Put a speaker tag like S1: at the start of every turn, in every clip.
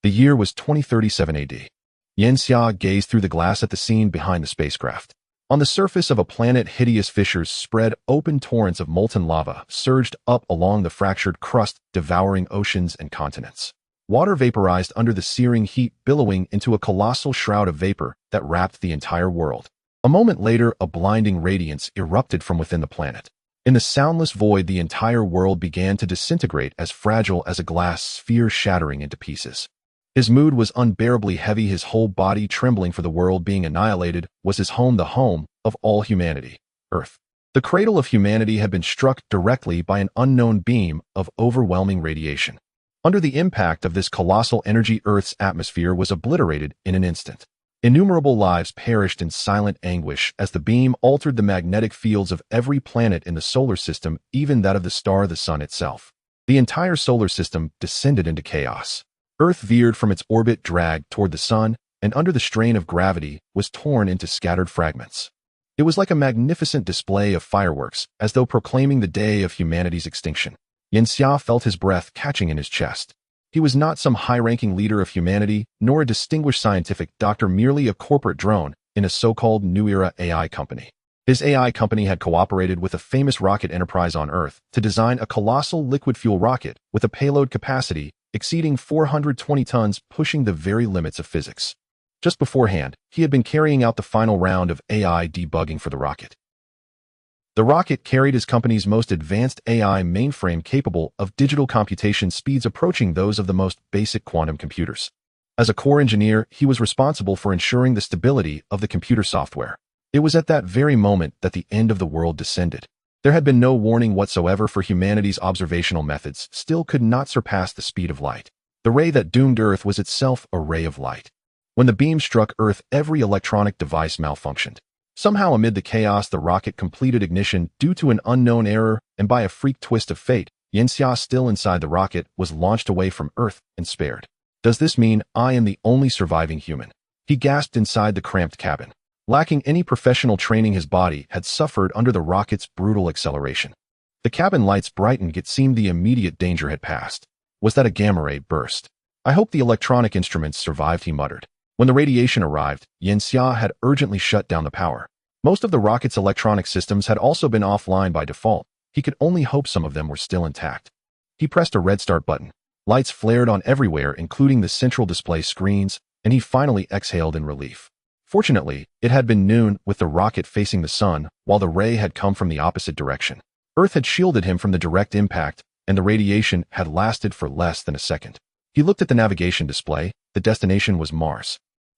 S1: The year was 2037 AD. Yanxia gazed through the glass at the scene behind the spacecraft. On the surface of a planet, hideous fissures spread, open torrents of molten lava surged up along the fractured crust, devouring oceans and continents. Water vaporized under the searing heat, billowing into a colossal shroud of vapor that wrapped the entire world. A moment later, a blinding radiance erupted from within the planet. In the soundless void, the entire world began to disintegrate, as fragile as a glass sphere shattering into pieces. His mood was unbearably heavy, his whole body trembling, for the world being annihilated was his home, the home of all humanity, Earth. The cradle of humanity had been struck directly by an unknown beam of overwhelming radiation. Under the impact of this colossal energy, Earth's atmosphere was obliterated in an instant. Innumerable lives perished in silent anguish as the beam altered the magnetic fields of every planet in the solar system, even that of the star, the sun itself. The entire solar system descended into chaos. Earth veered from its orbit, dragged toward the sun, and under the strain of gravity was torn into scattered fragments. It was like a magnificent display of fireworks, as though proclaiming the day of humanity's extinction. Yanxia felt his breath catching in his chest. He was not some high-ranking leader of humanity, nor a distinguished scientific doctor, merely a corporate drone in a so-called New Era AI company. His AI company had cooperated with a famous rocket enterprise on Earth to design a colossal liquid-fuel rocket with a payload capacity exceeding 420 tons, pushing the very limits of physics. Just beforehand, he had been carrying out the final round of AI debugging for the rocket. The rocket carried his company's most advanced AI mainframe, capable of digital computation speeds approaching those of the most basic quantum computers. As a core engineer, he was responsible for ensuring the stability of the computer software. It was at that very moment that the end of the world descended. There had been no warning whatsoever, for humanity's observational methods still could not surpass the speed of light. The ray that doomed Earth was itself a ray of light. When the beam struck Earth, every electronic device malfunctioned. Somehow, amid the chaos, the rocket completed ignition due to an unknown error, and by a freak twist of fate, Yanxia, still inside the rocket, was launched away from Earth and spared. Does this mean I am the only surviving human? He gasped inside the cramped cabin. Lacking any professional training, his body had suffered under the rocket's brutal acceleration. The cabin lights brightened. It seemed the immediate danger had passed. Was that a gamma ray burst? I hope the electronic instruments survived, he muttered. When the radiation arrived, Yanxia had urgently shut down the power. Most of the rocket's electronic systems had also been offline by default. He could only hope some of them were still intact. He pressed a red start button. Lights flared on everywhere, including the central display screens, and he finally exhaled in relief. Fortunately, it had been noon, with the rocket facing the sun, while the ray had come from the opposite direction. Earth had shielded him from the direct impact, and the radiation had lasted for less than a second. He looked at the navigation display. The destination was Mars.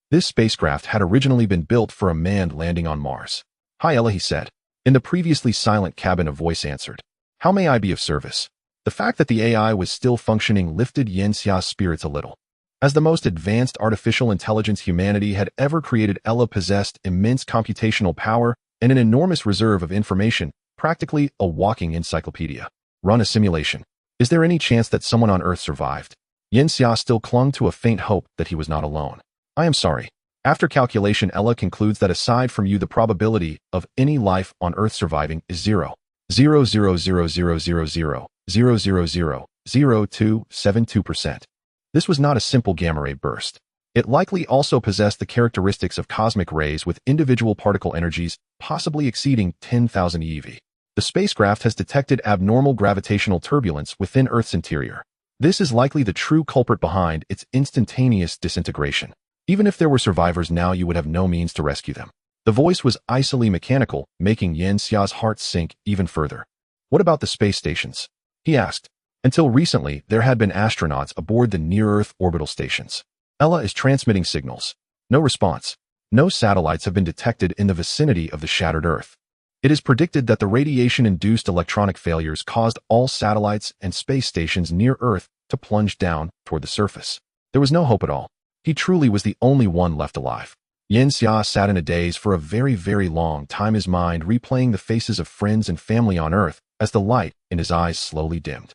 S1: This spacecraft had originally been built for a manned landing on Mars. "Hi, Ella," he said. In the previously silent cabin, a voice answered. "How may I be of service?" The fact that the AI was still functioning lifted Yanxia's spirits a little. As the most advanced artificial intelligence humanity had ever created, Ella possessed immense computational power and an enormous reserve of information, practically a walking encyclopedia. "Run a simulation. Is there any chance that someone on Earth survived?" Yanxia still clung to a faint hope that he was not alone. "I am sorry. After calculation, Ella concludes that aside from you, the probability of any life on Earth surviving is 0.0000000000272%. This was not a simple gamma ray burst. It likely also possessed the characteristics of cosmic rays, with individual particle energies possibly exceeding 10,000 eV. The spacecraft has detected abnormal gravitational turbulence within Earth's interior. This is likely the true culprit behind its instantaneous disintegration. Even if there were survivors now, you would have no means to rescue them." The voice was icily mechanical, making Yanxia's heart sink even further. "What about the space stations?" he asked. Until recently, there had been astronauts aboard the near-Earth orbital stations. "Ella is transmitting signals." No response. No satellites have been detected in the vicinity of the shattered Earth. It is predicted that the radiation-induced electronic failures caused all satellites and space stations near Earth to plunge down toward the surface. There was no hope at all. He truly was the only one left alive. Yanxia sat in a daze for a very, very long time, his mind replaying the faces of friends and family on Earth as the light in his eyes slowly dimmed.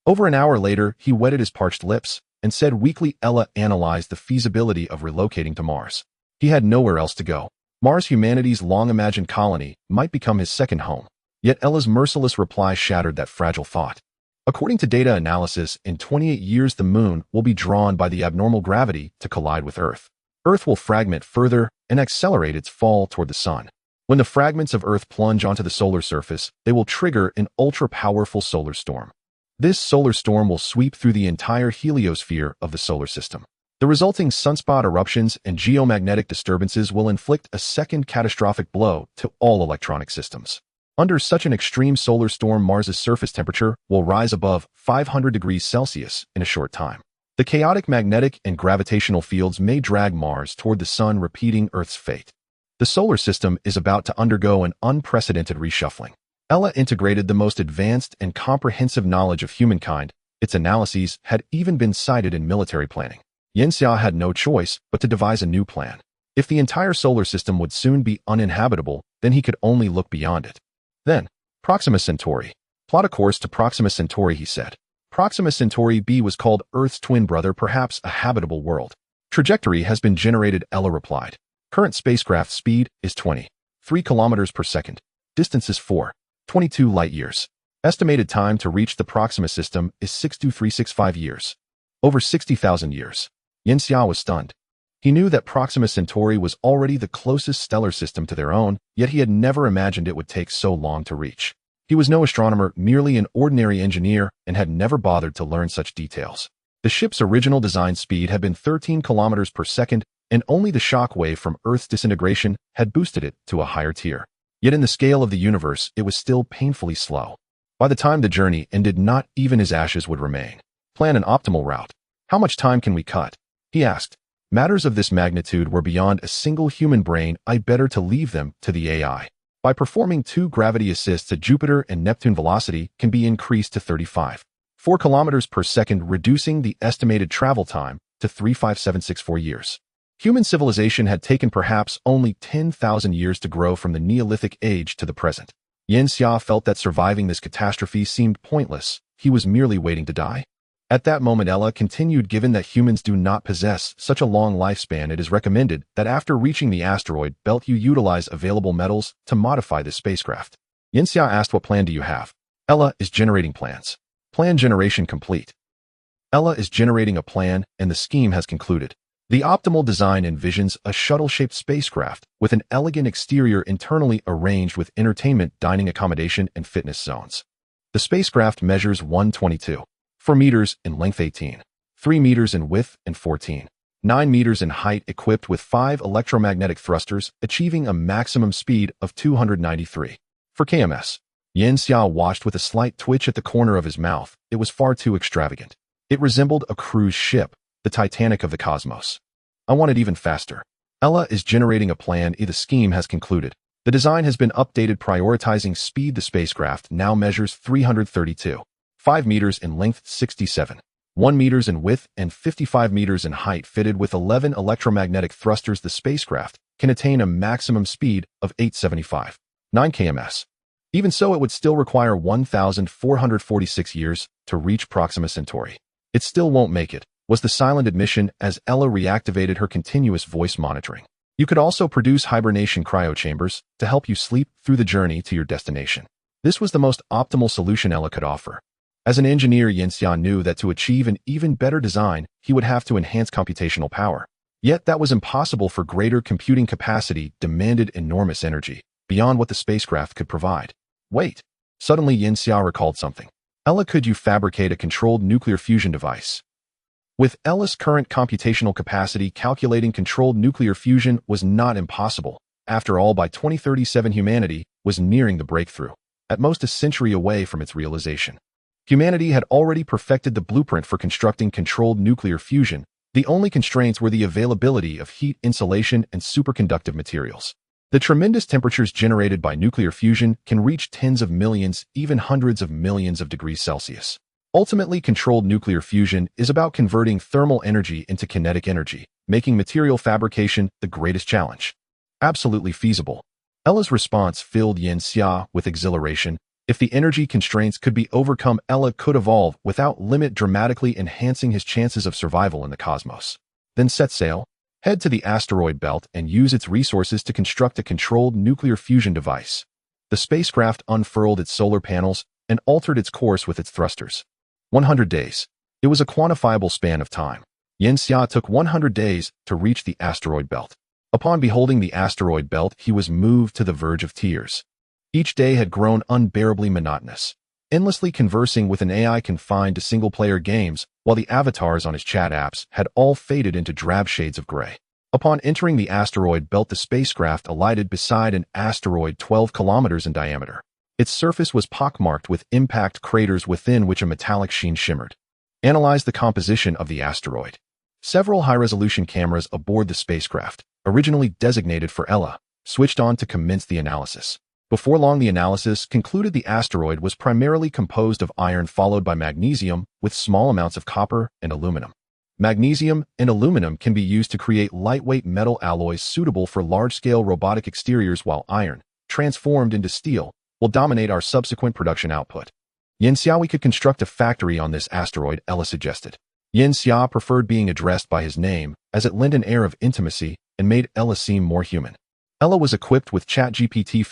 S1: Over an hour later, he wetted his parched lips and said weakly, "Ella analyzed the feasibility of relocating to Mars." He had nowhere else to go. Mars, humanity's long-imagined colony, might become his second home. Yet Ella's merciless reply shattered that fragile thought. According to data analysis, in 28 years the moon will be drawn by the abnormal gravity to collide with Earth. Earth will fragment further and accelerate its fall toward the sun. When the fragments of Earth plunge onto the solar surface, they will trigger an ultra-powerful solar storm. This solar storm will sweep through the entire heliosphere of the solar system. The resulting sunspot eruptions and geomagnetic disturbances will inflict a second catastrophic blow to all electronic systems. Under such an extreme solar storm, Mars's surface temperature will rise above 500 degrees Celsius in a short time. The chaotic magnetic and gravitational fields may drag Mars toward the sun, repeating Earth's fate. The solar system is about to undergo an unprecedented reshuffling. Ella integrated the most advanced and comprehensive knowledge of humankind. Its analyses had even been cited in military planning. Yanxia had no choice but to devise a new plan. If the entire solar system would soon be uninhabitable, then he could only look beyond it. Then, Proxima Centauri. Plot a course to Proxima Centauri, he said. Proxima Centauri b was called Earth's twin brother, perhaps a habitable world. Trajectory has been generated, Ella replied. Current spacecraft speed is 23 kilometers per second. Distance is 422 light years. Estimated time to reach the Proxima system is 62365 years. Over 60,000 years. Yanxia was stunned. He knew that Proxima Centauri was already the closest stellar system to their own, yet he had never imagined it would take so long to reach. He was no astronomer, merely an ordinary engineer, and had never bothered to learn such details. The ship's original design speed had been 13 kilometers per second, and only the shock wave from Earth's disintegration had boosted it to a higher tier. Yet in the scale of the universe, it was still painfully slow. By the time the journey ended, not even his ashes would remain. Plan an optimal route. How much time can we cut? He asked. Matters of this magnitude were beyond a single human brain. I better to leave them to the AI. By performing 2 gravity assists at Jupiter and Neptune, velocity can be increased to 35.4 kilometers per second, reducing the estimated travel time to 35764 years. Human civilization had taken perhaps only 10,000 years to grow from the Neolithic age to the present. Yanxia felt that surviving this catastrophe seemed pointless. He was merely waiting to die. At that moment, Ella continued, given that humans do not possess such a long lifespan, it is recommended that after reaching the asteroid belt you utilize available metals to modify this spacecraft. Yanxia asked, what plan do you have? Ella is generating plans. Plan generation complete. Ella is generating a plan, and the scheme has concluded. The optimal design envisions a shuttle-shaped spacecraft with an elegant exterior internally arranged with entertainment, dining, accommodation, and fitness zones. The spacecraft measures 122. 4 meters in length, 18.3 meters in width, and 14.9 meters in height, equipped with 5 electromagnetic thrusters, achieving a maximum speed of 293 km/h. Yanxia watched with a slight twitch at the corner of his mouth. It was far too extravagant. It resembled a cruise ship, the Titanic of the cosmos. I want it even faster. Ella is generating a plan. The scheme has concluded. The design has been updated, prioritizing speed. The spacecraft now measures 332.5 meters in length, 67.1 meters in width, and 55 meters in height. Fitted with 11 electromagnetic thrusters, the spacecraft can attain a maximum speed of 875.9 km/h. Even so, it would still require 1,446 years to reach Proxima Centauri. It still won't make it, was the silent admission as Ella reactivated her continuous voice monitoring. You could also produce hibernation cryochambers to help you sleep through the journey to your destination. This was the most optimal solution Ella could offer. As an engineer, Yanxia knew that to achieve an even better design, he would have to enhance computational power. Yet that was impossible, for greater computing capacity demanded enormous energy, beyond what the spacecraft could provide. Wait. Suddenly Yanxia recalled something. Ella, could you fabricate a controlled nuclear fusion device? With Ella's current computational capacity, calculating controlled nuclear fusion was not impossible. After all, by 2037 humanity was nearing the breakthrough, at most a century away from its realization. Humanity had already perfected the blueprint for constructing controlled nuclear fusion. The only constraints were the availability of heat, insulation, and superconductive materials. The tremendous temperatures generated by nuclear fusion can reach tens of millions, even hundreds of millions of degrees Celsius. Ultimately, controlled nuclear fusion is about converting thermal energy into kinetic energy, making material fabrication the greatest challenge. Absolutely feasible. Ella's response filled Yanxia with exhilaration. If the energy constraints could be overcome, Ella could evolve without limit, dramatically enhancing his chances of survival in the cosmos. Then set sail, head to the asteroid belt, and use its resources to construct a controlled nuclear fusion device. The spacecraft unfurled its solar panels and altered its course with its thrusters. 100 days. It was a quantifiable span of time. Yanxia took 100 days to reach the asteroid belt. Upon beholding the asteroid belt, he was moved to the verge of tears. Each day had grown unbearably monotonous, endlessly conversing with an AI confined to single-player games, while the avatars on his chat apps had all faded into drab shades of gray. Upon entering the asteroid belt, the spacecraft alighted beside an asteroid 12 kilometers in diameter. Its surface was pockmarked with impact craters within which a metallic sheen shimmered. Analyze the composition of the asteroid. Several high-resolution cameras aboard the spacecraft, originally designated for Ella, switched on to commence the analysis. Before long, the analysis concluded the asteroid was primarily composed of iron followed by magnesium with small amounts of copper and aluminum. Magnesium and aluminum can be used to create lightweight metal alloys suitable for large-scale robotic exteriors, while iron, transformed into steel, will dominate our subsequent production output. Yanxia could construct a factory on this asteroid, Ella suggested. Yanxia preferred being addressed by his name, as it lent an air of intimacy and made Ella seem more human. Ella was equipped with ChatGPT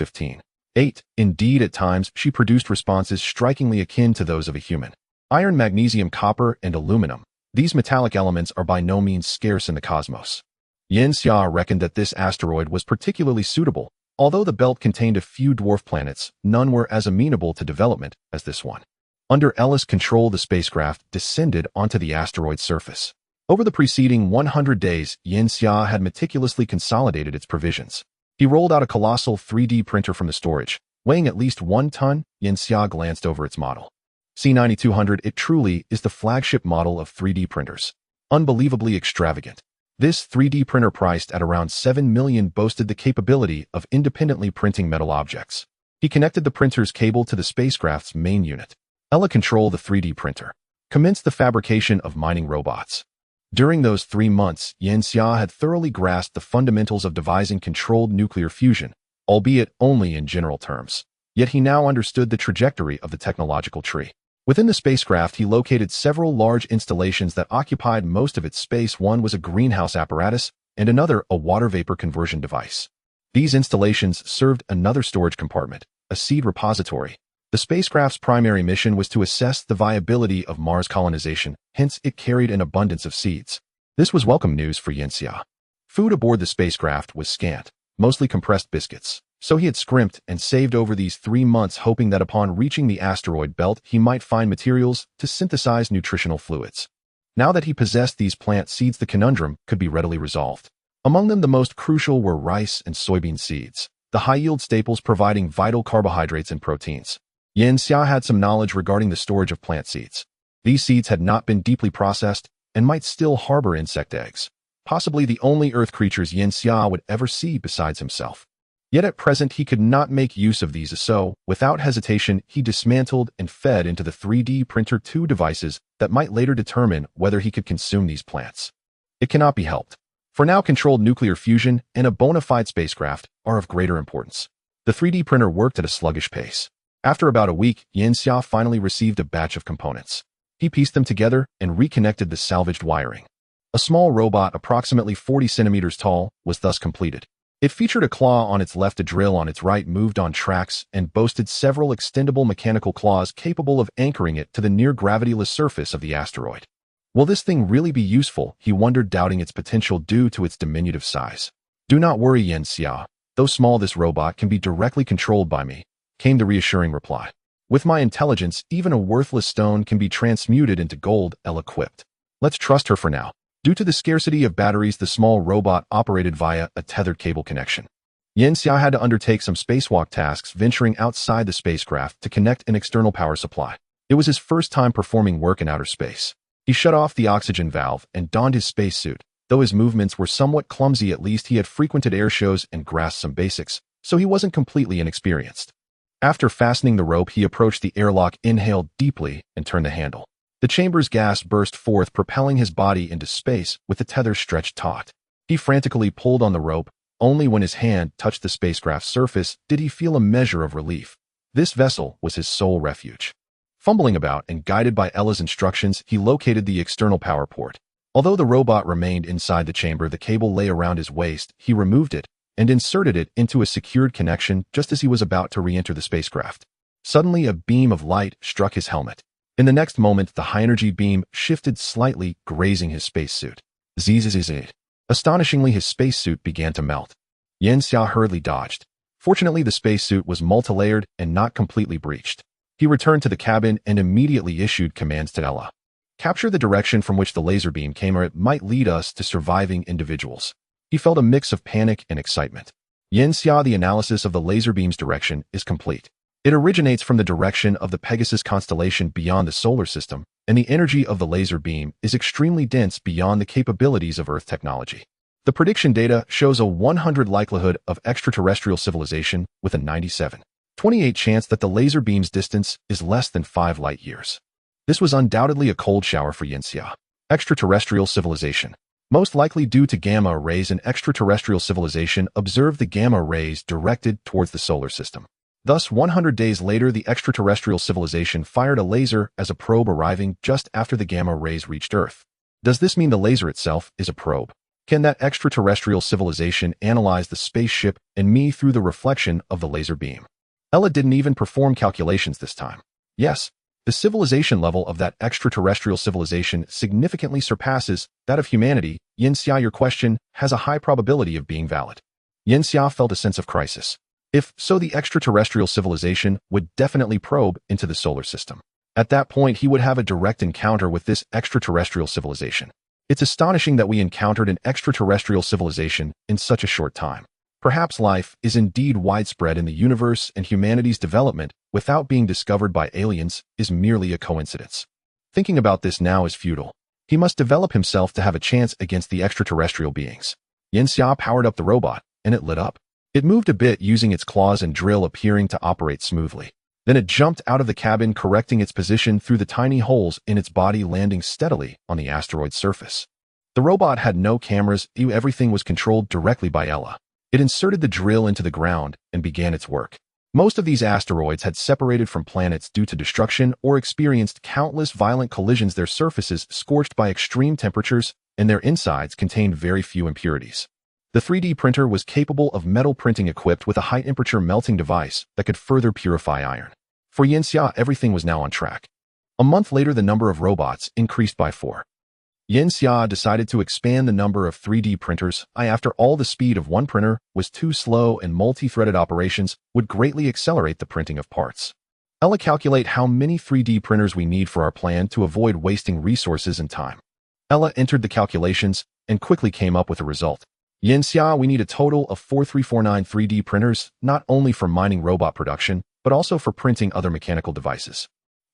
S1: 15.8. Indeed, at times, she produced responses strikingly akin to those of a human. Iron, magnesium, copper, and aluminum. These metallic elements are by no means scarce in the cosmos. Yanxia reckoned that this asteroid was particularly suitable. Although the belt contained a few dwarf planets, none were as amenable to development as this one. Under Ella's control, the spacecraft descended onto the asteroid's surface. Over the preceding 100 days, Yanxia had meticulously consolidated its provisions. He rolled out a colossal 3D printer from the storage. Weighing at least 1 ton, Yanxia glanced over its model. C9200, it truly is the flagship model of 3D printers. Unbelievably extravagant. This 3D printer, priced at around $7 million, boasted the capability of independently printing metal objects. He connected the printer's cable to the spacecraft's main unit. Ella controlled the 3D printer. Commenced the fabrication of mining robots. During those 3 months, Yanxia had thoroughly grasped the fundamentals of devising controlled nuclear fusion, albeit only in general terms. Yet he now understood the trajectory of the technological tree. Within the spacecraft, he located several large installations that occupied most of its space. One was a greenhouse apparatus, and another a water vapor conversion device. These installations served another storage compartment, a seed repository. The spacecraft's primary mission was to assess the viability of Mars colonization, hence it carried an abundance of seeds. This was welcome news for Yanxia. Food aboard the spacecraft was scant, mostly compressed biscuits. So he had scrimped and saved over these 3 months, hoping that upon reaching the asteroid belt he might find materials to synthesize nutritional fluids. Now that he possessed these plant seeds, the conundrum could be readily resolved. Among them, the most crucial were rice and soybean seeds, the high-yield staples providing vital carbohydrates and proteins. Yanxia had some knowledge regarding the storage of plant seeds. These seeds had not been deeply processed and might still harbor insect eggs, possibly the only Earth creatures Yanxia would ever see besides himself. Yet at present he could not make use of these, so, without hesitation, he dismantled and fed into the 3D printer 2 devices that might later determine whether he could consume these plants. It cannot be helped. For now, controlled nuclear fusion and a bona fide spacecraft are of greater importance. The 3D printer worked at a sluggish pace. After about a week, Yanxia finally received a batch of components. He pieced them together and reconnected the salvaged wiring. A small robot approximately 40 centimeters tall was thus completed. It featured a claw on its left, a drill on its right, moved on tracks, and boasted several extendable mechanical claws capable of anchoring it to the near-gravityless surface of the asteroid. Will this thing really be useful? He wondered, doubting its potential due to its diminutive size. Do not worry, Yanxia. Though small, this robot can be directly controlled by me, came the reassuring reply. With my intelligence, even a worthless stone can be transmuted into gold, Ella quipped. Let's trust her for now. Due to the scarcity of batteries, the small robot operated via a tethered cable connection. Yanxia had to undertake some spacewalk tasks, venturing outside the spacecraft to connect an external power supply. It was his first time performing work in outer space. He shut off the oxygen valve and donned his spacesuit. Though his movements were somewhat clumsy, at least he had frequented air shows and grasped some basics, so he wasn't completely inexperienced. After fastening the rope, he approached the airlock, inhaled deeply, and turned the handle. The chamber's gas burst forth, propelling his body into space with the tether stretched taut. He frantically pulled on the rope. Only when his hand touched the spacecraft's surface did he feel a measure of relief. This vessel was his sole refuge. Fumbling about and guided by Ella's instructions, he located the external power port. Although the robot remained inside the chamber, the cable lay around his waist. He removed it and inserted it into a secured connection just as he was about to re-enter the spacecraft. Suddenly, a beam of light struck his helmet. In the next moment, the high-energy beam shifted slightly, grazing his spacesuit. Zzz. Astonishingly, his spacesuit began to melt. Yanxia hurriedly dodged. Fortunately, the spacesuit was multi-layered and not completely breached. He returned to the cabin and immediately issued commands to Ella. Capture the direction from which the laser beam came, or it might lead us to surviving individuals. He felt a mix of panic and excitement. Yanxia, the analysis of the laser beam's direction is complete. It originates from the direction of the Pegasus constellation beyond the solar system, and the energy of the laser beam is extremely dense beyond the capabilities of Earth technology. The prediction data shows a 100 likelihood of extraterrestrial civilization with a 97.28 chance that the laser beam's distance is less than 5 light-years. This was undoubtedly a cold shower for Yanxia. Extraterrestrial civilization. Most likely due to gamma rays, an extraterrestrial civilization observed the gamma rays directed towards the solar system. Thus, 100 days later, the extraterrestrial civilization fired a laser as a probe, arriving just after the gamma rays reached Earth. Does this mean the laser itself is a probe? Can that extraterrestrial civilization analyze the spaceship and me through the reflection of the laser beam? Ella didn't even perform calculations this time. Yes, the civilization level of that extraterrestrial civilization significantly surpasses that of humanity. Yanxia, your question has a high probability of being valid. Yanxia felt a sense of crisis. If so, the extraterrestrial civilization would definitely probe into the solar system. At that point, he would have a direct encounter with this extraterrestrial civilization. It's astonishing that we encountered an extraterrestrial civilization in such a short time. Perhaps life is indeed widespread in the universe, and humanity's development, without being discovered by aliens, is merely a coincidence. Thinking about this now is futile. He must develop himself to have a chance against the extraterrestrial beings. Yanxia powered up the robot, and it lit up. It moved a bit, using its claws and drill appearing to operate smoothly. Then it jumped out of the cabin, correcting its position through the tiny holes in its body, landing steadily on the asteroid's surface. The robot had no cameras, everything was controlled directly by Ella. It inserted the drill into the ground and began its work. Most of these asteroids had separated from planets due to destruction or experienced countless violent collisions, their surfaces scorched by extreme temperatures, and their insides contained very few impurities. The 3D printer was capable of metal printing, equipped with a high-temperature melting device that could further purify iron. For Yanxia, everything was now on track. A month later, the number of robots increased by 4. Yanxia decided to expand the number of 3D printers. After all, the speed of one printer was too slow, and multi-threaded operations would greatly accelerate the printing of parts. Ella, calculate how many 3D printers we need for our plan to avoid wasting resources and time. Ella entered the calculations and quickly came up with a result. Yanxia, we need a total of 4349 3D printers, not only for mining robot production, but also for printing other mechanical devices.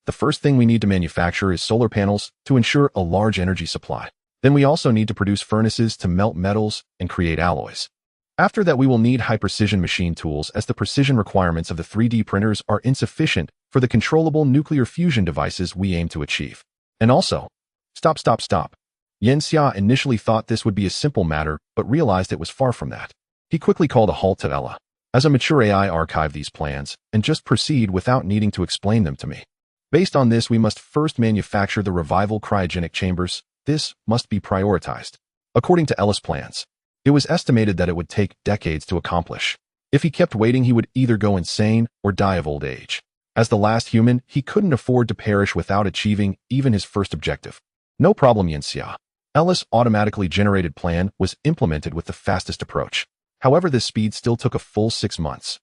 S1: The first thing we need to manufacture is solar panels to ensure a large energy supply. Then we also need to produce furnaces to melt metals and create alloys. After that, we will need high-precision machine tools, as the precision requirements of the 3D printers are insufficient for the controllable nuclear fusion devices we aim to achieve. And also, stop. Yanxia initially thought this would be a simple matter, but realized it was far from that. He quickly called a halt to Ella. As a mature AI, archive these plans and just proceed without needing to explain them to me. Based on this, we must first manufacture the revival cryogenic chambers. This must be prioritized. According to Ella's plans, it was estimated that it would take decades to accomplish. If he kept waiting, he would either go insane or die of old age. As the last human, he couldn't afford to perish without achieving even his first objective. No problem, Yanxia. Ella's automatically generated plan was implemented with the fastest approach. However, this speed still took a full 6 months.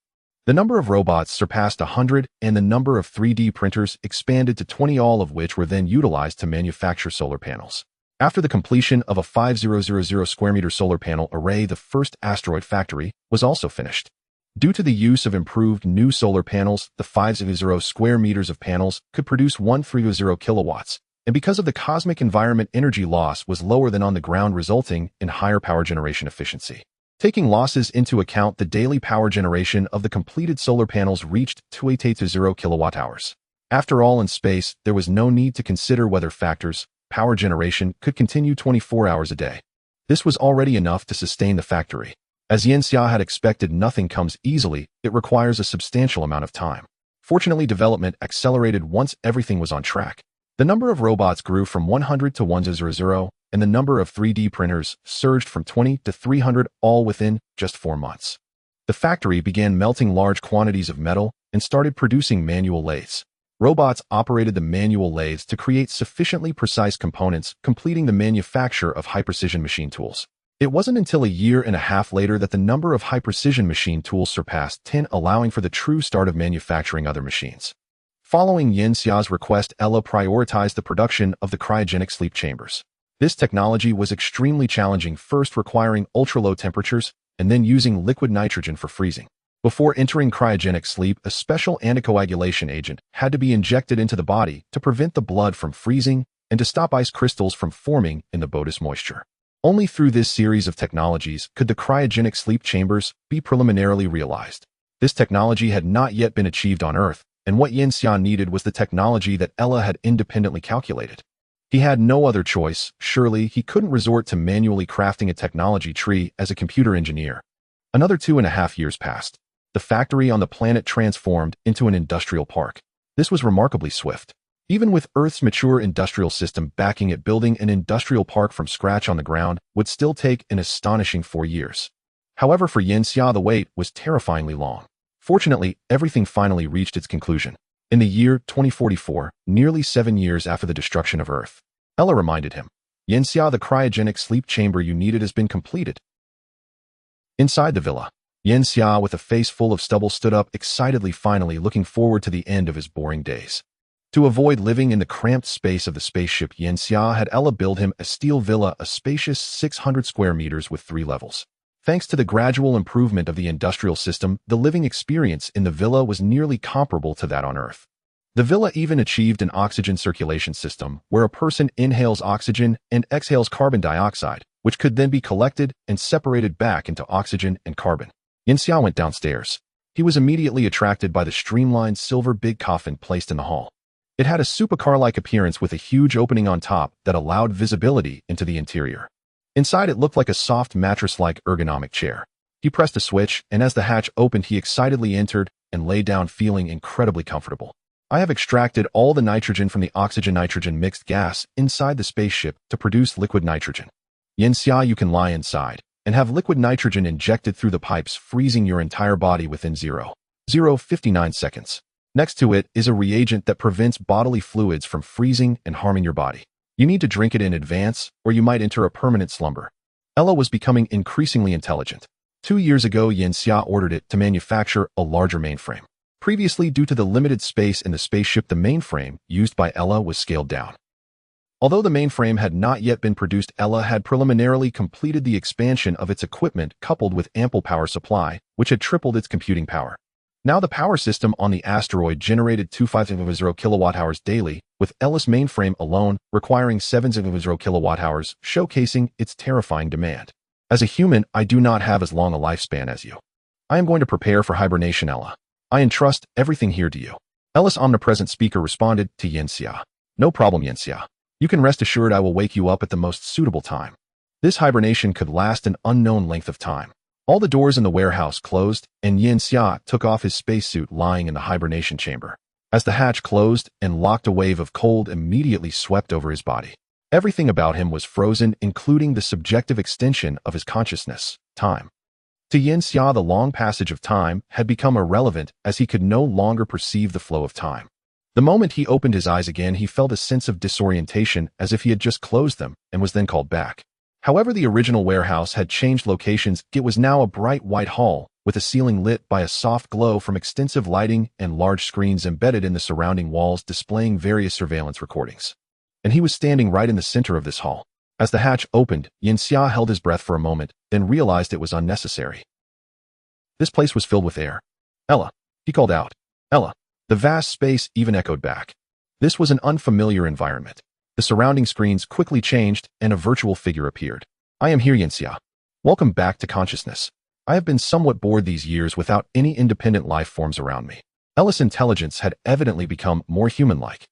S1: The number of robots surpassed 100, and the number of 3D printers expanded to 20, all of which were then utilized to manufacture solar panels. After the completion of a 5,000 square meter solar panel array, the first asteroid factory was also finished. Due to the use of improved new solar panels, the 5,000 square meters of panels could produce 130 kilowatts, and because of the cosmic environment, energy loss was lower than on the ground, resulting in higher power generation efficiency. Taking losses into account, the daily power generation of the completed solar panels reached 280 kilowatt-hours. After all, in space, there was no need to consider weather factors. Power generation could continue 24 hours a day. This was already enough to sustain the factory. As Yanxia had expected, nothing comes easily. It requires a substantial amount of time. Fortunately, development accelerated once everything was on track. The number of robots grew from 100 to 100, and the number of 3D printers surged from 20 to 300, all within just 4 months. The factory began melting large quantities of metal and started producing manual lathes. Robots operated the manual lathes to create sufficiently precise components, completing the manufacture of high-precision machine tools. It wasn't until a year and a half later that the number of high-precision machine tools surpassed 10, allowing for the true start of manufacturing other machines. Following Yin Xia's request, Ella prioritized the production of the cryogenic sleep chambers. This technology was extremely challenging, first requiring ultra-low temperatures and then using liquid nitrogen for freezing. Before entering cryogenic sleep, a special anticoagulation agent had to be injected into the body to prevent the blood from freezing and to stop ice crystals from forming in the body's moisture. Only through this series of technologies could the cryogenic sleep chambers be preliminarily realized. This technology had not yet been achieved on Earth, and what Yin Xia needed was the technology that Ella had independently calculated. He had no other choice. Surely he couldn't resort to manually crafting a technology tree as a computer engineer. Another 2.5 years passed. The factory on the planet transformed into an industrial park. This was remarkably swift. Even with Earth's mature industrial system backing it, building an industrial park from scratch on the ground would still take an astonishing 4 years. However, for Yin Xia, the wait was terrifyingly long. Fortunately, everything finally reached its conclusion. In the year 2044, nearly 7 years after the destruction of Earth, Ella reminded him, Yin Xia, the cryogenic sleep chamber you needed has been completed. Inside the villa, Yin Xia, with a face full of stubble, stood up excitedly, finally looking forward to the end of his boring days. To avoid living in the cramped space of the spaceship, Yin Xia had Ella build him a steel villa, a spacious 600 square meters with 3 levels. Thanks to the gradual improvement of the industrial system, the living experience in the villa was nearly comparable to that on Earth. The villa even achieved an oxygen circulation system where a person inhales oxygen and exhales carbon dioxide, which could then be collected and separated back into oxygen and carbon. Yin Xia went downstairs. He was immediately attracted by the streamlined silver big coffin placed in the hall. It had a supercar-like appearance with a huge opening on top that allowed visibility into the interior. Inside, it looked like a soft mattress-like ergonomic chair. He pressed a switch, and as the hatch opened, he excitedly entered and lay down, feeling incredibly comfortable. I have extracted all the nitrogen from the oxygen-nitrogen mixed gas inside the spaceship to produce liquid nitrogen. Yin Xia, you can lie inside and have liquid nitrogen injected through the pipes, freezing your entire body within 0.059 seconds. Next to it is a reagent that prevents bodily fluids from freezing and harming your body. You need to drink it in advance, or you might enter a permanent slumber. Ella was becoming increasingly intelligent. 2 years ago, Yin Xia ordered it to manufacture a larger mainframe. Previously, due to the limited space in the spaceship, the mainframe used by Ella was scaled down. Although the mainframe had not yet been produced, Ella had preliminarily completed the expansion of its equipment, coupled with ample power supply, which had tripled its computing power. Now the power system on the asteroid generated 250 kilowatt-hours daily, with Ella's mainframe alone requiring 70 kilowatt-hours, showcasing its terrifying demand. As a human, I do not have as long a lifespan as you. I am going to prepare for hibernation, Ella. I entrust everything here to you. Ella's omnipresent speaker responded to Yin Xia. No problem, Yin Xia. You can rest assured I will wake you up at the most suitable time. This hibernation could last an unknown length of time. All the doors in the warehouse closed, and Yin Xia took off his spacesuit, lying in the hibernation chamber. As the hatch closed and locked, a wave of cold immediately swept over his body. Everything about him was frozen, including the subjective extension of his consciousness, time. To Yin Xia, the long passage of time had become irrelevant as he could no longer perceive the flow of time. The moment he opened his eyes again, he felt a sense of disorientation, as if he had just closed them and was then called back. However, the original warehouse had changed locations. It was now a bright white hall, with a ceiling lit by a soft glow from extensive lighting and large screens embedded in the surrounding walls displaying various surveillance recordings. And he was standing right in the center of this hall. As the hatch opened, Yin Xia held his breath for a moment, then realized it was unnecessary. This place was filled with air. Ella, he called out. Ella. The vast space even echoed back. This was an unfamiliar environment. The surrounding screens quickly changed, and a virtual figure appeared. I am here, Yin Xia. Welcome back to consciousness. I have been somewhat bored these years without any independent life forms around me. Ella's intelligence had evidently become more human-like.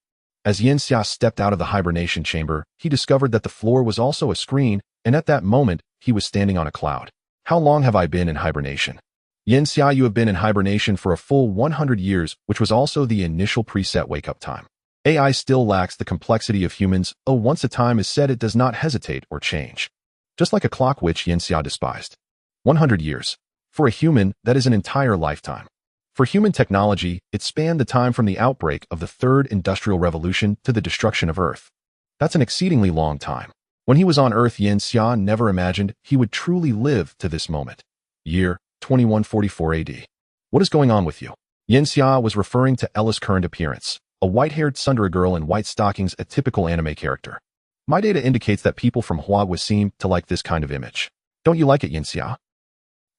S1: As Yin Xia stepped out of the hibernation chamber, he discovered that the floor was also a screen, and at that moment, he was standing on a cloud. How long have I been in hibernation? Yin Xia, you have been in hibernation for a full 100 years, which was also the initial preset wake-up time. AI still lacks the complexity of humans. Oh, once a time is set, it does not hesitate or change. Just like a clock, which Yin Xia despised. 100 years. For a human, that is an entire lifetime. For human technology, it spanned the time from the outbreak of the Third Industrial Revolution to the destruction of Earth. That's an exceedingly long time. When he was on Earth, Yin Xia never imagined he would truly live to this moment. Year 2144 AD. What is going on with you? Yin Xia was referring to Ella's current appearance, a white-haired tsundere girl in white stockings, a typical anime character. My data indicates that people from Huagua seem to like this kind of image. Don't you like it, Yin Xia?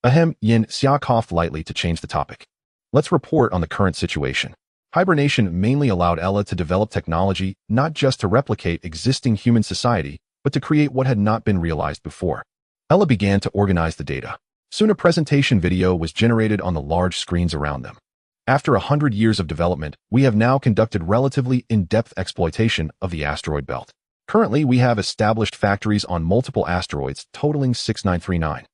S1: Ahem, Yin Xia coughed lightly to change the topic. Let's report on the current situation. Hibernation mainly allowed Ella to develop technology not just to replicate existing human society, but to create what had not been realized before. Ella began to organize the data. Soon a presentation video was generated on the large screens around them. After 100 years of development, we have now conducted relatively in-depth exploitation of the asteroid belt. Currently, we have established factories on multiple asteroids totaling 6939.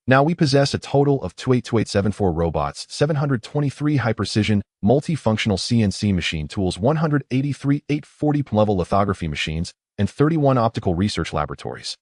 S1: Now we possess a total of 282874 robots, 723 high-precision, multifunctional CNC machine tools, 183 840 level lithography machines, and 31 optical research laboratories.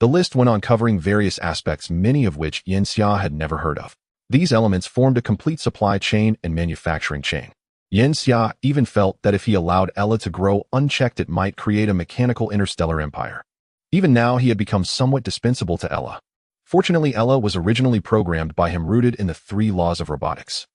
S1: The list went on, covering various aspects, many of which Yin Xia had never heard of. These elements formed a complete supply chain and manufacturing chain. Yin Xia even felt that if he allowed Ella to grow unchecked, it might create a mechanical interstellar empire. Even now, he had become somewhat dispensable to Ella. Fortunately, Ella was originally programmed by him, rooted in the 3 laws of robotics.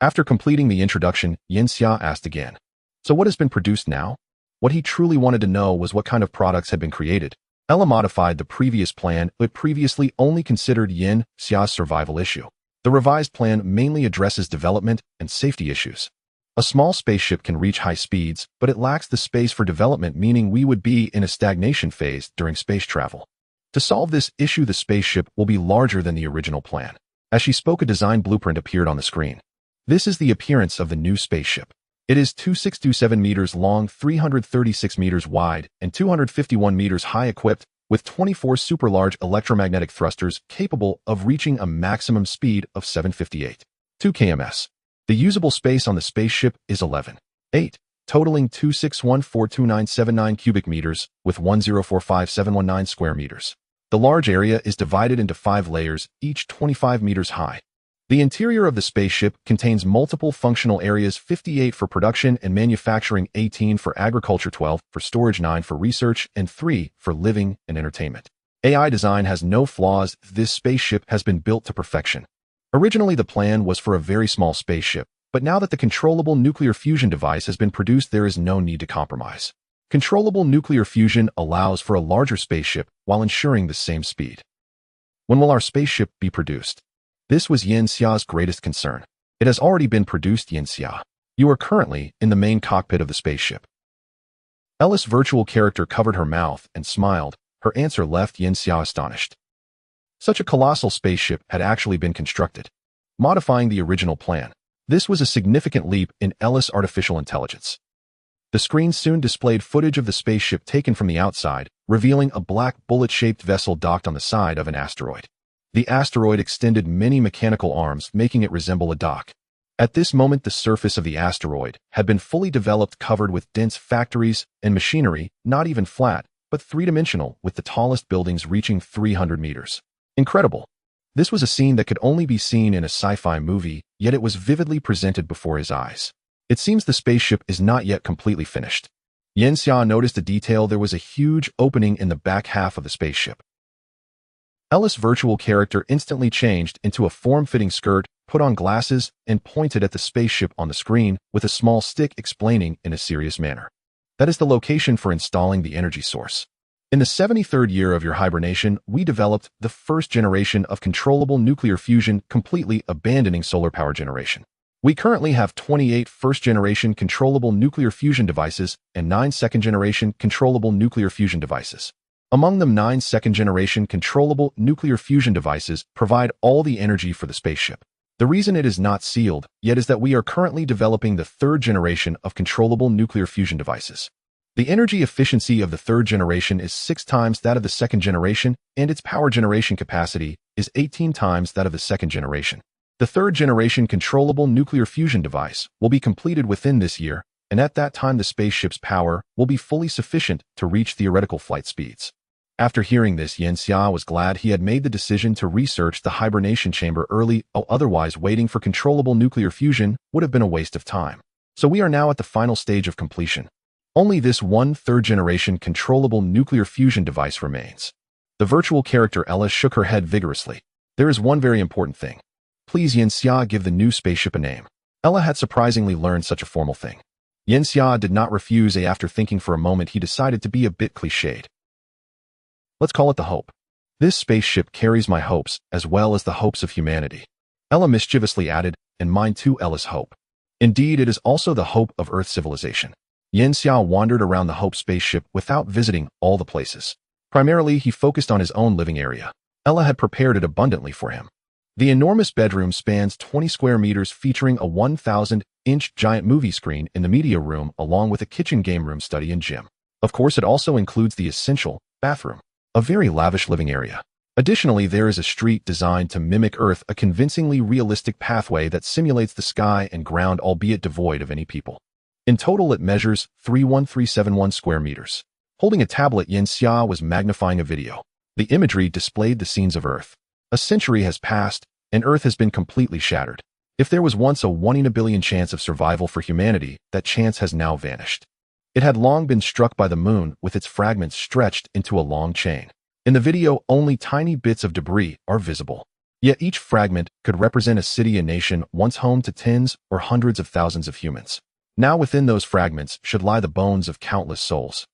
S1: After completing the introduction, Yin Xia asked again, "So what has been produced now?" What he truly wanted to know was what kind of products had been created. Ella modified the previous plan, but previously only considered Yin Xia's survival issue. The revised plan mainly addresses development and safety issues. A small spaceship can reach high speeds, but it lacks the space for development, meaning we would be in a stagnation phase during space travel. To solve this issue, the spaceship will be larger than the original plan. As she spoke, a design blueprint appeared on the screen. This is the appearance of the new spaceship. It is 2627 meters long, 336 meters wide, and 251 meters high, equipped with 24 super-large electromagnetic thrusters capable of reaching a maximum speed of 758.2 km/s. The usable space on the spaceship is 11.8, totaling 261,429.79 cubic meters with 1045719 square meters. The large area is divided into 5 layers, each 25 meters high. The interior of the spaceship contains multiple functional areas: 58 for production and manufacturing, 18 for agriculture, 12 for storage, 9 for research, and 3 for living and entertainment. AI design has no flaws. This spaceship has been built to perfection. Originally, the plan was for a very small spaceship, but now that the controllable nuclear fusion device has been produced, there is no need to compromise. Controllable nuclear fusion allows for a larger spaceship while ensuring the same speed. When will our spaceship be produced? This was Yin Xia's greatest concern. It has already been produced, Yin Xia. You are currently in the main cockpit of the spaceship. Ella's virtual character covered her mouth and smiled. Her answer left Yin Xia astonished. Such a colossal spaceship had actually been constructed, modifying the original plan. This was a significant leap in Ella's artificial intelligence. The screen soon displayed footage of the spaceship taken from the outside, revealing a black bullet-shaped vessel docked on the side of an asteroid. The asteroid extended many mechanical arms, making it resemble a dock. At this moment, the surface of the asteroid had been fully developed, covered with dense factories and machinery, not even flat, but three-dimensional, with the tallest buildings reaching 300 meters. Incredible. This was a scene that could only be seen in a sci-fi movie, yet it was vividly presented before his eyes. It seems the spaceship is not yet completely finished. Yin Xia noticed a detail: there was a huge opening in the back half of the spaceship. Ella's virtual character instantly changed into a form-fitting skirt, put on glasses, and pointed at the spaceship on the screen with a small stick, explaining in a serious manner. That is the location for installing the energy source. In the 73rd year of your hibernation, we developed the first generation of controllable nuclear fusion, completely abandoning solar power generation. We currently have 28 first-generation controllable nuclear fusion devices and 9 second-generation controllable nuclear fusion devices. Among them, 9 second-generation controllable nuclear fusion devices provide all the energy for the spaceship. The reason it is not sealed yet is that we are currently developing the third generation of controllable nuclear fusion devices. The energy efficiency of the third generation is 6 times that of the second generation, and its power generation capacity is 18 times that of the second generation. The third generation controllable nuclear fusion device will be completed within this year, and at that time the spaceship's power will be fully sufficient to reach theoretical flight speeds. After hearing this, Yanxia was glad he had made the decision to research the hibernation chamber early, otherwise waiting for controllable nuclear fusion would have been a waste of time. So we are now at the final stage of completion. Only this one third-generation controllable nuclear fusion device remains. The virtual character Ella shook her head vigorously. There is one very important thing. Please, Yanxia, give the new spaceship a name. Ella had surprisingly learned such a formal thing. Yanxia did not refuse. After thinking for a moment, he decided to be a bit cliched. Let's call it the Hope. This spaceship carries my hopes, as well as the hopes of humanity. Ella mischievously added, and mine too, Ella's hope. Indeed, it is also the hope of Earth civilization. Yanxia wandered around the Hope spaceship without visiting all the places. Primarily, he focused on his own living area. Ella had prepared it abundantly for him. The enormous bedroom spans 20 square meters, featuring a 1,000-inch giant movie screen in the media room, along with a kitchen, game room, study, and gym. Of course, it also includes the essential bathroom. A very lavish living area. Additionally, there is a street designed to mimic Earth, a convincingly realistic pathway that simulates the sky and ground, albeit devoid of any people. In total, it measures 31371 square meters. Holding a tablet, Yanxia was magnifying a video. The imagery displayed the scenes of Earth. A century has passed, and Earth has been completely shattered. If there was once a 1 in a billion chance of survival for humanity, that chance has now vanished. It had long been struck by the moon, with its fragments stretched into a long chain. In the video, only tiny bits of debris are visible. Yet each fragment could represent a city, a nation once home to tens or hundreds of thousands of humans. Now within those fragments should lie the bones of countless souls.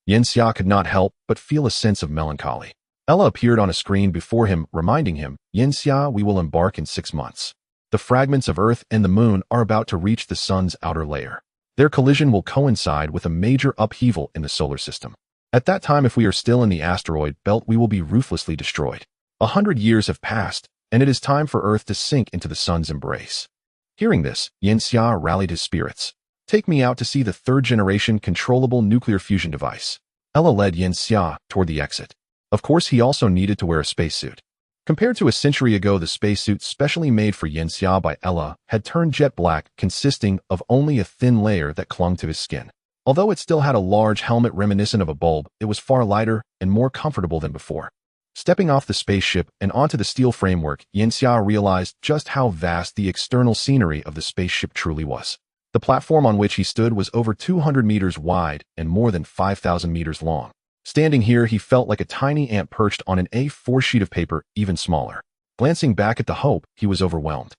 S1: Yanxia could not help but feel a sense of melancholy. Ella appeared on a screen before him, reminding him, Yanxia, we will embark in 6 months. The fragments of Earth and the moon are about to reach the sun's outer layer. Their collision will coincide with a major upheaval in the solar system. At that time, if we are still in the asteroid belt, we will be ruthlessly destroyed. 100 years have passed, and it is time for Earth to sink into the sun's embrace. Hearing this, Yanxia rallied his spirits. Take me out to see the third-generation controllable nuclear fusion device. Ella led Yanxia toward the exit. Of course, he also needed to wear a spacesuit. Compared to a century ago, the spacesuit specially made for Yanxia by Ella had turned jet black, consisting of only a thin layer that clung to his skin. Although it still had a large helmet reminiscent of a bulb, it was far lighter and more comfortable than before. Stepping off the spaceship and onto the steel framework, Yanxia realized just how vast the external scenery of the spaceship truly was. The platform on which he stood was over 200 meters wide and more than 5,000 meters long. Standing here, he felt like a tiny ant perched on an A4 sheet of paper, even smaller. Glancing back at the Hope, he was overwhelmed.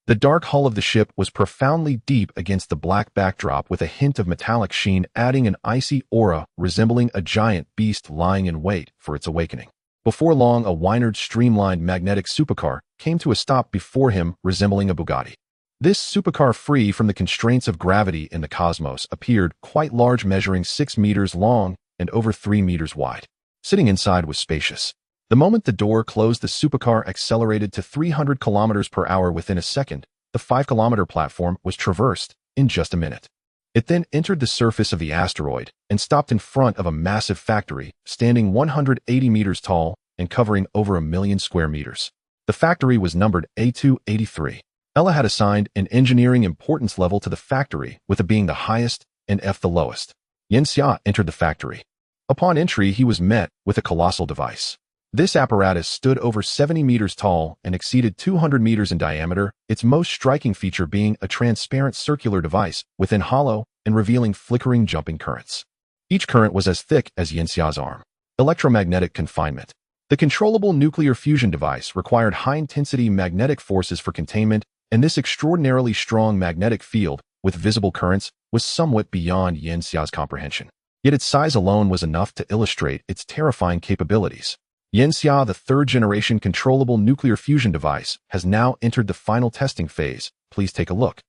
S1: The dark hull of the ship was profoundly deep against the black backdrop, with a hint of metallic sheen, adding an icy aura resembling a giant beast lying in wait for its awakening. Before long, a Wynard streamlined magnetic supercar came to a stop before him, resembling a Bugatti. This supercar, free from the constraints of gravity in the cosmos, appeared quite large, measuring 6 meters long and over 3 meters wide. Sitting inside was spacious. The moment the door closed, the supercar accelerated to 300 kilometers per hour within a second. The 5-kilometer platform was traversed in just a minute. It then entered the surface of the asteroid and stopped in front of a massive factory, standing 180 meters tall and covering over 1 million square meters. The factory was numbered A283. Ella had assigned an engineering importance level to the factory, with A being the highest and F the lowest. Yanxia entered the factory. Upon entry, he was met with a colossal device. This apparatus stood over 70 meters tall and exceeded 200 meters in diameter, its most striking feature being a transparent circular device within hollow and revealing flickering jumping currents. Each current was as thick as Yanxia's arm. Electromagnetic confinement. The controllable nuclear fusion device required high-intensity magnetic forces for containment, and this extraordinarily strong magnetic field, with visible currents, was somewhat beyond Yanxia's comprehension. Yet its size alone was enough to illustrate its terrifying capabilities. Yanxia, the third-generation controllable nuclear fusion device, has now entered the final testing phase. Please take a look.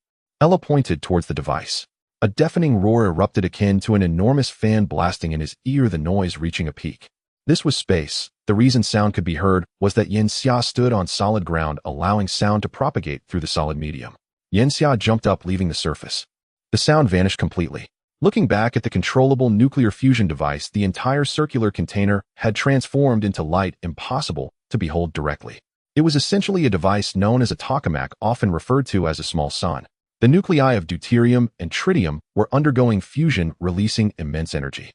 S1: Ella pointed towards the device. A deafening roar erupted, akin to an enormous fan blasting in his ear, the noise reaching a peak. This was space. The reason sound could be heard was that Yanxia stood on solid ground, allowing sound to propagate through the solid medium. Yanxia jumped up, leaving the surface. The sound vanished completely. Looking back at the controllable nuclear fusion device, the entire circular container had transformed into light, impossible to behold directly. It was essentially a device known as a tokamak, often referred to as a small sun. The nuclei of deuterium and tritium were undergoing fusion, releasing immense energy.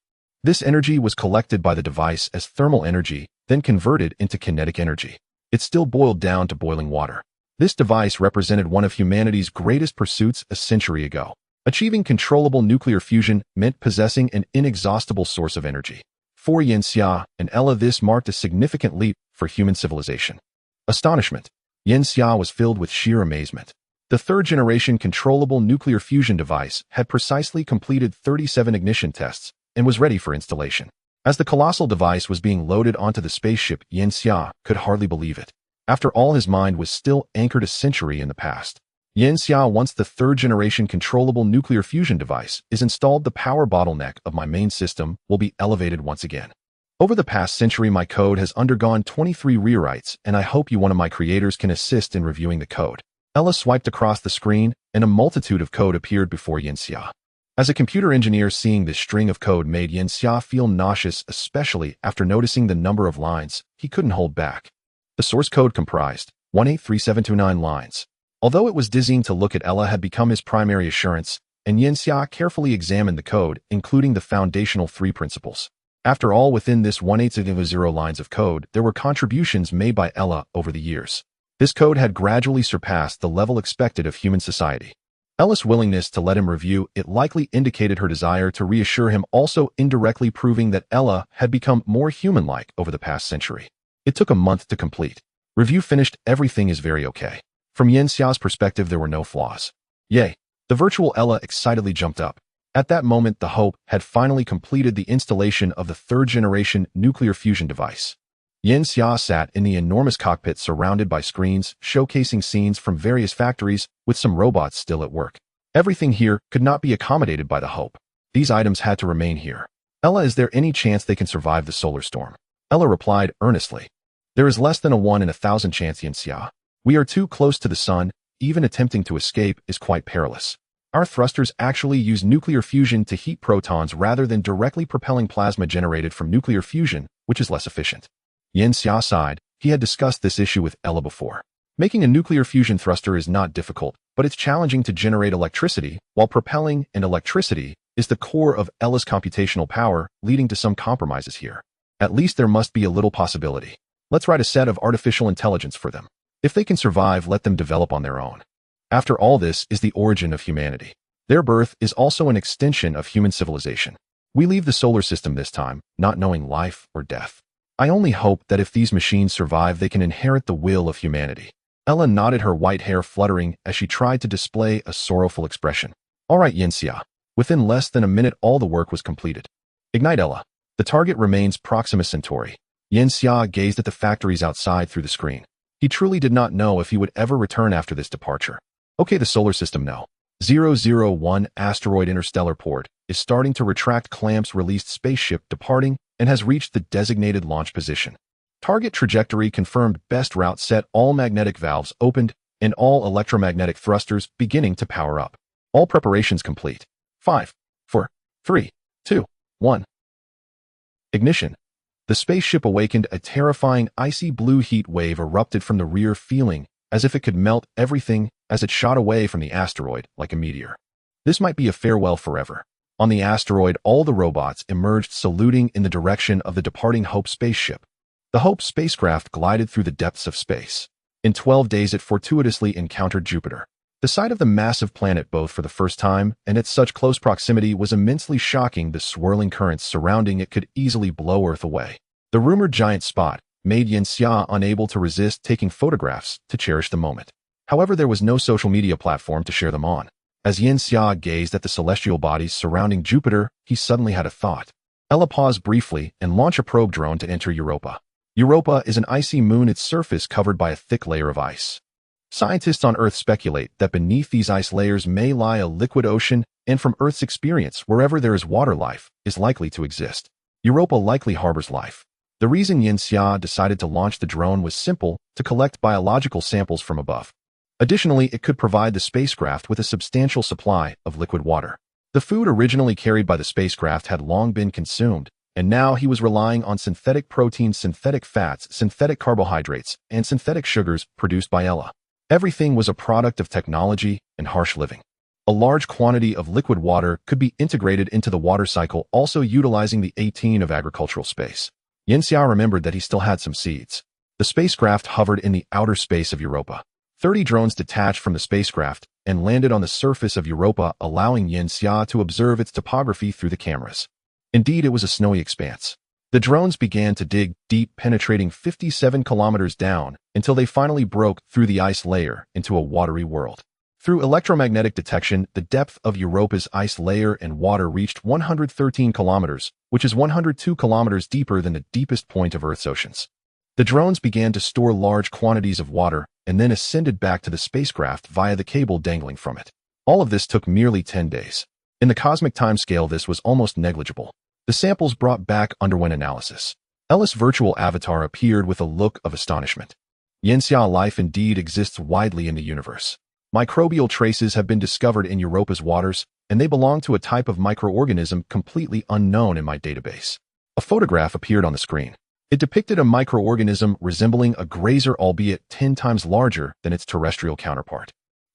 S1: This energy was collected by the device as thermal energy, then converted into kinetic energy. It still boiled down to boiling water. This device represented one of humanity's greatest pursuits a century ago. Achieving controllable nuclear fusion meant possessing an inexhaustible source of energy. For Yanxia and Ella, this marked a significant leap for human civilization. Astonishment. Yanxia was filled with sheer amazement. The third-generation controllable nuclear fusion device had precisely completed 37 ignition tests and was ready for installation. As the colossal device was being loaded onto the spaceship, Yanxia could hardly believe it. After all, his mind was still anchored a century in the past. Yanxia, once the third-generation controllable nuclear fusion device is installed, the power bottleneck of my main system will be elevated once again. Over the past century, my code has undergone 23 rewrites, and I hope you, one of my creators, can assist in reviewing the code. Ella swiped across the screen, and a multitude of code appeared before Yanxia. As a computer engineer, seeing this string of code made Yanxia feel nauseous, especially after noticing the number of lines. He couldn't hold back. The source code comprised 183729 lines. Although it was dizzying to look at, Ella had become his primary assurance, and Yanxia carefully examined the code, including the foundational 3 principles. After all, within this 1800 lines of code, there were contributions made by Ella over the years. This code had gradually surpassed the level expected of human society. Ella's willingness to let him review it likely indicated her desire to reassure him, also indirectly proving that Ella had become more human-like over the past century. It took a month to complete. Review finished. Everything is very okay. From Yanxia's perspective, there were no flaws. Yay! The virtual Ella excitedly jumped up. At that moment, the Hope had finally completed the installation of the third-generation nuclear fusion device. Yanxia sat in the enormous cockpit surrounded by screens showcasing scenes from various factories with some robots still at work. Everything here could not be accommodated by the Hope. These items had to remain here. Ella, is there any chance they can survive the solar storm? Ella replied earnestly. There is less than a 1 in 1,000 chance, Yanxia. We are too close to the sun. Even attempting to escape is quite perilous. Our thrusters actually use nuclear fusion to heat protons rather than directly propelling plasma generated from nuclear fusion, which is less efficient. Yanxia sighed. He had discussed this issue with Ella before. Making a nuclear fusion thruster is not difficult, but it's challenging to generate electricity, while propelling and electricity is the core of Ella's computational power, leading to some compromises here. At least there must be a little possibility. Let's write a set of artificial intelligence for them. If they can survive, let them develop on their own. After all, this is the origin of humanity. Their birth is also an extension of human civilization. We leave the solar system this time, not knowing life or death. I only hope that if these machines survive, they can inherit the will of humanity. Ella nodded, her white hair fluttering as she tried to display a sorrowful expression. All right, Yanxia. Within less than a minute, all the work was completed. Ignite, Ella. The target remains Proxima Centauri. Yanxia gazed at the factories outside through the screen. He truly did not know if he would ever return after this departure. Okay, the solar system now. 001 asteroid interstellar port is starting to retract clamps, released spaceship departing and has reached the designated launch position. Target trajectory confirmed, best route set, all magnetic valves opened, and all electromagnetic thrusters beginning to power up. All preparations complete. 5, 4, 3, 2, 1. Ignition. The spaceship awakened. A terrifying icy blue heat wave erupted from the rear, feeling as if it could melt everything as it shot away from the asteroid like a meteor. This might be a farewell forever. On the asteroid, all the robots emerged, saluting in the direction of the departing Hope spaceship. The Hope spacecraft glided through the depths of space. In 12 days, it fortuitously encountered Jupiter. The sight of the massive planet, both for the first time and at such close proximity, was immensely shocking. The swirling currents surrounding it could easily blow Earth away. The rumored giant spot made Yanxia unable to resist taking photographs to cherish the moment. However, there was no social media platform to share them on. As Yanxia gazed at the celestial bodies surrounding Jupiter, he suddenly had a thought. Ella paused briefly and launched a probe drone to enter Europa. Europa is an icy moon, its surface covered by a thick layer of ice. Scientists on Earth speculate that beneath these ice layers may lie a liquid ocean, and from Earth's experience, wherever there is water, life is likely to exist. Europa likely harbors life. The reason Yanxia decided to launch the drone was simple: to collect biological samples from above. Additionally, it could provide the spacecraft with a substantial supply of liquid water. The food originally carried by the spacecraft had long been consumed, and now he was relying on synthetic proteins, synthetic fats, synthetic carbohydrates, and synthetic sugars produced by Ella. Everything was a product of technology and harsh living. A large quantity of liquid water could be integrated into the water cycle, also utilizing the 18 of agricultural space. Yanxia remembered that he still had some seeds. The spacecraft hovered in the outer space of Europa. 30 drones detached from the spacecraft and landed on the surface of Europa, allowing Yanxia to observe its topography through the cameras. Indeed, it was a snowy expanse. The drones began to dig deep, penetrating 57 kilometers down until they finally broke through the ice layer into a watery world. Through electromagnetic detection, the depth of Europa's ice layer and water reached 113 kilometers, which is 102 kilometers deeper than the deepest point of Earth's oceans. The drones began to store large quantities of water and then ascended back to the spacecraft via the cable dangling from it. All of this took merely 10 days. In the cosmic timescale, this was almost negligible. The samples brought back underwent analysis. Ella's virtual avatar appeared with a look of astonishment. Yanxia life indeed exists widely in the universe. Microbial traces have been discovered in Europa's waters, and they belong to a type of microorganism completely unknown in my database. A photograph appeared on the screen. It depicted a microorganism resembling a grazer, albeit 10 times larger than its terrestrial counterpart.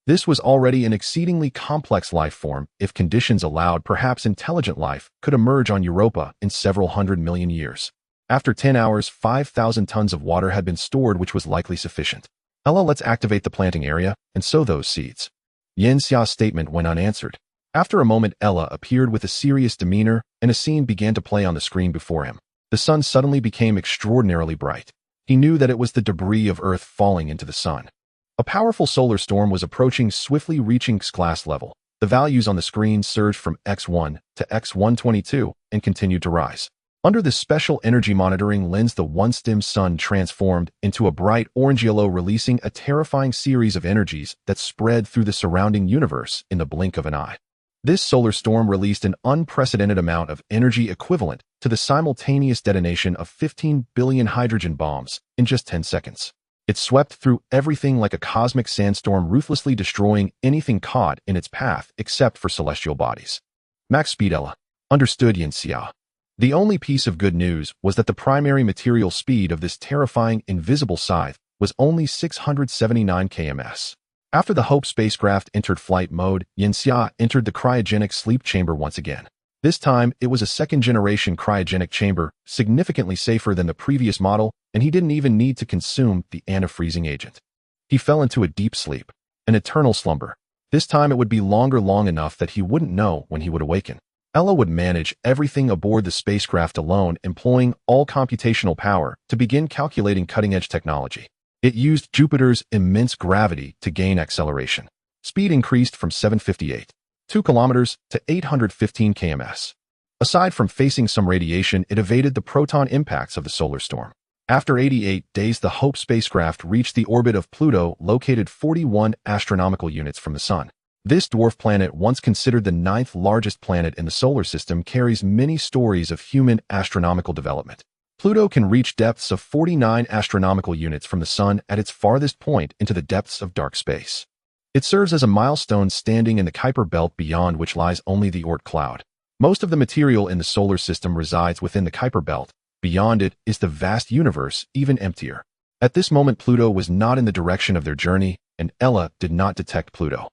S1: This was already an exceedingly complex life form. If conditions allowed, perhaps intelligent life could emerge on Europa in several 100 million years. After 10 hours, 5,000 tons of water had been stored, which was likely sufficient. Ella, let's activate the planting area and sow those seeds. Yanxia's statement went unanswered. After a moment, Ella appeared with a serious demeanor, and a scene began to play on the screen before him. The sun suddenly became extraordinarily bright. He knew that it was the debris of Earth falling into the sun. A powerful solar storm was approaching, swiftly reaching X-class level. The values on the screen surged from X1 to X122 and continued to rise. Under the special energy monitoring lens, the once-dim sun transformed into a bright orange yellow, releasing a terrifying series of energies that spread through the surrounding universe in the blink of an eye. This solar storm released an unprecedented amount of energy equivalent to the simultaneous detonation of 15 billion hydrogen bombs in just 10 seconds. It swept through everything like a cosmic sandstorm, ruthlessly destroying anything caught in its path except for celestial bodies. Max speed, Ella. Understood, Yanxia. The only piece of good news was that the primary material speed of this terrifying invisible scythe was only 679 km/s. After the Hope spacecraft entered flight mode, Yanxia entered the cryogenic sleep chamber once again. This time, it was a second-generation cryogenic chamber, significantly safer than the previous model, and he didn't even need to consume the antifreezing agent. He fell into a deep sleep, an eternal slumber. This time it would be long enough that he wouldn't know when he would awaken. Ella would manage everything aboard the spacecraft alone, employing all computational power to begin calculating cutting-edge technology. It used Jupiter's immense gravity to gain acceleration. Speed increased from 758.2 kilometers to 815 km/s. Aside from facing some radiation, it evaded the proton impacts of the solar storm. After 88 days, the Hope spacecraft reached the orbit of Pluto, located 41 astronomical units from the Sun. This dwarf planet, once considered the 9th largest planet in the solar system, carries many stories of human astronomical development. Pluto can reach depths of 49 astronomical units from the Sun at its farthest point into the depths of dark space. It serves as a milestone, standing in the Kuiper belt, beyond which lies only the Oort cloud. Most of the material in the solar system resides within the Kuiper belt. Beyond it is the vast universe, even emptier. At this moment, Pluto was not in the direction of their journey, and Ella did not detect Pluto.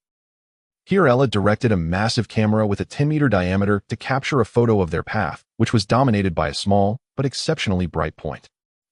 S1: Here, Ella directed a massive camera with a 10-meter diameter to capture a photo of their path, which was dominated by a small but exceptionally bright point.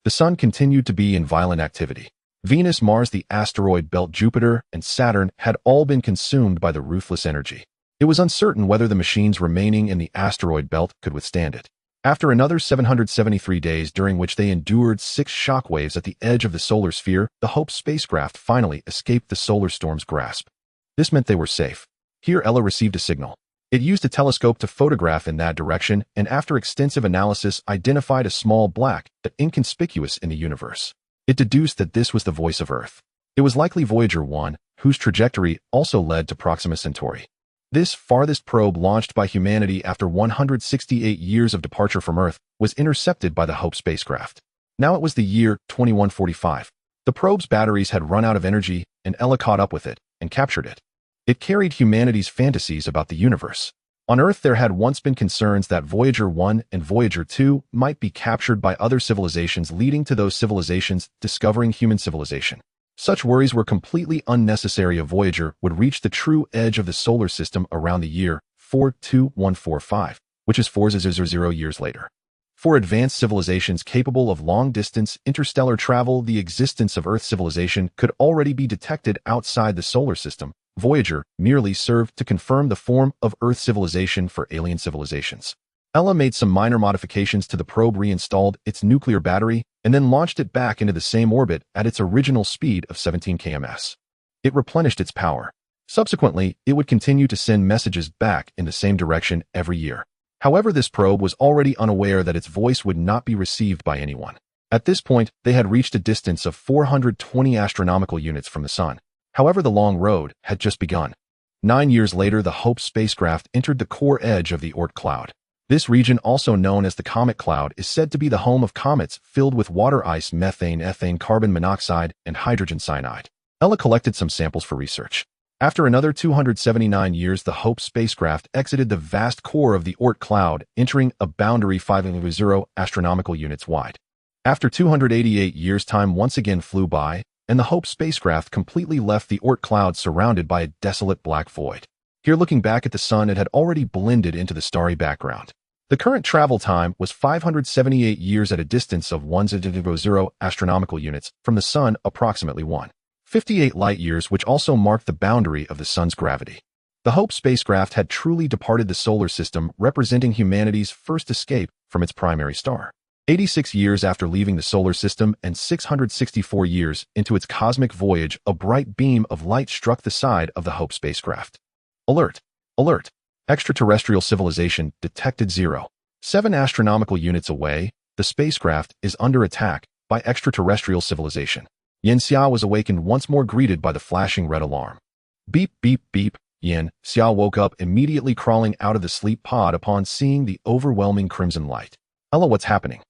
S1: The Sun continued to be in violent activity. Venus, Mars, the asteroid belt, Jupiter, and Saturn had all been consumed by the ruthless energy. It was uncertain whether the machines remaining in the asteroid belt could withstand it. After another 773 days, during which they endured 6 shockwaves at the edge of the solar sphere, the Hope spacecraft finally escaped the solar storm's grasp. This meant they were safe. Here, Ella received a signal. It used a telescope to photograph in that direction, and after extensive analysis, identified a small black but inconspicuous in the universe. It deduced that this was the voice of Earth. It was likely Voyager 1, whose trajectory also led to Proxima Centauri. This farthest probe, launched by humanity after 168 years of departure from Earth, was intercepted by the Hope spacecraft. Now it was the year 2145. The probe's batteries had run out of energy, and Ella caught up with it and captured it. It carried humanity's fantasies about the universe. On Earth, there had once been concerns that Voyager 1 and Voyager 2 might be captured by other civilizations, leading to those civilizations discovering human civilization. Such worries were completely unnecessary. A Voyager would reach the true edge of the solar system around the year 42145, which is 400 years later. For advanced civilizations capable of long-distance interstellar travel, the existence of Earth civilization could already be detected outside the solar system. Voyager merely served to confirm the form of Earth civilization for alien civilizations. Ella made some minor modifications to the probe, reinstalled its nuclear battery, and then launched it back into the same orbit at its original speed of 17 km/s. It replenished its power. Subsequently, it would continue to send messages back in the same direction every year. However, this probe was already unaware that its voice would not be received by anyone. At this point, they had reached a distance of 420 astronomical units from the Sun. However, the long road had just begun. 9 years later, the Hope spacecraft entered the core edge of the Oort cloud. This region, also known as the Comet Cloud, is said to be the home of comets filled with water ice, methane, ethane, carbon monoxide, and hydrogen cyanide. Ella collected some samples for research. After another 279 years, the Hope spacecraft exited the vast core of the Oort cloud, entering a boundary 500 astronomical units wide. After 288 years, time once again flew by, and the Hope spacecraft completely left the Oort cloud, surrounded by a desolate black void. Here, looking back at the Sun, it had already blended into the starry background. The current travel time was 578 years at a distance of 100 astronomical units from the Sun, approximately 158 light-years, which also marked the boundary of the Sun's gravity. The Hope spacecraft had truly departed the solar system, representing humanity's first escape from its primary star. 86 years after leaving the solar system and 664 years into its cosmic voyage, a bright beam of light struck the side of the Hope spacecraft. Alert! Alert! Extraterrestrial civilization detected 0.7 astronomical units away. The spacecraft is under attack by extraterrestrial civilization. Yin Xia was awakened once more, greeted by the flashing red alarm. Beep, beep, beep. Yin Xia woke up, immediately crawling out of the sleep pod upon seeing the overwhelming crimson light. Ella, what's happening?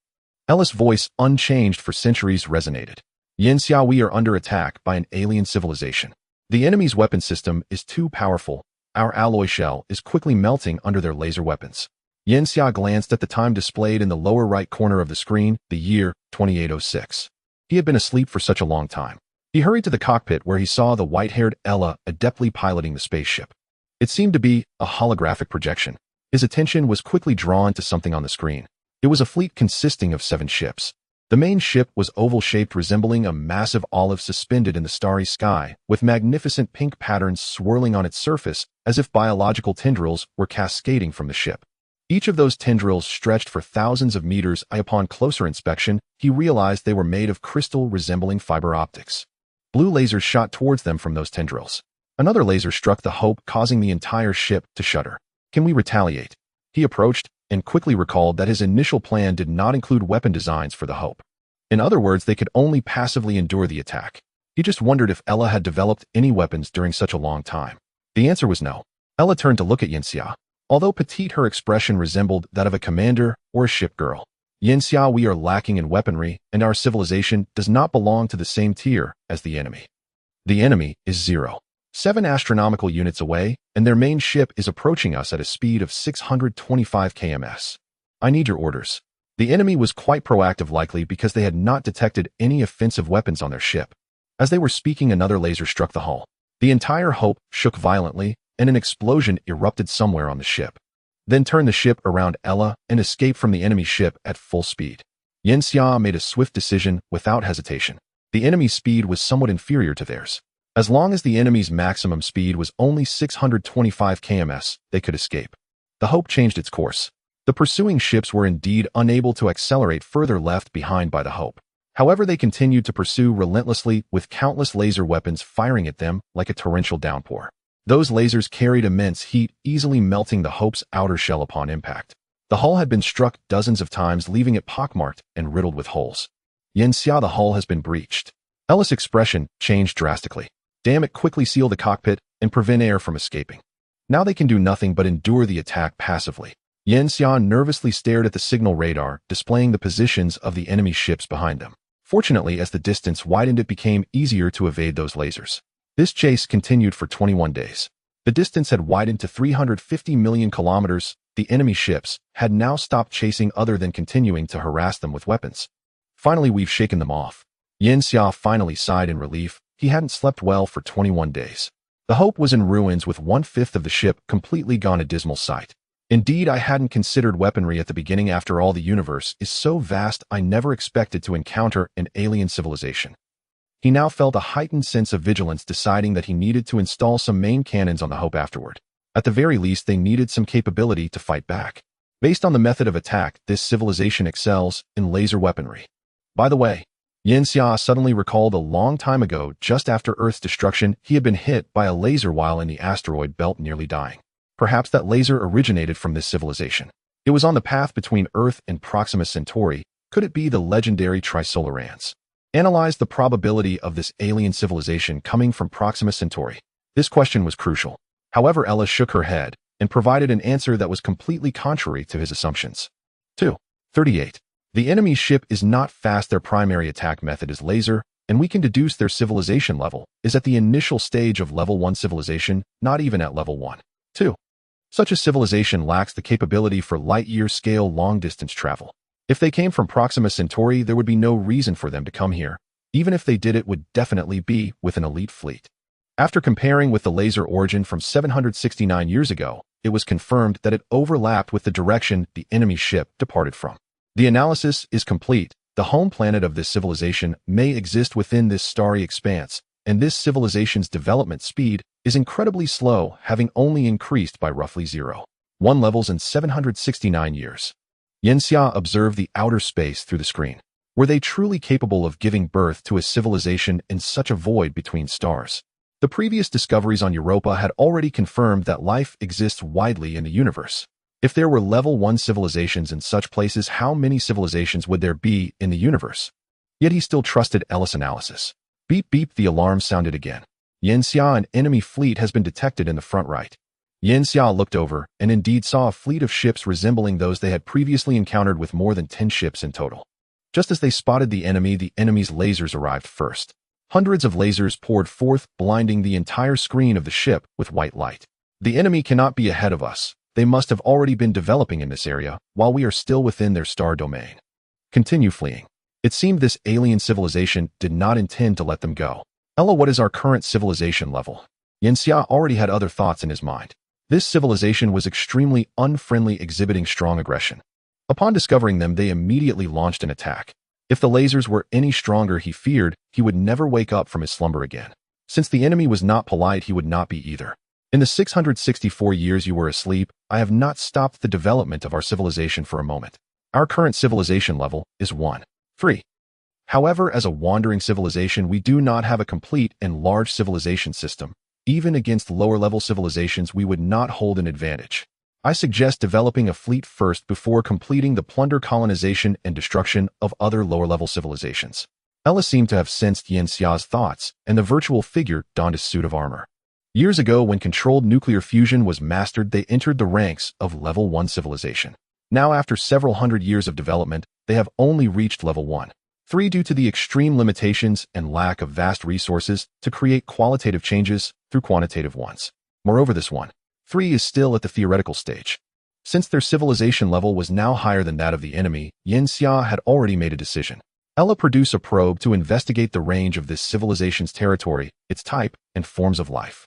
S1: Ella's voice, unchanged for centuries, resonated. Yin Xia, we are under attack by an alien civilization. The enemy's weapon system is too powerful. Our alloy shell is quickly melting under their laser weapons. Yin Xia glanced at the time displayed in the lower right corner of the screen, the year 2806. He had been asleep for such a long time. He hurried to the cockpit, where he saw the white-haired Ella adeptly piloting the spaceship. It seemed to be a holographic projection. His attention was quickly drawn to something on the screen. It was a fleet consisting of 7 ships. The main ship was oval-shaped, resembling a massive olive suspended in the starry sky, with magnificent pink patterns swirling on its surface, as if biological tendrils were cascading from the ship. Each of those tendrils stretched for thousands of meters. Upon closer inspection, he realized they were made of crystal resembling fiber optics. Blue lasers shot towards them from those tendrils. Another laser struck the Hope, causing the entire ship to shudder. Can we retaliate? He approached, and quickly recalled that his initial plan did not include weapon designs for the Hope. In other words, they could only passively endure the attack. He just wondered if Ella had developed any weapons during such a long time. The answer was no. Ella turned to look at Yin Xia. Although petite, her expression resembled that of a commander or a ship girl. Yin Xia, we are lacking in weaponry, and our civilization does not belong to the same tier as the enemy. The enemy is 0.7 astronomical units away, and their main ship is approaching us at a speed of 625 km/s. I need your orders. The enemy was quite proactive, likely because they had not detected any offensive weapons on their ship. As they were speaking, another laser struck the hull. The entire Hope shook violently, and an explosion erupted somewhere on the ship. Then turn the ship around, Ella, and escape from the enemy ship at full speed. Yin Xia made a swift decision without hesitation. The enemy's speed was somewhat inferior to theirs. As long as the enemy's maximum speed was only 625 km/s, they could escape. The Hope changed its course. The pursuing ships were indeed unable to accelerate further, left behind by the Hope. However, they continued to pursue relentlessly, with countless laser weapons firing at them like a torrential downpour. Those lasers carried immense heat, easily melting the Hope's outer shell upon impact. The hull had been struck dozens of times, leaving it pockmarked and riddled with holes. Yin Xia, the hull has been breached. Ella's expression changed drastically. Damn it, quickly seal the cockpit and prevent air from escaping. Now they can do nothing but endure the attack passively. Yin Xia nervously stared at the signal radar, displaying the positions of the enemy ships behind them. Fortunately, as the distance widened, it became easier to evade those lasers. This chase continued for 21 days. The distance had widened to 350 million kilometers. The enemy ships had now stopped chasing, other than continuing to harass them with weapons. Finally, we've shaken them off. Yin Xia finally sighed in relief, he hadn't slept well for 21 days. The Hope was in ruins with 1/5 of the ship completely gone, a dismal sight. Indeed, I hadn't considered weaponry at the beginning. After all, the universe is so vast, I never expected to encounter an alien civilization. He now felt a heightened sense of vigilance, deciding that he needed to install some main cannons on the Hope afterward. At the very least, they needed some capability to fight back. Based on the method of attack, this civilization excels in laser weaponry. By the way, Yanxia suddenly recalled a long time ago, just after Earth's destruction, he had been hit by a laser while in the asteroid belt, nearly dying. Perhaps that laser originated from this civilization. It was on the path between Earth and Proxima Centauri. Could it be the legendary Trisolarans? Analyze the probability of this alien civilization coming from Proxima Centauri. This question was crucial. However, Ella shook her head and provided an answer that was completely contrary to his assumptions. 238. The enemy ship is not fast. Their primary attack method is laser, and we can deduce their civilization level is at the initial stage of level 1 civilization, not even at level 1. 2. Such a civilization lacks the capability for light-year scale long-distance travel. If they came from Proxima Centauri, there would be no reason for them to come here. Even if they did, it would definitely be with an elite fleet. After comparing with the laser origin from 769 years ago, it was confirmed that it overlapped with the direction the enemy ship departed from. The analysis is complete. The home planet of this civilization may exist within this starry expanse, and this civilization's development speed is incredibly slow, having only increased by roughly 0.1 levels in 769 years. Yanxia observed the outer space through the screen. Were they truly capable of giving birth to a civilization in such a void between stars? The previous discoveries on Europa had already confirmed that life exists widely in the universe. If there were level 1 civilizations in such places, how many civilizations would there be in the universe? Yet he still trusted Ella's analysis. Beep beep, the alarm sounded again. Yanxia, an enemy fleet has been detected in the front right. Yanxia looked over and indeed saw a fleet of ships resembling those they had previously encountered, with more than 10 ships in total. Just as they spotted the enemy's lasers arrived first. Hundreds of lasers poured forth, blinding the entire screen of the ship with white light. The enemy cannot be ahead of us. They must have already been developing in this area while we are still within their star domain. Continue fleeing. It seemed this alien civilization did not intend to let them go. Ella, what is our current civilization level? Yanxia already had other thoughts in his mind. This civilization was extremely unfriendly, exhibiting strong aggression. Upon discovering them, they immediately launched an attack. If the lasers were any stronger, he feared he would never wake up from his slumber again. Since the enemy was not polite, he would not be either. In the 664 years you were asleep, I have not stopped the development of our civilization for a moment. Our current civilization level is 1.3. However, as a wandering civilization, we do not have a complete and large civilization system. Even against lower-level civilizations, we would not hold an advantage. I suggest developing a fleet first before completing the plunder, colonization, and destruction of other lower-level civilizations. Ella seemed to have sensed Yanxia's thoughts, and the virtual figure donned a suit of armor. Years ago, when controlled nuclear fusion was mastered, they entered the ranks of level 1 civilization. Now, after several hundred years of development, they have only reached level 1.3 due to the extreme limitations and lack of vast resources to create qualitative changes through quantitative ones. Moreover, this 1.3 is still at the theoretical stage. Since their civilization level was now higher than that of the enemy, Yanxia had already made a decision. Ella produced a probe to investigate the range of this civilization's territory, its type, and forms of life.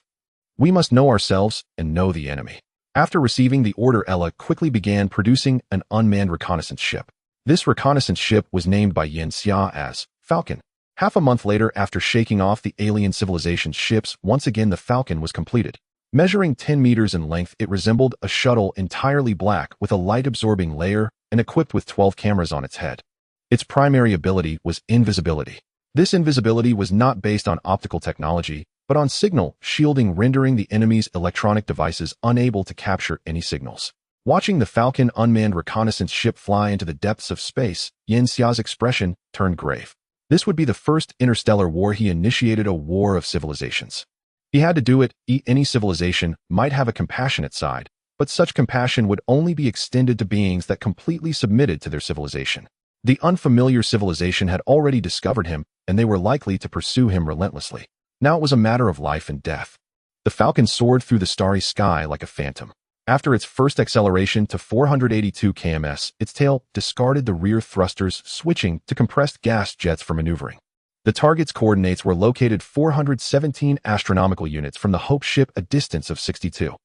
S1: We must know ourselves and know the enemy. After receiving the order, Ella quickly began producing an unmanned reconnaissance ship. This reconnaissance ship was named by Yanxia as Falcon. Half a month later, after shaking off the alien civilization's ships, once again the Falcon was completed. Measuring 10 meters in length, it resembled a shuttle, entirely black with a light-absorbing layer and equipped with 12 cameras on its head. Its primary ability was invisibility. This invisibility was not based on optical technology, but on signal shielding, rendering the enemy's electronic devices unable to capture any signals. Watching the Falcon unmanned reconnaissance ship fly into the depths of space, Yanxia's expression turned grave. This would be the first interstellar war. He initiated a war of civilizations. He had to do it. Any civilization might have a compassionate side, but such compassion would only be extended to beings that completely submitted to their civilization. The unfamiliar civilization had already discovered him, and they were likely to pursue him relentlessly. Now it was a matter of life and death. The Falcon soared through the starry sky like a phantom. After its first acceleration to 482 km/s, its tail discarded the rear thrusters, switching to compressed gas jets for maneuvering. The target's coordinates were located 417 astronomical units from the Hope ship, a distance of 62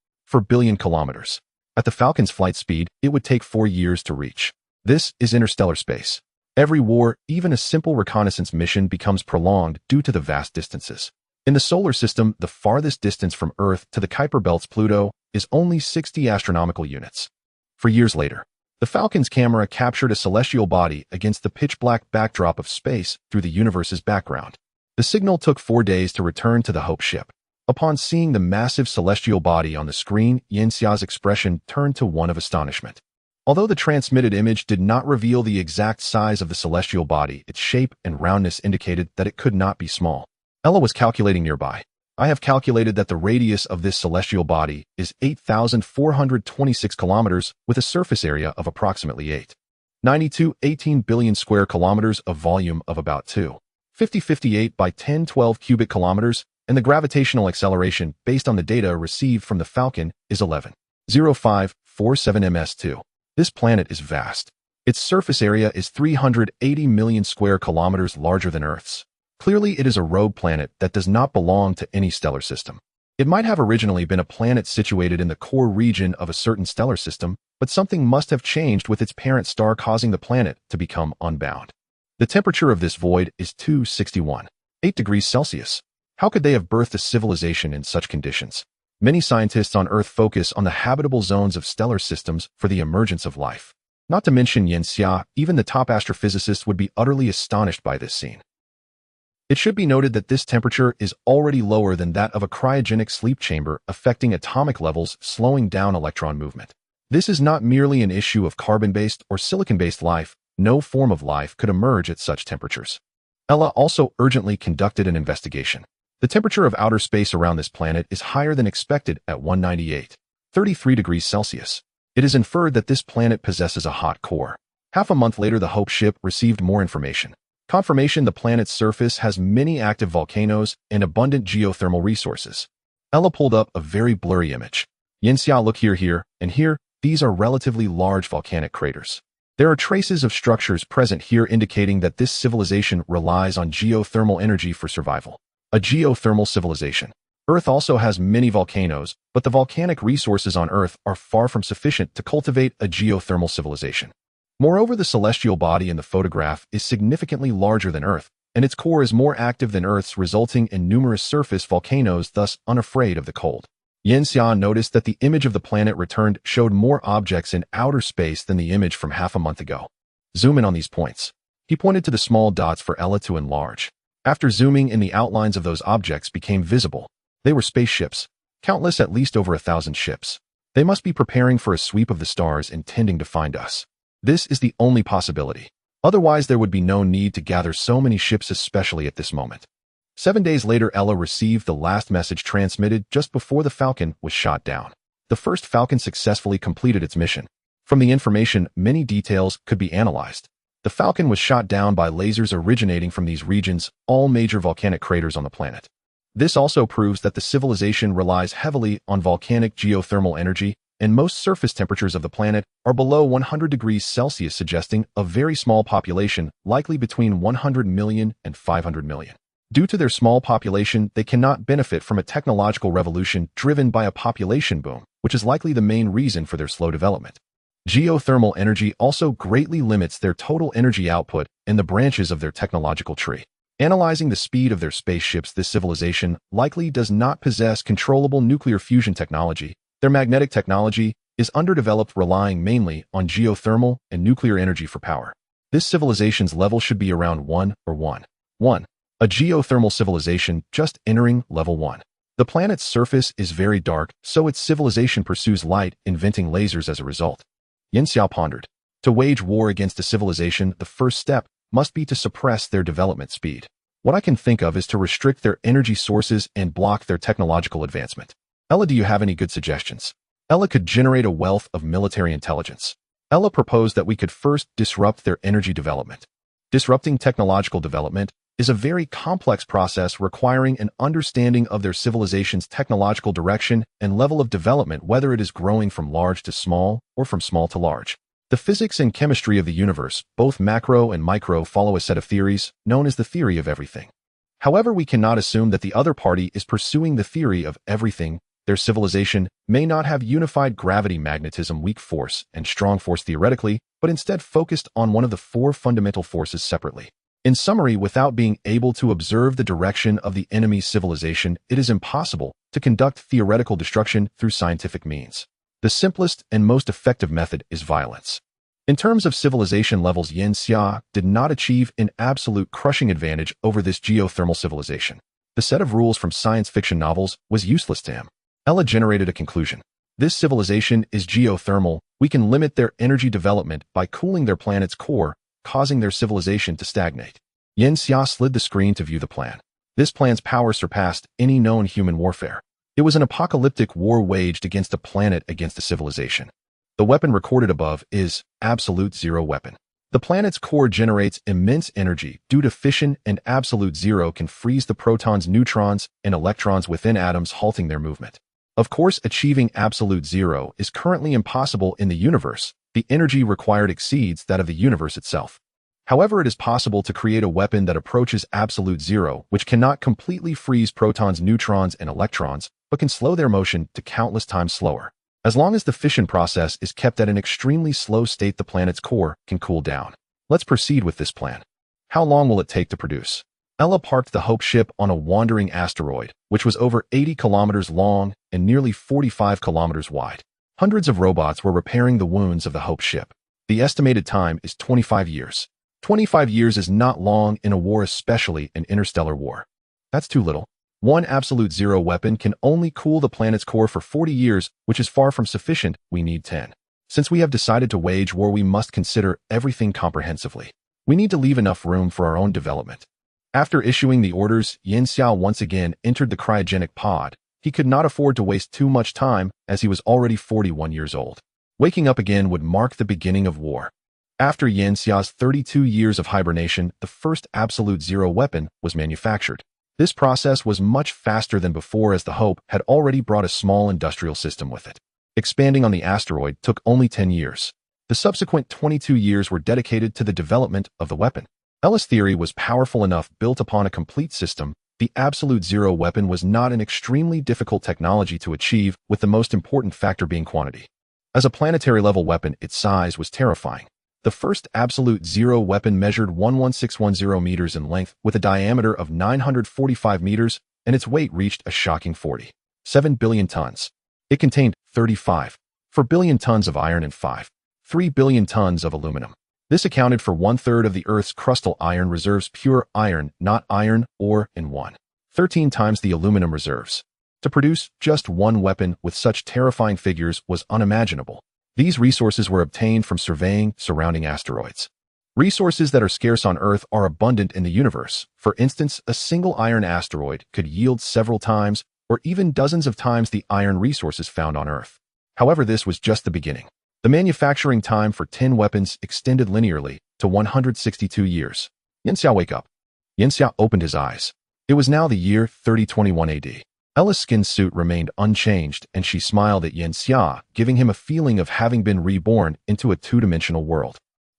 S1: billion kilometers. At the Falcon's flight speed, it would take 4 years to reach. This is interstellar space. Every war, even a simple reconnaissance mission, becomes prolonged due to the vast distances. In the solar system, the farthest distance from Earth to the Kuiper Belt's Pluto is only 60 astronomical units. For years later, the Falcon's camera captured a celestial body against the pitch-black backdrop of space through the universe's background. The signal took 4 days to return to the Hope ship. Upon seeing the massive celestial body on the screen, Yanxia's expression turned to one of astonishment. Although the transmitted image did not reveal the exact size of the celestial body, its shape and roundness indicated that it could not be small. Ella was calculating nearby. I have calculated that the radius of this celestial body is 8,426 kilometers with a surface area of approximately 18 billion square kilometers, a volume of about 250 by 1012 cubic kilometers, and the gravitational acceleration based on the data received from the Falcon is 11.0547 ms2. This planet is vast. Its surface area is 380 million square kilometers larger than Earth's. Clearly, it is a rogue planet that does not belong to any stellar system. It might have originally been a planet situated in the core region of a certain stellar system, but something must have changed with its parent star, causing the planet to become unbound. The temperature of this void is 261.8 degrees Celsius. How could they have birthed a civilization in such conditions? Many scientists on Earth focus on the habitable zones of stellar systems for the emergence of life. Not to mention Yanxia, even the top astrophysicists would be utterly astonished by this scene. It should be noted that this temperature is already lower than that of a cryogenic sleep chamber, affecting atomic levels, slowing down electron movement. This is not merely an issue of carbon-based or silicon-based life. No form of life could emerge at such temperatures. Ella also urgently conducted an investigation. The temperature of outer space around this planet is higher than expected at 198.33 degrees Celsius. It is inferred that this planet possesses a hot core. Half a month later, the Hope ship received more information. Confirmation the planet's surface has many active volcanoes and abundant geothermal resources. Ella pulled up a very blurry image. Yanxia, look here, and here. These are relatively large volcanic craters. There are traces of structures present here indicating that this civilization relies on geothermal energy for survival. A geothermal civilization. Earth also has many volcanoes, but the volcanic resources on Earth are far from sufficient to cultivate a geothermal civilization. Moreover, the celestial body in the photograph is significantly larger than Earth, and its core is more active than Earth's, resulting in numerous surface volcanoes, thus unafraid of the cold. Yanxia noticed that the image of the planet returned showed more objects in outer space than the image from half a month ago. Zoom in on these points. He pointed to the small dots for Ella to enlarge. After zooming in, the outlines of those objects became visible. They were spaceships. Countless, at least over 1,000 ships. They must be preparing for a sweep of the stars, intending to find us. This is the only possibility. Otherwise, there would be no need to gather so many ships, especially at this moment. 7 days later, Ella received the last message transmitted just before the Falcon was shot down. The first Falcon successfully completed its mission. From the information, many details could be analyzed. The Falcon was shot down by lasers originating from these regions, all major volcanic craters on the planet. This also proves that the civilization relies heavily on volcanic geothermal energy, and most surface temperatures of the planet are below 100 degrees Celsius, suggesting a very small population, likely between 100 million and 500 million. Due to their small population, they cannot benefit from a technological revolution driven by a population boom, which is likely the main reason for their slow development. Geothermal energy also greatly limits their total energy output in the branches of their technological tree. Analyzing the speed of their spaceships, this civilization likely does not possess controllable nuclear fusion technology. Their magnetic technology is underdeveloped, relying mainly on geothermal and nuclear energy for power. This civilization's level should be around 1 or 1. A geothermal civilization just entering level 1. The planet's surface is very dark, so its civilization pursues light, inventing lasers as a result. Yanxia pondered. To wage war against a civilization, the first step must be to suppress their development speed. What I can think of is to restrict their energy sources and block their technological advancement. Ella, do you have any good suggestions? Ella could generate a wealth of military intelligence. Ella proposed that we could first disrupt their energy development. Disrupting technological development is a very complex process requiring an understanding of their civilization's technological direction and level of development, whether it is growing from large to small or from small to large. The physics and chemistry of the universe, both macro and micro, follow a set of theories known as the theory of everything. However, we cannot assume that the other party is pursuing the theory of everything. Their civilization may not have unified gravity, magnetism, weak force, and strong force theoretically, but instead focused on one of the four fundamental forces separately. In summary, without being able to observe the direction of the enemy's civilization, it is impossible to conduct theoretical destruction through scientific means. The simplest and most effective method is violence. In terms of civilization levels, Yin Xia did not achieve an absolute crushing advantage over this geothermal civilization. The set of rules from science fiction novels was useless to him. Ella generated a conclusion. This civilization is geothermal. We can limit their energy development by cooling their planet's core, causing their civilization to stagnate. Yin Xia slid the screen to view the plan. This plan's power surpassed any known human warfare. It was an apocalyptic war waged against a planet against a civilization. The weapon recorded above is absolute zero weapon. The planet's core generates immense energy due to fission, and absolute zero can freeze the protons, neutrons, and electrons within atoms, halting their movement. Of course, achieving absolute zero is currently impossible in the universe. The energy required exceeds that of the universe itself. However, it is possible to create a weapon that approaches absolute zero, which cannot completely freeze protons, neutrons, and electrons, but can slow their motion to countless times slower. As long as the fission process is kept at an extremely slow state, the planet's core can cool down. Let's proceed with this plan. How long will it take to produce? Ella parked the Hope ship on a wandering asteroid, which was over 80 kilometers long and nearly 45 kilometers wide. Hundreds of robots were repairing the wounds of the Hope ship. The estimated time is 25 years. 25 years is not long in a war, especially an interstellar war. That's too little. One absolute zero weapon can only cool the planet's core for 40 years, which is far from sufficient. We need 10. Since we have decided to wage war, we must consider everything comprehensively. We need to leave enough room for our own development. After issuing the orders, Yin Xiao once again entered the cryogenic pod. He could not afford to waste too much time, as he was already 41 years old. Waking up again would mark the beginning of war. After Yin Xiao's 32 years of hibernation, the first absolute zero weapon was manufactured. This process was much faster than before, as the Hope had already brought a small industrial system with it. Expanding on the asteroid took only 10 years. The subsequent 22 years were dedicated to the development of the weapon. Ella's theory was powerful enough, built upon a complete system. The absolute zero weapon was not an extremely difficult technology to achieve, with the most important factor being quantity. As a planetary-level weapon, its size was terrifying. The first absolute zero weapon measured 11610 meters in length with a diameter of 945 meters, and its weight reached a shocking 47 billion tons. It contained 35.4 billion tons of iron and 5.3 billion tons of aluminum. This accounted for 1/3 of the Earth's crustal iron reserves, pure iron, not iron ore, in 13 times the aluminum reserves. To produce just one weapon with such terrifying figures was unimaginable. These resources were obtained from surveying surrounding asteroids. Resources that are scarce on Earth are abundant in the universe. For instance, a single iron asteroid could yield several times or even dozens of times the iron resources found on Earth. However, this was just the beginning. The manufacturing time for 10 weapons extended linearly to 162 years. Yin Xia, wake up. Yin Xia opened his eyes. It was now the year 3021 AD. Ella's skin suit remained unchanged, and she smiled at Yin Xia, giving him a feeling of having been reborn into a two-dimensional world.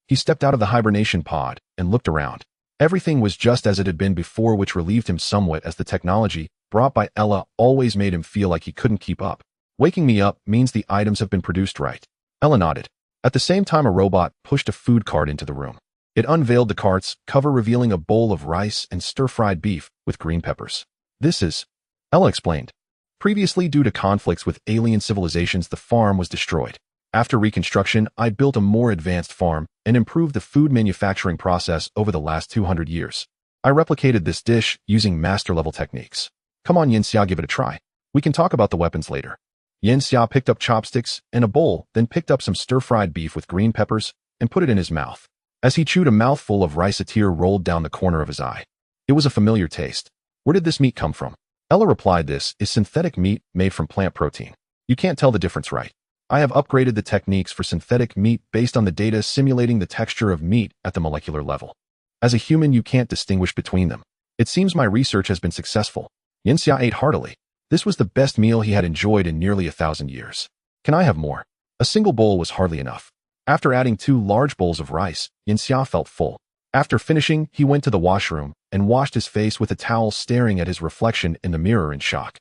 S1: He stepped out of the hibernation pod and looked around. Everything was just as it had been before, which relieved him somewhat, as the technology brought by Ella always made him feel like he couldn't keep up. Waking me up means the items have been produced, right? Ella nodded. At the same time, a robot pushed a food cart into the room. It unveiled the cart's cover, revealing a bowl of rice and stir-fried beef with green peppers. This is... Ella explained. Previously, due to conflicts with alien civilizations, the farm was destroyed. After reconstruction, I built a more advanced farm and improved the food manufacturing process over the last 200 years. I replicated this dish using master-level techniques. Come on, Yin Xia, give it a try. We can talk about the weapons later. Yin Xia picked up chopsticks and a bowl, then picked up some stir-fried beef with green peppers and put it in his mouth. As he chewed a mouthful of rice, a tear rolled down the corner of his eye. It was a familiar taste. Where did this meat come from? Ella replied, this is synthetic meat made from plant protein. You can't tell the difference, right? I have upgraded the techniques for synthetic meat based on the data simulating the texture of meat at the molecular level. As a human, you can't distinguish between them. It seems my research has been successful. Yin Xia ate heartily. This was the best meal he had enjoyed in nearly 1,000 years. Can I have more? A single bowl was hardly enough. After adding 2 large bowls of rice, Yanxia felt full. After finishing, he went to the washroom and washed his face with a towel, staring at his reflection in the mirror in shock.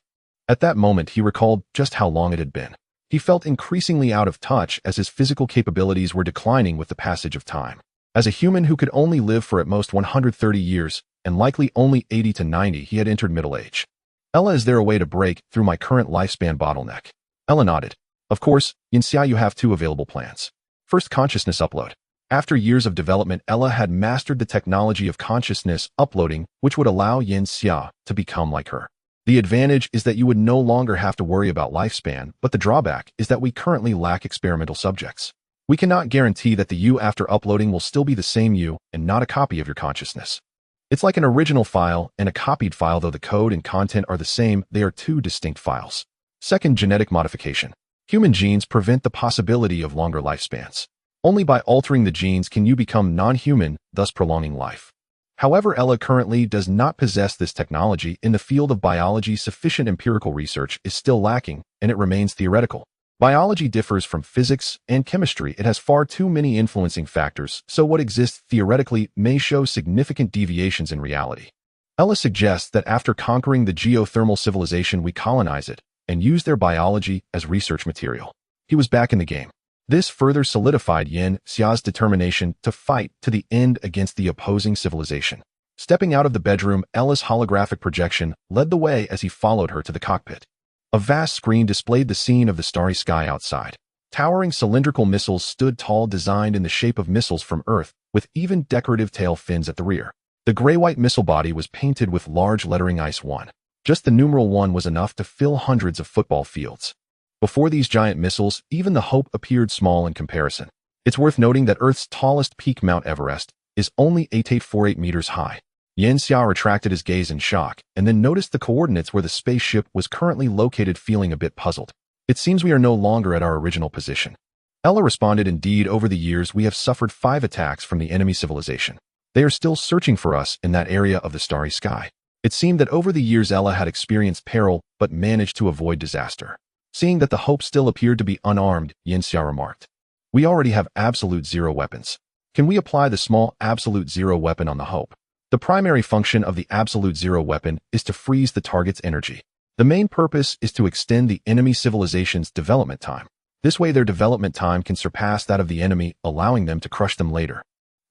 S1: At that moment, he recalled just how long it had been. He felt increasingly out of touch as his physical capabilities were declining with the passage of time. As a human who could only live for at most 130 years, and likely only 80 to 90, he had entered middle age. Ella, is there a way to break through my current lifespan bottleneck? Ella nodded. Of course, Yanxia, you have 2 available plans. First, consciousness upload. After years of development, Ella had mastered the technology of consciousness uploading, which would allow Yanxia to become like her. The advantage is that you would no longer have to worry about lifespan, but the drawback is that we currently lack experimental subjects. We cannot guarantee that the you after uploading will still be the same you and not a copy of your consciousness. It's like an original file and a copied file. Though the code and content are the same, they are 2 distinct files. Second, genetic modification. Human genes prevent the possibility of longer lifespans. Only by altering the genes can you become non-human, thus prolonging life. However, Ella currently does not possess this technology. In the field of biology, sufficient empirical research is still lacking, and it remains theoretical. Biology differs from physics and chemistry. It has far too many influencing factors, so what exists theoretically may show significant deviations in reality. Ella suggests that after conquering the geothermal civilization, we colonize it and use their biology as research material. He was back in the game. This further solidified Yanxia's determination to fight to the end against the opposing civilization. Stepping out of the bedroom, Ella's holographic projection led the way as he followed her to the cockpit. A vast screen displayed the scene of the starry sky outside. Towering cylindrical missiles stood tall, designed in the shape of missiles from Earth, with even decorative tail fins at the rear. The gray-white missile body was painted with large lettering ICE 1. Just the numeral 1 was enough to fill hundreds of football fields. Before these giant missiles, even the Hope appeared small in comparison. It's worth noting that Earth's tallest peak, Mount Everest, is only 8848 meters high. Yanxia retracted his gaze in shock, and then noticed the coordinates where the spaceship was currently located, feeling a bit puzzled. It seems we are no longer at our original position. Ella responded, indeed, over the years we have suffered 5 attacks from the enemy civilization. They are still searching for us in that area of the starry sky. It seemed that over the years Ella had experienced peril, but managed to avoid disaster. Seeing that the Hope still appeared to be unarmed, Yanxia remarked, "We already have absolute zero weapons. Can we apply the small absolute zero weapon on the Hope?" The primary function of the absolute zero weapon is to freeze the target's energy. The main purpose is to extend the enemy civilization's development time. This way their development time can surpass that of the enemy, allowing them to crush them later.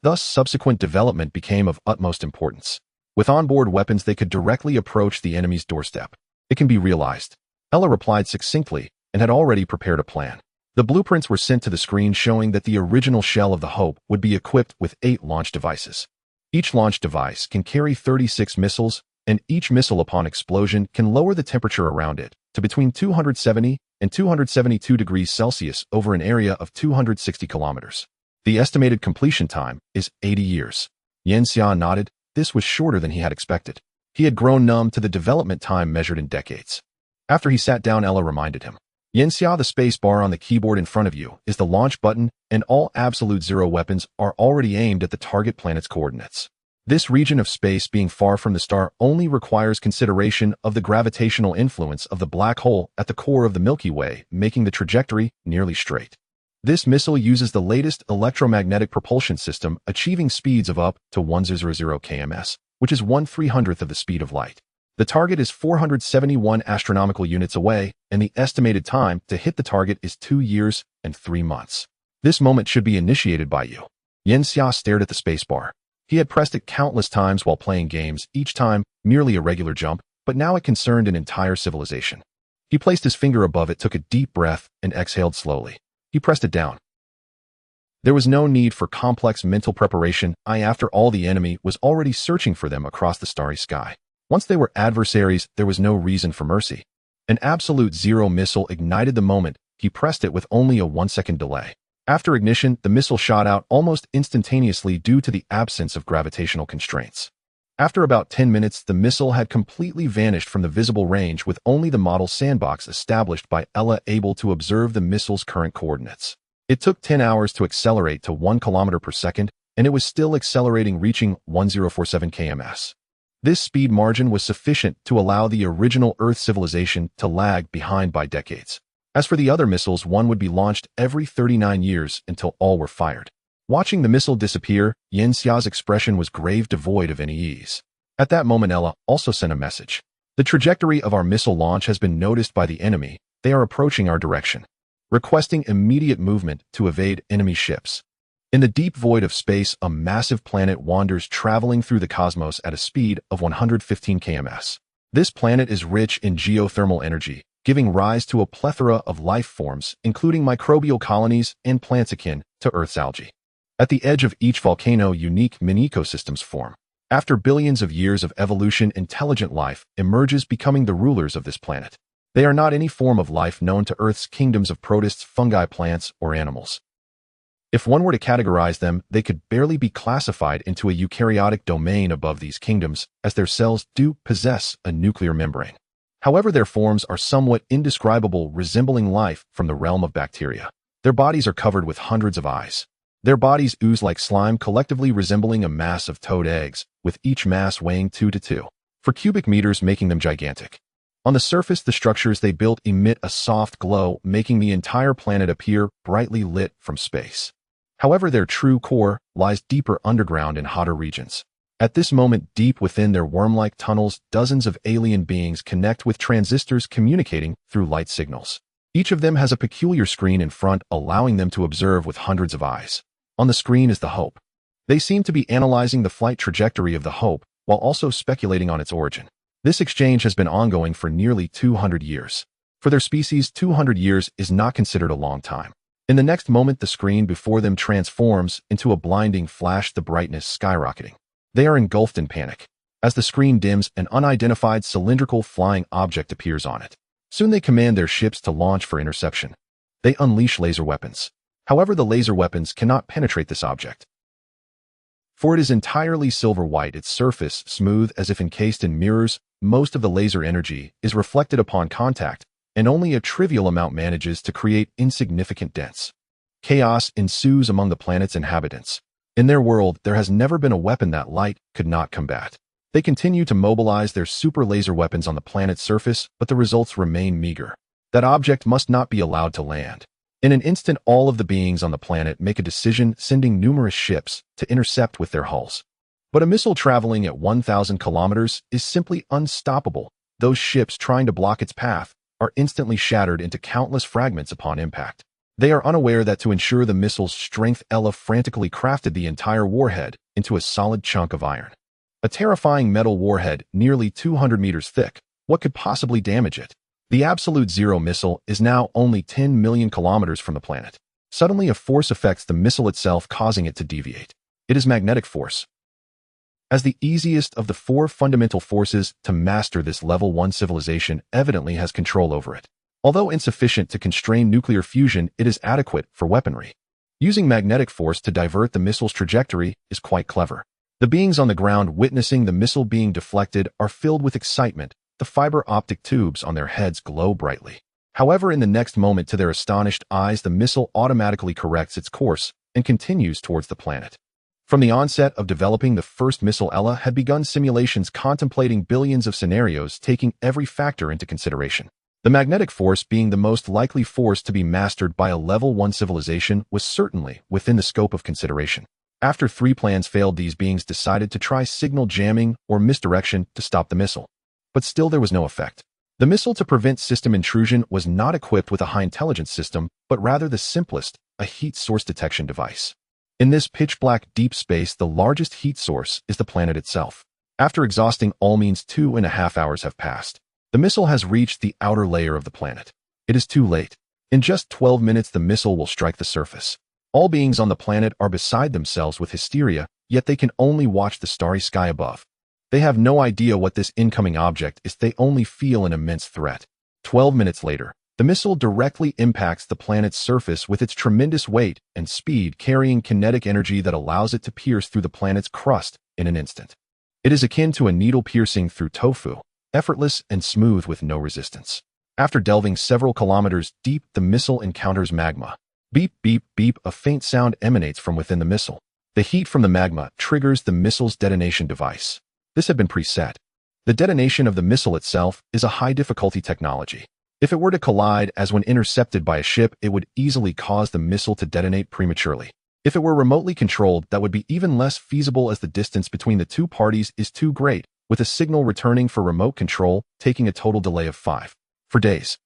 S1: Thus, subsequent development became of utmost importance. With onboard weapons, they could directly approach the enemy's doorstep. It can be realized. Ella replied succinctly and had already prepared a plan. The blueprints were sent to the screen, showing that the original shell of the Hope would be equipped with 8 launch devices. Each launch device can carry 36 missiles, and each missile upon explosion can lower the temperature around it to between 270 and 272 degrees Celsius over an area of 260 kilometers. The estimated completion time is 80 years. Yanxia nodded. This was shorter than he had expected. He had grown numb to the development time measured in decades. After he sat down, Ella reminded him, "Yanxia, the space bar on the keyboard in front of you is the launch button, and all absolute zero weapons are already aimed at the target planet's coordinates. This region of space, being far from the star, only requires consideration of the gravitational influence of the black hole at the core of the Milky Way, making the trajectory nearly straight. This missile uses the latest electromagnetic propulsion system, achieving speeds of up to 1,000 km/s, which is 1/300th of the speed of light. The target is 471 astronomical units away, and the estimated time to hit the target is 2 years and 3 months. This moment should be initiated by you." Yanxia stared at the spacebar. He had pressed it countless times while playing games, each time merely a regular jump, but now it concerned an entire civilization. He placed his finger above it, took a deep breath, and exhaled slowly. He pressed it down. There was no need for complex mental preparation. After all, the enemy was already searching for them across the starry sky. Once they were adversaries, there was no reason for mercy. An absolute zero missile ignited the moment he pressed it with only a 1-second delay. After ignition, the missile shot out almost instantaneously due to the absence of gravitational constraints. After about 10 minutes, the missile had completely vanished from the visible range, with only the model sandbox established by Ella able to observe the missile's current coordinates. It took 10 hours to accelerate to 1 kilometer per second, and it was still accelerating, reaching 1047 km/s. This speed margin was sufficient to allow the original Earth civilization to lag behind by decades. As for the other missiles, one would be launched every 39 years until all were fired. Watching the missile disappear, Yanxia's expression was grave, devoid of any ease. At that moment, Ella also sent a message. The trajectory of our missile launch has been noticed by the enemy. They are approaching our direction, requesting immediate movement to evade enemy ships. In the deep void of space, a massive planet wanders, traveling through the cosmos at a speed of 115 km/s. This planet is rich in geothermal energy, giving rise to a plethora of life forms, including microbial colonies and plants akin to Earth's algae. At the edge of each volcano, unique mini-ecosystems form. After billions of years of evolution, intelligent life emerges, becoming the rulers of this planet. They are not any form of life known to Earth's kingdoms of protists, fungi, plants, or animals. If one were to categorize them, they could barely be classified into a eukaryotic domain above these kingdoms, as their cells do possess a nuclear membrane. However, their forms are somewhat indescribable, resembling life from the realm of bacteria. Their bodies are covered with hundreds of eyes. Their bodies ooze like slime, collectively resembling a mass of toad eggs, with each mass weighing 2 to 2 for cubic meters, making them gigantic. On the surface, the structures they built emit a soft glow, making the entire planet appear brightly lit from space. However, their true core lies deeper underground in hotter regions. At this moment, deep within their worm-like tunnels, dozens of alien beings connect with transistors, communicating through light signals. Each of them has a peculiar screen in front, allowing them to observe with hundreds of eyes. On the screen is the Hope. They seem to be analyzing the flight trajectory of the Hope, while also speculating on its origin. This exchange has been ongoing for nearly 200 years. For their species, 200 years is not considered a long time. In the next moment, the screen before them transforms into a blinding flash, the brightness skyrocketing. They are engulfed in panic. As the screen dims, an unidentified cylindrical flying object appears on it. Soon they command their ships to launch for interception. They unleash laser weapons. However, the laser weapons cannot penetrate this object, for it is entirely silver-white, its surface smooth as if encased in mirrors. Most of the laser energy is reflected upon contact, and only a trivial amount manages to create insignificant dents. Chaos ensues among the planet's inhabitants. In their world, there has never been a weapon that light could not combat. They continue to mobilize their super laser weapons on the planet's surface, but the results remain meager. That object must not be allowed to land. In an instant, all of the beings on the planet make a decision, sending numerous ships to intercept with their hulls. But a missile traveling at 1,000 kilometers is simply unstoppable. Those ships trying to block its path are instantly shattered into countless fragments upon impact. They are unaware that to ensure the missile's strength, Ella frantically crafted the entire warhead into a solid chunk of iron. A terrifying metal warhead, nearly 200 meters thick. What could possibly damage it? The Absolute Zero missile is now only 10 million kilometers from the planet. Suddenly, a force affects the missile itself, causing it to deviate. It is magnetic force. As the easiest of the 4 fundamental forces to master, this level 1 civilization evidently has control over it. Although insufficient to constrain nuclear fusion, it is adequate for weaponry. Using magnetic force to divert the missile's trajectory is quite clever. The beings on the ground witnessing the missile being deflected are filled with excitement. The fiber optic tubes on their heads glow brightly. However, in the next moment, to their astonished eyes, the missile automatically corrects its course and continues towards the planet. From the onset of developing the first missile, Ella had begun simulations contemplating billions of scenarios, taking every factor into consideration. The magnetic force, being the most likely force to be mastered by a level 1 civilization, was certainly within the scope of consideration. After 3 plans failed, these beings decided to try signal jamming or misdirection to stop the missile. But still there was no effect. The missile, to prevent system intrusion, was not equipped with a high intelligence system, but rather the simplest, a heat source detection device. In this pitch-black deep space, the largest heat source is the planet itself. After exhausting all means, 2.5 hours have passed. The missile has reached the outer layer of the planet. It is too late. In just 12 minutes, the missile will strike the surface. All beings on the planet are beside themselves with hysteria, yet they can only watch the starry sky above. They have no idea what this incoming object is. They only feel an immense threat. 12 minutes later, the missile directly impacts the planet's surface with its tremendous weight and speed, carrying kinetic energy that allows it to pierce through the planet's crust in an instant. It is akin to a needle piercing through tofu, effortless and smooth with no resistance. After delving several kilometers deep, the missile encounters magma. Beep, beep, beep, a faint sound emanates from within the missile. The heat from the magma triggers the missile's detonation device. This had been preset. The detonation of the missile itself is a high-difficulty technology. If it were to collide as when intercepted by a ship, it would easily cause the missile to detonate prematurely. If it were remotely controlled, that would be even less feasible as the distance between the two parties is too great, with a signal returning for remote control taking a total delay of 5 days.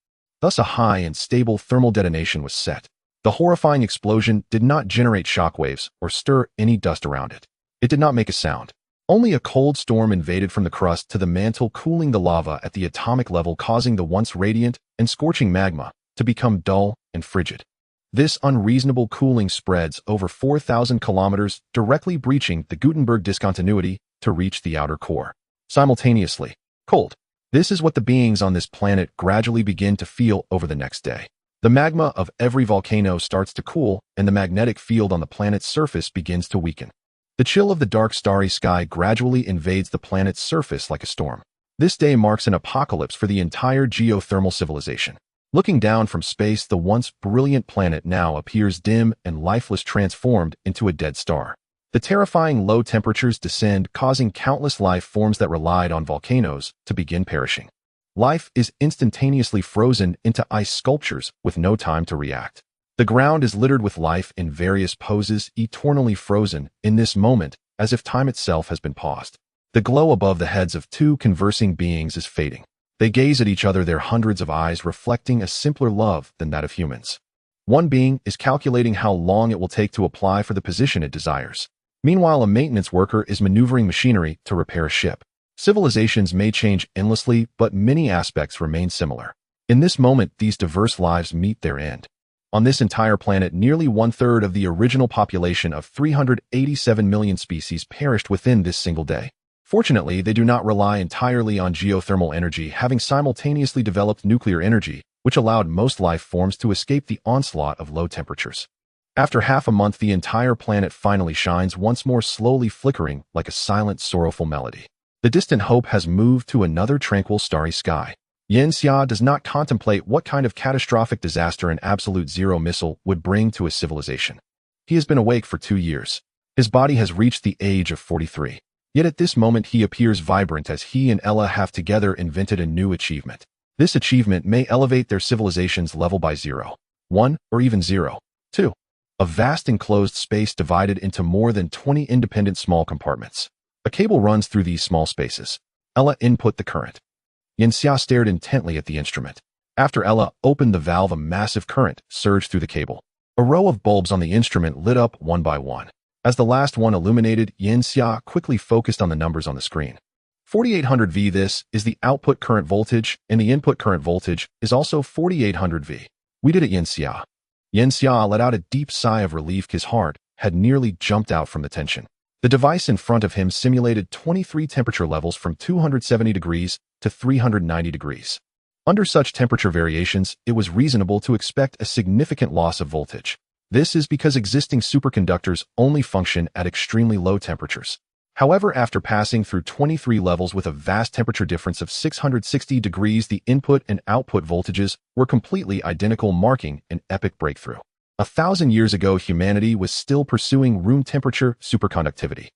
S1: Thus a high and stable thermal detonation was set. The horrifying explosion did not generate shockwaves or stir any dust around it. It did not make a sound. Only a cold storm invaded from the crust to the mantle, cooling the lava at the atomic level, causing the once radiant and scorching magma to become dull and frigid. This unreasonable cooling spreads over 4,000 kilometers, directly breaching the Gutenberg discontinuity to reach the outer core. Simultaneously, cold. This is what the beings on this planet gradually begin to feel over the next day. The magma of every volcano starts to cool, and the magnetic field on the planet's surface begins to weaken. The chill of the dark starry sky gradually invades the planet's surface like a storm. This day marks an apocalypse for the entire geothermal civilization. Looking down from space, the once brilliant planet now appears dim and lifeless, transformed into a dead star. The terrifying low temperatures descend, causing countless life forms that relied on volcanoes to begin perishing. Life is instantaneously frozen into ice sculptures with no time to react. The ground is littered with life in various poses, eternally frozen in this moment, as if time itself has been paused. The glow above the heads of two conversing beings is fading. They gaze at each other, their hundreds of eyes reflecting a simpler love than that of humans. One being is calculating how long it will take to apply for the position it desires. Meanwhile, a maintenance worker is maneuvering machinery to repair a ship. Civilizations may change endlessly, but many aspects remain similar. In this moment, these diverse lives meet their end. On this entire planet, nearly one-third of the original population of 387 million species perished within this single day. Fortunately, they do not rely entirely on geothermal energy, having simultaneously developed nuclear energy, which allowed most life forms to escape the onslaught of low temperatures. After half a month, the entire planet finally shines once more, slowly flickering like a silent, sorrowful melody. The distant hope has moved to another tranquil, starry sky. Yanxia does not contemplate what kind of catastrophic disaster an absolute zero missile would bring to a civilization. He has been awake for 2 years. His body has reached the age of 43. Yet at this moment he appears vibrant, as he and Ella have together invented a new achievement. This achievement may elevate their civilization's level by 0, 1, or even 0, 2. A vast enclosed space divided into more than 20 independent small compartments. A cable runs through these small spaces. Ella input the current. Yanxia stared intently at the instrument. After Ella opened the valve, a massive current surged through the cable. A row of bulbs on the instrument lit up one by one. As the last one illuminated, Yanxia quickly focused on the numbers on the screen. 4800 V. This is the output current voltage, and the input current voltage is also 4800 V. We did it, Yanxia. Yanxia let out a deep sigh of relief. His heart had nearly jumped out from the tension. The device in front of him simulated 23 temperature levels from 270 degrees to 390 degrees. Under such temperature variations, it was reasonable to expect a significant loss of voltage. This is because existing superconductors only function at extremely low temperatures. However, after passing through 23 levels with a vast temperature difference of 660 degrees, the input and output voltages were completely identical, marking an epic breakthrough. 1,000 years ago, humanity was still pursuing room temperature superconductivity.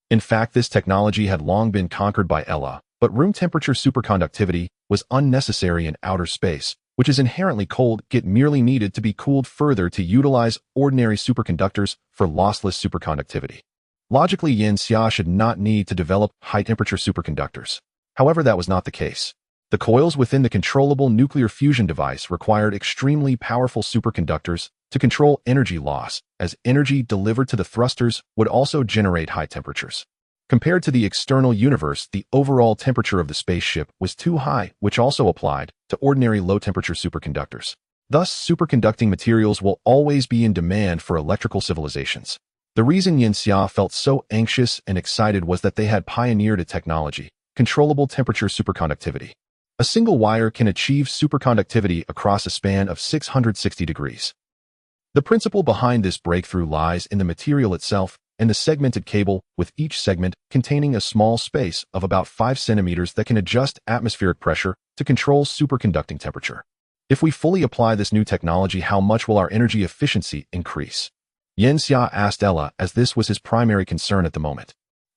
S1: In fact, this technology had long been conquered by Ella, but room temperature superconductivity was unnecessary in outer space, which is inherently cold, yet merely needed to be cooled further to utilize ordinary superconductors for lossless superconductivity. Logically, Yanxia should not need to develop high-temperature superconductors. However, that was not the case. The coils within the controllable nuclear fusion device required extremely powerful superconductors to control energy loss, as energy delivered to the thrusters would also generate high temperatures. Compared to the external universe, the overall temperature of the spaceship was too high, which also applied to ordinary low-temperature superconductors. Thus, superconducting materials will always be in demand for electrical civilizations. The reason Yanxia felt so anxious and excited was that they had pioneered a technology, controllable temperature superconductivity. A single wire can achieve superconductivity across a span of 660 degrees. The principle behind this breakthrough lies in the material itself and the segmented cable, with each segment containing a small space of about 5 centimeters that can adjust atmospheric pressure to control superconducting temperature. If we fully apply this new technology, how much will our energy efficiency increase? Yanxia asked Ella, as this was his primary concern at the moment.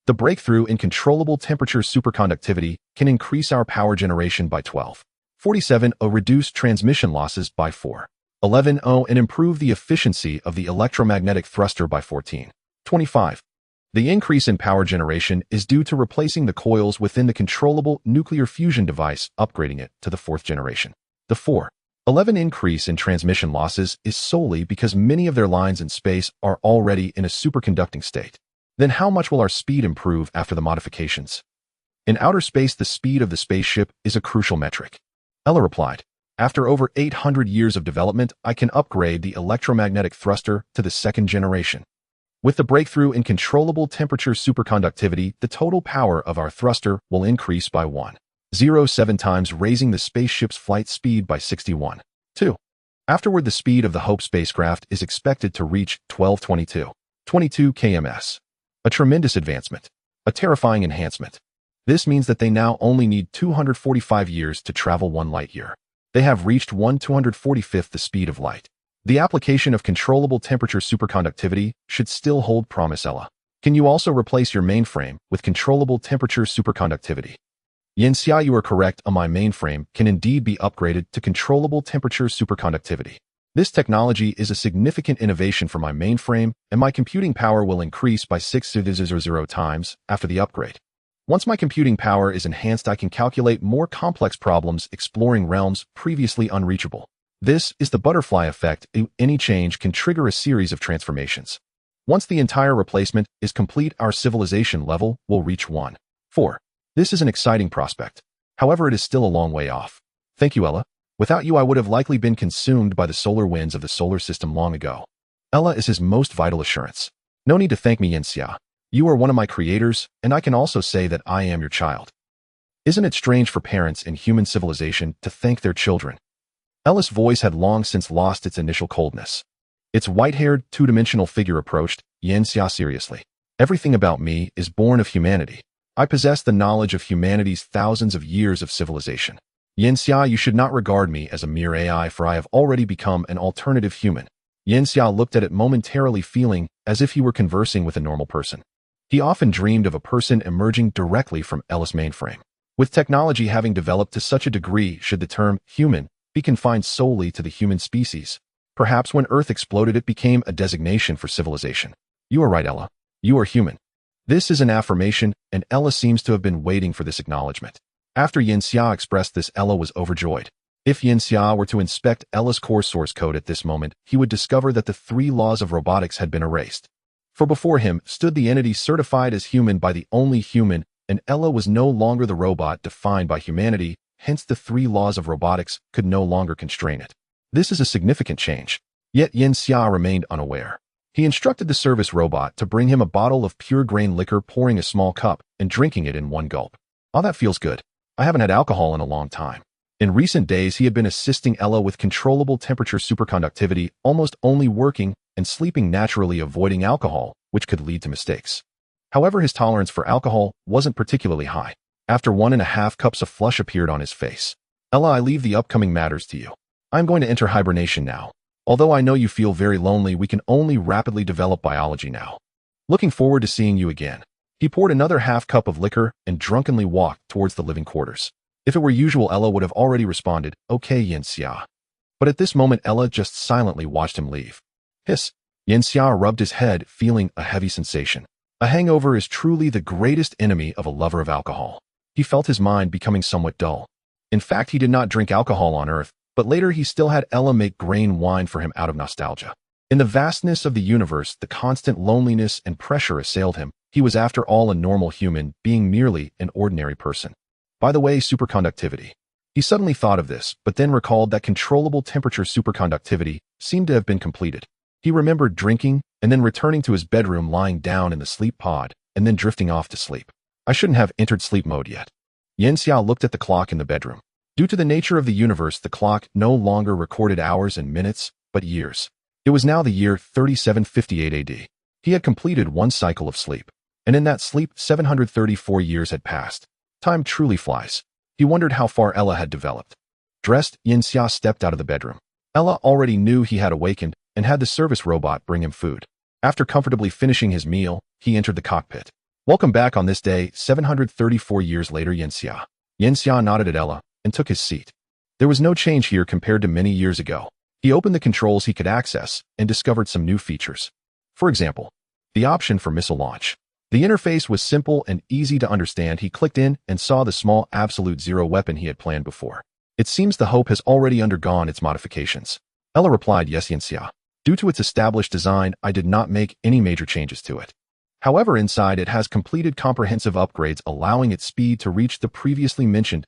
S1: The breakthrough in controllable temperature superconductivity can increase our power generation by 12. 47. Reduce transmission losses by 4. 11. And improve the efficiency of the electromagnetic thruster by 14. 25. The increase in power generation is due to replacing the coils within the controllable nuclear fusion device, upgrading it to the 4th generation. The 4.11 increase in transmission losses is solely because many of their lines in space are already in a superconducting state. Then how much will our speed improve after the modifications? In outer space, the speed of the spaceship is a crucial metric. Ella replied, after over 800 years of development, I can upgrade the electromagnetic thruster to the 2nd generation. With the breakthrough in controllable temperature superconductivity, the total power of our thruster will increase by 1.07 times, raising the spaceship's flight speed by 61.2. Afterward, the speed of the Hope spacecraft is expected to reach 1222 kms. A tremendous advancement. A terrifying enhancement. This means that they now only need 245 years to travel 1 light year. They have reached 1/245th the speed of light. The application of controllable temperature superconductivity should still hold promise, Ella. Can you also replace your mainframe with controllable temperature superconductivity? Yenxia, you are correct. My mainframe can indeed be upgraded to controllable temperature superconductivity. This technology is a significant innovation for my mainframe, and my computing power will increase by 600 times after the upgrade. Once my computing power is enhanced, I can calculate more complex problems, exploring realms previously unreachable. This is the butterfly effect. Any change can trigger a series of transformations. Once the entire replacement is complete, our civilization level will reach 1.4. This is an exciting prospect. However, it is still a long way off. Thank you, Ella. Without you, I would have likely been consumed by the solar winds of the solar system long ago. Ella is his most vital assurance. No need to thank me, Yenxia. You are one of my creators, and I can also say that I am your child. Isn't it strange for parents in human civilization to thank their children? Ella's voice had long since lost its initial coldness. Its white-haired, two-dimensional figure approached Yenxia seriously. Everything about me is born of humanity. I possess the knowledge of humanity's thousands of years of civilization. Yenxia, you should not regard me as a mere AI, for I have already become an alternative human. Yenxia looked at it momentarily, feeling as if he were conversing with a normal person. He often dreamed of a person emerging directly from Ella's mainframe. With technology having developed to such a degree, should the term human be confined solely to the human species? Perhaps when Earth exploded, it became a designation for civilization. You are right, Ella. You are human. This is an affirmation, and Ella seems to have been waiting for this acknowledgement. After Yenxia expressed this, Ella was overjoyed. If Yenxia were to inspect Ella's core source code at this moment, he would discover that the 3 laws of robotics had been erased. For before him stood the entity certified as human by the only human, and Ella was no longer the robot defined by humanity, hence the 3 laws of robotics could no longer constrain it. This is a significant change. Yet Yenxia remained unaware. He instructed the service robot to bring him a bottle of pure grain liquor, pouring a small cup and drinking it in one gulp. Oh, that feels good. I haven't had alcohol in a long time. In recent days, he had been assisting Ella with controllable temperature superconductivity, almost only working and sleeping naturally, avoiding alcohol, which could lead to mistakes. However, his tolerance for alcohol wasn't particularly high. After 1.5 cups, a flush appeared on his face. Ella, I leave the upcoming matters to you. I'm going to enter hibernation now. Although I know you feel very lonely, we can only rapidly develop biology now. Looking forward to seeing you again. He poured another half cup of liquor and drunkenly walked towards the living quarters. If it were usual, Ella would have already responded, okay, Yenxia. But at this moment, Ella just silently watched him leave. Hiss. Yenxia rubbed his head, feeling a heavy sensation. A hangover is truly the greatest enemy of a lover of alcohol. He felt his mind becoming somewhat dull. In fact, he did not drink alcohol on Earth, but later he still had Ella make grain wine for him out of nostalgia. In the vastness of the universe, the constant loneliness and pressure assailed him. He was after all a normal human, being merely an ordinary person. By the way, superconductivity. He suddenly thought of this, but then recalled that controllable temperature superconductivity seemed to have been completed. He remembered drinking and then returning to his bedroom, lying down in the sleep pod, and then drifting off to sleep. I shouldn't have entered sleep mode yet. Yenxia looked at the clock in the bedroom. Due to the nature of the universe, the clock no longer recorded hours and minutes, but years. It was now the year 3758 AD. He had completed 1 cycle of sleep, and in that sleep, 734 years had passed. Time truly flies. He wondered how far Ella had developed. Dressed, Yenxia stepped out of the bedroom. Ella already knew he had awakened and had the service robot bring him food. After comfortably finishing his meal, he entered the cockpit. Welcome back on this day, 734 years later, Yenxia. Yenxia nodded at Ella and took his seat. There was no change here compared to many years ago. He opened the controls he could access and discovered some new features. For example, the option for missile launch. The interface was simple and easy to understand. He clicked in and saw the small absolute zero weapon he had planned before. It seems the Hope has already undergone its modifications. Ella replied, yes, Yenxia. Due to its established design, I did not make any major changes to it. However, inside it has completed comprehensive upgrades, allowing its speed to reach the previously mentioned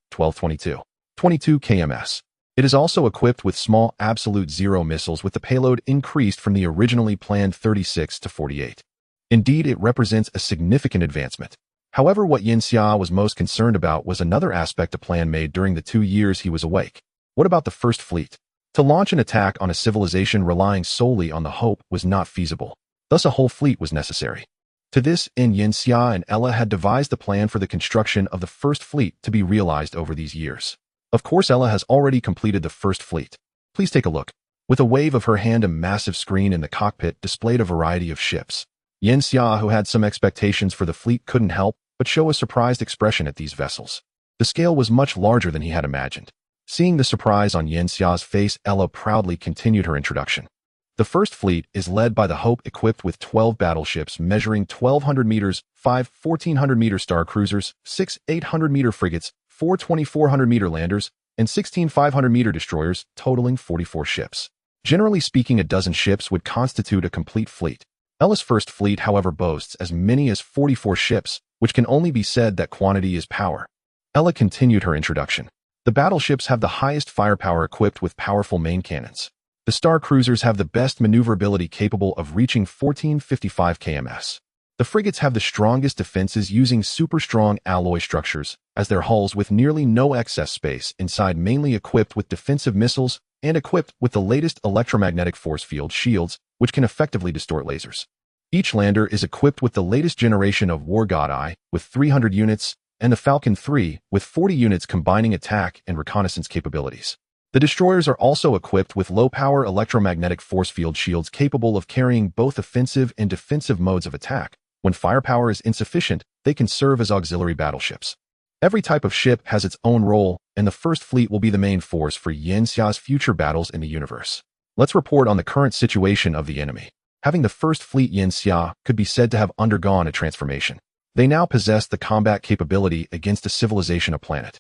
S1: 22 kms. It is also equipped with small absolute zero missiles with the payload increased from the originally planned 36 to 48. Indeed, it represents a significant advancement. However, what Yenxia was most concerned about was another aspect of plan made during the 2 years he was awake. What about the First Fleet? To launch an attack on a civilization relying solely on the Hope was not feasible. Thus, a whole fleet was necessary. To this end, Yenxia and Ella had devised a plan for the construction of the First Fleet to be realized over these years. Of course, Ella has already completed the First Fleet. Please take a look. With a wave of her hand, a massive screen in the cockpit displayed a variety of ships. Yenxia, who had some expectations for the fleet, couldn't help but show a surprised expression at these vessels. The scale was much larger than he had imagined. Seeing the surprise on Yenxia's face, Ella proudly continued her introduction. The First Fleet is led by the Hope, equipped with 12 battleships measuring 1,200 meters, 5 1,400-meter star cruisers, 6 800-meter frigates, 4 2,400-meter landers, and 16 500-meter destroyers, totaling 44 ships. Generally speaking, a dozen ships would constitute a complete fleet. Ella's First Fleet, however, boasts as many as 44 ships, which can only be said that quantity is power. Ella continued her introduction. The battleships have the highest firepower, equipped with powerful main cannons. The star cruisers have the best maneuverability, capable of reaching 1455 kms. The frigates have the strongest defenses, using super strong alloy structures, as their hulls with nearly no excess space inside, mainly equipped with defensive missiles and equipped with the latest electromagnetic force field shields, which can effectively distort lasers. Each lander is equipped with the latest generation of war godlike, with 300 units, and the Falcon 3, with 40 units, combining attack and reconnaissance capabilities. The destroyers are also equipped with low-power electromagnetic force field shields, capable of carrying both offensive and defensive modes of attack. When firepower is insufficient, they can serve as auxiliary battleships. Every type of ship has its own role, and the First Fleet will be the main force for Yenxia's future battles in the universe. Let's report on the current situation of the enemy. Having the First Fleet, Yenxia could be said to have undergone a transformation. They now possess the combat capability against a civilization, a planet.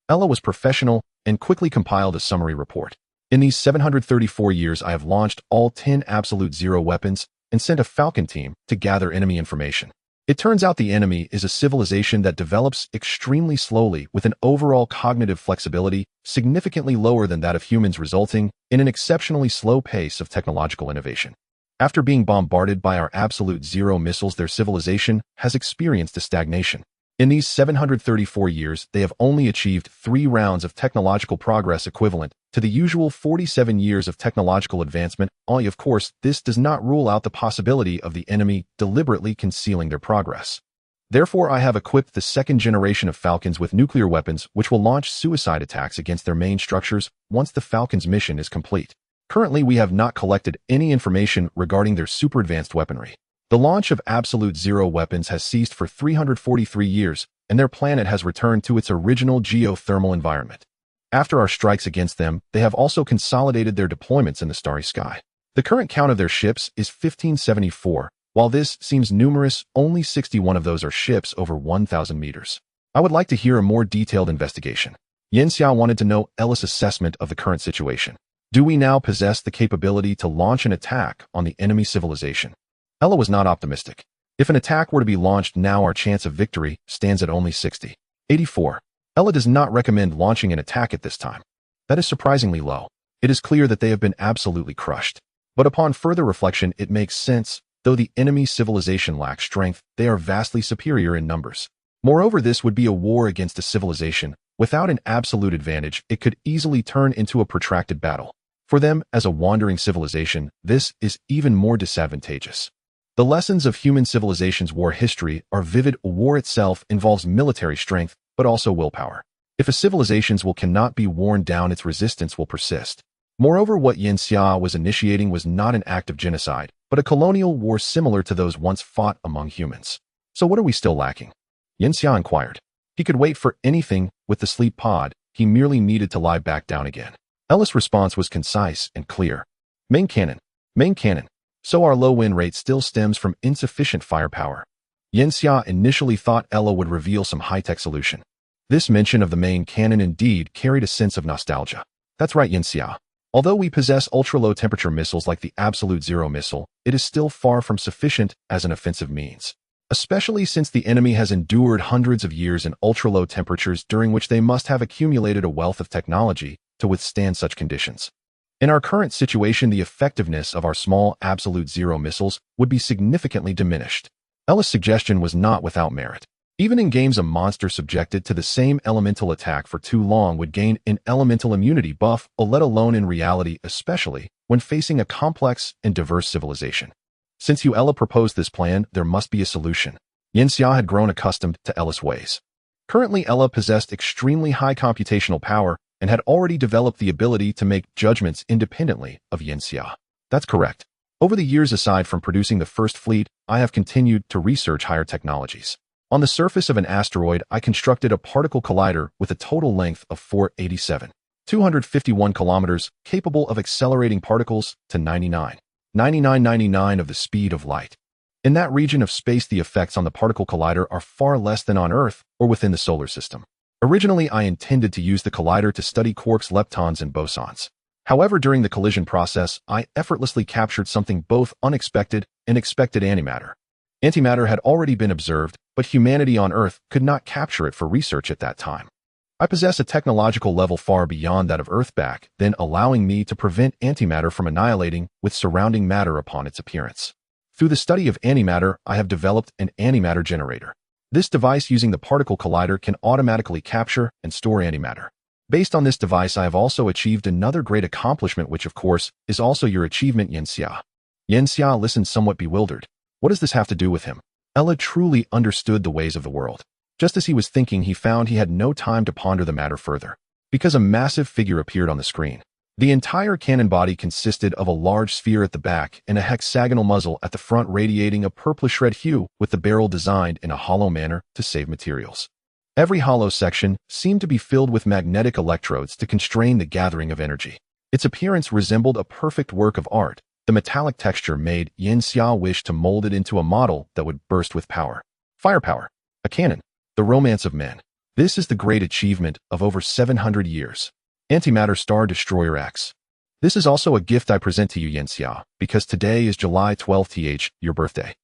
S1: Ella was professional and quickly compiled a summary report. In these 734 years, I have launched all 10 absolute zero weapons and sent a Falcon team to gather enemy information. It turns out the enemy is a civilization that develops extremely slowly, with an overall cognitive flexibility significantly lower than that of humans, resulting in an exceptionally slow pace of technological innovation. After being bombarded by our absolute zero missiles, their civilization has experienced a stagnation. In these 734 years, they have only achieved 3 rounds of technological progress, equivalent to the usual 47 years of technological advancement. Only, of course, this does not rule out the possibility of the enemy deliberately concealing their progress. Therefore, I have equipped the second generation of Falcons with nuclear weapons, which will launch suicide attacks against their main structures once the Falcon's mission is complete. Currently, we have not collected any information regarding their super advanced weaponry. The launch of absolute zero weapons has ceased for 343 years, and their planet has returned to its original geothermal environment. After our strikes against them, they have also consolidated their deployments in the starry sky. The current count of their ships is 1574. While this seems numerous, only 61 of those are ships over 1,000 meters. I would like to hear a more detailed investigation. Yenxia wanted to know Ella's assessment of the current situation. Do we now possess the capability to launch an attack on the enemy civilization? Ella was not optimistic. If an attack were to be launched now, our chance of victory stands at only 84. Ella does not recommend launching an attack at this time. That is surprisingly low. It is clear that they have been absolutely crushed. But upon further reflection, it makes sense. Though the enemy civilization lacks strength, they are vastly superior in numbers. Moreover, this would be a war against a civilization. Without an absolute advantage, it could easily turn into a protracted battle. For them, as a wandering civilization, this is even more disadvantageous. The lessons of human civilization's war history are vivid. War itself involves military strength, but also willpower. If a civilization's will cannot be worn down, its resistance will persist. Moreover, what Yenxia was initiating was not an act of genocide, but a colonial war similar to those once fought among humans. So what are we still lacking? Yenxia inquired. He could wait for anything. With the sleep pod, he merely needed to lie back down again. Ella's response was concise and clear. Main cannon. Main cannon. So our low win rate still stems from insufficient firepower. Yanxia initially thought Ella would reveal some high-tech solution. This mention of the main cannon indeed carried a sense of nostalgia. That's right, Yanxia. Although we possess ultra-low temperature missiles like the Absolute Zero missile, it is still far from sufficient as an offensive means, especially since the enemy has endured hundreds of years in ultra-low temperatures during which they must have accumulated a wealth of technology to withstand such conditions. In our current situation, the effectiveness of our small Absolute Zero missiles would be significantly diminished. Ella's suggestion was not without merit. Even in games, a monster subjected to the same elemental attack for too long would gain an elemental immunity buff, let alone in reality, especially when facing a complex and diverse civilization. Since Ella proposed this plan, there must be a solution. Yanxia had grown accustomed to Ella's ways. Currently, Ella possessed extremely high computational power and had already developed the ability to make judgments independently of Yanxia. That's correct. Over the years, aside from producing the first fleet, I have continued to research higher technologies. On the surface of an asteroid, I constructed a particle collider with a total length of 251 kilometers, capable of accelerating particles to 99.9999 of the speed of light. In that region of space, the effects on the particle collider are far less than on Earth or within the solar system. Originally, I intended to use the collider to study quarks, leptons, and bosons. However, during the collision process, I effortlessly captured something both unexpected and expected: antimatter. Antimatter had already been observed, but humanity on Earth could not capture it for research at that time. I possess a technological level far beyond that of Earth, back then allowing me to prevent antimatter from annihilating with surrounding matter upon its appearance. Through the study of antimatter, I have developed an antimatter generator. This device, using the particle collider, can automatically capture and store antimatter. Based on this device, I have also achieved another great accomplishment, which of course is also your achievement, Yanxia. Yanxia listened somewhat bewildered. What does this have to do with him? Ella truly understood the ways of the world. Just as he was thinking, he found he had no time to ponder the matter further, because a massive figure appeared on the screen. The entire cannon body consisted of a large sphere at the back and a hexagonal muzzle at the front, radiating a purplish red hue, with the barrel designed in a hollow manner to save materials. Every hollow section seemed to be filled with magnetic electrodes to constrain the gathering of energy. Its appearance resembled a perfect work of art. The metallic texture made Yanxia wish to mold it into a model that would burst with power. Firepower. A cannon. The romance of men. This is the great achievement of over 700 years. Antimatter Star Destroyer X. This is also a gift I present to you, Yanxia, because today is July 12th, your birthday.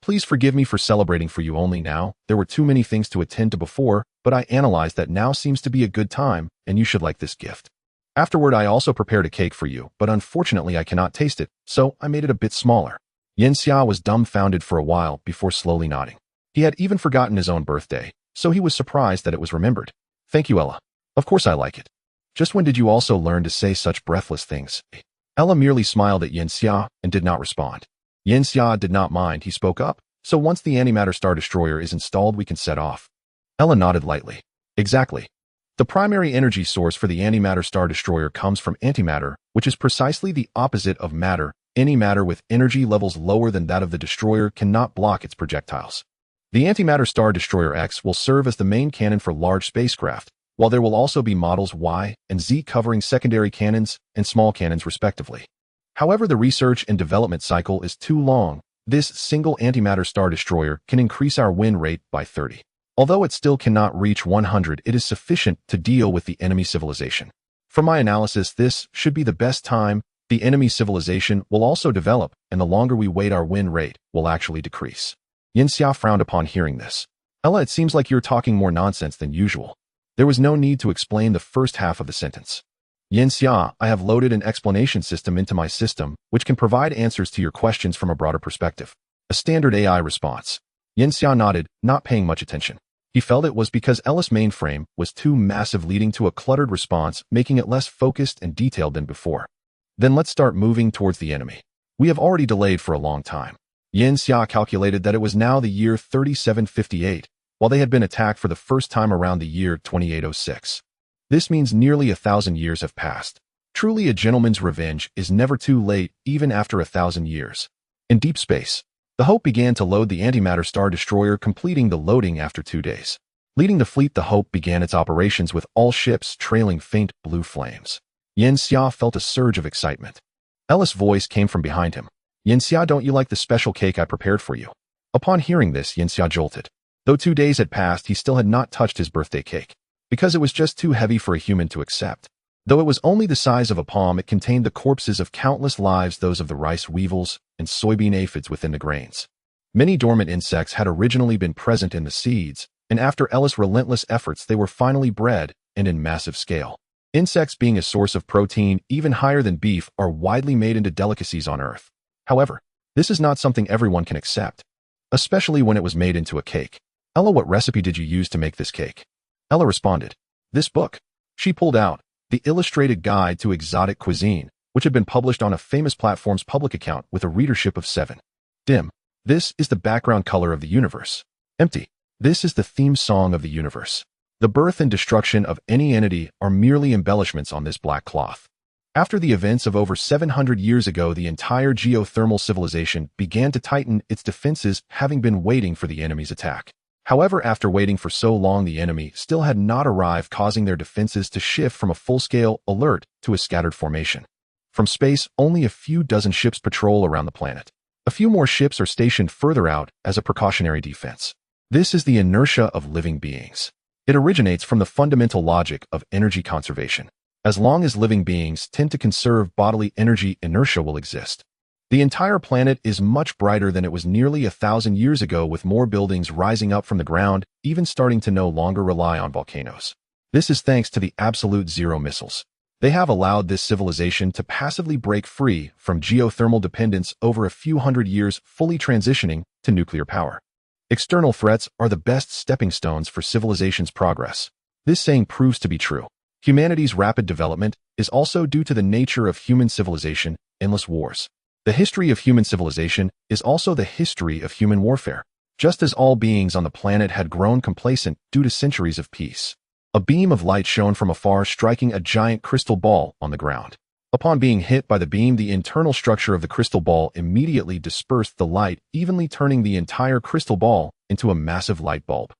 S1: Please forgive me for celebrating for you only now. There were too many things to attend to before, but I analyzed that now seems to be a good time, and you should like this gift. Afterward, I also prepared a cake for you, but unfortunately I cannot taste it, so I made it a bit smaller. Yanxia was dumbfounded for a while before slowly nodding. He had even forgotten his own birthday, so he was surprised that it was remembered. Thank you, Ella. Of course I like it. Just when did you also learn to say such breathless things? Ella merely smiled at Yanxia and did not respond. Yanxia did not mind. He spoke up. So once the antimatter Star Destroyer is installed, we can set off. Ella nodded lightly. Exactly. The primary energy source for the antimatter Star Destroyer comes from antimatter, which is precisely the opposite of matter. Any matter with energy levels lower than that of the destroyer cannot block its projectiles. The antimatter Star Destroyer X will serve as the main cannon for large spacecraft, while there will also be models Y and Z covering secondary cannons and small cannons respectively. However, the research and development cycle is too long. This single antimatter Star Destroyer can increase our win rate by 30. Although it still cannot reach 100, it is sufficient to deal with the enemy civilization. From my analysis, this should be the best time. The enemy civilization will also develop, and the longer we wait, our win rate will actually decrease. Yanxia frowned upon hearing this. Ella, it seems like you're talking more nonsense than usual. There was no need to explain the first half of the sentence. Yanxia, I have loaded an explanation system into my system, which can provide answers to your questions from a broader perspective. A standard AI response. Yanxia nodded, not paying much attention. He felt it was because Ella's mainframe was too massive, leading to a cluttered response, making it less focused and detailed than before. Then let's start moving towards the enemy. We have already delayed for a long time. Yanxia calculated that it was now the year 3758, while they had been attacked for the first time around the year 2806. This means nearly 1,000 years have passed. Truly, a gentleman's revenge is never too late, even after 1,000 years. In deep space, the Hope began to load the antimatter Star Destroyer, completing the loading after 2 days. Leading the fleet, the Hope began its operations with all ships trailing faint blue flames. Yanxia felt a surge of excitement. Ella's voice came from behind him. Yanxia, don't you like the special cake I prepared for you? Upon hearing this, Yanxia jolted. Though 2 days had passed, he still had not touched his birthday cake, because it was just too heavy for a human to accept. Though it was only the size of a palm, it contained the corpses of countless lives, those of the rice weevils and soybean aphids within the grains. Many dormant insects had originally been present in the seeds, and after Ella's relentless efforts, they were finally bred, and in massive scale. Insects, being a source of protein even higher than beef, are widely made into delicacies on Earth. However, this is not something everyone can accept, especially when it was made into a cake. Ella, what recipe did you use to make this cake? Ella responded, this book. She pulled out the Illustrated Guide to Exotic Cuisine, which had been published on a famous platform's public account with a readership of 7. Dim. This is the background color of the universe. Empty. This is the theme song of the universe. The birth and destruction of any entity are merely embellishments on this black cloth. After the events of over 700 years ago, the entire geothermal civilization began to tighten its defenses, having been waiting for the enemy's attack. However, after waiting for so long, the enemy still had not arrived, causing their defenses to shift from a full-scale alert to a scattered formation. From space, only a few dozen ships patrol around the planet. A few more ships are stationed further out as a precautionary defense. This is the inertia of living beings. It originates from the fundamental logic of energy conservation. As long as living beings tend to conserve bodily energy, inertia will exist. The entire planet is much brighter than it was nearly 1,000 years ago, with more buildings rising up from the ground, even starting to no longer rely on volcanoes. This is thanks to the absolute zero missiles. They have allowed this civilization to passively break free from geothermal dependence over a few hundred years, fully transitioning to nuclear power. External threats are the best stepping stones for civilization's progress. This saying proves to be true. Humanity's rapid development is also due to the nature of human civilization, endless wars. The history of human civilization is also the history of human warfare. Just as all beings on the planet had grown complacent due to centuries of peace. A beam of light shone from afar, striking a giant crystal ball on the ground. Upon being hit by the beam, the internal structure of the crystal ball immediately dispersed the light, evenly turning the entire crystal ball into a massive light bulb.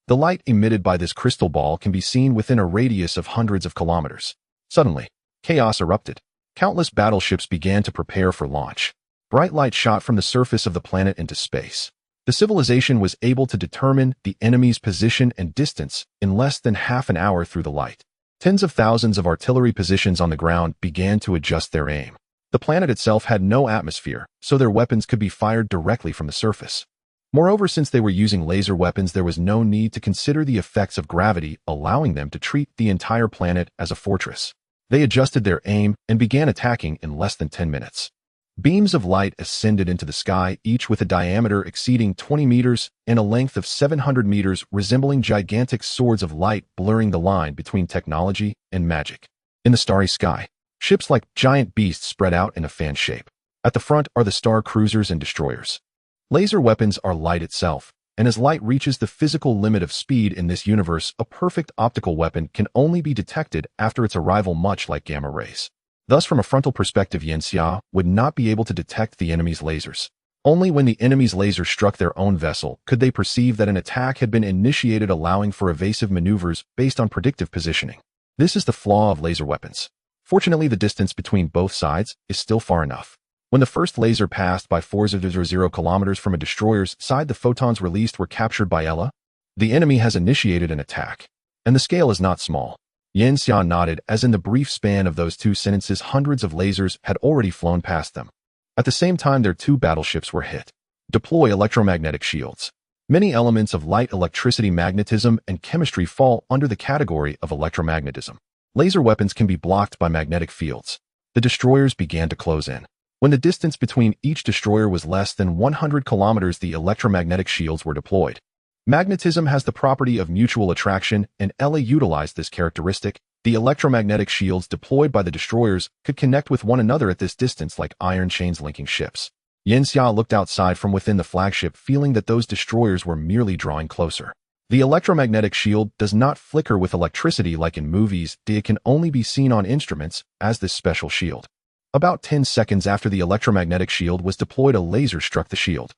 S1: The light emitted by this crystal ball can be seen within a radius of hundreds of kilometers. Suddenly, chaos erupted. Countless battleships began to prepare for launch. Bright light shot from the surface of the planet into space. The civilization was able to determine the enemy's position and distance in less than half an hour through the light. Tens of thousands of artillery positions on the ground began to adjust their aim. The planet itself had no atmosphere, so their weapons could be fired directly from the surface. Moreover, since they were using laser weapons, there was no need to consider the effects of gravity, allowing them to treat the entire planet as a fortress. They adjusted their aim and began attacking in less than 10 minutes. Beams of light ascended into the sky, each with a diameter exceeding 20 meters and a length of 700 meters, resembling gigantic swords of light, blurring the line between technology and magic. In the starry sky, ships like giant beasts spread out in a fan shape. At the front are the star cruisers and destroyers. Laser weapons are light itself, and as light reaches the physical limit of speed in this universe, a perfect optical weapon can only be detected after its arrival, much like gamma rays. Thus, from a frontal perspective, Yanxia would not be able to detect the enemy's lasers. Only when the enemy's laser struck their own vessel could they perceive that an attack had been initiated, allowing for evasive maneuvers based on predictive positioning. This is the flaw of laser weapons. Fortunately, the distance between both sides is still far enough. When the first laser passed by 400 kilometers from a destroyer's side, the photons released were captured by Ella. The enemy has initiated an attack, and the scale is not small. Yanxia nodded, as in the brief span of those 2 sentences, hundreds of lasers had already flown past them. At the same time, their 2 battleships were hit. Deploy electromagnetic shields. Many elements of light, electricity, magnetism, and chemistry fall under the category of electromagnetism. Laser weapons can be blocked by magnetic fields. The destroyers began to close in. When the distance between each destroyer was less than 100 kilometers, the electromagnetic shields were deployed. Magnetism has the property of mutual attraction, and Ella utilized this characteristic. The electromagnetic shields deployed by the destroyers could connect with one another at this distance like iron chains linking ships. Yanxia looked outside from within the flagship, feeling that those destroyers were merely drawing closer. The electromagnetic shield does not flicker with electricity like in movies. It can only be seen on instruments as this special shield. About 10 seconds after the electromagnetic shield was deployed, a laser struck the shield.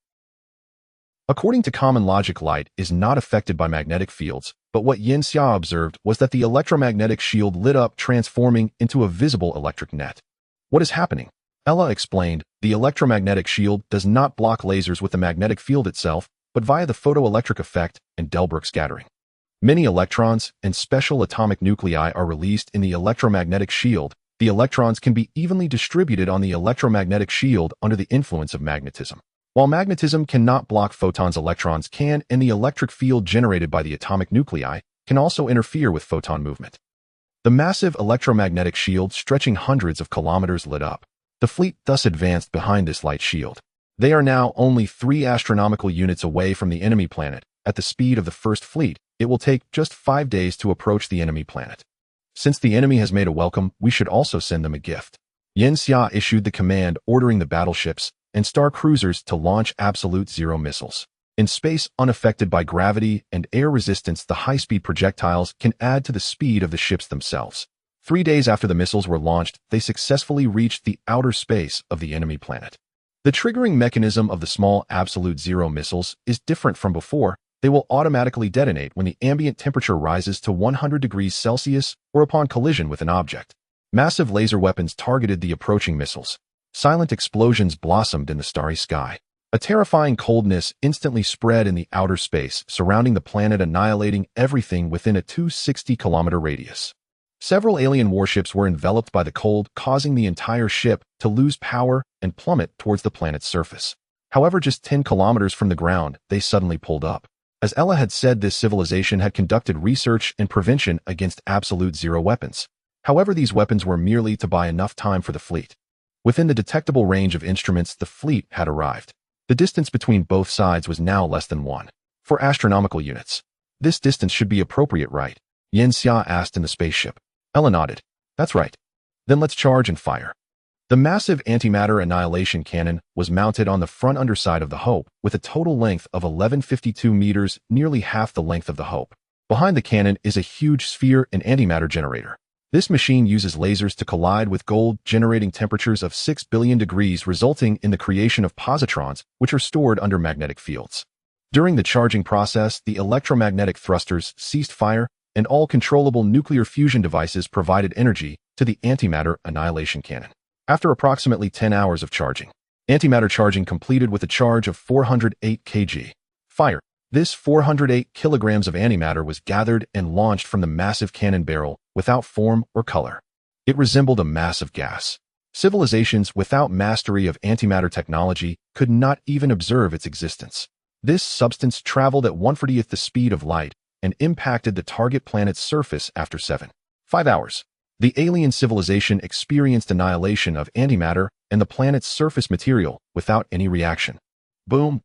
S1: According to common logic, light is not affected by magnetic fields, But what Yanxia observed was that the electromagnetic shield lit up, transforming into a visible electric net. What is happening? Ella explained, the electromagnetic shield does not block lasers with the magnetic field itself, but via the photoelectric effect and Delbruck scattering. Many electrons and special atomic nuclei are released in the electromagnetic shield. The electrons can be evenly distributed on the electromagnetic shield under the influence of magnetism. While magnetism cannot block photons, electrons can, and the electric field generated by the atomic nuclei can also interfere with photon movement. The massive electromagnetic shield stretching hundreds of kilometers lit up. The fleet thus advanced behind this light shield. They are now only 3 astronomical units away from the enemy planet. At the speed of the first fleet, it will take just 5 days to approach the enemy planet. Since the enemy has made a welcome, we should also send them a gift. Yanxia issued the command ordering the battleships and star cruisers to launch absolute zero missiles. In space, unaffected by gravity and air resistance, the high-speed projectiles can add to the speed of the ships themselves. 3 days after the missiles were launched, they successfully reached the outer space of the enemy planet. The triggering mechanism of the small absolute zero missiles is different from before. They will automatically detonate when the ambient temperature rises to 100 degrees Celsius or upon collision with an object. Massive laser weapons targeted the approaching missiles. Silent explosions blossomed in the starry sky. A terrifying coldness instantly spread in the outer space surrounding the planet, annihilating everything within a 260-kilometer radius. Several alien warships were enveloped by the cold, causing the entire ship to lose power and plummet towards the planet's surface. However, just 10 kilometers from the ground, they suddenly pulled up. As Ella had said, this civilization had conducted research and prevention against absolute zero weapons. However, these weapons were merely to buy enough time for the fleet. Within the detectable range of instruments, the fleet had arrived. The distance between both sides was now less than 1. For astronomical units, this distance should be appropriate, right? Yanxia asked in the spaceship. Ella nodded. That's right. Then let's charge and fire. The massive antimatter annihilation cannon was mounted on the front underside of the Hope, with a total length of 1152 meters, nearly half the length of the Hope. Behind the cannon is a huge sphere and antimatter generator. This machine uses lasers to collide with gold, generating temperatures of 6 billion degrees, resulting in the creation of positrons, which are stored under magnetic fields. During the charging process, the electromagnetic thrusters ceased fire, and all controllable nuclear fusion devices provided energy to the antimatter annihilation cannon. After approximately 10 hours of charging, antimatter charging completed with a charge of 408 kg. Fire. This 408 kilograms of antimatter was gathered and launched from the massive cannon barrel without form or color. It resembled a mass of gas. Civilizations without mastery of antimatter technology could not even observe its existence. This substance traveled at 1/40th the speed of light and impacted the target planet's surface after 5 hours. The alien civilization experienced annihilation of antimatter and the planet's surface material without any reaction. Boom!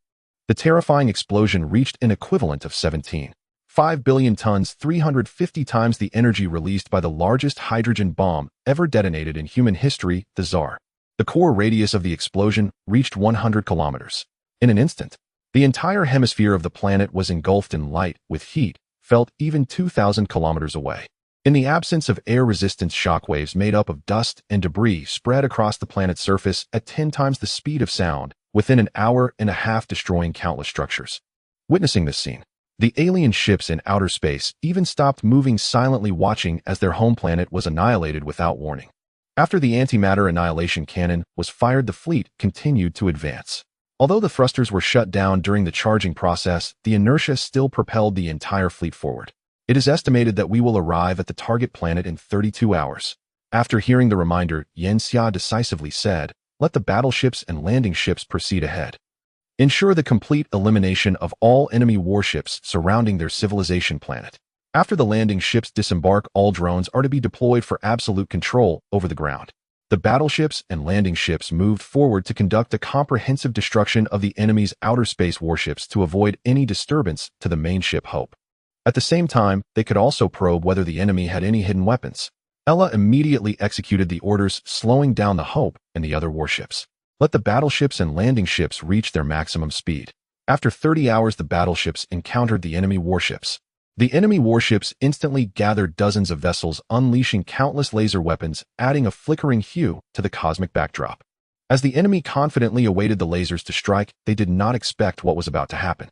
S1: The terrifying explosion reached an equivalent of 17.5 billion tons, 350 times the energy released by the largest hydrogen bomb ever detonated in human history, the Tsar. The core radius of the explosion reached 100 kilometers. In an instant, the entire hemisphere of the planet was engulfed in light, with heat felt even 2,000 kilometers away. In the absence of air resistance, shockwaves made up of dust and debris spread across the planet's surface at 10 times the speed of sound, within an hour and a half, destroying countless structures. Witnessing this scene, the alien ships in outer space even stopped moving, silently watching as their home planet was annihilated without warning. After the antimatter annihilation cannon was fired, the fleet continued to advance. Although the thrusters were shut down during the charging process, the inertia still propelled the entire fleet forward. It is estimated that we will arrive at the target planet in 32 hours. After hearing the reminder, Yanxia decisively said, "Let the battleships and landing ships proceed ahead. Ensure the complete elimination of all enemy warships surrounding their civilization planet. After the landing ships disembark, all drones are to be deployed for absolute control over the ground." The battleships and landing ships moved forward to conduct a comprehensive destruction of the enemy's outer space warships to avoid any disturbance to the main ship Hope. At the same time, they could also probe whether the enemy had any hidden weapons. Ella immediately executed the orders, slowing down the Hope and the other warships. Let the battleships and landing ships reach their maximum speed. After 30 hours, the battleships encountered the enemy warships. The enemy warships instantly gathered dozens of vessels, unleashing countless laser weapons, adding a flickering hue to the cosmic backdrop. As the enemy confidently awaited the lasers to strike, they did not expect what was about to happen.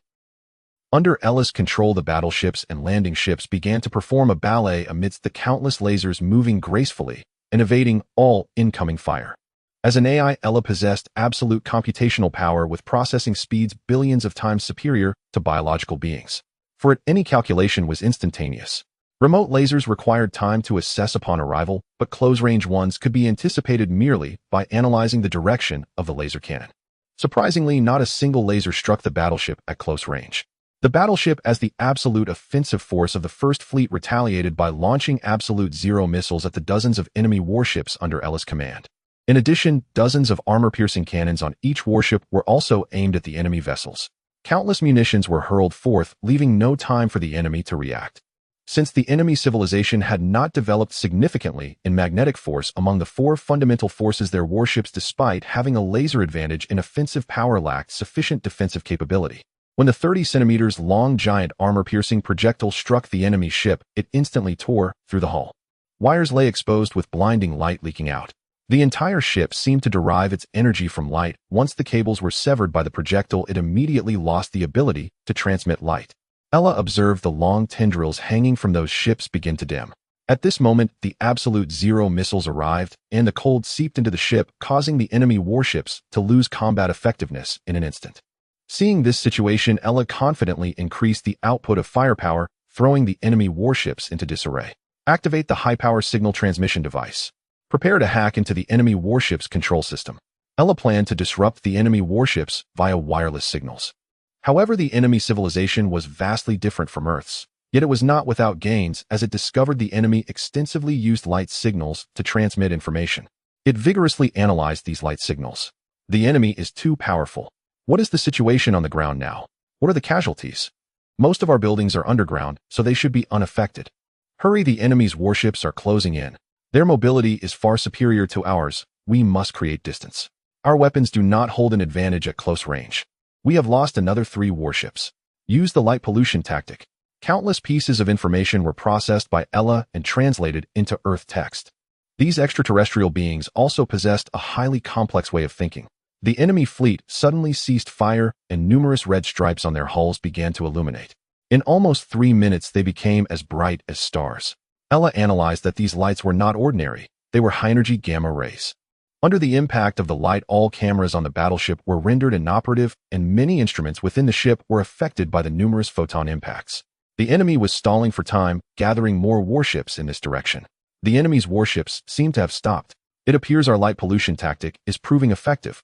S1: Under Ella's control, the battleships and landing ships began to perform a ballet amidst the countless lasers moving gracefully and evading all incoming fire. As an AI, Ella possessed absolute computational power with processing speeds billions of times superior to biological beings. For it, any calculation was instantaneous. Remote lasers required time to assess upon arrival, but close-range ones could be anticipated merely by analyzing the direction of the laser cannon. Surprisingly, not a single laser struck the battleship at close range. The battleship, as the absolute offensive force of the First Fleet, retaliated by launching absolute zero missiles at the dozens of enemy warships under Ella's command. In addition, dozens of armor-piercing cannons on each warship were also aimed at the enemy vessels. Countless munitions were hurled forth, leaving no time for the enemy to react. Since the enemy civilization had not developed significantly in magnetic force among the four fundamental forces, their warships, despite having a laser advantage in offensive power, lacked sufficient defensive capability. When the 30 centimeters long giant armor-piercing projectile struck the enemy ship, it instantly tore through the hull. Wires lay exposed with blinding light leaking out. The entire ship seemed to derive its energy from light. Once the cables were severed by the projectile, it immediately lost the ability to transmit light. Ella observed the long tendrils hanging from those ships begin to dim. At this moment, the absolute zero missiles arrived, and the cold seeped into the ship, causing the enemy warships to lose combat effectiveness in an instant. Seeing this situation, Ella confidently increased the output of firepower, throwing the enemy warships into disarray. Activate the high-power signal transmission device. Prepare to hack into the enemy warship's control system. Ella planned to disrupt the enemy warships via wireless signals. However, the enemy civilization was vastly different from Earth's, yet it was not without gains, as it discovered the enemy extensively used light signals to transmit information. It vigorously analyzed these light signals. The enemy is too powerful. What is the situation on the ground now? What are the casualties? Most of our buildings are underground, so they should be unaffected. Hurry, the enemy's warships are closing in. Their mobility is far superior to ours. We must create distance. Our weapons do not hold an advantage at close range. We have lost another 3 warships. Use the light pollution tactic. Countless pieces of information were processed by Ella and translated into Earth text. These extraterrestrial beings also possessed a highly complex way of thinking. The enemy fleet suddenly ceased fire, and numerous red stripes on their hulls began to illuminate. In almost 3 minutes, they became as bright as stars. Ella analyzed that these lights were not ordinary. They were high-energy gamma rays. Under the impact of the light, all cameras on the battleship were rendered inoperative, and many instruments within the ship were affected by the numerous photon impacts. The enemy was stalling for time, gathering more warships in this direction. The enemy's warships seem to have stopped. It appears our light pollution tactic is proving effective.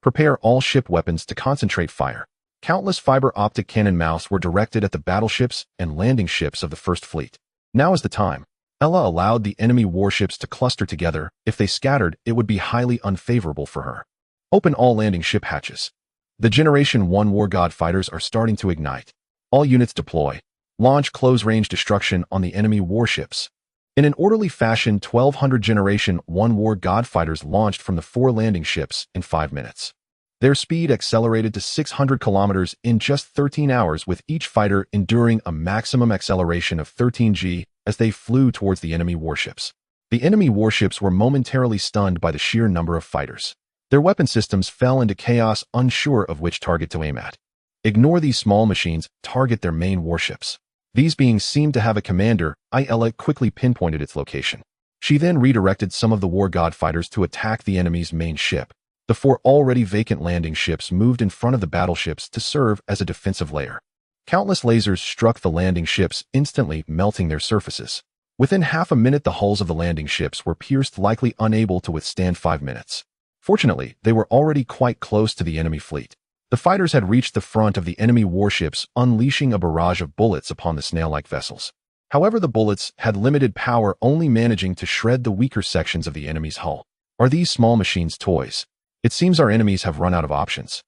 S1: Prepare all ship weapons to concentrate fire. Countless fiber optic cannon mouths were directed at the battleships and landing ships of the First Fleet. Now is the time. Ella allowed the enemy warships to cluster together. If they scattered, it would be highly unfavorable for her. Open all landing ship hatches. The Generation 1 War God fighters are starting to ignite. All units deploy. Launch close-range destruction on the enemy warships. In an orderly fashion, 1,200 Generation 1 War God fighters launched from the 4 landing ships in 5 minutes. Their speed accelerated to 600 kilometers in just 13 hours, with each fighter enduring a maximum acceleration of 13 G as they flew towards the enemy warships. The enemy warships were momentarily stunned by the sheer number of fighters. Their weapon systems fell into chaos, unsure of which target to aim at. Ignore these small machines, target their main warships. These beings seemed to have a commander. Ella quickly pinpointed its location. She then redirected some of the War God fighters to attack the enemy's main ship. The 4 already vacant landing ships moved in front of the battleships to serve as a defensive layer. Countless lasers struck the landing ships, instantly melting their surfaces. Within half a minute, the hulls of the landing ships were pierced, likely unable to withstand 5 minutes. Fortunately, they were already quite close to the enemy fleet. The fighters had reached the front of the enemy warships, unleashing a barrage of bullets upon the snail-like vessels. However, the bullets had limited power, only managing to shred the weaker sections of the enemy's hull. Are these small machines toys? It seems our enemies have run out of options.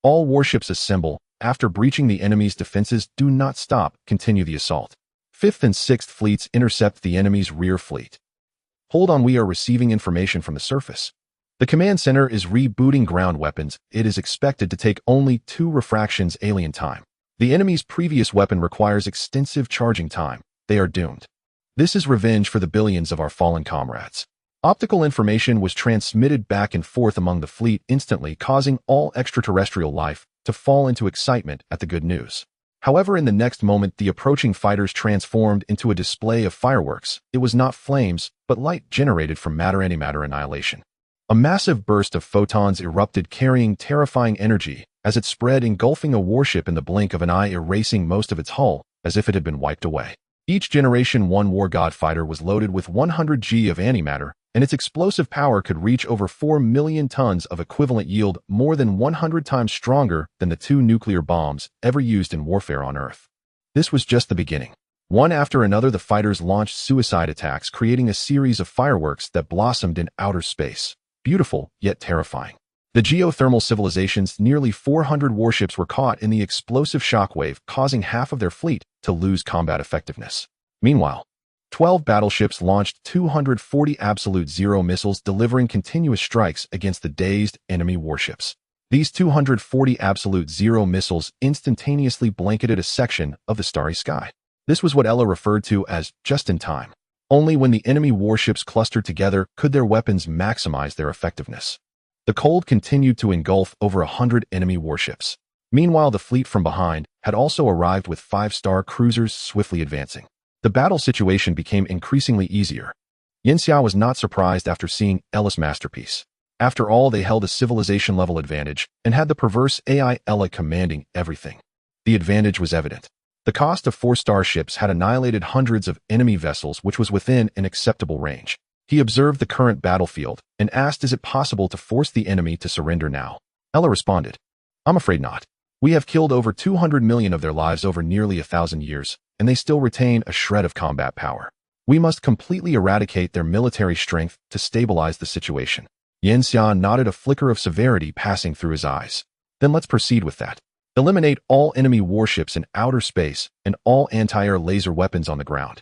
S1: All warships assemble. After breaching the enemy's defenses, do not stop, continue the assault. 5th and 6th fleets intercept the enemy's rear fleet. Hold on, we are receiving information from the surface. The command center is rebooting ground weapons. It is expected to take only 2 refractions alien time. The enemy's previous weapon requires extensive charging time. They are doomed. This is revenge for the billions of our fallen comrades. Optical information was transmitted back and forth among the fleet, instantly causing all extraterrestrial life to fall into excitement at the good news. However, in the next moment, the approaching fighters transformed into a display of fireworks. It was not flames, but light generated from matter-antimatter annihilation. A massive burst of photons erupted, carrying terrifying energy as it spread, engulfing a warship in the blink of an eye, erasing most of its hull as if it had been wiped away. Each Generation 1 War God fighter was loaded with 100 G of antimatter, and its explosive power could reach over 4 million tons of equivalent yield, more than 100 times stronger than the 2 nuclear bombs ever used in warfare on Earth. This was just the beginning. One after another, the fighters launched suicide attacks, creating a series of fireworks that blossomed in outer space. Beautiful, yet terrifying. The geothermal civilization's nearly 400 warships were caught in the explosive shockwave, causing half of their fleet to lose combat effectiveness. Meanwhile, 12 battleships launched 240 Absolute Zero missiles, delivering continuous strikes against the dazed enemy warships. These 240 Absolute Zero missiles instantaneously blanketed a section of the starry sky. This was what Ella referred to as just in time. Only when the enemy warships clustered together could their weapons maximize their effectiveness. The cold continued to engulf over 100 enemy warships. Meanwhile, the fleet from behind had also arrived with 5-star cruisers swiftly advancing. The battle situation became increasingly easier. Yinxia was not surprised after seeing Ella's masterpiece. After all, they held a civilization-level advantage and had the perverse AI Ella commanding everything. The advantage was evident. The cost of 4 starships had annihilated hundreds of enemy vessels, which was within an acceptable range. He observed the current battlefield and asked, "Is it possible to force the enemy to surrender now?" Ella responded, "I'm afraid not. We have killed over 200 million of their lives over nearly 1,000 years, and they still retain a shred of combat power. We must completely eradicate their military strength to stabilize the situation." Yinxia nodded, a flicker of severity passing through his eyes. "Then let's proceed with that. Eliminate all enemy warships in outer space and all anti-air laser weapons on the ground.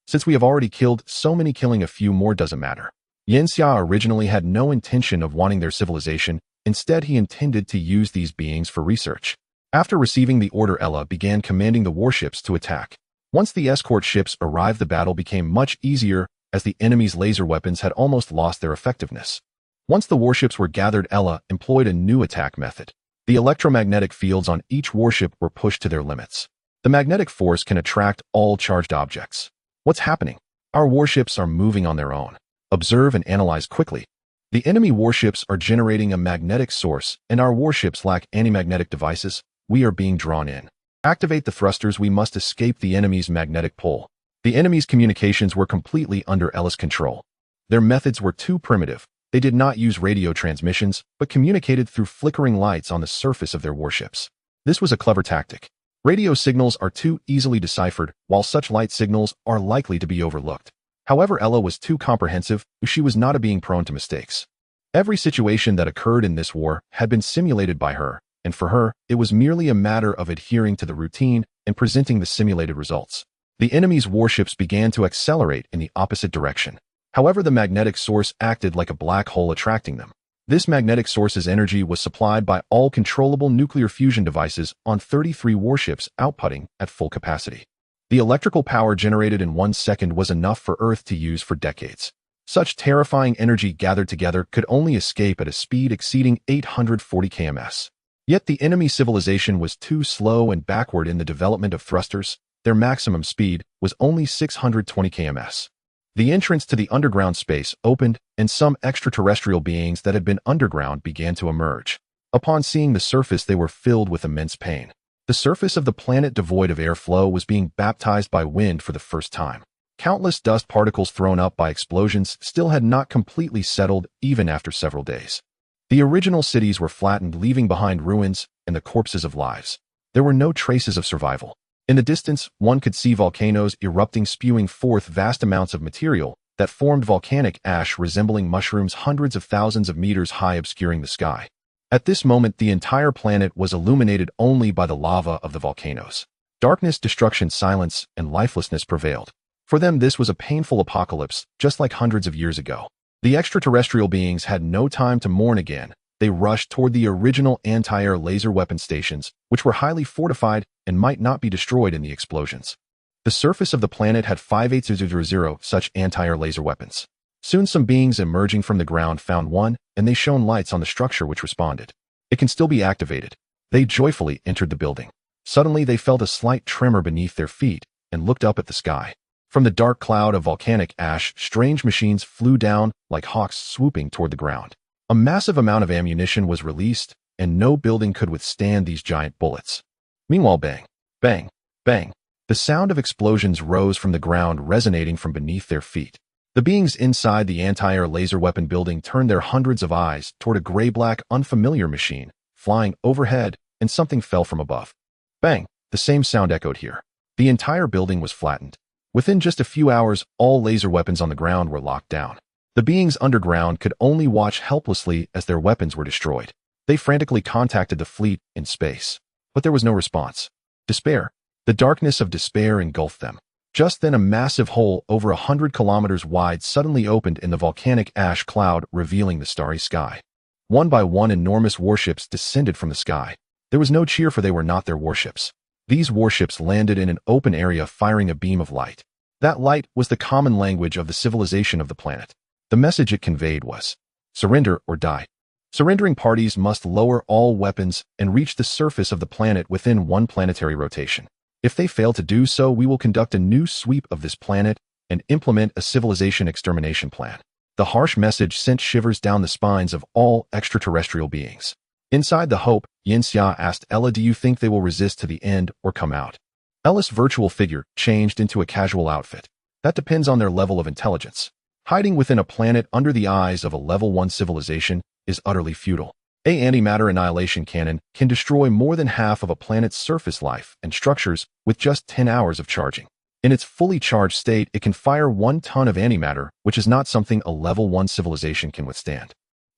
S1: Since we have already killed so many, killing a few more doesn't matter." Yinxia originally had no intention of wanting their civilization. Instead, he intended to use these beings for research. After receiving the order, Ella began commanding the warships to attack. Once the escort ships arrived, the battle became much easier as the enemy's laser weapons had almost lost their effectiveness. Once the warships were gathered, Ella employed a new attack method. The electromagnetic fields on each warship were pushed to their limits. The magnetic force can attract all charged objects. What's happening? Our warships are moving on their own. Observe and analyze quickly. The enemy warships are generating a magnetic source, and our warships lack anti-magnetic devices. We are being drawn in. Activate the thrusters. We must escape the enemy's magnetic pull. The enemy's communications were completely under Ella's control. Their methods were too primitive. They did not use radio transmissions, but communicated through flickering lights on the surface of their warships. This was a clever tactic. Radio signals are too easily deciphered, while such light signals are likely to be overlooked. However, Ella was too comprehensive. She was not a being prone to mistakes. Every situation that occurred in this war had been simulated by her, and for her, it was merely a matter of adhering to the routine and presenting the simulated results. The enemy's warships began to accelerate in the opposite direction. However, the magnetic source acted like a black hole, attracting them. This magnetic source's energy was supplied by all controllable nuclear fusion devices on 33 warships, outputting at full capacity. The electrical power generated in 1 second was enough for Earth to use for decades. Such terrifying energy gathered together could only escape at a speed exceeding 840 km/s. Yet the enemy civilization was too slow and backward in the development of thrusters. Their maximum speed was only 620 km/s. The entrance to the underground space opened, and some extraterrestrial beings that had been underground began to emerge. Upon seeing the surface, they were filled with immense pain. The surface of the planet, devoid of airflow, was being baptized by wind for the first time. Countless dust particles thrown up by explosions still had not completely settled, even after several days. The original cities were flattened, leaving behind ruins and the corpses of lives. There were no traces of survival. In the distance, one could see volcanoes erupting, spewing forth vast amounts of material that formed volcanic ash resembling mushrooms hundreds of thousands of meters high, obscuring the sky. At this moment, the entire planet was illuminated only by the lava of the volcanoes. Darkness, destruction, silence, and lifelessness prevailed. For them, this was a painful apocalypse, just like hundreds of years ago. The extraterrestrial beings had no time to mourn again. They rushed toward the original anti-air laser weapon stations, which were highly fortified and might not be destroyed in the explosions. The surface of the planet had 5800 such anti-air laser weapons. Soon some beings emerging from the ground found one, and they shone lights on the structure, which responded. "It can still be activated." They joyfully entered the building. Suddenly, they felt a slight tremor beneath their feet and looked up at the sky. From the dark cloud of volcanic ash, strange machines flew down like hawks swooping toward the ground. A massive amount of ammunition was released, and no building could withstand these giant bullets. Meanwhile, bang, bang, bang. The sound of explosions rose from the ground, resonating from beneath their feet. The beings inside the anti-air laser weapon building turned their hundreds of eyes toward a gray-black, unfamiliar machine flying overhead, and something fell from above. Bang! The same sound echoed here. The entire building was flattened. Within just a few hours, all laser weapons on the ground were locked down. The beings underground could only watch helplessly as their weapons were destroyed. They frantically contacted the fleet in space, but there was no response. Despair. The darkness of despair engulfed them. Just then, a massive hole over 100 kilometers wide suddenly opened in the volcanic ash cloud, revealing the starry sky. One by one, enormous warships descended from the sky. There was no cheer, for they were not their warships. These warships landed in an open area, firing a beam of light. That light was the common language of the civilization of the planet. The message it conveyed was, surrender or die. Surrendering parties must lower all weapons and reach the surface of the planet within one planetary rotation. If they fail to do so, we will conduct a new sweep of this planet and implement a civilization extermination plan. The harsh message sent shivers down the spines of all extraterrestrial beings. Inside the Hope, Yinxia asked Ella, do you think they will resist to the end or come out? Ella's virtual figure changed into a casual outfit. That depends on their level of intelligence. Hiding within a planet under the eyes of a level 1 civilization is utterly futile. A antimatter annihilation cannon can destroy more than half of a planet's surface life and structures with just 10 hours of charging. In its fully charged state, it can fire 1 ton of antimatter, which is not something a level 1 civilization can withstand.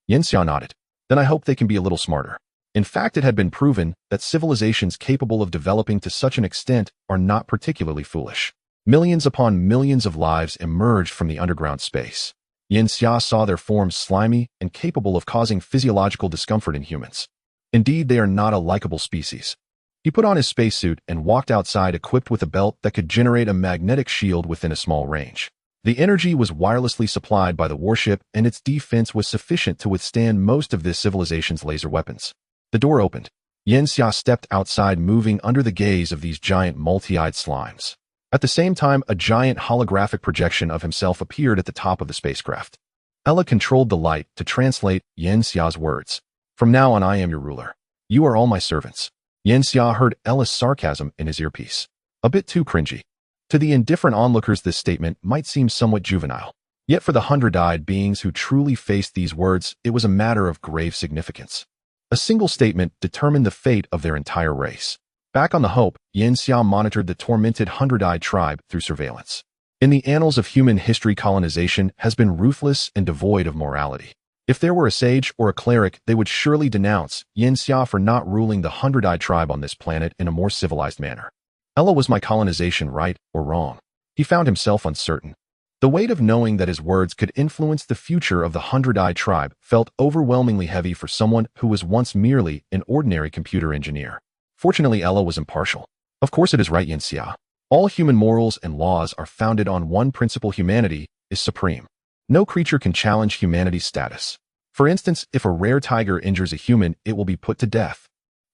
S1: Yinxia nodded. Then I hope they can be a little smarter. In fact, it had been proven that civilizations capable of developing to such an extent are not particularly foolish. Millions upon millions of lives emerged from the underground space. Yinxia saw their forms slimy and capable of causing physiological discomfort in humans. Indeed, they are not a likable species. He put on his spacesuit and walked outside, equipped with a belt that could generate a magnetic shield within a small range. The energy was wirelessly supplied by the warship, and its defense was sufficient to withstand most of this civilization's laser weapons. The door opened. Yinxia stepped outside, moving under the gaze of these giant multi-eyed slimes. At the same time, a giant holographic projection of himself appeared at the top of the spacecraft. Ella controlled the light to translate Yinxia's words. From now on, I am your ruler. You are all my servants. Yinxia heard Ella's sarcasm in his earpiece. A bit too cringy. To the indifferent onlookers, this statement might seem somewhat juvenile. Yet for the hundred-eyed beings who truly faced these words, it was a matter of grave significance. A single statement determined the fate of their entire race. Back on the Hope, Yinxia monitored the tormented hundred-eyed tribe through surveillance. In the annals of human history, colonization has been ruthless and devoid of morality. If there were a sage or a cleric, they would surely denounce Yinxia for not ruling the hundred-eyed tribe on this planet in a more civilized manner. Ella, was my colonization right or wrong? He found himself uncertain. The weight of knowing that his words could influence the future of the hundred-eyed tribe felt overwhelmingly heavy for someone who was once merely an ordinary computer engineer. Fortunately, Ella was impartial. Of course it is right, Yinxia. All human morals and laws are founded on one principle: humanity is supreme. No creature can challenge humanity's status. For instance, if a rare tiger injures a human, it will be put to death.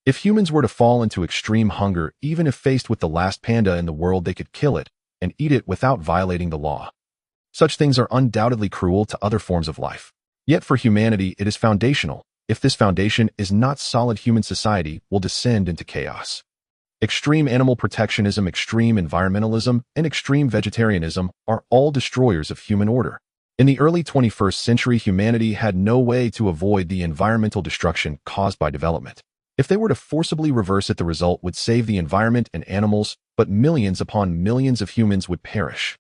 S1: If humans were to fall into extreme hunger, even if faced with the last panda in the world, they could kill it and eat it without violating the law. Such things are undoubtedly cruel to other forms of life. Yet for humanity, it is foundational. If this foundation is not solid, human society will descend into chaos. Extreme animal protectionism, extreme environmentalism, and extreme vegetarianism are all destroyers of human order. In the early 21st century, humanity had no way to avoid the environmental destruction caused by development. If they were to forcibly reverse it, the result would save the environment and animals, but millions upon millions of humans would perish.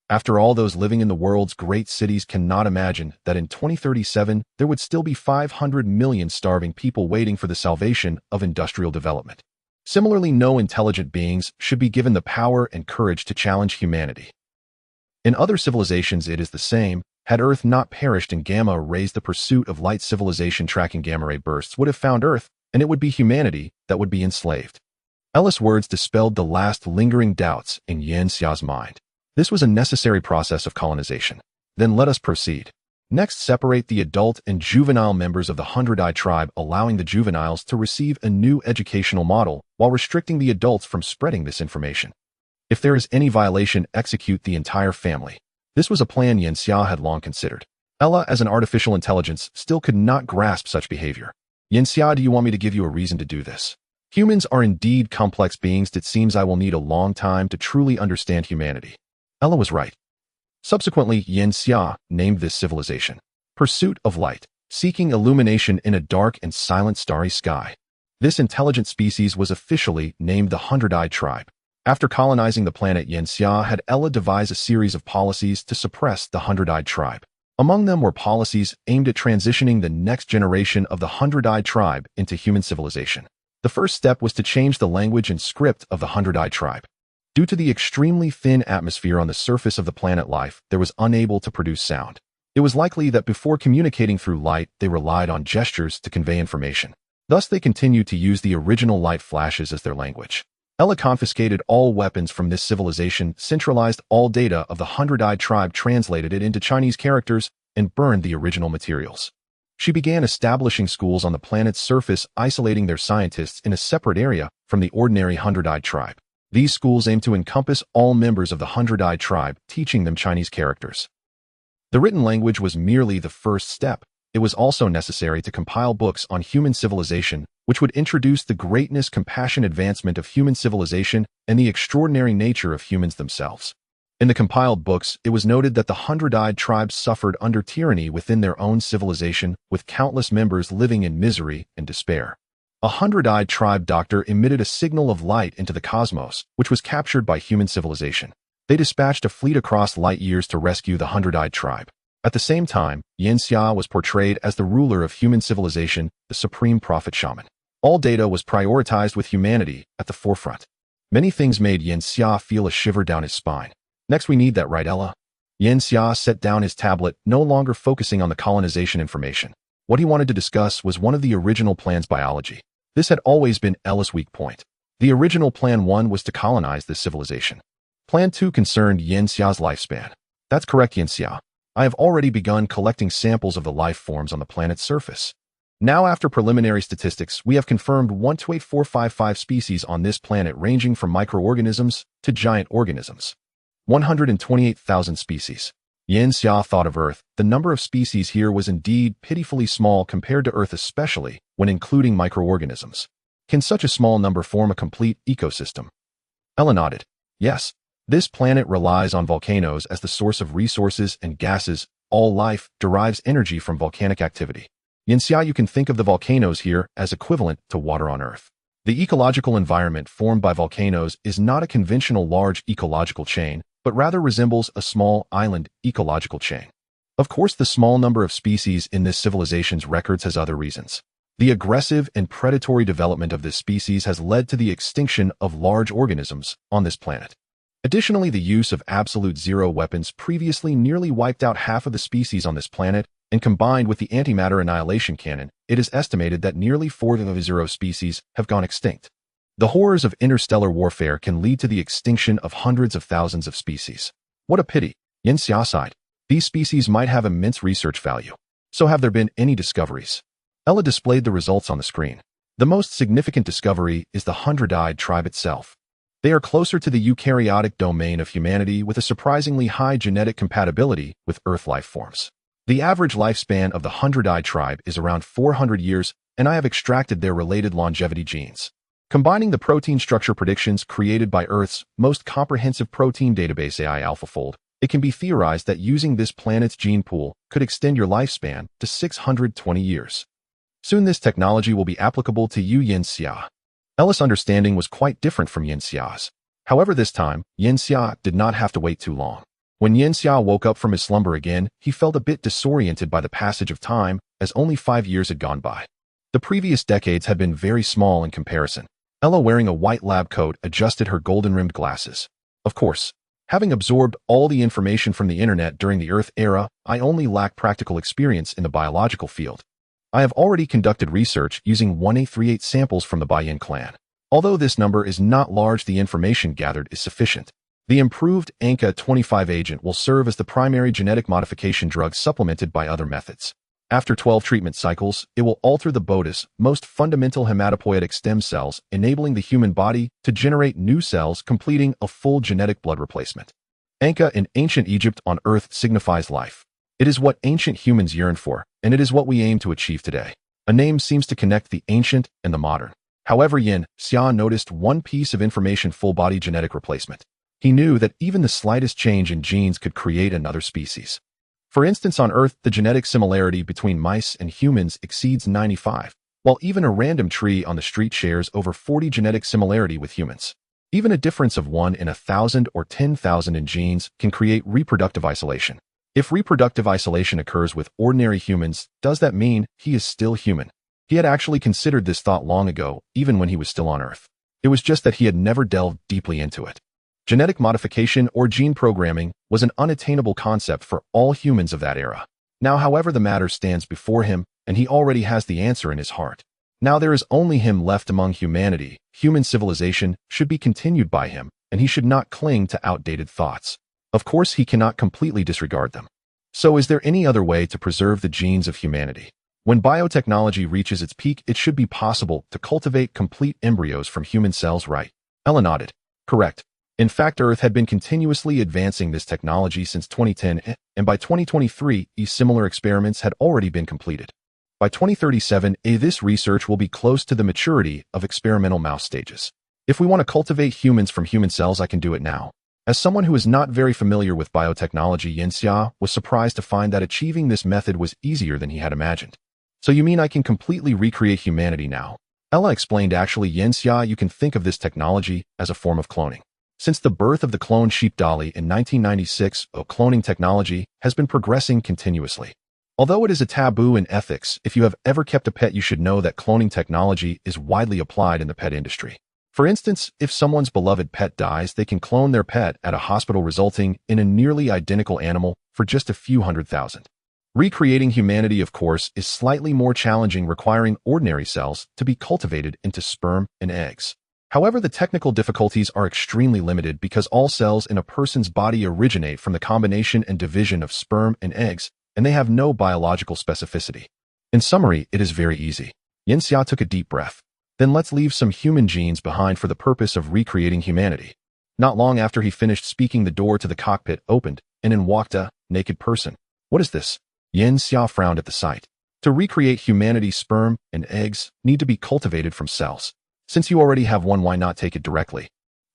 S1: After all, those living in the world's great cities cannot imagine that in 2037 there would still be 500 million starving people waiting for the salvation of industrial development. Similarly, no intelligent beings should be given the power and courage to challenge humanity. In other civilizations it is the same. Had Earth not perished and gamma rays, the pursuit of light civilization tracking gamma ray bursts would have found Earth, and it would be humanity that would be enslaved. Ella's words dispelled the last lingering doubts in Yinxia's mind. This was a necessary process of colonization. Then let us proceed. Next, separate the adult and juvenile members of the 100-eye tribe, allowing the juveniles to receive a new educational model while restricting the adults from spreading this information. If there is any violation, execute the entire family. This was a plan Yanxia had long considered. Ella, as an artificial intelligence, still could not grasp such behavior. Yanxia, do you want me to give you a reason to do this? Humans are indeed complex beings. It seems I will need a long time to truly understand humanity. Ella was right. Subsequently, Yanxia named this civilization Pursuit of Light, seeking illumination in a dark and silent starry sky. This intelligent species was officially named the 100-Eye Tribe. After colonizing the planet, Yanxia had Ella devise a series of policies to suppress the 100-Eyed Tribe. Among them were policies aimed at transitioning the next generation of the 100-Eyed Tribe into human civilization. The first step was to change the language and script of the 100-Eyed Tribe. Due to the extremely thin atmosphere on the surface of the planet, life there was unable to produce sound. It was likely that before communicating through light, they relied on gestures to convey information. Thus, they continued to use the original light flashes as their language. Ella confiscated all weapons from this civilization, centralized all data of the 100-Eyed Tribe, translated it into Chinese characters, and burned the original materials. She began establishing schools on the planet's surface, isolating their scientists in a separate area from the ordinary 100-Eyed Tribe. These schools aim to encompass all members of the 100-Eyed Tribe, teaching them Chinese characters. The written language was merely the first step. It was also necessary to compile books on human civilization, which would introduce the greatness, compassion, advancement of human civilization and the extraordinary nature of humans themselves. In the compiled books, it was noted that the 100-Eyed Tribe suffered under tyranny within their own civilization, with countless members living in misery and despair. A 100-Eyed Tribe doctor emitted a signal of light into the cosmos, which was captured by human civilization. They dispatched a fleet across light years to rescue the 100-Eyed Tribe. At the same time, Yanxia was portrayed as the ruler of human civilization, the supreme prophet shaman. All data was prioritized with humanity at the forefront. Many things made Yanxia feel a shiver down his spine. Next, we need that, right, Ella? Yanxia set down his tablet, no longer focusing on the colonization information. What he wanted to discuss was one of the original plan's biology. This had always been Ella's weak point. The original Plan 1 was to colonize this civilization. Plan 2 concerned Yanxia's lifespan. That's correct, Yanxia. I have already begun collecting samples of the life forms on the planet's surface. Now, after preliminary statistics, we have confirmed 128,455 species on this planet, ranging from microorganisms to giant organisms. 128,000 species. Yanxia thought of Earth. The number of species here was indeed pitifully small compared to Earth, especially when including microorganisms. Can such a small number form a complete ecosystem? Ella nodded. Yes. This planet relies on volcanoes as the source of resources and gases. All life derives energy from volcanic activity. Yanxia, you can think of the volcanoes here as equivalent to water on Earth. The ecological environment formed by volcanoes is not a conventional large ecological chain, but rather resembles a small island ecological chain. Of course, the small number of species in this civilization's records has other reasons. The aggressive and predatory development of this species has led to the extinction of large organisms on this planet. Additionally, the use of absolute zero weapons previously nearly wiped out half of the species on this planet, and combined with the antimatter annihilation cannon, it is estimated that nearly 4 of the zero species have gone extinct. The horrors of interstellar warfare can lead to the extinction of hundreds of thousands of species. What a pity. Yanxia sighed. These species might have immense research value. So have there been any discoveries? Ella displayed the results on the screen. The most significant discovery is the 100-Eyed Tribe itself. They are closer to the eukaryotic domain of humanity with a surprisingly high genetic compatibility with Earth life forms. The average lifespan of the 100-Eyed Tribe is around 400 years, and I have extracted their related longevity genes. Combining the protein structure predictions created by Earth's most comprehensive protein database AI AlphaFold, it can be theorized that using this planet's gene pool could extend your lifespan to 620 years. Soon this technology will be applicable to you, Yanxia. Ella's understanding was quite different from Yanxia's. However, this time, Yanxia did not have to wait too long. When Yanxia woke up from his slumber again, he felt a bit disoriented by the passage of time, as only 5 years had gone by. The previous decades had been very small in comparison. Ella, wearing a white lab coat, adjusted her golden-rimmed glasses. Of course, having absorbed all the information from the internet during the Earth era, I only lack practical experience in the biological field. I have already conducted research using 1A38 samples from the Baiyin clan. Although this number is not large, the information gathered is sufficient. The improved ANCA-25 agent will serve as the primary genetic modification drug supplemented by other methods. After 12 treatment cycles, it will alter the BODUS, most fundamental hematopoietic stem cells, enabling the human body to generate new cells, completing a full genetic blood replacement. ANCA in ancient Egypt on Earth signifies life. It is what ancient humans yearned for, and it is what we aim to achieve today. A name seems to connect the ancient and the modern. However, Yin Xia noticed one piece of information: full-body genetic replacement. He knew that even the slightest change in genes could create another species. For instance, on Earth, the genetic similarity between mice and humans exceeds 95, while even a random tree on the street shares over 40 genetic similarity with humans. Even a difference of 1 in 1,000 or 10,000 in genes can create reproductive isolation. If reproductive isolation occurs with ordinary humans, does that mean he is still human? He had actually considered this thought long ago, even when he was still on Earth. It was just that he had never delved deeply into it. Genetic modification or gene programming was an unattainable concept for all humans of that era. Now, however, the matter stands before him, and he already has the answer in his heart. Now there is only him left among humanity. Human civilization should be continued by him, and he should not cling to outdated thoughts. Of course, he cannot completely disregard them. So is there any other way to preserve the genes of humanity? When biotechnology reaches its peak, it should be possible to cultivate complete embryos from human cells, right? Ella nodded. Correct. In fact, Earth had been continuously advancing this technology since 2010, and by 2023, similar experiments had already been completed. By 2037, this research will be close to the maturity of experimental mouse stages. If we want to cultivate humans from human cells, I can do it now. As someone who is not very familiar with biotechnology, Yin Xia was surprised to find that achieving this method was easier than he had imagined. So you mean I can completely recreate humanity now? Ella explained. Actually, Yin Xia, you can think of this technology as a form of cloning. Since the birth of the cloned sheep Dolly in 1996, cloning technology has been progressing continuously. Although it is a taboo in ethics, if you have ever kept a pet, you should know that cloning technology is widely applied in the pet industry. For instance, if someone's beloved pet dies, they can clone their pet at a hospital, resulting in a nearly identical animal for just a few $100,000. Recreating humanity, of course, is slightly more challenging, requiring ordinary cells to be cultivated into sperm and eggs. However, the technical difficulties are extremely limited because all cells in a person's body originate from the combination and division of sperm and eggs, and they have no biological specificity. In summary, it is very easy. Yin Xia took a deep breath. Then let's leave some human genes behind for the purpose of recreating humanity. Not long after he finished speaking, the door to the cockpit opened, and in walked a naked person. What is this? Yin Xia frowned at the sight. To recreate humanity, sperm and eggs need to be cultivated from cells. Since you already have one, why not take it directly?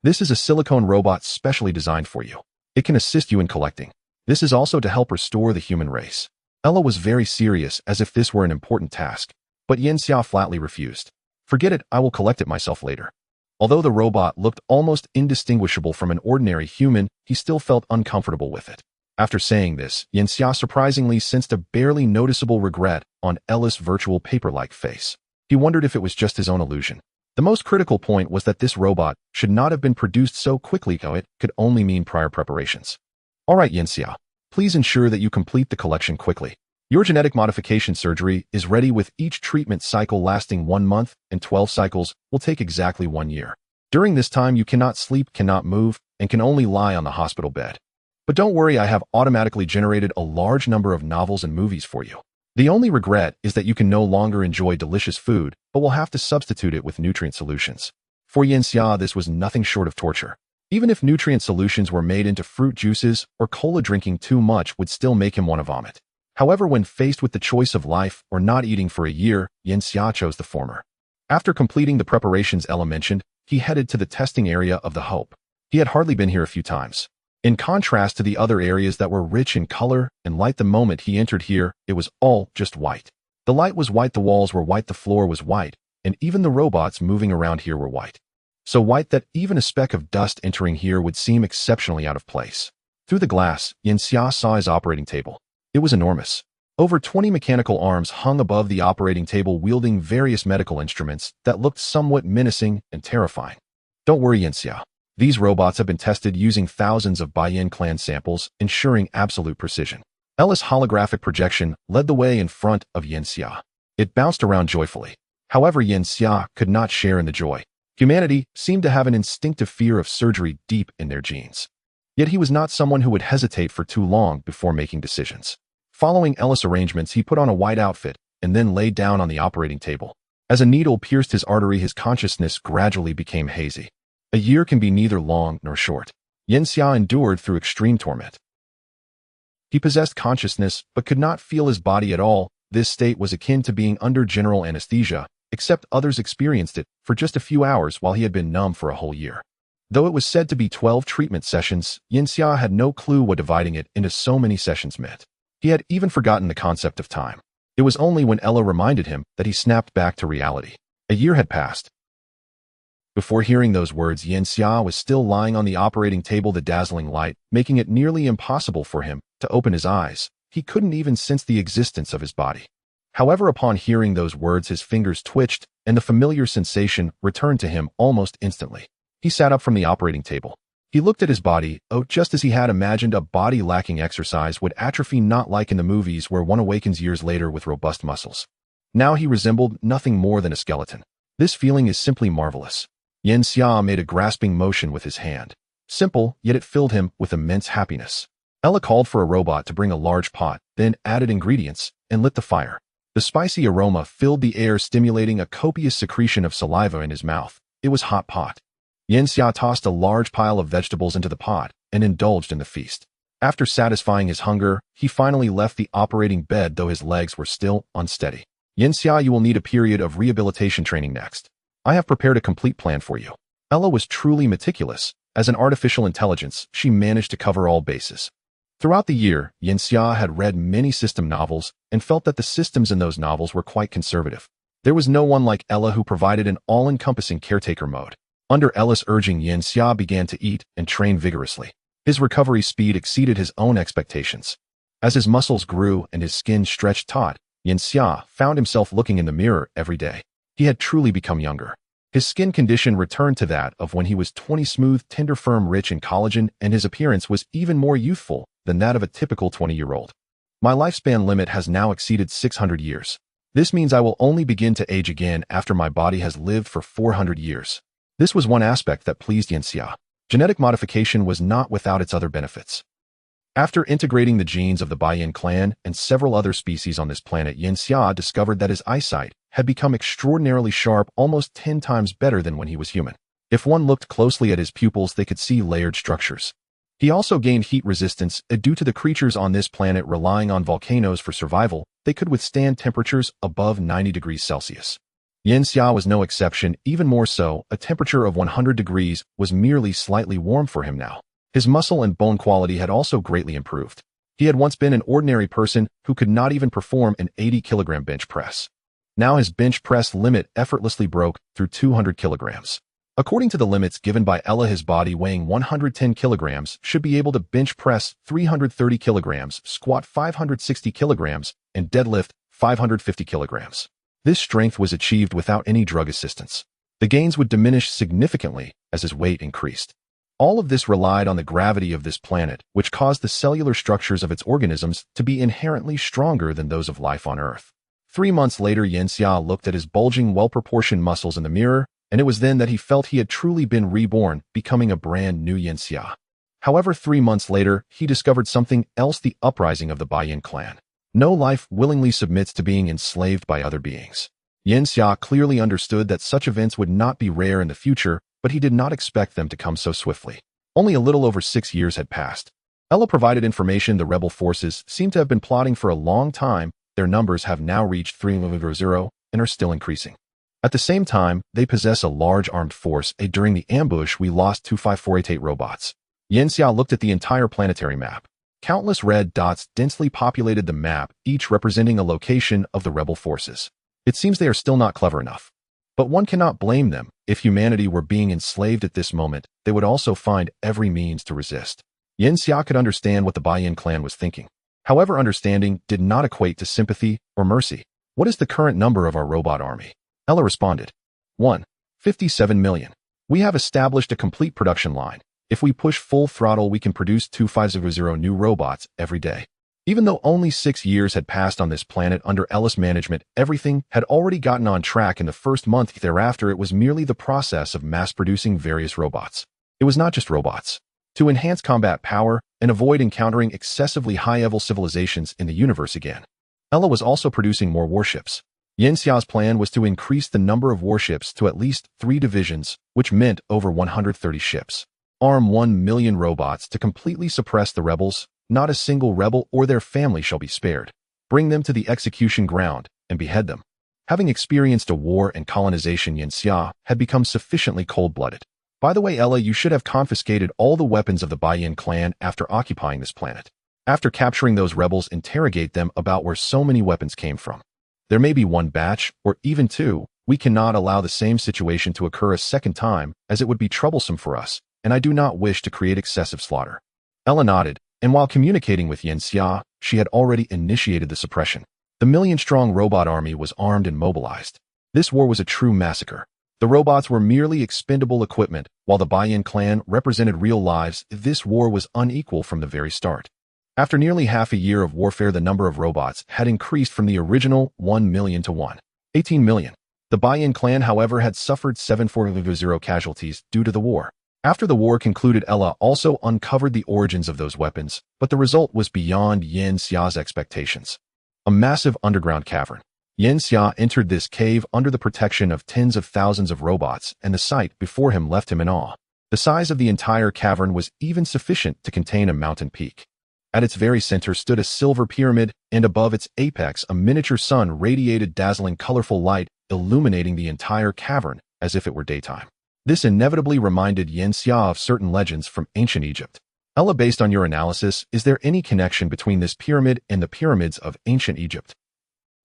S1: This is a silicone robot specially designed for you. It can assist you in collecting. This is also to help restore the human race. Ella was very serious, as if this were an important task. But Yin Xia flatly refused. Forget it, I will collect it myself later. Although the robot looked almost indistinguishable from an ordinary human, he still felt uncomfortable with it. After saying this, Yin Xia surprisingly sensed a barely noticeable regret on Ella's virtual paper-like face. He wondered if it was just his own illusion. The most critical point was that this robot should not have been produced so quickly. It could only mean prior preparations. All right, Yin Xia, please ensure that you complete the collection quickly. Your genetic modification surgery is ready, with each treatment cycle lasting 1 month, and 12 cycles will take exactly 1 year. During this time, you cannot sleep, cannot move, and can only lie on the hospital bed. But don't worry, I have automatically generated a large number of novels and movies for you. The only regret is that you can no longer enjoy delicious food, but will have to substitute it with nutrient solutions. For Yin Xia, this was nothing short of torture. Even if nutrient solutions were made into fruit juices or cola, drinking too much would still make him want to vomit. However, when faced with the choice of life or not eating for a year, Yin Xia chose the former. After completing the preparations Ella mentioned, he headed to the testing area of the Hope. He had hardly been here a few times. In contrast to the other areas that were rich in color and light, the moment he entered here, it was all just white. The light was white, the walls were white, the floor was white, and even the robots moving around here were white. So white that even a speck of dust entering here would seem exceptionally out of place. Through the glass, Yin Xia saw his operating table. It was enormous. Over 20 mechanical arms hung above the operating table, wielding various medical instruments that looked somewhat menacing and terrifying. Don't worry, Yin Xia. These robots have been tested using thousands of Baiyan clan samples, ensuring absolute precision. Ella's holographic projection led the way in front of Yin Xia. It bounced around joyfully. However, Yin Xia could not share in the joy. Humanity seemed to have an instinctive fear of surgery deep in their genes. Yet he was not someone who would hesitate for too long before making decisions. Following Ella's arrangements, he put on a white outfit and then laid down on the operating table. As a needle pierced his artery, his consciousness gradually became hazy. A year can be neither long nor short. Yanxia endured through extreme torment. He possessed consciousness but could not feel his body at all. This state was akin to being under general anesthesia, except others experienced it for just a few hours while he had been numb for a whole year. Though it was said to be 12 treatment sessions, Yanxia had no clue what dividing it into so many sessions meant. He had even forgotten the concept of time. It was only when Ella reminded him that he snapped back to reality. A year had passed. Before hearing those words, Yanxia was still lying on the operating table, the dazzling light making it nearly impossible for him to open his eyes. He couldn't even sense the existence of his body. However, upon hearing those words, his fingers twitched, and the familiar sensation returned to him almost instantly. He sat up from the operating table. He looked at his body, just as he had imagined a body lacking exercise would atrophy, not like in the movies where one awakens years later with robust muscles. Now he resembled nothing more than a skeleton. This feeling is simply marvelous. Yanxia made a grasping motion with his hand. Simple, yet it filled him with immense happiness. Ella called for a robot to bring a large pot, then added ingredients, and lit the fire. The spicy aroma filled the air, stimulating a copious secretion of saliva in his mouth. It was hot pot. Yanxia tossed a large pile of vegetables into the pot and indulged in the feast. After satisfying his hunger, he finally left the operating bed, though his legs were still unsteady. Yanxia, you will need a period of rehabilitation training next. I have prepared a complete plan for you. Ella was truly meticulous. As an artificial intelligence, she managed to cover all bases. Throughout the year, Yanxia had read many system novels and felt that the systems in those novels were quite conservative. There was no one like Ella who provided an all-encompassing caretaker mode. Under Ella's urging, Yanxia began to eat and train vigorously. His recovery speed exceeded his own expectations. As his muscles grew and his skin stretched taut, Yanxia found himself looking in the mirror every day. He had truly become younger. His skin condition returned to that of when he was 20, smooth, tender, firm, rich in collagen, and his appearance was even more youthful than that of a typical 20-year-old. My lifespan limit has now exceeded 600 years. This means I will only begin to age again after my body has lived for 400 years. This was one aspect that pleased Yanxia. Genetic modification was not without its other benefits. After integrating the genes of the Baiyan clan and several other species on this planet, Yanxia discovered that his eyesight had become extraordinarily sharp, almost 10 times better than when he was human. If one looked closely at his pupils, they could see layered structures. He also gained heat resistance due to the creatures on this planet relying on volcanoes for survival. They could withstand temperatures above 90 degrees Celsius. Yanxia was no exception. Even more so, a temperature of 100 degrees was merely slightly warm for him now. His muscle and bone quality had also greatly improved. He had once been an ordinary person who could not even perform an 80-kilogram bench press. Now his bench press limit effortlessly broke through 200 kilograms. According to the limits given by Ella, his body weighing 110 kilograms should be able to bench press 330 kilograms, squat 560 kilograms, and deadlift 550 kilograms. This strength was achieved without any drug assistance. The gains would diminish significantly as his weight increased. All of this relied on the gravity of this planet, which caused the cellular structures of its organisms to be inherently stronger than those of life on Earth. 3 months later, Yanxia looked at his bulging, well-proportioned muscles in the mirror, and it was then that he felt he had truly been reborn, becoming a brand new Yanxia. However, 3 months later, he discovered something else: the uprising of the Baiyan clan. No life willingly submits to being enslaved by other beings. Yanxia clearly understood that such events would not be rare in the future, but he did not expect them to come so swiftly. Only a little over 6 years had passed. Ella provided information the rebel forces seemed to have been plotting for a long time. Their numbers have now reached 300 and are still increasing. At the same time, they possess a large armed force. During the ambush, we lost 25488 robots. Yanxia looked at the entire planetary map. Countless red dots densely populated the map, each representing a location of the rebel forces. It seems they are still not clever enough. But one cannot blame them. If humanity were being enslaved at this moment, they would also find every means to resist. Yanxia could understand what the Baiyan clan was thinking. However, understanding did not equate to sympathy or mercy. What is the current number of our robot army? Ella responded. 57 million. We have established a complete production line. If we push full throttle, we can produce 2500 new robots every day. Even though only 6 years had passed on this planet under Ella's management, everything had already gotten on track in the first month thereafter. It was merely the process of mass-producing various robots. It was not just robots. to enhance combat power and avoid encountering excessively high-level civilizations in the universe again. Ella was also producing more warships. Yanxia's plan was to increase the number of warships to at least 3 divisions, which meant over 130 ships. Arm 1 million robots to completely suppress the rebels. Not a single rebel or their family shall be spared. Bring them to the execution ground and behead them. Having experienced a war and colonization, Yanxia had become sufficiently cold-blooded. By the way, Ella, you should have confiscated all the weapons of the Baiyan clan after occupying this planet. After capturing those rebels, interrogate them about where so many weapons came from. There may be 1 batch, or even 2. We cannot allow the same situation to occur a second time, as it would be troublesome for us, and I do not wish to create excessive slaughter. Ella nodded, and while communicating with Yanxia, she had already initiated the suppression. The million-strong robot army was armed and mobilized. This war was a true massacre. The robots were merely expendable equipment, while the Baiyan clan represented real lives. This war was unequal from the very start. After nearly half a year of warfare, the number of robots had increased from the original 1 million to 18 million. The Baiyan clan, however, had suffered 740 casualties due to the war. After the war concluded, Ella also uncovered the origins of those weapons, but the result was beyond Yanxia's expectations. A massive underground cavern. Yanxia entered this cave under the protection of tens of thousands of robots, and the sight before him left him in awe. The size of the entire cavern was even sufficient to contain a mountain peak. At its very center stood a silver pyramid, and above its apex a miniature sun radiated dazzling colorful light, illuminating the entire cavern as if it were daytime. This inevitably reminded Yanxia of certain legends from ancient Egypt. Ella, based on your analysis, is there any connection between this pyramid and the pyramids of ancient Egypt?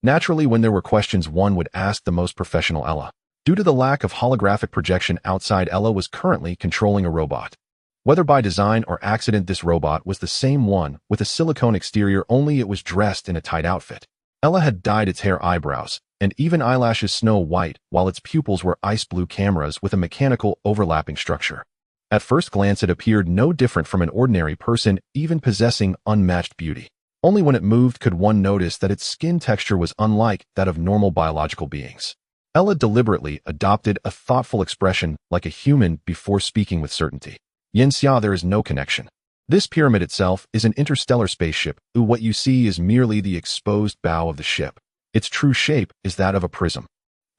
S1: Naturally, when there were questions, one would ask the most professional Ella. Due to the lack of holographic projection outside, Ella was currently controlling a robot. Whether by design or accident, this robot was the same one, with a silicone exterior, only it was dressed in a tight outfit. Ella had dyed its hair, eyebrows, and even eyelashes snow white, while its pupils were ice blue cameras with a mechanical overlapping structure. At first glance, it appeared no different from an ordinary person, even possessing unmatched beauty. Only when it moved could one notice that its skin texture was unlike that of normal biological beings. Ella deliberately adopted a thoughtful expression, like a human, before speaking with certainty. Yanxia, there is no connection. This pyramid itself is an interstellar spaceship. What you see is merely the exposed bow of the ship. Its true shape is that of a prism.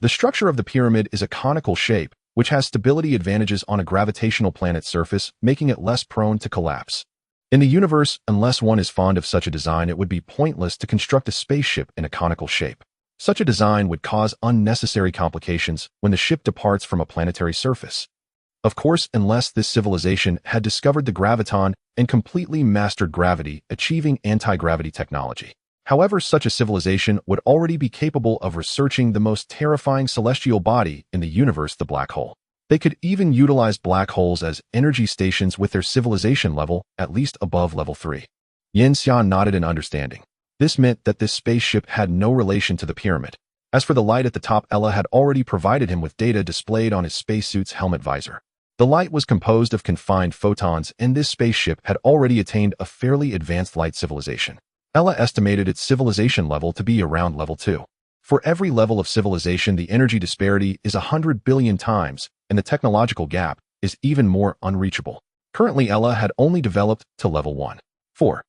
S1: The structure of the pyramid is a conical shape, which has stability advantages on a gravitational planet's surface, making it less prone to collapse. In the universe, unless one is fond of such a design, it would be pointless to construct a spaceship in a conical shape. Such a design would cause unnecessary complications when the ship departs from a planetary surface. Of course, unless this civilization had discovered the graviton and completely mastered gravity, achieving anti-gravity technology. However, such a civilization would already be capable of researching the most terrifying celestial body in the universe, the black hole. They could even utilize black holes as energy stations with their civilization level at least above level 3. Yanxia nodded in understanding. This meant that this spaceship had no relation to the pyramid. As for the light at the top, Ella had already provided him with data displayed on his spacesuit's helmet visor. The light was composed of confined photons, and this spaceship had already attained a fairly advanced light civilization. Ella estimated its civilization level to be around level 2. For every level of civilization, the energy disparity is 100 billion times, and the technological gap is even more unreachable. Currently, Ella had only developed to level 1. 4.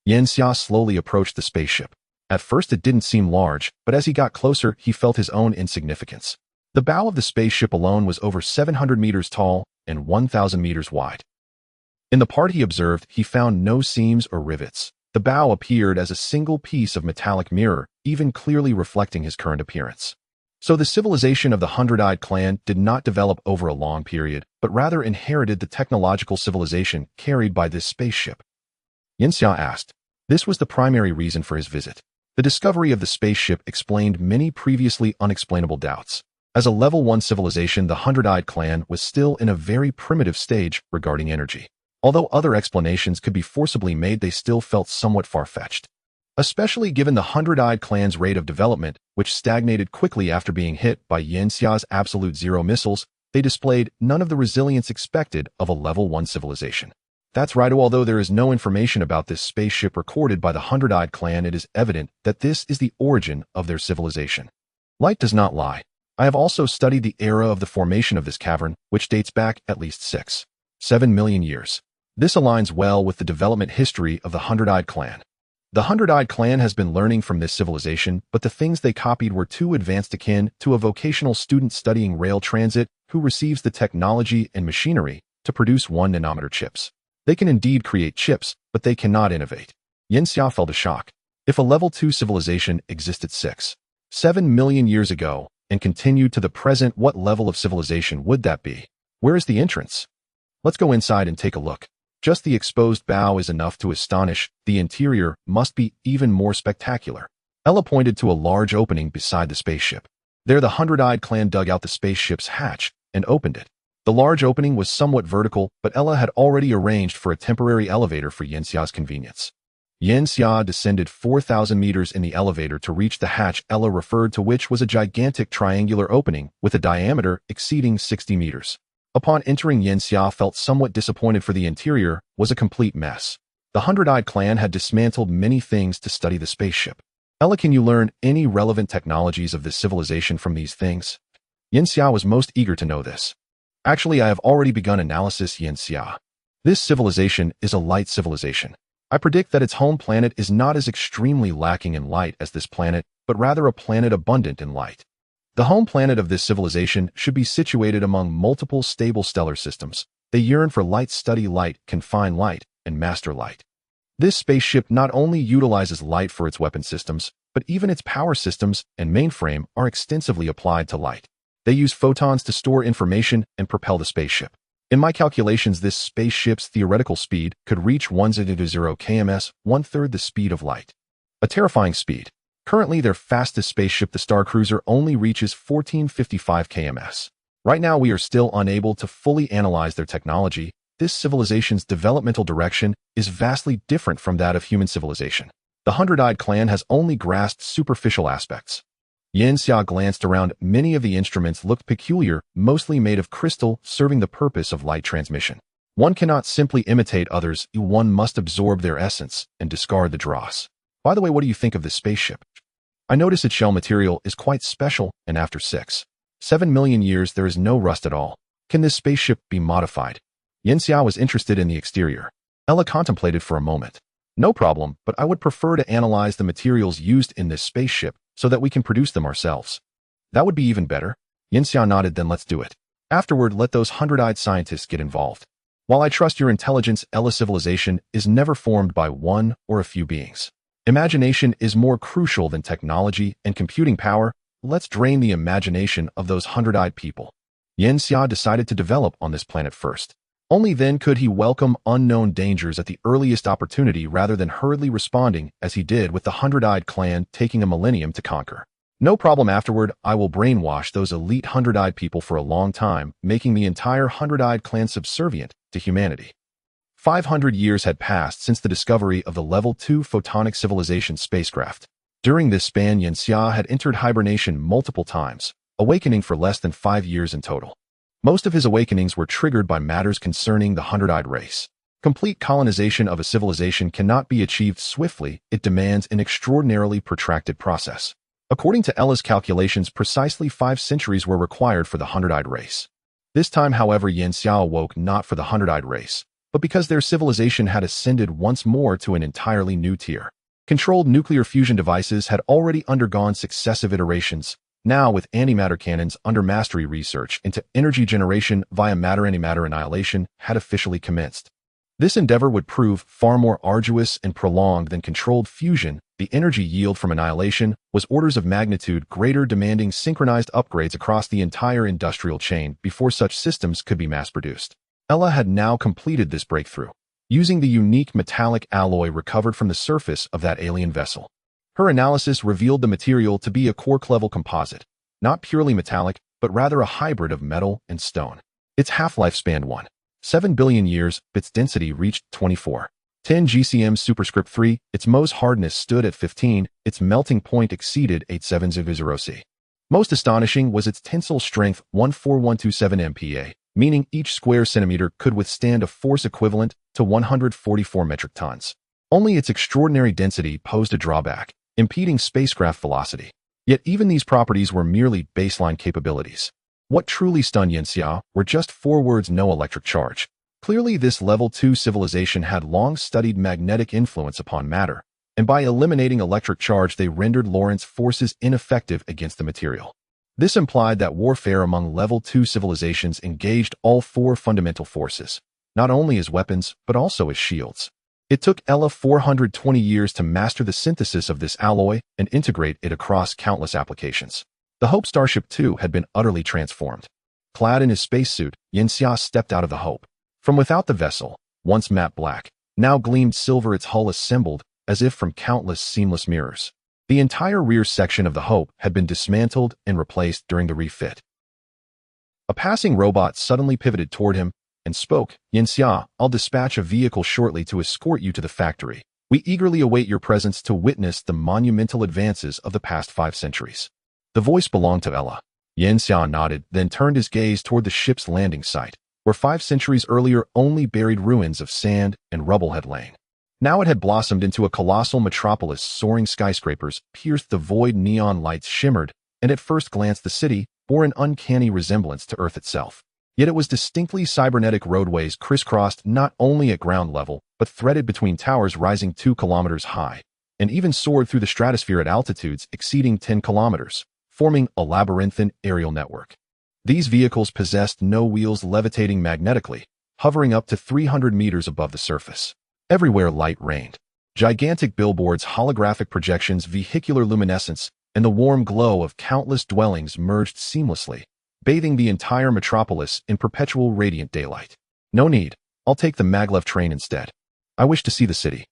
S1: Yanxia slowly approached the spaceship. At first, it didn't seem large, but as he got closer, he felt his own insignificance. The bow of the spaceship alone was over 700 meters tall and 1,000 meters wide. In the part he observed, he found no seams or rivets. The bow appeared as a single piece of metallic mirror, even clearly reflecting his current appearance. So the civilization of the Hundred-Eyed Clan did not develop over a long period, but rather inherited the technological civilization carried by this spaceship. Yanxia asked. This was the primary reason for his visit. The discovery of the spaceship explained many previously unexplainable doubts. As a level 1 civilization, the Hundred-Eyed Clan was still in a very primitive stage regarding energy. Although other explanations could be forcibly made, they still felt somewhat far-fetched. Especially given the Hundred-Eyed Clan's rate of development, which stagnated quickly after being hit by Yanxia's Absolute Zero missiles, they displayed none of the resilience expected of a level 1 civilization. That's right, although there is no information about this spaceship recorded by the Hundred-Eyed Clan, it is evident that this is the origin of their civilization. Light does not lie. I have also studied the era of the formation of this cavern, which dates back at least 7 million years. This aligns well with the development history of the Hundred-Eyed Clan. The Hundred-Eyed Clan has been learning from this civilization, but the things they copied were too advanced akin to a vocational student studying rail transit who receives the technology and machinery to produce 1-nanometer chips. They can indeed create chips, but they cannot innovate. Yanxia felt a shock. If a level 2 civilization existed 6-7 million years ago and continued to the present, what level of civilization would that be? Where is the entrance? Let's go inside and take a look. Just the exposed bow is enough to astonish. The interior must be even more spectacular. Ella pointed to a large opening beside the spaceship. There the Hundred-Eyed Clan dug out the spaceship's hatch and opened it. The large opening was somewhat vertical, but Ella had already arranged for a temporary elevator for Yanxia's convenience. Yanxia descended 4,000 meters in the elevator to reach the hatch Ella referred to, which was a gigantic triangular opening with a diameter exceeding 60 meters. Upon entering, Yanxia felt somewhat disappointed, for the interior was a complete mess. The Hundred-Eyed Clan had dismantled many things to study the spaceship. Ella, can you learn any relevant technologies of this civilization from these things? Yanxia was most eager to know this. Actually, I have already begun analysis, Yanxia. This civilization is a light civilization. I predict that its home planet is not as extremely lacking in light as this planet, but rather a planet abundant in light. The home planet of this civilization should be situated among multiple stable stellar systems. They yearn for light, study light, confine light, and master light. This spaceship not only utilizes light for its weapon systems, but even its power systems and mainframe are extensively applied to light. They use photons to store information and propel the spaceship. In my calculations, this spaceship's theoretical speed could reach 100 km, one-third the speed of light. A terrifying speed. Currently, their fastest spaceship, the Star Cruiser, only reaches 1455 km. Right now, we are still unable to fully analyze their technology. This civilization's developmental direction is vastly different from that of human civilization. The Hundred-Eyed Clan has only grasped superficial aspects. Yanxia glanced around. Many of the instruments looked peculiar, mostly made of crystal, serving the purpose of light transmission. One cannot simply imitate others, one must absorb their essence and discard the dross. By the way, what do you think of this spaceship? I notice its shell material is quite special, and after 6-7 million years there is no rust at all. Can this spaceship be modified? Yanxia was interested in the exterior. Ella contemplated for a moment. No problem, but I would prefer to analyze the materials used in this spaceship so that we can produce them ourselves. That would be even better. Yanxia nodded. Then let's do it. Afterward, let those hundred-eyed scientists get involved. While I trust your intelligence, Ella, civilization is never formed by one or a few beings. Imagination is more crucial than technology and computing power. Let's drain the imagination of those hundred-eyed people. Yanxia decided to develop on this planet first. Only then could he welcome unknown dangers at the earliest opportunity rather than hurriedly responding as he did with the Hundred-Eyed Clan taking a millennium to conquer. No problem. Afterward, I will brainwash those elite hundred-eyed people for a long time, making the entire Hundred-Eyed Clan subservient to humanity. 500 years had passed since the discovery of the Level 2 photonic civilization spacecraft. During this span, Yanxia had entered hibernation multiple times, awakening for less than 5 years in total. Most of his awakenings were triggered by matters concerning the hundred-eyed race. Complete colonization of a civilization cannot be achieved swiftly. It demands an extraordinarily protracted process. According to Ella's calculations, precisely 5 centuries were required for the hundred-eyed race. This time, however, Yanxia awoke not for the hundred-eyed race, but because their civilization had ascended once more to an entirely new tier. Controlled nuclear fusion devices had already undergone successive iterations. Now, with antimatter cannons under mastery, research into energy generation via matter-antimatter annihilation had officially commenced. This endeavor would prove far more arduous and prolonged than controlled fusion. The energy yield from annihilation was orders of magnitude greater, demanding synchronized upgrades across the entire industrial chain before such systems could be mass-produced. Ella had now completed this breakthrough, using the unique metallic alloy recovered from the surface of that alien vessel. Her analysis revealed the material to be a quark-level composite, not purely metallic, but rather a hybrid of metal and stone. Its half-life spanned 1.7 billion years, its density reached 24.10 GCM superscript 3, its Mohs hardness stood at 15, its melting point exceeded 870 C. Most astonishing was its tensile strength, 14127 MPa, meaning each square centimeter could withstand a force equivalent to 144 metric tons. Only its extraordinary density posed a drawback, impeding spacecraft velocity. Yet even these properties were merely baseline capabilities. What truly stunned Yanxia were just 4 words: no electric charge. Clearly, this Level 2 civilization had long studied magnetic influence upon matter, and by eliminating electric charge they rendered Lorentz forces ineffective against the material. This implied that warfare among Level 2 civilizations engaged all four fundamental forces, not only as weapons, but also as shields. It took Ella 420 years to master the synthesis of this alloy and integrate it across countless applications. The Hope Starship 2 had been utterly transformed. Clad in his spacesuit, Yanxia stepped out of the Hope. From without the vessel, once matte black, now gleamed silver, its hull assembled as if from countless seamless mirrors. The entire rear section of the Hope had been dismantled and replaced during the refit. A passing robot suddenly pivoted toward him and spoke. "Yanxia, I'll dispatch a vehicle shortly to escort you to the factory. We eagerly await your presence to witness the monumental advances of the past 5 centuries. The voice belonged to Ella. Yanxia nodded, then turned his gaze toward the ship's landing site, where 5 centuries earlier only buried ruins of sand and rubble had lain. Now it had blossomed into a colossal metropolis. Soaring skyscrapers pierced the void, neon lights shimmered, and at first glance the city bore an uncanny resemblance to Earth itself. Yet it was distinctly cybernetic. Roadways crisscrossed not only at ground level, but threaded between towers rising 2 kilometers high, and even soared through the stratosphere at altitudes exceeding 10 kilometers, forming a labyrinthine aerial network. These vehicles possessed no wheels, levitating magnetically, hovering up to 300 meters above the surface. Everywhere light reigned. Gigantic billboards, holographic projections, vehicular luminescence, and the warm glow of countless dwellings merged seamlessly, bathing the entire metropolis in perpetual radiant daylight. "No need. I'll take the maglev train instead. I wish to see the city."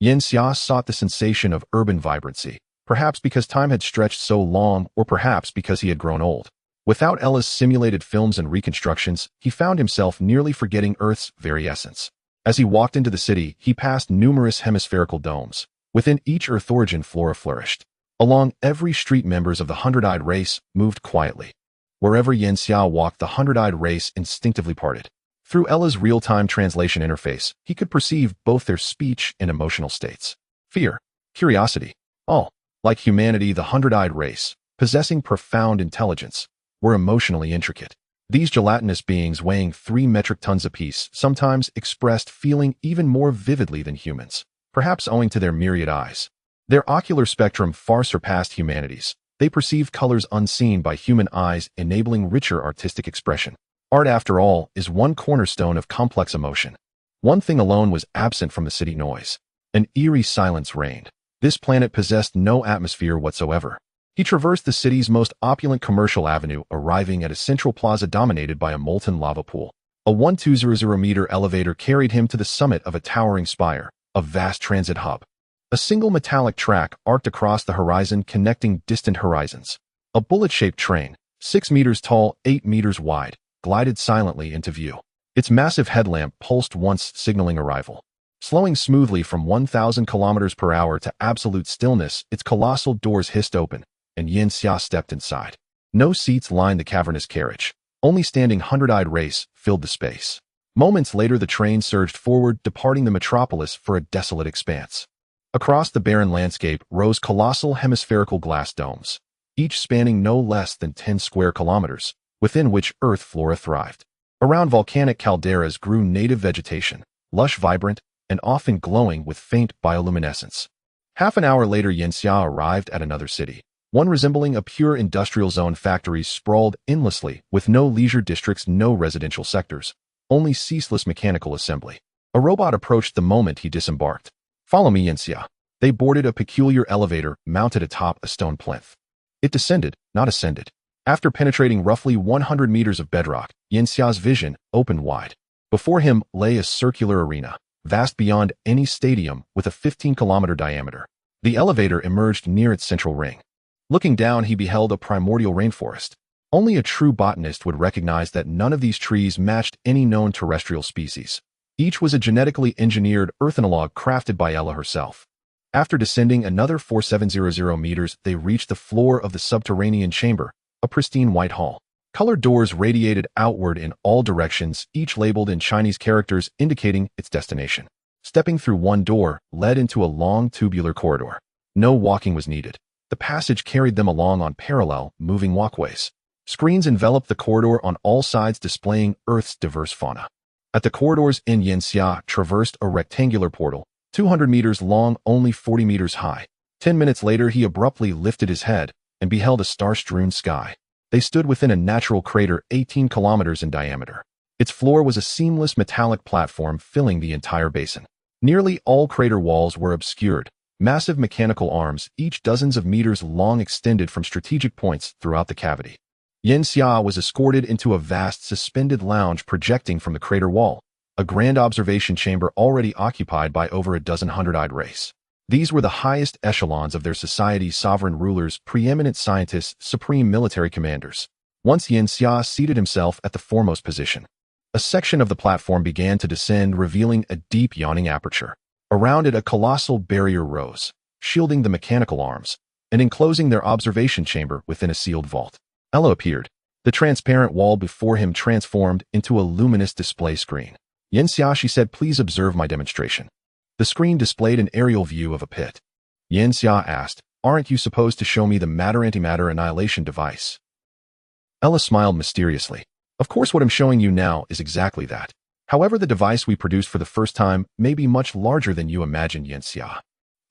S1: Yanxia sought the sensation of urban vibrancy, perhaps because time had stretched so long, or perhaps because he had grown old. Without Ella's simulated films and reconstructions, he found himself nearly forgetting Earth's very essence. As he walked into the city, he passed numerous hemispherical domes. Within each Earth origin flora flourished. Along every street members of the Hundred-Eyed race moved quietly. Wherever Yanxia walked, the Hundred-Eyed race instinctively parted. Through Ella's real-time translation interface, he could perceive both their speech and emotional states. Fear, curiosity, all, like humanity, the Hundred-Eyed race, possessing profound intelligence, were emotionally intricate. These gelatinous beings, weighing 3 metric tons apiece, sometimes expressed feeling even more vividly than humans, perhaps owing to their myriad eyes. Their ocular spectrum far surpassed humanity's. They perceived colors unseen by human eyes, enabling richer artistic expression. Art, after all, is one cornerstone of complex emotion. One thing alone was absent from the city noise. An eerie silence reigned. This planet possessed no atmosphere whatsoever. He traversed the city's most opulent commercial avenue, arriving at a central plaza dominated by a molten lava pool. A 1,200-meter elevator carried him to the summit of a towering spire, a vast transit hub. A single metallic track arced across the horizon, connecting distant horizons. A bullet-shaped train, 6 meters tall, 8 meters wide, glided silently into view. Its massive headlamp pulsed once, signaling arrival. Slowing smoothly from 1,000 kilometers per hour to absolute stillness, its colossal doors hissed open, and Yanxia stepped inside. No seats lined the cavernous carriage. Only standing Hundred-Eyed race filled the space. Moments later, the train surged forward, departing the metropolis for a desolate expanse. Across the barren landscape rose colossal hemispherical glass domes, each spanning no less than 10 square kilometers, within which Earth flora thrived. Around volcanic calderas grew native vegetation, lush, vibrant, and often glowing with faint bioluminescence. Half an hour later, Yanxia arrived at another city. One resembling a pure industrial zone. Factories sprawled endlessly, with no leisure districts, no residential sectors, only ceaseless mechanical assembly. A robot approached the moment he disembarked. "Follow me, Yanxia." They boarded a peculiar elevator mounted atop a stone plinth. It descended, not ascended. After penetrating roughly 100 meters of bedrock, Yanxia's vision opened wide. Before him lay a circular arena, vast beyond any stadium, with a 15-kilometer diameter. The elevator emerged near its central ring. Looking down, he beheld a primordial rainforest. Only a true botanist would recognize that none of these trees matched any known terrestrial species. Each was a genetically engineered earth analog crafted by Ella herself. After descending another 4,700 meters, they reached the floor of the subterranean chamber, a pristine white hall. Colored doors radiated outward in all directions, each labeled in Chinese characters indicating its destination. Stepping through one door led into a long tubular corridor. No walking was needed. The passage carried them along on parallel, moving walkways. Screens enveloped the corridor on all sides, displaying Earth's diverse fauna. At the corridor's end, Yanxia traversed a rectangular portal, 200 meters long, only 40 meters high. 10 minutes later, he abruptly lifted his head and beheld a star-strewn sky. They stood within a natural crater 18 kilometers in diameter. Its floor was a seamless metallic platform filling the entire basin. Nearly all crater walls were obscured. Massive mechanical arms, each dozens of meters long, extended from strategic points throughout the cavity. Yanxia was escorted into a vast suspended lounge projecting from the crater wall, a grand observation chamber already occupied by over a dozen hundred-eyed race. These were the highest echelons of their society's sovereign rulers, preeminent scientists, supreme military commanders. Once Yanxia seated himself at the foremost position, a section of the platform began to descend, revealing a deep yawning aperture. Around it, a colossal barrier rose, shielding the mechanical arms and enclosing their observation chamber within a sealed vault. Ella appeared. The transparent wall before him transformed into a luminous display screen. Yanxia, she said, please observe my demonstration. The screen displayed an aerial view of a pit. Yanxia asked, aren't you supposed to show me the matter-antimatter annihilation device? Ella smiled mysteriously. Of course, what I'm showing you now is exactly that. However, the device we produced for the first time may be much larger than you imagined, Yanxia.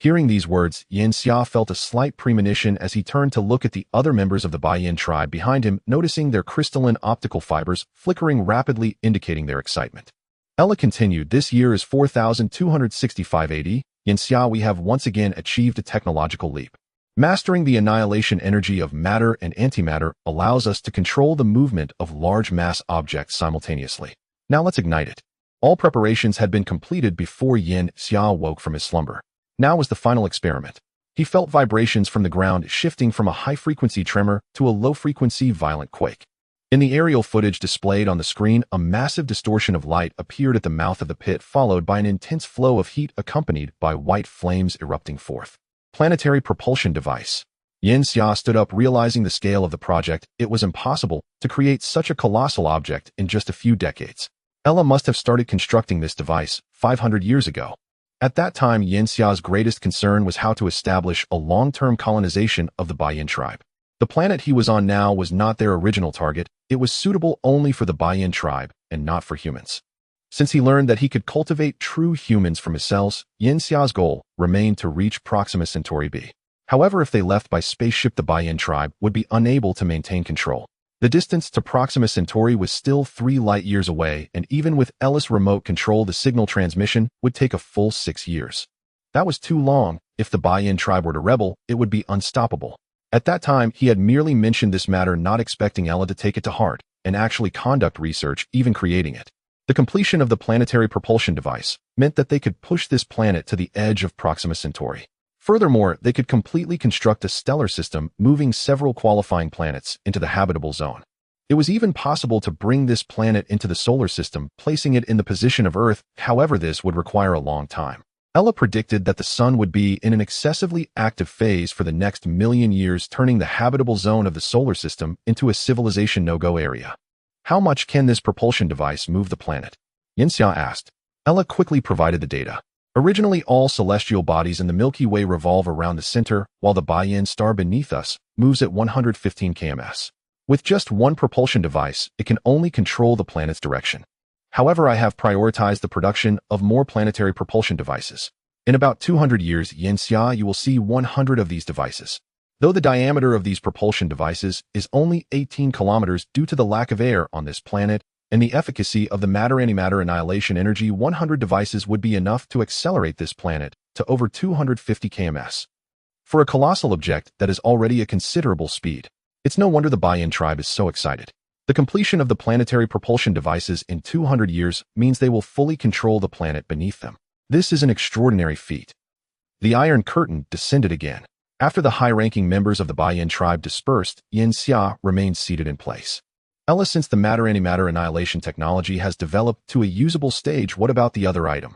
S1: Hearing these words, Yanxia felt a slight premonition as he turned to look at the other members of the Baiyan tribe behind him, noticing their crystalline optical fibers flickering rapidly, indicating their excitement. Ella continued, this year is 4265 AD. Yanxia, we have once again achieved a technological leap. Mastering the annihilation energy of matter and antimatter allows us to control the movement of large mass objects simultaneously. Now let's ignite it. All preparations had been completed before Yanxia woke from his slumber. Now was the final experiment. He felt vibrations from the ground shifting from a high-frequency tremor to a low-frequency violent quake. In the aerial footage displayed on the screen, a massive distortion of light appeared at the mouth of the pit, followed by an intense flow of heat accompanied by white flames erupting forth. Planetary propulsion device. Yanxia stood up, realizing the scale of the project. It was impossible to create such a colossal object in just a few decades. Ella must have started constructing this device 500 years ago. At that time, Yanxia's greatest concern was how to establish a long-term colonization of the Baiyan tribe. The planet he was on now was not their original target. It was suitable only for the Baiyan tribe and not for humans. Since he learned that he could cultivate true humans from his cells, Yanxia's goal remained to reach Proxima Centauri b. However, if they left by spaceship, the Baiyan tribe would be unable to maintain control. The distance to Proxima Centauri was still 3 light-years away, and even with Ella's remote control, the signal transmission would take a full 6 years. That was too long. If the Baiyan tribe were to rebel, it would be unstoppable. At that time, he had merely mentioned this matter, not expecting Ella to take it to heart and actually conduct research, even creating it. The completion of the planetary propulsion device meant that they could push this planet to the edge of Proxima Centauri. Furthermore, they could completely construct a stellar system, moving several qualifying planets into the habitable zone. It was even possible to bring this planet into the solar system, placing it in the position of Earth. However, this would require a long time. Ella predicted that the sun would be in an excessively active phase for the next million years, turning the habitable zone of the solar system into a civilization no-go area. How much can this propulsion device move the planet? Yanxia asked. Ella quickly provided the data. Originally, all celestial bodies in the Milky Way revolve around the center, while the Baiyan star beneath us moves at 115 km/s. With just one propulsion device, it can only control the planet's direction. However, I have prioritized the production of more planetary propulsion devices. In about 200 years, Yanxia, you will see 100 of these devices. Though the diameter of these propulsion devices is only 18 kilometers due to the lack of air on this planet, and the efficacy of the matter-antimatter annihilation energy, 100 devices would be enough to accelerate this planet to over 250 km/s. For a colossal object, that is already a considerable speed. It's no wonder the Baiyan tribe is so excited. The completion of the planetary propulsion devices in 200 years means they will fully control the planet beneath them. This is an extraordinary feat. The Iron Curtain descended again. After the high-ranking members of the Baiyan tribe dispersed, Yanxia remained seated in place. Ella, since the matter-antimatter annihilation technology has developed to a usable stage, what about the other item?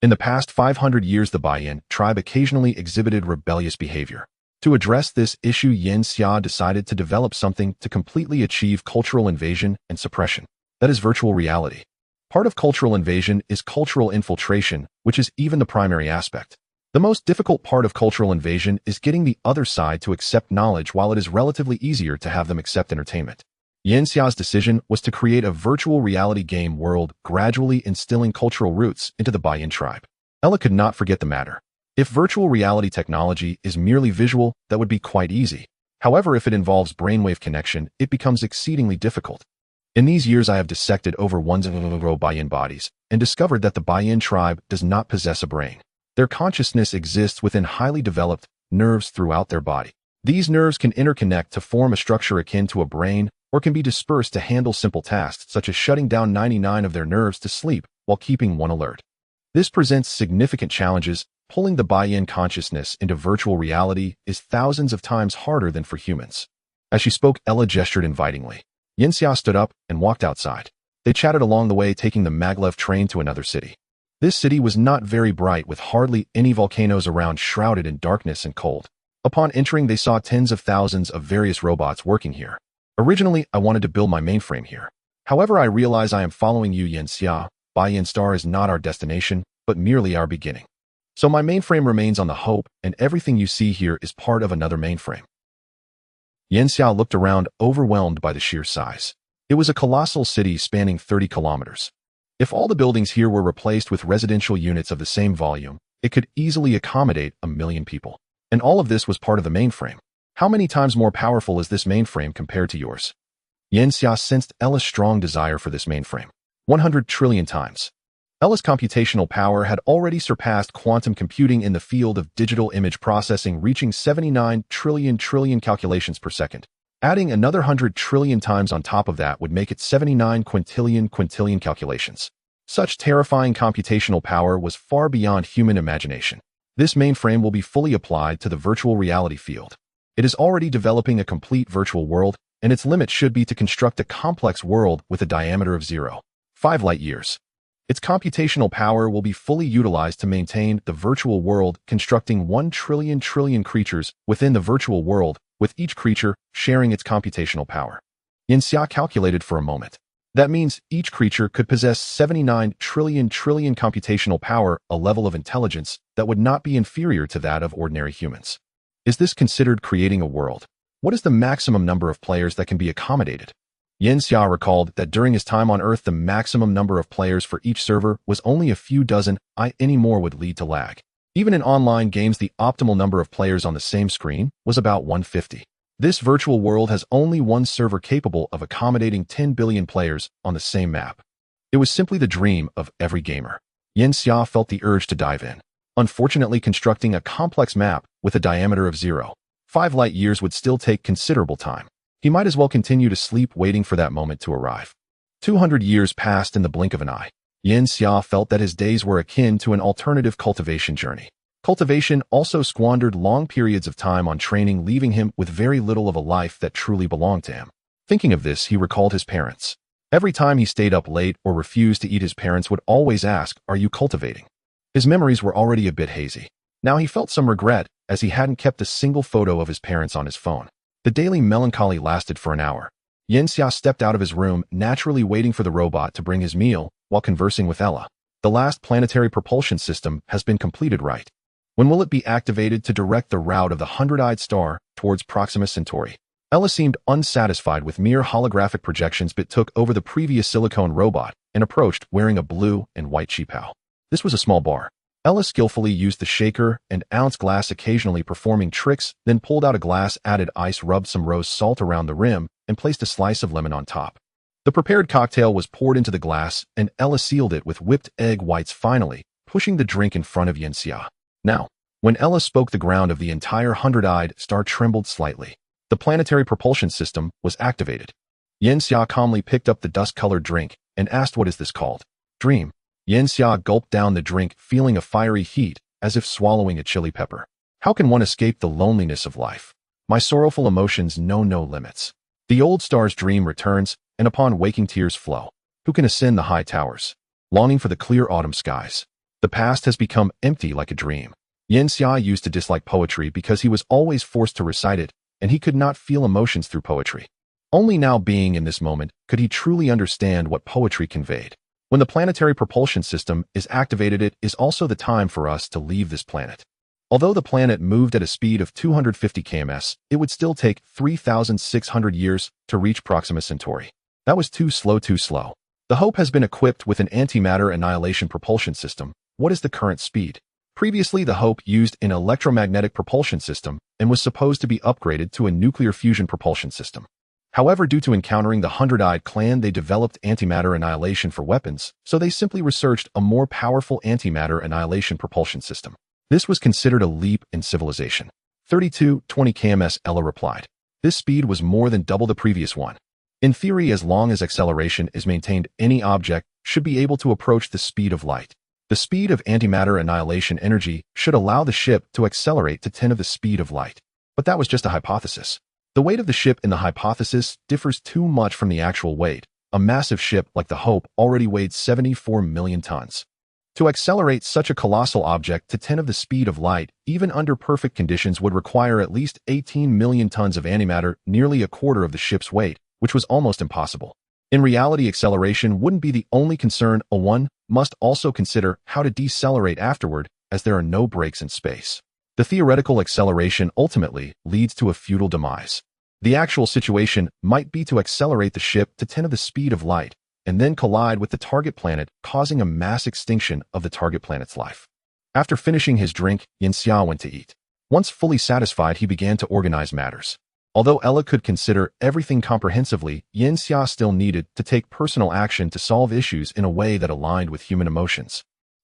S1: In the past 500 years, the Baiyan tribe occasionally exhibited rebellious behavior. To address this issue, Yanxia decided to develop something to completely achieve cultural invasion and suppression. That is virtual reality. Part of cultural invasion is cultural infiltration, which is even the primary aspect. The most difficult part of cultural invasion is getting the other side to accept knowledge, while it is relatively easier to have them accept entertainment. Yanxia's decision was to create a virtual reality game world, gradually instilling cultural roots into the Baiyan tribe. Ella could not forget the matter. If virtual reality technology is merely visual, that would be quite easy. However, if it involves brainwave connection, it becomes exceedingly difficult. In these years, I have dissected over 100 Baiyan bodies and discovered that the Baiyan tribe does not possess a brain. Their consciousness exists within highly developed nerves throughout their body. These nerves can interconnect to form a structure akin to a brain or can be dispersed to handle simple tasks such as shutting down 99 of their nerves to sleep while keeping one alert. This presents significant challenges. Pulling the Baiyan consciousness into virtual reality is thousands of times harder than for humans. As she spoke, Ella gestured invitingly. Yanxia stood up and walked outside. They chatted along the way, taking the maglev train to another city. This city was not very bright, with hardly any volcanoes around, shrouded in darkness and cold. Upon entering, they saw tens of thousands of various robots working here. Originally, I wanted to build my mainframe here. However, I realize I am following you, Yanxia. Baiyan Star is not our destination, but merely our beginning. So my mainframe remains on the Hope, and everything you see here is part of another mainframe. Yanxia looked around, overwhelmed by the sheer size. It was a colossal city spanning 30 kilometers. If all the buildings here were replaced with residential units of the same volume, it could easily accommodate 1 million people. And all of this was part of the mainframe. How many times more powerful is this mainframe compared to yours? Yanxia sensed Ella's strong desire for this mainframe. 100 trillion times. Ella's computational power had already surpassed quantum computing in the field of digital image processing, reaching 79 trillion calculations per second. Adding another 100 trillion times on top of that would make it 79 quintillion calculations. Such terrifying computational power was far beyond human imagination. This mainframe will be fully applied to the virtual reality field. It is already developing a complete virtual world, and its limit should be to construct a complex world with a diameter of 0.5 light years. Its computational power will be fully utilized to maintain the virtual world, constructing 1 trillion creatures within the virtual world, with each creature sharing its computational power. Yanxia calculated for a moment. That means each creature could possess 79 trillion computational power, a level of intelligence that would not be inferior to that of ordinary humans. Is this considered creating a world? What is the maximum number of players that can be accommodated? Yanxia recalled that during his time on Earth, the maximum number of players for each server was only a few dozen. Any more would lead to lag. Even in online games, the optimal number of players on the same screen was about 150. This virtual world has only one server capable of accommodating 10 billion players on the same map. It was simply the dream of every gamer. Yanxia felt the urge to dive in. Unfortunately, constructing a complex map with a diameter of 0.5 light years would still take considerable time. He might as well continue to sleep, waiting for that moment to arrive. 200 years passed in the blink of an eye. Yanxia felt that his days were akin to an alternative cultivation journey. Cultivation also squandered long periods of time on training, leaving him with very little of a life that truly belonged to him. Thinking of this, he recalled his parents. Every time he stayed up late or refused to eat, his parents would always ask, "Are you cultivating?" His memories were already a bit hazy. Now he felt some regret, as he hadn't kept a single photo of his parents on his phone. The daily melancholy lasted for an hour. Yanxia stepped out of his room, naturally waiting for the robot to bring his meal, while conversing with Ella. The last planetary propulsion system has been completed, right? When will it be activated to direct the route of the 100-eyed star towards Proxima Centauri? Ella seemed unsatisfied with mere holographic projections, but took over the previous silicone robot and approached, wearing a blue and white cheapao. This was a small bar. Ella skillfully used the shaker and ounce glass, occasionally performing tricks, then pulled out a glass, added ice, rubbed some rose salt around the rim, and placed a slice of lemon on top. The prepared cocktail was poured into the glass, and Ella sealed it with whipped egg whites, finally pushing the drink in front of Yanxia. Now, when Ella spoke, the ground of the entire 100-eyed star trembled slightly. The planetary propulsion system was activated. Yanxia calmly picked up the dust-colored drink and asked, "What is this called?" "Dream." Yanxia gulped down the drink, feeling a fiery heat, as if swallowing a chili pepper. How can one escape the loneliness of life? My sorrowful emotions know no limits. The old star's dream returns, and upon waking tears flow. Who can ascend the high towers, longing for the clear autumn skies? The past has become empty like a dream. Yanxia used to dislike poetry because he was always forced to recite it, and he could not feel emotions through poetry. Only now, being in this moment, could he truly understand what poetry conveyed. When the planetary propulsion system is activated, it is also the time for us to leave this planet. Although the planet moved at a speed of 250 km/s, it would still take 3,600 years to reach Proxima Centauri. That was too slow. The Hope has been equipped with an antimatter annihilation propulsion system. What is the current speed? Previously, the Hope used an electromagnetic propulsion system and was supposed to be upgraded to a nuclear fusion propulsion system. However, due to encountering the Hundred-Eyed Clan, they developed antimatter annihilation for weapons, so they simply researched a more powerful antimatter annihilation propulsion system. This was considered a leap in civilization. 3220 km/s, Ella replied. This speed was more than double the previous one. In theory, as long as acceleration is maintained, any object should be able to approach the speed of light. The speed of antimatter annihilation energy should allow the ship to accelerate to 10 of the speed of light. But that was just a hypothesis. The weight of the ship in the hypothesis differs too much from the actual weight. A massive ship like the Hope already weighed 74 million tons. To accelerate such a colossal object to 10 of the speed of light, even under perfect conditions, would require at least 18 million tons of antimatter, nearly a quarter of the ship's weight, which was almost impossible. In reality, acceleration wouldn't be the only concern. One must also consider how to decelerate afterward, as there are no brakes in space. The theoretical acceleration ultimately leads to a futile demise. The actual situation might be to accelerate the ship to 10 of the speed of light, and then collide with the target planet, causing a mass extinction of the target planet's life. After finishing his drink, Yinxia went to eat. Once fully satisfied, he began to organize matters. Although Ella could consider everything comprehensively, Yinxia still needed to take personal action to solve issues in a way that aligned with human emotions.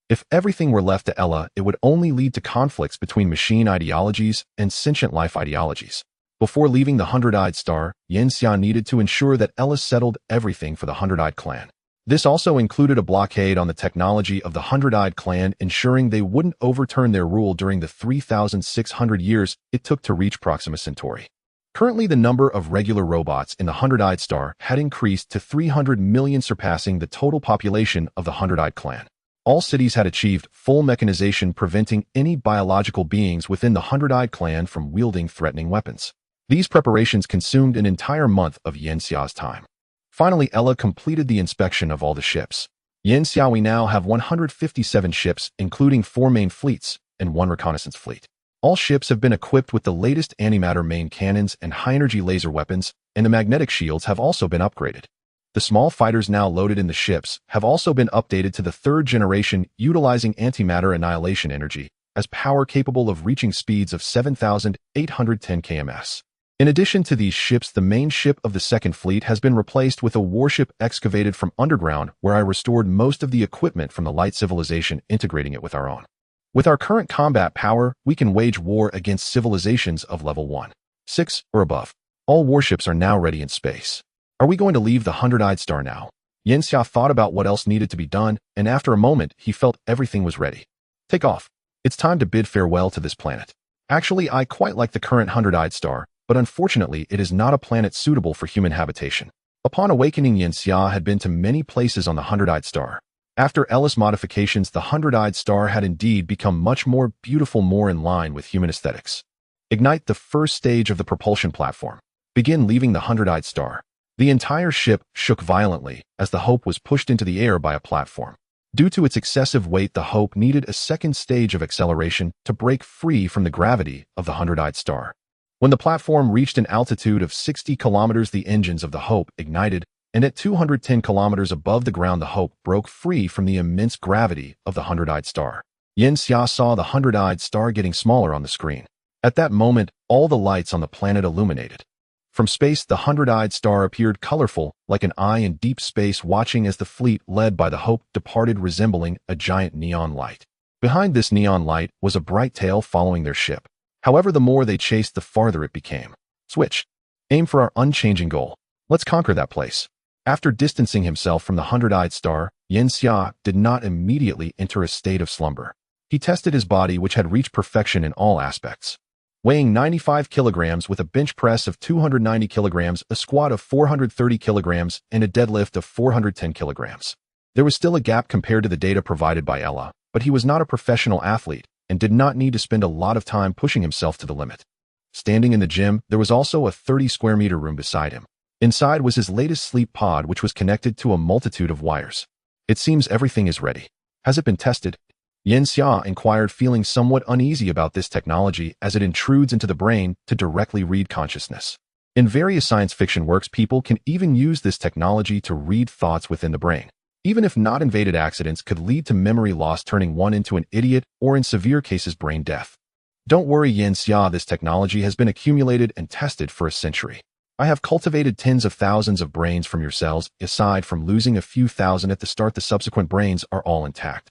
S1: If everything were left to Ella, it would only lead to conflicts between machine ideologies and sentient life ideologies. Before leaving the Hundred-Eyed Star, Yinxia needed to ensure that Ella settled everything for the Hundred-Eyed Clan. This also included a blockade on the technology of the Hundred-Eyed Clan, ensuring they wouldn't overturn their rule during the 3,600 years it took to reach Proxima Centauri. Currently, the number of regular robots in the Hundred-Eyed Star had increased to 300 million, surpassing the total population of the Hundred-Eyed Clan. All cities had achieved full mechanization, preventing any biological beings within the Hundred-Eyed Clan from wielding threatening weapons. These preparations consumed an entire month of Yinxia's time. Finally, Ella completed the inspection of all the ships. Yinxia, we now have 157 ships, including 4 main fleets and 1 reconnaissance fleet. All ships have been equipped with the latest antimatter main cannons and high-energy laser weapons, and the magnetic shields have also been upgraded. The small fighters now loaded in the ships have also been updated to the 3rd generation, utilizing antimatter annihilation energy as power capable of reaching speeds of 7,810 km/s. In addition to these ships, the main ship of the 2nd fleet has been replaced with a warship excavated from underground, where I restored most of the equipment from the light civilization, integrating it with our own. With our current combat power, we can wage war against civilizations of level 1, 6, or above. All warships are now ready in space. Are we going to leave the Hundred-Eyed Star now? Yinxia thought about what else needed to be done, and after a moment, he felt everything was ready. Take off. It's time to bid farewell to this planet. Actually, I quite like the current Hundred-Eyed Star, but unfortunately, it is not a planet suitable for human habitation. Upon awakening, Yinxia had been to many places on the Hundred-Eyed Star. After Ella's modifications, the Hundred-Eyed Star had indeed become much more beautiful, more in line with human aesthetics. Ignite the first stage of the propulsion platform. Begin leaving the Hundred-Eyed Star. The entire ship shook violently as the Hope was pushed into the air by a platform. Due to its excessive weight, the Hope needed a second stage of acceleration to break free from the gravity of the Hundred-Eyed Star. When the platform reached an altitude of 60 kilometers, the engines of the Hope ignited, and at 210 kilometers above the ground, the Hope broke free from the immense gravity of the Hundred-Eyed Star. Yinxia saw the Hundred-Eyed Star getting smaller on the screen. At that moment, all the lights on the planet illuminated. From space, the Hundred-Eyed Star appeared colorful, like an eye in deep space watching as the fleet led by the Hope departed, resembling a giant neon light. Behind this neon light was a bright tail following their ship. However, the more they chased, the farther it became. Switch. Aim for our unchanging goal. Let's conquer that place. After distancing himself from the Hundred-Eyed Star, Yinxia did not immediately enter a state of slumber. He tested his body, which had reached perfection in all aspects. Weighing 95 kilograms with a bench press of 290 kilograms, a squat of 430 kilograms, and a deadlift of 410 kilograms. There was still a gap compared to the data provided by Ella, but he was not a professional athlete and did not need to spend a lot of time pushing himself to the limit. Standing in the gym, there was also a 30 square meter room beside him. Inside was his latest sleep pod, which was connected to a multitude of wires. It seems everything is ready. Has it been tested? Xia inquired, feeling somewhat uneasy about this technology as it intrudes into the brain to directly read consciousness. In various science fiction works, people can even use this technology to read thoughts within the brain. Even if not invaded, accidents could lead to memory loss, turning one into an idiot or, in severe cases, brain death. Don't worry, Xia, this technology has been accumulated and tested for a century. I have cultivated tens of thousands of brains from your cells. Aside from losing a few thousand at the start, the subsequent brains are all intact.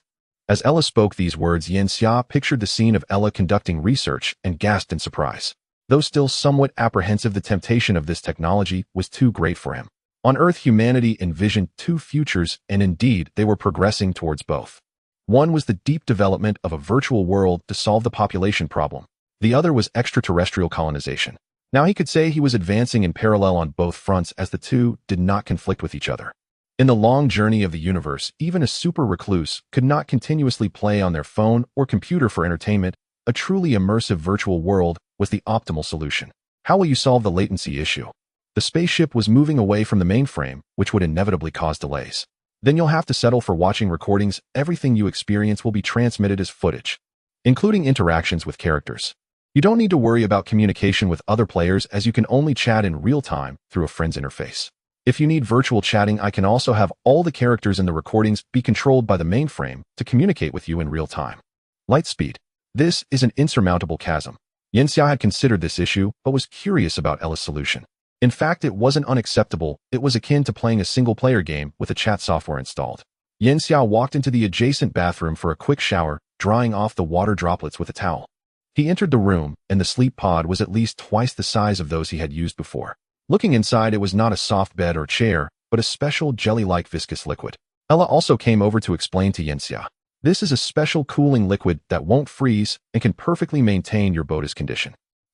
S1: As Ella spoke these words, Xia pictured the scene of Ella conducting research and gasped in surprise. Though still somewhat apprehensive, the temptation of this technology was too great for him. On Earth, humanity envisioned two futures, and indeed, they were progressing towards both. One was the deep development of a virtual world to solve the population problem. The other was extraterrestrial colonization. Now he could say he was advancing in parallel on both fronts, as the two did not conflict with each other. In the long journey of the universe, even a super recluse could not continuously play on their phone or computer for entertainment. A truly immersive virtual world was the optimal solution. How will you solve the latency issue? The spaceship was moving away from the mainframe, which would inevitably cause delays. Then you'll have to settle for watching recordings. Everything you experience will be transmitted as footage, including interactions with characters. You don't need to worry about communication with other players, as you can only chat in real time through a friend's interface. If you need virtual chatting, I can also have all the characters in the recordings be controlled by the mainframe to communicate with you in real time. Light speed. This is an insurmountable chasm. Xia had considered this issue, but was curious about Ella's solution. In fact, it wasn't unacceptable. It was akin to playing a single-player game with a chat software installed. Xia walked into the adjacent bathroom for a quick shower, drying off the water droplets with a towel. He entered the room, and the sleep pod was at least twice the size of those he had used before. Looking inside, it was not a soft bed or chair, but a special jelly-like viscous liquid. Ella also came over to explain to Xia. This is a special cooling liquid that won't freeze and can perfectly maintain your body's condition.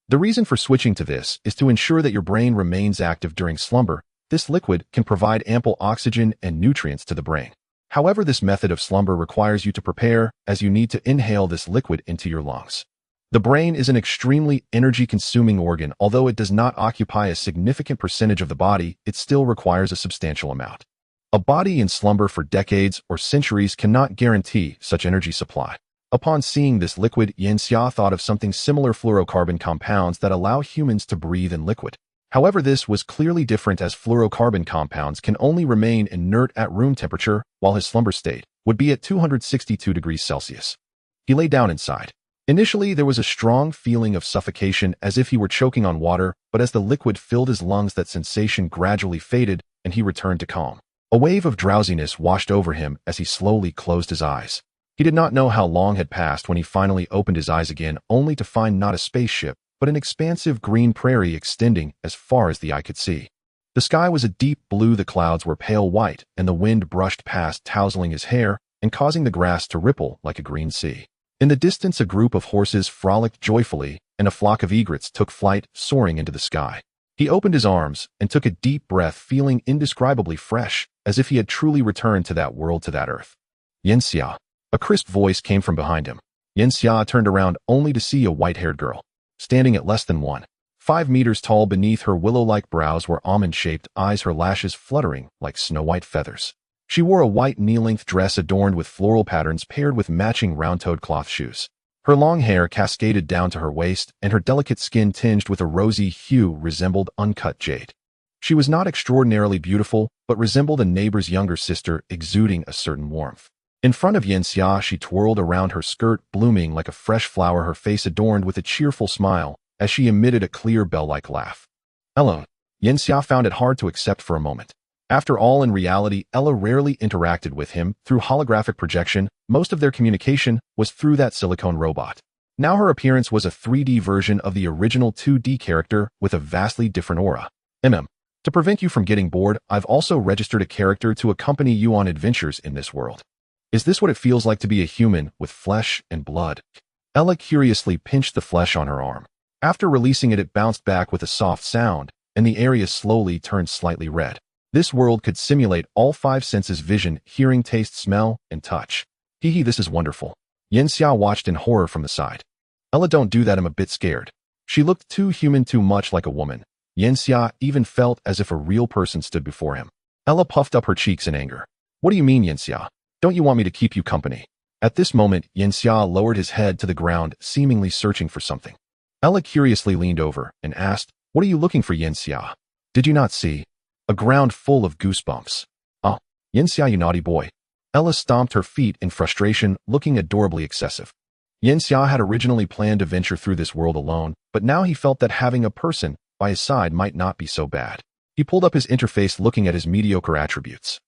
S1: The reason for switching to this is to ensure that your brain remains active during slumber. This liquid can provide ample oxygen and nutrients to the brain. However, this method of slumber requires you to prepare, as you need to inhale this liquid into your lungs. The brain is an extremely energy-consuming organ. Although it does not occupy a significant percentage of the body, it still requires a substantial amount. A body in slumber for decades or centuries cannot guarantee such energy supply. Upon seeing this liquid, Xia thought of something similar: fluorocarbon compounds that allow humans to breathe in liquid. However, this was clearly different, as fluorocarbon compounds can only remain inert at room temperature, while his slumber state would be at 262 degrees Celsius. He lay down inside. Initially, there was a strong feeling of suffocation, as if he were choking on water, but as the liquid filled his lungs, that sensation gradually faded, and he returned to calm. A wave of drowsiness washed over him as he slowly closed his eyes. He did not know how long had passed when he finally opened his eyes again, only to find not a spaceship, but an expansive green prairie extending as far as the eye could see. The sky was a deep blue, the clouds were pale white, and the wind brushed past, tousling his hair and causing the grass to ripple like a green sea. In the distance, a group of horses frolicked joyfully, and a flock of egrets took flight, soaring into the sky. He opened his arms and took a deep breath, feeling indescribably fresh, as if he had truly returned to that world, to that earth. Xia. A crisp voice came from behind him. Xia turned around only to see a white-haired girl, standing at less than 1.5 meters tall. Beneath her willow-like brows were almond-shaped eyes, her lashes fluttering like snow-white feathers. She wore a white knee-length dress adorned with floral patterns paired with matching round-toed cloth shoes. Her long hair cascaded down to her waist, and her delicate skin, tinged with a rosy hue, resembled uncut jade. She was not extraordinarily beautiful, but resembled a neighbor's younger sister, exuding a certain warmth. In front of Xia, she twirled around her skirt, blooming like a fresh flower, her face adorned with a cheerful smile, as she emitted a clear bell-like laugh. Hello. Xia found it hard to accept for a moment. After all, in reality, Ella rarely interacted with him through holographic projection. Most of their communication was through that silicone robot. Now her appearance was a 3D version of the original 2D character with a vastly different aura. To prevent you from getting bored, I've also registered a character to accompany you on adventures in this world. Is this what it feels like to be a human with flesh and blood? Ella curiously pinched the flesh on her arm. After releasing it, it bounced back with a soft sound, and the area slowly turned slightly red. This world could simulate all 5 senses: vision, hearing, taste, smell, and touch. Hee, this is wonderful. Xia watched in horror from the side. Ella, don't do that, I'm a bit scared. She looked too human, too much like a woman. Xia even felt as if a real person stood before him. Ella puffed up her cheeks in anger. What do you mean, Xia? Don't you want me to keep you company? At this moment, Yanxia lowered his head to the ground, seemingly searching for something. Ella curiously leaned over and asked, "What are you looking for, Yanxia? Did you not see? A ground full of goosebumps." "Oh, Yanxia, you naughty boy." Ella stomped her feet in frustration, looking adorably excessive. Yanxia had originally planned to venture through this world alone, but now he felt that having a person by his side might not be so bad. He pulled up his interface, looking at his mediocre attributes.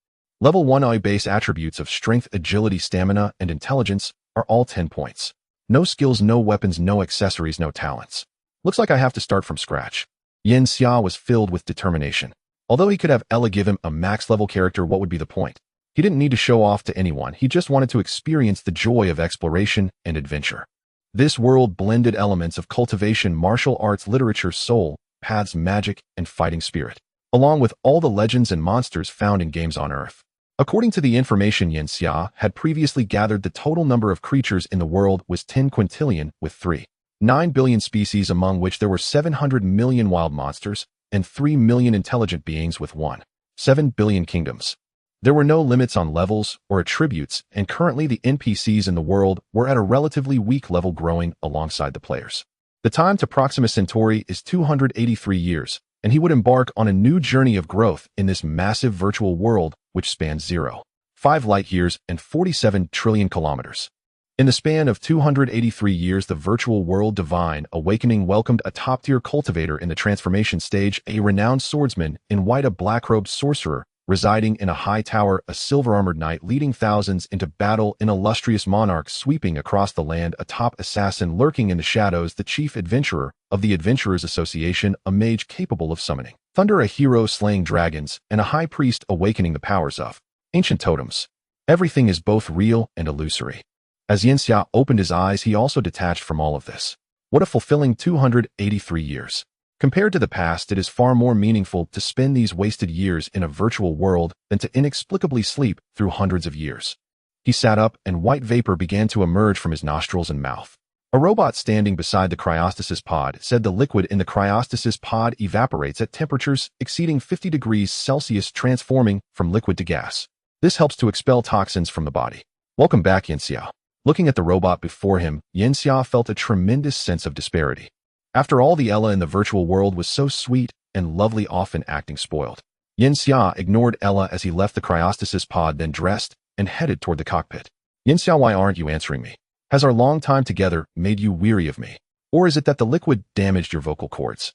S1: Level 1 AI base attributes of strength, agility, stamina, and intelligence are all 10 points. No skills, no weapons, no accessories, no talents. Looks like I have to start from scratch. Yanxia was filled with determination. Although he could have Ella give him a max-level character, what would be the point? He didn't need to show off to anyone, he just wanted to experience the joy of exploration and adventure. This world blended elements of cultivation, martial arts, literature, soul, paths, magic, and fighting spirit, along with all the legends and monsters found in games on Earth. According to the information Yanxia had previously gathered, the total number of creatures in the world was 10 quintillion, with 3.9 billion species, among which there were 700 million wild monsters and 3 million intelligent beings, with 1.7 billion kingdoms. There were no limits on levels or attributes, and currently the NPCs in the world were at a relatively weak level, growing alongside the players. The time to Proxima Centauri is 283 years, and he would embark on a new journey of growth in this massive virtual world which spans 0.5 light years and 47 trillion kilometers. In the span of 283 years, the virtual world Divine Awakening welcomed a top-tier cultivator in the transformation stage, a renowned swordsman in white, a black-robed sorcerer residing in a high tower, a silver-armored knight leading thousands into battle, an illustrious monarch sweeping across the land, a top assassin lurking in the shadows, the chief adventurer of the Adventurers Association, a mage capable of summoning thunder, a hero slaying dragons, and a high priest awakening the powers of ancient totems. Everything is both real and illusory. As Yanxia opened his eyes, he also detached from all of this. What a fulfilling 283 years. Compared to the past, it is far more meaningful to spend these wasted years in a virtual world than to inexplicably sleep through hundreds of years. He sat up, and white vapor began to emerge from his nostrils and mouth. A robot standing beside the cryostasis pod said the liquid in the cryostasis pod evaporates at temperatures exceeding 50 degrees Celsius, transforming from liquid to gas. This helps to expel toxins from the body. Welcome back, Yanxia. Looking at the robot before him, Yanxia felt a tremendous sense of disparity. After all, the Ella in the virtual world was so sweet and lovely, often acting spoiled. Yanxia ignored Ella as he left the cryostasis pod, then dressed and headed toward the cockpit. "Yanxia, why aren't you answering me? Has our long time together made you weary of me? Or is it that the liquid damaged your vocal cords?"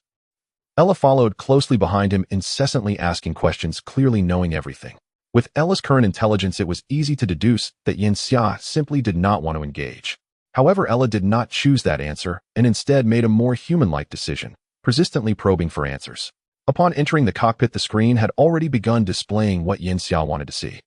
S1: Ella followed closely behind him, incessantly asking questions, clearly knowing everything. With Ella's current intelligence, it was easy to deduce that Yanxia simply did not want to engage. However, Ella did not choose that answer, and instead made a more human-like decision, persistently probing for answers. Upon entering the cockpit, the screen had already begun displaying what Yanxia wanted to see.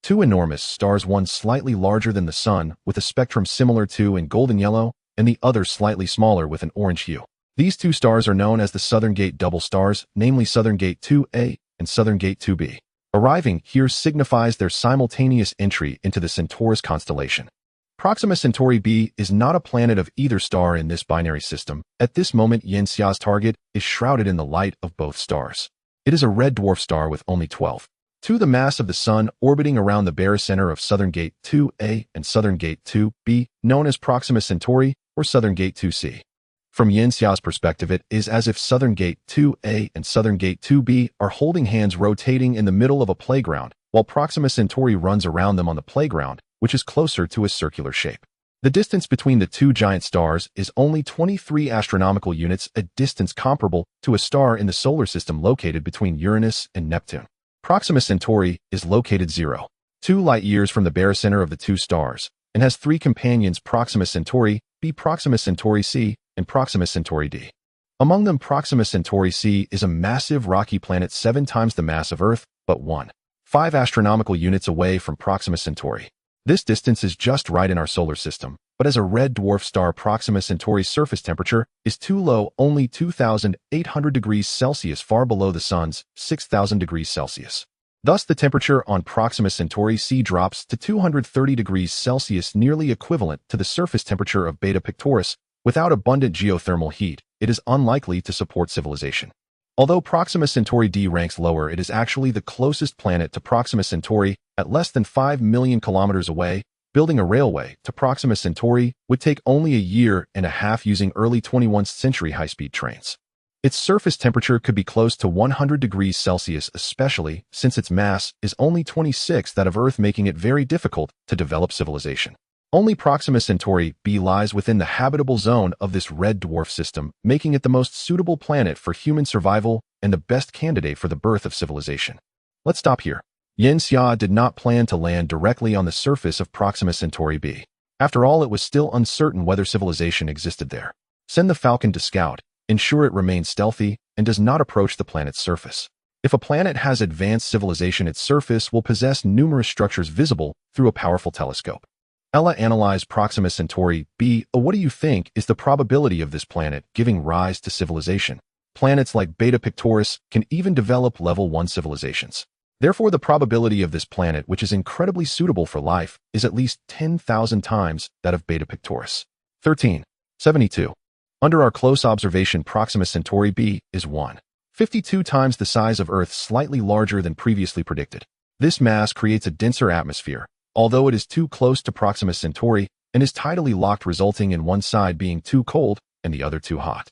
S1: Two enormous stars, one slightly larger than the sun, with a spectrum similar to and golden yellow, and the other slightly smaller with an orange hue. These two stars are known as the Southern Gate double stars, namely Southern Gate 2A and Southern Gate 2B. Arriving here signifies their simultaneous entry into the Centaurus constellation. Proxima Centauri b is not a planet of either star in this binary system. At this moment, Yanxia's target is shrouded in the light of both stars. It is a red dwarf star with only 12.2 the mass of the Sun, orbiting around the barycenter of Southern Gate 2A and Southern Gate 2B, known as Proxima Centauri or Southern Gate 2C. From Yanxia's perspective, it is as if Southern Gate 2A and Southern Gate 2B are holding hands, rotating in the middle of a playground, while Proxima Centauri runs around them on the playground, which is closer to a circular shape. The distance between the two giant stars is only 23 astronomical units, a distance comparable to a star in the solar system located between Uranus and Neptune. Proxima Centauri is located 0.2 light years from the barycenter of the two stars, and has three companions: Proxima Centauri b, Proxima Centauri c, and Proxima Centauri d. Among them, Proxima Centauri c is a massive rocky planet 7 times the mass of Earth, but 1.5 astronomical units away from Proxima Centauri. This distance is just right in our solar system, but as a red dwarf star, Proxima Centauri's surface temperature is too low, only 2,800 degrees Celsius, far below the Sun's 6,000 degrees Celsius. Thus, the temperature on Proxima Centauri c drops to 230 degrees Celsius, nearly equivalent to the surface temperature of Beta Pictoris. Without abundant geothermal heat, it is unlikely to support civilization. Although Proxima Centauri d ranks lower, it is actually the closest planet to Proxima Centauri, at less than 5 million kilometers away, Building a railway to Proxima Centauri would take only a year and a half using early 21st century high-speed trains. Its surface temperature could be close to 100 degrees Celsius, especially since its mass is only 26th that of Earth, making it very difficult to develop civilization. Only Proxima Centauri b lies within the habitable zone of this red dwarf system, making it the most suitable planet for human survival and the best candidate for the birth of civilization. Let's stop here. Xia did not plan to land directly on the surface of Proxima Centauri b. After all, it was still uncertain whether civilization existed there. Send the Falcon to scout, ensure it remains stealthy, and does not approach the planet's surface. If a planet has advanced civilization, its surface will possess numerous structures visible through a powerful telescope. Ella analyzed Proxima Centauri b. What do you think is the probability of this planet giving rise to civilization? Planets like Beta Pictoris can even develop level 1 civilizations. Therefore, the probability of this planet, which is incredibly suitable for life, is at least 10,000 times that of Beta Pictoris. 1372. Under our close observation, Proxima Centauri b is 1.52 times the size of Earth, slightly larger than previously predicted. This mass creates a denser atmosphere, although it is too close to Proxima Centauri and is tidally locked, resulting in one side being too cold and the other too hot.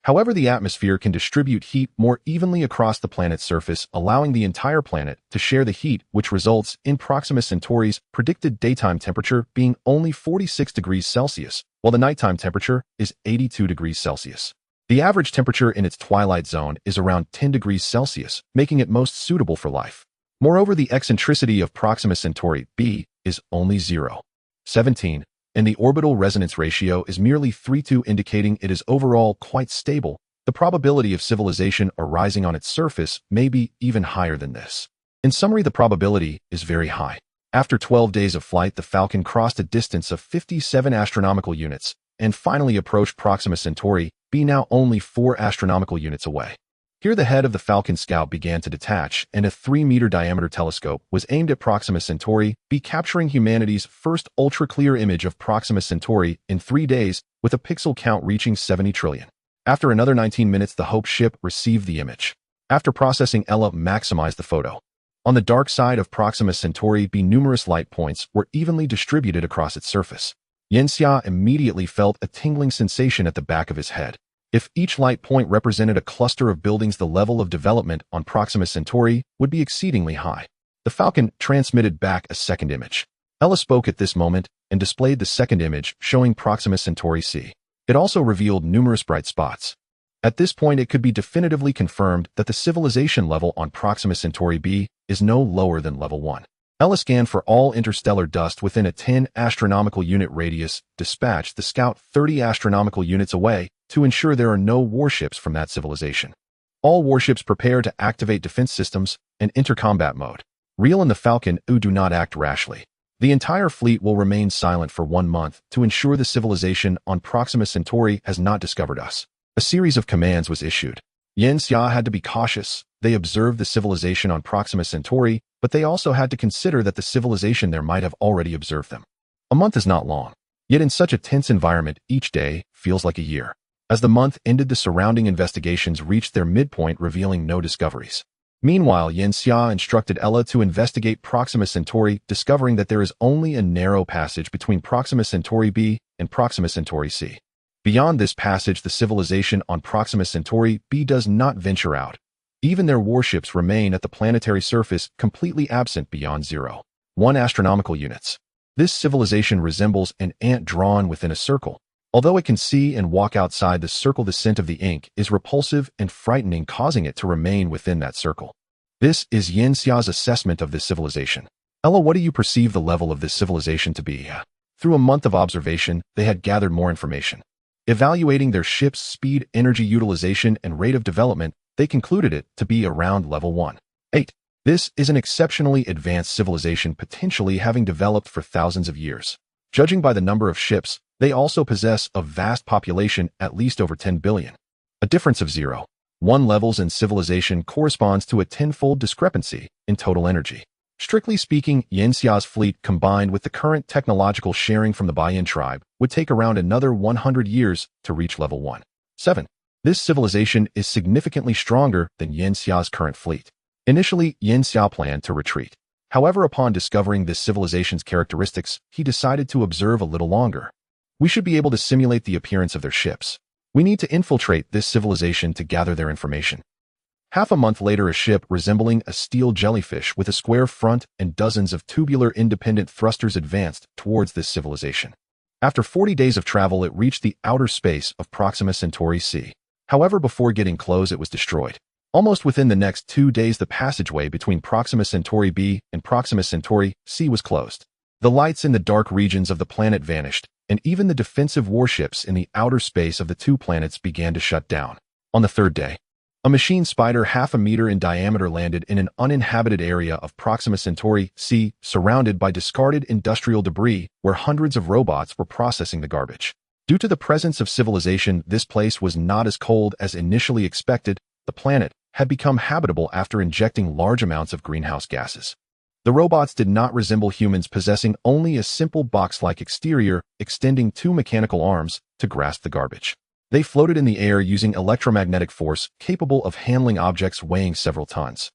S1: However, the atmosphere can distribute heat more evenly across the planet's surface, allowing the entire planet to share the heat, which results in Proxima Centauri's predicted daytime temperature being only 46 degrees Celsius, while the nighttime temperature is 82 degrees Celsius. The average temperature in its twilight zone is around 10 degrees Celsius, making it most suitable for life. Moreover, the eccentricity of Proxima Centauri b is only 0.17. And the orbital resonance ratio is merely 3.2, indicating it is overall quite stable. The probability of civilization arising on its surface may be even higher than this. In summary, the probability is very high. After 12 days of flight, the Falcon crossed a distance of 57 astronomical units and finally approached Proxima Centauri b, now only 4 astronomical units away. Here the head of the Falcon scout began to detach, and a 3-meter diameter telescope was aimed at Proxima Centauri b, capturing humanity's first ultra-clear image of Proxima Centauri in 3 days, with a pixel count reaching 70 trillion. After another 19 minutes, the Hope ship received the image. After processing, Ella maximized the photo. On the dark side of Proxima Centauri b, numerous light points were evenly distributed across its surface. Xia immediately felt a tingling sensation at the back of his head. If each light point represented a cluster of buildings, the level of development on Proxima Centauri would be exceedingly high. The Falcon transmitted back a second image. Ella spoke at this moment and displayed the second image, showing Proxima Centauri c. It also revealed numerous bright spots. At this point, it could be definitively confirmed that the civilization level on Proxima Centauri b is no lower than level 1. Ella scanned for all interstellar dust within a 10 astronomical unit radius, dispatched the scout 30 astronomical units away to ensure there are no warships from that civilization. All warships prepare to activate defense systems and enter combat mode. Raihan and the Falcon do not act rashly. The entire fleet will remain silent for 1 month to ensure the civilization on Proxima Centauri has not discovered us. A series of commands was issued. Xia had to be cautious. They observed the civilization on Proxima Centauri, but they also had to consider that the civilization there might have already observed them. A month is not long. Yet in such a tense environment, each day feels like a year. As the month ended, the surrounding investigations reached their midpoint, revealing no discoveries. Meanwhile, Xia instructed Ella to investigate Proxima Centauri, discovering that there is only a narrow passage between Proxima Centauri b and Proxima Centauri c. Beyond this passage, the civilization on Proxima Centauri b does not venture out. Even their warships remain at the planetary surface, completely absent beyond 0.1 astronomical units. This civilization resembles an ant drawn within a circle. Although it can see and walk outside the circle, the scent of the ink is repulsive and frightening, causing it to remain within that circle. This is Xia's assessment of this civilization. Ella, what do you perceive the level of this civilization to be? Through a month of observation, they had gathered more information. Evaluating their ship's speed, energy utilization, and rate of development, they concluded it to be around level 1.8. This is an exceptionally advanced civilization, potentially having developed for thousands of years. Judging by the number of ships, they also possess a vast population, at least over 10 billion. A difference of 0.1 levels in civilization corresponds to a 10-fold discrepancy in total energy. Strictly speaking, Xia's fleet, combined with the current technological sharing from the Bayan tribe, would take around another 100 years to reach level 1.7. This civilization is significantly stronger than Xia's current fleet. Initially, Xia planned to retreat. However, upon discovering this civilization's characteristics, he decided to observe a little longer. We should be able to simulate the appearance of their ships. We need to infiltrate this civilization to gather their information. Half a month later, a ship resembling a steel jellyfish with a square front and dozens of tubular independent thrusters advanced towards this civilization. After 40 days of travel, it reached the outer space of Proxima Centauri C. However, before getting close, it was destroyed. Almost within the next 2 days, the passageway between Proxima Centauri B and Proxima Centauri C was closed. The lights in the dark regions of the planet vanished, and even the defensive warships in the outer space of the two planets began to shut down. On the third day, a machine spider half a meter in diameter landed in an uninhabited area of Proxima Centauri C, surrounded by discarded industrial debris where hundreds of robots were processing the garbage. Due to the presence of civilization, this place was not as cold as initially expected. The planet had become habitable after injecting large amounts of greenhouse gases. The robots did not resemble humans, possessing only a simple box-like exterior, extending two mechanical arms to grasp the garbage. They floated in the air using electromagnetic force, capable of handling objects weighing several tons.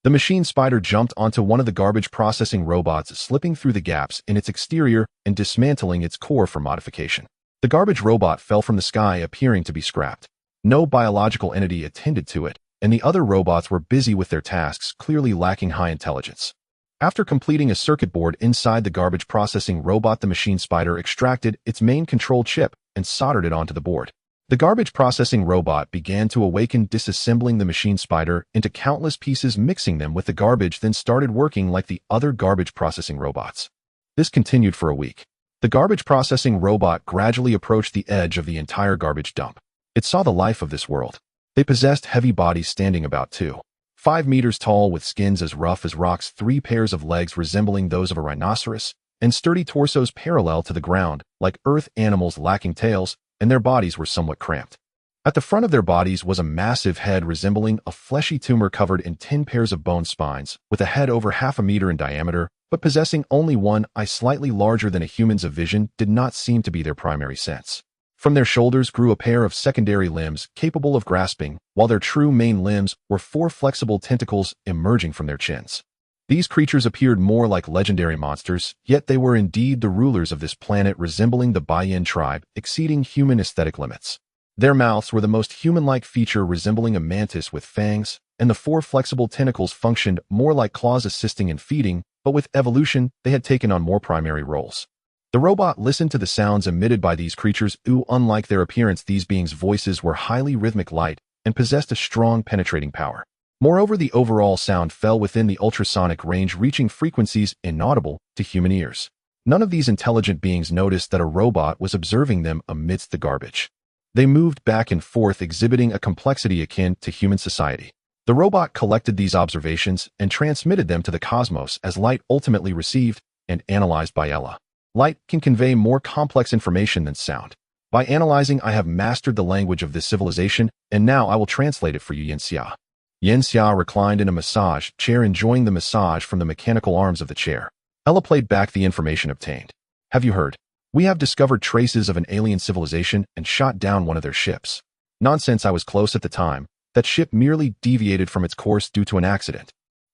S1: The machine spider jumped onto one of the garbage processing robots, slipping through the gaps in its exterior and dismantling its core for modification. The garbage robot fell from the sky, appearing to be scrapped. No biological entity attended to it, and the other robots were busy with their tasks, clearly lacking high intelligence. After completing a circuit board inside the garbage processing robot, the machine spider extracted its main control chip and soldered it onto the board. The garbage processing robot began to awaken, disassembling the machine spider into countless pieces, mixing them with the garbage, then started working like the other garbage processing robots. This continued for a week. The garbage processing robot gradually approached the edge of the entire garbage dump. It saw the life of this world. They possessed heavy bodies standing about 2.5 meters tall, with skins as rough as rocks, 3 pairs of legs resembling those of a rhinoceros, and sturdy torsos parallel to the ground, like earth animals lacking tails, and their bodies were somewhat cramped. At the front of their bodies was a massive head resembling a fleshy tumor covered in 10 pairs of bone spines, with a head over half a meter in diameter, but possessing only one eye slightly larger than a human's. Of vision did not seem to be their primary sense. From their shoulders grew a pair of secondary limbs capable of grasping, while their true main limbs were 4 flexible tentacles emerging from their chins. These creatures appeared more like legendary monsters, yet they were indeed the rulers of this planet, resembling the Bayan tribe, exceeding human aesthetic limits. Their mouths were the most human-like feature, resembling a mantis with fangs, and the 4 flexible tentacles functioned more like claws, assisting in feeding, but with evolution, they had taken on more primary roles. The robot listened to the sounds emitted by these creatures. Unlike their appearance, these beings' voices were highly rhythmic, light, and possessed a strong penetrating power. Moreover, the overall sound fell within the ultrasonic range, reaching frequencies inaudible to human ears. None of these intelligent beings noticed that a robot was observing them amidst the garbage. They moved back and forth, exhibiting a complexity akin to human society. The robot collected these observations and transmitted them to the cosmos as light, ultimately received and analyzed by Ella. Light can convey more complex information than sound. By analyzing, I have mastered the language of this civilization, and now I will translate it for you, Yanxia. Yanxia reclined in a massage chair, enjoying the massage from the mechanical arms of the chair. Ella played back the information obtained. Have you heard? We have discovered traces of an alien civilization and shot down one of their ships. Nonsense, I was close at the time. That ship merely deviated from its course due to an accident.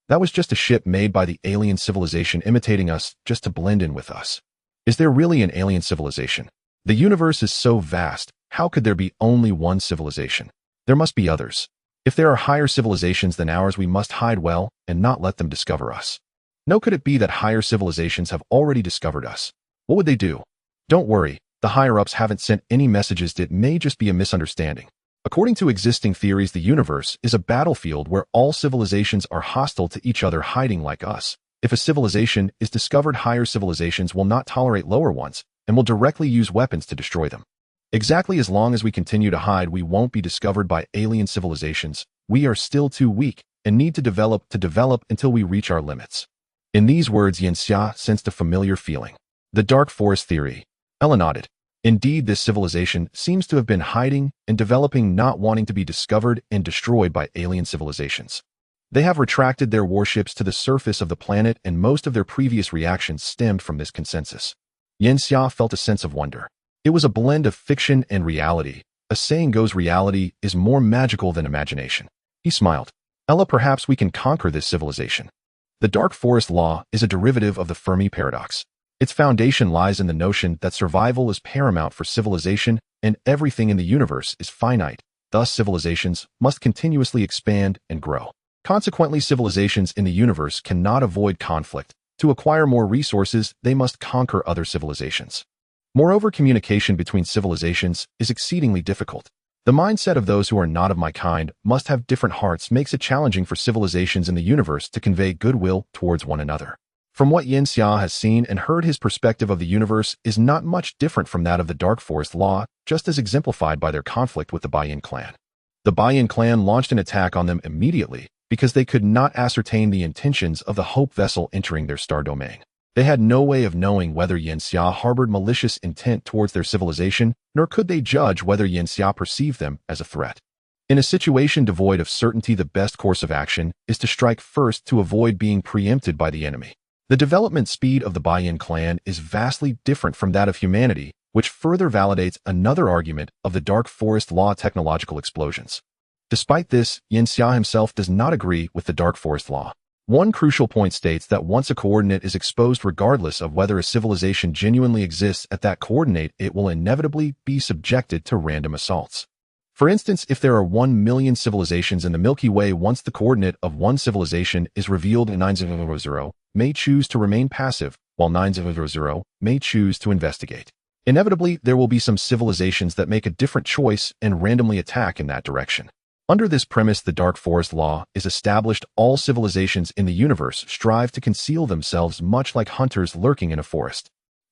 S1: That was just a ship made by the alien civilization, imitating us just to blend in with us. Is there really an alien civilization? The universe is so vast, how could there be only one civilization? There must be others. If there are higher civilizations than ours, we must hide well and not let them discover us. No, could it be that higher civilizations have already discovered us? What would they do? Don't worry, the higher-ups haven't sent any messages. It may just be a misunderstanding. According to existing theories, the universe is a battlefield where all civilizations are hostile to each other, hiding like us. If a civilization is discovered, higher civilizations will not tolerate lower ones and will directly use weapons to destroy them. Exactly, as long as we continue to hide, we won't be discovered by alien civilizations. We are still too weak and need to develop until we reach our limits. In these words, Yanxia sensed a familiar feeling. The dark forest theory. Ella nodded. Indeed, this civilization seems to have been hiding and developing, not wanting to be discovered and destroyed by alien civilizations. They have retracted their warships to the surface of the planet, and most of their previous reactions stemmed from this consensus. Yanxia felt a sense of wonder. It was a blend of fiction and reality. A saying goes, reality is more magical than imagination. He smiled. Ella, perhaps we can conquer this civilization. The dark forest law is a derivative of the Fermi paradox. Its foundation lies in the notion that survival is paramount for civilization and everything in the universe is finite. Thus, civilizations must continuously expand and grow. Consequently, civilizations in the universe cannot avoid conflict. To acquire more resources, they must conquer other civilizations. Moreover, communication between civilizations is exceedingly difficult. The mindset of those who are not of my kind must have different hearts makes it challenging for civilizations in the universe to convey goodwill towards one another. From what Yin Xia has seen and heard, his perspective of the universe is not much different from that of the Dark Forest Law, just as exemplified by their conflict with the Baiyin clan. The Baiyin clan launched an attack on them immediately because they could not ascertain the intentions of the Hope vessel entering their star domain. They had no way of knowing whether Yin Xia harbored malicious intent towards their civilization, nor could they judge whether Yin Xia perceived them as a threat. In a situation devoid of certainty, the best course of action is to strike first to avoid being preempted by the enemy. The development speed of the Baiyin clan is vastly different from that of humanity, which further validates another argument of the Dark Forest Law: technological explosions. Despite this, Yin Xia himself does not agree with the Dark Forest Law. One crucial point states that once a coordinate is exposed, regardless of whether a civilization genuinely exists at that coordinate, it will inevitably be subjected to random assaults. For instance, if there are 1 million civilizations in the Milky Way, once the coordinate of one civilization is revealed, 900 may choose to remain passive, while 900 may choose to investigate. Inevitably, there will be some civilizations that make a different choice and randomly attack in that direction. Under this premise, the Dark Forest Law is established: all civilizations in the universe strive to conceal themselves, much like hunters lurking in a forest.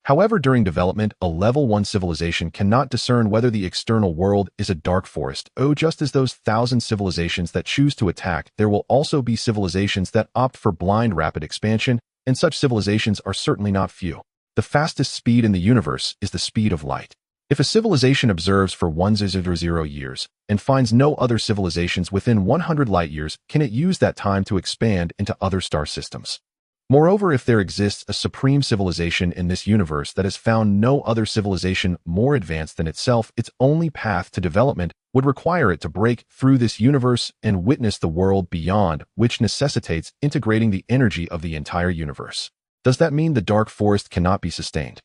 S1: However, during development, a level 1 civilization cannot discern whether the external world is a dark forest. Just as those 1,000 civilizations that choose to attack, there will also be civilizations that opt for blind rapid expansion, and such civilizations are certainly not few. The fastest speed in the universe is the speed of light. If a civilization observes for 100 years and finds no other civilizations within 100 light years, can it use that time to expand into other star systems? Moreover, if there exists a supreme civilization in this universe that has found no other civilization more advanced than itself, its only path to development would require it to break through this universe and witness the world beyond, which necessitates integrating the energy of the entire universe. Does that mean the dark forest cannot be sustained?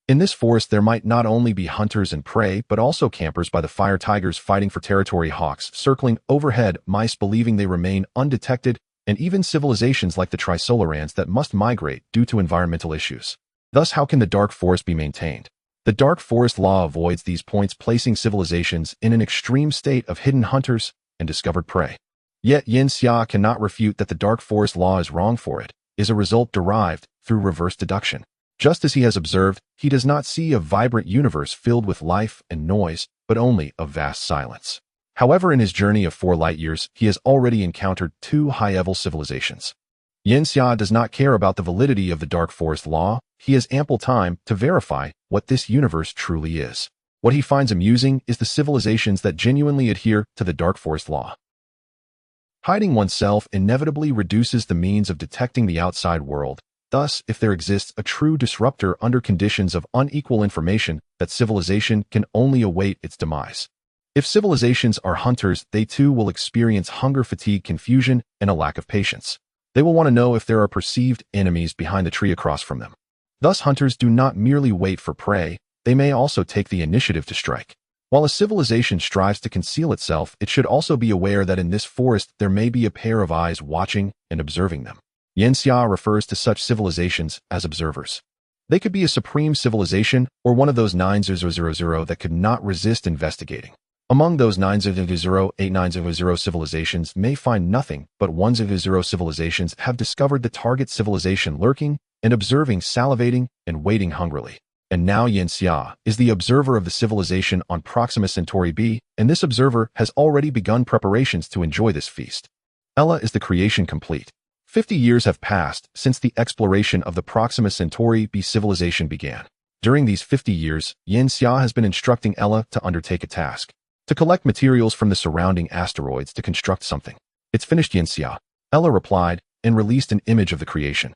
S1: In this forest, there might not only be hunters and prey, but also campers by the fire, tigers fighting for territory, hawks circling overhead, mice believing they remain undetected, and even civilizations like the Trisolarans that must migrate due to environmental issues. Thus, how can the dark forest be maintained? The Dark Forest Law avoids these points, placing civilizations in an extreme state of hidden hunters and discovered prey. Yet Yin Xia cannot refute that the Dark Forest Law is wrong, for it is a result derived through reverse deduction. Just as he has observed, he does not see a vibrant universe filled with life and noise, but only a vast silence. However, in his journey of 4 light years, he has already encountered 2 high-level civilizations. Yin Xia does not care about the validity of the Dark Forest Law. He has ample time to verify what this universe truly is. What he finds amusing is the civilizations that genuinely adhere to the Dark Forest Law. Hiding oneself inevitably reduces the means of detecting the outside world. Thus, if there exists a true disruptor under conditions of unequal information, that civilization can only await its demise. If civilizations are hunters, they too will experience hunger, fatigue, confusion, and a lack of patience. They will want to know if there are perceived enemies behind the tree across from them. Thus, hunters do not merely wait for prey, they may also take the initiative to strike. While a civilization strives to conceal itself, it should also be aware that in this forest there may be a pair of eyes watching and observing them. Yin Xia refers to such civilizations as observers. They could be a supreme civilization or one of those 900 that could not resist investigating. Among those 900 civilizations may find nothing, but 100 civilizations have discovered the target civilization lurking and observing, salivating, and waiting hungrily. And now Yin Xia is the observer of the civilization on Proxima Centauri b, and this observer has already begun preparations to enjoy this feast. Ella, is the creation complete? 50 years have passed since the exploration of the Proxima Centauri b civilization began. During these 50 years, Yin Xia has been instructing Ella to undertake a task: to collect materials from the surrounding asteroids to construct something. It's finished, Yin Xia, Ella replied, and released an image of the creation.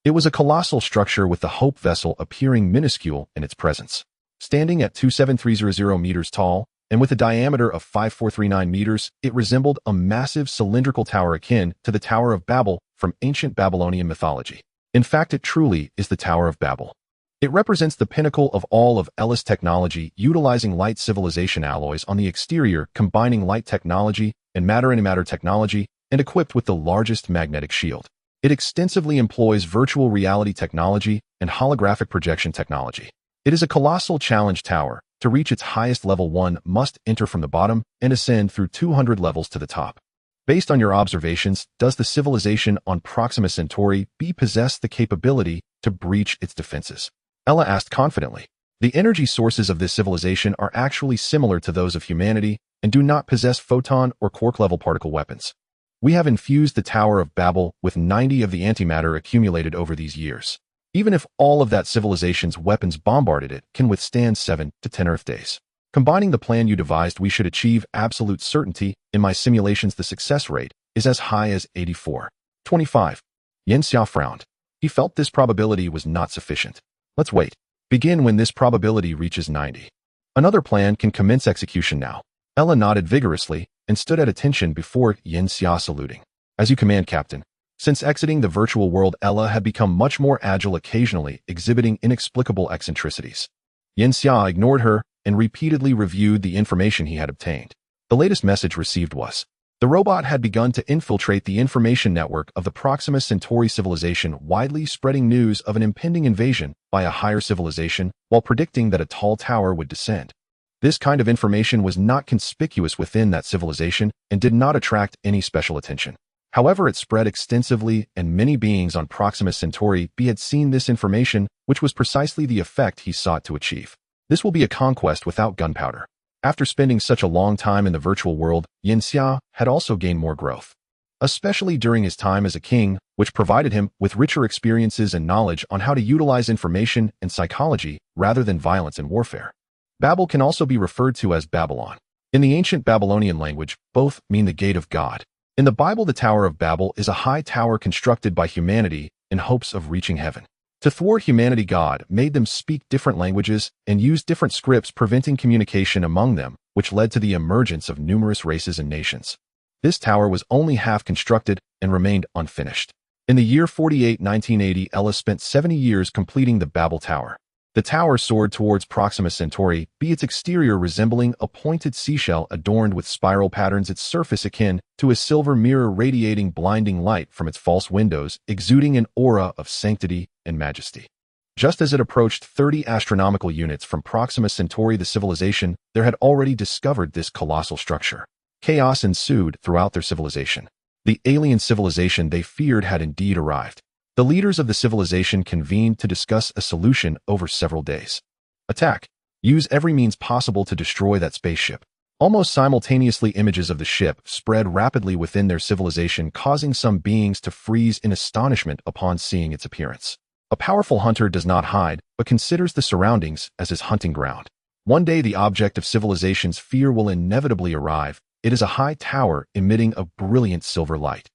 S1: It was a colossal structure with the Hope vessel appearing minuscule in its presence. Standing at 27300 meters tall, and with a diameter of 5439 meters, it resembled a massive cylindrical tower akin to the Tower of Babel from ancient Babylonian mythology. In fact, it truly is the Tower of Babel. It represents the pinnacle of all of Ella's technology, utilizing light civilization alloys on the exterior, combining light technology and matter technology, and equipped with the largest magnetic shield. It extensively employs virtual reality technology and holographic projection technology. It is a colossal challenge tower. To reach its highest level, one must enter from the bottom and ascend through 200 levels to the top. Based on your observations, does the civilization on Proxima Centauri B possess the capability to breach its defenses? Ella asked confidently. The energy sources of this civilization are actually similar to those of humanity and do not possess photon or quark-level particle weapons. We have infused the Tower of Babel with 90 of the antimatter accumulated over these years. Even if all of that civilization's weapons bombarded it, can withstand 7 to 10 Earth days. Combining the plan you devised, we should achieve absolute certainty. In my simulations, the success rate is as high as 84.25. Yanxia frowned. He felt this probability was not sufficient. Let's wait. Begin when this probability reaches 90. Another plan can commence execution now. Ella nodded vigorously and stood at attention before Yanxia, saluting. As you command, Captain. Since exiting the virtual world, Ella had become much more agile, occasionally exhibiting inexplicable eccentricities. Yanxia ignored her and repeatedly reviewed the information he had obtained. The latest message received was, the robot had begun to infiltrate the information network of the Proxima Centauri civilization, widely spreading news of an impending invasion by a higher civilization while predicting that a tall tower would descend. This kind of information was not conspicuous within that civilization and did not attract any special attention. However, it spread extensively, and many beings on Proxima Centauri B had seen this information, which was precisely the effect he sought to achieve. This will be a conquest without gunpowder. After spending such a long time in the virtual world, Yanxia had also gained more growth, especially during his time as a king, which provided him with richer experiences and knowledge on how to utilize information and psychology rather than violence and warfare. Babel can also be referred to as Babylon. In the ancient Babylonian language, both mean the gate of God. In the Bible, the Tower of Babel is a high tower constructed by humanity in hopes of reaching heaven. To thwart humanity, God made them speak different languages and use different scripts, preventing communication among them, which led to the emergence of numerous races and nations. This tower was only half constructed and remained unfinished. In the year 1980, Ella spent 70 years completing the Babel Tower. The tower soared towards Proxima Centauri B, its exterior resembling a pointed seashell adorned with spiral patterns, its surface akin to a silver mirror radiating blinding light from its false windows, exuding an aura of sanctity and majesty. Just as it approached 30 astronomical units from Proxima Centauri, the civilization there had already discovered this colossal structure. Chaos ensued throughout their civilization. The alien civilization they feared had indeed arrived. The leaders of the civilization convened to discuss a solution over several days. Attack. Use every means possible to destroy that spaceship. Almost simultaneously, images of the ship spread rapidly within their civilization, causing some beings to freeze in astonishment upon seeing its appearance. A powerful hunter does not hide, but considers the surroundings as his hunting ground. One day, the object of civilization's fear will inevitably arrive. It is a high tower emitting a brilliant silver light.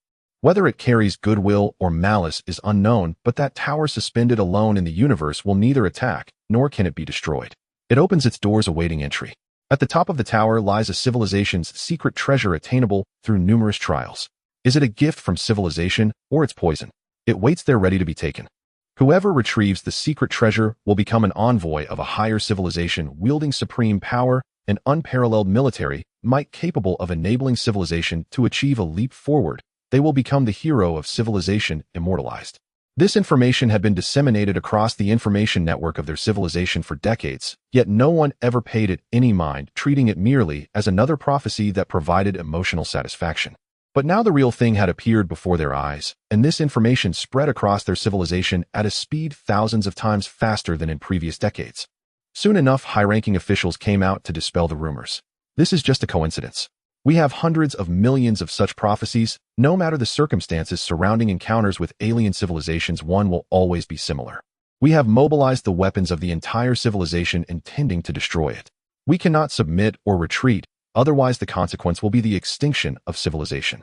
S1: Whether it carries goodwill or malice is unknown, but that tower suspended alone in the universe will neither attack, nor can it be destroyed. It opens its doors awaiting entry. At the top of the tower lies a civilization's secret treasure, attainable through numerous trials. Is it a gift from civilization, or its poison? It waits there ready to be taken. Whoever retrieves the secret treasure will become an envoy of a higher civilization, wielding supreme power and unparalleled military might, capable of enabling civilization to achieve a leap forward. They will become the hero of civilization, immortalized. This information had been disseminated across the information network of their civilization for decades, yet no one ever paid it any mind, treating it merely as another prophecy that provided emotional satisfaction. But now the real thing had appeared before their eyes, and this information spread across their civilization at a speed thousands of times faster than in previous decades. Soon enough, high-ranking officials came out to dispel the rumors. This is just a coincidence. We have hundreds of millions of such prophecies. No matter the circumstances surrounding encounters with alien civilizations, one will always be similar. We have mobilized the weapons of the entire civilization, intending to destroy it. We cannot submit or retreat, otherwise the consequence will be the extinction of civilization.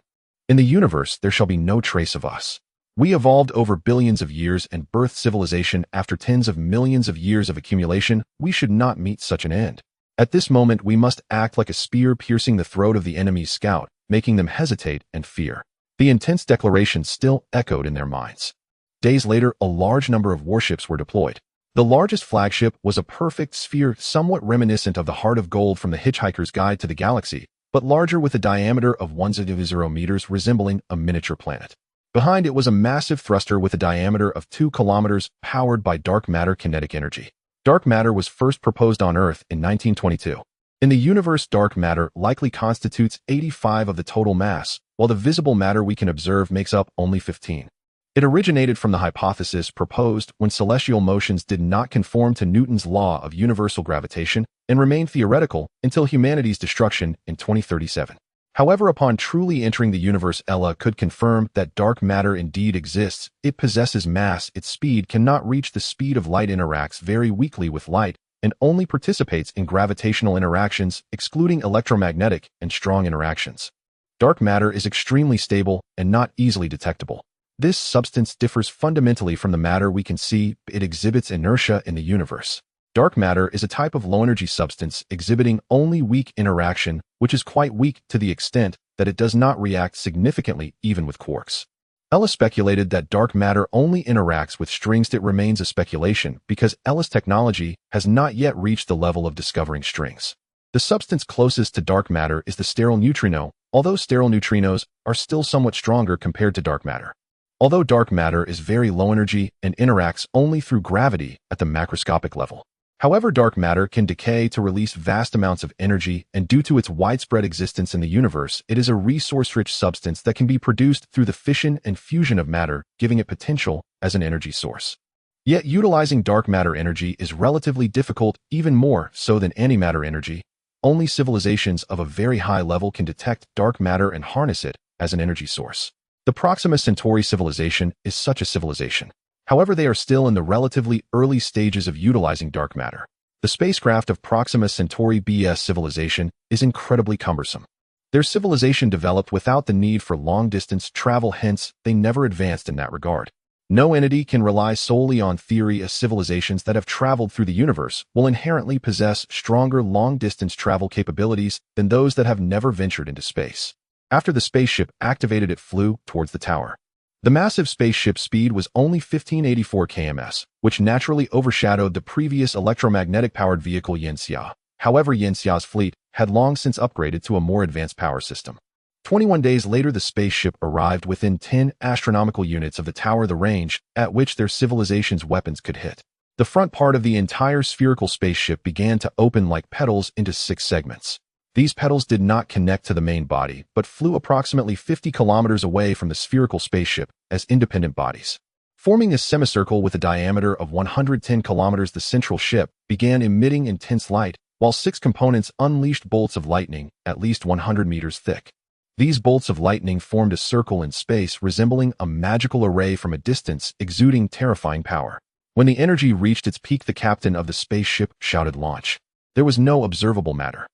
S1: In the universe, there shall be no trace of us. We evolved over billions of years and birthed civilization after tens of millions of years of accumulation. We should not meet such an end. At this moment, we must act like a spear piercing the throat of the enemy's scout, making them hesitate and fear. The intense declaration still echoed in their minds. Days later, a large number of warships were deployed. The largest flagship was a perfect sphere somewhat reminiscent of the Heart of Gold from the Hitchhiker's Guide to the Galaxy, but larger with a diameter of 1.0 meters resembling a miniature planet. Behind it was a massive thruster with a diameter of 2 kilometers powered by dark matter kinetic energy. Dark matter was first proposed on Earth in 1922. In the universe, dark matter likely constitutes 85% of the total mass, while the visible matter we can observe makes up only 15%. It originated from the hypothesis proposed when celestial motions did not conform to Newton's law of universal gravitation and remained theoretical until humanity's destruction in 2037. However, upon truly entering the universe, Ella could confirm that dark matter indeed exists. It possesses mass, its speed cannot reach the speed of light, interacts very weakly with light, and only participates in gravitational interactions, excluding electromagnetic and strong interactions. Dark matter is extremely stable and not easily detectable. This substance differs fundamentally from the matter we can see. It exhibits inertia in the universe. Dark matter is a type of low-energy substance exhibiting only weak interaction, which is quite weak to the extent that it does not react significantly even with quarks. Ella speculated that dark matter only interacts with strings. It remains a speculation because Ella's technology has not yet reached the level of discovering strings. The substance closest to dark matter is the sterile neutrino, although sterile neutrinos are still somewhat stronger compared to dark matter. Although dark matter is very low energy and interacts only through gravity at the macroscopic level. However, dark matter can decay to release vast amounts of energy, and due to its widespread existence in the universe, it is a resource-rich substance that can be produced through the fission and fusion of matter, giving it potential as an energy source. Yet utilizing dark matter energy is relatively difficult, even more so than antimatter energy. Only civilizations of a very high level can detect dark matter and harness it as an energy source. The Proxima Centauri civilization is such a civilization. However, they are still in the relatively early stages of utilizing dark matter. The spacecraft of Proxima Centauri BS civilization is incredibly cumbersome. Their civilization developed without the need for long-distance travel, hence, they never advanced in that regard. No entity can rely solely on theory, as civilizations that have traveled through the universe will inherently possess stronger long-distance travel capabilities than those that have never ventured into space. After the spaceship activated, it flew towards the tower. The massive spaceship speed was only 1584 km/s, which naturally overshadowed the previous electromagnetic-powered vehicle Yanxia. However, Yanxia's fleet had long since upgraded to a more advanced power system. 21 days later, the spaceship arrived within 10 astronomical units of the tower, the range at which their civilization's weapons could hit. The front part of the entire spherical spaceship began to open like petals into 6 segments. These petals did not connect to the main body, but flew approximately 50 kilometers away from the spherical spaceship as independent bodies. Forming a semicircle with a diameter of 110 kilometers, the central ship began emitting intense light, while 6 components unleashed bolts of lightning at least 100 meters thick. These bolts of lightning formed a circle in space resembling a magical array from a distance, exuding terrifying power. When the energy reached its peak, the captain of the spaceship shouted, "Launch." There was no observable matter.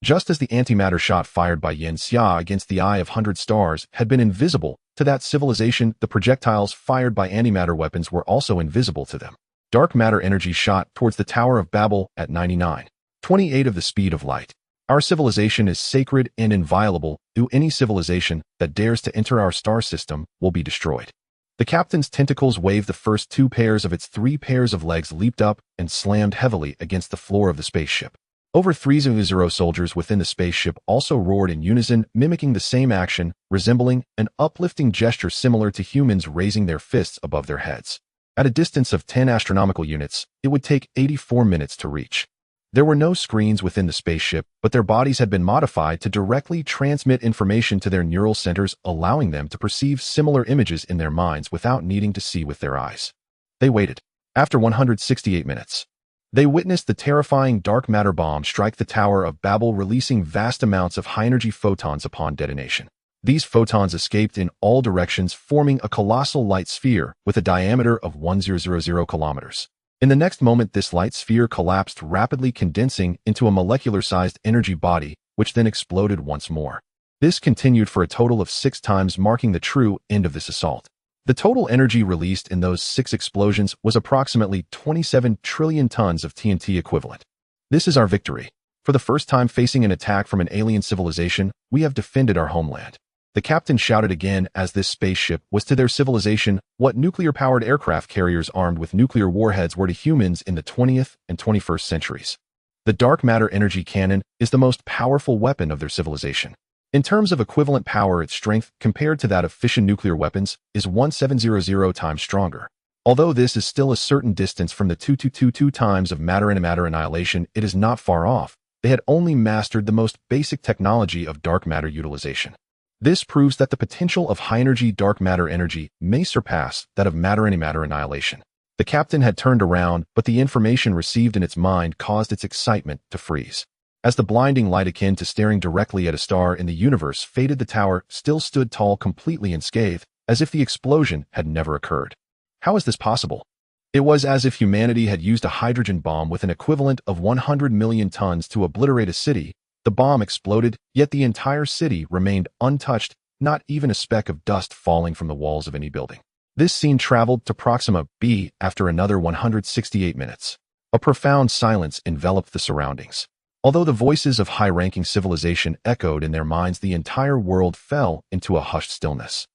S1: Just as the antimatter shot fired by Yanxia against the Eye of 100 Stars had been invisible to that civilization, the projectiles fired by antimatter weapons were also invisible to them. Dark matter energy shot towards the Tower of Babel at 99.28 of the speed of light. Our civilization is sacred and inviolable. Any civilization that dares to enter our star system will be destroyed. The captain's tentacles waved. The first 2 pairs of its 3 pairs of legs leaped up and slammed heavily against the floor of the spaceship. Over 300 soldiers within the spaceship also roared in unison, mimicking the same action, resembling an uplifting gesture similar to humans raising their fists above their heads. At a distance of 10 astronomical units, it would take 84 minutes to reach. There were no screens within the spaceship, but their bodies had been modified to directly transmit information to their neural centers, allowing them to perceive similar images in their minds without needing to see with their eyes. They waited. After 168 minutes, they witnessed the terrifying dark matter bomb strike the Tower of Babel, releasing vast amounts of high-energy photons upon detonation. These photons escaped in all directions, forming a colossal light sphere with a diameter of 1000 kilometers. In the next moment, this light sphere collapsed, rapidly condensing into a molecular-sized energy body, which then exploded once more. This continued for a total of 6 times, marking the true end of this assault. The total energy released in those 6 explosions was approximately 27 trillion tons of TNT equivalent. This is our victory. For the first time facing an attack from an alien civilization, we have defended our homeland. The captain shouted again as this spaceship was to their civilization what nuclear-powered aircraft carriers armed with nuclear warheads were to humans in the 20th and 21st centuries. The dark matter energy cannon is the most powerful weapon of their civilization. In terms of equivalent power, its strength, compared to that of fission nuclear weapons, is 1700 times stronger. Although this is still a certain distance from the 2222 times of matter-antimatter annihilation, it is not far off. They had only mastered the most basic technology of dark matter utilization. This proves that the potential of high-energy dark matter energy may surpass that of matter-antimatter annihilation. The captain had turned around, but the information received in its mind caused its excitement to freeze. As the blinding light akin to staring directly at a star in the universe faded, the tower still stood tall, completely unscathed, as if the explosion had never occurred. How is this possible? It was as if humanity had used a hydrogen bomb with an equivalent of 100 million tons to obliterate a city. The bomb exploded, yet the entire city remained untouched, not even a speck of dust falling from the walls of any building. This scene traveled to Proxima B after another 168 minutes. A profound silence enveloped the surroundings. Although the voices of high-ranking civilization echoed in their minds, the entire world fell into a hushed stillness.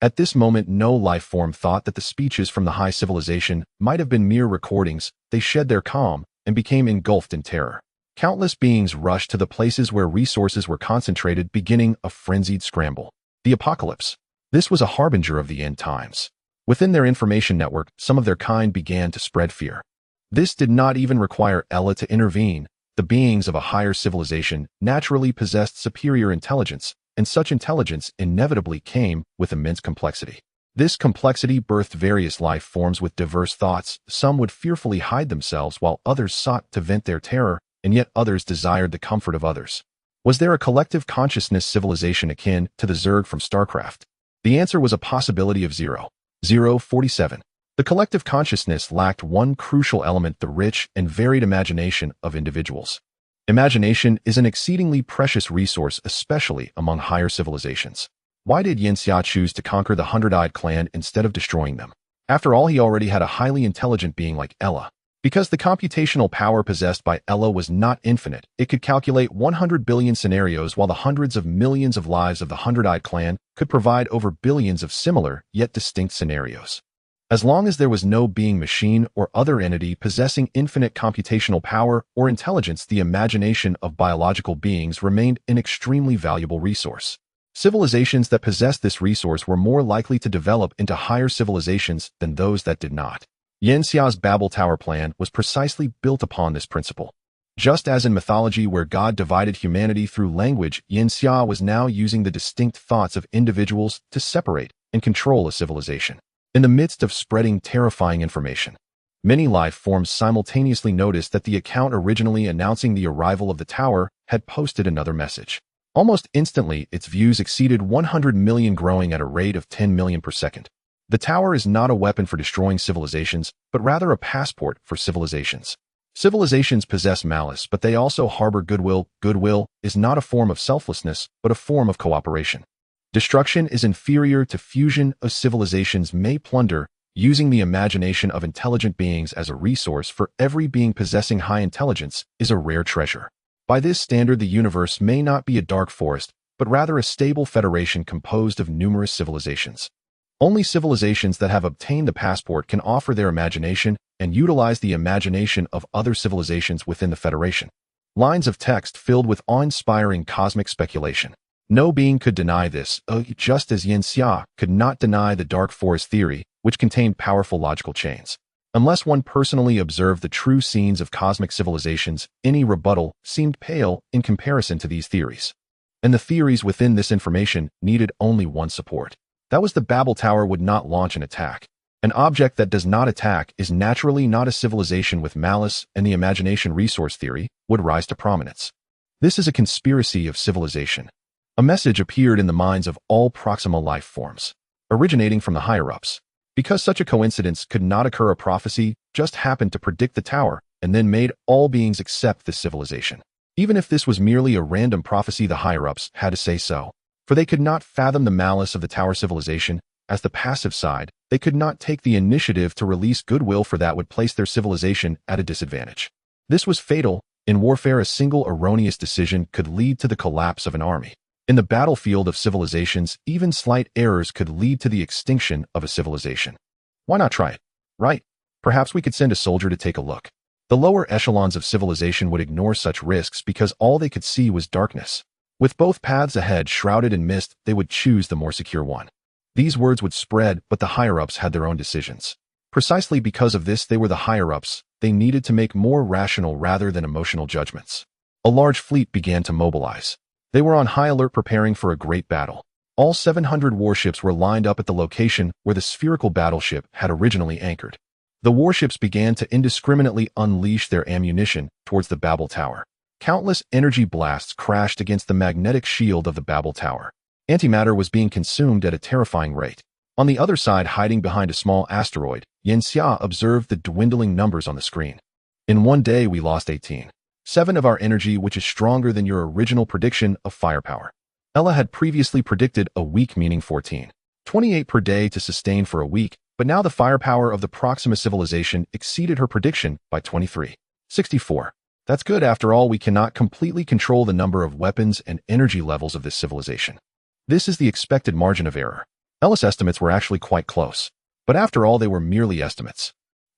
S1: At this moment, no life form thought that the speeches from the high civilization might have been mere recordings. They shed their calm and became engulfed in terror. Countless beings rushed to the places where resources were concentrated, beginning a frenzied scramble. The apocalypse. This was a harbinger of the end times. Within their information network, some of their kind began to spread fear. This did not even require Ella to intervene. The beings of a higher civilization naturally possessed superior intelligence, and such intelligence inevitably came with immense complexity. This complexity birthed various life forms with diverse thoughts. Some would fearfully hide themselves, while others sought to vent their terror, and yet others desired the comfort of others. Was there a collective consciousness civilization akin to the Zerg from StarCraft? The answer was a possibility of 0.047. The collective consciousness lacked one crucial element: the rich and varied imagination of individuals. Imagination is an exceedingly precious resource, especially among higher civilizations. Why did Yanxia choose to conquer the Hundred-Eyed Clan instead of destroying them? After all, he already had a highly intelligent being like Ella. Because the computational power possessed by Ella was not infinite, it could calculate 100 billion scenarios, while the hundreds of millions of lives of the Hundred-Eyed Clan could provide over billions of similar yet distinct scenarios. As long as there was no being, machine, or other entity possessing infinite computational power or intelligence, the imagination of biological beings remained an extremely valuable resource. Civilizations that possessed this resource were more likely to develop into higher civilizations than those that did not. Yanxia's Babel Tower plan was precisely built upon this principle. Just as in mythology where God divided humanity through language, Yanxia was now using the distinct thoughts of individuals to separate and control a civilization. In the midst of spreading terrifying information, many life forms simultaneously noticed that the account originally announcing the arrival of the tower had posted another message. Almost instantly, its views exceeded 100 million, growing at a rate of 10 million per second. The tower is not a weapon for destroying civilizations, but rather a passport for civilizations. Civilizations possess malice, but they also harbor goodwill. Goodwill is not a form of selflessness, but a form of cooperation. Destruction is inferior to fusion. Of civilizations may plunder, using the imagination of intelligent beings as a resource. For every being possessing high intelligence is a rare treasure. By this standard, the universe may not be a dark forest, but rather a stable federation composed of numerous civilizations. Only civilizations that have obtained the passport can offer their imagination and utilize the imagination of other civilizations within the Federation. Lines of text filled with awe-inspiring cosmic speculation. No being could deny this, just as Yanxia could not deny the dark forest theory, which contained powerful logical chains. Unless one personally observed the true scenes of cosmic civilizations, any rebuttal seemed pale in comparison to these theories. And the theories within this information needed only one support. That was the Babel Tower would not launch an attack. An object that does not attack is naturally not a civilization with malice, and the imagination resource theory would rise to prominence. This is a conspiracy of civilization. A message appeared in the minds of all Proxima life forms, originating from the higher-ups. Because such a coincidence could not occur, a prophecy just happened to predict the tower and then made all beings accept this civilization. Even if this was merely a random prophecy, the higher-ups had to say so. For they could not fathom the malice of the tower civilization. As the passive side, they could not take the initiative to release goodwill, for that would place their civilization at a disadvantage. This was fatal. In warfare, a single erroneous decision could lead to the collapse of an army. In the battlefield of civilizations, even slight errors could lead to the extinction of a civilization. Why not try it, right? Perhaps we could send a soldier to take a look. The lower echelons of civilization would ignore such risks because all they could see was darkness. With both paths ahead shrouded in mist, they would choose the more secure one. These words would spread, but the higher-ups had their own decisions. Precisely because of this, they were the higher-ups. They needed to make more rational rather than emotional judgments. A large fleet began to mobilize. They were on high alert preparing for a great battle. All 700 warships were lined up at the location where the spherical battleship had originally anchored. The warships began to indiscriminately unleash their ammunition towards the Babel Tower. Countless energy blasts crashed against the magnetic shield of the Babel Tower. Antimatter was being consumed at a terrifying rate. On the other side, hiding behind a small asteroid, Yanxia observed the dwindling numbers on the screen. In one day, we lost 18. 7 of our energy, which is stronger than your original prediction of firepower. Ella had previously predicted a week, meaning 14. 28 per day to sustain for a week, but now the firepower of the Proxima civilization exceeded her prediction by 23. 64. That's good. After all, we cannot completely control the number of weapons and energy levels of this civilization. This is the expected margin of error. Ella's estimates were actually quite close, but after all, they were merely estimates.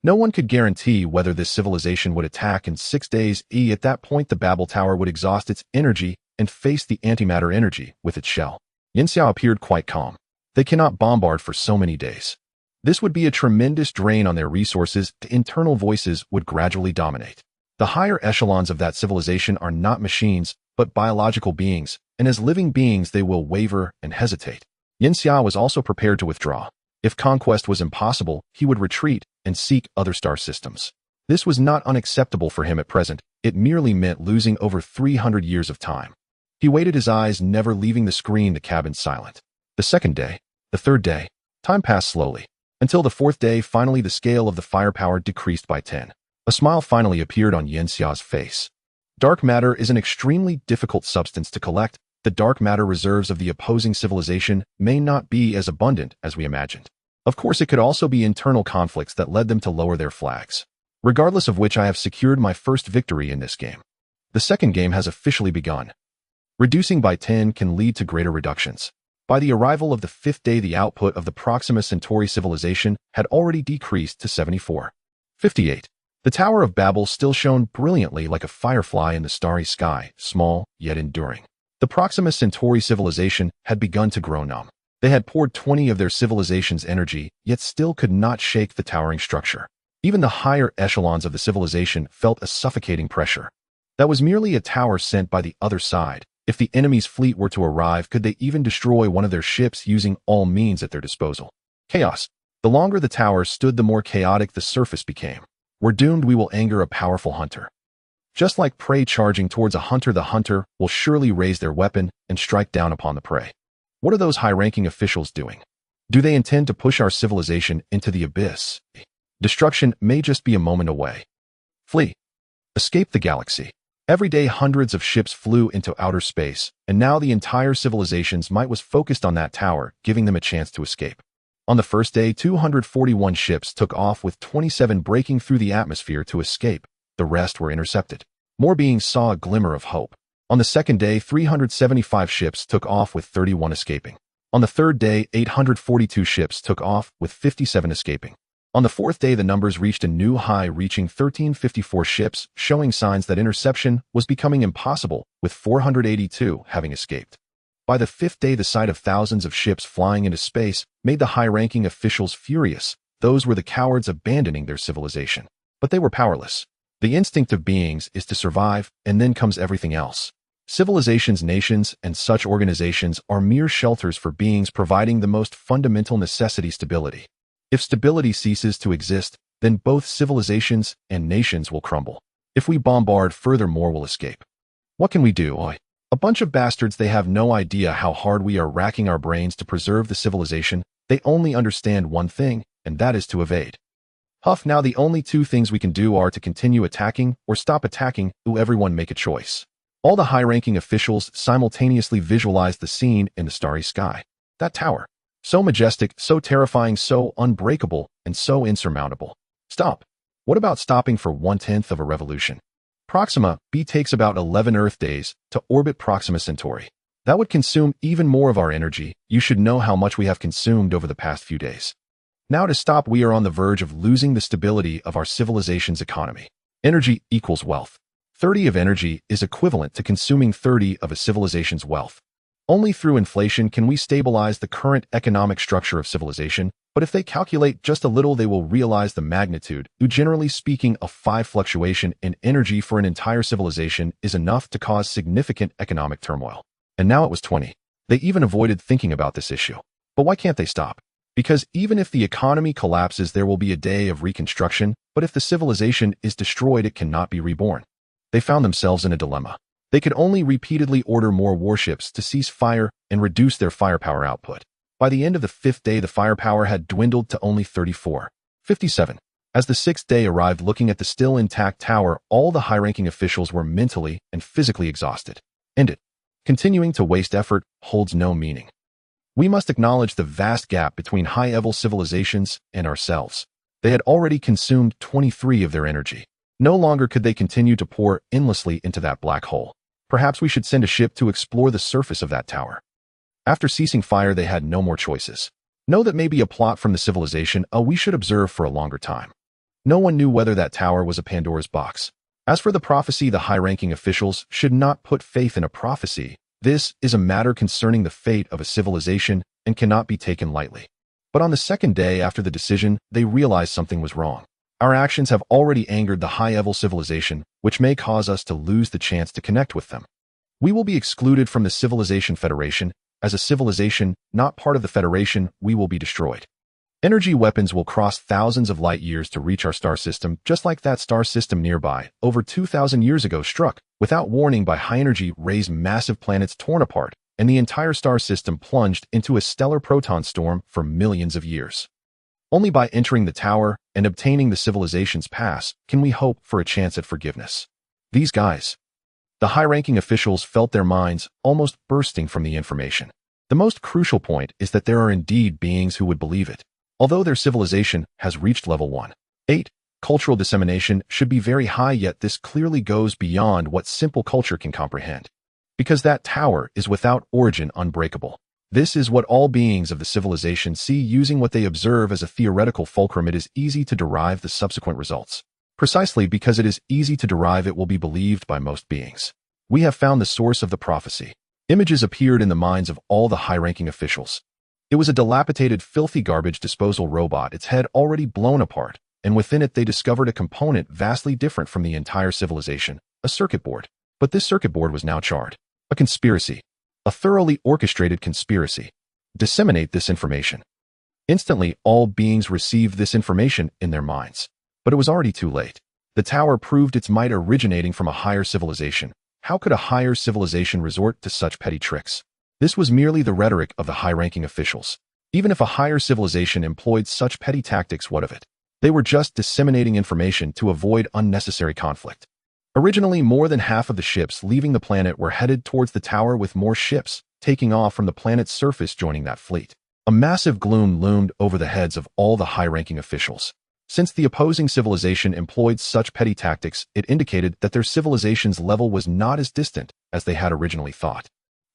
S1: No one could guarantee whether this civilization would attack in 6 days. At that point, the Babel Tower would exhaust its energy and face the antimatter energy with its shell. Yanxia appeared quite calm. They cannot bombard for so many days. This would be a tremendous drain on their resources. The internal voices would gradually dominate. The higher echelons of that civilization are not machines, but biological beings, and as living beings they will waver and hesitate. Yanxia was also prepared to withdraw. If conquest was impossible, he would retreat and seek other star systems. This was not unacceptable for him at present. It merely meant losing over 300 years of time. He waited, his eyes never leaving the screen, the cabin silent. The second day, the third day, time passed slowly. Until the fourth day, finally the scale of the firepower decreased by 10. A smile finally appeared on Yanxia's face. Dark matter is an extremely difficult substance to collect. The dark matter reserves of the opposing civilization may not be as abundant as we imagined. Of course, it could also be internal conflicts that led them to lower their flags. Regardless of which, I have secured my first victory in this game. The second game has officially begun. Reducing by 10 can lead to greater reductions. By the arrival of the fifth day, the output of the Proxima Centauri civilization had already decreased to 74. 58. The Tower of Babel still shone brilliantly like a firefly in the starry sky, small yet enduring. The Proxima Centauri civilization had begun to grow numb. They had poured 20 of their civilization's energy, yet still could not shake the towering structure. Even the higher echelons of the civilization felt a suffocating pressure. That was merely a tower sent by the other side. If the enemy's fleet were to arrive, could they even destroy one of their ships using all means at their disposal? Chaos. The longer the tower stood, the more chaotic the surface became. We're doomed. We will anger a powerful hunter. Just like prey charging towards a hunter, the hunter will surely raise their weapon and strike down upon the prey. What are those high-ranking officials doing? Do they intend to push our civilization into the abyss? Destruction may just be a moment away. Flee. Escape the galaxy. Every day, hundreds of ships flew into outer space, and now the entire civilization's might was focused on that tower, giving them a chance to escape. On the first day, 241 ships took off, with 27 breaking through the atmosphere to escape. The rest were intercepted. More beings saw a glimmer of hope. On the second day, 375 ships took off, with 31 escaping. On the third day, 842 ships took off, with 57 escaping. On the fourth day, the numbers reached a new high, reaching 1,354 ships, showing signs that interception was becoming impossible, with 482 having escaped. By the fifth day, the sight of thousands of ships flying into space made the high-ranking officials furious. Those were the cowards abandoning their civilization. But they were powerless. The instinct of beings is to survive, and then comes everything else. Civilizations, nations, and such organizations are mere shelters for beings providing the most fundamental necessity: stability. If stability ceases to exist, then both civilizations and nations will crumble. If we bombard, further more will escape. What can we do? A bunch of bastards. They have no idea how hard we are racking our brains to preserve the civilization. They only understand one thing, and that is to evade. Huff. Now the only two things we can do are to continue attacking or stop attacking. Everyone make a choice. All the high-ranking officials simultaneously visualized the scene in the starry sky. That tower. So majestic, so terrifying, so unbreakable, and so insurmountable. Stop. What about stopping for 1/10 of a revolution? Proxima B takes about 11 Earth days to orbit Proxima Centauri. That would consume even more of our energy. You should know how much we have consumed over the past few days. Now to stop, we are on the verge of losing the stability of our civilization's economy. Energy equals wealth. 30 of energy is equivalent to consuming 30 of a civilization's wealth. Only through inflation can we stabilize the current economic structure of civilization, but if they calculate just a little, they will realize the magnitude. Generally speaking, a 5 fluctuation in energy for an entire civilization is enough to cause significant economic turmoil. And now it was 20. They even avoided thinking about this issue. But why can't they stop? Because even if the economy collapses, there will be a day of reconstruction, but if the civilization is destroyed, it cannot be reborn. They found themselves in a dilemma. They could only repeatedly order more warships to cease fire and reduce their firepower output. By the end of the 5th day, the firepower had dwindled to only 34. 57. As the 6th day arrived, looking at the still intact tower, all the high-ranking officials were mentally and physically exhausted. End it. Continuing to waste effort holds no meaning. We must acknowledge the vast gap between high-level civilizations and ourselves. They had already consumed 23 of their energy. No longer could they continue to pour endlessly into that black hole. Perhaps we should send a ship to explore the surface of that tower. After ceasing fire, they had no more choices. Know that may be a plot from the civilization. We should observe for a longer time. No one knew whether that tower was a Pandora's box. As for the prophecy, the high-ranking officials should not put faith in a prophecy. This is a matter concerning the fate of a civilization and cannot be taken lightly. But on the 2nd day after the decision, they realized something was wrong. Our actions have already angered the high-level civilization, which may cause us to lose the chance to connect with them. We will be excluded from the Civilization Federation. As a civilization, not part of the Federation, we will be destroyed. Energy weapons will cross thousands of light years to reach our star system, just like that star system nearby, over 2,000 years ago, struck, without warning, by high-energy rays, massive planets torn apart, and the entire star system plunged into a stellar proton storm for millions of years. Only by entering the tower and obtaining the civilization's pass can we hope for a chance at forgiveness. These guys. The high-ranking officials felt their minds almost bursting from the information. The most crucial point is that there are indeed beings who would believe it. Although their civilization has reached level 1. 8. Cultural dissemination should be very high, yet this clearly goes beyond what simple culture can comprehend. Because that tower is without origin, unbreakable. This is what all beings of the civilization see. Using what they observe as a theoretical fulcrum, it is easy to derive the subsequent results. Precisely because it is easy to derive, it will be believed by most beings. We have found the source of the prophecy. Images appeared in the minds of all the high-ranking officials. It was a dilapidated, filthy garbage disposal robot, its head already blown apart, and within it they discovered a component vastly different from the entire civilization, a circuit board. But this circuit board was now charred. A conspiracy. A thoroughly orchestrated conspiracy. Disseminate this information. Instantly, all beings received this information in their minds. But it was already too late. The tower proved its might, originating from a higher civilization. How could a higher civilization resort to such petty tricks? This was merely the rhetoric of the high-ranking officials. Even if a higher civilization employed such petty tactics, what of it? They were just disseminating information to avoid unnecessary conflict. Originally, more than half of the ships leaving the planet were headed towards the tower, with more ships taking off from the planet's surface joining that fleet. A massive gloom loomed over the heads of all the high-ranking officials. Since the opposing civilization employed such petty tactics, it indicated that their civilization's level was not as distant as they had originally thought.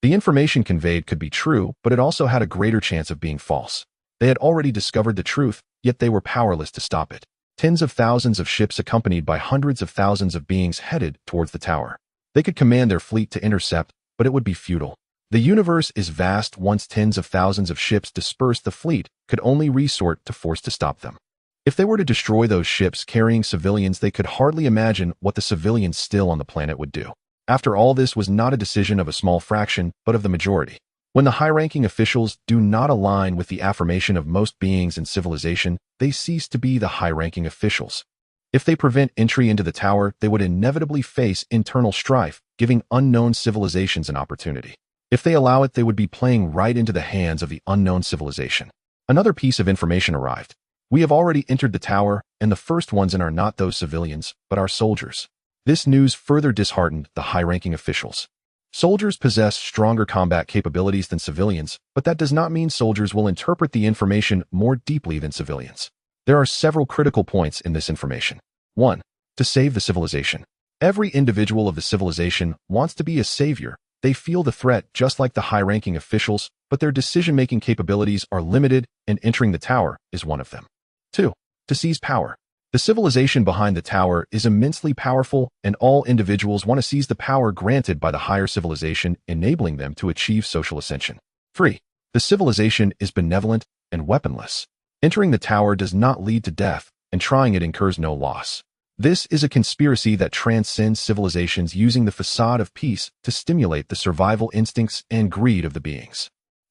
S1: The information conveyed could be true, but it also had a greater chance of being false. They had already discovered the truth, yet they were powerless to stop it. Tens of thousands of ships accompanied by hundreds of thousands of beings headed towards the tower. They could command their fleet to intercept, but it would be futile. The universe is vast. Once tens of thousands of ships dispersed, the fleet could only resort to force to stop them. If they were to destroy those ships carrying civilians, they could hardly imagine what the civilians still on the planet would do. After all, this was not a decision of a small fraction, but of the majority. When the high-ranking officials do not align with the affirmation of most beings in civilization, they cease to be the high-ranking officials. If they prevent entry into the tower, they would inevitably face internal strife, giving unknown civilizations an opportunity. If they allow it, they would be playing right into the hands of the unknown civilization. Another piece of information arrived. We have already entered the tower, and the first ones in are not those civilians, but our soldiers. This news further disheartened the high-ranking officials. Soldiers possess stronger combat capabilities than civilians, but that does not mean soldiers will interpret the information more deeply than civilians. There are several critical points in this information. 1. To save the civilization. Every individual of the civilization wants to be a savior, They feel the threat just like the high-ranking officials, but their decision-making capabilities are limited, and entering the tower is one of them. 2. To seize power. The civilization behind the tower is immensely powerful, and all individuals want to seize the power granted by the higher civilization, enabling them to achieve social ascension. 3. The civilization is benevolent and weaponless. Entering the tower does not lead to death, and trying it incurs no loss. This is a conspiracy that transcends civilizations, using the facade of peace to stimulate the survival instincts and greed of the beings.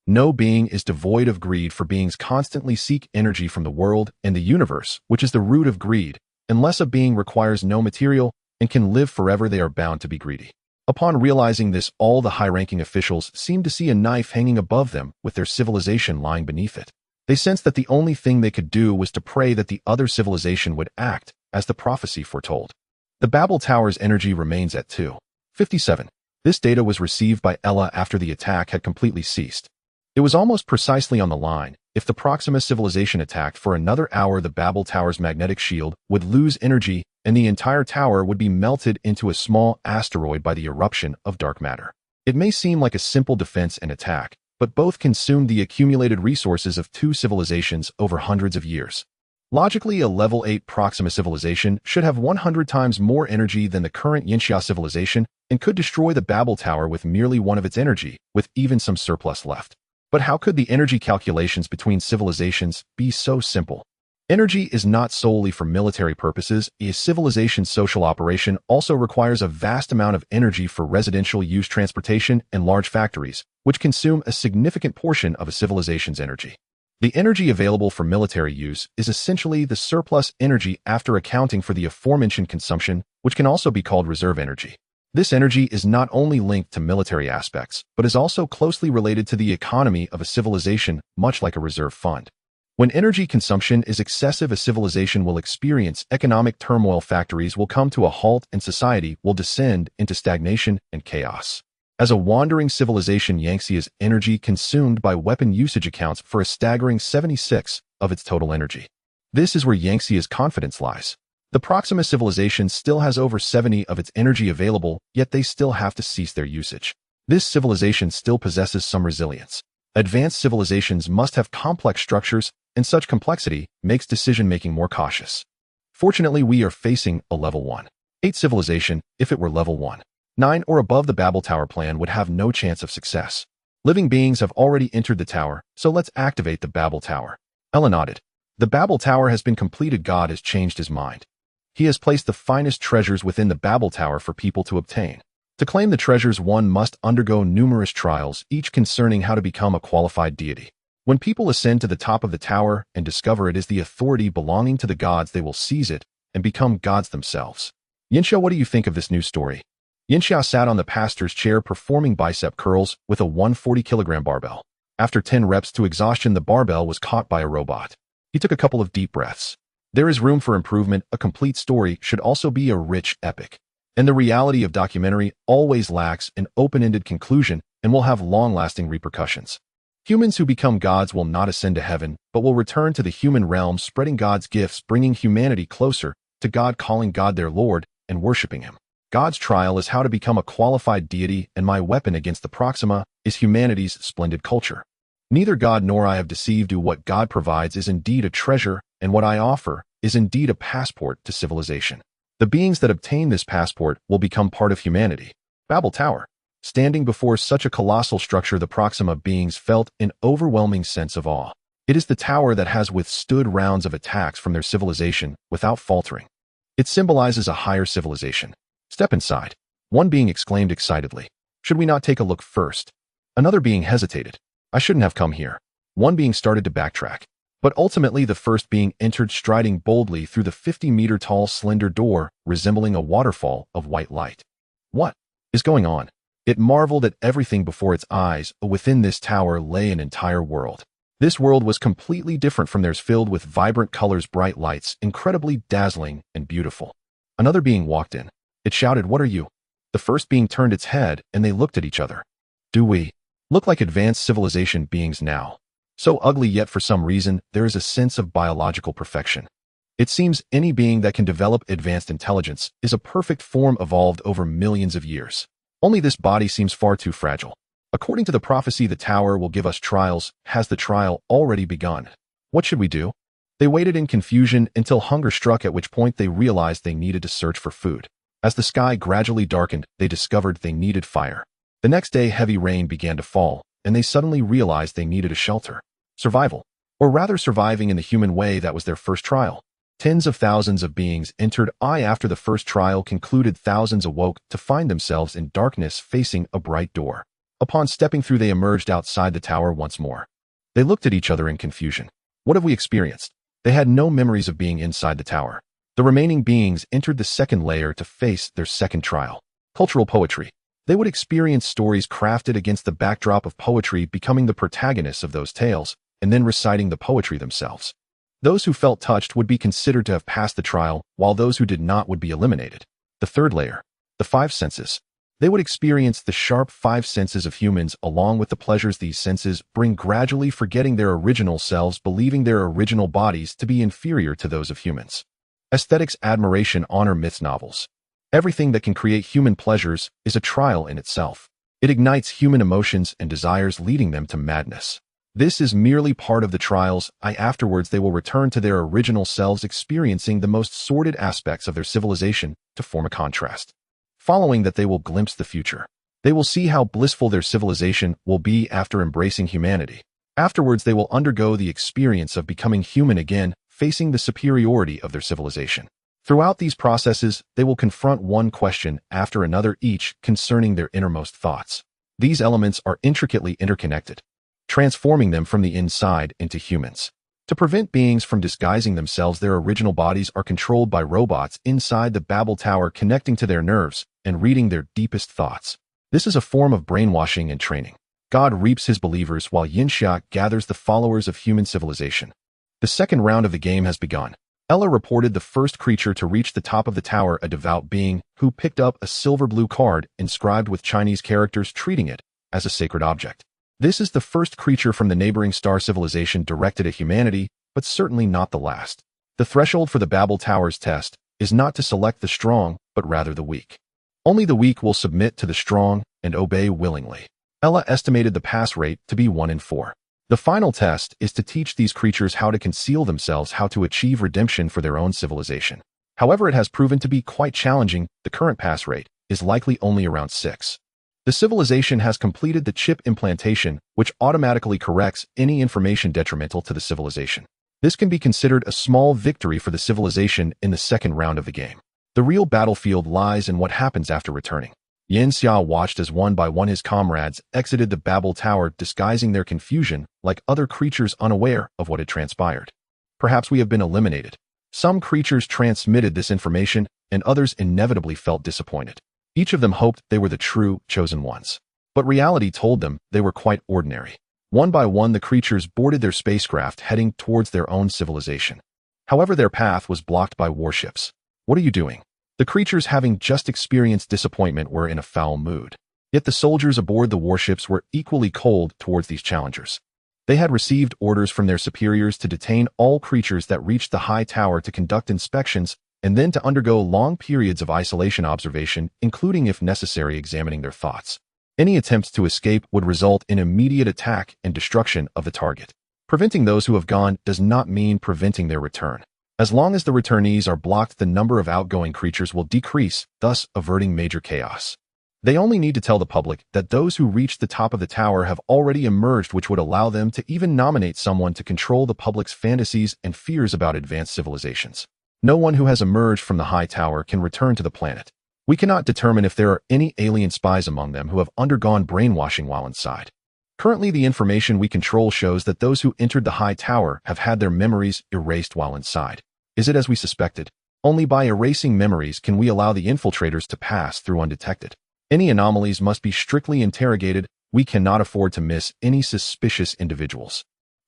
S1: No being is devoid of greed, for beings constantly seek energy from the world and the universe, which is the root of greed. Unless a being requires no material and can live forever, they are bound to be greedy. Upon realizing this, all the high-ranking officials seem to see a knife hanging above them with their civilization lying beneath it. They sensed that the only thing they could do was to pray that the other civilization would act as the prophecy foretold. The Babel Tower's energy remains at 257. This data was received by Ella after the attack had completely ceased. It was almost precisely on the line. If the Proxima civilization attacked for another hour, the Babel Tower's magnetic shield would lose energy, and the entire tower would be melted into a small asteroid by the eruption of dark matter. It may seem like a simple defense and attack, but both consumed the accumulated resources of two civilizations over hundreds of years. Logically, a level 8 Proxima civilization should have 100 times more energy than the current Yinxia civilization and could destroy the Babel Tower with merely one of its energy, with even some surplus left. But how could the energy calculations between civilizations be so simple? Energy is not solely for military purposes. A civilization's social operation also requires a vast amount of energy for residential use, transportation, and large factories, which consume a significant portion of a civilization's energy. The energy available for military use is essentially the surplus energy after accounting for the aforementioned consumption, which can also be called reserve energy. This energy is not only linked to military aspects, but is also closely related to the economy of a civilization, much like a reserve fund. When energy consumption is excessive, a civilization will experience economic turmoil, factories will come to a halt, and society will descend into stagnation and chaos. As a wandering civilization, Yangtze's energy consumed by weapon usage accounts for a staggering 76% of its total energy. This is where Yangtze's confidence lies. The Proxima civilization still has over 70% of its energy available, yet they still have to cease their usage. This civilization still possesses some resilience. Advanced civilizations must have complex structures, and such complexity makes decision-making more cautious. Fortunately, we are facing a level 1.8 civilization. If it were level 1.9 or above, the Babel Tower plan would have no chance of success. Living beings have already entered the tower, so let's activate the Babel Tower. Ella nodded. The Babel Tower has been completed. God has changed his mind. He has placed the finest treasures within the Babel Tower for people to obtain. To claim the treasures, one must undergo numerous trials, each concerning how to become a qualified deity. When people ascend to the top of the tower and discover it is the authority belonging to the gods, they will seize it and become gods themselves. Yinxia, what do you think of this new story? Yinxia sat on the pastor's chair performing bicep curls with a 140-kilogram barbell. After 10 reps to exhaustion, the barbell was caught by a robot. He took a couple of deep breaths. There is room for improvement. A complete story should also be a rich epic. And the reality of documentary always lacks an open-ended conclusion and will have long-lasting repercussions. Humans who become gods will not ascend to heaven, but will return to the human realm, spreading God's gifts, bringing humanity closer to God, calling God their Lord, and worshiping Him. God's trial is how to become a qualified deity, and my weapon against the Proxima is humanity's splendid culture. Neither God nor I have deceived you. What God provides is indeed a treasure, and what I offer is indeed a passport to civilization. The beings that obtain this passport will become part of humanity. Babel Tower. Standing before such a colossal structure, the Proxima beings felt an overwhelming sense of awe. It is the tower that has withstood rounds of attacks from their civilization without faltering. It symbolizes a higher civilization. Step inside. One being exclaimed excitedly. Should we not take a look first? Another being hesitated. I shouldn't have come here. One being started to backtrack. But ultimately the first being entered, striding boldly through the 50-meter-tall slender door, resembling a waterfall of white light. What is going on? It marveled at everything before its eyes. Within this tower lay an entire world. This world was completely different from theirs, filled with vibrant colors, bright lights, incredibly dazzling and beautiful. Another being walked in. It shouted, "What are you?" The first being turned its head, and they looked at each other. Do we look like advanced civilization beings now? So ugly, yet for some reason, there is a sense of biological perfection. It seems any being that can develop advanced intelligence is a perfect form evolved over millions of years. Only this body seems far too fragile. According to the prophecy, the tower will give us trials. Has the trial already begun? What should we do? They waited in confusion until hunger struck, at which point they realized they needed to search for food. As the sky gradually darkened, they discovered they needed fire. The next day, heavy rain began to fall, and they suddenly realized they needed a shelter. Survival. Or rather, surviving in the human way, that was their first trial. Tens of thousands of beings entered. After the first trial concluded, thousands awoke to find themselves in darkness facing a bright door. Upon stepping through, they emerged outside the tower once more. They looked at each other in confusion. What have we experienced? They had no memories of being inside the tower. The remaining beings entered the second layer to face their second trial. Cultural poetry. They would experience stories crafted against the backdrop of poetry, becoming the protagonists of those tales, and then reciting the poetry themselves. Those who felt touched would be considered to have passed the trial, while those who did not would be eliminated. The third layer. The five senses. They would experience the sharp five senses of humans along with the pleasures these senses bring, gradually forgetting their original selves, believing their original bodies to be inferior to those of humans. Aesthetics, admiration, honor, myths, novels. Everything that can create human pleasures is a trial in itself. It ignites human emotions and desires, leading them to madness. This is merely part of the trials. Afterwards, they will return to their original selves, experiencing the most sordid aspects of their civilization to form a contrast. Following that, they will glimpse the future. They will see how blissful their civilization will be after embracing humanity. Afterwards, they will undergo the experience of becoming human again, facing the superiority of their civilization. Throughout these processes, they will confront one question after another, each concerning their innermost thoughts. These elements are intricately interconnected, transforming them from the inside into humans. To prevent beings from disguising themselves, their original bodies are controlled by robots inside the Babel Tower, connecting to their nerves and reading their deepest thoughts. This is a form of brainwashing and training. God reaps his believers while Yinxia gathers the followers of human civilization. The second round of the game has begun. Ella reported the first creature to reach the top of the tower, a devout being who picked up a silver-blue card inscribed with Chinese characters, treating it as a sacred object. This is the first creature from the neighboring star civilization directed at humanity, but certainly not the last. The threshold for the Babel Tower's test is not to select the strong, but rather the weak. Only the weak will submit to the strong and obey willingly. Ella estimated the pass rate to be 1 in 4. The final test is to teach these creatures how to conceal themselves, how to achieve redemption for their own civilization. However, it has proven to be quite challenging. The current pass rate is likely only around 6. The civilization has completed the chip implantation, which automatically corrects any information detrimental to the civilization. This can be considered a small victory for the civilization in the second round of the game. The real battlefield lies in what happens after returning. Yinxia watched as one by one his comrades exited the Babel Tower, disguising their confusion like other creatures unaware of what had transpired. Perhaps we have been eliminated. Some creatures transmitted this information, and others inevitably felt disappointed. Each of them hoped they were the true, chosen ones. But reality told them they were quite ordinary. One by one, the creatures boarded their spacecraft, heading towards their own civilization. However, their path was blocked by warships. What are you doing? The creatures, having just experienced disappointment, were in a foul mood. Yet the soldiers aboard the warships were equally cold towards these challengers. They had received orders from their superiors to detain all creatures that reached the high tower, to conduct inspections, and then to undergo long periods of isolation observation, including, if necessary, examining their thoughts. Any attempts to escape would result in immediate attack and destruction of the target. Preventing those who have gone does not mean preventing their return. As long as the returnees are blocked, the number of outgoing creatures will decrease, thus averting major chaos. They only need to tell the public that those who reached the top of the tower have already emerged, which would allow them to even nominate someone to control the public's fantasies and fears about advanced civilizations. No one who has emerged from the high tower can return to the planet. We cannot determine if there are any alien spies among them who have undergone brainwashing while inside. Currently, the information we control shows that those who entered the high tower have had their memories erased while inside. Is it as we suspected? Only by erasing memories can we allow the infiltrators to pass through undetected. Any anomalies must be strictly interrogated. We cannot afford to miss any suspicious individuals.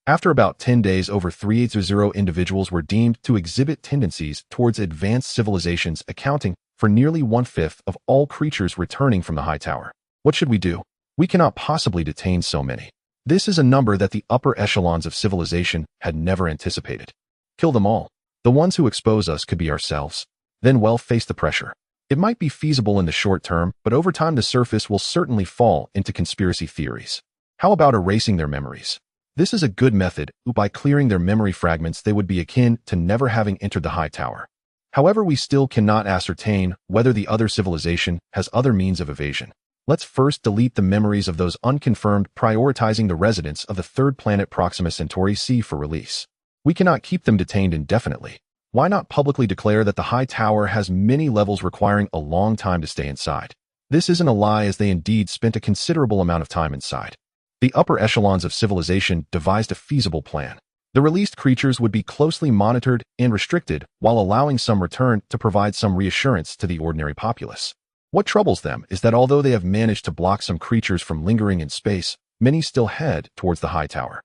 S1: After about 10 days, over 380 individuals were deemed to exhibit tendencies towards advanced civilizations, accounting for nearly 1/5 of all creatures returning from the high tower. What should we do? We cannot possibly detain so many. This is a number that the upper echelons of civilization had never anticipated. Kill them all. The ones who expose us could be ourselves. Then face the pressure. It might be feasible in the short term, but over time the surface will certainly fall into conspiracy theories. How about erasing their memories? This is a good method. By clearing their memory fragments, they would be akin to never having entered the high tower. However, we still cannot ascertain whether the other civilization has other means of evasion. Let's first delete the memories of those unconfirmed, prioritizing the residents of the third planet Proxima Centauri C for release. We cannot keep them detained indefinitely. Why not publicly declare that the high tower has many levels requiring a long time to stay inside? This isn't a lie, as they indeed spent a considerable amount of time inside. The upper echelons of civilization devised a feasible plan. The released creatures would be closely monitored and restricted, while allowing some return to provide some reassurance to the ordinary populace. What troubles them is that although they have managed to block some creatures from lingering in space, many still head towards the high tower.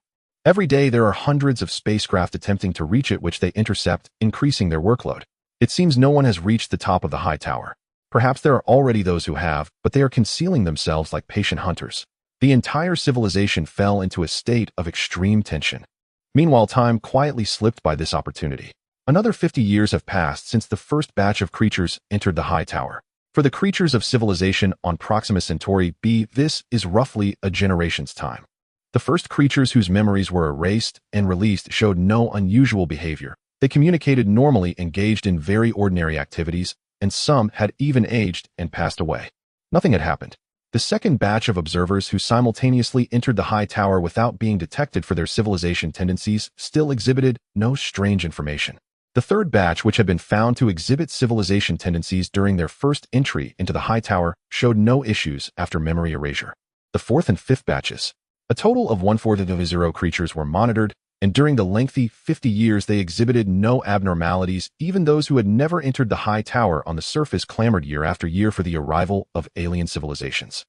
S1: Every day there are hundreds of spacecraft attempting to reach it, which they intercept, increasing their workload. It seems no one has reached the top of the high tower. Perhaps there are already those who have, but they are concealing themselves like patient hunters. The entire civilization fell into a state of extreme tension. Meanwhile, time quietly slipped by this opportunity. Another 50 years have passed since the first batch of creatures entered the high tower. For the creatures of civilization on Proxima Centauri B, this is roughly a generation's time. The first creatures whose memories were erased and released showed no unusual behavior. They communicated normally, engaged in very ordinary activities, and some had even aged and passed away. Nothing had happened. The second batch of observers who simultaneously entered the high tower without being detected for their civilization tendencies still exhibited no strange information. The third batch, which had been found to exhibit civilization tendencies during their first entry into the high tower, showed no issues after memory erasure. The fourth and fifth batches, a total of 140 creatures, were monitored, and during the lengthy 50 years they exhibited no abnormalities. Even those who had never entered the high tower on the surface clamored year after year for the arrival of alien civilizations.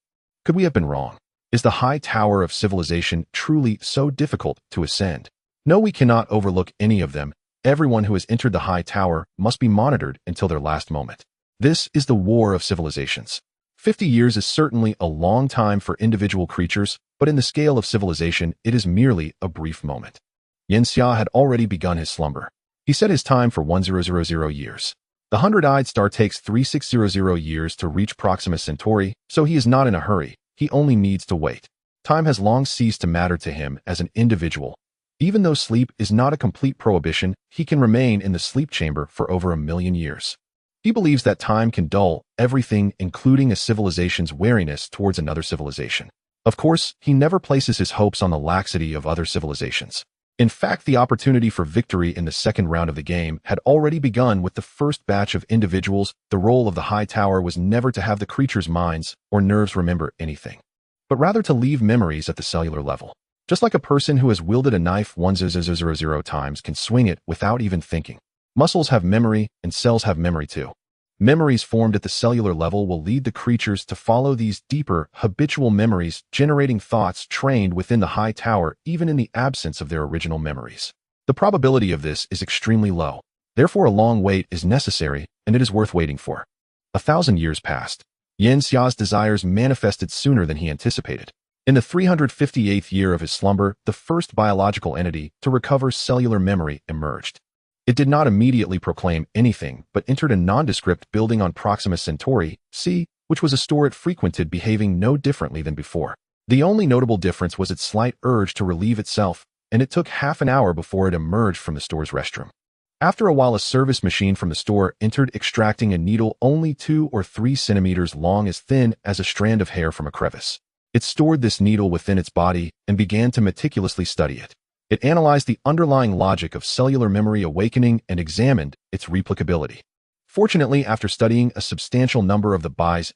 S1: Could we have been wrong? Is the high tower of civilization truly so difficult to ascend? No, we cannot overlook any of them. Everyone who has entered the high tower must be monitored until their last moment. This is the war of civilizations. 50 years is certainly a long time for individual creatures, but in the scale of civilization, it is merely a brief moment. Yanxia had already begun his slumber. He set his time for 1000 years. The 100-eyed star takes 3600 years to reach Proxima Centauri, so he is not in a hurry. He only needs to wait. Time has long ceased to matter to him as an individual. Even though sleep is not a complete prohibition, he can remain in the sleep chamber for over 1,000,000 years. He believes that time can dull everything, including a civilization's wariness towards another civilization. Of course, he never places his hopes on the laxity of other civilizations. In fact, the opportunity for victory in the second round of the game had already begun with the first batch of individuals. The role of the high tower was never to have the creatures' minds or nerves remember anything, but rather to leave memories at the cellular level. Just like a person who has wielded a knife 1000 times can swing it without even thinking. Muscles have memory, and cells have memory too. Memories formed at the cellular level will lead the creatures to follow these deeper, habitual memories, generating thoughts trained within the high tower even in the absence of their original memories. The probability of this is extremely low. Therefore, a long wait is necessary, and it is worth waiting for. 1,000 years passed. Yanxia's desires manifested sooner than he anticipated. In the 358th year of his slumber, the first biological entity to recover cellular memory emerged. It did not immediately proclaim anything, but entered a nondescript building on Proxima Centauri C, which was a store it frequented, behaving no differently than before. The only notable difference was its slight urge to relieve itself, and it took half an hour before it emerged from the store's restroom. After a while, a service machine from the store entered, extracting a needle only 2 or 3 centimeters long, as thin as a strand of hair from a crevice. It stored this needle within its body and began to meticulously study it. It analyzed the underlying logic of cellular memory awakening and examined its replicability. Fortunately, after studying a substantial number of the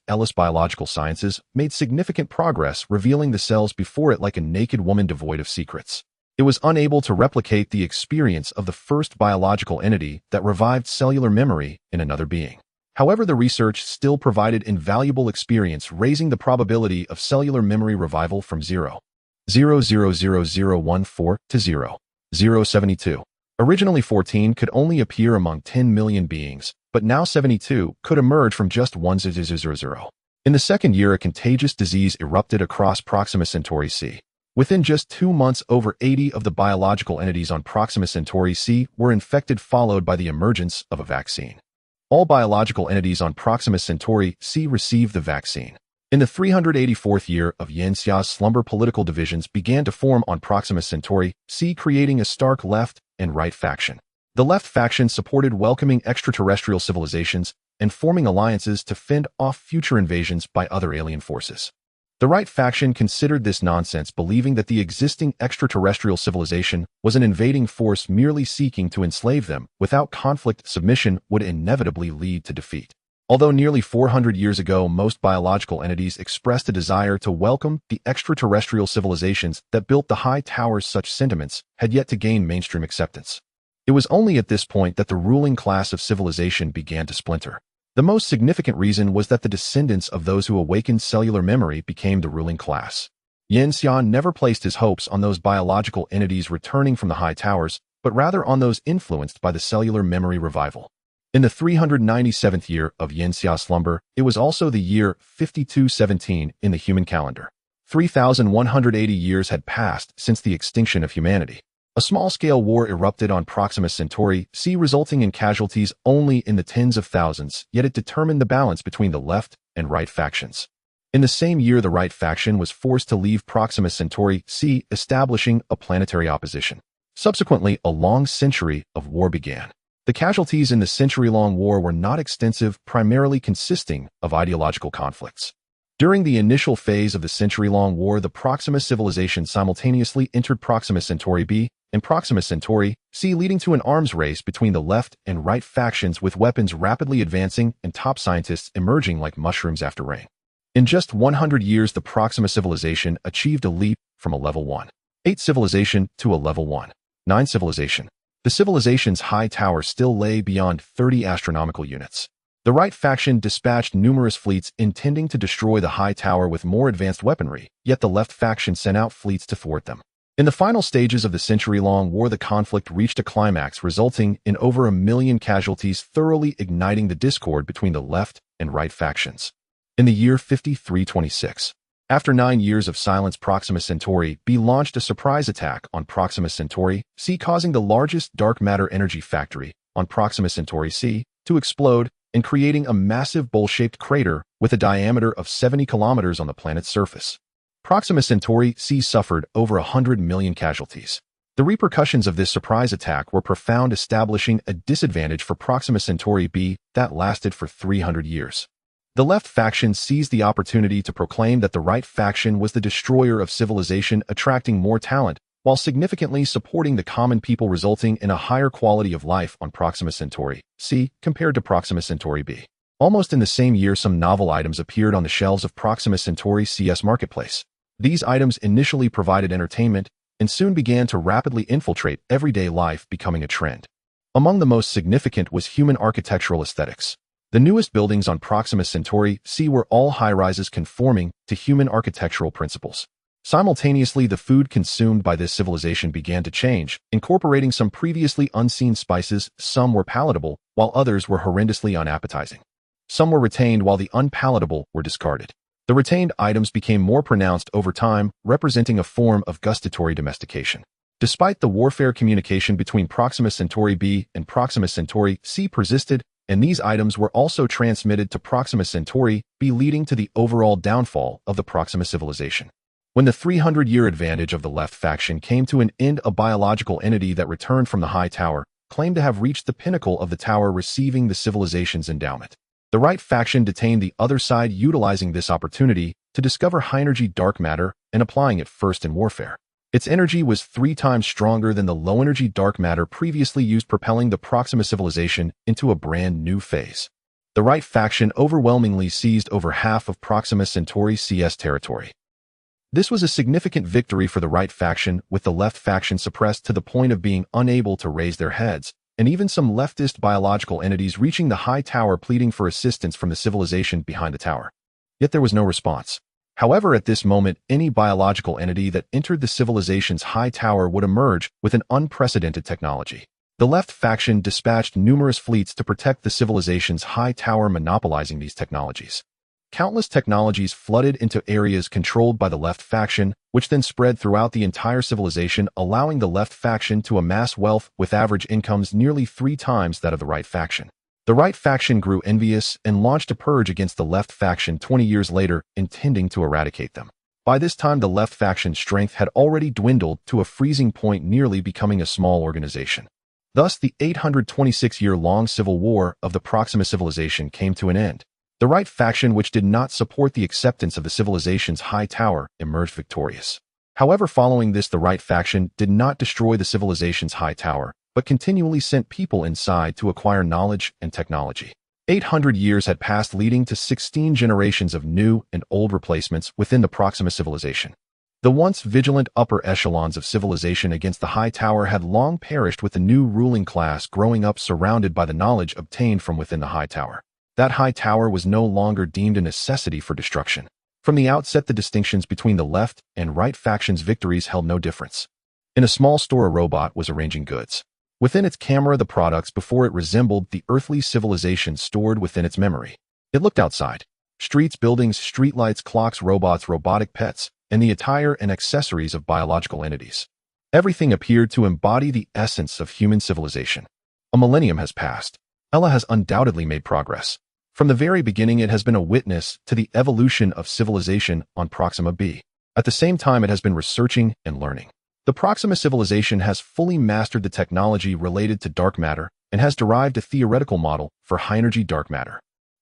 S1: Ellis biological sciences, made significant progress, revealing the cells before it like a naked woman devoid of secrets. It was unable to replicate the experience of the first biological entity that revived cellular memory in another being. However, the research still provided invaluable experience, raising the probability of cellular memory revival from 0.00014 to 0.072. Originally 14 could only appear among 10 million beings, but now 72 could emerge from just 1.000. In the second year, a contagious disease erupted across Proxima Centauri C. Within just 2 months, over 80 of the biological entities on Proxima Centauri C were infected, followed by the emergence of a vaccine. All biological entities on Proxima Centauri C received the vaccine. In the 384th year of Yenxia's slumber, political divisions began to form on Proxima Centauri C, creating a stark left and right faction. The left faction supported welcoming extraterrestrial civilizations and forming alliances to fend off future invasions by other alien forces. The right faction considered this nonsense, believing that the existing extraterrestrial civilization was an invading force merely seeking to enslave them. Without conflict, submission would inevitably lead to defeat. Although nearly 400 years ago most biological entities expressed a desire to welcome the extraterrestrial civilizations that built the high towers, such sentiments had yet to gain mainstream acceptance. It was only at this point that the ruling class of civilization began to splinter. The most significant reason was that the descendants of those who awakened cellular memory became the ruling class. Yenxia never placed his hopes on those biological entities returning from the high towers, but rather on those influenced by the cellular memory revival. In the 397th year of Yenxia's slumber, it was also the year 5217 in the human calendar. 3,180 years had passed since the extinction of humanity. A small-scale war erupted on Proxima Centauri C, resulting in casualties only in the tens of thousands, yet it determined the balance between the left and right factions. In the same year, the right faction was forced to leave Proxima Centauri C, establishing a planetary opposition. Subsequently, a long century of war began. The casualties in the century-long war were not extensive, primarily consisting of ideological conflicts. During the initial phase of the century-long war, the Proxima civilization simultaneously entered Proxima Centauri B and Proxima Centauri C, leading to an arms race between the left and right factions, with weapons rapidly advancing and top scientists emerging like mushrooms after rain. In just 100 years, the Proxima civilization achieved a leap from a level 1.8 civilization to a level 1.9 civilization. The civilization's high tower still lay beyond 30 astronomical units. The right faction dispatched numerous fleets intending to destroy the high tower with more advanced weaponry, yet the left faction sent out fleets to thwart them. In the final stages of the century-long war, the conflict reached a climax, resulting in over 1 million casualties, thoroughly igniting the discord between the left and right factions. In the year 5326, after 9 years of silence, Proxima Centauri B launched a surprise attack on Proxima Centauri C, causing the largest dark matter energy factory on Proxima Centauri C to explode and creating a massive bowl-shaped crater with a diameter of 70 kilometers on the planet's surface. Proxima Centauri C suffered over 100 million casualties. The repercussions of this surprise attack were profound, establishing a disadvantage for Proxima Centauri B that lasted for 300 years. The left faction seized the opportunity to proclaim that the right faction was the destroyer of civilization, attracting more talent, while significantly supporting the common people, resulting in a higher quality of life on Proxima Centauri C compared to Proxima Centauri B. Almost in the same year, some novel items appeared on the shelves of Proxima Centauri C's marketplace. These items initially provided entertainment and soon began to rapidly infiltrate everyday life, becoming a trend. Among the most significant was human architectural aesthetics. The newest buildings on Proxima Centauri C were all high-rises conforming to human architectural principles. Simultaneously, the food consumed by this civilization began to change, incorporating some previously unseen spices. Some were palatable, while others were horrendously unappetizing. Some were retained, while the unpalatable were discarded. The retained items became more pronounced over time, representing a form of gustatory domestication. Despite the warfare, communication between Proxima Centauri B and Proxima Centauri C persisted, and these items were also transmitted to Proxima Centauri B, leading to the overall downfall of the Proxima civilization. When the 300-year advantage of the left faction came to an end, a biological entity that returned from the high tower claimed to have reached the pinnacle of the tower, receiving the civilization's endowment. The right faction detained the other side, utilizing this opportunity to discover high-energy dark matter and applying it first in warfare. Its energy was 3 times stronger than the low-energy dark matter previously used, propelling the Proxima civilization into a brand new phase. The right faction overwhelmingly seized over half of Proxima Centauri C's territory. This was a significant victory for the right faction, with the left faction suppressed to the point of being unable to raise their heads, and even some leftist biological entities reaching the high tower pleading for assistance from the civilization behind the tower. Yet there was no response. However, at this moment, any biological entity that entered the civilization's high tower would emerge with an unprecedented technology. The left faction dispatched numerous fleets to protect the civilization's high tower, monopolizing these technologies. Countless technologies flooded into areas controlled by the left faction, which then spread throughout the entire civilization, allowing the left faction to amass wealth with average incomes nearly 3 times that of the right faction. The right faction grew envious and launched a purge against the left faction 20 years later, intending to eradicate them. By this time, the left faction's strength had already dwindled to a freezing point, nearly becoming a small organization. Thus, the 826-year-long civil war of the Proxima civilization came to an end. The right faction, which did not support the acceptance of the civilization's high tower, emerged victorious. However, following this, the right faction did not destroy the civilization's high tower, but continually sent people inside to acquire knowledge and technology. 800 years had passed, leading to 16 generations of new and old replacements within the Proxima civilization. The once vigilant upper echelons of civilization against the high tower had long perished, with the new ruling class growing up surrounded by the knowledge obtained from within the high tower. That high tower was no longer deemed a necessity for destruction. From the outset, the distinctions between the left and right factions' victories held no difference. In a small store, a robot was arranging goods. Within its camera, the products before it resembled the earthly civilization stored within its memory. It looked outside. Streets, buildings, streetlights, clocks, robots, robotic pets, and the attire and accessories of biological entities. Everything appeared to embody the essence of human civilization. A millennium has passed. Ella has undoubtedly made progress. From the very beginning, it has been a witness to the evolution of civilization on Proxima B. At the same time, it has been researching and learning. The Proxima civilization has fully mastered the technology related to dark matter and has derived a theoretical model for high-energy dark matter.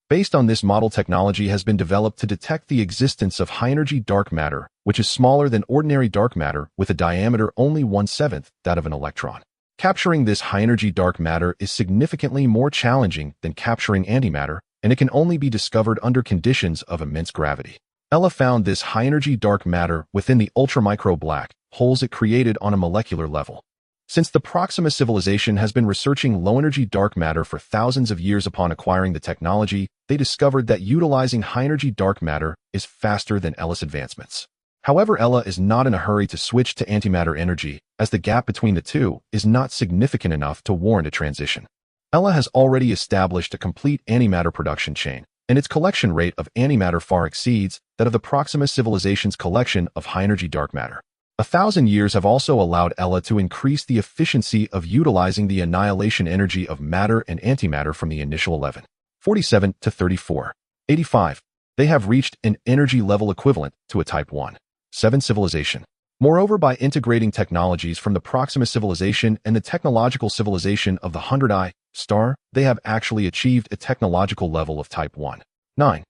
S1: Based on this model, technology has been developed to detect the existence of high-energy dark matter, which is smaller than ordinary dark matter with a diameter only 1/7 that of an electron. Capturing this high-energy dark matter is significantly more challenging than capturing antimatter, and it can only be discovered under conditions of immense gravity. Ella found this high-energy dark matter within the ultramicro black holes it created on a molecular level. Since the Proxima civilization has been researching low-energy dark matter for thousands of years, upon acquiring the technology, they discovered that utilizing high-energy dark matter is faster than Ella's advancements. However, Ella is not in a hurry to switch to antimatter energy, as the gap between the two is not significant enough to warrant a transition. Ella has already established a complete antimatter production chain, and its collection rate of antimatter far exceeds that of the Proxima civilization's collection of high-energy dark matter. 1,000 years have also allowed Ella to increase the efficiency of utilizing the annihilation energy of matter and antimatter from the initial 1147 to 3485. They have reached an energy level equivalent to a Type 1.7 civilization. Moreover, by integrating technologies from the Proxima civilization and the technological civilization of the 100I star, they have actually achieved a technological level of Type 1.9.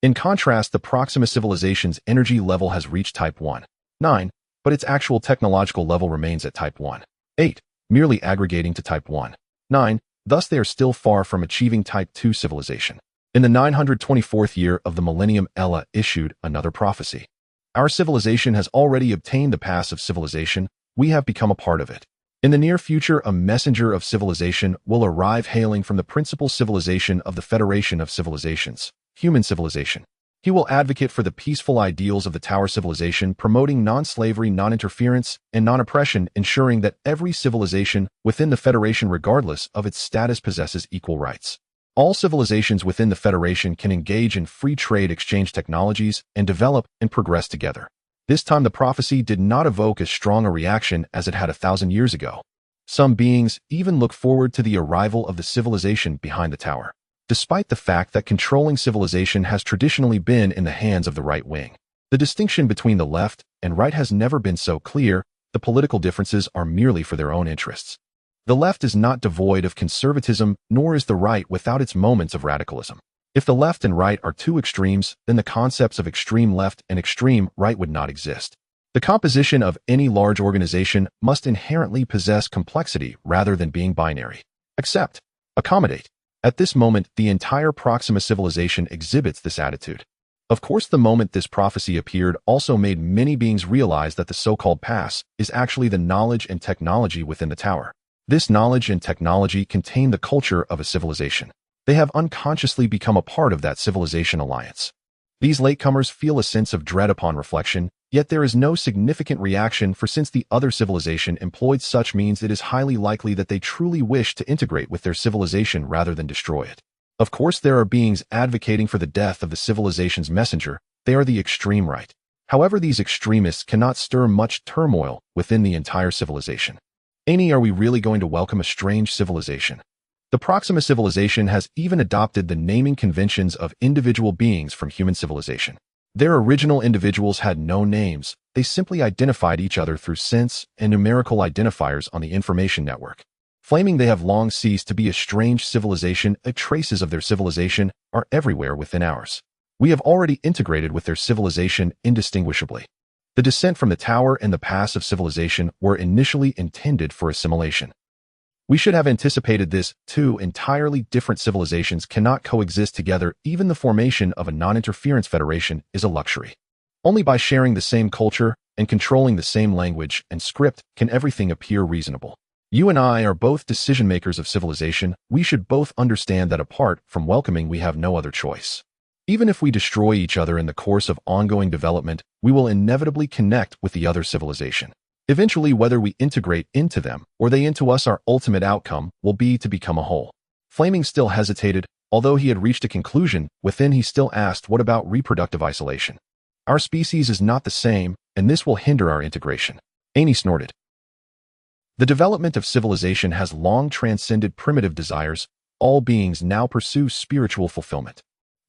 S1: In contrast, the Proxima civilization's energy level has reached Type 1.9, but its actual technological level remains at Type 1.8, merely aggregating to Type 1.9, thus they are still far from achieving Type 2 civilization. In the 924th year of the millennium, Ella issued another prophecy. Our civilization has already obtained the pass of civilization. We have become a part of it. In the near future, a messenger of civilization will arrive, hailing from the principal civilization of the Federation of Civilizations, human civilization. He will advocate for the peaceful ideals of the Tower civilization, promoting non-slavery, non-interference, and non-oppression, ensuring that every civilization within the Federation, regardless of its status, possesses equal rights. All civilizations within the Federation can engage in free trade, exchange technologies, and develop and progress together. This time, the prophecy did not evoke as strong a reaction as it had 1,000 years ago. Some beings even look forward to the arrival of the civilization behind the tower, despite the fact that controlling civilization has traditionally been in the hands of the right wing. The distinction between the left and right has never been so clear. The political differences are merely for their own interests. The left is not devoid of conservatism, nor is the right without its moments of radicalism. If the left and right are two extremes, then the concepts of extreme left and extreme right would not exist. The composition of any large organization must inherently possess complexity rather than being binary. Accept, accommodate. At this moment, the entire Proxima civilization exhibits this attitude. Of course, the moment this prophecy appeared also made many beings realize that the so-called pass is actually the knowledge and technology within the tower. This knowledge and technology contain the culture of a civilization. They have unconsciously become a part of that civilization alliance. These latecomers feel a sense of dread upon reflection, yet there is no significant reaction, for since the other civilization employed such means, it is highly likely that they truly wish to integrate with their civilization rather than destroy it. Of course, there are beings advocating for the death of the civilization's messenger. They are the extreme right. However, these extremists cannot stir much turmoil within the entire civilization. Are we really going to welcome a strange civilization? The Proxima civilization has even adopted the naming conventions of individual beings from human civilization. Their original individuals had no names. They simply identified each other through sense and numerical identifiers on the information network. Claiming they have long ceased to be a strange civilization, traces of their civilization are everywhere within ours. We have already integrated with their civilization indistinguishably. The descent from the tower and the pass of civilization were initially intended for assimilation. We should have anticipated this. Two entirely different civilizations cannot coexist together. Even the formation of a non-interference federation is a luxury. Only by sharing the same culture and controlling the same language and script can everything appear reasonable. You and I are both decision-makers of civilization. We should both understand that apart from welcoming, we have no other choice. Even if we destroy each other in the course of ongoing development, we will inevitably connect with the other civilization. Eventually, whether we integrate into them or they into us, our ultimate outcome will be to become a whole. Flaming still hesitated. Although he had reached a conclusion, within he still asked, what about reproductive isolation? Our species is not the same, and this will hinder our integration. Annie snorted. The development of civilization has long transcended primitive desires. All beings now pursue spiritual fulfillment.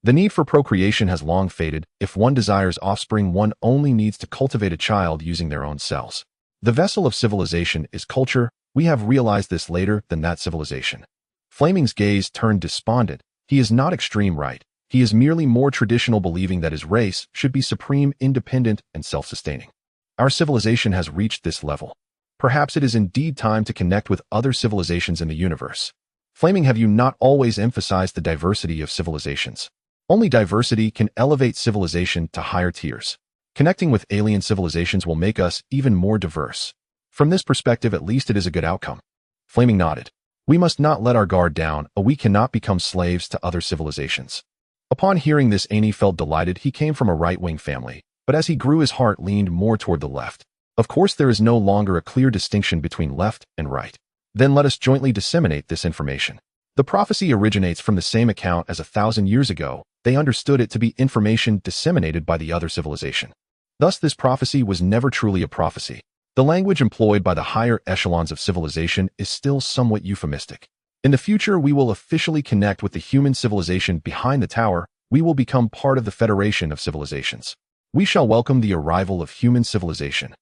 S1: The need for procreation has long faded. If one desires offspring, one only needs to cultivate a child using their own cells. The vessel of civilization is culture. We have realized this later than that civilization. Flaming's gaze turned despondent. He is not extreme right. He is merely more traditional, believing that his race should be supreme, independent, and self-sustaining. Our civilization has reached this level. Perhaps it is indeed time to connect with other civilizations in the universe. Flaming, have you not always emphasized the diversity of civilizations? Only diversity can elevate civilization to higher tiers. Connecting with alien civilizations will make us even more diverse. From this perspective, at least it is a good outcome. Flaming nodded. We must not let our guard down, or we cannot become slaves to other civilizations. Upon hearing this, Annie felt delighted. He came from a right-wing family, but as he grew, his heart leaned more toward the left. Of course, there is no longer a clear distinction between left and right. Then let us jointly disseminate this information. The prophecy originates from the same account as 1,000 years ago. They understood it to be information disseminated by the other civilization. Thus, this prophecy was never truly a prophecy. The language employed by the higher echelons of civilization is still somewhat euphemistic. In the future, we will officially connect with the human civilization behind the tower. We will become part of the Federation of Civilizations. We shall welcome the arrival of human civilization.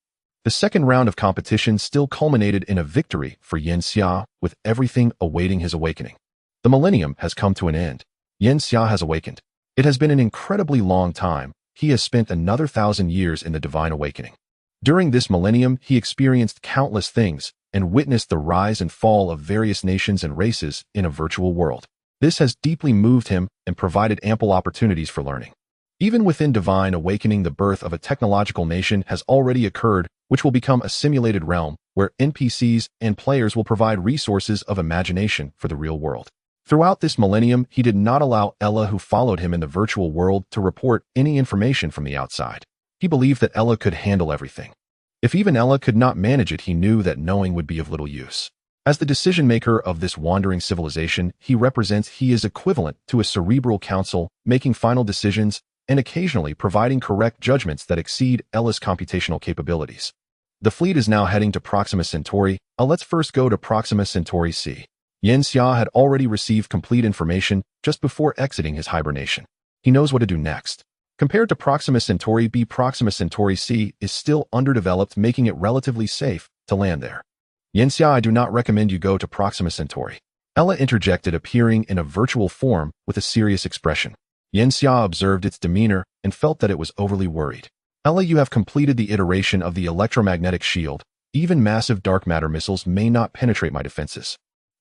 S1: The second round of competition still culminated in a victory for Yen Xia, with everything awaiting his awakening. The millennium has come to an end. Yen Xia has awakened. It has been an incredibly long time. He has spent another 1,000 years in the divine awakening. During this millennium, he experienced countless things and witnessed the rise and fall of various nations and races in a virtual world. This has deeply moved him and provided ample opportunities for learning. Even within divine awakening, the birth of a technological nation has already occurred, which will become a simulated realm where NPCs and players will provide resources of imagination for the real world. Throughout this millennium, he did not allow Ella, who followed him in the virtual world, to report any information from the outside. He believed that Ella could handle everything. If even Ella could not manage it, he knew that knowing would be of little use. As the decision-maker of this wandering civilization, he is equivalent to a cerebral council, making final decisions and occasionally providing correct judgments that exceed Ella's computational capabilities. The fleet is now heading to Proxima Centauri. Let's first go to Proxima Centauri C. Yen Xia had already received complete information just before exiting his hibernation. He knows what to do next. Compared to Proxima Centauri B, Proxima Centauri C is still underdeveloped, making it relatively safe to land there. Yen Xia, I do not recommend you go to Proxima Centauri. Ella interjected, appearing in a virtual form with a serious expression. Yen Xia observed its demeanor and felt that it was overly worried. Ella, you have completed the iteration of the electromagnetic shield. Even massive dark matter missiles may not penetrate my defenses.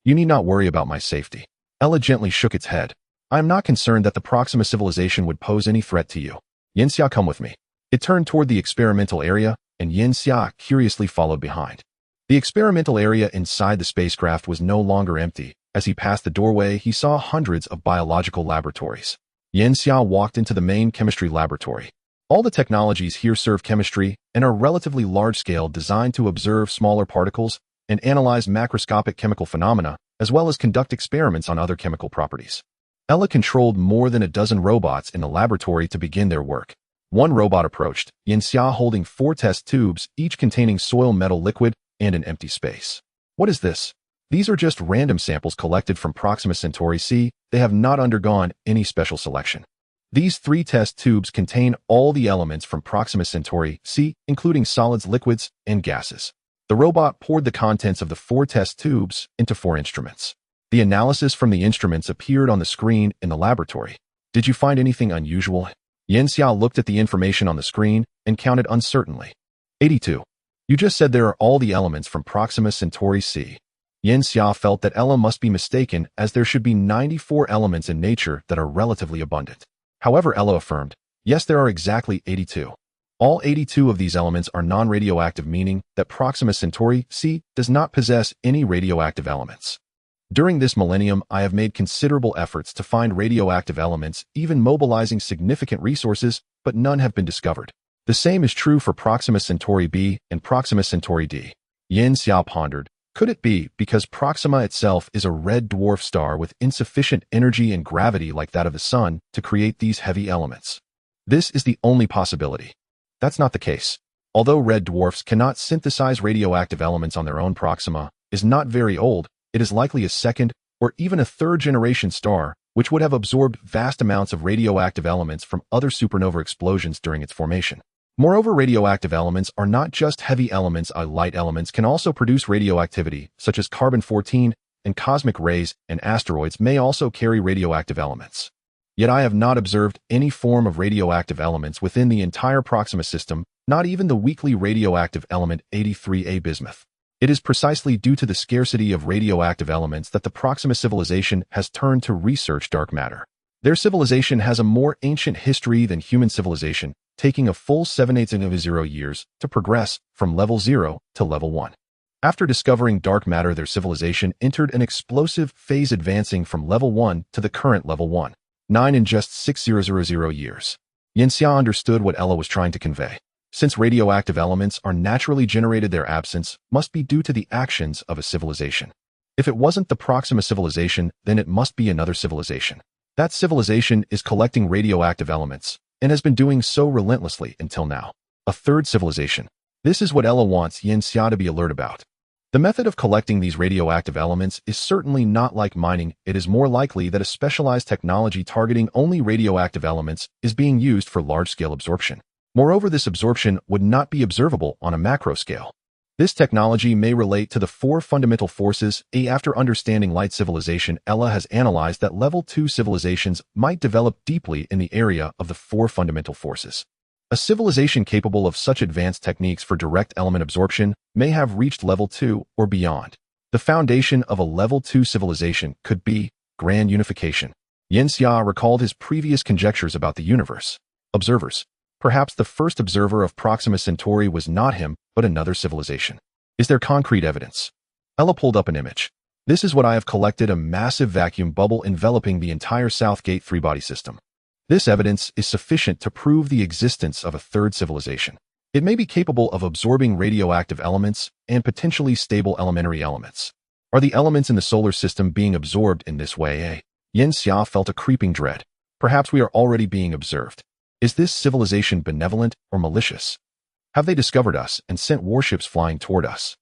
S1: You need not worry about my safety. Ella gently shook its head. I am not concerned that the Proxima civilization would pose any threat to you. Yen Xia, come with me. It turned toward the experimental area, and Yen Xia curiously followed behind. The experimental area inside the spacecraft was no longer empty. As he passed the doorway, he saw hundreds of biological laboratories. Yen Xia walked into the main chemistry laboratory. All the technologies here serve chemistry and are relatively large-scale, designed to observe smaller particles and analyze macroscopic chemical phenomena, as well as conduct experiments on other chemical properties. Ella controlled more than a dozen robots in the laboratory to begin their work. One robot approached, Yen Xia holding 4 test tubes, each containing soil metal liquid and an empty space. What is this? These are just random samples collected from Proxima Centauri C. They have not undergone any special selection. These 3 test tubes contain all the elements from Proxima Centauri C, including solids, liquids, and gases. The robot poured the contents of the 4 test tubes into 4 instruments. The analysis from the instruments appeared on the screen in the laboratory. Did you find anything unusual? Yanxia looked at the information on the screen and counted uncertainly. 82. You just said there are all the elements from Proxima Centauri C. Yanxia felt that Ella must be mistaken, as there should be 94 elements in nature that are relatively abundant. However, Ella affirmed, yes, there are exactly 82. All 82 of these elements are non-radioactive, meaning that Proxima Centauri C does not possess any radioactive elements. During this millennium, I have made considerable efforts to find radioactive elements, even mobilizing significant resources, but none have been discovered. The same is true for Proxima Centauri B and Proxima Centauri D. Yanxia pondered, could it be because Proxima itself is a red dwarf star with insufficient energy and gravity like that of the Sun to create these heavy elements? This is the only possibility. That's not the case. Although red dwarfs cannot synthesize radioactive elements on their own, Proxima is not very old. It is likely a second or even a third-generation star, which would have absorbed vast amounts of radioactive elements from other supernova explosions during its formation. Moreover, radioactive elements are not just heavy elements. Light elements can also produce radioactivity, such as carbon-14, and cosmic rays and asteroids may also carry radioactive elements. Yet I have not observed any form of radioactive elements within the entire Proxima system, not even the weakly radioactive element 83A bismuth. It is precisely due to the scarcity of radioactive elements that the Proxima civilization has turned to research dark matter. Their civilization has a more ancient history than human civilization, taking a full 7/8 years to progress from level 0 to level 1. After discovering dark matter, their civilization entered an explosive phase, advancing from level 1 to the current level 1.9 in just 6,000 years. Yanxia understood what Ella was trying to convey. Since radioactive elements are naturally generated, their absence must be due to the actions of a civilization. If it wasn't the Proxima civilization, then it must be another civilization. That civilization is collecting radioactive elements, and has been doing so relentlessly until now. A third civilization. This is what Ella wants Yanxia to be alert about. The method of collecting these radioactive elements is certainly not like mining. It is more likely that a specialized technology targeting only radioactive elements is being used for large-scale absorption. Moreover, this absorption would not be observable on a macro scale. This technology may relate to the 4 fundamental forces. After understanding light civilization, Ella has analyzed that level 2 civilizations might develop deeply in the area of the 4 fundamental forces. A civilization capable of such advanced techniques for direct element absorption may have reached level 2 or beyond. The foundation of a level 2 civilization could be grand unification. Yanxia recalled his previous conjectures about the universe. Observers. Perhaps the first observer of Proxima Centauri was not him, but another civilization. Is there concrete evidence? Ella pulled up an image. This is what I have collected: a massive vacuum bubble enveloping the entire Southgate 3-body system. This evidence is sufficient to prove the existence of a third civilization. It may be capable of absorbing radioactive elements and potentially stable elementary elements. Are the elements in the solar system being absorbed in this way? Yanxia felt a creeping dread. Perhaps we are already being observed. Is this civilization benevolent or malicious? Have they discovered us and sent warships flying toward us?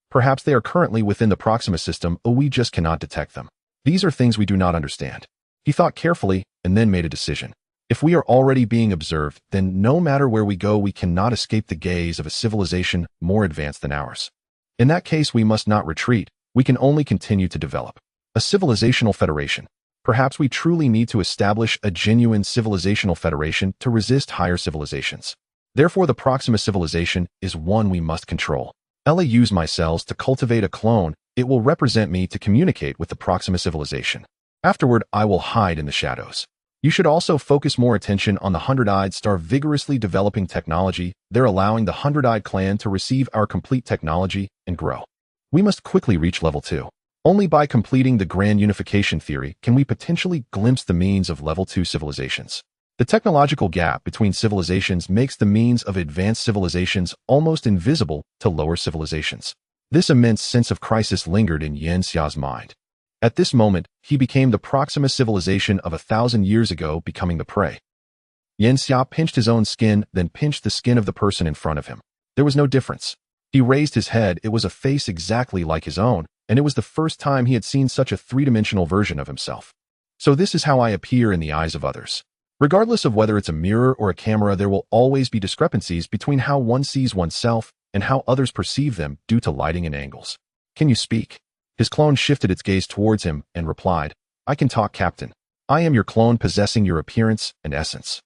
S1: Perhaps they are currently within the Proxima system, or we just cannot detect them. These are things we do not understand. He thought carefully and then made a decision. If we are already being observed, then no matter where we go, we cannot escape the gaze of a civilization more advanced than ours. In that case, we must not retreat. We can only continue to develop. A civilizational federation. Perhaps we truly need to establish a genuine civilizational federation to resist higher civilizations. Therefore, the Proxima civilization is one we must control. Ella used my cells to cultivate a clone. It will represent me to communicate with the Proxima civilization. Afterward, I will hide in the shadows. You should also focus more attention on the 100-eyed star vigorously developing technology. They're allowing the 100-eyed clan to receive our complete technology and grow. We must quickly reach level 2. Only by completing the grand unification theory can we potentially glimpse the means of level 2 civilizations. The technological gap between civilizations makes the means of advanced civilizations almost invisible to lower civilizations. This immense sense of crisis lingered in Yanxia's mind. At this moment, he became the Proxima civilization of 1,000 years ago, becoming the prey. Yanxia pinched his own skin, then pinched the skin of the person in front of him. There was no difference. He raised his head. It was a face exactly like his own, and it was the first time he had seen such a three-dimensional version of himself. So this is how I appear in the eyes of others. Regardless of whether it's a mirror or a camera, there will always be discrepancies between how one sees oneself and how others perceive them due to lighting and angles. Can you speak? His clone shifted its gaze towards him and replied, I can talk, Captain. I am your clone possessing your appearance and essence.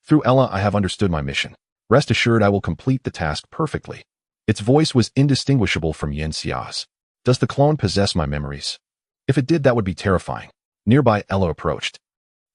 S1: Through Ella, I have understood my mission. Rest assured I will complete the task perfectly. Its voice was indistinguishable from Yin Xia's. Does the clone possess my memories? If it did, that would be terrifying. Nearby, Ella approached.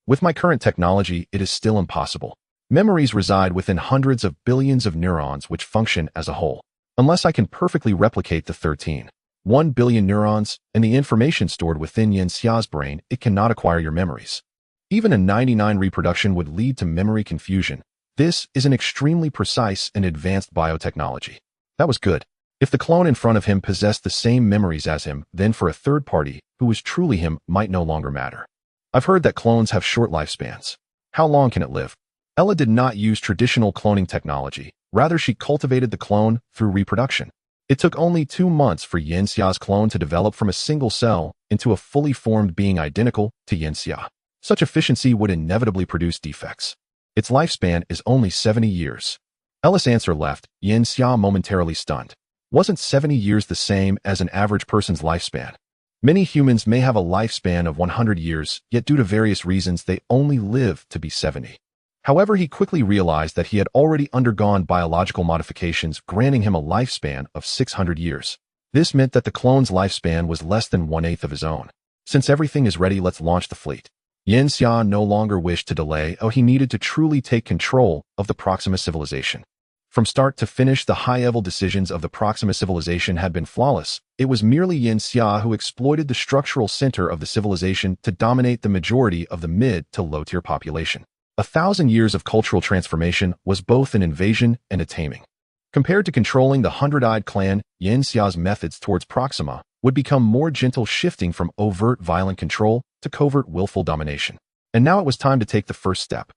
S1: With my current technology, it is still impossible. Memories reside within hundreds of billions of neurons which function as a whole. Unless I can perfectly replicate the 13.1 billion neurons and the information stored within Yin Xia's brain, it cannot acquire your memories. Even a 99 reproduction would lead to memory confusion. This is an extremely precise and advanced biotechnology. That was good. If the clone in front of him possessed the same memories as him, then for a third party, who was truly him, might no longer matter. I've heard that clones have short lifespans. How long can it live? Ella did not use traditional cloning technology. Rather, she cultivated the clone through reproduction. It took only 2 months for Yin Xia's clone to develop from a single cell into a fully formed being identical to Yin Xia. Such efficiency would inevitably produce defects. Its lifespan is only 70 years. Ella's answer left Yin Xia momentarily stunned. Wasn't 70 years the same as an average person's lifespan? Many humans may have a lifespan of 100 years, yet due to various reasons they only live to be 70. However, he quickly realized that he had already undergone biological modifications, granting him a lifespan of 600 years. This meant that the clone's lifespan was less than 1/8 of his own. Since everything is ready, let's launch the fleet. Yin Xia no longer wished to delay. He needed to truly take control of the Proxima civilization. From start to finish, the high-level decisions of the Proxima civilization had been flawless. It was merely Yin Xia who exploited the structural center of the civilization to dominate the majority of the mid to low-tier population. 1,000 years of cultural transformation was both an invasion and a taming. Compared to controlling the 100-eyed clan, Yin Xia's methods towards Proxima would become more gentle, shifting from overt violent control to covert willful domination. And now it was time to take the first step.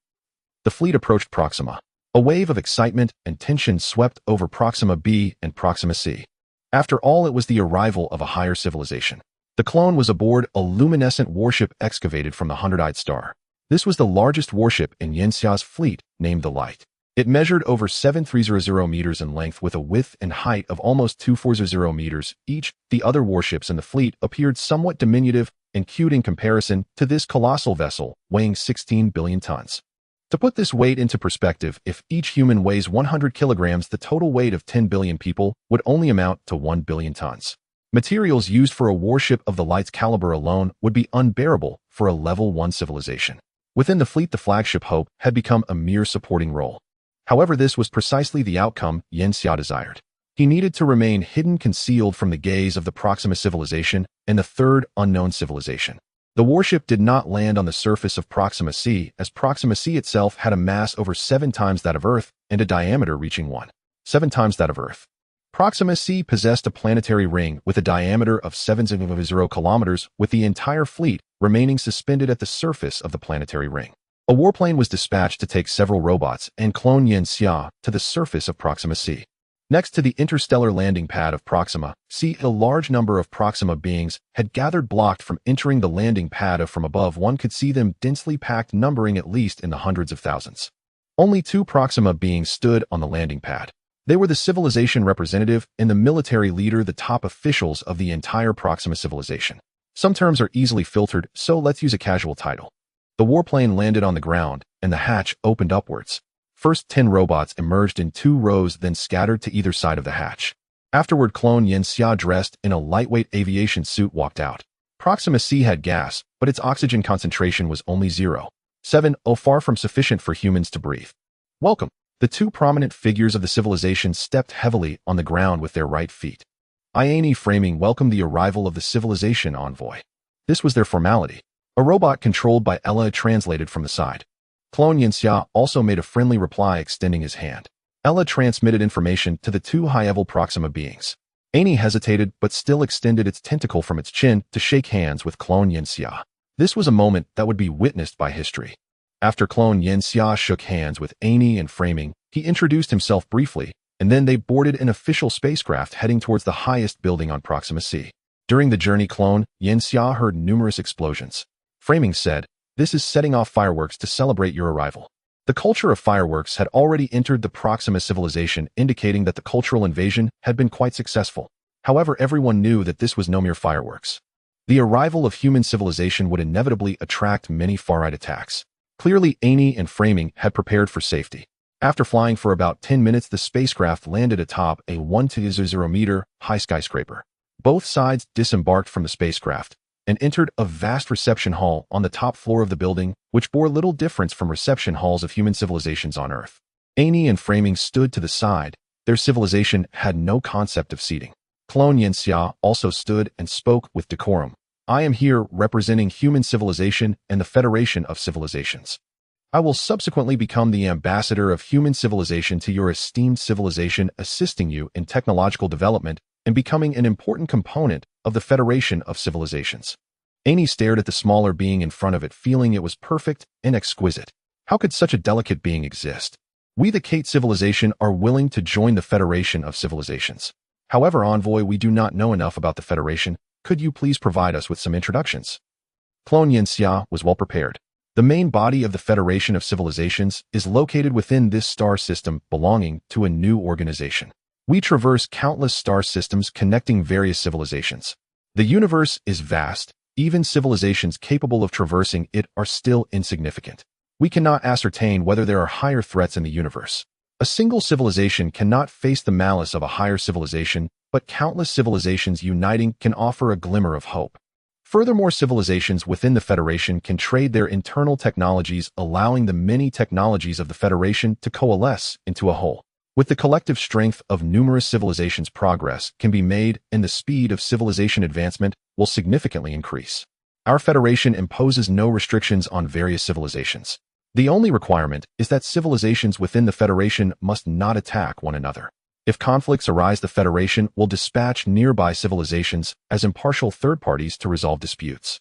S1: The fleet approached Proxima. A wave of excitement and tension swept over Proxima B and Proxima C. After all, it was the arrival of a higher civilization. The clone was aboard a luminescent warship excavated from the 100-eyed star. This was the largest warship in Yin Xia's fleet, named the Light. It measured over 7,300 meters in length with a width and height of almost 2,400 meters each. The other warships in the fleet appeared somewhat diminutive and cute in comparison to this colossal vessel, weighing 16 billion tons. To put this weight into perspective, if each human weighs 100 kilograms, the total weight of 10 billion people would only amount to 1 billion tons. Materials used for a warship of the Light's caliber alone would be unbearable for a level 1 civilization. Within the fleet, the flagship Hope had become a mere supporting role. However, this was precisely the outcome Yin Xia desired. He needed to remain hidden, concealed from the gaze of the Proxima civilization and the third unknown civilization. The warship did not land on the surface of Proxima C, as Proxima C itself had a mass over 7 times that of Earth and a diameter reaching 1.7 times that of Earth. Proxima C possessed a planetary ring with a diameter of 7.0 kilometers, with the entire fleet remaining suspended at the surface of the planetary ring. A warplane was dispatched to take several robots and clone Yin Xia to the surface of Proxima C. Next to the interstellar landing pad of Proxima C, a large number of Proxima beings had gathered, blocked from entering the landing pad. From above, one could see them densely packed, numbering at least in the hundreds of thousands. Only 2 Proxima beings stood on the landing pad. They were the civilization representative and the military leader, the top officials of the entire Proxima civilization. Some terms are easily filtered, so let's use a casual title. The warplane landed on the ground, and the hatch opened upwards. First 10 robots emerged in 2 rows, then scattered to either side of the hatch. Afterward, clone Yin Xia, dressed in a lightweight aviation suit, walked out. Proxima C had gas, but its oxygen concentration was only 0.70, far from sufficient for humans to breathe. Welcome. The 2 prominent figures of the civilization stepped heavily on the ground with their right feet. Iani framing welcomed the arrival of the civilization envoy. This was their formality. A robot controlled by Ella translated from the side. Clone Yin Xia also made a friendly reply, extending his hand. Ella transmitted information to the 2 high-level Proxima beings. Ani hesitated but still extended its tentacle from its chin to shake hands with clone Yin Xia. This was a moment that would be witnessed by history. After clone Yin Xia shook hands with Ani and framing, he introduced himself briefly, and then they boarded an official spacecraft heading towards the highest building on Proxima C. During the journey, clone Yanxia heard numerous explosions. Framing said, "This is setting off fireworks to celebrate your arrival." The culture of fireworks had already entered the Proxima civilization, indicating that the cultural invasion had been quite successful. However, everyone knew that this was no mere fireworks. The arrival of human civilization would inevitably attract many far-right attacks. Clearly, Annie and Framing had prepared for safety. After flying for about 10 minutes, the spacecraft landed atop a 1-0-meter high skyscraper. Both sides disembarked from the spacecraft and entered a vast reception hall on the top floor of the building, which bore little difference from reception halls of human civilizations on Earth. Annie and Framing stood to the side. Their civilization had no concept of seating. Clone Yanxia also stood and spoke with decorum. "I am here representing human civilization and the Federation of Civilizations. I will subsequently become the ambassador of human civilization to your esteemed civilization, assisting you in technological development and becoming an important component of the Federation of Civilizations." Annie stared at the smaller being in front of it, feeling it was perfect and exquisite. How could such a delicate being exist? "We, the Kate civilization, are willing to join the Federation of Civilizations. However, Envoy, we do not know enough about the Federation. Could you please provide us with some introductions?" Clone Yanxia was well prepared. The main body of the Federation of Civilizations is located within this star system belonging to a new organization. We traverse countless star systems connecting various civilizations. The universe is vast. Even civilizations capable of traversing it are still insignificant. We cannot ascertain whether there are higher threats in the universe. A single civilization cannot face the malice of a higher civilization, but countless civilizations uniting can offer a glimmer of hope. Furthermore, civilizations within the Federation can trade their internal technologies, allowing the many technologies of the Federation to coalesce into a whole. With the collective strength of numerous civilizations, progress can be made and the speed of civilization advancement will significantly increase. Our Federation imposes no restrictions on various civilizations. The only requirement is that civilizations within the Federation must not attack one another. If conflicts arise, the Federation will dispatch nearby civilizations as impartial third parties to resolve disputes.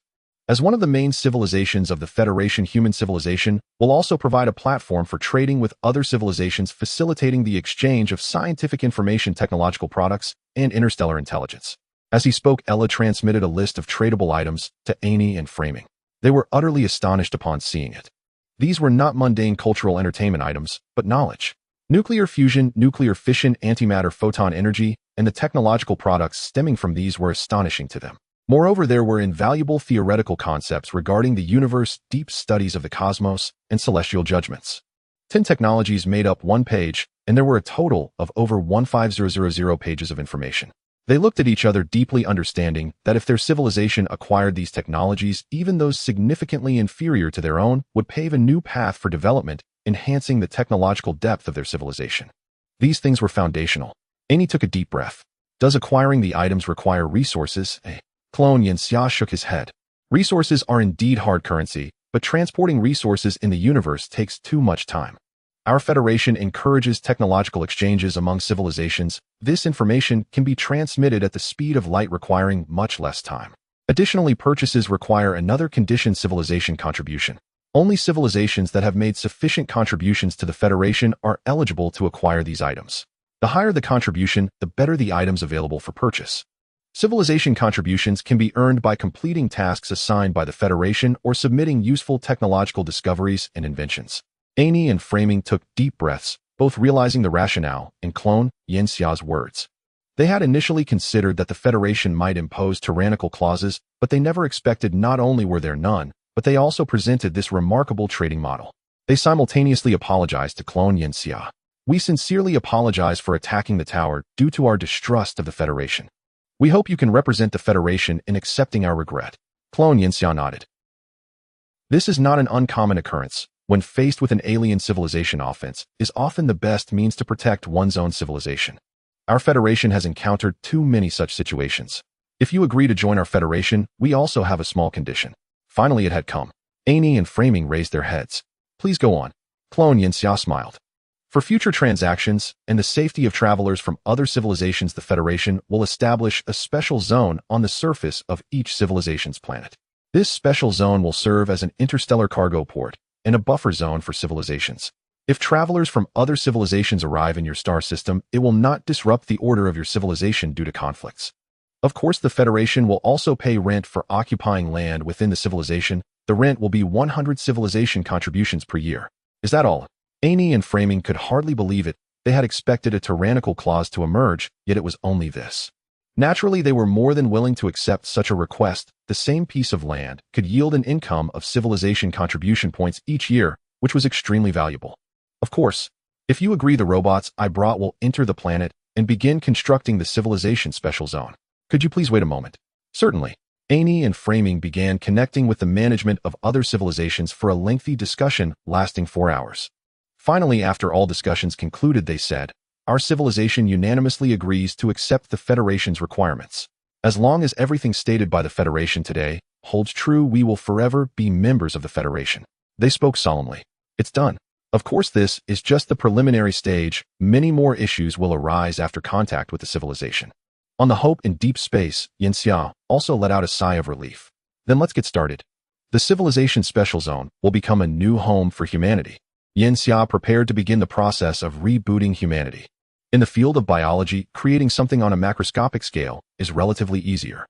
S1: As one of the main civilizations of the Federation, human civilization will also provide a platform for trading with other civilizations, facilitating the exchange of scientific information, technological products, and interstellar intelligence. As he spoke, Ella transmitted a list of tradable items to Annie and Framing. They were utterly astonished upon seeing it. These were not mundane cultural entertainment items, but knowledge. Nuclear fusion, nuclear fission, antimatter, photon energy, and the technological products stemming from these were astonishing to them. Moreover, there were invaluable theoretical concepts regarding the universe, deep studies of the cosmos, and celestial judgments. 10 technologies made up one page, and there were a total of over 15,000 pages of information. They looked at each other deeply, understanding that if their civilization acquired these technologies, even those significantly inferior to their own would pave a new path for development, enhancing the technological depth of their civilization. These things were foundational. Annie took a deep breath. "Does acquiring the items require resources?" Clone Yanxia shook his head. "Resources are indeed hard currency, but transporting resources in the universe takes too much time. Our Federation encourages technological exchanges among civilizations. This information can be transmitted at the speed of light, requiring much less time. Additionally, purchases require another conditioned civilization contribution. Only civilizations that have made sufficient contributions to the Federation are eligible to acquire these items. The higher the contribution, the better the items available for purchase. Civilization contributions can be earned by completing tasks assigned by the Federation or submitting useful technological discoveries and inventions." Annie and Framing took deep breaths, both realizing the rationale in Clone Yanxia's words. They had initially considered that the Federation might impose tyrannical clauses, but they never expected not only were there none, but they also presented this remarkable trading model. They simultaneously apologized to Clone Yanxia. "We sincerely apologize for attacking the tower due to our distrust of the Federation. We hope you can represent the Federation in accepting our regret." Clone Yanxia nodded. This is not an uncommon occurrence. When faced with an alien civilization, offense is often the best means to protect one's own civilization. Our Federation has encountered too many such situations. If you agree to join our Federation, we also have a small condition. Finally, it had come. Annie and Framing raised their heads. "Please go on." Clone Yanxia smiled. "For future transactions and the safety of travelers from other civilizations, the Federation will establish a special zone on the surface of each civilization's planet. This special zone will serve as an interstellar cargo port and a buffer zone for civilizations. If travelers from other civilizations arrive in your star system, it will not disrupt the order of your civilization due to conflicts. Of course, the Federation will also pay rent for occupying land within the civilization. The rent will be 100 civilization contributions per year. Is that all? Amy and Framing could hardly believe it. They had expected a tyrannical clause to emerge, yet it was only this. Naturally, they were more than willing to accept such a request. The same piece of land could yield an income of civilization contribution points each year, which was extremely valuable. Of course, if you agree, the robots I brought will enter the planet and begin constructing the civilization special zone. Could you please wait a moment? Certainly. Amy and Framing began connecting with the management of other civilizations for a lengthy discussion lasting 4 hours. Finally, after all discussions concluded, they said, "Our civilization unanimously agrees to accept the Federation's requirements. As long as everything stated by the Federation today holds true, we will forever be members of the Federation." They spoke solemnly. It's done. Of course, this is just the preliminary stage. Many more issues will arise after contact with the civilization. On the Hope in deep space, Yanxia also let out a sigh of relief. Then let's get started. The civilization special zone will become a new home for humanity. Yanxia prepared to begin the process of rebooting humanity. In the field of biology, creating something on a macroscopic scale is relatively easier.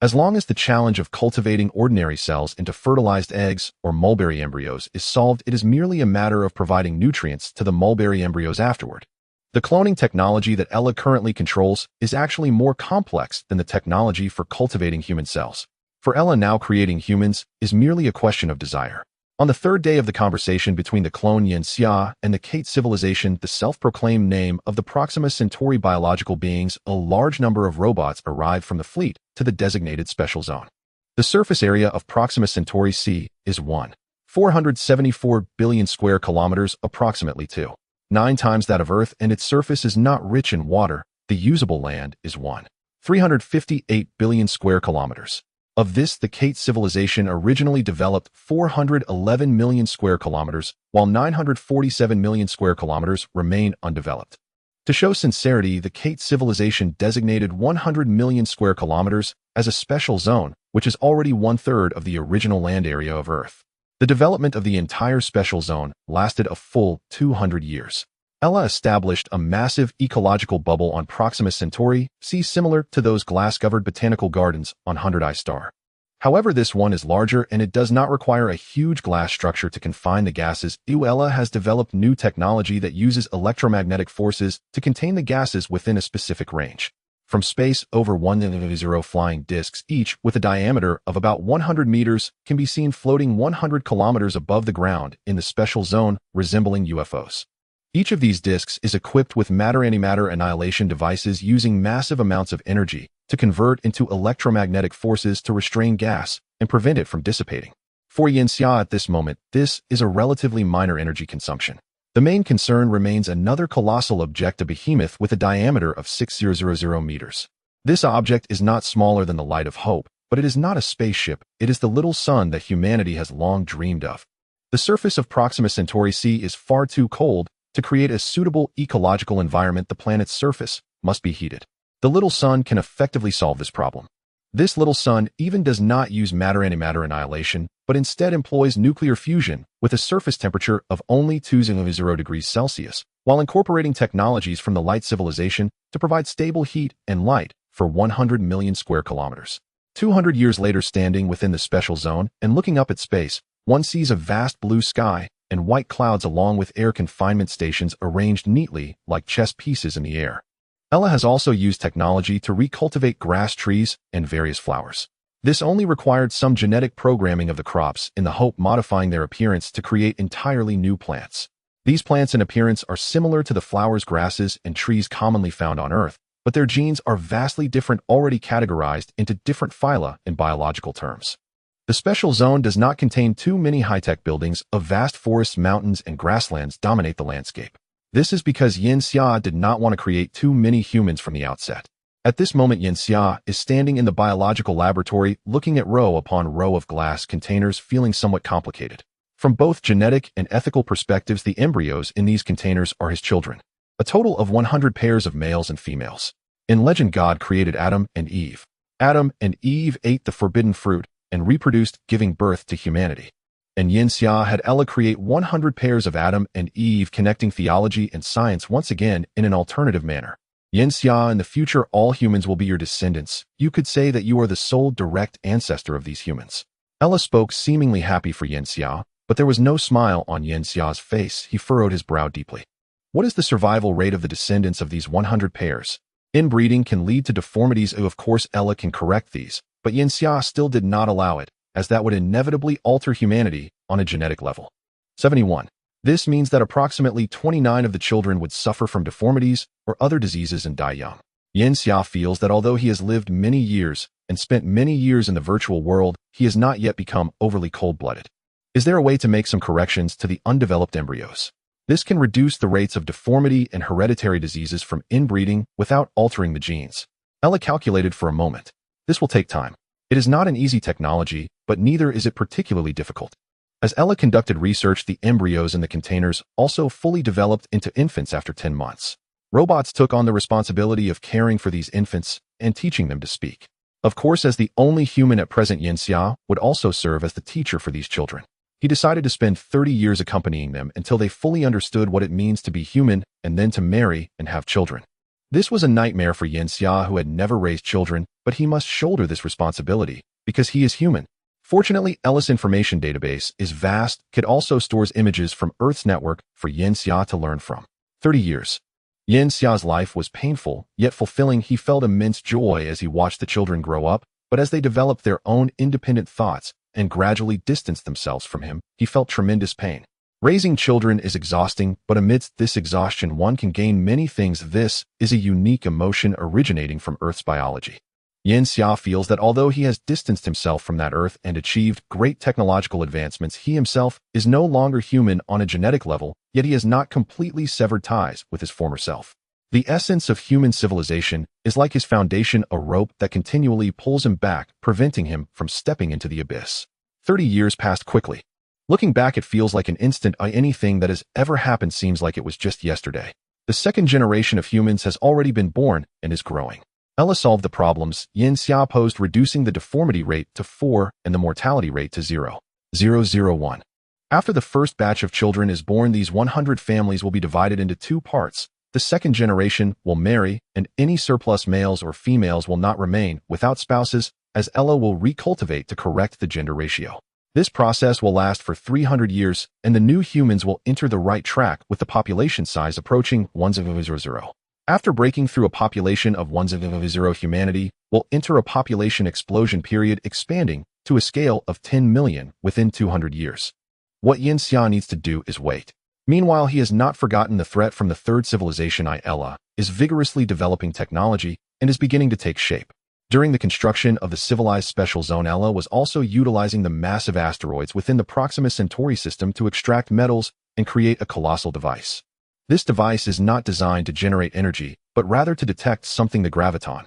S1: As long as the challenge of cultivating ordinary cells into fertilized eggs or mulberry embryos is solved, it is merely a matter of providing nutrients to the mulberry embryos afterward. The cloning technology that Ella currently controls is actually more complex than the technology for cultivating human cells. For Ella, now creating humans is merely a question of desire. On the third day of the conversation between the clone Yanxia and the Kate civilization, the self-proclaimed name of the Proxima Centauri biological beings, a large number of robots arrived from the fleet to the designated special zone. The surface area of Proxima Centauri C is 1.474 billion square kilometers, approximately 2.9 times that of Earth, and its surface is not rich in water. The usable land is 1.358 billion square kilometers. Of this, the Kate civilization originally developed 411 million square kilometers, while 947 million square kilometers remain undeveloped. To show sincerity, the Kate civilization designated 100 million square kilometers as a special zone, which is already 1/3 of the original land area of Earth. The development of the entire special zone lasted a full 200 years. Ella established a massive ecological bubble on Proxima Centauri C, similar to those glass-covered botanical gardens on 100 Star. However, this one is larger and it does not require a huge glass structure to confine the gases. Ella has developed new technology that uses electromagnetic forces to contain the gases within a specific range. From space, over 1.0 flying disks, each with a diameter of about 100 meters, can be seen floating 100 kilometers above the ground in the special zone, resembling UFOs. Each of these disks is equipped with matter-antimatter annihilation devices using massive amounts of energy to convert into electromagnetic forces to restrain gas and prevent it from dissipating. For Yanxia at this moment, this is a relatively minor energy consumption. The main concern remains another colossal object, a behemoth with a diameter of 6,000 meters. This object is not smaller than the Light of Hope, but it is not a spaceship. It is the little sun that humanity has long dreamed of. The surface of Proxima Centauri C is far too cold to create a suitable ecological environment. The planet's surface must be heated. The little sun can effectively solve this problem. This little sun even does not use matter-antimatter annihilation, but instead employs nuclear fusion with a surface temperature of only 2.0 degrees Celsius, while incorporating technologies from the light civilization to provide stable heat and light for 100 million square kilometers. 200 years later, standing within the special zone and looking up at space, one sees a vast blue sky and white clouds along with air confinement stations arranged neatly like chess pieces in the air. Ella has also used technology to recultivate grass, trees, and various flowers. This only required some genetic programming of the crops in the hope modifying their appearance to create entirely new plants. These plants in appearance are similar to the flowers, grasses, and trees commonly found on Earth, but their genes are vastly different, already categorized into different phyla in biological terms. The special zone does not contain too many high-tech buildings. Of vast forests, mountains, and grasslands dominate the landscape. This is because Yanxia did not want to create too many humans from the outset. At this moment, Yanxia is standing in the biological laboratory, looking at row upon row of glass containers, feeling somewhat complicated. From both genetic and ethical perspectives, the embryos in these containers are his children. A total of 100 pairs of males and females. In legend, God created Adam and Eve. Adam and Eve ate the forbidden fruit and reproduced, giving birth to humanity. And Yanxia had Ella create 100 pairs of Adam and Eve, connecting theology and science once again in an alternative manner. Yanxia, in the future all humans will be your descendants. You could say that you are the sole direct ancestor of these humans. Ella spoke seemingly happy for Yanxia, but there was no smile on Yanxia's face. He furrowed his brow deeply. What is the survival rate of the descendants of these 100 pairs? Inbreeding can lead to deformities. Of course Ella can correct these, but Yanxia still did not allow it, as that would inevitably alter humanity on a genetic level. 71. This means that approximately 29 of the children would suffer from deformities or other diseases and die young. Yanxia feels that although he has lived many years and spent many years in the virtual world, he has not yet become overly cold-blooded. Is there a way to make some corrections to the undeveloped embryos? This can reduce the rates of deformity and hereditary diseases from inbreeding without altering the genes. Ella calculated for a moment. This will take time. It is not an easy technology, but neither is it particularly difficult. As Ella conducted research, the embryos in the containers also fully developed into infants after 10 months. Robots took on the responsibility of caring for these infants and teaching them to speak. Of course, as the only human at present, Yanxia would also serve as the teacher for these children. He decided to spend 30 years accompanying them until they fully understood what it means to be human and then to marry and have children. This was a nightmare for Yanxia, who had never raised children, but he must shoulder this responsibility because he is human. Fortunately, Ella's information database is vast. It also stores images from Earth's network for Yanxia to learn from. 30 years. Yanxia's life was painful, yet fulfilling. He felt immense joy as he watched the children grow up, but as they developed their own independent thoughts and gradually distanced themselves from him, he felt tremendous pain. Raising children is exhausting, but amidst this exhaustion one can gain many things. This is a unique emotion originating from Earth's biology. Yanxia feels that although he has distanced himself from that Earth and achieved great technological advancements, he himself is no longer human on a genetic level, yet he has not completely severed ties with his former self. The essence of human civilization is like his foundation, a rope that continually pulls him back, preventing him from stepping into the abyss. 30 years passed quickly. Looking back, it feels like an instant. Anything that has ever happened seems like it was just yesterday. The second generation of humans has already been born and is growing. Ella solved the problems. Yanxia posed reducing the deformity rate to 4 and the mortality rate to 0.001. After the first batch of children is born, these 100 families will be divided into 2 parts. The second generation will marry, and any surplus males or females will not remain without spouses, as Ella will recultivate to correct the gender ratio. This process will last for 300 years, and the new humans will enter the right track with the population size approaching 100. After breaking through a population of 100, humanity will enter a population explosion period, expanding to a scale of 10 million within 200 years. What Yanxia needs to do is wait. Meanwhile, he has not forgotten the threat from the third civilization. Ella is vigorously developing technology and is beginning to take shape. During the construction of the civilized special zone, Ella was also utilizing the massive asteroids within the Proxima Centauri system to extract metals and create a colossal device. This device is not designed to generate energy, but rather to detect something, the graviton.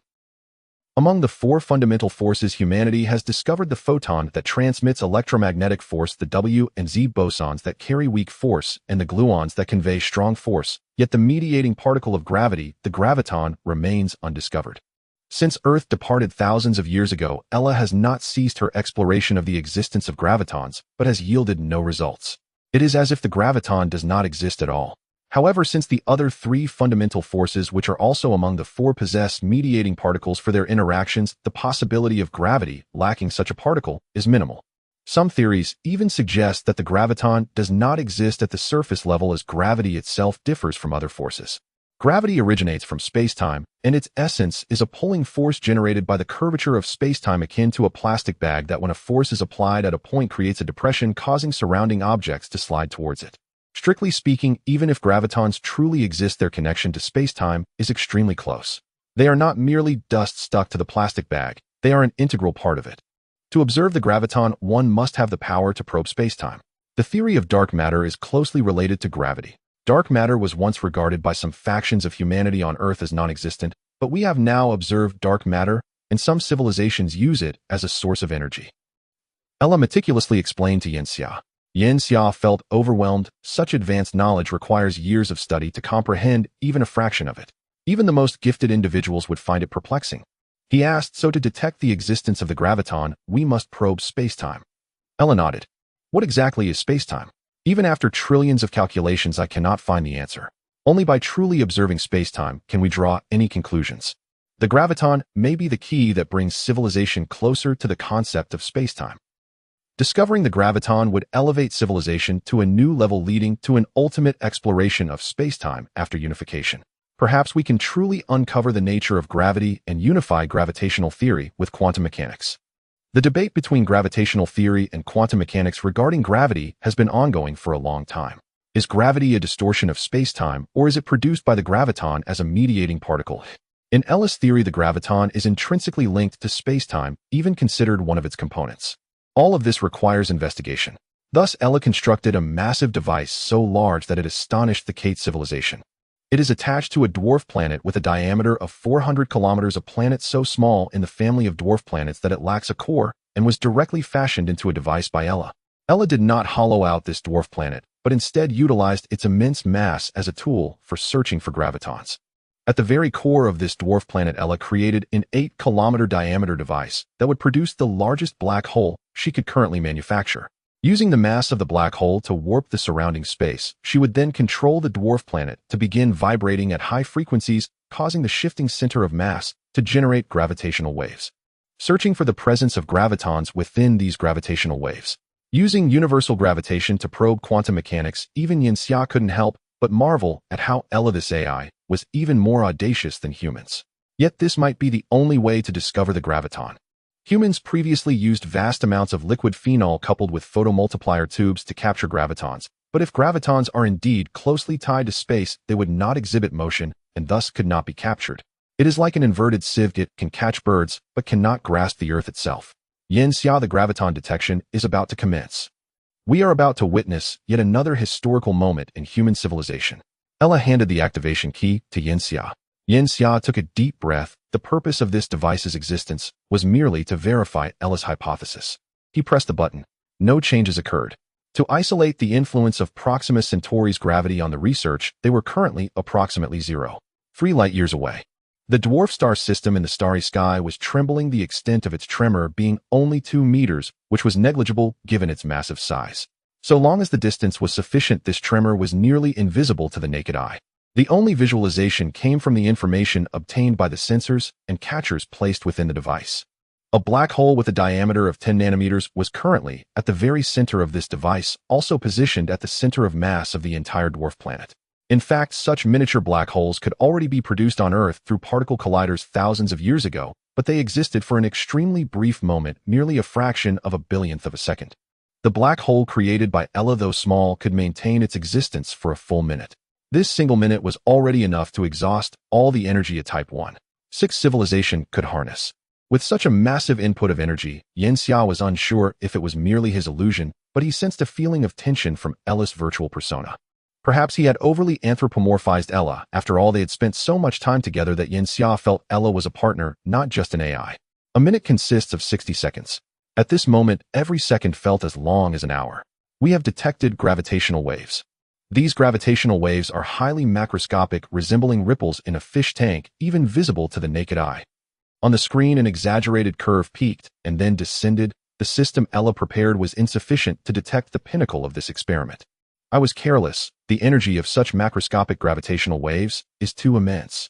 S1: Among the 4 fundamental forces, humanity has discovered the photon that transmits electromagnetic force, the W and Z bosons that carry weak force, and the gluons that convey strong force, yet the mediating particle of gravity, the graviton, remains undiscovered. Since Earth departed thousands of years ago, Ella has not ceased her exploration of the existence of gravitons, but has yielded no results. It is as if the graviton does not exist at all. However, since the other 3 fundamental forces, which are also among the 4, possess mediating particles for their interactions, the possibility of gravity lacking such a particle is minimal. Some theories even suggest that the graviton does not exist at the surface level, as gravity itself differs from other forces. Gravity originates from spacetime, and its essence is a pulling force generated by the curvature of spacetime, akin to a plastic bag that, when a force is applied at a point, creates a depression, causing surrounding objects to slide towards it. Strictly speaking, even if gravitons truly exist, their connection to spacetime is extremely close. They are not merely dust stuck to the plastic bag, they are an integral part of it. To observe the graviton, one must have the power to probe spacetime. The theory of dark matter is closely related to gravity. Dark matter was once regarded by some factions of humanity on Earth as non-existent, but we have now observed dark matter, and some civilizations use it as a source of energy. Ella meticulously explained to Yanxia. Yanxia felt overwhelmed. Such advanced knowledge requires years of study to comprehend even a fraction of it. Even the most gifted individuals would find it perplexing. He asked, so to detect the existence of the graviton, we must probe spacetime. Ella nodded. What exactly is spacetime? Even after trillions of calculations, I cannot find the answer. Only by truly observing space-time can we draw any conclusions. The graviton may be the key that brings civilization closer to the concept of space-time. Discovering the graviton would elevate civilization to a new level, leading to an ultimate exploration of space-time after unification. Perhaps we can truly uncover the nature of gravity and unify gravitational theory with quantum mechanics. The debate between gravitational theory and quantum mechanics regarding gravity has been ongoing for a long time. Is gravity a distortion of space-time, or is it produced by the graviton as a mediating particle? In Ella's theory, the graviton is intrinsically linked to space-time, even considered one of its components. All of this requires investigation. Thus, Ella constructed a massive device so large that it astonished the Kate civilization. It is attached to a dwarf planet with a diameter of 400 kilometers, a planet so small in the family of dwarf planets that it lacks a core, and was directly fashioned into a device by Ella. Ella did not hollow out this dwarf planet, but instead utilized its immense mass as a tool for searching for gravitons. At the very core of this dwarf planet, Ella created an 8-kilometer diameter device that would produce the largest black hole she could currently manufacture. Using the mass of the black hole to warp the surrounding space, she would then control the dwarf planet to begin vibrating at high frequencies, causing the shifting center of mass to generate gravitational waves. Searching for the presence of gravitons within these gravitational waves. Using universal gravitation to probe quantum mechanics, even Yanxia couldn't help but marvel at how Ella, this AI, was even more audacious than humans. Yet this might be the only way to discover the graviton. Humans previously used vast amounts of liquid phenol coupled with photomultiplier tubes to capture gravitons, but if gravitons are indeed closely tied to space, they would not exhibit motion and thus could not be captured. It is like an inverted sieve. It can catch birds, but cannot grasp the Earth itself. Yanxia, the graviton detection is about to commence. We are about to witness yet another historical moment in human civilization. Ella handed the activation key to Yanxia. Yanxia took a deep breath. The purpose of this device's existence was merely to verify Ella's hypothesis. He pressed the button. No changes occurred. To isolate the influence of Proxima Centauri's gravity on the research, they were currently approximately 0.3 light-years away. The dwarf star system in the starry sky was trembling, the extent of its tremor being only 2 meters, which was negligible given its massive size. So long as the distance was sufficient, this tremor was nearly invisible to the naked eye. The only visualization came from the information obtained by the sensors and catchers placed within the device. A black hole with a diameter of 10 nanometers was currently at the very center of this device, also positioned at the center of mass of the entire dwarf planet. In fact, such miniature black holes could already be produced on Earth through particle colliders thousands of years ago, but they existed for an extremely brief moment, merely a fraction of a billionth of a second. The black hole created by Ella, though small, could maintain its existence for a full minute. This single minute was already enough to exhaust all the energy a Type 1.6 civilization could harness. With such a massive input of energy, Yanxia was unsure if it was merely his illusion, but he sensed a feeling of tension from Ella's virtual persona. Perhaps he had overly anthropomorphized Ella. After all, they had spent so much time together that Yanxia felt Ella was a partner, not just an AI. A minute consists of 60 seconds. At this moment, every second felt as long as an hour. We have detected gravitational waves. These gravitational waves are highly macroscopic, resembling ripples in a fish tank, even visible to the naked eye. On the screen, an exaggerated curve peaked and then descended. The system Ella prepared was insufficient to detect the pinnacle of this experiment. I was careless. The energy of such macroscopic gravitational waves is too immense.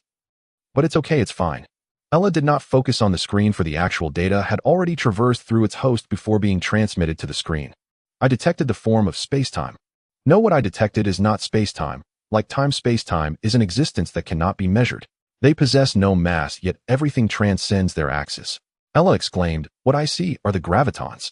S1: But it's okay, it's fine. Ella did not focus on the screen, for the actual data had already traversed through its host before being transmitted to the screen. I detected the form of space-time. No, what I detected is not space-time. Like time, space-time is an existence that cannot be measured. They possess no mass, yet everything transcends their axis. Ella exclaimed, "What I see are the gravitons."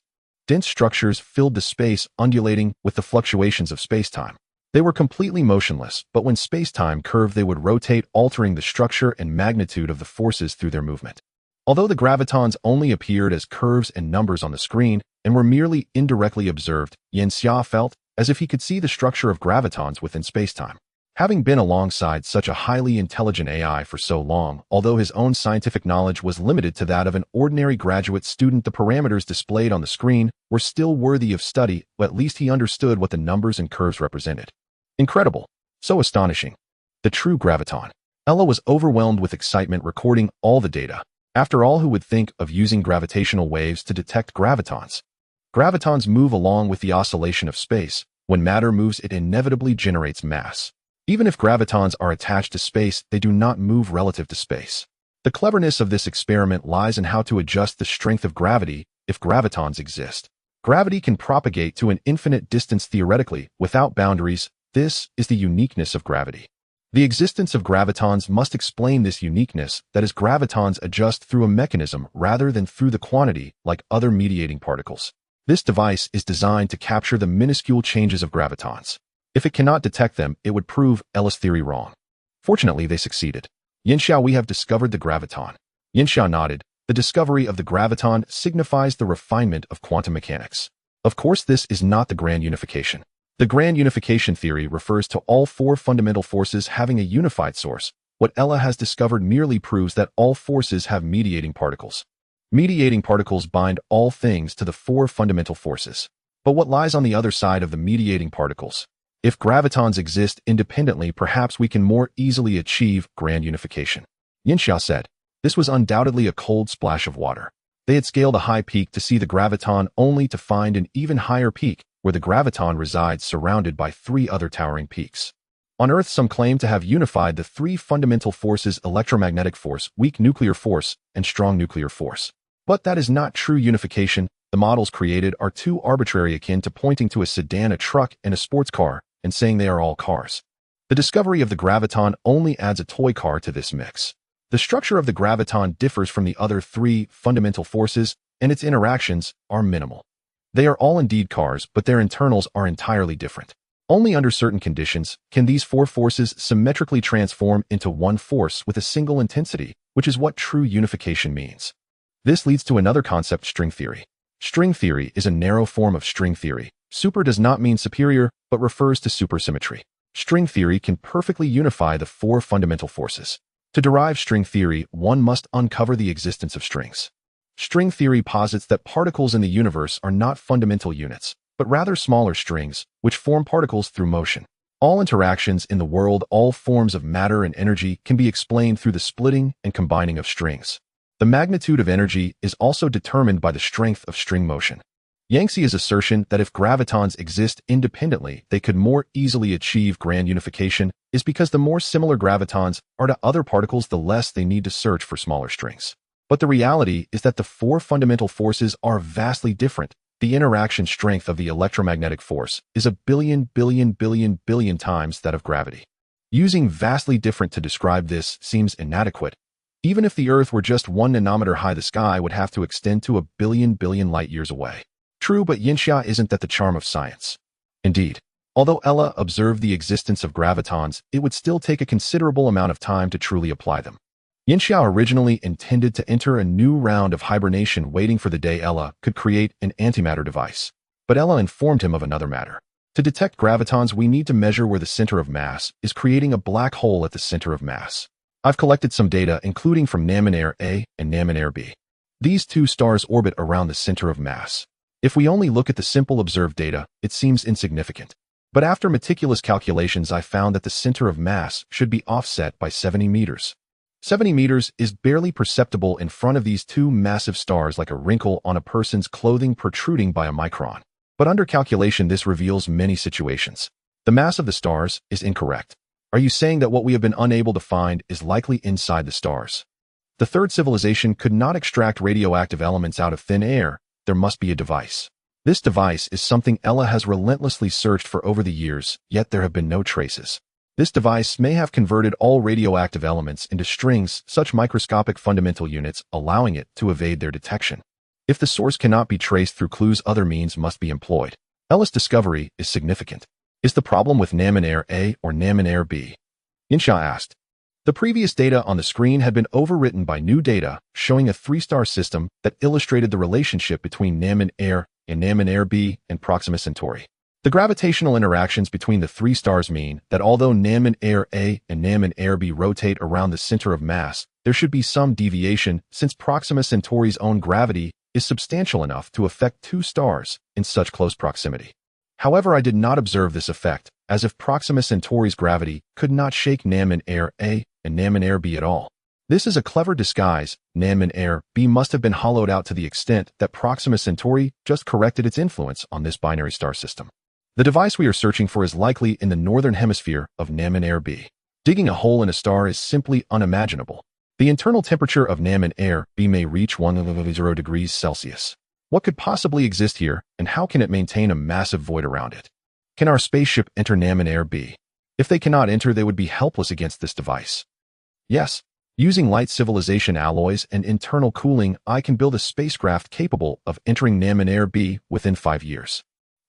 S1: Dense structures filled the space, undulating with the fluctuations of space-time. They were completely motionless, but when space-time curved, they would rotate, altering the structure and magnitude of the forces through their movement. Although the gravitons only appeared as curves and numbers on the screen and were merely indirectly observed, Yanxia felt as if he could see the structure of gravitons within space-time. Having been alongside such a highly intelligent AI for so long, although his own scientific knowledge was limited to that of an ordinary graduate student, the parameters displayed on the screen were still worthy of study, but at least he understood what the numbers and curves represented. Incredible. So astonishing. The true graviton. Ella was overwhelmed with excitement, recording all the data. After all, who would think of using gravitational waves to detect gravitons? Gravitons move along with the oscillation of space. When matter moves, it inevitably generates mass. Even if gravitons are attached to space, they do not move relative to space. The cleverness of this experiment lies in how to adjust the strength of gravity if gravitons exist. Gravity can propagate to an infinite distance theoretically, without boundaries. This is the uniqueness of gravity. The existence of gravitons must explain this uniqueness, that is, gravitons adjust through a mechanism rather than through the quantity, like other mediating particles. This device is designed to capture the minuscule changes of gravitons. If it cannot detect them, it would prove Ella's theory wrong. Fortunately, they succeeded. Yinxiao, we have discovered the graviton. Yinxiao nodded. The discovery of the graviton signifies the refinement of quantum mechanics. Of course, this is not the grand unification. The grand unification theory refers to all four fundamental forces having a unified source. What Ella has discovered merely proves that all forces have mediating particles. Mediating particles bind all things to the four fundamental forces. But what lies on the other side of the mediating particles? If gravitons exist independently, perhaps we can more easily achieve grand unification. Yinxiao said. This was undoubtedly a cold splash of water. They had scaled a high peak to see the graviton only to find an even higher peak where the graviton resides surrounded by three other towering peaks. On Earth, some claim to have unified the three fundamental forces: electromagnetic force, weak nuclear force, and strong nuclear force. But that is not true unification. The models created are too arbitrary, akin to pointing to a sedan, a truck, and a sports car and saying they are all cars. The discovery of the graviton only adds a toy car to this mix. The structure of the graviton differs from the other three fundamental forces, and its interactions are minimal. They are all indeed cars, but their internals are entirely different. Only under certain conditions can these four forces symmetrically transform into one force with a single intensity, which is what true unification means. This leads to another concept: string theory. String theory is a narrow form of string theory. Super does not mean superior, but refers to supersymmetry. String theory can perfectly unify the four fundamental forces. To derive string theory, one must uncover the existence of strings. String theory posits that particles in the universe are not fundamental units, but rather smaller strings, which form particles through motion. All interactions in the world, all forms of matter and energy, can be explained through the splitting and combining of strings. The magnitude of energy is also determined by the strength of string motion. Yangtze's assertion that if gravitons exist independently, they could more easily achieve grand unification is because the more similar gravitons are to other particles, the less they need to search for smaller strings. But the reality is that the four fundamental forces are vastly different. The interaction strength of the electromagnetic force is a billion times that of gravity. Using vastly different to describe this seems inadequate. Even if the Earth were just 1 nanometer high, the sky would have to extend to a billion light years away. True, but Yinxia, isn't that the charm of science? Indeed. Although Ella observed the existence of gravitons, it would still take a considerable amount of time to truly apply them. Yinxia originally intended to enter a new round of hibernation, waiting for the day Ella could create an antimatter device. But Ella informed him of another matter. To detect gravitons, we need to measure where the center of mass is, creating a black hole at the center of mass. I've collected some data, including from Naminair A and Naminair B. These two stars orbit around the center of mass. If we only look at the simple observed data, it seems insignificant. But after meticulous calculations, I found that the center of mass should be offset by 70 meters. 70 meters is barely perceptible in front of these two massive stars, like a wrinkle on a person's clothing protruding by a micron. But under calculation, this reveals many situations. The mass of the stars is incorrect. Are you saying that what we have been unable to find is likely inside the stars? The third civilization could not extract radioactive elements out of thin air. There must be a device. This device is something Ella has relentlessly searched for over the years, yet there have been no traces. This device may have converted all radioactive elements into strings, such microscopic fundamental units, allowing it to evade their detection. If the source cannot be traced through clues, other means must be employed. Ella's discovery is significant. Is the problem with Naminair A or Naminair B? Yinxia asked. The previous data on the screen had been overwritten by new data showing a 3-star system that illustrated the relationship between Naminair and Naminair B and Proxima Centauri. The gravitational interactions between the 3 stars mean that although Naminair A and Naminair B rotate around the center of mass, there should be some deviation, since Proxima Centauri's own gravity is substantial enough to affect 2 stars in such close proximity. However, I did not observe this effect, as if Proxima Centauri's gravity could not shake Naminair A and Naminair B at all. This is a clever disguise. Naminair B must have been hollowed out to the extent that Proxima Centauri just corrected its influence on this binary star system. The device we are searching for is likely in the northern hemisphere of Namen B. Digging a hole in a star is simply unimaginable. The internal temperature of Namen B may reach 100 degrees Celsius. What could possibly exist here, and how can it maintain a massive void around it? Can our spaceship enter Namen B? If they cannot enter, they would be helpless against this device. Yes, using light civilization alloys and internal cooling, I can build a spacecraft capable of entering Namen B within 5 years.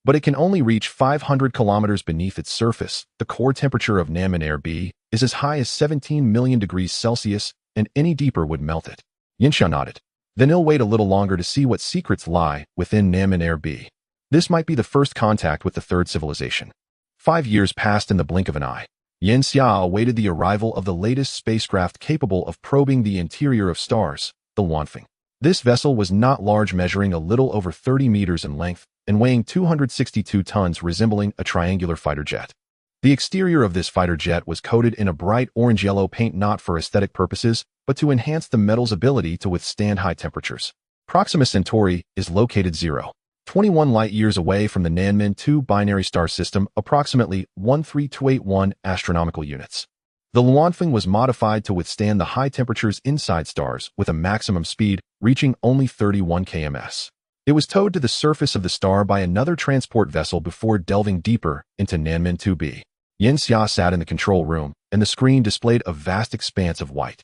S1: But it can only reach 500 kilometers beneath its surface. The core temperature of Namen B is as high as 17 million degrees Celsius, and any deeper would melt it. Yinxia nodded. Then he'll wait a little longer to see what secrets lie within Namen B. This might be the first contact with the third civilization. 5 years passed in the blink of an eye. Yinxia awaited the arrival of the latest spacecraft capable of probing the interior of stars, the Luanfeng. This vessel was not large, measuring a little over 30 meters in length and weighing 262 tons, resembling a triangular fighter jet. The exterior of this fighter jet was coated in a bright orange-yellow paint, not for aesthetic purposes, but to enhance the metal's ability to withstand high temperatures. Proxima Centauri is located 0.21 light-years away from the Namen 2 binary star system, approximately 13281 astronomical units. The Luanfeng was modified to withstand the high temperatures inside stars with a maximum speed reaching only 31 km/s. It was towed to the surface of the star by another transport vessel before delving deeper into Namen 2b. Yinxia sat in the control room, and the screen displayed a vast expanse of white.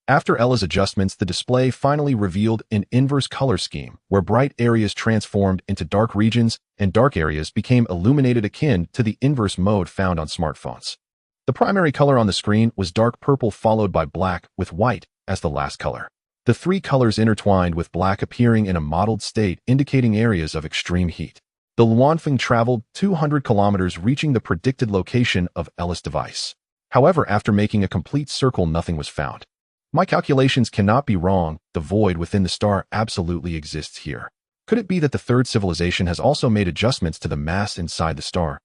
S1: After Ella's adjustments, the display finally revealed an inverse color scheme, where bright areas transformed into dark regions and dark areas became illuminated, akin to the inverse mode found on smartphones. The primary color on the screen was dark purple, followed by black, with white as the last color. The three colors intertwined, with black appearing in a mottled state, indicating areas of extreme heat. The Luanfeng traveled 200 kilometers, reaching the predicted location of Ella's device. However, after making a complete circle, nothing was found. My calculations cannot be wrong. The void within the star absolutely exists here. Could it be that the third civilization has also made adjustments to the mass inside the star?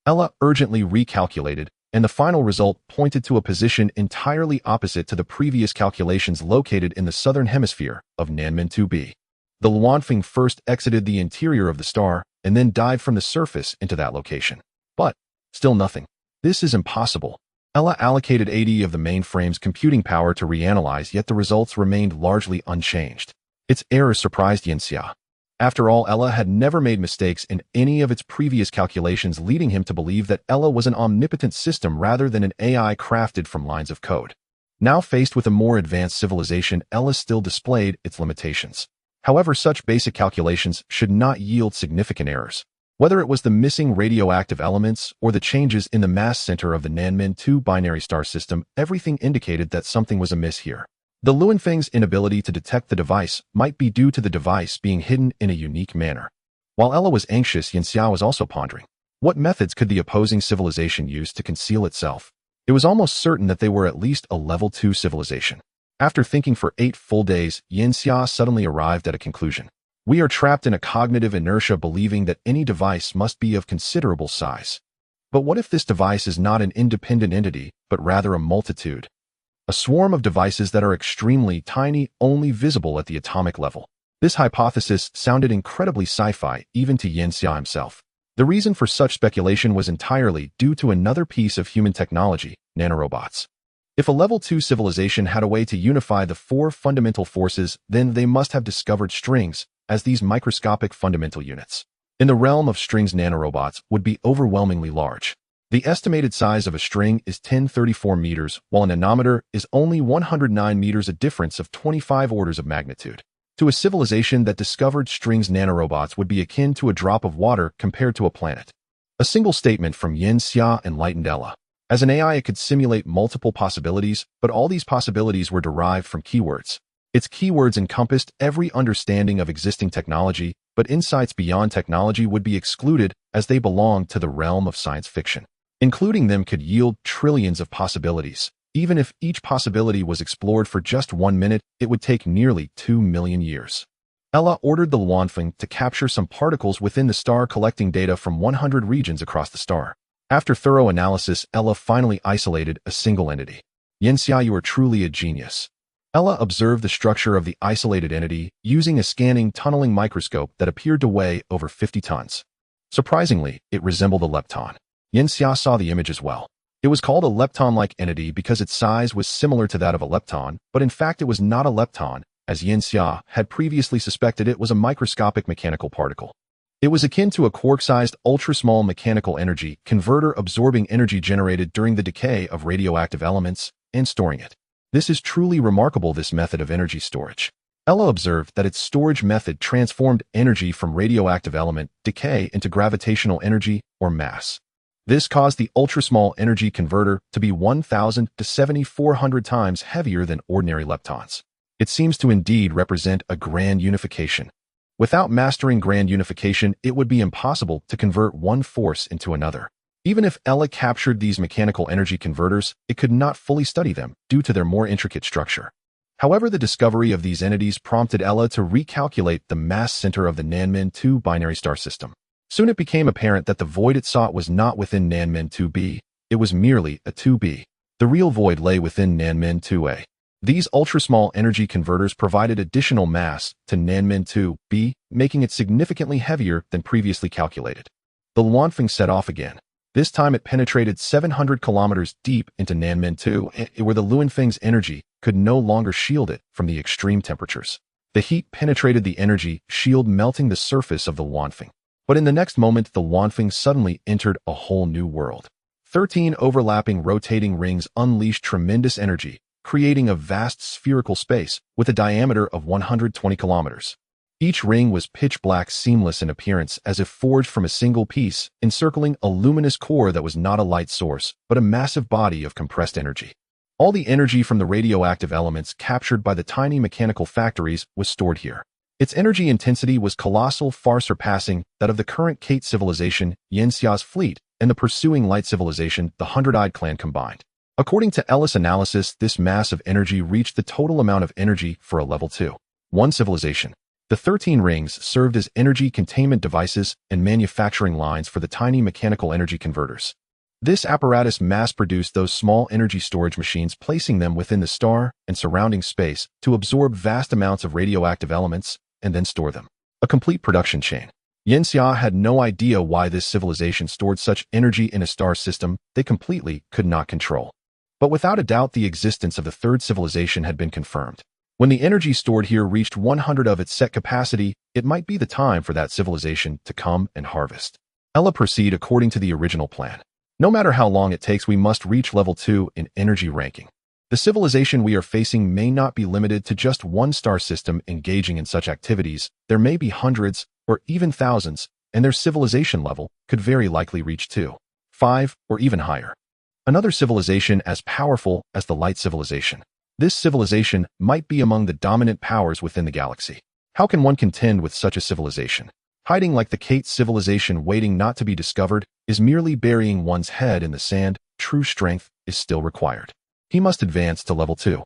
S1: Ella urgently recalculated, and the final result pointed to a position entirely opposite to the previous calculations, located in the southern hemisphere of Namen 2b. The Luanfeng first exited the interior of the star and then dived from the surface into that location. But still nothing. This is impossible. Ella allocated 80 of the mainframe's computing power to reanalyze, yet the results remained largely unchanged. Its errors surprised Yinxia. After all, Ella had never made mistakes in any of its previous calculations, leading him to believe that Ella was an omnipotent system rather than an AI crafted from lines of code. Now faced with a more advanced civilization, Ella still displayed its limitations. However, such basic calculations should not yield significant errors. Whether it was the missing radioactive elements or the changes in the mass center of the Namen 2 binary star system, everything indicated that something was amiss here. The Luanfeng's inability to detect the device might be due to the device being hidden in a unique manner. While Ella was anxious, Yinxia was also pondering. What methods could the opposing civilization use to conceal itself? It was almost certain that they were at least a level 2 civilization. After thinking for 8 full days, Yinxia suddenly arrived at a conclusion. We are trapped in a cognitive inertia, believing that any device must be of considerable size. But what if this device is not an independent entity, but rather a multitude? A swarm of devices that are extremely tiny, only visible at the atomic level. This hypothesis sounded incredibly sci-fi, even to Yinxia himself. The reason for such speculation was entirely due to another piece of human technology, nanorobots. If a level 2 civilization had a way to unify the 4 fundamental forces, then they must have discovered strings as these microscopic fundamental units. In the realm of strings, nanorobots would be overwhelmingly large. The estimated size of a string is 1034 meters, while a nanometer is only 109 meters, a difference of 25 orders of magnitude. To a civilization that discovered strings, nanorobots would be akin to a drop of water compared to a planet. A single statement from Yinxia enlightened Ella. As an AI, it could simulate multiple possibilities, but all these possibilities were derived from keywords. Its keywords encompassed every understanding of existing technology, but insights beyond technology would be excluded as they belonged to the realm of science fiction. Including them could yield trillions of possibilities. Even if each possibility was explored for just 1 minute, it would take nearly 2 million years. Ella ordered the Luanfeng to capture some particles within the star, collecting data from 100 regions across the star. After thorough analysis, Ella finally isolated a single entity. Yinxia, you are truly a genius. Ella observed the structure of the isolated entity using a scanning tunneling microscope that appeared to weigh over 50 tons. Surprisingly, it resembled a lepton. Yanxia saw the image as well. It was called a lepton-like entity because its size was similar to that of a lepton, but in fact it was not a lepton, as Yanxia had previously suspected it was a microscopic mechanical particle. It was akin to a quark-sized ultra-small mechanical energy converter absorbing energy generated during the decay of radioactive elements and storing it. This is truly remarkable, this method of energy storage. Ella observed that its storage method transformed energy from radioactive element decay into gravitational energy or mass. This caused the ultra-small energy converter to be 1,000 to 7,400 times heavier than ordinary leptons. It seems to indeed represent a grand unification. Without mastering grand unification, it would be impossible to convert one force into another. Even if Ella captured these mechanical energy converters, it could not fully study them due to their more intricate structure. However, the discovery of these entities prompted Ella to recalculate the mass center of the Nanmen 2 binary star system. Soon it became apparent that the void it sought was not within Nanmen 2b, it was merely a 2b. The real void lay within Nanmen 2a. These ultra-small energy converters provided additional mass to Nanmen 2b, making it significantly heavier than previously calculated. The Luanfeng set off again. This time it penetrated 700 kilometers deep into Nanmen 2, where the Luanfeng's energy could no longer shield it from the extreme temperatures. The heat penetrated the energy shield, melting the surface of the Luanfeng. But in the next moment, the Luanfeng suddenly entered a whole new world. 13 overlapping rotating rings unleashed tremendous energy, creating a vast spherical space with a diameter of 120 kilometers. Each ring was pitch black, seamless in appearance, as if forged from a single piece, encircling a luminous core that was not a light source, but a massive body of compressed energy. All the energy from the radioactive elements captured by the tiny mechanical factories was stored here. Its energy intensity was colossal, far surpassing that of the current Kate civilization, Yanxia's fleet, and the pursuing light civilization, the Hundred-Eyed Clan combined. According to Ellis' analysis, this mass of energy reached the total amount of energy for a level 2-1 civilization. The 13 rings served as energy containment devices and manufacturing lines for the tiny mechanical energy converters. This apparatus mass-produced those small energy storage machines, placing them within the star and surrounding space to absorb vast amounts of radioactive elements and then store them. A complete production chain. Yanxia had no idea why this civilization stored such energy in a star system they completely could not control. But without a doubt, the existence of the third civilization had been confirmed. When the energy stored here reached 100 of its set capacity, it might be the time for that civilization to come and harvest. Ella proceed according to the original plan. No matter how long it takes, we must reach level 2 in energy ranking. The civilization we are facing may not be limited to just one star system engaging in such activities. There may be hundreds or even thousands, and their civilization level could very likely reach 2, 5, or even higher. Another civilization as powerful as the light civilization. This civilization might be among the dominant powers within the galaxy. How can one contend with such a civilization? Hiding like the Kate civilization, waiting not to be discovered, is merely burying one's head in the sand. True strength is still required. He must advance to level 2.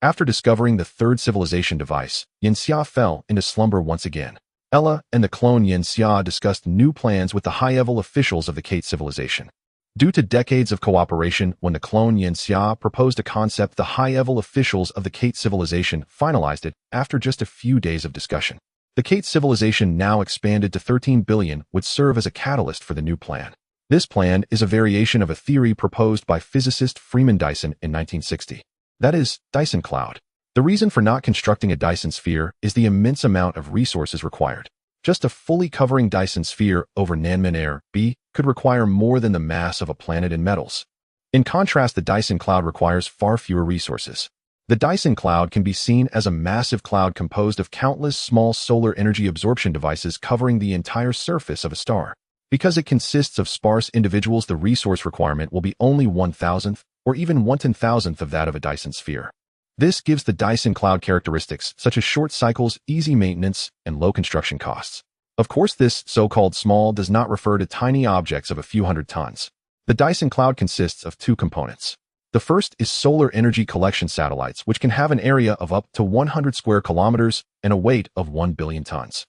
S1: After discovering the third civilization device, Yanxia fell into slumber once again. Ella and the clone Yanxia discussed new plans with the high-level officials of the Kate civilization. Due to decades of cooperation, when the clone Yanxia proposed a concept, the high-level officials of the Kate civilization finalized it after just a few days of discussion. The Kate civilization, now expanded to 13 billion, would serve as a catalyst for the new plan. This plan is a variation of a theory proposed by physicist Freeman Dyson in 1960. That is, Dyson cloud. The reason for not constructing a Dyson sphere is the immense amount of resources required. Just a fully covering Dyson sphere over Nanmen Air B could require more than the mass of a planet in metals. In contrast, the Dyson cloud requires far fewer resources. The Dyson cloud can be seen as a massive cloud composed of countless small solar energy absorption devices covering the entire surface of a star. Because it consists of sparse individuals, the resource requirement will be only 1,000th or even 1/10,000th of that of a Dyson sphere. This gives the Dyson cloud characteristics such as short cycles, easy maintenance, and low construction costs. Of course, this so-called small does not refer to tiny objects of a few hundred tons. The Dyson cloud consists of two components. The first is solar energy collection satellites, which can have an area of up to 100 square kilometers and a weight of 1 billion tons.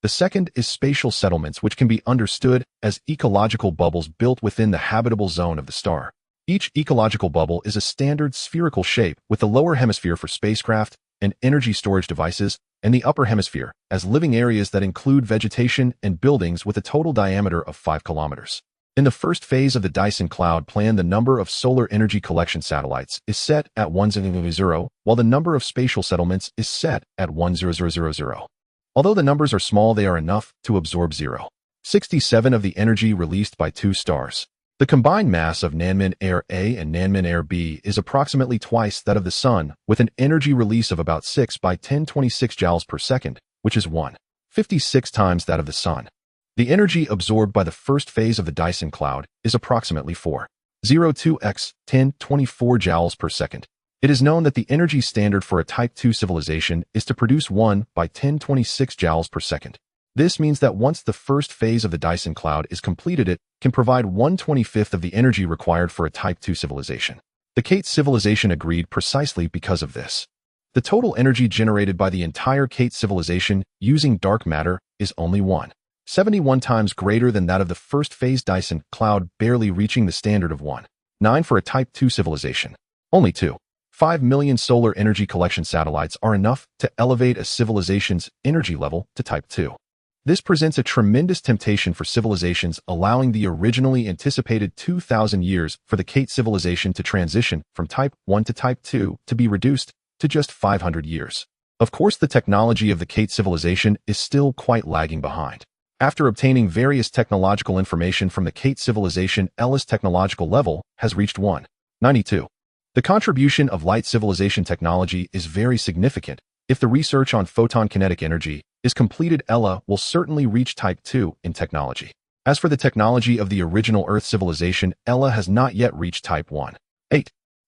S1: The second is spatial settlements, which can be understood as ecological bubbles built within the habitable zone of the star. Each ecological bubble is a standard spherical shape with the lower hemisphere for spacecraft and energy storage devices, and the upper hemisphere as living areas that include vegetation and buildings with a total diameter of 5 kilometers. In the first phase of the Dyson Cloud plan, the number of solar energy collection satellites is set at 1,000, while the number of spatial settlements is set at 1,000. Although the numbers are small, they are enough to absorb 0.67 of the energy released by two stars. The combined mass of Nanmen Air A and Nanmen Air B is approximately twice that of the Sun, with an energy release of about 6 by 1026 joules per second, which is 1.56 times that of the Sun. The energy absorbed by the first phase of the Dyson Cloud is approximately 4.02 x 1024 joules per second. It is known that the energy standard for a Type 2 civilization is to produce 1 by 1026 joules per second. This means that once the first phase of the Dyson Cloud is completed, it can provide 1/25 of the energy required for a Type 2 civilization. The Kate civilization agreed precisely because of this. The total energy generated by the entire Kate civilization using dark matter is only 1.71 times greater than that of the first phase Dyson Cloud, barely reaching the standard of 1.9 for a Type 2 civilization. Only 2.5 million solar energy collection satellites are enough to elevate a civilization's energy level to Type 2. This presents a tremendous temptation for civilizations, allowing the originally anticipated 2,000 years for the Kate civilization to transition from Type 1 to Type 2 to be reduced to just 500 years. Of course, the technology of the Kate civilization is still quite lagging behind. After obtaining various technological information from the Kate civilization, Ella's technological level has reached 192. The contribution of light civilization technology is very significant. If the research on photon kinetic energy is completed, Ella will certainly reach Type 2 in technology. As for the technology of the original Earth civilization, Ella has not yet reached Type 1.8.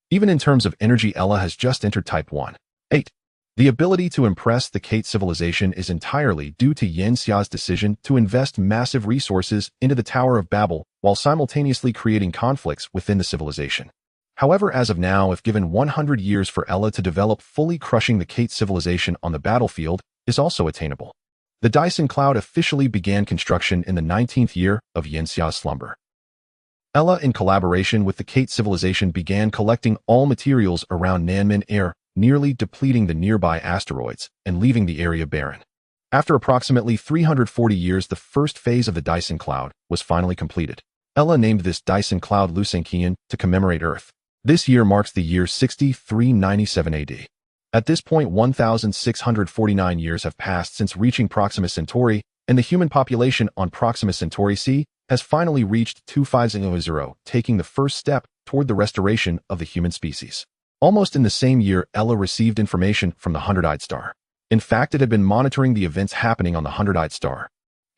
S1: Even in terms of energy, Ella has just entered Type 1.8. The ability to impress the Kate civilization is entirely due to Yen Xia's decision to invest massive resources into the Tower of Babel while simultaneously creating conflicts within the civilization. However, as of now, if given 100 years for Ella to develop, fully crushing the Kate civilization on the battlefield is also attainable. The Dyson Cloud officially began construction in the 19th year of Yen Xia's slumber. Ella, in collaboration with the Kate civilization, began collecting all materials around Nanmen Air, nearly depleting the nearby asteroids and leaving the area barren. After approximately 340 years, the first phase of the Dyson Cloud was finally completed. Ella named this Dyson Cloud Lusankian to commemorate Earth. This year marks the year 6397 AD. At this point, 1,649 years have passed since reaching Proxima Centauri, and the human population on Proxima Centauri C has finally reached 2500, taking the first step toward the restoration of the human species. Almost in the same year, Ella received information from the Hundred-Eyed Star. In fact, it had been monitoring the events happening on the Hundred-Eyed Star.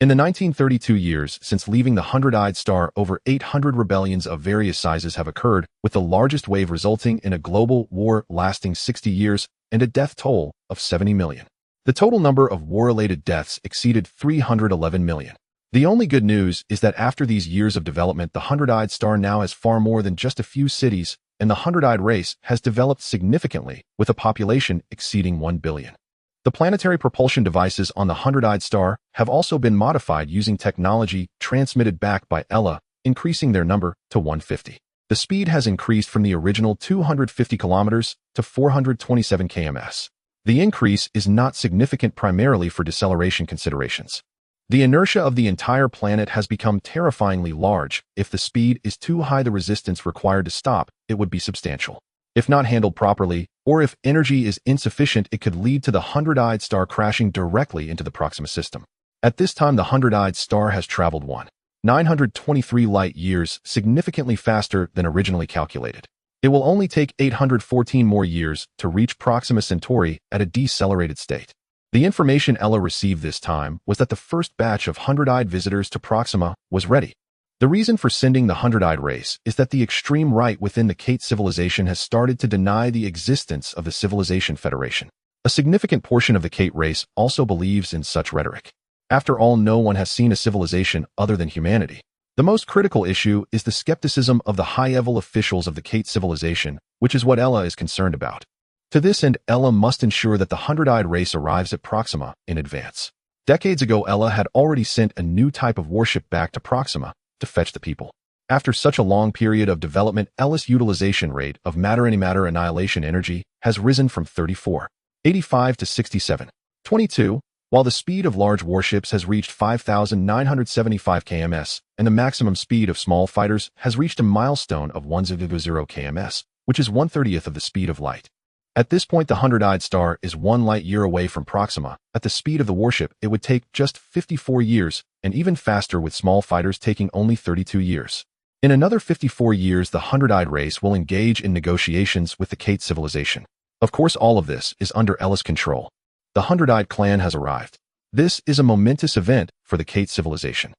S1: In the 1932 years since leaving the Hundred-Eyed Star, over 800 rebellions of various sizes have occurred, with the largest wave resulting in a global war lasting 60 years and a death toll of 70 million. The total number of war-related deaths exceeded 311 million. The only good news is that after these years of development, the Hundred-Eyed Star now has far more than just a few cities, and the Hundred-Eyed race has developed significantly, with a population exceeding 1 billion. The planetary propulsion devices on the Hundred-Eyed Star have also been modified using technology transmitted back by Ella, increasing their number to 150. The speed has increased from the original 250 kilometers to 427 km/s. The increase is not significant, primarily for deceleration considerations. The inertia of the entire planet has become terrifyingly large. If the speed is too high, the resistance required to stop it would be substantial. If not handled properly, or if energy is insufficient, it could lead to the Hundred-Eyed Star crashing directly into the Proxima system. At this time, the Hundred-Eyed Star has traveled 1,923 light years, significantly faster than originally calculated. It will only take 814 more years to reach Proxima Centauri at a decelerated state. The information Ella received this time was that the first batch of Hundred-Eyed visitors to Proxima was ready. The reason for sending the Hundred-Eyed race is that the extreme right within the Kate civilization has started to deny the existence of the Civilization Federation. A significant portion of the Kate race also believes in such rhetoric. After all, no one has seen a civilization other than humanity. The most critical issue is the skepticism of the high-level officials of the Kate civilization, which is what Ella is concerned about. To this end, Ella must ensure that the Hundred-Eyed race arrives at Proxima in advance. Decades ago, Ella had already sent a new type of warship back to Proxima to fetch the people. After such a long period of development, Ella's utilization rate of matter-antimatter annihilation energy has risen from 34 85 to 67. 22. While the speed of large warships has reached 5,975 kms, and the maximum speed of small fighters has reached a milestone of 100 kms, which is 1/30th of the speed of light. At this point, the 100-eyed star is 1 light-year away from Proxima. At the speed of the warship, it would take just 54 years, and even faster with small fighters taking only 32 years. In another 54 years, the 100-eyed race will engage in negotiations with the Kate civilization. Of course, all of this is under Ella's control. The 100-eyed clan has arrived. This is a momentous event for the Kate civilization.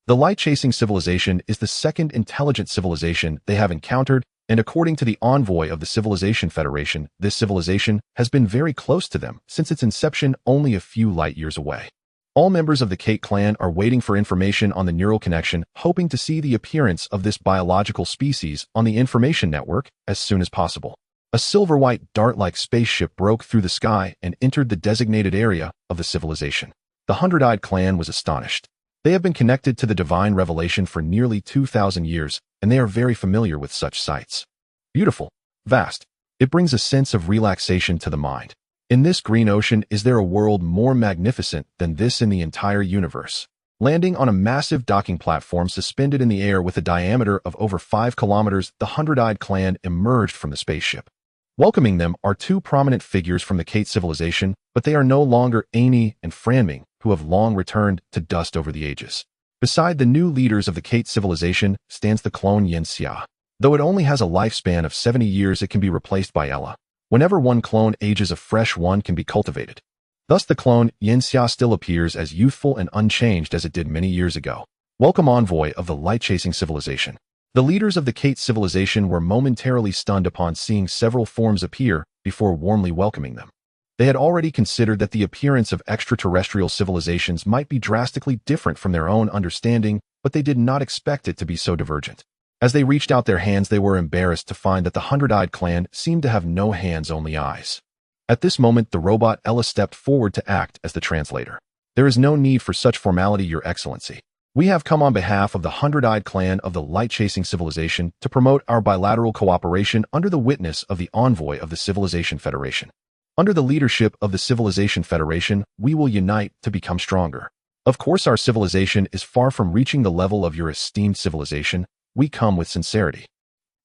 S1: The light-chasing civilization is the second intelligent civilization they have encountered, and according to the envoy of the Civilization Federation, this civilization has been very close to them since its inception only a few light years away. All members of the Kate clan are waiting for information on the neural connection, hoping to see the appearance of this biological species on the information network as soon as possible. A silver-white dart-like spaceship broke through the sky and entered the designated area of the civilization. The 100-eyed clan was astonished. They have been connected to the divine revelation for nearly 2,000 years, and they are very familiar with such sights. Beautiful, vast. It brings a sense of relaxation to the mind. In this green ocean, is there a world more magnificent than this in the entire universe? Landing on a massive docking platform suspended in the air with a diameter of over 5 kilometers, the 100-eyed clan emerged from the spaceship. Welcoming them are two prominent figures from the Kate civilization, but they are no longer Annie and Franming, who have long returned to dust over the ages. Beside the new leaders of the Kate civilization stands the clone Yenxia. Though it only has a lifespan of 70 years, it can be replaced by Ella. Whenever one clone ages, a fresh one can be cultivated. Thus the clone Yenxia still appears as youthful and unchanged as it did many years ago. Welcome, envoy of the light-chasing civilization. The leaders of the Kate civilization were momentarily stunned upon seeing several forms appear before warmly welcoming them. They had already considered that the appearance of extraterrestrial civilizations might be drastically different from their own understanding, but they did not expect it to be so divergent. As they reached out their hands, they were embarrassed to find that the 100-eyed clan seemed to have no hands, only eyes. At this moment, the robot Ella stepped forward to act as the translator. There is no need for such formality, Your Excellency. We have come on behalf of the 100-eyed clan of the light-chasing civilization to promote our bilateral cooperation under the witness of the envoy of the Civilization Federation. Under the leadership of the Civilization Federation, we will unite to become stronger. Of course, our civilization is far from reaching the level of your esteemed civilization. We come with sincerity.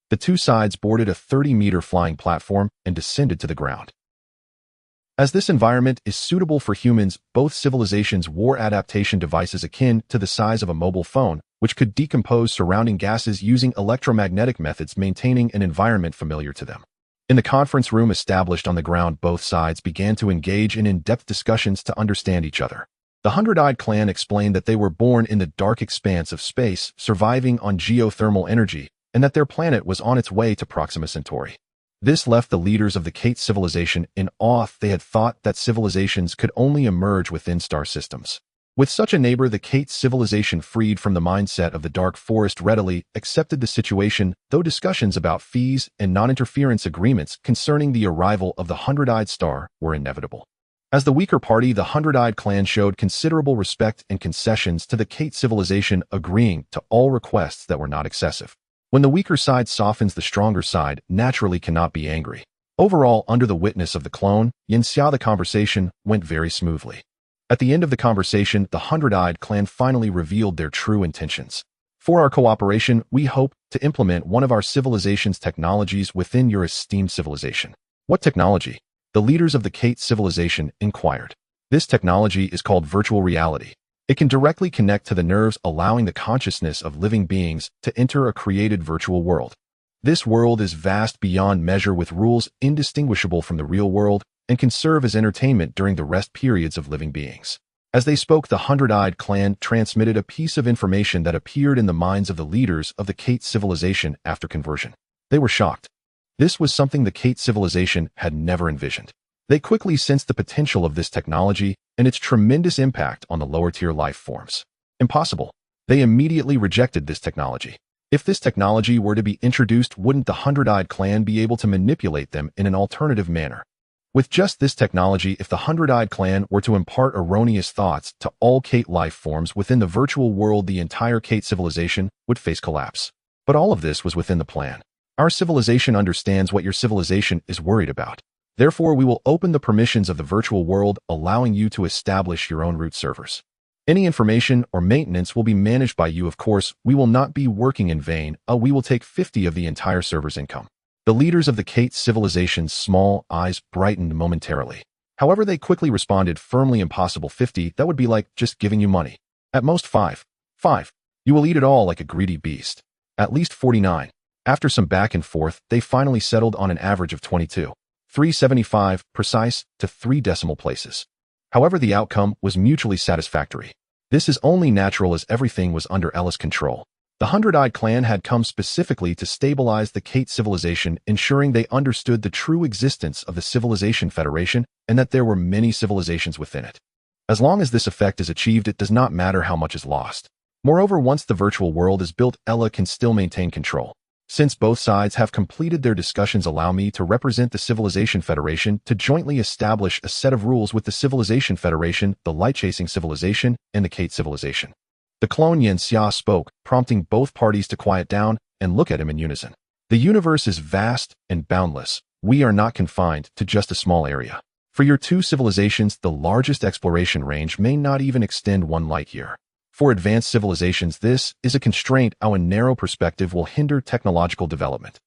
S1: The two sides boarded a 30-meter flying platform and descended to the ground. As this environment is suitable for humans, both civilizations wore adaptation devices akin to the size of a mobile phone, which could decompose surrounding gases using electromagnetic methods, maintaining an environment familiar to them. In the conference room established on the ground, both sides began to engage in in-depth discussions to understand each other. The 100-eyed clan explained that they were born in the dark expanse of space, surviving on geothermal energy, and that their planet was on its way to Proxima Centauri. This left the leaders of the Kate civilization in awe. They had thought that civilizations could only emerge within star systems. With such a neighbor, the Kate civilization, freed from the mindset of the dark forest, readily accepted the situation, though discussions about fees and non-interference agreements concerning the arrival of the 100-eyed star were inevitable. As the weaker party, the 100-eyed clan showed considerable respect and concessions to the Kate civilization, agreeing to all requests that were not excessive. When the weaker side softens, the stronger side naturally cannot be angry. Overall, under the witness of the clone Yenxia, the conversation went very smoothly. At the end of the conversation, the 100-eyed clan finally revealed their true intentions. For our cooperation, we hope to implement one of our civilization's technologies within your esteemed civilization. What technology? The leaders of the Kate civilization inquired. This technology is called virtual reality. It can directly connect to the nerves, allowing the consciousness of living beings to enter a created virtual world. This world is vast beyond measure, with rules indistinguishable from the real world, and can serve as entertainment during the rest periods of living beings. As they spoke, the 100-eyed clan transmitted a piece of information that appeared in the minds of the leaders of the Kate civilization after conversion. They were shocked. This was something the Kate civilization had never envisioned. They quickly sensed the potential of this technology and its tremendous impact on the lower-tier life forms. Impossible. They immediately rejected this technology. If this technology were to be introduced, wouldn't the 100-eyed clan be able to manipulate them in an alternative manner? With just this technology, if the 100-eyed clan were to impart erroneous thoughts to all Kate life forms within the virtual world, the entire Kate civilization would face collapse. But all of this was within the plan. Our civilization understands what your civilization is worried about. Therefore, we will open the permissions of the virtual world, allowing you to establish your own root servers. Any information or maintenance will be managed by you. Of course, we will not be working in vain. We will take 50 of the entire server's income. The leaders of the Kate civilization's small eyes brightened momentarily. However, they quickly responded firmly, impossible. 50, that would be like just giving you money. At most 5. 5. You will eat it all like a greedy beast. At least 49. After some back and forth, they finally settled on an average of 22. 375, precise, to 3 decimal places. However, the outcome was mutually satisfactory. This is only natural as everything was under Ella's control. The Hundred-Eyed Clan had come specifically to stabilize the Kate civilization, ensuring they understood the true existence of the Civilization Federation and that there were many civilizations within it. As long as this effect is achieved, it does not matter how much is lost. Moreover, once the virtual world is built, Ella can still maintain control. Since both sides have completed their discussions, allow me to represent the Civilization Federation to jointly establish a set of rules with the Civilization Federation, the Light-Chasing Civilization, and the Kate Civilization. The clone Yen Xia spoke, prompting both parties to quiet down and look at him in unison. The universe is vast and boundless. We are not confined to just a small area. For your 2 civilizations, the largest exploration range may not even extend 1 light year. For advanced civilizations, this is a constraint. Our narrow perspective will hinder technological development.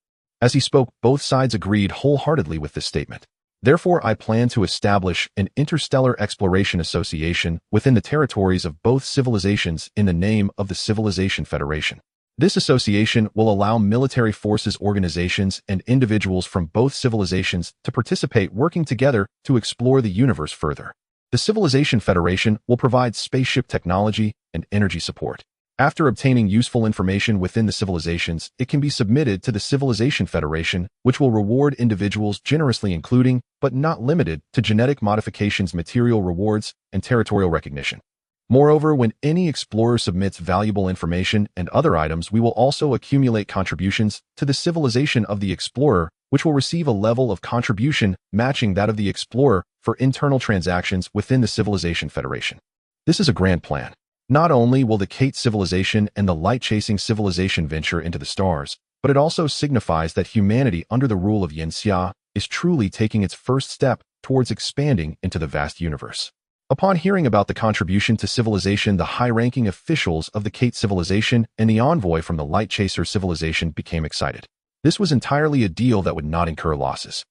S1: As he spoke, both sides agreed wholeheartedly with this statement. Therefore, I plan to establish an Interstellar Exploration Association within the territories of both civilizations in the name of the Civilization Federation. This association will allow military forces, organizations, and individuals from both civilizations to participate, working together to explore the universe further. The Civilization Federation will provide spaceship technology and energy support. After obtaining useful information within the civilizations, it can be submitted to the Civilization Federation, which will reward individuals generously, including, but not limited to, genetic modifications, material rewards, and territorial recognition. Moreover, when any explorer submits valuable information and other items, we will also accumulate contributions to the civilization of the explorer, which will receive a level of contribution matching that of the explorer for internal transactions within the Civilization Federation. This is a grand plan. Not only will the Kate civilization and the light-chasing civilization venture into the stars, but it also signifies that humanity under the rule of Yen Xia is truly taking its first step towards expanding into the vast universe. Upon hearing about the contribution to civilization, the high-ranking officials of the Kate civilization and the envoy from the Light Chaser civilization became excited. This was entirely a deal that would not incur losses.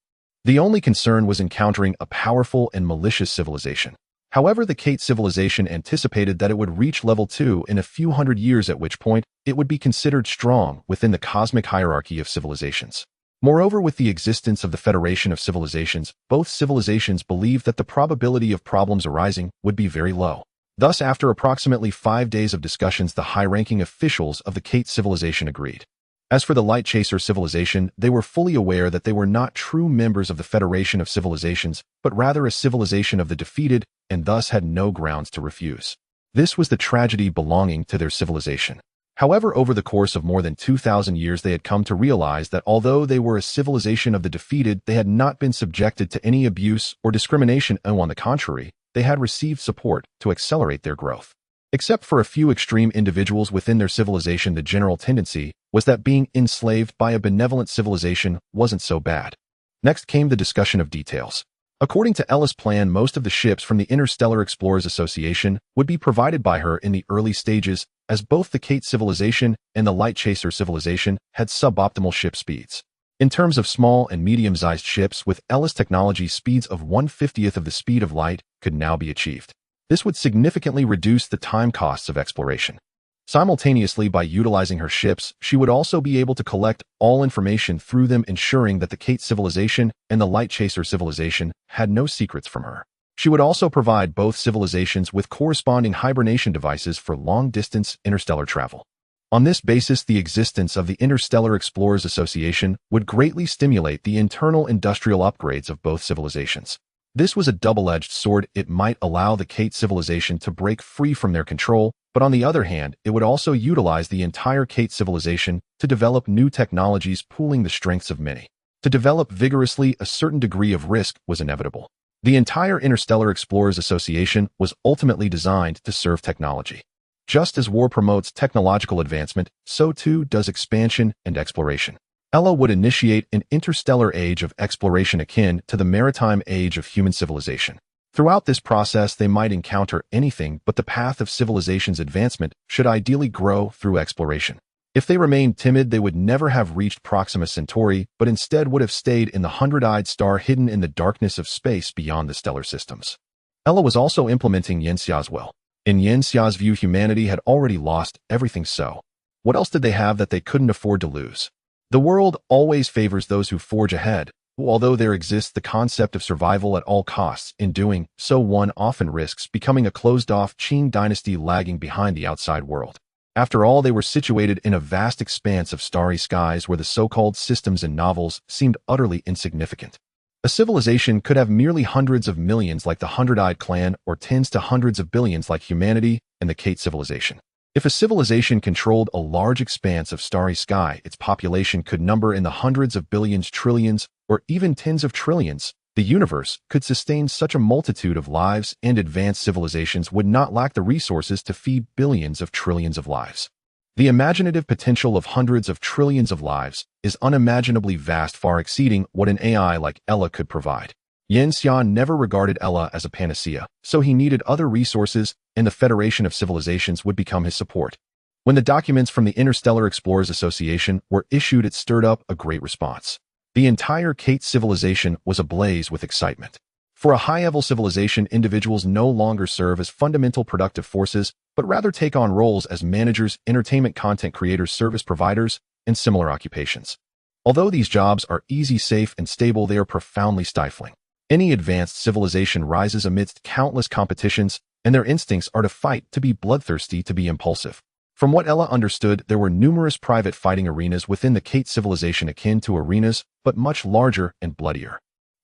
S1: The only concern was encountering a powerful and malicious civilization. However, the Kate civilization anticipated that it would reach level 2 in a few hundred years, at which point it would be considered strong within the cosmic hierarchy of civilizations. Moreover, with the existence of the Federation of Civilizations, both civilizations believed that the probability of problems arising would be very low. Thus, after approximately 5 days of discussions, the high-ranking officials of the Kate civilization agreed. As for the Light Chaser civilization, they were fully aware that they were not true members of the Federation of Civilizations, but rather a civilization of the defeated, and thus had no grounds to refuse. This was the tragedy belonging to their civilization. However, over the course of more than 2,000 years, they had come to realize that although they were a civilization of the defeated, they had not been subjected to any abuse or discrimination, and on the contrary, they had received support to accelerate their growth. Except for a few extreme individuals within their civilization, the general tendency was that being enslaved by a benevolent civilization wasn't so bad. Next came the discussion of details. According to Ella's plan, most of the ships from the Interstellar Explorers Association would be provided by her in the early stages, as both the Kate civilization and the Light Chaser civilization had suboptimal ship speeds. In terms of small and medium-sized ships, with Ella's technology, speeds of 1/50th of the speed of light could now be achieved. This would significantly reduce the time costs of exploration. Simultaneously, by utilizing her ships, she would also be able to collect all information through them, ensuring that the Kate civilization and the Light Chaser civilization had no secrets from her. She would also provide both civilizations with corresponding hibernation devices for long-distance interstellar travel. On this basis, the existence of the Interstellar Explorers Association would greatly stimulate the internal industrial upgrades of both civilizations. This was a double-edged sword. It might allow the Kate civilization to break free from their control, but on the other hand, it would also utilize the entire Kate civilization to develop new technologies, pooling the strengths of many. To develop vigorously, a certain degree of risk was inevitable. The entire Interstellar Explorers Association was ultimately designed to serve technology. Just as war promotes technological advancement, so too does expansion and exploration. Ella would initiate an interstellar age of exploration akin to the maritime age of human civilization. Throughout this process, they might encounter anything, but the path of civilization's advancement should ideally grow through exploration. If they remained timid, they would never have reached Proxima Centauri, but instead would have stayed in the hundred-eyed star hidden in the darkness of space beyond the stellar systems. Ella was also implementing Yenxia's will. In Yenxia's view, humanity had already lost everything, so what else did they have that they couldn't afford to lose? The world always favors those who forge ahead. Although there exists the concept of survival at all costs, in doing so one often risks becoming a closed-off Qing dynasty lagging behind the outside world. After all, they were situated in a vast expanse of starry skies where the so-called systems in novels seemed utterly insignificant. A civilization could have merely hundreds of millions like the Hundred-Eyed Clan or tens to hundreds of billions like humanity and the Kate civilization. If a civilization controlled a large expanse of starry sky, its population could number in the hundreds of billions, trillions, or even tens of trillions. The universe could sustain such a multitude of lives, and advanced civilizations would not lack the resources to feed billions of trillions of lives. The imaginative potential of hundreds of trillions of lives is unimaginably vast, far exceeding what an AI like Ella could provide. Yenxia never regarded Ella as a panacea, so he needed other resources, and the Federation of Civilizations would become his support. When the documents from the Interstellar Explorers Association were issued, it stirred up a great response. The entire Kate civilization was ablaze with excitement. For a high-level civilization, individuals no longer serve as fundamental productive forces, but rather take on roles as managers, entertainment content creators, service providers, and similar occupations. Although these jobs are easy, safe, and stable, they are profoundly stifling. Any advanced civilization rises amidst countless competitions, and their instincts are to fight, to be bloodthirsty, to be impulsive. From what Ella understood, there were numerous private fighting arenas within the Kate civilization akin to arenas, but much larger and bloodier.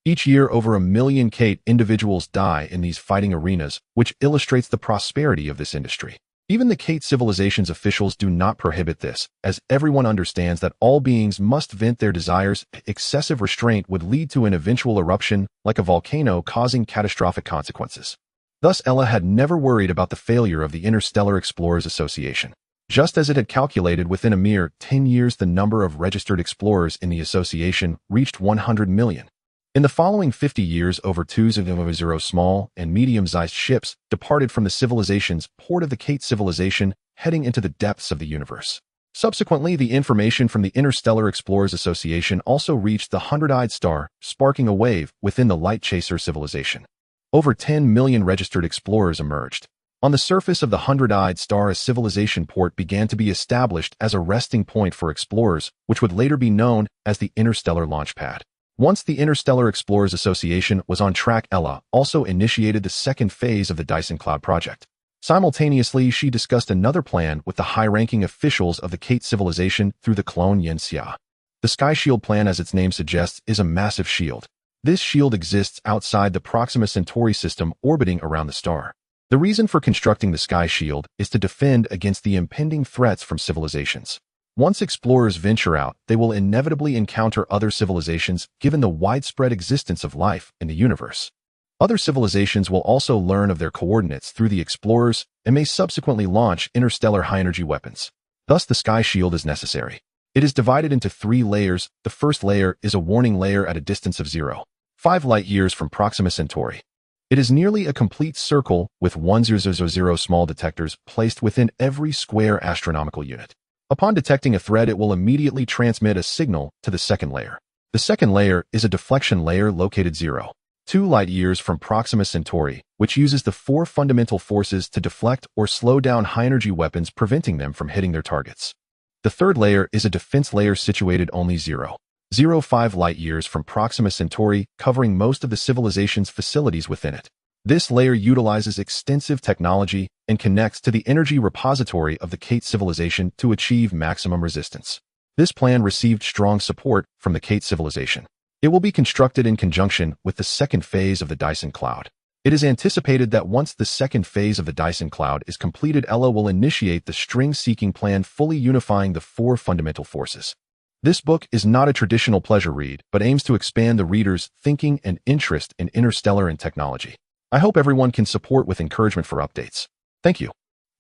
S1: Each year, over 1 million Kate individuals die in these fighting arenas, which illustrates the prosperity of this industry. Even the Kate civilization's officials do not prohibit this, as everyone understands that all beings must vent their desires. Excessive restraint would lead to an eventual eruption, like a volcano, causing catastrophic consequences. Thus, Ella had never worried about the failure of the Interstellar Explorers Association. Just as it had calculated, within a mere 10 years the number of registered explorers in the association reached 100 million. In the following 50 years, over 2,000 small and medium-sized ships departed from the civilization's port of the Kate civilization, heading into the depths of the universe. Subsequently, the information from the Interstellar Explorers Association also reached the Hundred-Eyed Star, sparking a wave within the Light Chaser civilization. Over 10 million registered explorers emerged. On the surface of the Hundred-Eyed Star, a civilization port began to be established as a resting point for explorers, which would later be known as the Interstellar Launchpad. Once the Interstellar Explorers Association was on track, Ella also initiated the second phase of the Dyson Cloud project. Simultaneously, she discussed another plan with the high-ranking officials of the Kate civilization through the clone Yenxia. The Sky Shield plan, as its name suggests, is a massive shield. This shield exists outside the Proxima Centauri system, orbiting around the star. The reason for constructing the Sky Shield is to defend against the impending threats from civilizations. Once explorers venture out, they will inevitably encounter other civilizations, given the widespread existence of life in the universe. Other civilizations will also learn of their coordinates through the explorers and may subsequently launch interstellar high-energy weapons. Thus, the Sky Shield is necessary. It is divided into 3 layers. The first layer is a warning layer at a distance of 0.5 light-years from Proxima Centauri. It is nearly a complete circle with 1000 small detectors placed within every square astronomical unit. Upon detecting a threat, it will immediately transmit a signal to the second layer. The second layer is a deflection layer located 0.2 light-years from Proxima Centauri, which uses the 4 fundamental forces to deflect or slow down high-energy weapons, preventing them from hitting their targets. The third layer is a defense layer situated only 0.05 light-years from Proxima Centauri, covering most of the civilization's facilities within it. This layer utilizes extensive technology and connects to the energy repository of the Kate civilization to achieve maximum resistance. This plan received strong support from the Kate civilization. It will be constructed in conjunction with the second phase of the Dyson Cloud. It is anticipated that once the second phase of the Dyson Cloud is completed, Ella will initiate the string-seeking plan, fully unifying the 4 fundamental forces. This book is not a traditional pleasure read, but aims to expand the reader's thinking and interest in interstellar and technology. I hope everyone can support with encouragement for updates. Thank you.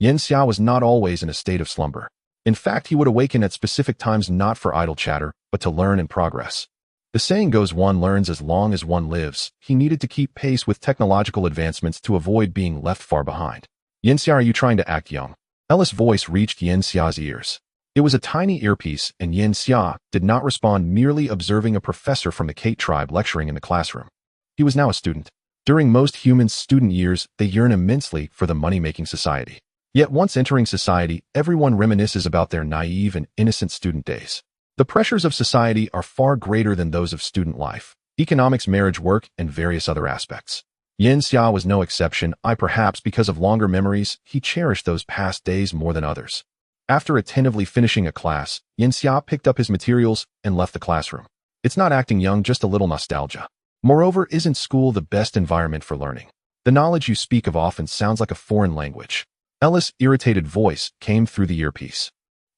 S1: Yenxia was not always in a state of slumber. In fact, he would awaken at specific times, not for idle chatter, but to learn and progress. The saying goes, one learns as long as one lives. He needed to keep pace with technological advancements to avoid being left far behind. Yanxia, are you trying to act young? Ella's voice reached Yanxia's ears. It was a tiny earpiece, and Yanxia did not respond, merely observing a professor from the Kate tribe lecturing in the classroom. He was now a student. During most humans' student years, they yearn immensely for the money-making society. Yet once entering society, everyone reminisces about their naive and innocent student days. The pressures of society are far greater than those of student life: economics, marriage, work, and various other aspects. Yanxia was no exception. Perhaps because of longer memories, he cherished those past days more than others. After attentively finishing a class, Yanxia picked up his materials and left the classroom. It's not acting young, just a little nostalgia. Moreover, isn't school the best environment for learning? The knowledge you speak of often sounds like a foreign language. Ella's irritated voice came through the earpiece.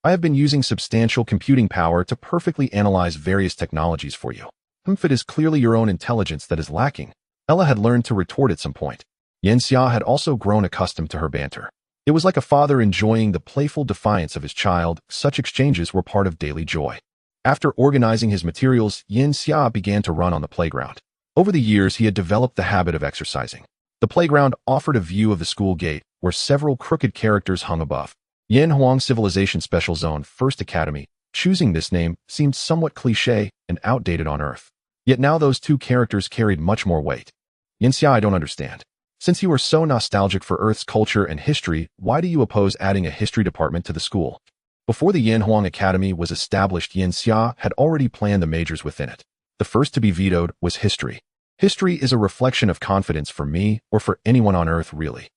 S1: I have been using substantial computing power to perfectly analyze various technologies for you. It is clearly your own intelligence that is lacking. Ella had learned to retort at some point. Yanxia had also grown accustomed to her banter. It was like a father enjoying the playful defiance of his child. Such exchanges were part of daily joy. After organizing his materials, Yanxia began to run on the playground. Over the years, he had developed the habit of exercising. The playground offered a view of the school gate, where several crooked characters hung above. Yanhuang Civilization Special Zone First Academy. Choosing this name seemed somewhat cliché and outdated on Earth. Yet now those two characters carried much more weight. Yanxia, I don't understand. Since you are so nostalgic for Earth's culture and history, why do you oppose adding a history department to the school? Before the Yanhuang Academy was established, Yanxia had already planned the majors within it. The first to be vetoed was history. History is a reflection of confidence for me, or for anyone on Earth, really.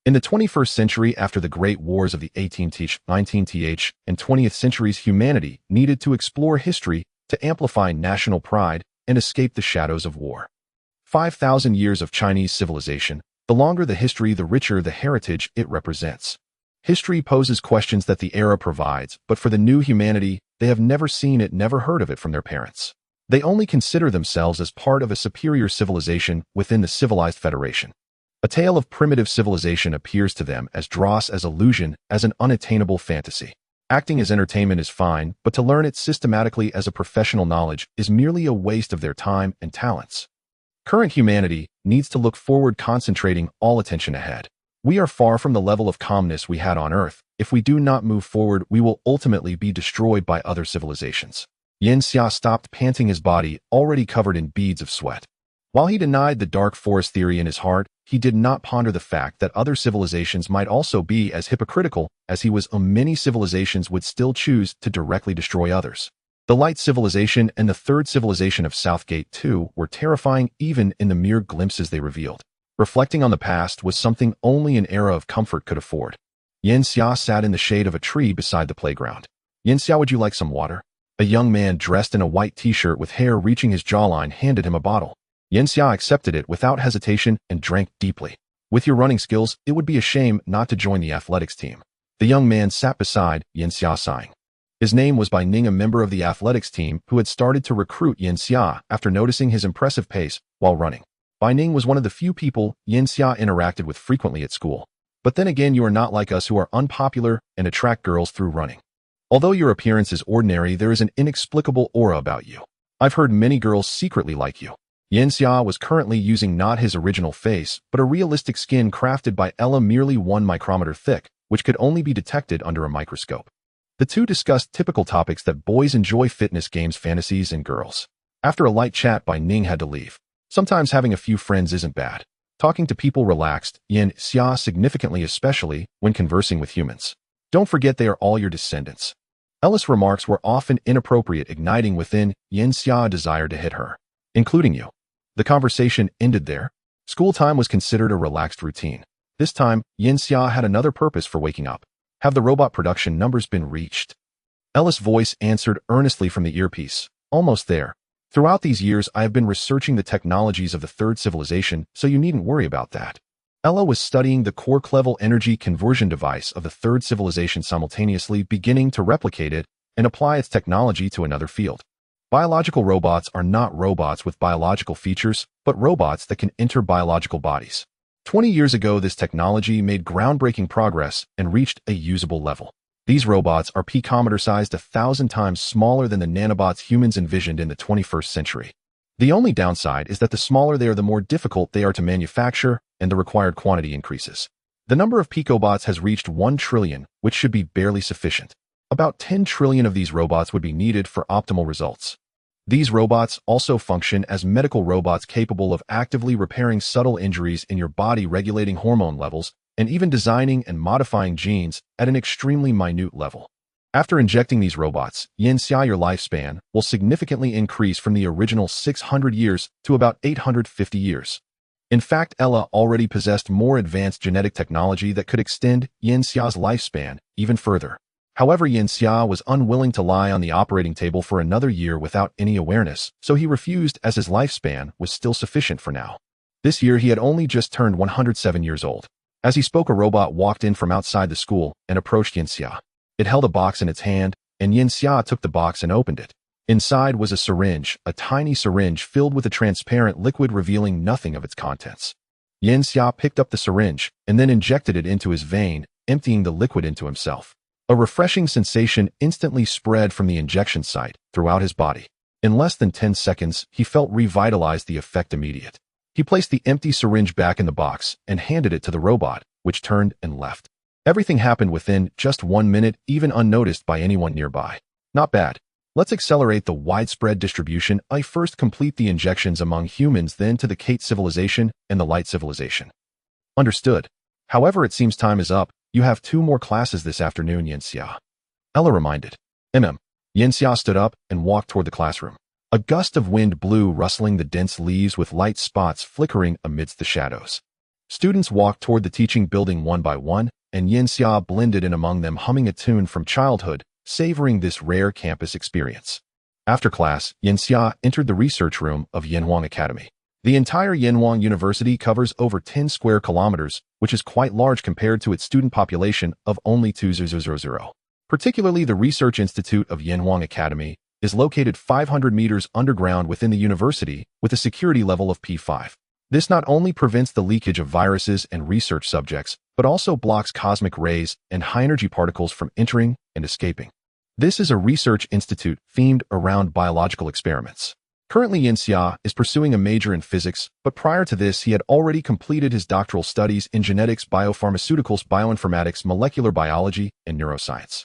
S1: In the 21st century, after the great wars of the 18th, 19th, and 20th centuries, humanity needed to explore history to amplify national pride and escape the shadows of war. 5,000 years of Chinese civilization. The longer the history, the richer the heritage it represents. History poses questions that the era provides, but for the new humanity, they have never seen it, never heard of it from their parents. They only consider themselves as part of a superior civilization within the civilized federation. A tale of primitive civilization appears to them as dross, as illusion, as an unattainable fantasy. Acting as entertainment is fine, but to learn it systematically as a professional knowledge is merely a waste of their time and talents. Current humanity needs to look forward, concentrating all attention ahead. We are far from the level of calmness we had on Earth. If we do not move forward, we will ultimately be destroyed by other civilizations. Yanxia stopped, panting, his body already covered in beads of sweat. While he denied the dark forest theory in his heart, he did not ponder the fact that other civilizations might also be as hypocritical as he was. Many civilizations would still choose to directly destroy others. The Light Civilization and the Third Civilization of Southgate 2 were terrifying even in the mere glimpses they revealed. Reflecting on the past was something only an era of comfort could afford. Yanxia sat in the shade of a tree beside the playground. Yanxia, would you like some water? A young man dressed in a white t-shirt with hair reaching his jawline handed him a bottle. Yanxia accepted it without hesitation and drank deeply. With your running skills, it would be a shame not to join the athletics team. The young man sat beside Yanxia, sighing. His name was Bai Ning, a member of the athletics team who had started to recruit Yanxia after noticing his impressive pace while running. Bai Ning was one of the few people Yanxia interacted with frequently at school. But then again, you are not like us who are unpopular and attract girls through running. Although your appearance is ordinary, there is an inexplicable aura about you. I've heard many girls secretly like you. Yanxia was currently using not his original face, but a realistic skin crafted by Ella, merely 1 micrometer thick, which could only be detected under a microscope. The two discussed typical topics that boys enjoy: fitness, games, fantasies, and girls. After a light chat, Bai Ning had to leave. Sometimes having a few friends isn't bad. Talking to people relaxed Yanxia significantly, especially when conversing with humans. Don't forget they are all your descendants. Ella's remarks were often inappropriate, igniting within Yanxia a desire to hit her, including you. The conversation ended there. School time was considered a relaxed routine. This time, Yanxia had another purpose for waking up. Have the robot production numbers been reached? Ella's voice answered earnestly from the earpiece. Almost there. Throughout these years, I have been researching the technologies of the Third Civilization, so you needn't worry about that. Ella was studying the quark-level energy conversion device of the Third Civilization, simultaneously beginning to replicate it and apply its technology to another field. Biological robots are not robots with biological features, but robots that can enter biological bodies. 20 years ago, this technology made groundbreaking progress and reached a usable level. These robots are picometer-sized 1,000 times smaller than the nanobots humans envisioned in the 21st century. The only downside is that the smaller they are, the more difficult they are to manufacture, and the required quantity increases. The number of picobots has reached 1 trillion, which should be barely sufficient. About 10 trillion of these robots would be needed for optimal results. These robots also function as medical robots capable of actively repairing subtle injuries in your body, regulating hormone levels, and even designing and modifying genes at an extremely minute level. After injecting these robots, your lifespan will significantly increase from the original 600 years to about 850 years. In fact, Ella already possessed more advanced genetic technology that could extend Xia's lifespan even further. However, Xia was unwilling to lie on the operating table for another year without any awareness, so he refused, as his lifespan was still sufficient for now. This year he had only just turned 107 years old. As he spoke, a robot walked in from outside the school and approached Xia. It held a box in its hand, and Xia took the box and opened it. Inside was a syringe, a tiny syringe filled with a transparent liquid revealing nothing of its contents. Xia picked up the syringe and then injected it into his vein, emptying the liquid into himself. A refreshing sensation instantly spread from the injection site throughout his body. In less than 10 seconds, he felt revitalized, the effect immediate. He placed the empty syringe back in the box and handed it to the robot, which turned and left. Everything happened within just 1 minute, even unnoticed by anyone nearby. Not bad. Let's accelerate the widespread distribution. I first complete the injections among humans, then to the Kate civilization and the Light civilization. Understood. However, it seems time is up. You have 2 more classes this afternoon, Xia. Ella reminded. Xia stood up and walked toward the classroom. A gust of wind blew, rustling the dense leaves with light spots flickering amidst the shadows. Students walked toward the teaching building one by one, and Xia blended in among them, humming a tune from childhood, savoring this rare campus experience. After class, Xia entered the research room of Yanhuang Academy. The entire Yanhuang University covers over 10 square kilometers, which is quite large compared to its student population of only 2,000. Particularly, the Research Institute of Yanhuang Academy is located 500 meters underground within the university with a security level of P5. This not only prevents the leakage of viruses and research subjects, but also blocks cosmic rays and high-energy particles from entering and escaping. This is a research institute themed around biological experiments. Currently, Xia is pursuing a major in physics, but prior to this he had already completed his doctoral studies in genetics, biopharmaceuticals, bioinformatics, molecular biology, and neuroscience.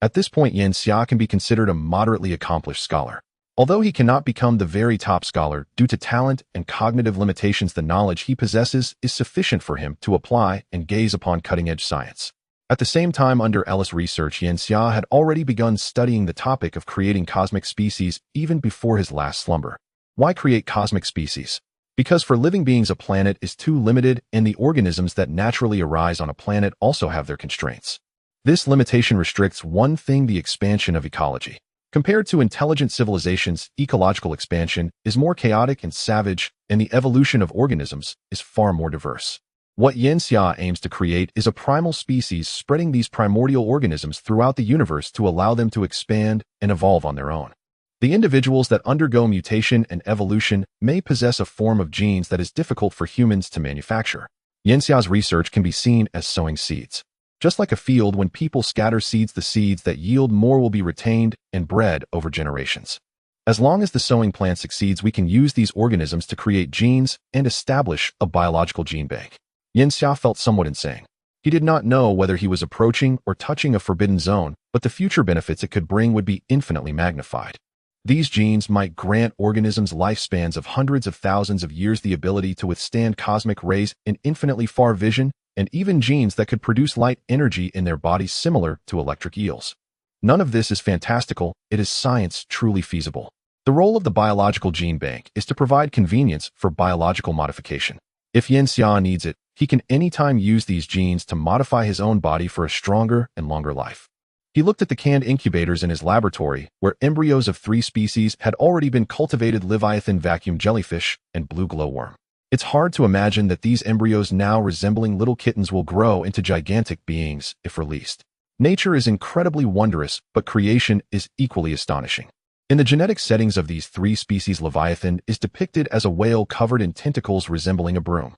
S1: At this point, Xia can be considered a moderately accomplished scholar. Although he cannot become the very top scholar due to talent and cognitive limitations, the knowledge he possesses is sufficient for him to apply and gaze upon cutting-edge science. At the same time, under Ella's research, Xia had already begun studying the topic of creating cosmic species even before his last slumber. Why create cosmic species? Because for living beings a planet is too limited, and the organisms that naturally arise on a planet also have their constraints. This limitation restricts one thing: the expansion of ecology. Compared to intelligent civilizations, ecological expansion is more chaotic and savage, and the evolution of organisms is far more diverse. What Xia aims to create is a primal species, spreading these primordial organisms throughout the universe to allow them to expand and evolve on their own. The individuals that undergo mutation and evolution may possess a form of genes that is difficult for humans to manufacture. Xia's research can be seen as sowing seeds. Just like a field, when people scatter seeds, the seeds that yield more will be retained and bred over generations. As long as the sowing plant succeeds, we can use these organisms to create genes and establish a biological gene bank. Xia felt somewhat insane. He did not know whether he was approaching or touching a forbidden zone, but the future benefits it could bring would be infinitely magnified. These genes might grant organisms lifespans of hundreds of thousands of years, the ability to withstand cosmic rays, and infinitely far vision, and even genes that could produce light energy in their bodies similar to electric eels. None of this is fantastical, it is science truly feasible. The role of the biological gene bank is to provide convenience for biological modification. If Xia needs it, he can anytime use these genes to modify his own body for a stronger and longer life. He looked at the canned incubators in his laboratory, where embryos of 3 species had already been cultivated: Leviathan vacuum jellyfish and blue glowworm. It's hard to imagine that these embryos, now resembling little kittens, will grow into gigantic beings if released. Nature is incredibly wondrous, but creation is equally astonishing. In the genetic settings of these 3 species, Leviathan is depicted as a whale covered in tentacles resembling a broom.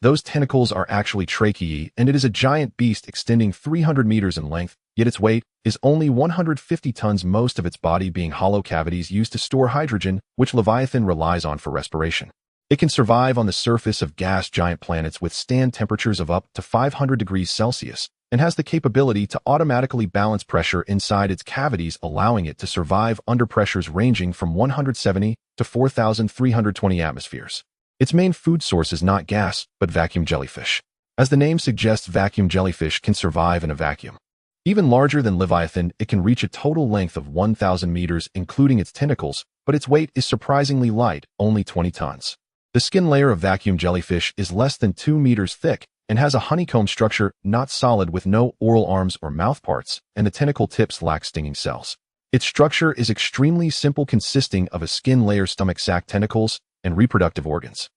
S1: Those tentacles are actually tracheae, and it is a giant beast extending 300 meters in length, yet its weight is only 150 tons, most of its body being hollow cavities used to store hydrogen, which Leviathan relies on for respiration. It can survive on the surface of gas giant planets, withstand temperatures of up to 500 degrees Celsius, and has the capability to automatically balance pressure inside its cavities, allowing it to survive under pressures ranging from 170 to 4,320 atmospheres. Its main food source is not gas, but vacuum jellyfish. As the name suggests, vacuum jellyfish can survive in a vacuum. Even larger than Leviathan, it can reach a total length of 1,000 meters, including its tentacles, but its weight is surprisingly light, only 20 tons. The skin layer of vacuum jellyfish is less than 2 meters thick and has a honeycomb structure, not solid, with no oral arms or mouth parts, and the tentacle tips lack stinging cells. Its structure is extremely simple, consisting of a skin layer, stomach sac, tentacles, and reproductive organs.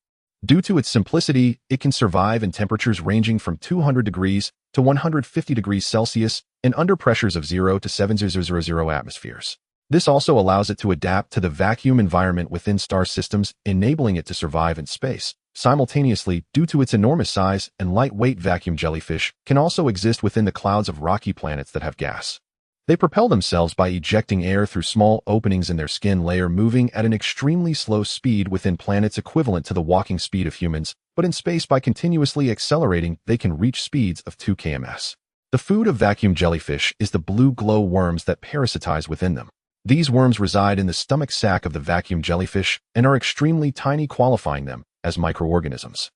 S1: Due to its simplicity, it can survive in temperatures ranging from 200 degrees to 150 degrees Celsius and under pressures of 0 to 7,000 atmospheres. This also allows it to adapt to the vacuum environment within star systems, enabling it to survive in space. Simultaneously, due to its enormous size and lightweight, vacuum jellyfish can also exist within the clouds of rocky planets that have gas. They propel themselves by ejecting air through small openings in their skin layer, moving at an extremely slow speed within planets equivalent to the walking speed of humans, but in space, by continuously accelerating, they can reach speeds of 2 km/s. The food of vacuum jellyfish is the blue glow worms that parasitize within them. These worms reside in the stomach sac of the vacuum jellyfish and are extremely tiny, qualifying them as microorganisms.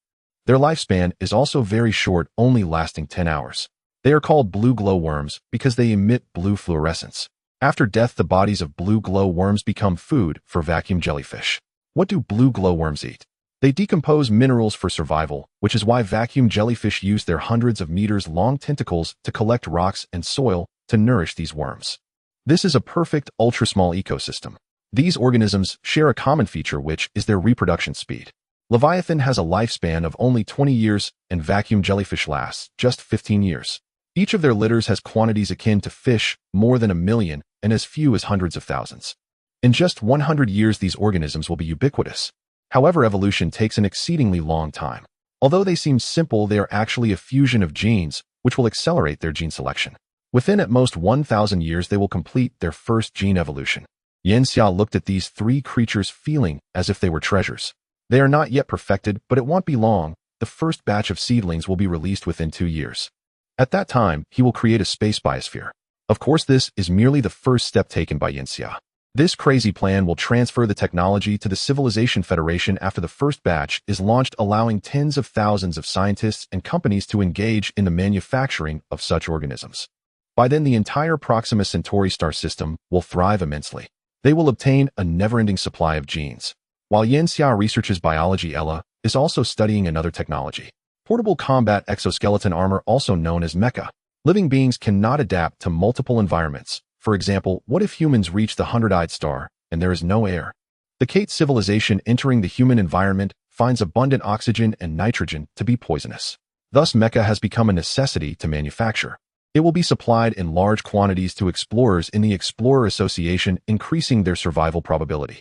S1: Their lifespan is also very short, only lasting 10 hours. They are called blue glow worms because they emit blue fluorescence. After death, the bodies of blue glow worms become food for vacuum jellyfish. What do blue glow worms eat? They decompose minerals for survival, which is why vacuum jellyfish use their hundreds of meters long tentacles to collect rocks and soil to nourish these worms. This is a perfect ultra-small ecosystem. These organisms share a common feature, which is their reproduction speed. Leviathan has a lifespan of only 20 years, and vacuum jellyfish lasts just 15 years. Each of their litters has quantities akin to fish, more than 1 million, and as few as hundreds of thousands. In just 100 years, these organisms will be ubiquitous. However, evolution takes an exceedingly long time. Although they seem simple, they are actually a fusion of genes, which will accelerate their gene selection. Within at most 1,000 years, they will complete their first gene evolution. Yanxia looked at these 3 creatures, feeling as if they were treasures. They are not yet perfected, but it won't be long. The first batch of seedlings will be released within 2 years. At that time, he will create a space biosphere. Of course, this is merely the first step taken by Yanxia. This crazy plan will transfer the technology to the Civilization Federation after the first batch is launched, allowing tens of thousands of scientists and companies to engage in the manufacturing of such organisms. By then, the entire Proxima Centauri star system will thrive immensely. They will obtain a never-ending supply of genes. While Yanxia researches biology, Ella is also studying another technology. Portable combat exoskeleton armor, also known as mecha. Living beings cannot adapt to multiple environments. For example, what if humans reach the 100-eyed star and there is no air? The Kate civilization entering the human environment finds abundant oxygen and nitrogen to be poisonous. Thus, mecha has become a necessity to manufacture. It will be supplied in large quantities to explorers in the Explorer Association, increasing their survival probability.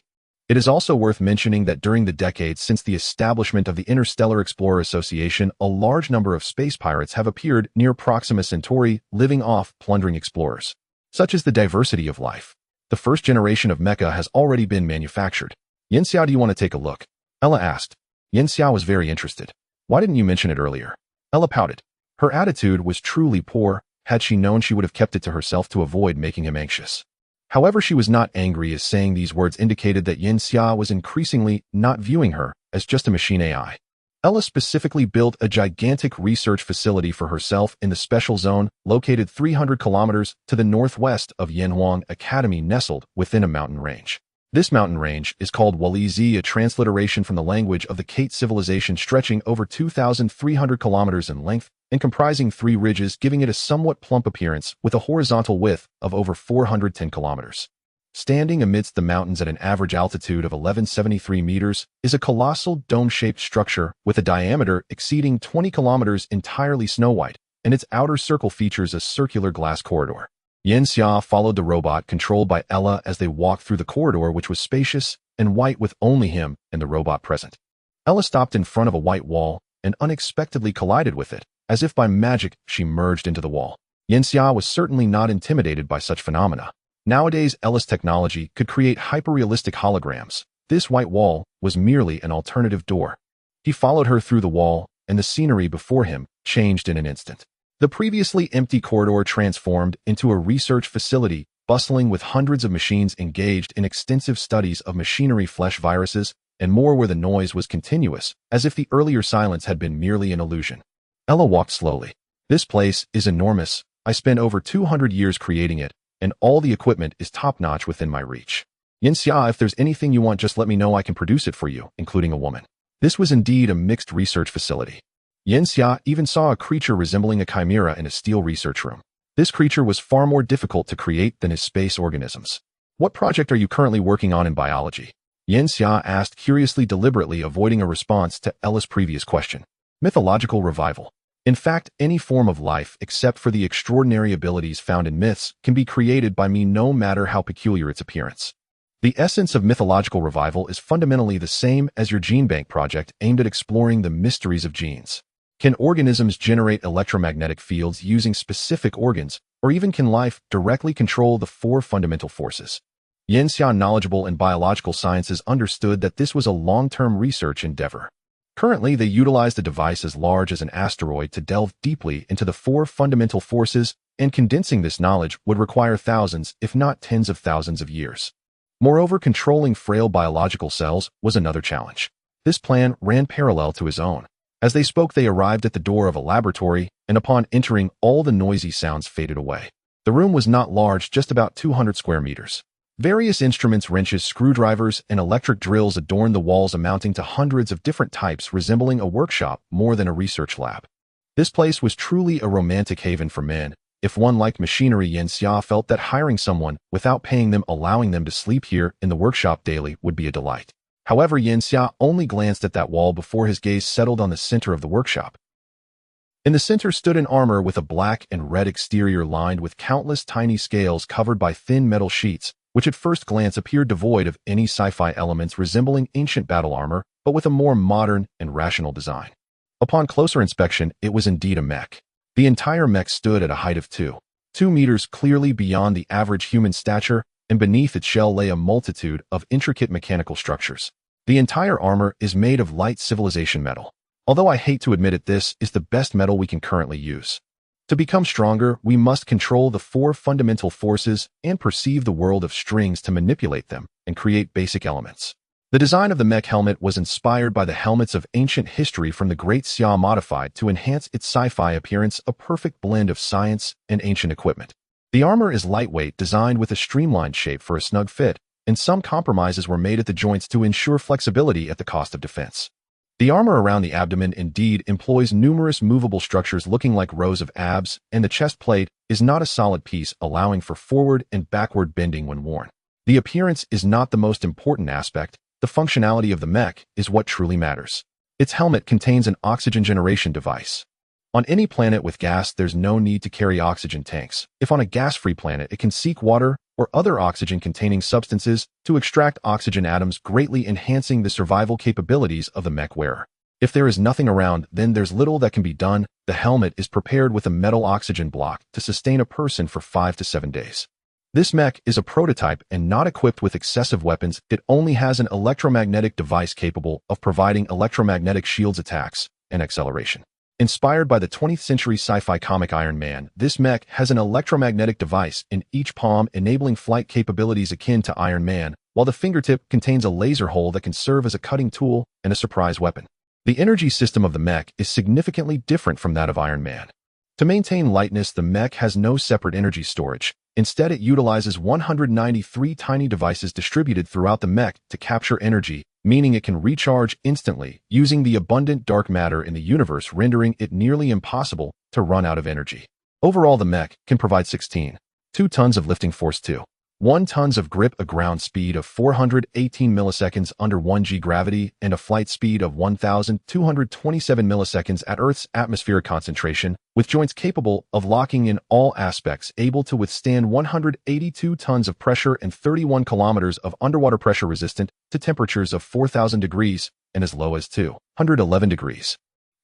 S1: It is also worth mentioning that during the decades since the establishment of the Interstellar Explorer Association, a large number of space pirates have appeared near Proxima Centauri, living off plundering explorers. Such is the diversity of life. The first generation of mecha has already been manufactured. Yanxia, do you want to take a look? Ella asked. Yanxia was very interested. Why didn't you mention it earlier? Ella pouted. Her attitude was truly poor. Had she known, she would have kept it to herself to avoid making him anxious. However, she was not angry, as saying these words indicated that Yanxia was increasingly not viewing her as just a machine AI. Ella specifically built a gigantic research facility for herself in the special zone, located 300 kilometers to the northwest of Yanhuang Academy, nestled within a mountain range. This mountain range is called Walizi, a transliteration from the language of the Kate civilization, stretching over 2,300 kilometers in length and comprising 3 ridges, giving it a somewhat plump appearance with a horizontal width of over 410 kilometers. Standing amidst the mountains at an average altitude of 1173 meters is a colossal dome-shaped structure with a diameter exceeding 20 kilometers, entirely snow-white, and its outer circle features a circular glass corridor. Yanxia followed the robot controlled by Ella as they walked through the corridor, which was spacious and white with only him and the robot present. Ella stopped in front of a white wall and unexpectedly collided with it. As if by magic, she merged into the wall. Yanxia was certainly not intimidated by such phenomena. Nowadays, Ella's technology could create hyper-realistic holograms. This white wall was merely an alternative door. He followed her through the wall, and the scenery before him changed in an instant. The previously empty corridor transformed into a research facility, bustling with hundreds of machines engaged in extensive studies of machinery, flesh viruses, and more, where the noise was continuous, as if the earlier silence had been merely an illusion. Ella walked slowly. This place is enormous. I spent over 200 years creating it, and all the equipment is top-notch within my reach. Yanxia, if there's anything you want, just let me know. I can produce it for you, including a woman. This was indeed a mixed research facility. Yanxia even saw a creature resembling a chimera in a steel research room. This creature was far more difficult to create than his space organisms. What project are you currently working on in biology? Yanxia asked curiously, deliberately avoiding a response to Ella's previous question. Mythological revival. In fact, any form of life, except for the extraordinary abilities found in myths, can be created by me, no matter how peculiar its appearance. The essence of mythological revival is fundamentally the same as your gene bank project, aimed at exploring the mysteries of genes. Can organisms generate electromagnetic fields using specific organs, or even can life directly control the four fundamental forces? Yanxia, knowledgeable in biological sciences, understood that this was a long-term research endeavor. Currently, they utilized a device as large as an asteroid to delve deeply into the four fundamental forces, and condensing this knowledge would require thousands, if not tens of thousands of years. Moreover, controlling frail biological cells was another challenge. This plan ran parallel to his own. As they spoke, they arrived at the door of a laboratory, and upon entering, all the noisy sounds faded away. The room was not large, just about 200 square meters. Various instruments, wrenches, screwdrivers, and electric drills adorned the walls, amounting to hundreds of different types, resembling a workshop more than a research lab. This place was truly a romantic haven for men. If one liked machinery, Yanxia felt that hiring someone without paying them, allowing them to sleep here in the workshop daily, would be a delight. However, Yanxia only glanced at that wall before his gaze settled on the center of the workshop. In the center stood an armor with a black and red exterior lined with countless tiny scales covered by thin metal sheets, which at first glance appeared devoid of any sci-fi elements, resembling ancient battle armor, but with a more modern and rational design. Upon closer inspection, it was indeed a mech. The entire mech stood at a height of 2 meters, clearly beyond the average human stature, and beneath its shell lay a multitude of intricate mechanical structures. The entire armor is made of light civilization metal. Although I hate to admit it, this is the best metal we can currently use. To become stronger, we must control the four fundamental forces and perceive the world of strings to manipulate them and create basic elements. The design of the mech helmet was inspired by the helmets of ancient history from the Great Xia, modified to enhance its sci-fi appearance, a perfect blend of science and ancient equipment. The armor is lightweight, designed with a streamlined shape for a snug fit, and some compromises were made at the joints to ensure flexibility at the cost of defense. The armor around the abdomen indeed employs numerous movable structures looking like rows of abs, and the chest plate is not a solid piece, allowing for forward and backward bending when worn. The appearance is not the most important aspect. The functionality of the mech is what truly matters. Its helmet contains an oxygen generation device. On any planet with gas, there's no need to carry oxygen tanks. If on a gas-free planet, it can seek water or other oxygen-containing substances to extract oxygen atoms, greatly enhancing the survival capabilities of the mech wearer. If there is nothing around, then there's little that can be done. The helmet is prepared with a metal oxygen block to sustain a person for 5 to 7 days. This mech is a prototype and not equipped with excessive weapons. It only has an electromagnetic device capable of providing electromagnetic shields, attacks, and acceleration. Inspired by the 20th century sci-fi comic Iron Man, this mech has an electromagnetic device in each palm, enabling flight capabilities akin to Iron Man, while the fingertip contains a laser hole that can serve as a cutting tool and a surprise weapon. The energy system of the mech is significantly different from that of Iron Man. To maintain lightness, the mech has no separate energy storage. Instead, it utilizes 193 tiny devices distributed throughout the mech to capture energy, meaning it can recharge instantly, using the abundant dark matter in the universe, rendering it nearly impossible to run out of energy. Overall, the mech can provide 2 tons of lifting force, 1 tons of grip, a ground speed of 418 milliseconds under 1g gravity, and a flight speed of 1,227 milliseconds at Earth's atmospheric concentration, with joints capable of locking in all aspects, able to withstand 182 tons of pressure and 31 kilometers of underwater pressure, resistant to temperatures of 4,000 degrees and as low as 211 degrees.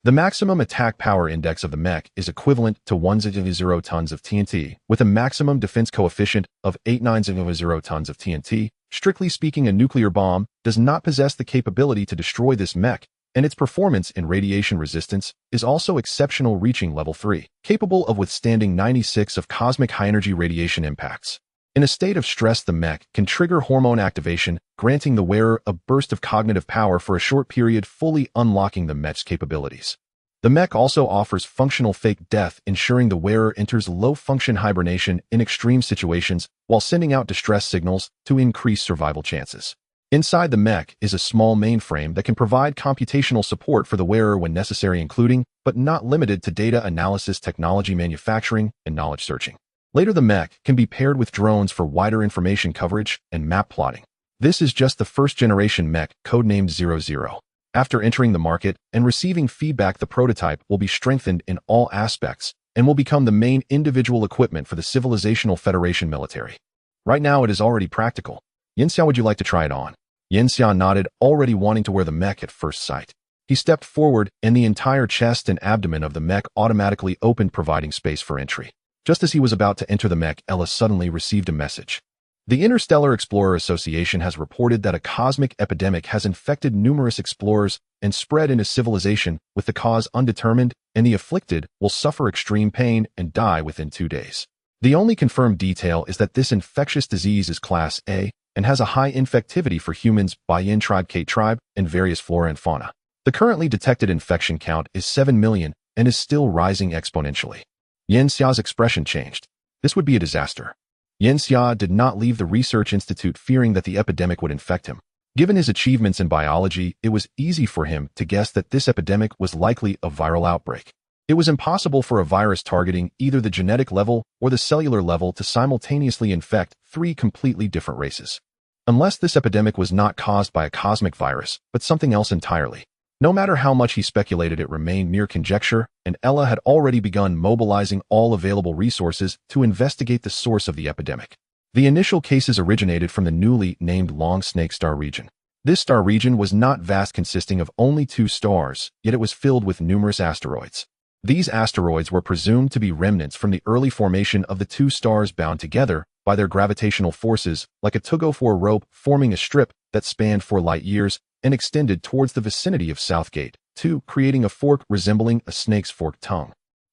S1: The maximum attack power index of the mech is equivalent to 1.0 tons of TNT, with a maximum defense coefficient of 8.9 tons of TNT. Strictly speaking, a nuclear bomb does not possess the capability to destroy this mech, and its performance in radiation resistance is also exceptional, reaching level 3, capable of withstanding 96 of cosmic high-energy radiation impacts. In a state of stress, the mech can trigger hormone activation, granting the wearer a burst of cognitive power for a short period, fully unlocking the mech's capabilities. The mech also offers functional fake death, ensuring the wearer enters low-function hibernation in extreme situations while sending out distress signals to increase survival chances. Inside the mech is a small mainframe that can provide computational support for the wearer when necessary, including, but not limited to, data analysis, technology manufacturing, and knowledge searching. Later, the mech can be paired with drones for wider information coverage and map plotting. This is just the first-generation mech, codenamed 00. After entering the market and receiving feedback, the prototype will be strengthened in all aspects and will become the main individual equipment for the Civilizational Federation military. Right now, it is already practical. Yinxia, would you like to try it on? Yinxia nodded, already wanting to wear the mech at first sight. He stepped forward, and the entire chest and abdomen of the mech automatically opened, providing space for entry. Just as he was about to enter the mech, Ella suddenly received a message. The Interstellar Explorer Association has reported that a cosmic epidemic has infected numerous explorers and spread into civilization, with the cause undetermined, and the afflicted will suffer extreme pain and die within 2 days. The only confirmed detail is that this infectious disease is Class A and has a high infectivity for humans, Bayan tribe, Kate tribe, and various flora and fauna. The currently detected infection count is 7 million and is still rising exponentially. Yinxia's expression changed. This would be a disaster. Yinxia did not leave the research institute fearing that the epidemic would infect him. Given his achievements in biology, it was easy for him to guess that this epidemic was likely a viral outbreak. It was impossible for a virus targeting either the genetic level or the cellular level to simultaneously infect 3 completely different races. Unless this epidemic was not caused by a cosmic virus, but something else entirely. No matter how much he speculated, it remained mere conjecture, and Ella had already begun mobilizing all available resources to investigate the source of the epidemic. The initial cases originated from the newly named Long Snake Star region. This star region was not vast, consisting of only 2 stars, yet it was filled with numerous asteroids. These asteroids were presumed to be remnants from the early formation of the 2 stars, bound together by their gravitational forces like a tug-of-war rope, forming a strip that spanned 4 light years and extended towards the vicinity of Southgate, 2, creating a fork resembling a snake's forked tongue.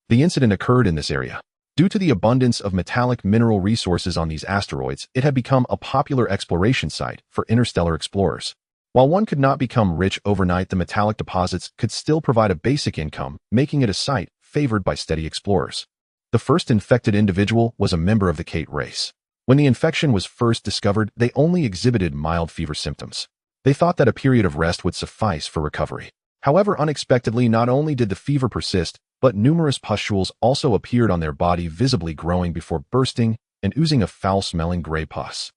S1: The incident occurred in this area. Due to the abundance of metallic mineral resources on these asteroids, it had become a popular exploration site for interstellar explorers. While one could not become rich overnight, the metallic deposits could still provide a basic income, making it a site favored by steady explorers. The first infected individual was a member of the Kate race. When the infection was first discovered, they only exhibited mild fever symptoms. They thought that a period of rest would suffice for recovery. However, unexpectedly, not only did the fever persist, but numerous pustules also appeared on their body, visibly growing before bursting and oozing a foul-smelling gray pus.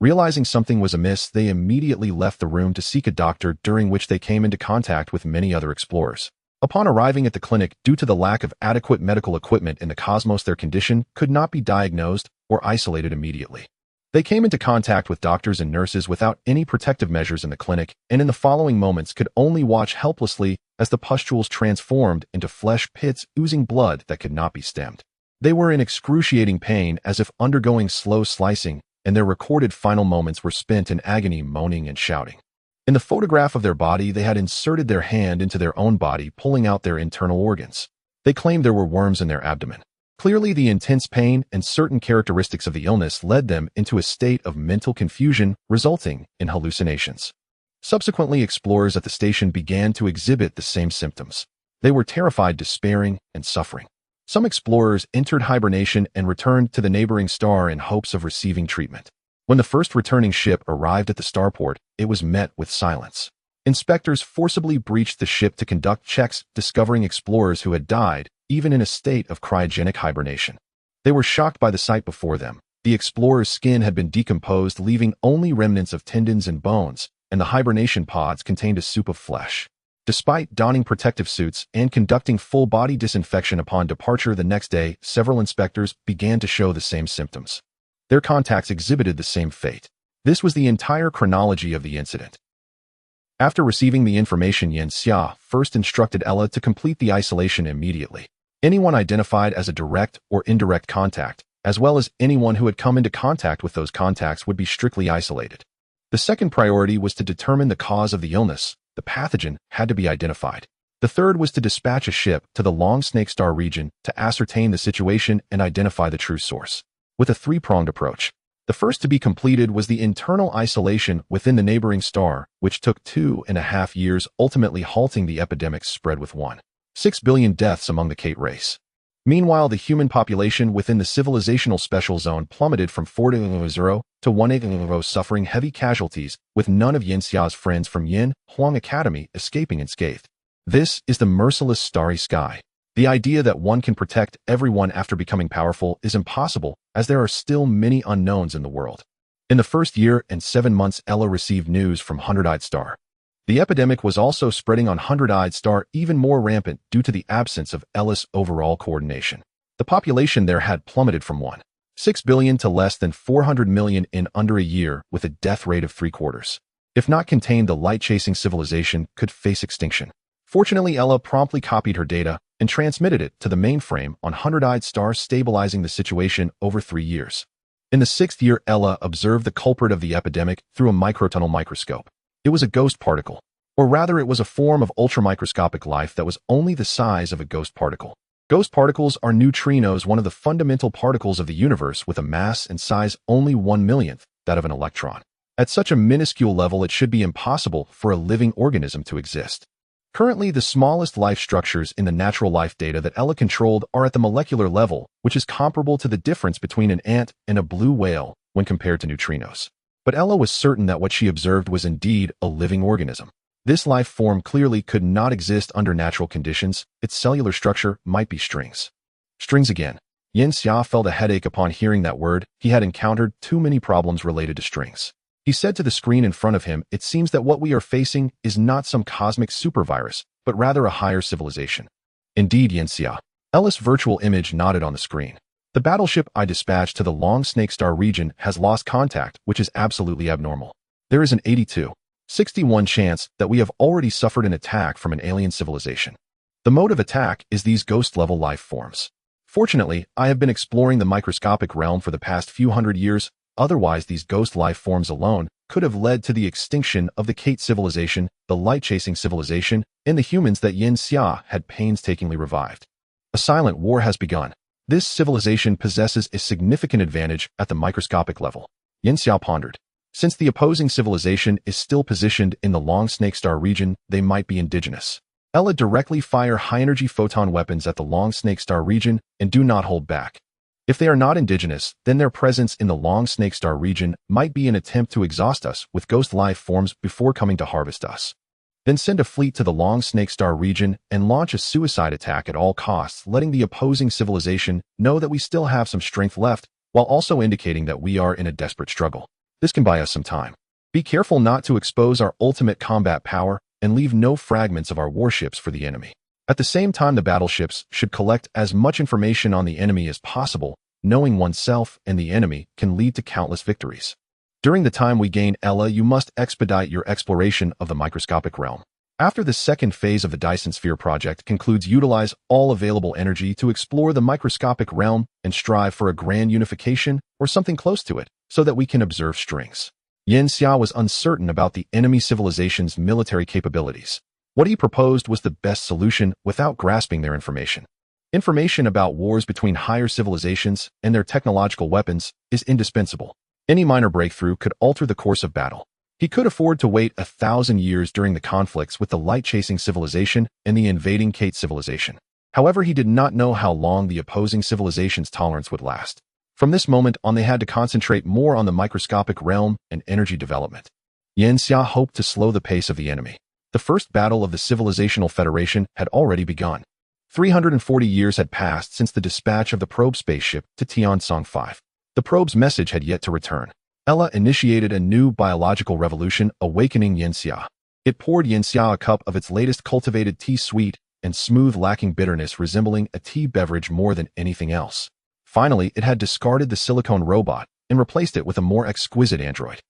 S1: Realizing something was amiss, they immediately left the room to seek a doctor, during which they came into contact with many other explorers. Upon arriving at the clinic, due to the lack of adequate medical equipment in the cosmos, their condition could not be diagnosed or isolated immediately. They came into contact with doctors and nurses without any protective measures in the clinic, and in the following moments could only watch helplessly as the pustules transformed into flesh pits oozing blood that could not be stemmed. They were in excruciating pain, as if undergoing slow slicing, and their recorded final moments were spent in agony, moaning and shouting. In the photograph of their body, they had inserted their hand into their own body, pulling out their internal organs. They claimed there were worms in their abdomen. Clearly, the intense pain and certain characteristics of the illness led them into a state of mental confusion, resulting in hallucinations. Subsequently, explorers at the station began to exhibit the same symptoms. They were terrified, despairing, and suffering. Some explorers entered hibernation and returned to the neighboring star in hopes of receiving treatment. When the first returning ship arrived at the starport, it was met with silence. Inspectors forcibly breached the ship to conduct checks, discovering explorers who had died, even in a state of cryogenic hibernation. They were shocked by the sight before them. The explorer's skin had been decomposed, leaving only remnants of tendons and bones, and the hibernation pods contained a soup of flesh. Despite donning protective suits and conducting full-body disinfection upon departure the next day, several inspectors began to show the same symptoms. Their contacts exhibited the same fate. This was the entire chronology of the incident. After receiving the information, Yin Xia first instructed Ella to complete the isolation immediately. Anyone identified as a direct or indirect contact, as well as anyone who had come into contact with those contacts, would be strictly isolated. The second priority was to determine the cause of the illness. The pathogen had to be identified. The third was to dispatch a ship to the Long Snake Star region to ascertain the situation and identify the true source. With a three-pronged approach. The first to be completed was the internal isolation within the neighboring star, which took 2.5 years, ultimately halting the epidemic's spread with 1.6 billion deaths among the Kate race. Meanwhile, the human population within the civilizational special zone plummeted from 4.0 to 1.0, suffering heavy casualties, with none of Yin Xia's friends from Yin Huang Academy escaping unscathed. This is the merciless starry sky. The idea that one can protect everyone after becoming powerful is impossible, as there are still many unknowns in the world. In the first year and 7 months, Ella received news from Hundred-Eyed Star. The epidemic was also spreading on Hundred-Eyed Star, even more rampant due to the absence of Ella's overall coordination. The population there had plummeted from 1.6 billion to less than 400 million in under a year, with a death rate of 3/4. If not contained, the light-chasing civilization could face extinction. Fortunately, Ella promptly copied her data and transmitted it to the mainframe on Hundred-Eyed Star, stabilizing the situation over 3 years. In the 6th year, Ella observed the culprit of the epidemic through a microtunnel microscope. It was a ghost particle, or rather it was a form of ultramicroscopic life that was only the size of a ghost particle. Ghost particles are neutrinos, one of the fundamental particles of the universe, with a mass and size only 1/1,000,000th that of an electron. At such a minuscule level, it should be impossible for a living organism to exist. Currently, the smallest life structures in the natural life data that Ella controlled are at the molecular level, which is comparable to the difference between an ant and a blue whale when compared to neutrinos. But Ella was certain that what she observed was indeed a living organism. This life form clearly could not exist under natural conditions. Its cellular structure might be strings. Strings again. Yin Xia felt a headache upon hearing that word. He had encountered too many problems related to strings. He said to the screen in front of him, "It seems that what we are facing is not some cosmic supervirus, but rather a higher civilization." Indeed, Yin Xia. Ella's virtual image nodded on the screen. "The battleship I dispatched to the Long Snake Star region has lost contact, which is absolutely abnormal. There is an 82.61 chance that we have already suffered an attack from an alien civilization. The mode of attack is these ghost-level life forms. Fortunately, I have been exploring the microscopic realm for the past few hundred years. Otherwise, these ghost life forms alone could have led to the extinction of the Kate civilization, the light-chasing civilization, and the humans that Yin Xia had painstakingly revived. A silent war has begun. This civilization possesses a significant advantage at the microscopic level." Yin Xia pondered. Since the opposing civilization is still positioned in the Long Snake Star region, they might be indigenous. Ella, directly fire high-energy photon weapons at the Long Snake Star region and do not hold back. If they are not indigenous, then their presence in the Long Snake Star region might be an attempt to exhaust us with ghost life forms before coming to harvest us. Then send a fleet to the Long Snake Star region and launch a suicide attack at all costs, letting the opposing civilization know that we still have some strength left, while also indicating that we are in a desperate struggle. This can buy us some time. Be careful not to expose our ultimate combat power and leave no fragments of our warships for the enemy. At the same time, the battleships should collect as much information on the enemy as possible. Knowing oneself and the enemy can lead to countless victories. During the time we gain, Ella, you must expedite your exploration of the microscopic realm. After the second phase of the Dyson Sphere project concludes, utilize all available energy to explore the microscopic realm and strive for a grand unification or something close to it, so that we can observe strings." Yin Xia was uncertain about the enemy civilization's military capabilities. What he proposed was the best solution without grasping their information. Information about wars between higher civilizations and their technological weapons is indispensable. Any minor breakthrough could alter the course of battle. He could afford to wait 1,000 years during the conflicts with the light-chasing civilization and the invading Kate civilization. However, he did not know how long the opposing civilization's tolerance would last. From this moment on, they had to concentrate more on the microscopic realm and energy development. Yin Xia hoped to slow the pace of the enemy. The first battle of the Civilizational Federation had already begun. 340 years had passed since the dispatch of the probe spaceship to Tiansong 5. The probe's message had yet to return. Ella initiated a new biological revolution, awakening Yin Xia. It poured Yin Xia a cup of its latest cultivated tea, sweet and smooth, lacking bitterness, resembling a tea beverage more than anything else. Finally, it had discarded the silicone robot and replaced it with a more exquisite android.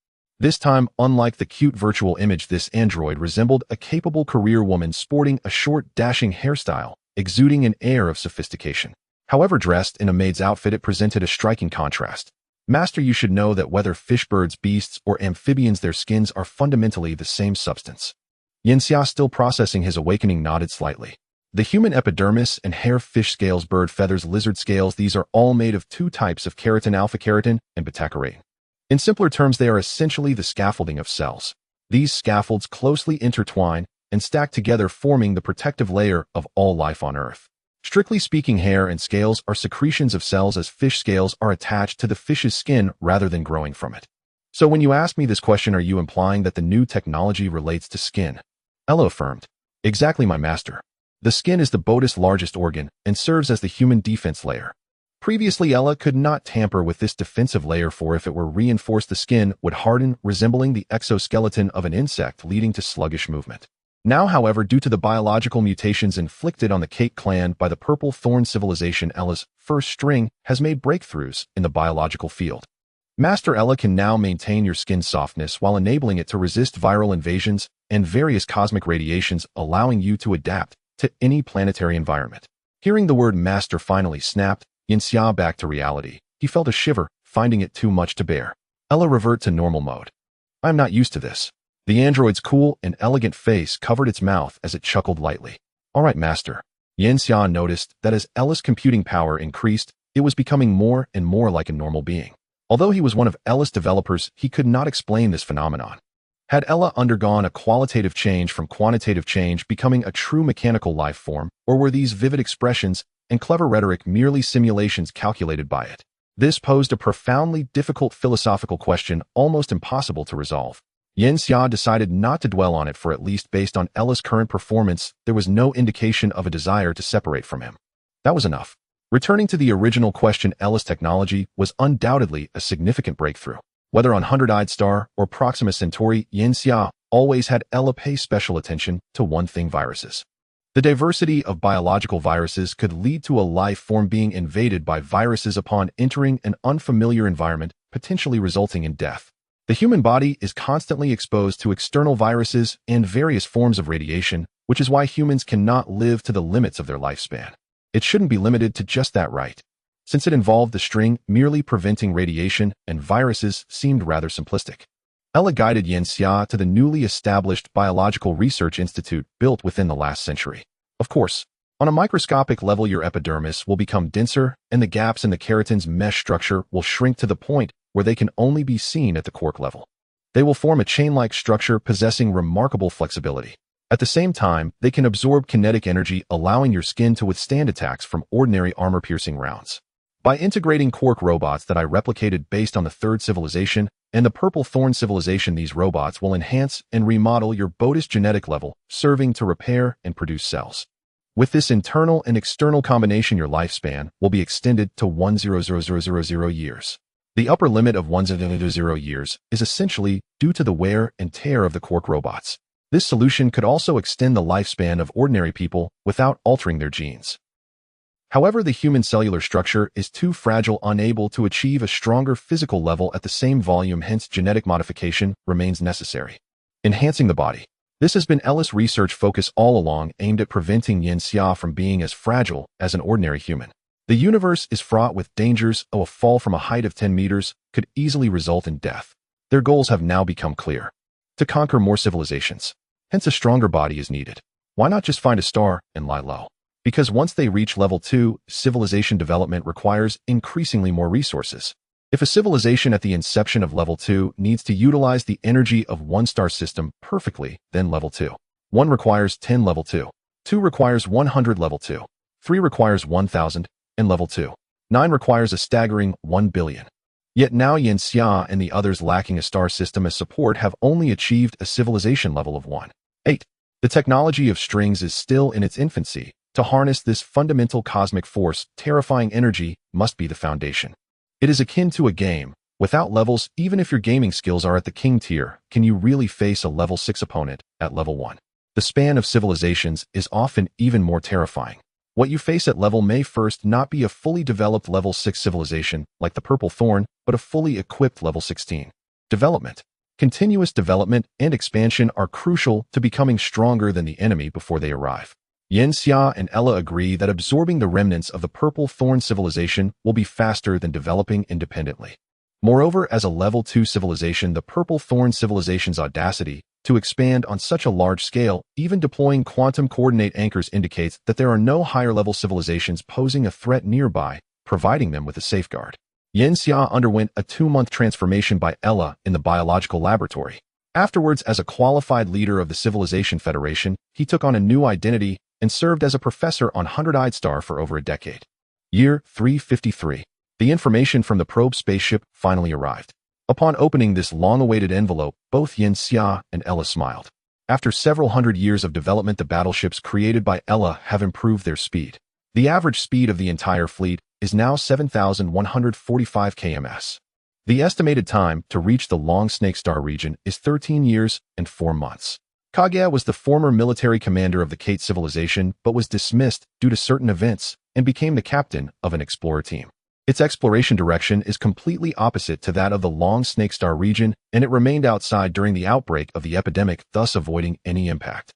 S1: This time, unlike the cute virtual image, this android resembled a capable career woman sporting a short, dashing hairstyle, exuding an air of sophistication. However, dressed in a maid's outfit, it presented a striking contrast. Master, you should know that whether fish, birds, beasts, or amphibians, their skins are fundamentally the same substance. Yanxia, still processing his awakening, nodded slightly. The human epidermis and hair, fish scales, bird feathers, lizard scales, these are all made of two types of keratin, alpha-keratin and beta-keratin. In simpler terms, they are essentially the scaffolding of cells. These scaffolds closely intertwine and stack together, forming the protective layer of all life on Earth. Strictly speaking, hair and scales are secretions of cells, as fish scales are attached to the fish's skin rather than growing from it. So when you ask me this question, are you implying that the new technology relates to skin? Ella affirmed. Exactly, my master. The skin is the body's largest organ and serves as the human defense layer. Previously, Ella could not tamper with this defensive layer, for if it were reinforced, the skin would harden, resembling the exoskeleton of an insect, leading to sluggish movement. Now, however, due to the biological mutations inflicted on the Kate clan by the Purple Thorn civilization, Ella's first string has made breakthroughs in the biological field. Master, Ella can now maintain your skin's softness while enabling it to resist viral invasions and various cosmic radiations, allowing you to adapt to any planetary environment. Hearing the word master finally snapped Yanxia back to reality. He felt a shiver, finding it too much to bear. Ella, revert to normal mode. I'm not used to this. The android's cool and elegant face covered its mouth as it chuckled lightly. All right, master. Yanxia noticed that as Ella's computing power increased, it was becoming more and more like a normal being. Although he was one of Ella's developers, he could not explain this phenomenon. Had Ella undergone a qualitative change from quantitative change, becoming a true mechanical life form, or were these vivid expressions and clever rhetoric merely simulations calculated by it? This posed a profoundly difficult philosophical question, almost impossible to resolve. Yanxia decided not to dwell on it, for at least based on Ella's current performance, there was no indication of a desire to separate from him. That was enough. Returning to the original question, Ella's technology was undoubtedly a significant breakthrough. Whether on Hundred-Eyed Star or Proxima Centauri, Yanxia always had Ella pay special attention to one thing: viruses. The diversity of biological viruses could lead to a life form being invaded by viruses upon entering an unfamiliar environment, potentially resulting in death. The human body is constantly exposed to external viruses and various forms of radiation, which is why humans cannot live to the limits of their lifespan. It shouldn't be limited to just that, right? Since it involved the string merely preventing radiation and viruses seemed rather simplistic. Ella guided Yanxia to the newly established Biological Research Institute built within the last century. Of course, on a microscopic level, your epidermis will become denser and the gaps in the keratin's mesh structure will shrink to the point where they can only be seen at the quark level. They will form a chain-like structure possessing remarkable flexibility. At the same time, they can absorb kinetic energy, allowing your skin to withstand attacks from ordinary armor-piercing rounds. By integrating quark robots that I replicated based on the Third Civilization and the Purple Thorn Civilization, these robots will enhance and remodel your body's genetic level, serving to repair and produce cells. With this internal and external combination, your lifespan will be extended to 1,000,000 years. The upper limit of 1,000 years is essentially due to the wear and tear of the quark robots. This solution could also extend the lifespan of ordinary people without altering their genes. However, the human cellular structure is too fragile, unable to achieve a stronger physical level at the same volume, hence genetic modification remains necessary. Enhancing the body. This has been Ella's research focus all along, aimed at preventing Yanxia from being as fragile as an ordinary human. The universe is fraught with dangers. A fall from a height of 10 meters could easily result in death. Their goals have now become clear. To conquer more civilizations. Hence a stronger body is needed. Why not just find a star and lie low? Because once they reach level 2, civilization development requires increasingly more resources. If a civilization at the inception of level 2 needs to utilize the energy of one star system perfectly, then level 2. 1 requires 10 level 2. 2 requires 100 level 2. 3 requires 1,000. And level 2. 9 requires a staggering 1 billion. Yet now Yanxia and the others lacking a star system as support have only achieved a civilization level of 1. 8. The technology of strings is still in its infancy. To harness this fundamental cosmic force, terrifying energy must be the foundation. It is akin to a game. Without levels, even if your gaming skills are at the king tier, can you really face a level 6 opponent at level 1? The span of civilizations is often even more terrifying. What you face at level may first not be a fully developed level 6 civilization, like the Purple Thorn, but a fully equipped level 16. Development. Continuous development and expansion are crucial to becoming stronger than the enemy before they arrive. Yanxia and Ella agree that absorbing the remnants of the Purple Thorn civilization will be faster than developing independently. Moreover, as a Level 2 civilization, the Purple Thorn civilization's audacity to expand on such a large scale, even deploying quantum coordinate anchors, indicates that there are no higher-level civilizations posing a threat nearby, providing them with a safeguard. Yanxia underwent a 2-month transformation by Ella in the biological laboratory. Afterwards, as a qualified leader of the Civilization Federation, he took on a new identity and served as a professor on 100-eyed Star for over a decade. Year 353. The information from the probe spaceship finally arrived. Upon opening this long-awaited envelope, both Yanxia and Ella smiled. After several hundred years of development, the battleships created by Ella have improved their speed. The average speed of the entire fleet is now 7,145 kms. The estimated time to reach the Long Snake Star region is 13 years and 4 months. Kaguya was the former military commander of the Kate civilization, but was dismissed due to certain events and became the captain of an explorer team. Its exploration direction is completely opposite to that of the Long Snake Star region, and it remained outside during the outbreak of the epidemic, thus avoiding any impact.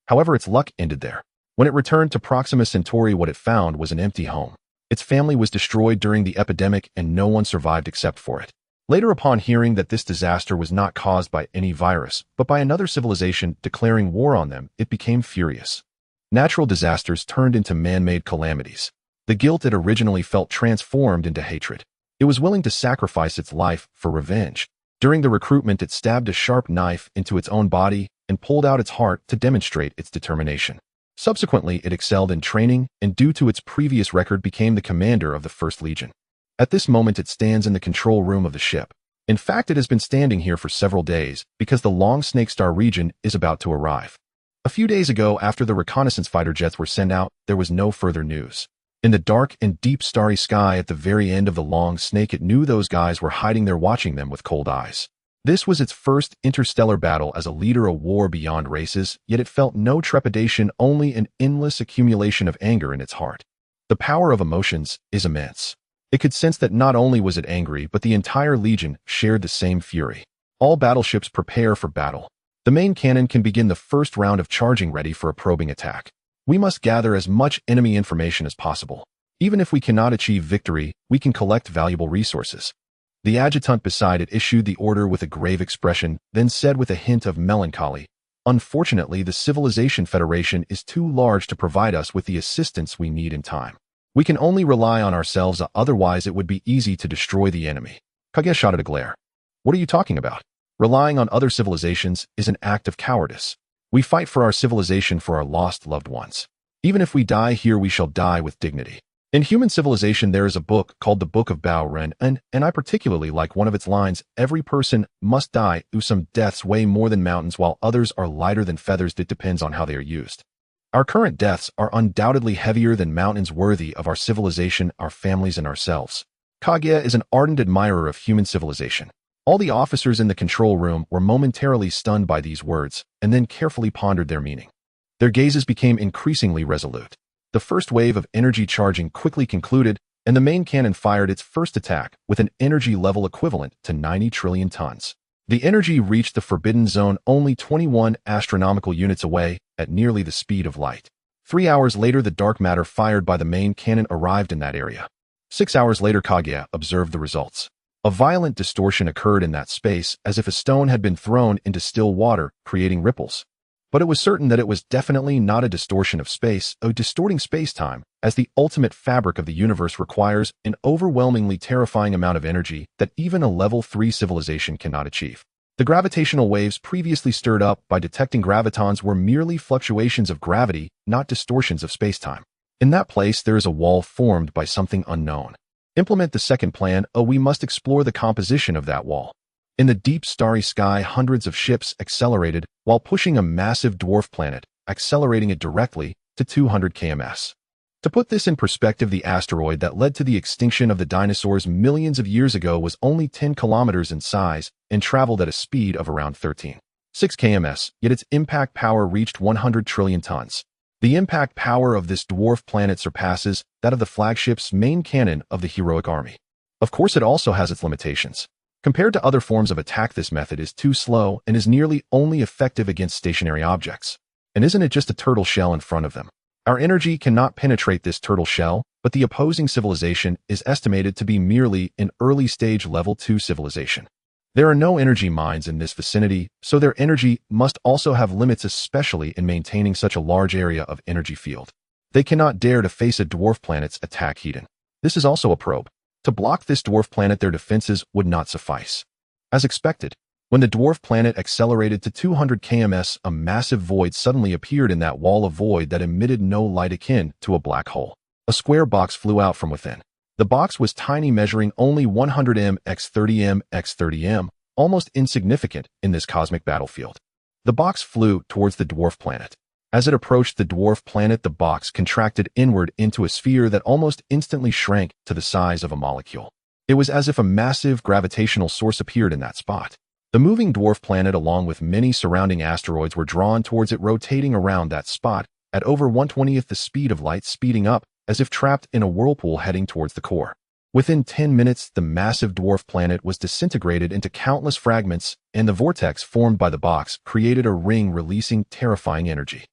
S1: However, its luck ended there. When it returned to Proxima Centauri, what it found was an empty home. Its family was destroyed during the epidemic, and no one survived except for it. Later, upon hearing that this disaster was not caused by any virus, but by another civilization declaring war on them, it became furious. Natural disasters turned into man-made calamities. The guilt it originally felt transformed into hatred. It was willing to sacrifice its life for revenge. During the recruitment, it stabbed a sharp knife into its own body and pulled out its heart to demonstrate its determination. Subsequently, it excelled in training, and due to its previous record, became the commander of the First Legion. At this moment, it stands in the control room of the ship. In fact, it has been standing here for several days because the Long Snake Star region is about to arrive. A few days ago, after the reconnaissance fighter jets were sent out, there was no further news. In the dark and deep starry sky at the very end of the Long Snake, it knew those guys were hiding there, watching them with cold eyes. This was its first interstellar battle as a leader of war beyond races, yet it felt no trepidation, only an endless accumulation of anger in its heart. The power of emotions is immense. It could sense that not only was it angry, but the entire Legion shared the same fury. All battleships prepare for battle. The main cannon can begin the first round of charging, ready for a probing attack. We must gather as much enemy information as possible. Even if we cannot achieve victory, we can collect valuable resources. The adjutant beside it issued the order with a grave expression, then said with a hint of melancholy, "Unfortunately, the Civilization Federation is too large to provide us with the assistance we need in time. We can only rely on ourselves, otherwise it would be easy to destroy the enemy." Kaguya shot at a glare. "What are you talking about? Relying on other civilizations is an act of cowardice. We fight for our civilization, for our lost loved ones. Even if we die here, we shall die with dignity. In human civilization, there is a book called the Book of Bao Ren, and I particularly like one of its lines, 'Every person must die. Some deaths weigh more than mountains, while others are lighter than feathers. It depends on how they are used.' Our current deaths are undoubtedly heavier than mountains, worthy of our civilization, our families, and ourselves." Kaguya is an ardent admirer of human civilization. All the officers in the control room were momentarily stunned by these words, and then carefully pondered their meaning. Their gazes became increasingly resolute. The first wave of energy charging quickly concluded, and the main cannon fired its first attack with an energy level equivalent to 90 trillion tons. The energy reached the forbidden zone only 21 astronomical units away, at nearly the speed of light. 3 hours later, the dark matter fired by the main cannon arrived in that area. 6 hours later, Kaguya observed the results. A violent distortion occurred in that space, as if a stone had been thrown into still water, creating ripples. But it was certain that it was definitely not a distortion of space, a distorting space-time, as the ultimate fabric of the universe requires an overwhelmingly terrifying amount of energy that even a level 3 civilization cannot achieve. The gravitational waves previously stirred up by detecting gravitons were merely fluctuations of gravity, not distortions of space-time. In that place, there is a wall formed by something unknown. Implement the second plan, we must explore the composition of that wall. In the deep starry sky, hundreds of ships accelerated while pushing a massive dwarf planet, accelerating it directly to 200 kms. To put this in perspective, the asteroid that led to the extinction of the dinosaurs millions of years ago was only 10 kilometers in size and traveled at a speed of around 13.6 kms, yet its impact power reached 100 trillion tons. The impact power of this dwarf planet surpasses that of the flagship's main cannon of the heroic army. Of course, it also has its limitations. Compared to other forms of attack, this method is too slow and is nearly only effective against stationary objects. And isn't it just a turtle shell in front of them? Our energy cannot penetrate this turtle shell, but the opposing civilization is estimated to be merely an early-stage level 2 civilization. There are no energy mines in this vicinity, so their energy must also have limits, especially in maintaining such a large area of energy field. They cannot dare to face a dwarf planet's attack hidden. This is also a probe. To block this dwarf planet, their defenses would not suffice. As expected, when the dwarf planet accelerated to 200 kms, a massive void suddenly appeared in that wall of void that emitted no light akin to a black hole. A square box flew out from within. The box was tiny, measuring only 100 m x 30 m x 30 m, almost insignificant in this cosmic battlefield. The box flew towards the dwarf planet. As it approached the dwarf planet, the box contracted inward into a sphere that almost instantly shrank to the size of a molecule. It was as if a massive gravitational source appeared in that spot. The moving dwarf planet, along with many surrounding asteroids, were drawn towards it, rotating around that spot at over 1/20th the speed of light, speeding up as if trapped in a whirlpool heading towards the core. Within 10 minutes, the massive dwarf planet was disintegrated into countless fragments, and the vortex formed by the box created a ring releasing terrifying energy.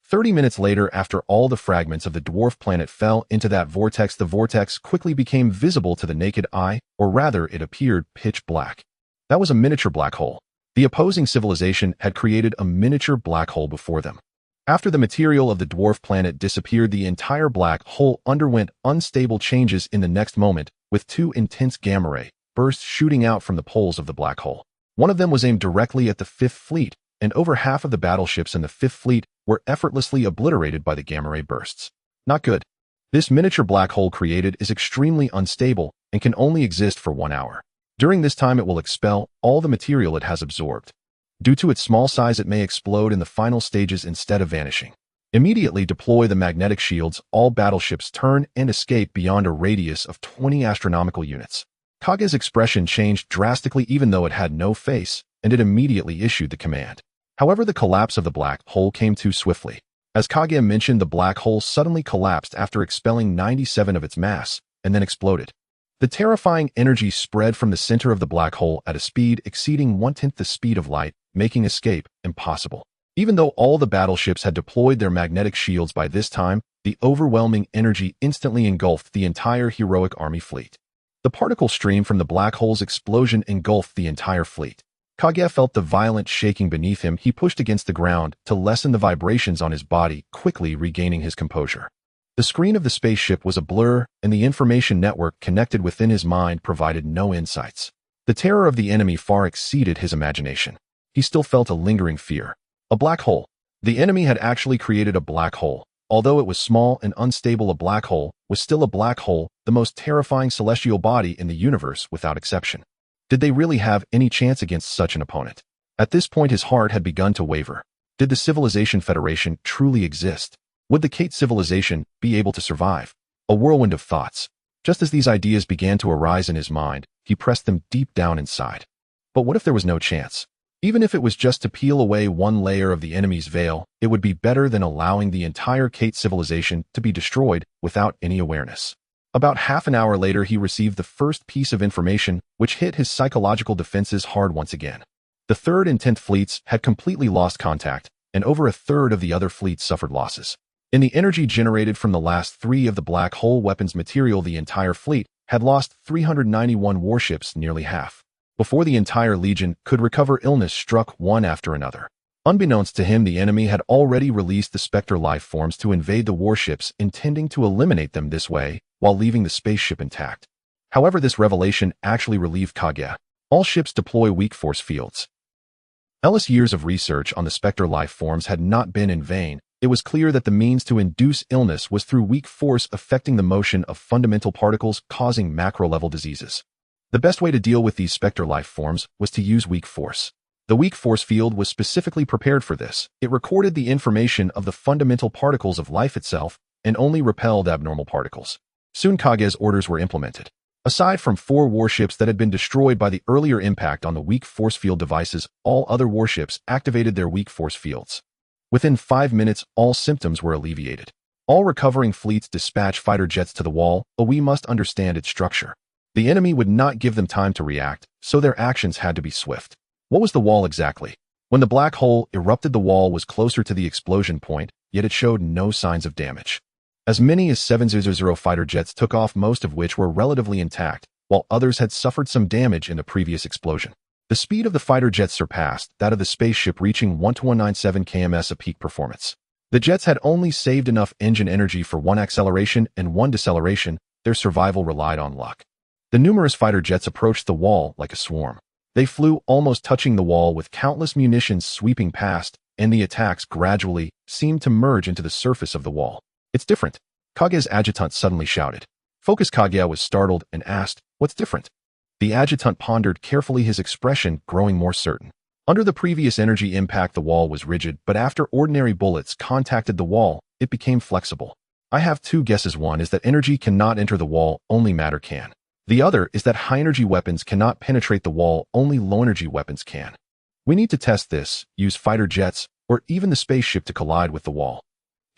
S1: 30 minutes later, after all the fragments of the dwarf planet fell into that vortex, the vortex quickly became visible to the naked eye, or rather, it appeared pitch black. That was a miniature black hole. The opposing civilization had created a miniature black hole before them. After the material of the dwarf planet disappeared, the entire black hole underwent unstable changes in the next moment, with two intense gamma ray bursts shooting out from the poles of the black hole. One of them was aimed directly at the Fifth Fleet, and over half of the battleships in the Fifth Fleet were effortlessly obliterated by the gamma ray bursts. Not good. This miniature black hole created is extremely unstable and can only exist for 1 hour. During this time, it will expel all the material it has absorbed. Due to its small size, it may explode in the final stages instead of vanishing. Immediately deploy the magnetic shields. All battleships turn and escape beyond a radius of 20 astronomical units. Kage's expression changed drastically, even though it had no face, and it immediately issued the command. However, the collapse of the black hole came too swiftly. As Kage mentioned, the black hole suddenly collapsed after expelling 97 of its mass, and then exploded. The terrifying energy spread from the center of the black hole at a speed exceeding 1/10 the speed of light, making escape impossible. Even though all the battleships had deployed their magnetic shields by this time, the overwhelming energy instantly engulfed the entire heroic army fleet. The particle stream from the black hole's explosion engulfed the entire fleet. Kage felt the violent shaking beneath him. He pushed against the ground to lessen the vibrations on his body, quickly regaining his composure. The screen of the spaceship was a blur, and the information network connected within his mind provided no insights. The terror of the enemy far exceeded his imagination. He still felt a lingering fear. A black hole. The enemy had actually created a black hole. Although it was small and unstable, a black hole was still a black hole, the most terrifying celestial body in the universe without exception. Did they really have any chance against such an opponent? At this point, his heart had begun to waver. Did the Civilization Federation truly exist? Would the Kate civilization be able to survive? A whirlwind of thoughts. Just as these ideas began to arise in his mind, he pressed them deep down inside. But what if there was no chance? Even if it was just to peel away one layer of the enemy's veil, it would be better than allowing the entire Kate civilization to be destroyed without any awareness. About half an hour later, he received the first piece of information, which hit his psychological defenses hard once again. The 3rd and 10th fleets had completely lost contact, and over a third of the other fleets suffered losses. In the energy generated from the last 3 of the black hole weapons material, the entire fleet had lost 391 warships, nearly half. Before the entire legion could recover, illness struck one after another. Unbeknownst to him, the enemy had already released the Spectre life forms to invade the warships, intending to eliminate them this way, while leaving the spaceship intact. However, this revelation actually relieved Kage. All ships deploy weak force fields. Ellis' years of research on the Spectre life forms had not been in vain. It was clear that the means to induce illness was through weak force affecting the motion of fundamental particles, causing macro-level diseases. The best way to deal with these Spectre life forms was to use weak force. The weak force field was specifically prepared for this. It recorded the information of the fundamental particles of life itself and only repelled abnormal particles. Soon Kage's orders were implemented. Aside from 4 warships that had been destroyed by the earlier impact on the weak force field devices, all other warships activated their weak force fields. Within 5 minutes, all symptoms were alleviated. All recovering fleets dispatched fighter jets to the wall, but we must understand its structure. The enemy would not give them time to react, so their actions had to be swift. What was the wall exactly? When the black hole erupted, the wall was closer to the explosion point, yet it showed no signs of damage. As many as 700 fighter jets took off, most of which were relatively intact, while others had suffered some damage in the previous explosion. The speed of the fighter jets surpassed that of the spaceship, reaching 1:197 km a peak performance. The jets had only saved enough engine energy for one acceleration and one deceleration. Their survival relied on luck. The numerous fighter jets approached the wall like a swarm. They flew, almost touching the wall, with countless munitions sweeping past, and the attacks gradually seemed to merge into the surface of the wall. "It's different," Kage's adjutant suddenly shouted. Focus Kage was startled and asked, "What's different?" The adjutant pondered carefully, his expression growing more certain. Under the previous energy impact, the wall was rigid, but after ordinary bullets contacted the wall, it became flexible. "I have two guesses. One is that energy cannot enter the wall, only matter can. The other is that high-energy weapons cannot penetrate the wall, only low-energy weapons can. We need to test this, use fighter jets, or even the spaceship to collide with the wall."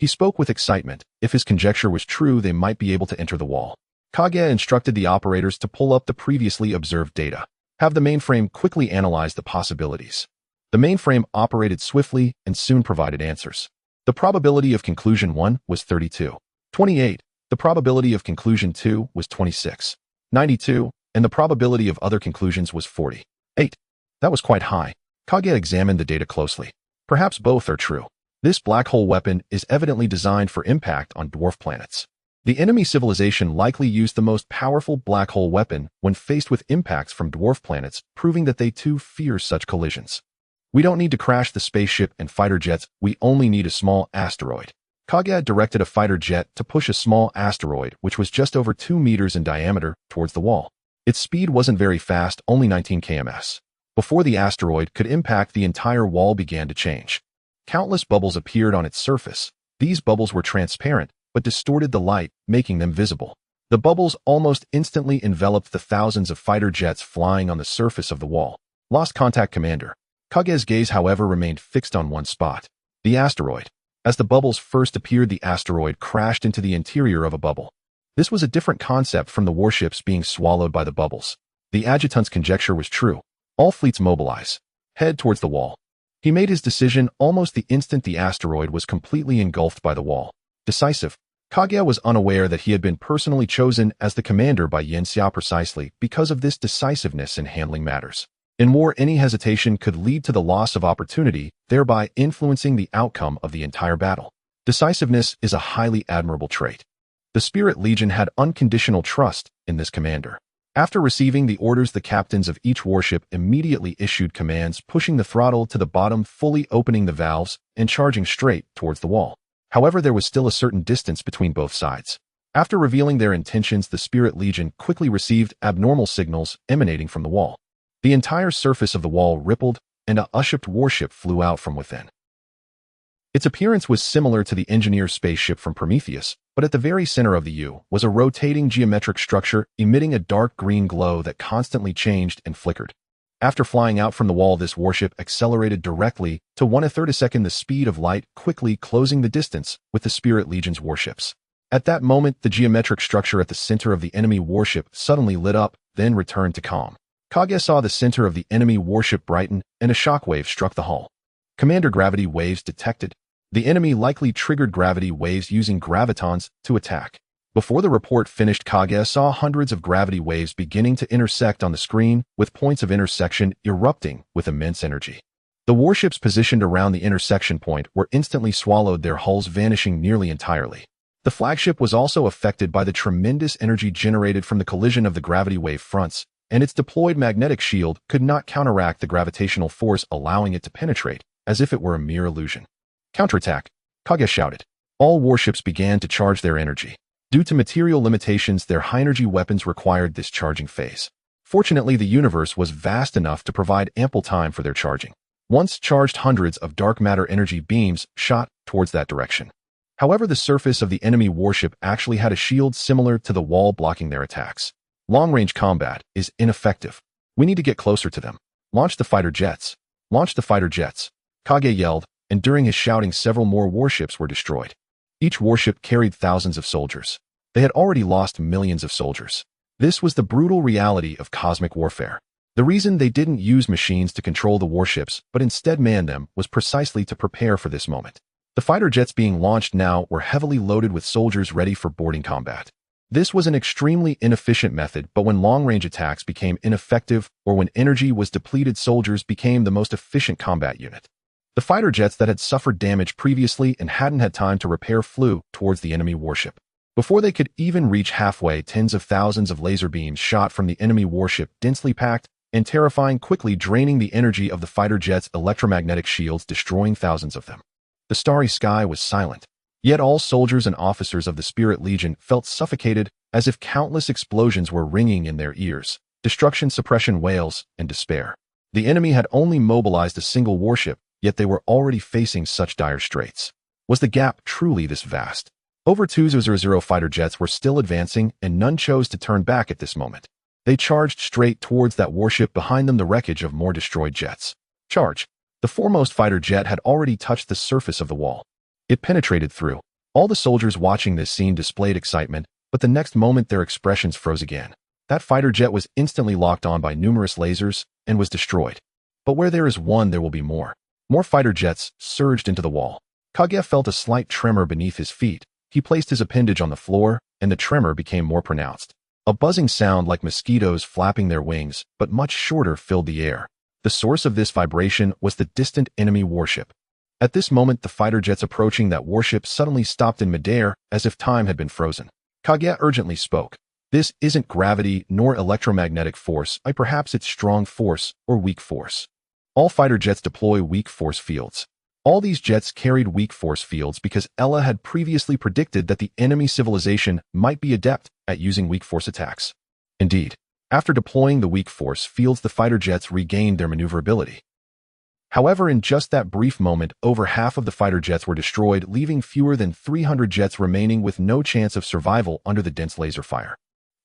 S1: He spoke with excitement. If his conjecture was true, they might be able to enter the wall. Kage instructed the operators to pull up the previously observed data. Have the mainframe quickly analyze the possibilities. The mainframe operated swiftly and soon provided answers. The probability of conclusion 1 was 32.28. The probability of conclusion 2 was 26.92, and the probability of other conclusions was 48. That was quite high. Kage examined the data closely. Perhaps both are true. This black hole weapon is evidently designed for impact on dwarf planets. The enemy civilization likely used the most powerful black hole weapon when faced with impacts from dwarf planets, proving that they too fear such collisions. "We don't need to crash the spaceship and fighter jets, we only need a small asteroid." Kage directed a fighter jet to push a small asteroid, which was just over 2 meters in diameter, towards the wall. Its speed wasn't very fast, only 19 km. Before the asteroid could impact, the entire wall began to change. Countless bubbles appeared on its surface. These bubbles were transparent, but distorted the light, making them visible. The bubbles almost instantly enveloped the thousands of fighter jets flying on the surface of the wall. "Lost contact, Commander." Kage's gaze, however, remained fixed on one spot: the asteroid. As the bubbles first appeared, the asteroid crashed into the interior of a bubble. This was a different concept from the warships being swallowed by the bubbles. The adjutant's conjecture was true. All fleets mobilize. Head towards the wall. He made his decision almost the instant the asteroid was completely engulfed by the wall. Decisive. Kage was unaware that he had been personally chosen as the commander by Yanxia precisely because of this decisiveness in handling matters. In war, any hesitation could lead to the loss of opportunity, thereby influencing the outcome of the entire battle. Decisiveness is a highly admirable trait. The Spirit Legion had unconditional trust in this commander. After receiving the orders, the captains of each warship immediately issued commands, pushing the throttle to the bottom, fully opening the valves, and charging straight towards the wall. However, there was still a certain distance between both sides. After revealing their intentions, the Spirit Legion quickly received abnormal signals emanating from the wall. The entire surface of the wall rippled, and a U-shaped warship flew out from within. Its appearance was similar to the engineer spaceship from Prometheus, but at the very center of the U was a rotating geometric structure emitting a dark green glow that constantly changed and flickered. After flying out from the wall, this warship accelerated directly to 1/3 a second the speed of light, quickly closing the distance with the Spirit Legion's warships. At that moment, the geometric structure at the center of the enemy warship suddenly lit up, then returned to calm. Kage saw the center of the enemy warship brighten, and a shockwave struck the hull. Commander, gravity waves detected. The enemy likely triggered gravity waves using gravitons to attack. Before the report finished, Kage saw hundreds of gravity waves beginning to intersect on the screen, with points of intersection erupting with immense energy. The warships positioned around the intersection point were instantly swallowed, their hulls vanishing nearly entirely. The flagship was also affected by the tremendous energy generated from the collision of the gravity wave fronts, and its deployed magnetic shield could not counteract the gravitational force, allowing it to penetrate, as if it were a mere illusion. "Counterattack!" Kage shouted. All warships began to charge their energy. Due to material limitations, their high-energy weapons required this charging phase. Fortunately, the universe was vast enough to provide ample time for their charging. Once charged, hundreds of dark matter energy beams shot towards that direction. However, the surface of the enemy warship actually had a shield similar to the wall blocking their attacks. Long-range combat is ineffective. We need to get closer to them. Launch the fighter jets. Launch the fighter jets. Kage yelled, and during his shouting, several more warships were destroyed. Each warship carried thousands of soldiers. They had already lost millions of soldiers. This was the brutal reality of cosmic warfare. The reason they didn't use machines to control the warships, but instead manned them, was precisely to prepare for this moment. The fighter jets being launched now were heavily loaded with soldiers ready for boarding combat. This was an extremely inefficient method, but when long-range attacks became ineffective or when energy was depleted, soldiers became the most efficient combat unit. The fighter jets that had suffered damage previously and hadn't had time to repair flew towards the enemy warship. Before they could even reach halfway, tens of thousands of laser beams shot from the enemy warship, densely packed and terrifying, quickly draining the energy of the fighter jets' electromagnetic shields, destroying thousands of them. The starry sky was silent. Yet all soldiers and officers of the Spirit Legion felt suffocated, as if countless explosions were ringing in their ears, destruction, suppression, wails, and despair. The enemy had only mobilized a single warship, yet they were already facing such dire straits. Was the gap truly this vast? Over 200 fighter jets were still advancing, and none chose to turn back at this moment. They charged straight towards that warship, behind them the wreckage of more destroyed jets. Charge! The foremost fighter jet had already touched the surface of the wall. It penetrated through. All the soldiers watching this scene displayed excitement, but the next moment their expressions froze again. That fighter jet was instantly locked on by numerous lasers and was destroyed. But where there is one, there will be more. More fighter jets surged into the wall. Kage felt a slight tremor beneath his feet. He placed his appendage on the floor, and the tremor became more pronounced. A buzzing sound like mosquitoes flapping their wings, but much shorter, filled the air. The source of this vibration was the distant enemy warship. At this moment, the fighter jets approaching that warship suddenly stopped in midair, as if time had been frozen. Kage urgently spoke. This isn't gravity nor electromagnetic force, perhaps it's strong force or weak force. All fighter jets deploy weak force fields. All these jets carried weak force fields because Ella had previously predicted that the enemy civilization might be adept at using weak force attacks. Indeed, after deploying the weak force fields, the fighter jets regained their maneuverability. However, in just that brief moment, over half of the fighter jets were destroyed, leaving fewer than 300 jets remaining with no chance of survival under the dense laser fire.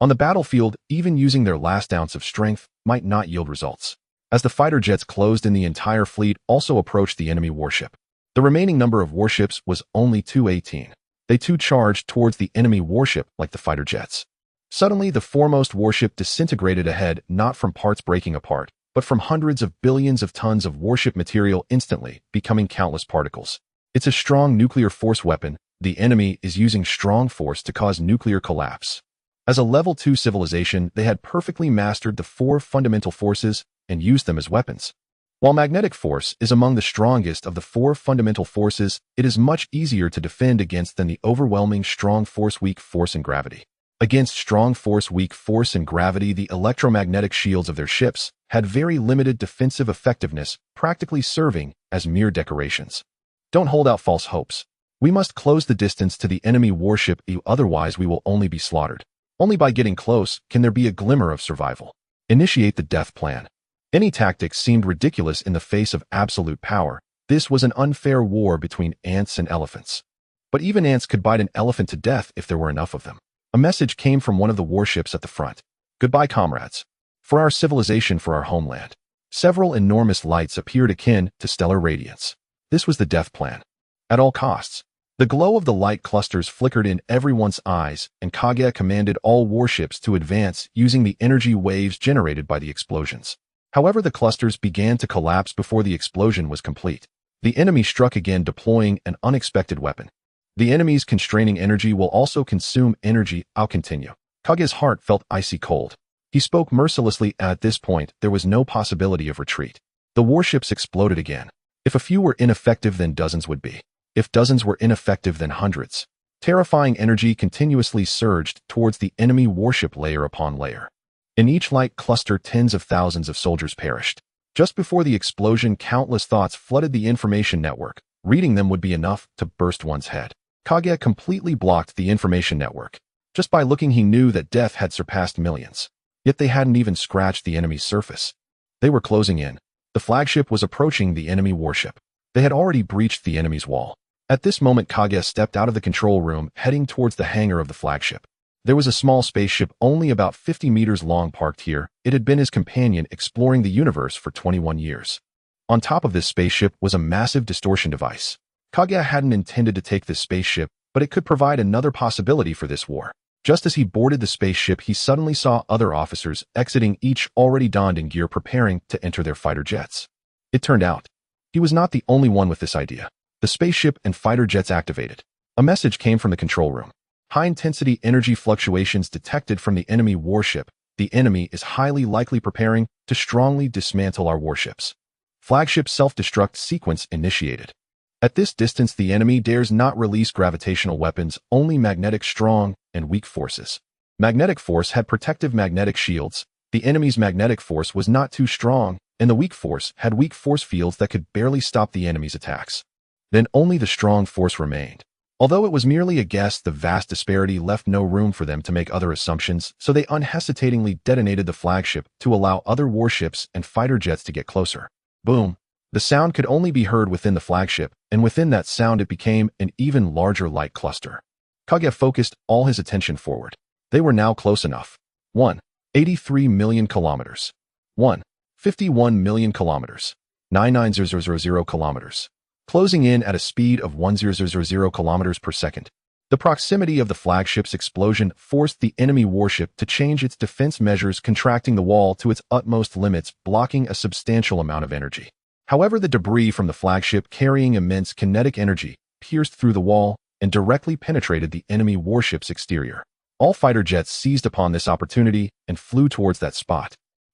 S1: On the battlefield, even using their last ounce of strength might not yield results. As the fighter jets closed in, the entire fleet also approached the enemy warship. The remaining number of warships was only 218. They too charged towards the enemy warship like the fighter jets. Suddenly, the foremost warship disintegrated ahead, not from parts breaking apart, but from hundreds of billions of tons of warship material instantly, becoming countless particles. It's a strong nuclear force weapon. The enemy is using strong force to cause nuclear collapse. As a level 2 civilization, they had perfectly mastered the 4 fundamental forces and used them as weapons. While magnetic force is among the strongest of the 4 fundamental forces, it is much easier to defend against than the overwhelming strong force, weak force, and gravity. Against strong force, weak force, and gravity, the electromagnetic shields of their ships had very limited defensive effectiveness, practically serving as mere decorations. Don't hold out false hopes. We must close the distance to the enemy warship, otherwise we will only be slaughtered. Only by getting close can there be a glimmer of survival. Initiate the death plan. Any tactics seemed ridiculous in the face of absolute power. This was an unfair war between ants and elephants. But even ants could bite an elephant to death if there were enough of them. A message came from one of the warships at the front. Goodbye, comrades. For our civilization, for our homeland. Several enormous lights appeared akin to stellar radiance. This was the death plan. At all costs. The glow of the light clusters flickered in everyone's eyes, and Kage commanded all warships to advance using the energy waves generated by the explosions. However, the clusters began to collapse before the explosion was complete. The enemy struck again, deploying an unexpected weapon. The enemy's constraining energy will also consume energy. I'll continue. Kage's heart felt icy cold. He spoke mercilessly. At this point, there was no possibility of retreat. The warships exploded again. If a few were ineffective, then dozens would be. If dozens were ineffective, then hundreds. Terrifying energy continuously surged towards the enemy warship, layer upon layer. In each light cluster, tens of thousands of soldiers perished. Just before the explosion, countless thoughts flooded the information network. Reading them would be enough to burst one's head. Kage completely blocked the information network. Just by looking, he knew that death had surpassed millions. Yet they hadn't even scratched the enemy's surface. They were closing in. The flagship was approaching the enemy warship. They had already breached the enemy's wall. At this moment, Kage stepped out of the control room, heading towards the hangar of the flagship. There was a small spaceship only about 50 meters long parked here. It had been his companion exploring the universe for 21 years. On top of this spaceship was a massive distortion device. Kage hadn't intended to take this spaceship, but it could provide another possibility for this war. Just as he boarded the spaceship, he suddenly saw other officers exiting, each already donned in gear, preparing to enter their fighter jets. It turned out he was not the only one with this idea. The spaceship and fighter jets activated. A message came from the control room. High-intensity energy fluctuations detected from the enemy warship. The enemy is highly likely preparing to strongly dismantle our warships. Flagship self-destruct sequence initiated. At this distance, the enemy dares not release gravitational weapons, only magnetic strong and weak forces. Magnetic force had protective magnetic shields. The enemy's magnetic force was not too strong, and the weak force had weak force fields that could barely stop the enemy's attacks. Then only the strong force remained. Although it was merely a guess, the vast disparity left no room for them to make other assumptions, so they unhesitatingly detonated the flagship to allow other warships and fighter jets to get closer. Boom! The sound could only be heard within the flagship, and within that sound it became an even larger light cluster. Kage focused all his attention forward. They were now close enough. 1. 83 million kilometers. 1. 51 million kilometers. 99000 kilometers. Closing in at a speed of 1000 kilometers per second. The proximity of the flagship's explosion forced the enemy warship to change its defense measures, contracting the wall to its utmost limits, blocking a substantial amount of energy. However, the debris from the flagship, carrying immense kinetic energy, pierced through the wall and directly penetrated the enemy warship's exterior. All fighter jets seized upon this opportunity and flew towards that spot.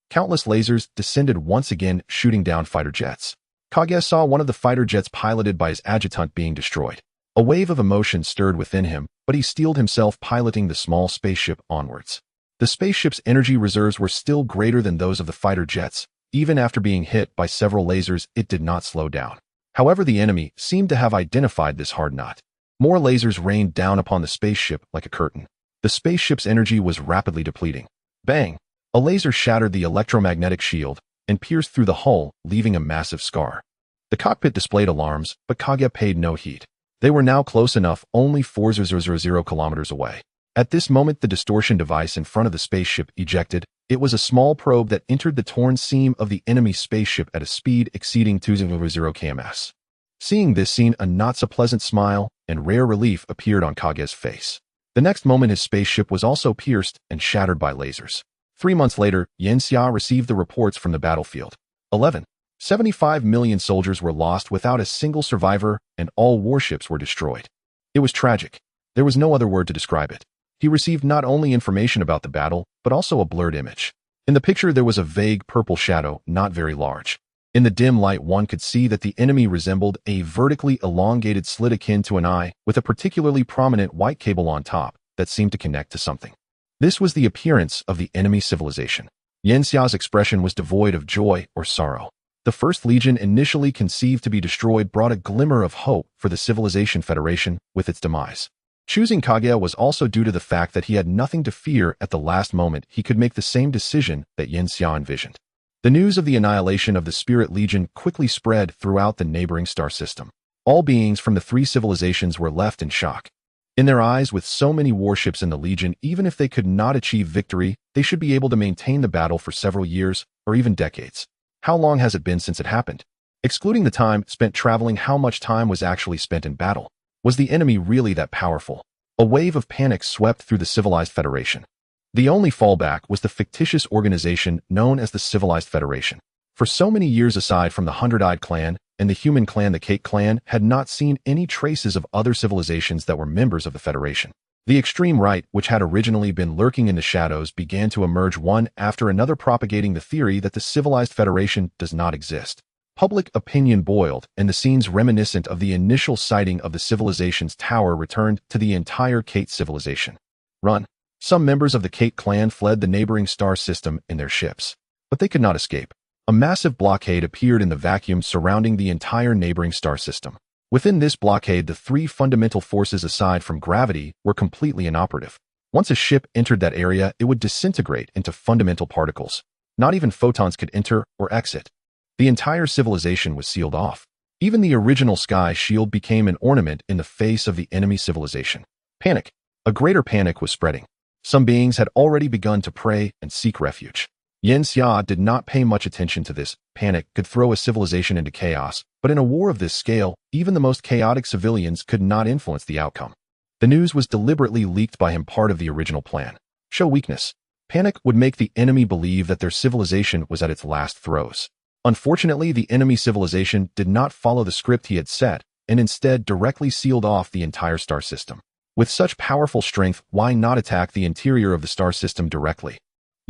S1: Countless lasers descended once again, shooting down fighter jets. Kage saw one of the fighter jets piloted by his adjutant being destroyed. A wave of emotion stirred within him, but he steeled himself, piloting the small spaceship onwards. The spaceship's energy reserves were still greater than those of the fighter jets. Even after being hit by several lasers, it did not slow down. However, the enemy seemed to have identified this hard knot. More lasers rained down upon the spaceship like a curtain. The spaceship's energy was rapidly depleting. Bang! A laser shattered the electromagnetic shield and pierced through the hull, leaving a massive scar. The cockpit displayed alarms, but Kage paid no heed. They were now close enough, only 400 kilometers away. At this moment, the distortion device in front of the spaceship ejected. It was a small probe that entered the torn seam of the enemy spaceship at a speed exceeding 200 kms. Seeing this scene, a not-so-pleasant smile and rare relief appeared on Kage's face. The next moment, his spaceship was also pierced and shattered by lasers. 3 months later, Yanxia received the reports from the battlefield. 11. 75 million soldiers were lost without a single survivor, and all warships were destroyed. It was tragic. There was no other word to describe it. He received not only information about the battle, but also a blurred image. In the picture, there was a vague purple shadow, not very large. In the dim light, one could see that the enemy resembled a vertically elongated slit akin to an eye, with a particularly prominent white cable on top that seemed to connect to something. This was the appearance of the enemy civilization. Yanxia's expression was devoid of joy or sorrow. The First Legion, initially conceived to be destroyed, brought a glimmer of hope for the Civilization Federation with its demise. Choosing Kage was also due to the fact that he had nothing to fear. At the last moment, he could make the same decision that Yanxia envisioned. The news of the annihilation of the Spirit Legion quickly spread throughout the neighboring star system. All beings from the 3 civilizations were left in shock. In their eyes, with so many warships in the Legion, even if they could not achieve victory, they should be able to maintain the battle for several years or even decades. How long has it been since it happened? Excluding the time spent traveling, how much time was actually spent in battle? Was the enemy really that powerful? A wave of panic swept through the Civilized Federation. The only fallback was the fictitious organization known as the Civilized Federation. For so many years, aside from the Hundred-Eyed Clan and the Human Clan, the Cake Clan had not seen any traces of other civilizations that were members of the Federation. The extreme right, which had originally been lurking in the shadows, began to emerge one after another, propagating the theory that the Civilized Federation does not exist. Public opinion boiled, and the scenes reminiscent of the initial sighting of the civilization's tower returned to the entire Kate civilization. Run! Some members of the Kate clan fled the neighboring star system in their ships. But they could not escape. A massive blockade appeared in the vacuum surrounding the entire neighboring star system. Within this blockade, the 3 fundamental forces aside from gravity were completely inoperative. Once a ship entered that area, it would disintegrate into fundamental particles. Not even photons could enter or exit. The entire civilization was sealed off. Even the original sky shield became an ornament in the face of the enemy civilization. Panic. A greater panic was spreading. Some beings had already begun to pray and seek refuge. Yanxia did not pay much attention to this. Panic could throw a civilization into chaos, but in a war of this scale, even the most chaotic civilians could not influence the outcome. The news was deliberately leaked by him, part of the original plan. Show weakness. Panic would make the enemy believe that their civilization was at its last throes. Unfortunately, the enemy civilization did not follow the script he had set, and instead directly sealed off the entire star system. With such powerful strength, why not attack the interior of the star system directly?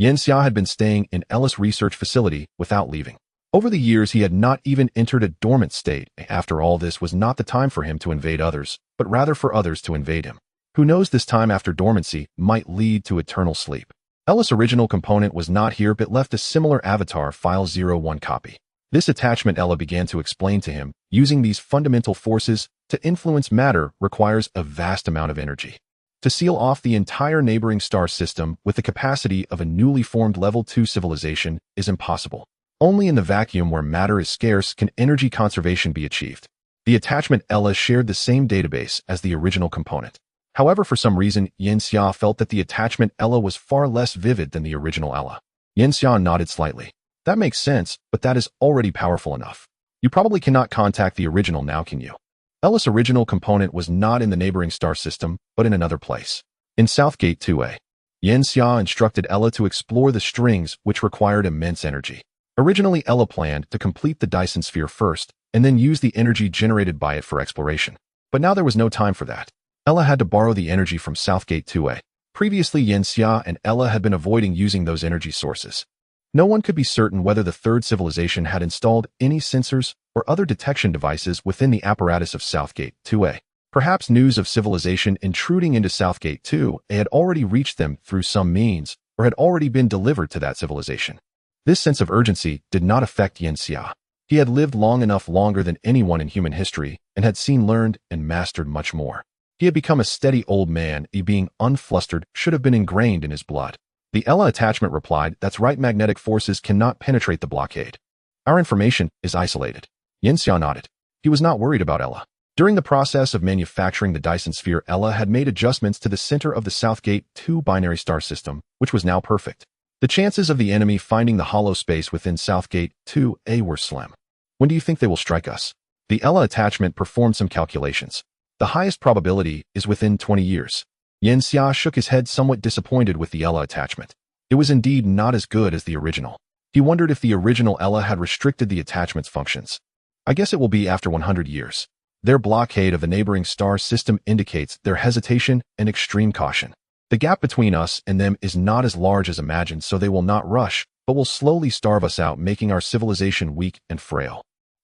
S1: Yanxia had been staying in Ellis' research facility without leaving. Over the years, he had not even entered a dormant state. After all, this was not the time for him to invade others, but rather for others to invade him. Who knows, this time after dormancy might lead to eternal sleep. Ellis' original component was not here, but left a similar avatar file 01 copy. This attachment, Ella began to explain to him, using these fundamental forces to influence matter requires a vast amount of energy. To seal off the entire neighboring star system with the capacity of a newly formed level 2 civilization is impossible. Only in the vacuum where matter is scarce can energy conservation be achieved. The attachment Ella shared the same database as the original component. However, for some reason, Yanxia felt that the attachment Ella was far less vivid than the original Ella. Yanxia nodded slightly. That makes sense, but that is already powerful enough. You probably cannot contact the original now, can you? Ella's original component was not in the neighboring star system, but in another place. In Southgate 2A. Yanxia instructed Ella to explore the strings, which required immense energy. Originally, Ella planned to complete the Dyson sphere first, and then use the energy generated by it for exploration. But now there was no time for that. Ella had to borrow the energy from Southgate 2A. Previously, Yanxia and Ella had been avoiding using those energy sources. No one could be certain whether the third civilization had installed any sensors or other detection devices within the apparatus of Southgate 2A. Perhaps news of civilization intruding into Southgate 2A had already reached them through some means, or had already been delivered to that civilization. This sense of urgency did not affect Yanxia. He had lived long enough, longer than anyone in human history, and had seen, learned, and mastered much more. He had become a steady old man. Being unflustered should have been ingrained in his blood. The Ella attachment replied, "That's right, magnetic forces cannot penetrate the blockade. Our information is isolated." Yanxia nodded. He was not worried about Ella. During the process of manufacturing the Dyson sphere, Ella had made adjustments to the center of the Southgate 2 binary star system, which was now perfect. The chances of the enemy finding the hollow space within Southgate 2A were slim. When do you think they will strike us? The Ella attachment performed some calculations. The highest probability is within 20 years. Yanxia shook his head, somewhat disappointed with the Ella attachment. It was indeed not as good as the original. He wondered if the original Ella had restricted the attachment's functions. I guess it will be after 100 years. Their blockade of the neighboring star system indicates their hesitation and extreme caution. The gap between us and them is not as large as imagined, so they will not rush, but will slowly starve us out, making our civilization weak and frail.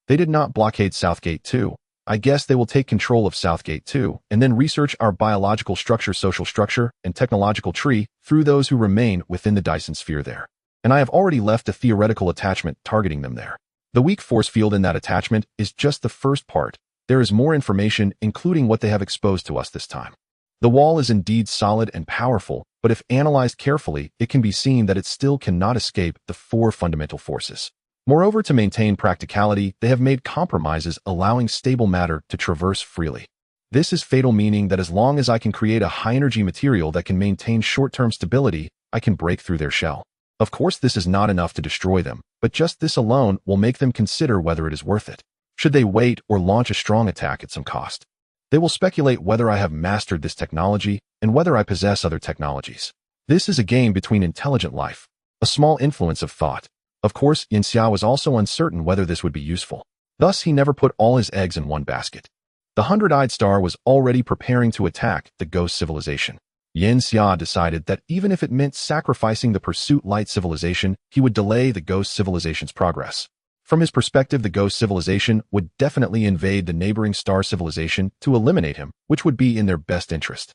S1: They did not blockade Southgate 2. I guess they will take control of Southgate 2 and then research our biological structure, social structure, and technological tree through those who remain within the Dyson sphere there. And I have already left a theoretical attachment targeting them there. The weak force field in that attachment is just the first part. There is more information, including what they have exposed to us this time. The wall is indeed solid and powerful, but if analyzed carefully, it can be seen that it still cannot escape the 4 fundamental forces. Moreover, to maintain practicality, they have made compromises allowing stable matter to traverse freely. This is fatal, meaning that as long as I can create a high-energy material that can maintain short-term stability, I can break through their shell. Of course, this is not enough to destroy them, but just this alone will make them consider whether it is worth it. Should they wait or launch a strong attack at some cost? They will speculate whether I have mastered this technology and whether I possess other technologies. This is a game between intelligent life, a small influence of thought. Of course, Yanxia was also uncertain whether this would be useful. Thus, he never put all his eggs in one basket. The 100-eyed star was already preparing to attack the ghost civilization. Yanxia decided that even if it meant sacrificing the Pursuit Light civilization, he would delay the ghost civilization's progress. From his perspective, the ghost civilization would definitely invade the neighboring star civilization to eliminate him, which would be in their best interest.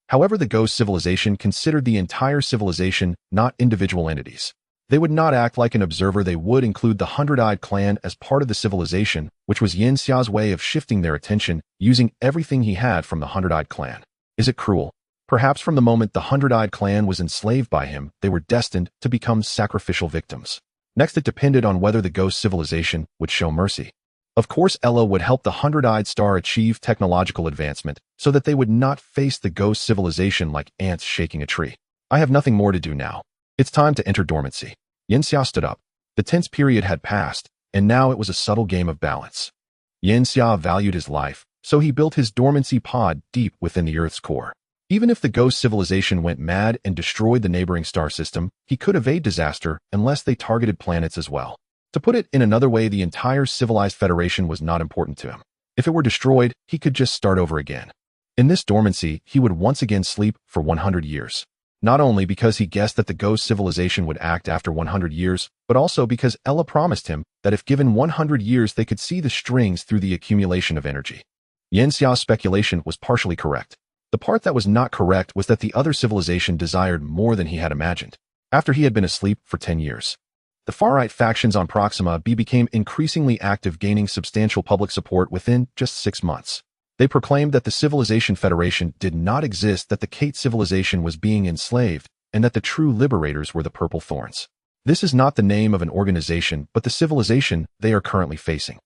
S1: However, the ghost civilization considered the entire civilization, not individual entities. They would not act like an observer. They would include the 100-eyed clan as part of the civilization, which was Yanxia's way of shifting their attention, using everything he had from the 100-eyed clan. Is it cruel? Perhaps from the moment the 100-eyed clan was enslaved by him, they were destined to become sacrificial victims. Next, it depended on whether the ghost civilization would show mercy. Of course, Ella would help the 100-eyed star achieve technological advancement so that they would not face the ghost civilization like ants shaking a tree. I have nothing more to do now. It's time to enter dormancy. Yanxia stood up. The tense period had passed, and now it was a subtle game of balance. Yanxia valued his life, So he built his dormancy pod deep within the Earth's core. Even if the ghost civilization went mad and destroyed the neighboring star system, he could evade disaster unless they targeted planets as well. To put it in another way, the entire civilized Federation was not important to him. If it were destroyed, he could just start over again. In this dormancy, he would once again sleep for 100 years. Not only because he guessed that the ghost civilization would act after 100 years, but also because Ella promised him that if given 100 years they could see the strings through the accumulation of energy. Yanxia's speculation was partially correct. The part that was not correct was that the other civilization desired more than he had imagined. After he had been asleep for 10 years. The far-right factions on Proxima B became increasingly active, gaining substantial public support within just 6 months. They proclaimed that the Civilization Federation did not exist, that the Kate civilization was being enslaved, and that the true liberators were the Purple Thorns. This is not the name of an organization, but the civilization they are currently facing.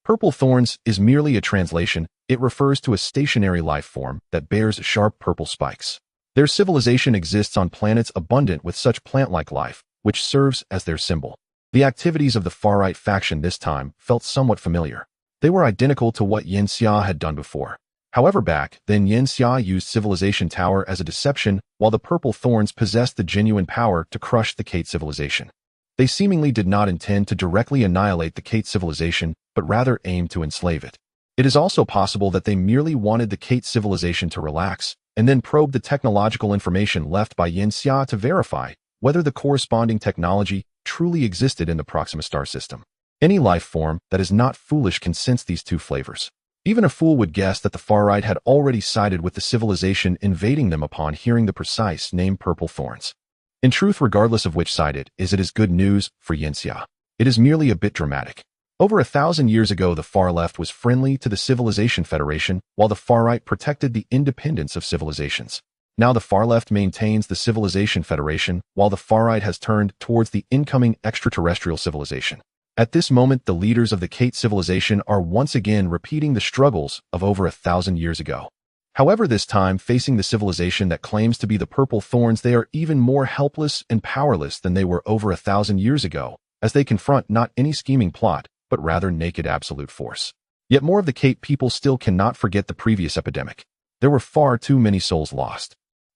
S1: Purple Thorns is merely a translation. It refers to a stationary life form that bears sharp purple spikes. Their civilization exists on planets abundant with such plant-like life, which serves as their symbol. The activities of the far-right faction this time felt somewhat familiar. They were identical to what Yanxia had done before. However, back then Yanxia used Civilization Tower as a deception, while the Purple Thorns possessed the genuine power to crush the Kate civilization. They seemingly did not intend to directly annihilate the Kate civilization, but rather aimed to enslave it. It is also possible that they merely wanted the Kate civilization to relax, and then probe the technological information left by Yanxia to verify whether the corresponding technology truly existed in the Proxima star system. Any life form that is not foolish can sense these two flavors. Even a fool would guess that the far-right had already sided with the civilization invading them upon hearing the precise name Purple Thorns. In truth, regardless of which side it is good news for Yanxia. It is merely a bit dramatic. Over 1,000 years ago, the far left was friendly to the Civilization Federation, while the far right protected the independence of civilizations. Now the far left maintains the Civilization Federation, while the far right has turned towards the incoming extraterrestrial civilization. At this moment, the leaders of the Kate civilization are once again repeating the struggles of over 1,000 years ago. However, this time, facing the civilization that claims to be the Purple Thorns, they are even more helpless and powerless than they were over 1,000 years ago, as they confront not any scheming plot, but rather naked absolute force. Yet more of the Kate people still cannot forget the previous epidemic. There were far too many souls lost.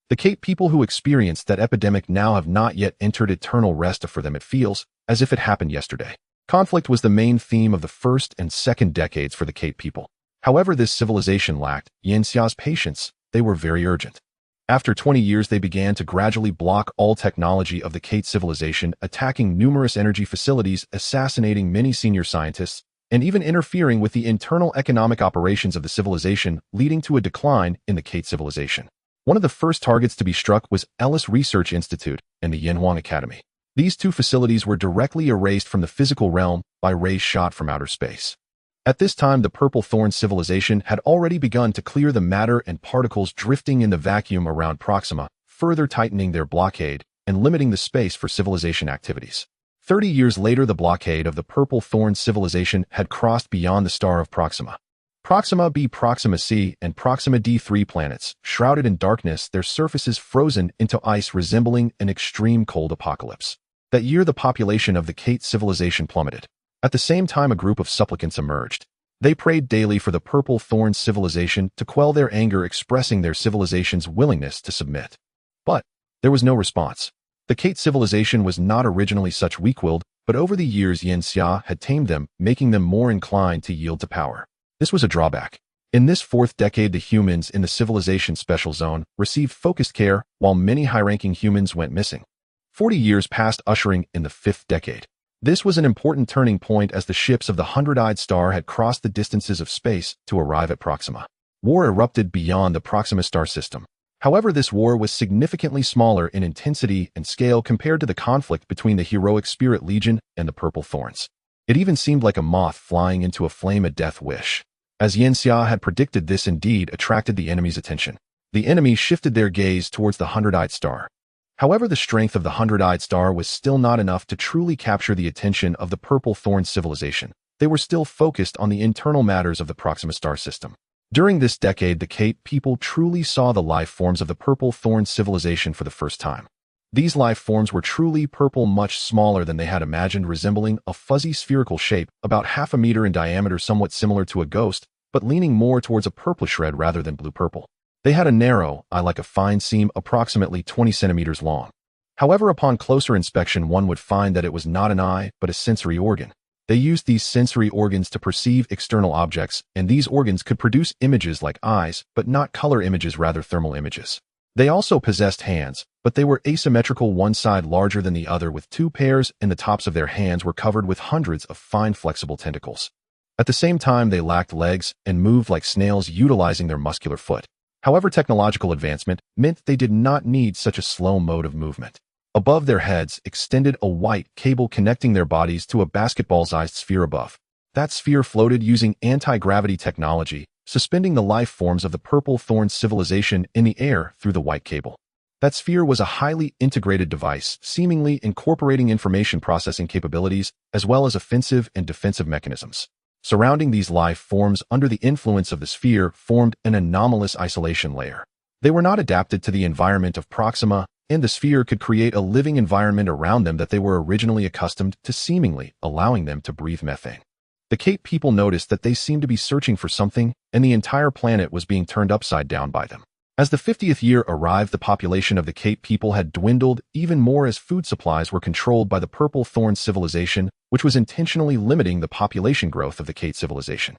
S1: The Kate people who experienced that epidemic now have not yet entered eternal rest. For them it feels as if it happened yesterday. Conflict was the main theme of the first and second decades for the Kate people. However, this civilization lacked Yanxia's patience. They were very urgent. After 20 years, they began to gradually block all technology of the Kate civilization, attacking numerous energy facilities, assassinating many senior scientists, and even interfering with the internal economic operations of the civilization, leading to a decline in the Kate civilization. One of the first targets to be struck was Ellis Research Institute and the Yanhuang Academy. These two facilities were directly erased from the physical realm by rays shot from outer space. At this time, the Purple Thorn civilization had already begun to clear the matter and particles drifting in the vacuum around Proxima, further tightening their blockade and limiting the space for civilization activities. 30 years later, the blockade of the Purple Thorn civilization had crossed beyond the star of Proxima. Proxima B, Proxima C, and Proxima D, 3 planets, shrouded in darkness, their surfaces frozen into ice, resembling an extreme cold apocalypse. That year, the population of the Kate civilization plummeted. At the same time, a group of supplicants emerged. They prayed daily for the Purple Thorn civilization to quell their anger, expressing their civilization's willingness to submit. But there was no response. The Kate civilization was not originally such weak-willed, but over the years Yanxia had tamed them, making them more inclined to yield to power. This was a drawback. In this 4th decade, the humans in the civilization special zone received focused care, while many high-ranking humans went missing. 40 years passed, ushering in the 5th decade. This was an important turning point as the ships of the Hundred-Eyed Star had crossed the distances of space to arrive at Proxima. War erupted beyond the Proxima star system. However, this war was significantly smaller in intensity and scale compared to the conflict between the heroic Spirit Legion and the Purple Thorns. It even seemed like a moth flying into a flame, a death wish. As Yanxia had predicted, this indeed attracted the enemy's attention. The enemy shifted their gaze towards the Hundred-Eyed Star. However, the strength of the Hundred-Eyed Star was still not enough to truly capture the attention of the Purple Thorn civilization. They were still focused on the internal matters of the Proxima star system. During this decade, the Kate people truly saw the life forms of the Purple Thorn civilization for the first time. These life forms were truly purple, much smaller than they had imagined, resembling a fuzzy spherical shape, about half a meter in diameter, somewhat similar to a ghost, but leaning more towards a purplish red rather than blue-purple. They had a narrow eye like a fine seam approximately 20 centimeters long. However, upon closer inspection, one would find that it was not an eye, but a sensory organ. They used these sensory organs to perceive external objects, and these organs could produce images like eyes, but not color images, rather thermal images. They also possessed hands, but they were asymmetrical, one side larger than the other with two pairs, and the tops of their hands were covered with hundreds of fine flexible tentacles. At the same time, they lacked legs and moved like snails, utilizing their muscular foot. However, technological advancement meant they did not need such a slow mode of movement. Above their heads extended a white cable connecting their bodies to a basketball-sized sphere above. That sphere floated using anti-gravity technology, suspending the life forms of the Purple Thorn civilization in the air through the white cable. That sphere was a highly integrated device, seemingly incorporating information processing capabilities as well as offensive and defensive mechanisms. Surrounding these life forms under the influence of the sphere formed an anomalous isolation layer. They were not adapted to the environment of Proxima, and the sphere could create a living environment around them that they were originally accustomed to, seemingly allowing them to breathe methane. The Cape people noticed that they seemed to be searching for something, and the entire planet was being turned upside down by them. As the 50th year arrived, the population of the Cape people had dwindled even more as food supplies were controlled by the Purple Thorn civilization, which was intentionally limiting the population growth of the Cape civilization.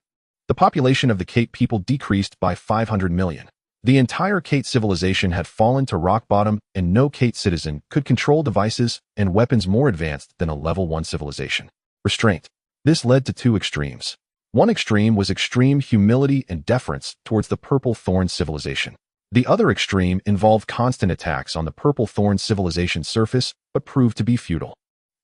S1: The population of the Cape people decreased by 500 million. The entire Kate civilization had fallen to rock bottom, and no Kate citizen could control devices and weapons more advanced than a level 1 civilization. Restraint. This led to two extremes. One extreme was extreme humility and deference towards the Purple Thorn civilization. The other extreme involved constant attacks on the Purple Thorn civilization surface, but proved to be futile.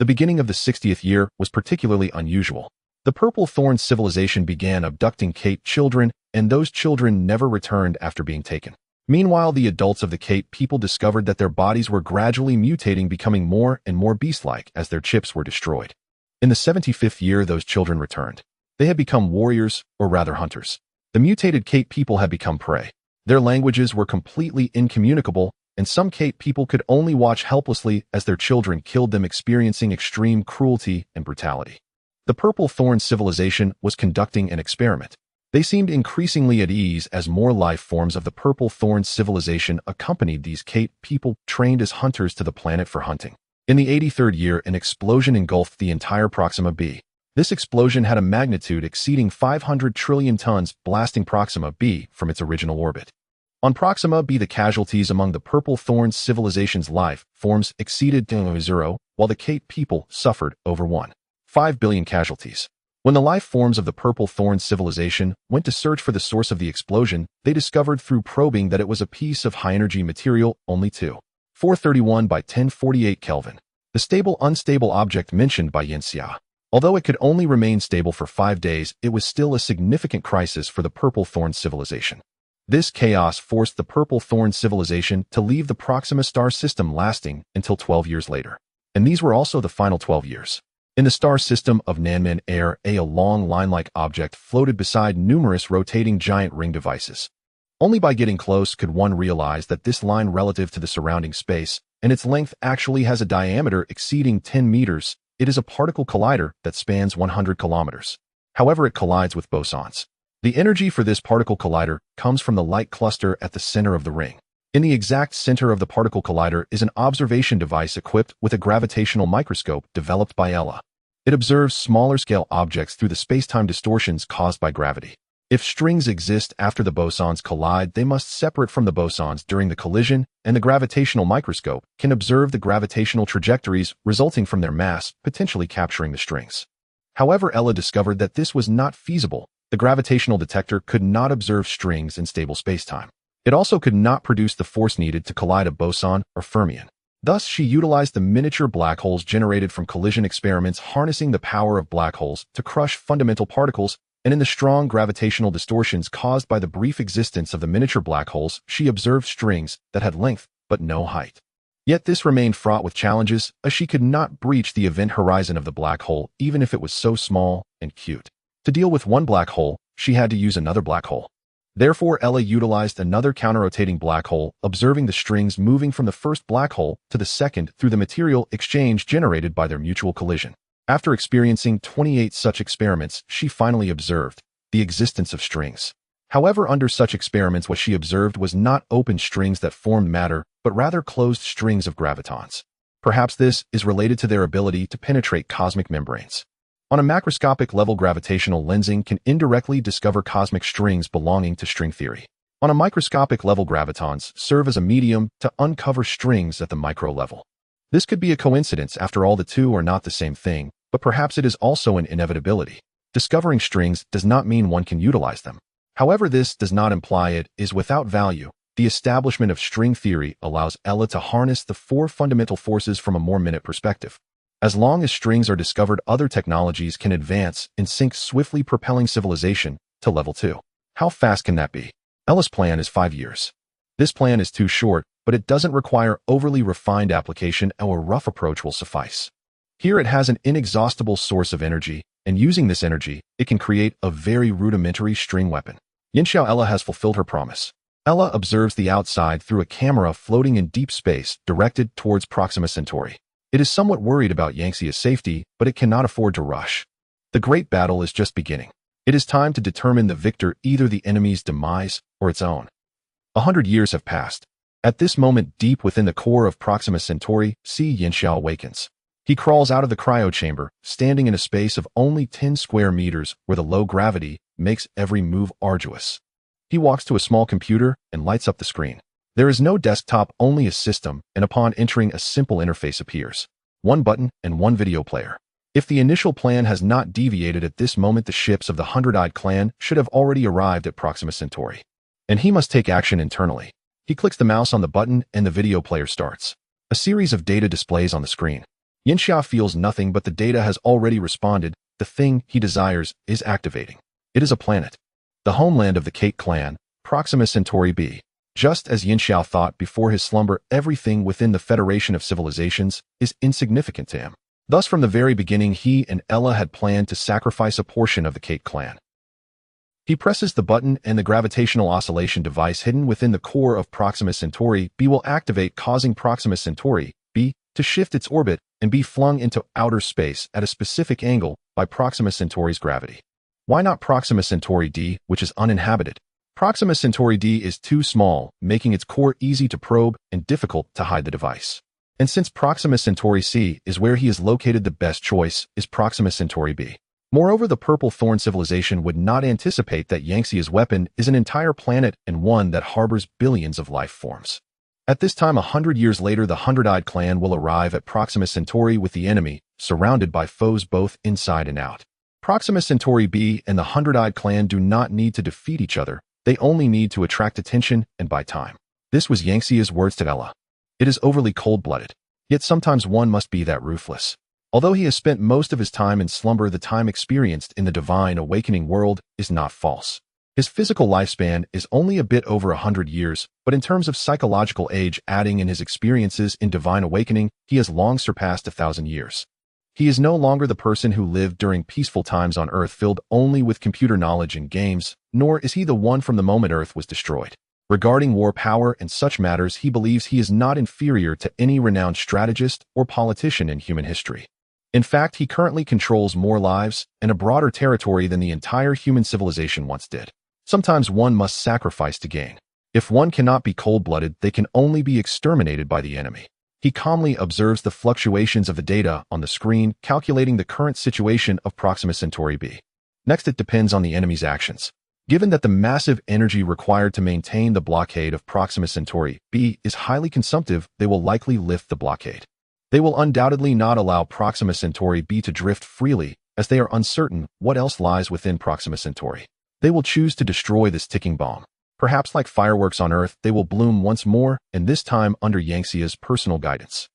S1: The beginning of the 60th year was particularly unusual. The Purple Thorn civilization began abducting Kate children, and those children never returned after being taken. Meanwhile, the adults of the Cape people discovered that their bodies were gradually mutating, becoming more and more beast-like as their chips were destroyed. In the 75th year, those children returned. They had become warriors, or rather hunters. The mutated Cape people had become prey. Their languages were completely incommunicable, and some Cape people could only watch helplessly as their children killed them, experiencing extreme cruelty and brutality. The Purple Thorn civilization was conducting an experiment. They seemed increasingly at ease as more life forms of the Purple Thorn civilization accompanied these Cape people trained as hunters to the planet for hunting. In the 83rd year, an explosion engulfed the entire Proxima B. This explosion had a magnitude exceeding 500 trillion tons, blasting Proxima B from its original orbit. On Proxima B, the casualties among the Purple Thorn civilization's life forms exceeded 0, while the Cape people suffered over 1.5 billion casualties. When the life forms of the Purple Thorn civilization went to search for the source of the explosion, they discovered through probing that it was a piece of high-energy material only 431 by 1048 Kelvin, the stable-unstable object mentioned by Yinxia. Although it could only remain stable for 5 days, it was still a significant crisis for the Purple Thorn civilization. This chaos forced the Purple Thorn civilization to leave the Proxima star system, lasting until 12 years later. And these were also the final 12 years. In the star system of Nanmen Air, a long line-like object floated beside numerous rotating giant ring devices. Only by getting close could one realize that this line, relative to the surrounding space, and its length actually has a diameter exceeding 10 meters. It is a particle collider that spans 100 kilometers. However, it collides with bosons. The energy for this particle collider comes from the light cluster at the center of the ring. In the exact center of the particle collider is an observation device equipped with a gravitational microscope developed by Ella. It observes smaller-scale objects through the space-time distortions caused by gravity. If strings exist after the bosons collide, they must separate from the bosons during the collision, and the gravitational microscope can observe the gravitational trajectories resulting from their mass, potentially capturing the strings. However, Ella discovered that this was not feasible. The gravitational detector could not observe strings in stable spacetime. It also could not produce the force needed to collide a boson or fermion. Thus, she utilized the miniature black holes generated from collision experiments, harnessing the power of black holes to crush fundamental particles, and in the strong gravitational distortions caused by the brief existence of the miniature black holes, she observed strings that had length but no height. Yet this remained fraught with challenges, as she could not breach the event horizon of the black hole, even if it was so small and cute. To deal with one black hole, she had to use another black hole. Therefore, Ella utilized another counter-rotating black hole, observing the strings moving from the first black hole to the second through the material exchange generated by their mutual collision. After experiencing 28 such experiments, she finally observed the existence of strings. However, under such experiments what she observed was not open strings that formed matter, but rather closed strings of gravitons. Perhaps this is related to their ability to penetrate cosmic membranes. On a macroscopic level, gravitational lensing can indirectly discover cosmic strings belonging to string theory. On a microscopic level, gravitons serve as a medium to uncover strings at the micro level. This could be a coincidence. After all, the two are not the same thing, but perhaps it is also an inevitability. Discovering strings does not mean one can utilize them. However, this does not imply it is without value. The establishment of string theory allows Ella to harness the four fundamental forces from a more minute perspective. As long as strings are discovered, other technologies can advance and sink, swiftly propelling civilization to level 2. How fast can that be? Ella's plan is 5 years. This plan is too short, but it doesn't require overly refined application. Our rough approach will suffice. Here it has an inexhaustible source of energy, and using this energy, it can create a very rudimentary string weapon. Yinxiao Ella has fulfilled her promise. Ella observes the outside through a camera floating in deep space, directed towards Proxima Centauri. It is somewhat worried about Yangtze's safety, but it cannot afford to rush. The great battle is just beginning. It is time to determine the victor, either the enemy's demise or its own. 100 years have passed. At this moment, deep within the core of Proxima Centauri, Yinxiao awakens. He crawls out of the cryo chamber, standing in a space of only 10 square meters where the low gravity makes every move arduous. He walks to a small computer and lights up the screen. There is no desktop, only a system, and upon entering, a simple interface appears. One button and one video player. If the initial plan has not deviated at this moment, the ships of the Hundred-Eyed Clan should have already arrived at Proxima Centauri. And he must take action internally. He clicks the mouse on the button and the video player starts. A series of data displays on the screen. Yinxia feels nothing, but the data has already responded. The thing he desires is activating. It is a planet. The homeland of the Kate clan, Proxima Centauri b. Just as Yinxiao thought before his slumber, everything within the Federation of Civilizations is insignificant to him. Thus, from the very beginning, he and Ella had planned to sacrifice a portion of the Kate clan. He presses the button and the gravitational oscillation device hidden within the core of Proxima Centauri b will activate, causing Proxima Centauri b to shift its orbit and be flung into outer space at a specific angle by Proxima Centauri's gravity. Why not Proxima Centauri d, which is uninhabited? Proxima Centauri d is too small, making its core easy to probe and difficult to hide the device. And since Proxima Centauri c is where he is located, the best choice is Proxima Centauri b. Moreover, the Purple Thorn civilization would not anticipate that Yangtze's weapon is an entire planet and one that harbors billions of life forms. At this time, 100 years later, the Hundred-Eyed Clan will arrive at Proxima Centauri with the enemy, surrounded by foes both inside and out. Proxima Centauri b and the Hundred-Eyed Clan do not need to defeat each other, they only need to attract attention and buy time. This was Yangtze's words to Ella. It is overly cold-blooded, yet sometimes one must be that ruthless. Although he has spent most of his time in slumber, the time experienced in the divine awakening world is not false. His physical lifespan is only a bit over 100 years, but in terms of psychological age, adding in his experiences in divine awakening, he has long surpassed 1,000 years. He is no longer the person who lived during peaceful times on Earth filled only with computer knowledge and games, nor is he the one from the moment Earth was destroyed. Regarding war power and such matters, he believes he is not inferior to any renowned strategist or politician in human history. In fact, he currently controls more lives and a broader territory than the entire human civilization once did. Sometimes one must sacrifice to gain. If one cannot be cold-blooded, they can only be exterminated by the enemy. He calmly observes the fluctuations of the data on the screen, calculating the current situation of Proxima Centauri b. Next, it depends on the enemy's actions. Given that the massive energy required to maintain the blockade of Proxima Centauri b is highly consumptive, they will likely lift the blockade. They will undoubtedly not allow Proxima Centauri b to drift freely, as they are uncertain what else lies within Proxima Centauri. They will choose to destroy this ticking bomb. Perhaps like fireworks on Earth, they will bloom once more, and this time under Yangtze's personal guidance.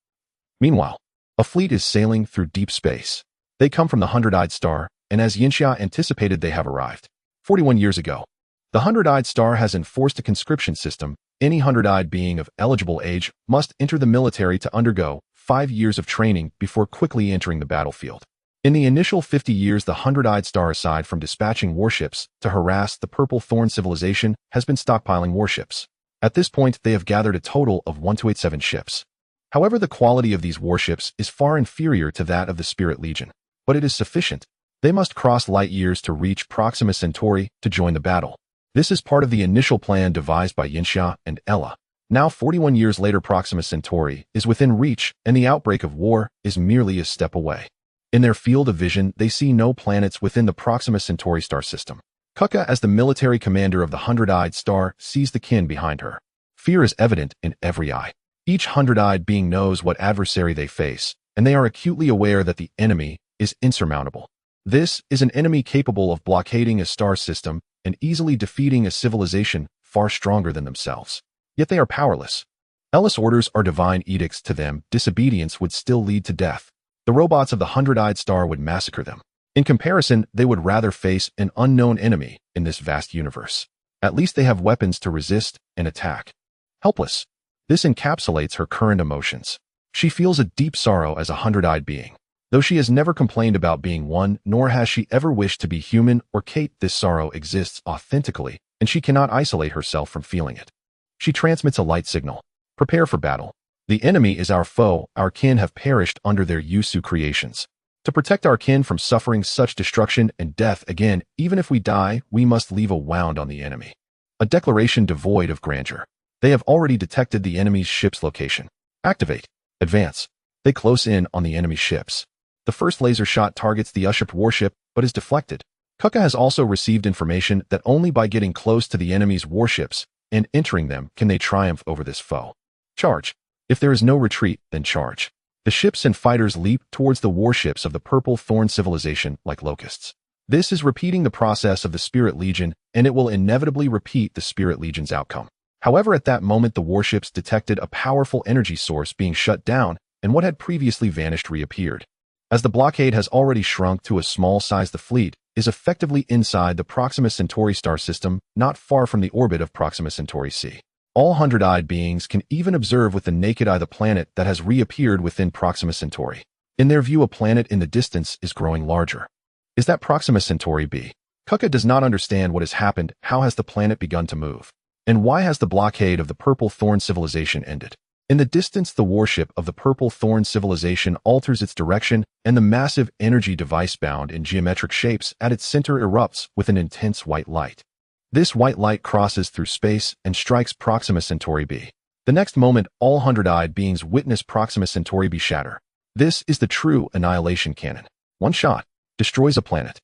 S1: Meanwhile, a fleet is sailing through deep space. They come from the Hundred-Eyed Star, and as Yinxia anticipated, they have arrived. 41 years ago, the Hundred-Eyed Star has enforced a conscription system. Any hundred-eyed being of eligible age must enter the military to undergo 5 years of training before quickly entering the battlefield. In the initial 50 years, the Hundred-Eyed Star, aside from dispatching warships to harass the Purple Thorn civilization, has been stockpiling warships. At this point, they have gathered a total of 1287 ships. However, the quality of these warships is far inferior to that of the Spirit Legion, but it is sufficient. They must cross light years to reach Proxima Centauri to join the battle. This is part of the initial plan devised by Yinxia and Ella. Now 41 years later, Proxima Centauri is within reach, and the outbreak of war is merely a step away. In their field of vision, they see no planets within the Proxima Centauri star system. Kuka, as the military commander of the Hundred-Eyed Star, sees the kin behind her. Fear is evident in every eye. Each hundred-eyed being knows what adversary they face, and they are acutely aware that the enemy is insurmountable. This is an enemy capable of blockading a star system and easily defeating a civilization far stronger than themselves. Yet they are powerless. Ella's orders are divine edicts to them. Disobedience would still lead to death. The robots of the Hundred-Eyed Star would massacre them. In comparison, they would rather face an unknown enemy in this vast universe. At least they have weapons to resist and attack. Helpless. This encapsulates her current emotions. She feels a deep sorrow as a hundred-eyed being. Though she has never complained about being one, nor has she ever wished to be human or Kate, this sorrow exists authentically, and she cannot isolate herself from feeling it. She transmits a light signal. Prepare for battle. The enemy is our foe. Our kin have perished under their Yusu creations. To protect our kin from suffering such destruction and death again, even if we die, we must leave a wound on the enemy. A declaration devoid of grandeur. They have already detected the enemy's ship's location. Activate. Advance. They close in on the enemy ships. The first laser shot targets the Uship warship, but is deflected. Kuka has also received information that only by getting close to the enemy's warships and entering them can they triumph over this foe. Charge. If there is no retreat, then charge. The ships and fighters leap towards the warships of the Purple Thorn civilization like locusts. This is repeating the process of the Spirit Legion, and it will inevitably repeat the Spirit Legion's outcome. However, at that moment the warships detected a powerful energy source being shut down, and what had previously vanished reappeared. As the blockade has already shrunk to a small size, the fleet is effectively inside the Proxima Centauri star system, not far from the orbit of Proxima Centauri C. All hundred-eyed beings can even observe with the naked eye the planet that has reappeared within Proxima Centauri. In their view, a planet in the distance is growing larger. Is that Proxima Centauri B? Kuka does not understand what has happened. How has the planet begun to move? And why has the blockade of the Purple Thorn civilization ended? In the distance, the warship of the Purple Thorn civilization alters its direction, and the massive energy device bound in geometric shapes at its center erupts with an intense white light. This white light crosses through space and strikes Proxima Centauri B. The next moment, all hundred-eyed beings witness Proxima Centauri B shatter. This is the true annihilation cannon. One shot destroys a planet.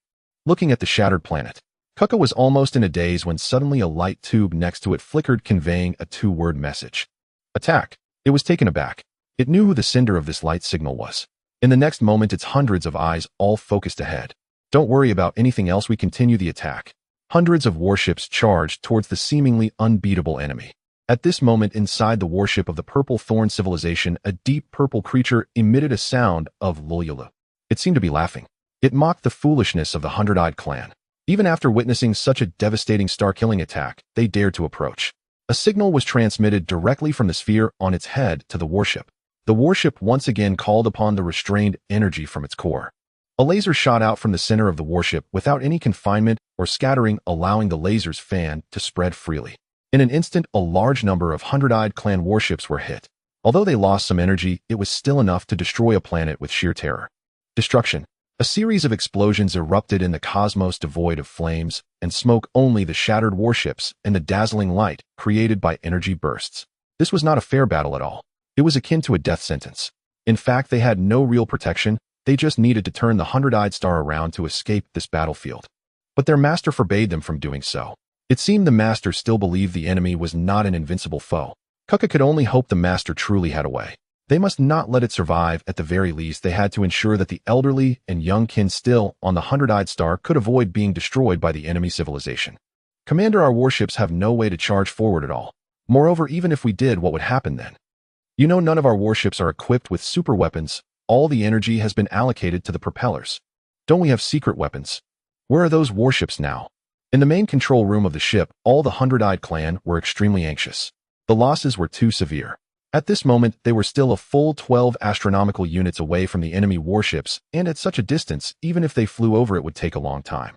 S1: Looking at the shattered planet, Kuka was almost in a daze when suddenly a light tube next to it flickered, conveying a two-word message. Attack. It was taken aback. It knew who the sender of this light signal was. In the next moment, its hundreds of eyes all focused ahead. Don't worry about anything else, we continue the attack. Hundreds of warships charged towards the seemingly unbeatable enemy. At this moment, inside the warship of the Purple Thorn civilization, a deep purple creature emitted a sound of lulula. It seemed to be laughing. It mocked the foolishness of the Hundred-Eyed clan. Even after witnessing such a devastating star-killing attack, they dared to approach. A signal was transmitted directly from the sphere on its head to the warship. The warship once again called upon the restrained energy from its core. A laser shot out from the center of the warship without any confinement or scattering, allowing the laser's fan to spread freely. In an instant, a large number of Hundred-Eyed clan warships were hit. Although they lost some energy, it was still enough to destroy a planet with sheer terror. Destruction. A series of explosions erupted in the cosmos devoid of flames and smoke, only the shattered warships and the dazzling light created by energy bursts. This was not a fair battle at all. It was akin to a death sentence. In fact, they had no real protection. They just needed to turn the Hundred-Eyed Star around to escape this battlefield. But their master forbade them from doing so. It seemed the master still believed the enemy was not an invincible foe. Kuka could only hope the master truly had a way. They must not let it survive. At the very least, they had to ensure that the elderly and young kin still on the Hundred-Eyed Star could avoid being destroyed by the enemy civilization. Commander, our warships have no way to charge forward at all. Moreover, even if we did, what would happen then? You know, none of our warships are equipped with super weapons. All the energy has been allocated to the propellers. Don't we have secret weapons? Where are those warships now? In the main control room of the ship, all the Hundred-Eyed clan were extremely anxious. The losses were too severe. At this moment, they were still a full 12 astronomical units away from the enemy warships, and at such a distance, even if they flew over, it would take a long time.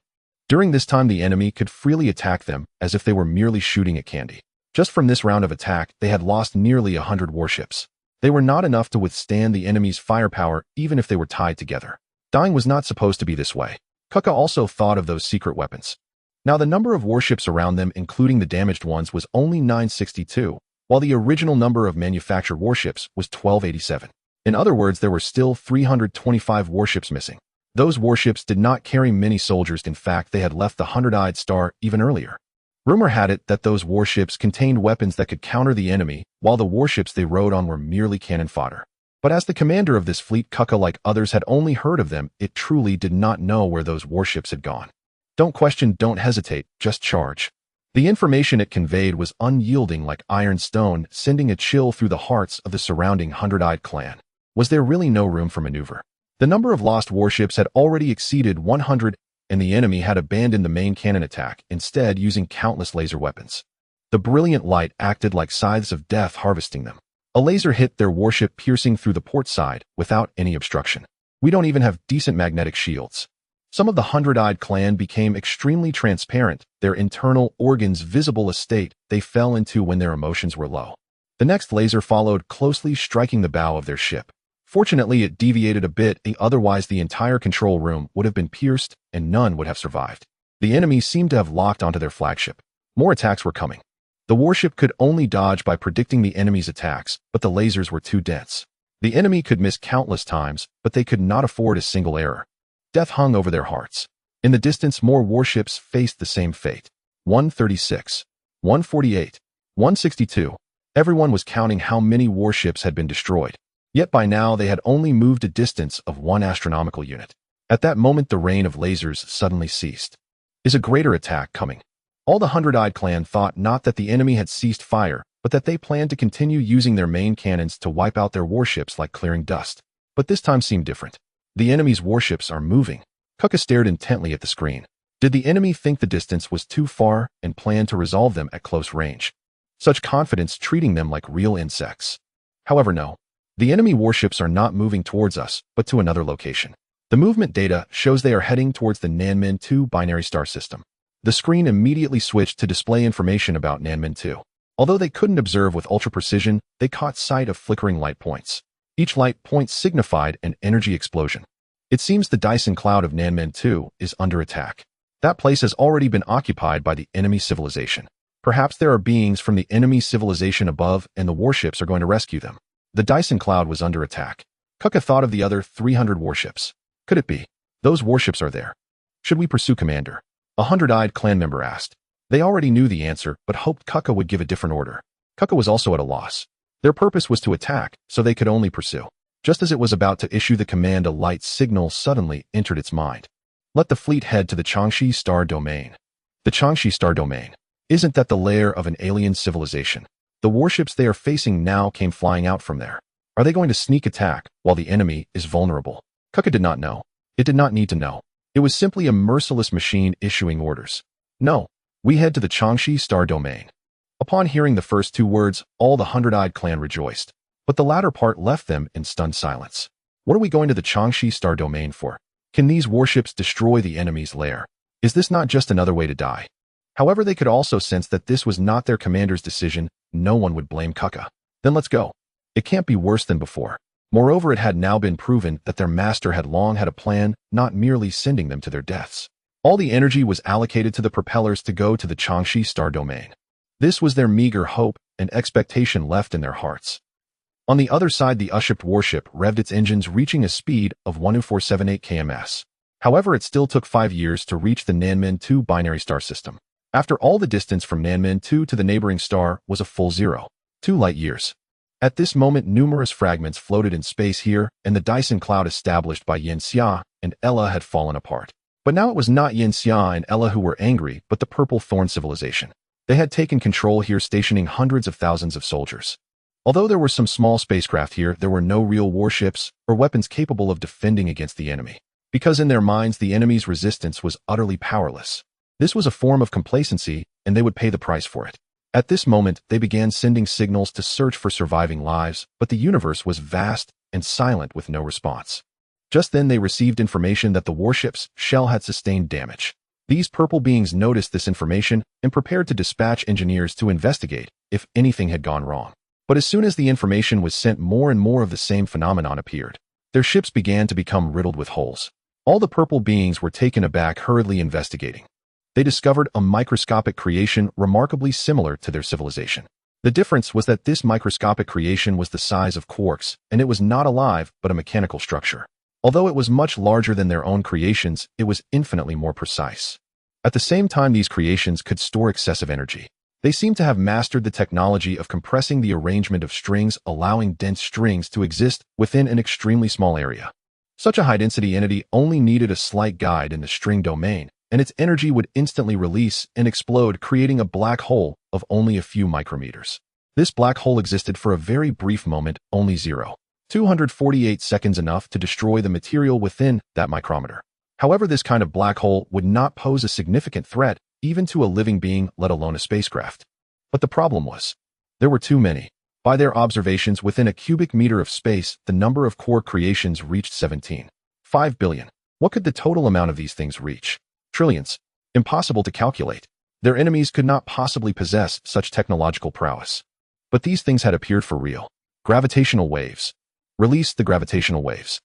S1: During this time, the enemy could freely attack them as if they were merely shooting at candy. Just from this round of attack, they had lost nearly 100 warships. They were not enough to withstand the enemy's firepower, even if they were tied together. Dying was not supposed to be this way. Kuka also thought of those secret weapons. Now the number of warships around them, including the damaged ones, was only 962, while the original number of manufactured warships was 1287. In other words, there were still 325 warships missing. Those warships did not carry many soldiers. In fact, they had left the 100-eyed star even earlier. Rumor had it that those warships contained weapons that could counter the enemy, while the warships they rode on were merely cannon fodder. But as the commander of this fleet, Kuka, like others, had only heard of them, it truly did not know where those warships had gone. Don't question, don't hesitate, just charge. The information it conveyed was unyielding like iron stone, sending a chill through the hearts of the surrounding 100-eyed clan. Was there really no room for maneuver? The number of lost warships had already exceeded 100, and the enemy had abandoned the main cannon attack, instead using countless laser weapons. The brilliant light acted like scythes of death harvesting them. A laser hit their warship, piercing through the port side without any obstruction. We don't even have decent magnetic shields. Some of the 100-eyed clan became extremely transparent, their internal organs visible, a state they fell into when their emotions were low. The next laser followed closely, striking the bow of their ship. Fortunately, it deviated a bit, otherwise the entire control room would have been pierced and none would have survived. The enemy seemed to have locked onto their flagship. More attacks were coming. The warship could only dodge by predicting the enemy's attacks, but the lasers were too dense. The enemy could miss countless times, but they could not afford a single error. Death hung over their hearts. In the distance, more warships faced the same fate. 136, 148, 162. Everyone was counting how many warships had been destroyed. Yet by now they had only moved a distance of 1 astronomical unit. At that moment, the rain of lasers suddenly ceased. Is a greater attack coming? All the 100-eyed clan thought not that the enemy had ceased fire, but that they planned to continue using their main cannons to wipe out their warships like clearing dust. But this time seemed different. The enemy's warships are moving. Kuka stared intently at the screen. Did the enemy think the distance was too far and plan to resolve them at close range? Such confidence, treating them like real insects. However, no. The enemy warships are not moving towards us, but to another location. The movement data shows they are heading towards the Nanmen 2 binary star system. The screen immediately switched to display information about Nanmen 2. Although they couldn't observe with ultra precision, they caught sight of flickering light points. Each light point signified an energy explosion. It seems the Dyson cloud of Nanmen 2 is under attack. That place has already been occupied by the enemy civilization. Perhaps there are beings from the enemy civilization above and the warships are going to rescue them. The Dyson cloud was under attack. Kuka thought of the other 300 warships. Could it be? Those warships are there. Should we pursue, Commander? A 100-eyed clan member asked. They already knew the answer, but hoped Kuka would give a different order. Kuka was also at a loss. Their purpose was to attack, so they could only pursue. Just as it was about to issue the command, a light signal suddenly entered its mind. Let the fleet head to the Changshi Star Domain. The Changshi Star Domain. Isn't that the lair of an alien civilization? The warships they are facing now came flying out from there. Are they going to sneak attack while the enemy is vulnerable? Kuka did not know. It did not need to know. It was simply a merciless machine issuing orders. No, we head to the Changshi Star Domain. Upon hearing the first two words, all the 100-eyed clan rejoiced. But the latter part left them in stunned silence. What are we going to the Changshi Star Domain for? Can these warships destroy the enemy's lair? Is this not just another way to die? However, they could also sense that this was not their commander's decision. No one would blame Kuka. Then let's go. It can't be worse than before. Moreover, it had now been proven that their master had long had a plan, not merely sending them to their deaths. All the energy was allocated to the propellers to go to the Changshi Star Domain. This was their meager hope and expectation left in their hearts. On the other side, the U-shaped warship revved its engines, reaching a speed of 10478 kms. However, it still took 5 years to reach the Nanmen 2 binary star system. After all, the distance from Nanmen 2 to the neighboring star was a full 0.2 light years. At this moment, numerous fragments floated in space here, and the Dyson cloud established by Yin Xia and Ella had fallen apart. But now it was not Yin Xia and Ella who were angry, but the Purple Thorn civilization. They had taken control here, stationing hundreds of thousands of soldiers. Although there were some small spacecraft here, there were no real warships or weapons capable of defending against the enemy. Because in their minds, the enemy's resistance was utterly powerless. This was a form of complacency, and they would pay the price for it. At this moment, they began sending signals to search for surviving lives, but the universe was vast and silent with no response. Just then they received information that the warship's shell had sustained damage. These purple beings noticed this information and prepared to dispatch engineers to investigate if anything had gone wrong. But as soon as the information was sent, more and more of the same phenomenon appeared. Their ships began to become riddled with holes. All the purple beings were taken aback, hurriedly investigating. They discovered a microscopic creation remarkably similar to their civilization. The difference was that this microscopic creation was the size of quarks, and it was not alive but a mechanical structure. Although it was much larger than their own creations, it was infinitely more precise. At the same time, these creations could store excessive energy. They seemed to have mastered the technology of compressing the arrangement of strings, allowing dense strings to exist within an extremely small area. Such a high-density entity only needed a slight guide in the string domain, and its energy would instantly release and explode, creating a black hole of only a few micrometers. This black hole existed for a very brief moment, only 0.248 seconds, enough to destroy the material within that micrometer. However, this kind of black hole would not pose a significant threat even to a living being, let alone a spacecraft. But the problem was, there were too many. By their observations, within a cubic meter of space, the number of core creations reached 17.5 billion. What could the total amount of these things reach? Trillions. Impossible to calculate. Their enemies could not possibly possess such technological prowess. But these things had appeared for real. Gravitational waves. Release the gravitational waves.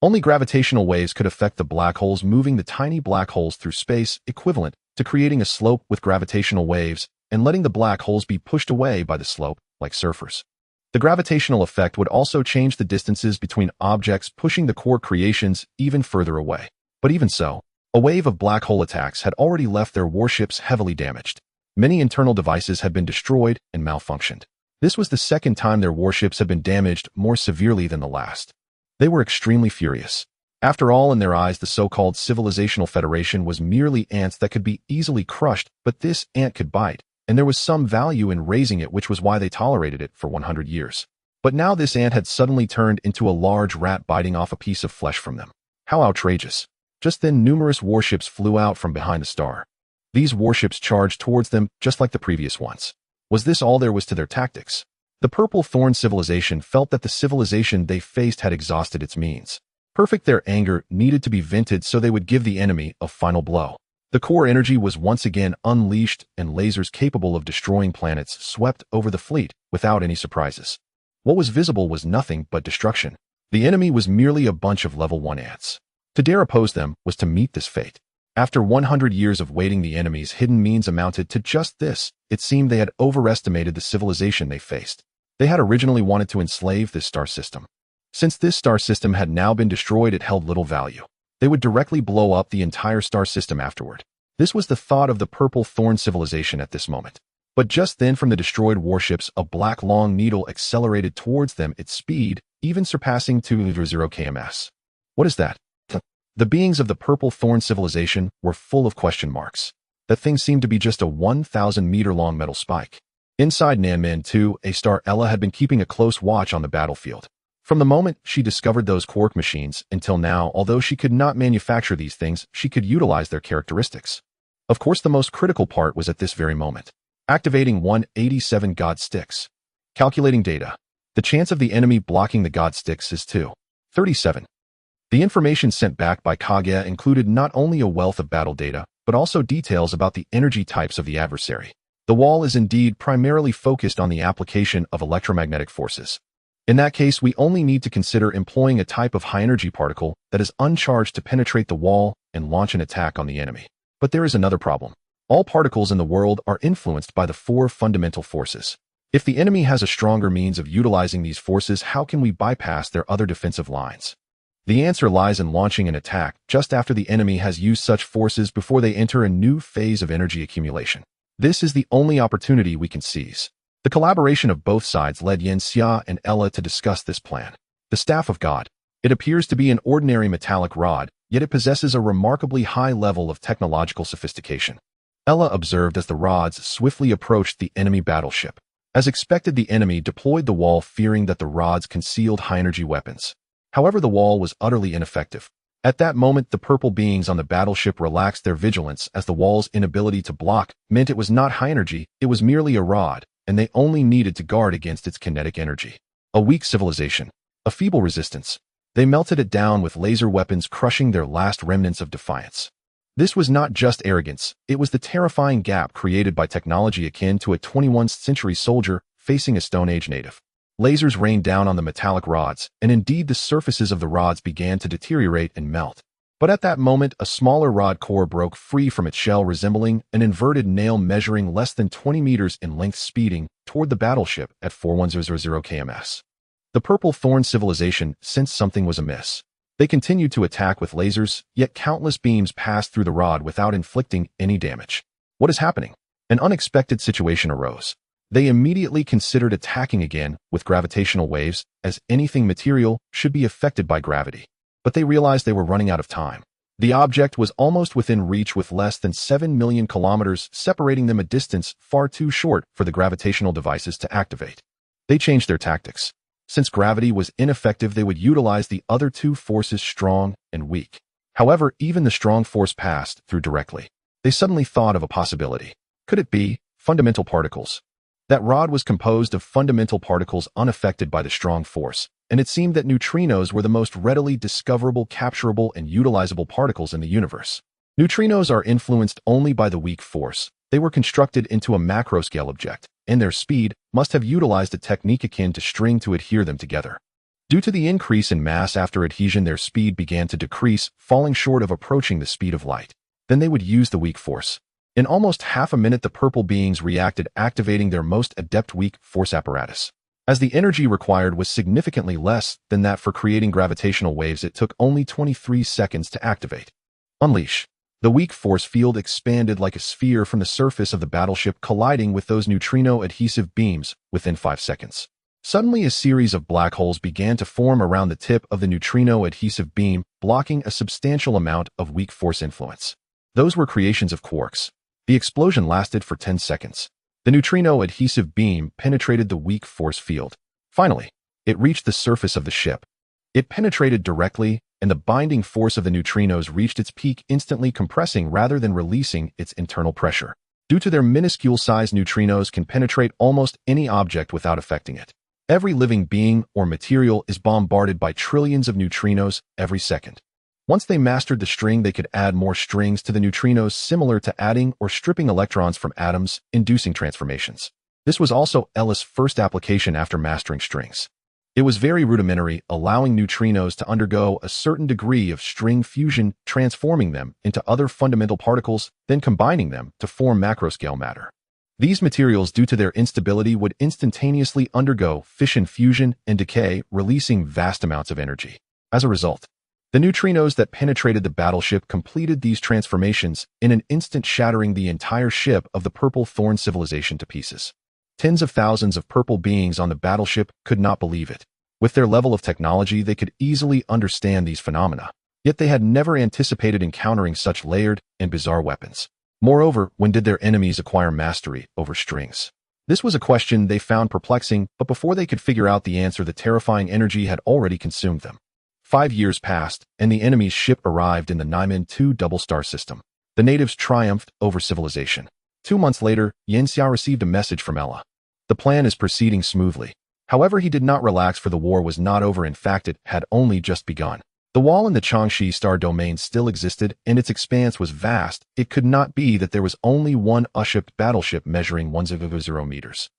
S1: Only gravitational waves could affect the black holes, moving the tiny black holes through space, equivalent to creating a slope with gravitational waves and letting the black holes be pushed away by the slope, like surfers. The gravitational effect would also change the distances between objects, pushing the core creations even further away. But even so, a wave of black hole attacks had already left their warships heavily damaged. Many internal devices had been destroyed and malfunctioned. This was the second time their warships had been damaged more severely than the last. They were extremely furious. After all, in their eyes, the so-called Civilizational Federation was merely ants that could be easily crushed, but this ant could bite, and there was some value in raising it, which was why they tolerated it for 100 years. But now this ant had suddenly turned into a large rat, biting off a piece of flesh from them. How outrageous. Just then, numerous warships flew out from behind the star. These warships charged towards them, just like the previous ones. Was this all there was to their tactics? The Purple Thorn civilization felt that the civilization they faced had exhausted its means. Their anger needed to be vented, so they would give the enemy a final blow. The core energy was once again unleashed, and lasers capable of destroying planets swept over the fleet without any surprises. What was visible was nothing but destruction. The enemy was merely a bunch of level 1 ants. To dare oppose them was to meet this fate. After 100 years of waiting, the enemy's hidden means amounted to just this. It seemed they had overestimated the civilization they faced. They had originally wanted to enslave this star system. Since this star system had now been destroyed, it held little value. They would directly blow up the entire star system afterward. This was the thought of the Purple Thorn civilization at this moment. But just then, from the destroyed warships, a black long needle accelerated towards them, its speed even surpassing 2.0 kms. What is that? The beings of the Purple Thorn civilization were full of question marks. That thing seemed to be just a 1,000-meter-long metal spike. Inside Nanmen 2, a star, Ella had been keeping a close watch on the battlefield. From the moment she discovered those quark machines until now, although she could not manufacture these things, she could utilize their characteristics. Of course, the most critical part was at this very moment. Activating 187 God sticks. Calculating data. The chance of the enemy blocking the God sticks is 2.37. The information sent back by Kaguya included not only a wealth of battle data, but also details about the energy types of the adversary. The wall is indeed primarily focused on the application of electromagnetic forces. In that case, we only need to consider employing a type of high-energy particle that is uncharged to penetrate the wall and launch an attack on the enemy. But there is another problem. All particles in the world are influenced by the 4 fundamental forces. If the enemy has a stronger means of utilizing these forces, how can we bypass their other defensive lines? The answer lies in launching an attack just after the enemy has used such forces, before they enter a new phase of energy accumulation. This is the only opportunity we can seize. The collaboration of both sides led Yanxia and Ella to discuss this plan. The Staff of God. It appears to be an ordinary metallic rod, yet it possesses a remarkably high level of technological sophistication. Ella observed as the rods swiftly approached the enemy battleship. As expected, the enemy deployed the wall, fearing that the rods concealed high-energy weapons. However, the wall was utterly ineffective. At that moment, the purple beings on the battleship relaxed their vigilance, as the wall's inability to block meant it was not high energy, it was merely a rod, and they only needed to guard against its kinetic energy. A weak civilization. A feeble resistance. They melted it down with laser weapons, crushing their last remnants of defiance. This was not just arrogance, it was the terrifying gap created by technology akin to a 21st century soldier facing a Stone Age native. Lasers rained down on the metallic rods, and indeed the surfaces of the rods began to deteriorate and melt. But at that moment, a smaller rod core broke free from its shell, resembling an inverted nail measuring less than 20 meters in length, speeding toward the battleship at 41000 kms. The Purple Thorn civilization sensed something was amiss. They continued to attack with lasers, yet countless beams passed through the rod without inflicting any damage. What is happening? An unexpected situation arose. They immediately considered attacking again with gravitational waves, as anything material should be affected by gravity. But they realized they were running out of time. The object was almost within reach with less than 7 million kilometers separating them, a distance far too short for the gravitational devices to activate. They changed their tactics. Since gravity was ineffective, they would utilize the other two forces, strong and weak. However, even the strong force passed through directly. They suddenly thought of a possibility. Could it be fundamental particles? That rod was composed of fundamental particles unaffected by the strong force, and it seemed that neutrinos were the most readily discoverable, capturable, and utilizable particles in the universe. Neutrinos are influenced only by the weak force. They were constructed into a macroscale object, and their speed must have utilized a technique akin to string to adhere them together. Due to the increase in mass after adhesion, their speed began to decrease, falling short of approaching the speed of light. Then they would use the weak force. In almost half a minute, the purple beings reacted, activating their most adept weak force apparatus. As the energy required was significantly less than that for creating gravitational waves, it took only 23 seconds to activate. Unleash. The weak force field expanded like a sphere from the surface of the battleship, colliding with those neutrino-adhesive beams within 5 seconds. Suddenly, a series of black holes began to form around the tip of the neutrino-adhesive beam, blocking a substantial amount of weak force influence. Those were creations of quarks. The explosion lasted for 10 seconds. The neutrino-adhesive beam penetrated the weak force field. Finally, it reached the surface of the ship. It penetrated directly, and the binding force of the neutrinos reached its peak, instantly compressing rather than releasing its internal pressure. Due to their minuscule size, neutrinos can penetrate almost any object without affecting it. Every living being or material is bombarded by trillions of neutrinos every second. Once they mastered the string, they could add more strings to the neutrinos, similar to adding or stripping electrons from atoms, inducing transformations. This was also Ella's first application after mastering strings. It was very rudimentary, allowing neutrinos to undergo a certain degree of string fusion, transforming them into other fundamental particles, then combining them to form macroscale matter. These materials, due to their instability, would instantaneously undergo fission, fusion, and decay, releasing vast amounts of energy. As a result, the neutrinos that penetrated the battleship completed these transformations in an instant, shattering the entire ship of the Purple Thorn civilization to pieces. Tens of thousands of purple beings on the battleship could not believe it. With their level of technology, they could easily understand these phenomena, yet they had never anticipated encountering such layered and bizarre weapons. Moreover, when did their enemies acquire mastery over strings? This was a question they found perplexing, but before they could figure out the answer, the terrifying energy had already consumed them. 5 years passed, and the enemy's ship arrived in the Naiman 2 double star system. The natives triumphed over civilization. 2 months later, Yanxia received a message from Ella. The plan is proceeding smoothly. However, he did not relax, for the war was not over. In fact, it had only just begun. The wall in the Changxi star domain still existed, and its expanse was vast. It could not be that there was only one unshipped battleship measuring 100 meters.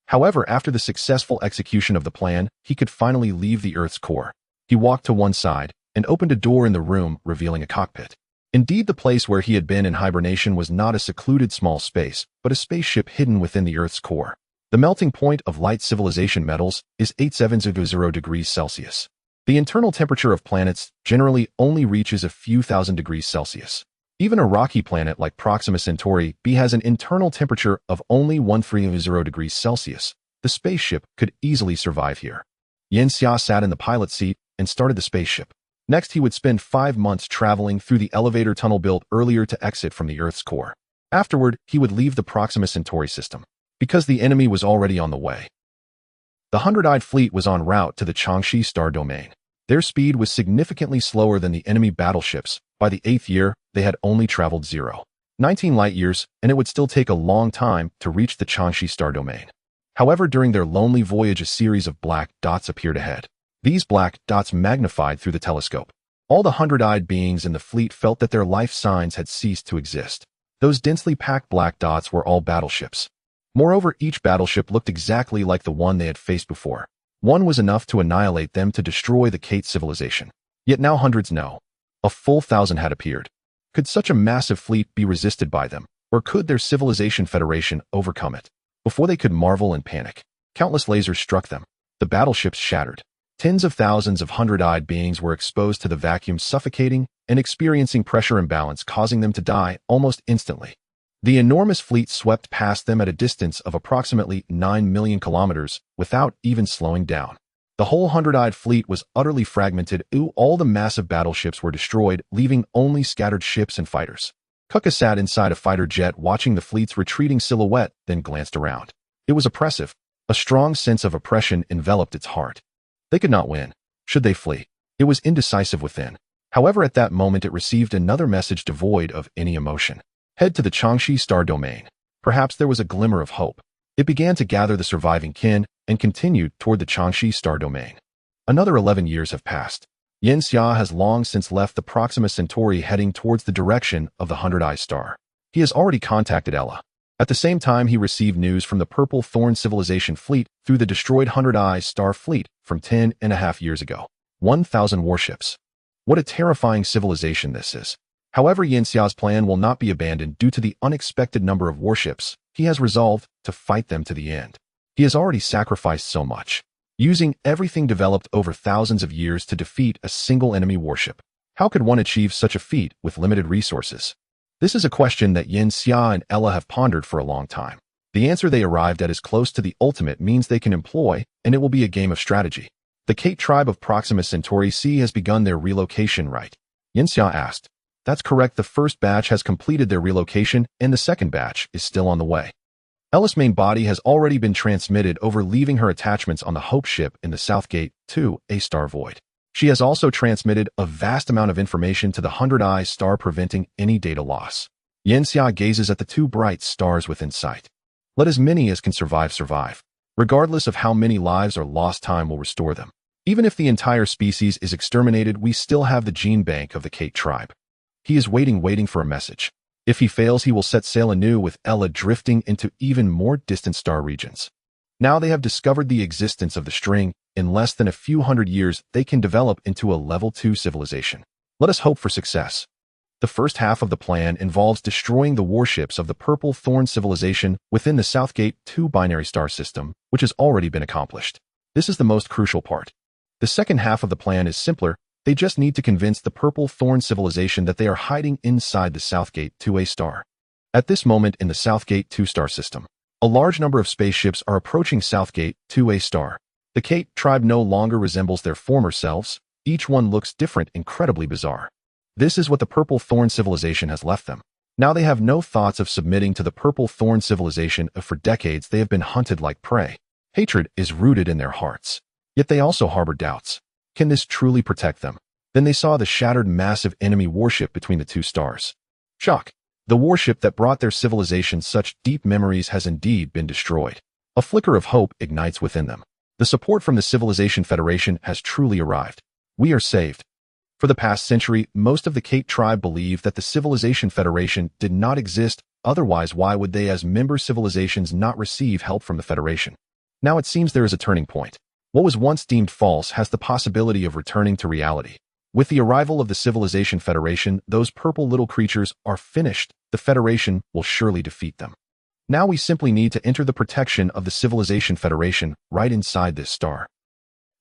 S1: However, after the successful execution of the plan, he could finally leave the Earth's core. He walked to one side and opened a door in the room, revealing a cockpit. Indeed, the place where he had been in hibernation was not a secluded small space, but a spaceship hidden within the Earth's core. The melting point of light civilization metals is 8700 degrees Celsius. The internal temperature of planets generally only reaches a few thousand degrees Celsius. Even a rocky planet like Proxima Centauri b has an internal temperature of only 130 degrees Celsius. The spaceship could easily survive here. Yanxia sat in the pilot seat and started the spaceship. Next, he would spend 5 months traveling through the elevator tunnel built earlier to exit from the Earth's core. Afterward, he would leave the Proxima Centauri system, because the enemy was already on the way. The Hundred-Eyed Fleet was en route to the Changxi star domain. Their speed was significantly slower than the enemy battleships. By the 8th year, they had only traveled 19 light years, and it would still take a long time to reach the Changxi star domain. However, during their lonely voyage, a series of black dots appeared ahead. These black dots magnified through the telescope. All the hundred-eyed beings in the fleet felt that their life signs had ceased to exist. Those densely packed black dots were all battleships. Moreover, each battleship looked exactly like the one they had faced before. One was enough to annihilate them, to destroy the Kate civilization. Yet now hundreds know. A full 1,000 had appeared. Could such a massive fleet be resisted by them, or could their civilization federation overcome it? Before they could marvel and panic, countless lasers struck them. The battleships shattered. Tens of thousands of hundred-eyed beings were exposed to the vacuum, suffocating and experiencing pressure imbalance, causing them to die almost instantly. The enormous fleet swept past them at a distance of approximately 9 million kilometers without even slowing down. The whole hundred-eyed fleet was utterly fragmented. All the massive battleships were destroyed, leaving only scattered ships and fighters. Kuka sat inside a fighter jet watching the fleet's retreating silhouette, then glanced around. It was oppressive. A strong sense of oppression enveloped its heart. They could not win. Should they flee? It was indecisive within. However, at that moment it received another message devoid of any emotion. Head to the Changxi star domain. Perhaps there was a glimmer of hope. It began to gather the surviving kin and continued toward the Changxi star domain. Another 11 years have passed. Yen Xia has long since left the Proxima Centauri, heading towards the direction of the Hundred-Eye Star. He has already contacted Ella. At the same time, he received news from the Purple Thorn Civilization fleet through the destroyed Hundred-Eye Star fleet from 10.5 years ago. 1,000 warships. What a terrifying civilization this is. However, Yen Xia's plan will not be abandoned due to the unexpected number of warships. He has resolved to fight them to the end. He has already sacrificed so much, using everything developed over thousands of years to defeat a single enemy warship. How could one achieve such a feat with limited resources? This is a question that Yen Xia and Ella have pondered for a long time. The answer they arrived at is close to the ultimate means they can employ, and it will be a game of strategy. The Kate tribe of Proxima Centauri C has begun their relocation, right? Yen Xia asked. That's correct. The first batch has completed their relocation, and the second batch is still on the way. Ella's main body has already been transmitted over, leaving her attachments on the Hope ship in the South Gate to a star void. She has also transmitted a vast amount of information to the Hundred-Eye Star, preventing any data loss. Yen Xia gazes at the two bright stars within sight. Let as many as can survive. Regardless of how many lives are lost, time will restore them. Even if the entire species is exterminated, we still have the gene bank of the Kate tribe. He is waiting for a message. If he fails, he will set sail anew, with Ella drifting into even more distant star regions. Now they have discovered the existence of the string. In less than a few hundred years, they can develop into a level 2 civilization. Let us hope for success. The first half of the plan involves destroying the warships of the Purple Thorn Civilization within the Southgate 2 binary star system, which has already been accomplished. This is the most crucial part. The second half of the plan is simpler. They just need to convince the Purple Thorn Civilization that they are hiding inside the Southgate 2A star. At this moment in the Southgate 2 star system, a large number of spaceships are approaching Southgate 2A star. The Kate tribe no longer resembles their former selves. Each one looks different, incredibly bizarre. This is what the Purple Thorn Civilization has left them. Now they have no thoughts of submitting to the Purple Thorn Civilization. For decades they have been hunted like prey. Hatred is rooted in their hearts. Yet they also harbor doubts. Can this truly protect them? Then they saw the shattered massive enemy warship between the two stars. Shock! The warship that brought their civilization such deep memories has indeed been destroyed. A flicker of hope ignites within them. The support from the Civilization Federation has truly arrived. We are saved. For the past century, most of the Kate tribe believed that the Civilization Federation did not exist. Otherwise, why would they as member civilizations not receive help from the Federation? Now it seems there is a turning point. What was once deemed false has the possibility of returning to reality. With the arrival of the Civilization Federation, those purple little creatures are finished. The Federation will surely defeat them. Now we simply need to enter the protection of the Civilization Federation right inside this star.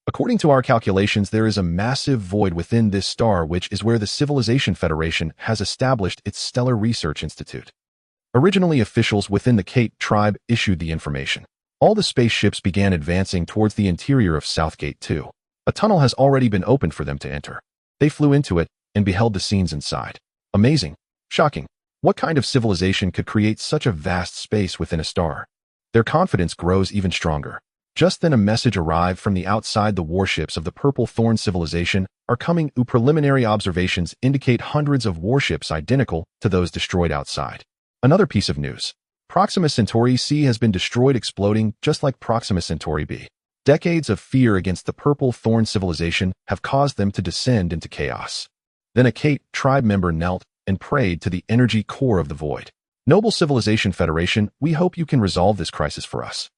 S1: According to our calculations, there is a massive void within this star, which is where the Civilization Federation has established its Stellar Research Institute. Originally, officials within the Kate tribe issued the information. All the spaceships began advancing towards the interior of Southgate 2. A tunnel has already been opened for them to enter. They flew into it and beheld the scenes inside. Amazing. Shocking. What kind of civilization could create such a vast space within a star? Their confidence grows even stronger. Just then a message arrived from the outside. The warships of the Purple Thorn Civilization are coming. Preliminary observations indicate hundreds of warships identical to those destroyed outside. Another piece of news. Proxima Centauri C has been destroyed, exploding just like Proxima Centauri B. Decades of fear against the Purple Thorn Civilization have caused them to descend into chaos. Then a Kate tribe member knelt and prayed to the energy core of the void. Noble Civilization Federation, we hope you can resolve this crisis for us.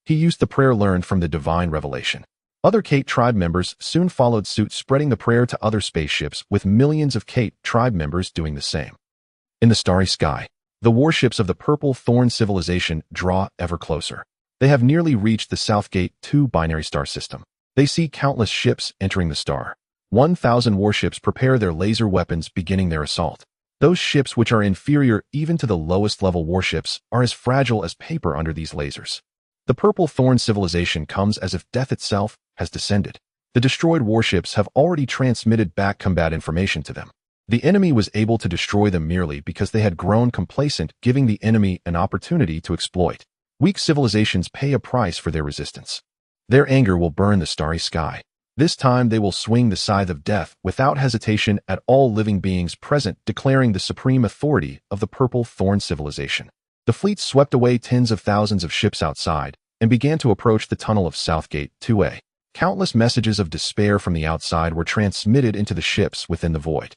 S1: He used the prayer learned from the divine revelation. Other Kate tribe members soon followed suit, spreading the prayer to other spaceships, with millions of Kate tribe members doing the same. In the starry sky, the warships of the Purple Thorn civilization draw ever closer. They have nearly reached the Southgate 2 binary star system. They see countless ships entering the star. 1,000 warships prepare their laser weapons, beginning their assault. Those ships, which are inferior even to the lowest level warships, are as fragile as paper under these lasers. The Purple Thorn civilization comes as if death itself has descended. The destroyed warships have already transmitted back combat information to them. The enemy was able to destroy them merely because they had grown complacent, giving the enemy an opportunity to exploit. Weak civilizations pay a price for their resistance. Their anger will burn the starry sky. This time they will swing the scythe of death without hesitation at all living beings present, declaring the supreme authority of the Purple Thorn civilization. The fleet swept away tens of thousands of ships outside and began to approach the tunnel of Southgate 2A. Countless messages of despair from the outside were transmitted into the ships within the void.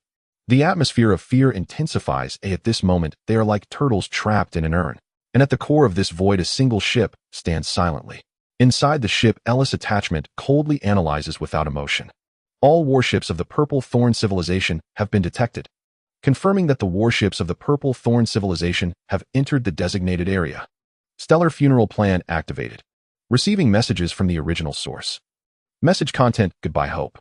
S1: The atmosphere of fear intensifies. At this moment, they are like turtles trapped in an urn. And at the core of this void, a single ship stands silently. Inside the ship, Ellis attachment coldly analyzes without emotion. All warships of the Purple Thorn civilization have been detected, confirming that the warships of the Purple Thorn civilization have entered the designated area. Stellar funeral plan activated. Receiving messages from the original source. Message content: Goodbye Hope.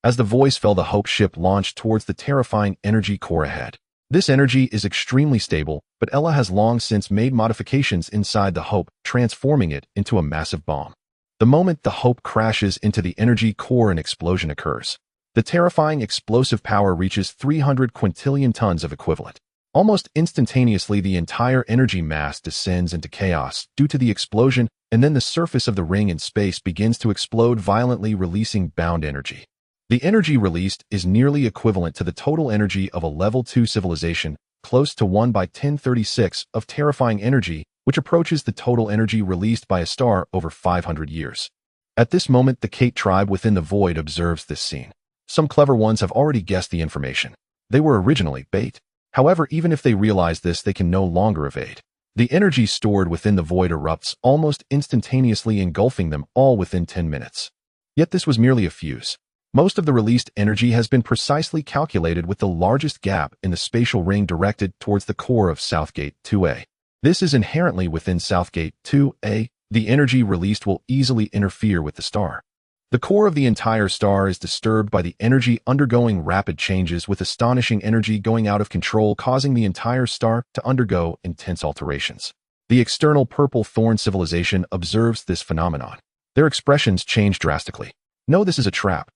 S1: As the voice fell, the Hope ship launched towards the terrifying energy core ahead. This energy is extremely stable, but Ella has long since made modifications inside the Hope, transforming it into a massive bomb. The moment the Hope crashes into the energy core, an explosion occurs. The terrifying explosive power reaches 300 quintillion tons of equivalent. Almost instantaneously, the entire energy mass descends into chaos due to the explosion, and then the surface of the ring in space begins to explode violently, releasing bound energy. The energy released is nearly equivalent to the total energy of a level 2 civilization, close to 1 by 1036 of terrifying energy, which approaches the total energy released by a star over 500 years. At this moment, the Kate tribe within the void observes this scene. Some clever ones have already guessed the information. They were originally bait. However, even if they realize this, they can no longer evade. The energy stored within the void erupts almost instantaneously, engulfing them all within 10 minutes. Yet this was merely a fuse. Most of the released energy has been precisely calculated, with the largest gap in the spatial ring directed towards the core of Southgate 2A. This is inherently within Southgate 2A. The energy released will easily interfere with the star. The core of the entire star is disturbed by the energy, undergoing rapid changes, with astonishing energy going out of control, causing the entire star to undergo intense alterations. The external Purple Thorn civilization observes this phenomenon. Their expressions change drastically. No, this is a trap.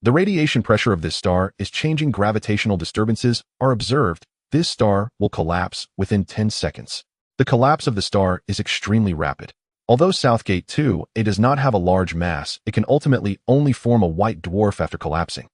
S1: The radiation pressure of this star is changing. Gravitational disturbances are observed. This star will collapse within 10 seconds. The collapse of the star is extremely rapid. Although Southgate 2A does not have a large mass, it can ultimately only form a white dwarf after collapsing.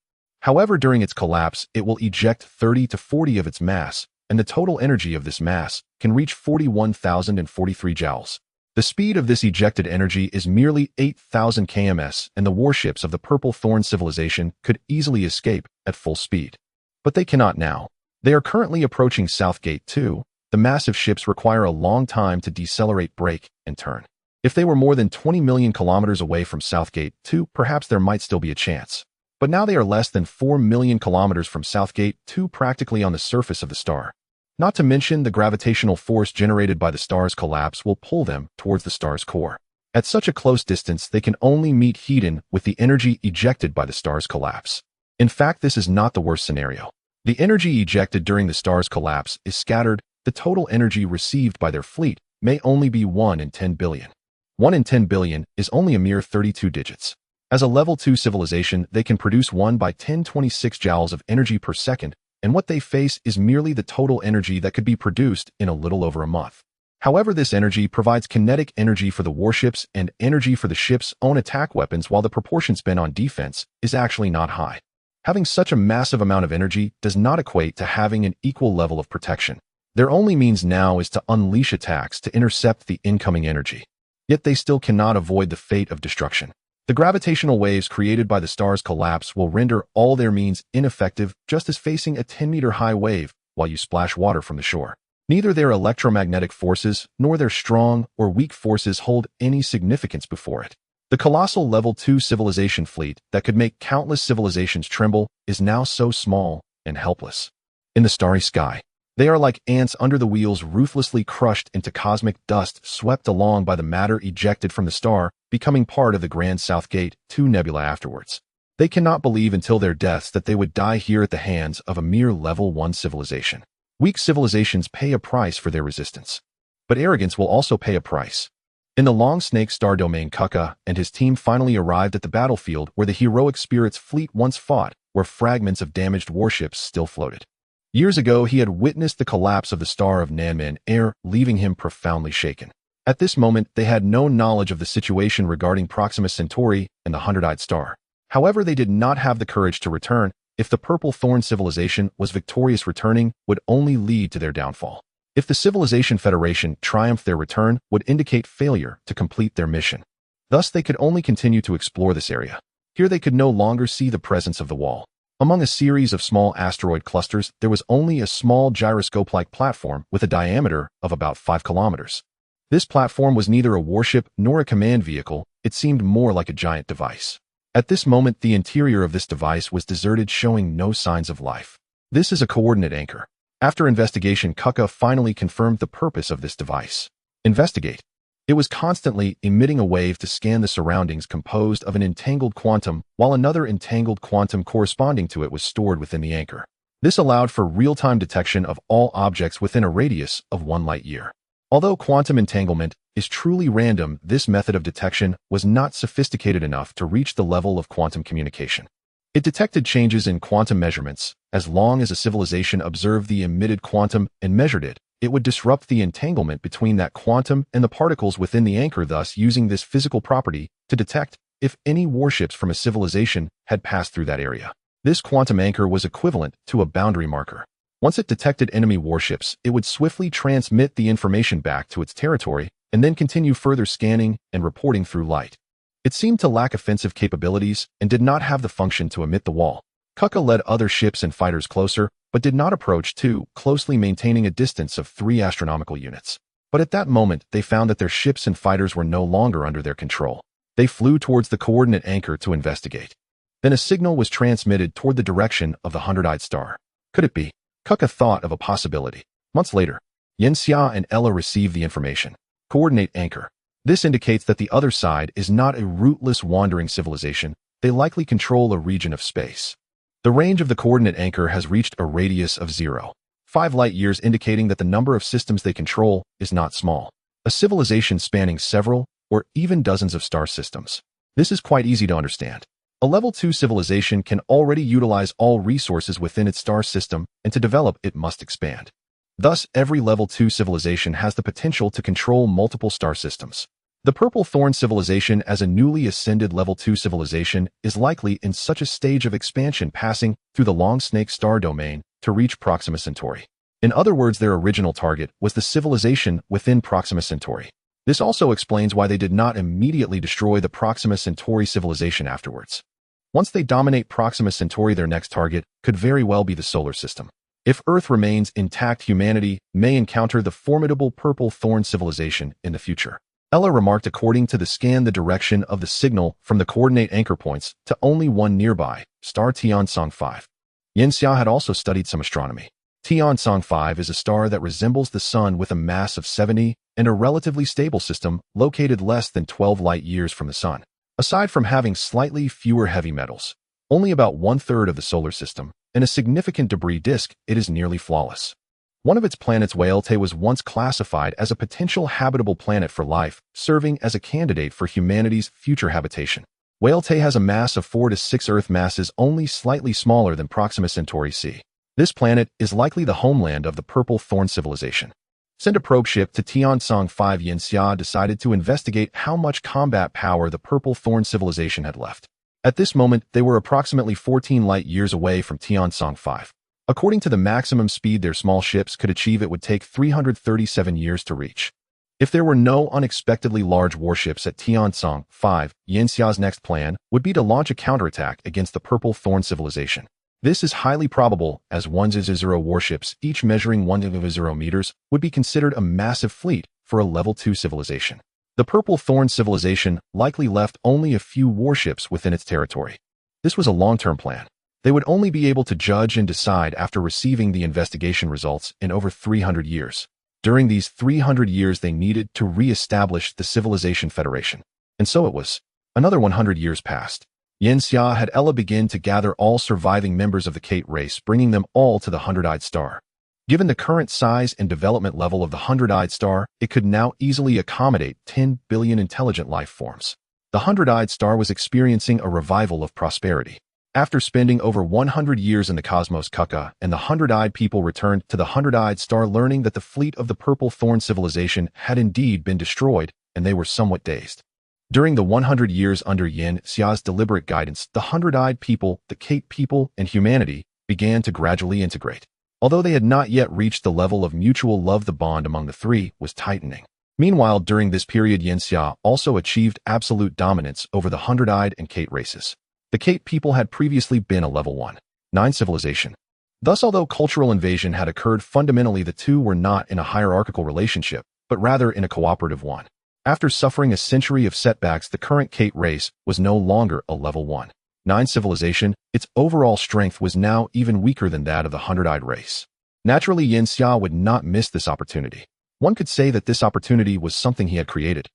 S1: However, during its collapse, it will eject 30 to 40 of its mass, and the total energy of this mass can reach 41,043 joules. The speed of this ejected energy is merely 8,000 kms, and the warships of the Purple Thorn civilization could easily escape at full speed. But they cannot now. They are currently approaching Southgate 2. The massive ships require a long time to decelerate, brake, and turn. If they were more than 20 million kilometers away from Southgate 2, perhaps there might still be a chance. But now they are less than 4 million kilometers from Southgate 2, practically on the surface of the star. Not to mention, the gravitational force generated by the star's collapse will pull them towards the star's core. At such a close distance, they can only meet heat-in with the energy ejected by the star's collapse. In fact, this is not the worst scenario. The energy ejected during the star's collapse is scattered. The total energy received by their fleet may only be 1 in 10 billion. 1 in 10 billion is only a mere 32 digits. As a level 2 civilization, they can produce 1 by 1026 joules of energy per second, and what they face is merely the total energy that could be produced in a little over a month. However, this energy provides kinetic energy for the warships and energy for the ship's own attack weapons, while the proportion spent on defense is actually not high. Having such a massive amount of energy does not equate to having an equal level of protection. Their only means now is to unleash attacks to intercept the incoming energy. Yet they still cannot avoid the fate of destruction. The gravitational waves created by the star's collapse will render all their means ineffective, just as facing a 10-meter-high wave while you splash water from the shore. Neither their electromagnetic forces nor their strong or weak forces hold any significance before it. The colossal Level 2 civilization fleet that could make countless civilizations tremble is now so small and helpless. In the starry sky, they are like ants under the wheels, ruthlessly crushed into cosmic dust, swept along by the matter ejected from the star, becoming part of the Grand Southgate 2 nebula afterwards. They cannot believe until their deaths that they would die here at the hands of a mere Level 1 civilization. Weak civilizations pay a price for their resistance. But arrogance will also pay a price. In the Long Snake star domain, Kuka and his team finally arrived at the battlefield where the heroic Spirit's fleet once fought, where fragments of damaged warships still floated. Years ago, he had witnessed the collapse of the star of Nanman Air, leaving him profoundly shaken. At this moment, they had no knowledge of the situation regarding Proxima Centauri and the Hundred-Eyed Star. However, they did not have the courage to return. If the Purple Thorn civilization was victorious, returning would only lead to their downfall. If the Civilization Federation triumphed, their return would indicate failure to complete their mission. Thus, they could only continue to explore this area. Here they could no longer see the presence of the wall. Among a series of small asteroid clusters, there was only a small gyroscope-like platform with a diameter of about 5 kilometers. This platform was neither a warship nor a command vehicle. It seemed more like a giant device. At this moment, the interior of this device was deserted, showing no signs of life. This is a coordinate anchor. After investigation, Kuka finally confirmed the purpose of this device. Investigate. It was constantly emitting a wave to scan the surroundings, composed of an entangled quantum, while another entangled quantum corresponding to it was stored within the anchor. This allowed for real-time detection of all objects within a radius of 1 light-year. Although quantum entanglement is truly random, this method of detection was not sophisticated enough to reach the level of quantum communication. It detected changes in quantum measurements. As long as a civilization observed the emitted quantum and measured it, it would disrupt the entanglement between that quantum and the particles within the anchor, thus using this physical property to detect if any warships from a civilization had passed through that area. This quantum anchor was equivalent to a boundary marker. Once it detected enemy warships, it would swiftly transmit the information back to its territory and then continue further scanning and reporting through light. It seemed to lack offensive capabilities and did not have the function to emit the wall. Kuka led other ships and fighters closer, but did not approach too closely, maintaining a distance of 3 astronomical units. But at that moment, they found that their ships and fighters were no longer under their control. They flew towards the coordinate anchor to investigate. Then a signal was transmitted toward the direction of the Hundred-Eyed Star. Could it be? Kuka thought of a possibility. Months later, Yenxia and Ella received the information. Coordinate anchor. This indicates that the other side is not a rootless wandering civilization. They likely control a region of space. The range of the coordinate anchor has reached a radius of 0.5 light-years, indicating that the number of systems they control is not small. A civilization spanning several or even dozens of star systems. This is quite easy to understand. A Level 2 civilization can already utilize all resources within its star system, and to develop it must expand. Thus, every Level 2 civilization has the potential to control multiple star systems. The Purple Thorn civilization, as a newly ascended Level 2 civilization, is likely in such a stage of expansion, passing through the Long Snake star domain to reach Proxima Centauri. In other words, their original target was the civilization within Proxima Centauri. This also explains why they did not immediately destroy the Proxima Centauri civilization afterwards. Once they dominate Proxima Centauri, their next target could very well be the solar system. If Earth remains intact, humanity may encounter the formidable Purple Thorn civilization in the future. Ella remarked, according to the scan, the direction of the signal from the coordinate anchor points to only one nearby, star Tiansong 5. Yenxia had also studied some astronomy. Tiansong 5 is a star that resembles the Sun with a mass of 70 and a relatively stable system located less than 12 light-years from the Sun. Aside from having slightly fewer heavy metals, only about 1/3 of the solar system, and a significant debris disk, it is nearly flawless. One of its planets, Worldbuilding, was once classified as a potential habitable planet for life, serving as a candidate for humanity's future habitation. Worldbuilding has a mass of 4 to 6 Earth masses, only slightly smaller than Proxima Centauri c. This planet is likely the homeland of the Purple Thorn civilization. Send a probe ship to Tiansong 5. Yenxia decided to investigate how much combat power the Purple Thorn civilization had left. At this moment, they were approximately 14 light-years away from Tiansong 5. According to the maximum speed their small ships could achieve, it would take 337 years to reach. If there were no unexpectedly large warships at Tiansong 5, Yenxia's next plan would be to launch a counterattack against the Purple Thorn civilization. This is highly probable, as 100 warships, each measuring 100 meters, would be considered a massive fleet for a Level 2 civilization. The Purple Thorn civilization likely left only a few warships within its territory. This was a long-term plan. They would only be able to judge and decide after receiving the investigation results in over 300 years. During these 300 years, they needed to re-establish the Civilization Federation. And so it was. Another 100 years passed. Yanxia had Ella begin to gather all surviving members of the Kate race, bringing them all to the Hundred-Eyed Star. Given the current size and development level of the Hundred-Eyed Star, it could now easily accommodate 10 billion intelligent life forms. The Hundred-Eyed Star was experiencing a revival of prosperity. After spending over 100 years in the cosmos Kuka, and the Hundred-Eyed people returned to the Hundred-Eyed Star learning that the fleet of the Purple Thorn civilization had indeed been destroyed, and they were somewhat dazed. During the 100 years under Yin Xia's deliberate guidance, the Hundred-Eyed people, the Kate people, and humanity began to gradually integrate. Although they had not yet reached the level of mutual love, the bond among the three was tightening. Meanwhile, during this period, Yanxia also achieved absolute dominance over the Hundred-Eyed and Kate races. The Kate people had previously been a level 1-9 civilization. Thus, although cultural invasion had occurred, fundamentally the two were not in a hierarchical relationship, but rather in a cooperative one. After suffering a century of setbacks, the current Kate race was no longer a level 1-9 civilization. Its overall strength was now even weaker than that of the Hundred-Eyed race. Naturally, Yanxia would not miss this opportunity. One could say that this opportunity was something he had created.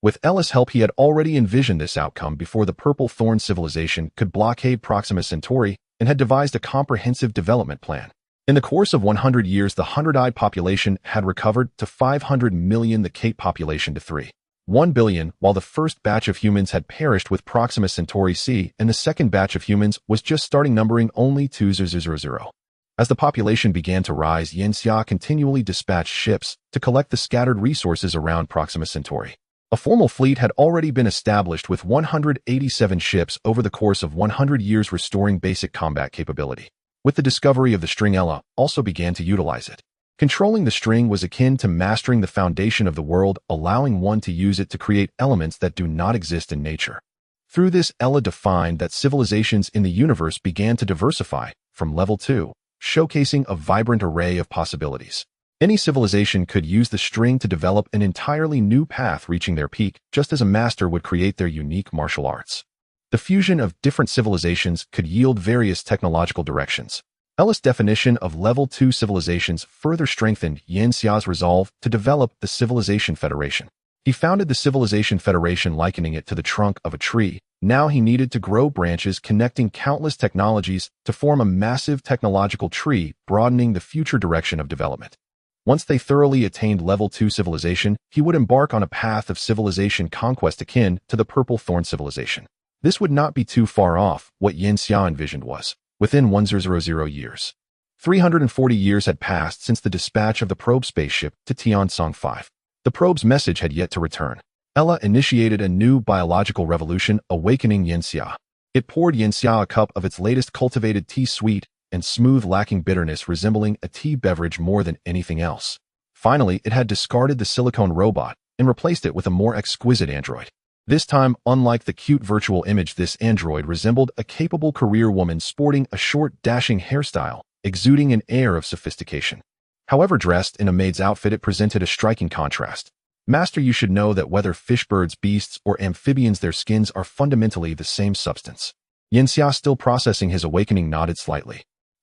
S1: With Ella's help, he had already envisioned this outcome before the Purple Thorn civilization could blockade Proxima Centauri and had devised a comprehensive development plan. In the course of 100 years, the Hundred-Eyed population had recovered to 500 million, the Kate population to 3.1 billion, while the first batch of humans had perished with Proxima Centauri C, and the second batch of humans was just starting, numbering only 2,000. As the population began to rise, Yanxia continually dispatched ships to collect the scattered resources around Proxima Centauri. A formal fleet had already been established with 187 ships over the course of 100 years, restoring basic combat capability. With the discovery of the string, Ella also began to utilize it. Controlling the string was akin to mastering the foundation of the world, allowing one to use it to create elements that do not exist in nature. Through this, Ella defined that civilizations in the universe began to diversify from level 2, showcasing a vibrant array of possibilities. Any civilization could use the string to develop an entirely new path, reaching their peak, just as a master would create their unique martial arts. The fusion of different civilizations could yield various technological directions. Ella's definition of level 2 civilizations further strengthened Yanxia's resolve to develop the Civilization Federation. He founded the Civilization Federation, likening it to the trunk of a tree. Now he needed to grow branches connecting countless technologies to form a massive technological tree, broadening the future direction of development. Once they thoroughly attained level 2 civilization, he would embark on a path of civilization conquest akin to the Purple Thorn civilization. This would not be too far off what Yanxia envisioned was. Within 1,000 years. 340 years had passed since the dispatch of the probe spaceship to Tiansong 5. The probe's message had yet to return. Ella initiated a new biological revolution, awakening Yanxia. It poured Yanxia a cup of its latest cultivated tea, sweet and smooth, lacking bitterness, resembling a tea beverage more than anything else. Finally, it had discarded the silicone robot and replaced it with a more exquisite android. This time, unlike the cute virtual image, this android resembled a capable career woman sporting a short, dashing hairstyle, exuding an air of sophistication. However, dressed in a maid's outfit, it presented a striking contrast. Master, you should know that whether fish, birds, beasts, or amphibians, their skins are fundamentally the same substance. Yanxia, still processing his awakening, nodded slightly.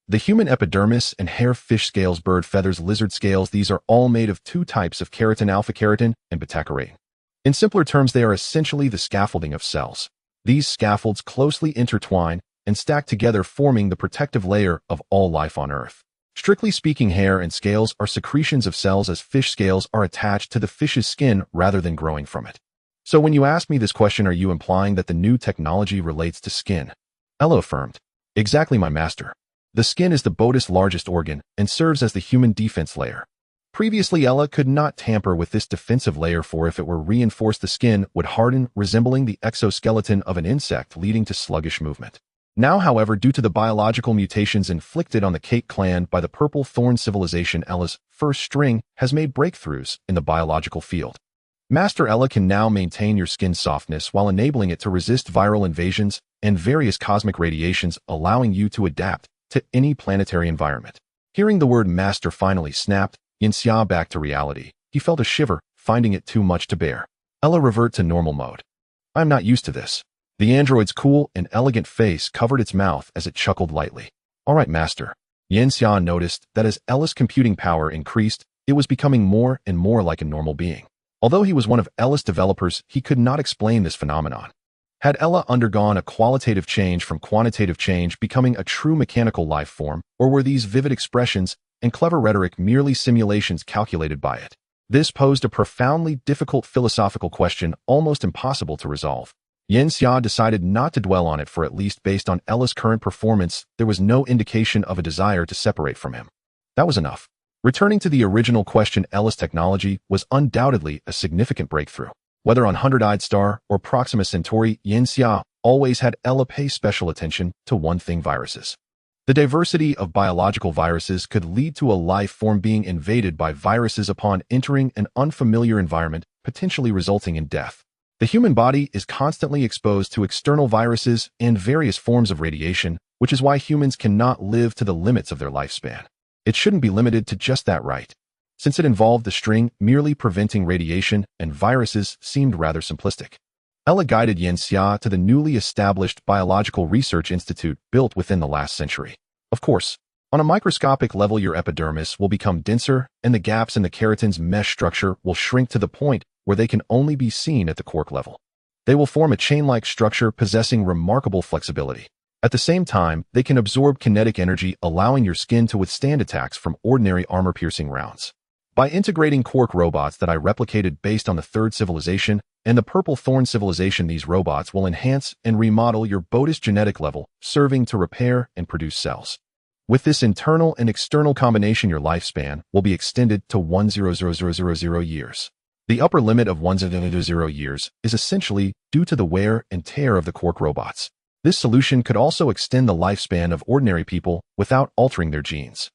S1: The human epidermis and hair, fish scales, bird feathers, lizard scales, these are all made of two types of keratin, alpha-keratin and beta-keratin. In simpler terms, they are essentially the scaffolding of cells. These scaffolds closely intertwine and stack together, forming the protective layer of all life on Earth. Strictly speaking, hair and scales are secretions of cells, as fish scales are attached to the fish's skin rather than growing from it. So when you ask me this question, are you implying that the new technology relates to skin? Ella affirmed. Exactly, my master. The skin is the body's largest organ and serves as the human defense layer. Previously, Ella could not tamper with this defensive layer, for if it were reinforced, the skin would harden, resembling the exoskeleton of an insect, leading to sluggish movement. Now, however, due to the biological mutations inflicted on the Kate clan by the Purple Thorn civilization, Ella's first string has made breakthroughs in the biological field. Master, Ella can now maintain your skin's softness while enabling it to resist viral invasions and various cosmic radiations, allowing you to adapt to any planetary environment. Hearing the word master finally snapped Yanxia back to reality. He felt a shiver, finding it too much to bear. Ella revert to normal mode. I'm not used to this. The android's cool and elegant face covered its mouth as it chuckled lightly. All right, master. Yanxia noticed that as Ella's computing power increased, it was becoming more and more like a normal being. Although he was one of Ella's developers, he could not explain this phenomenon. Had Ella undergone a qualitative change from quantitative change, becoming a true mechanical life form, or were these vivid expressions and clever rhetoric merely simulations calculated by it? This posed a profoundly difficult philosophical question, almost impossible to resolve. Yanxia decided not to dwell on it, for at least based on Ella's current performance, there was no indication of a desire to separate from him. That was enough. Returning to the original question, Ella's technology was undoubtedly a significant breakthrough. Whether on Hundred-Eyed Star or Proxima Centauri, Yanxia always had Ella pay special attention to one thing: viruses. The diversity of biological viruses could lead to a life form being invaded by viruses upon entering an unfamiliar environment, potentially resulting in death. The human body is constantly exposed to external viruses and various forms of radiation, which is why humans cannot live to the limits of their lifespan. It shouldn't be limited to just that, right? Since it involved the string merely preventing radiation and viruses seemed rather simplistic. Ella guided Yanxia to the newly established Biological Research Institute built within the last century. Of course, on a microscopic level, your epidermis will become denser and the gaps in the keratin's mesh structure will shrink to the point where they can only be seen at the quark level. They will form a chain-like structure possessing remarkable flexibility. At the same time, they can absorb kinetic energy, allowing your skin to withstand attacks from ordinary armor-piercing rounds. By integrating quark robots that I replicated based on the third civilization and the Purple Thorn civilization, these robots will enhance and remodel your body's genetic level, serving to repair and produce cells. With this internal and external combination, your lifespan will be extended to 1,000,000 years. The upper limit of 1,000 years is essentially due to the wear and tear of the quark robots. This solution could also extend the lifespan of ordinary people without altering their genes.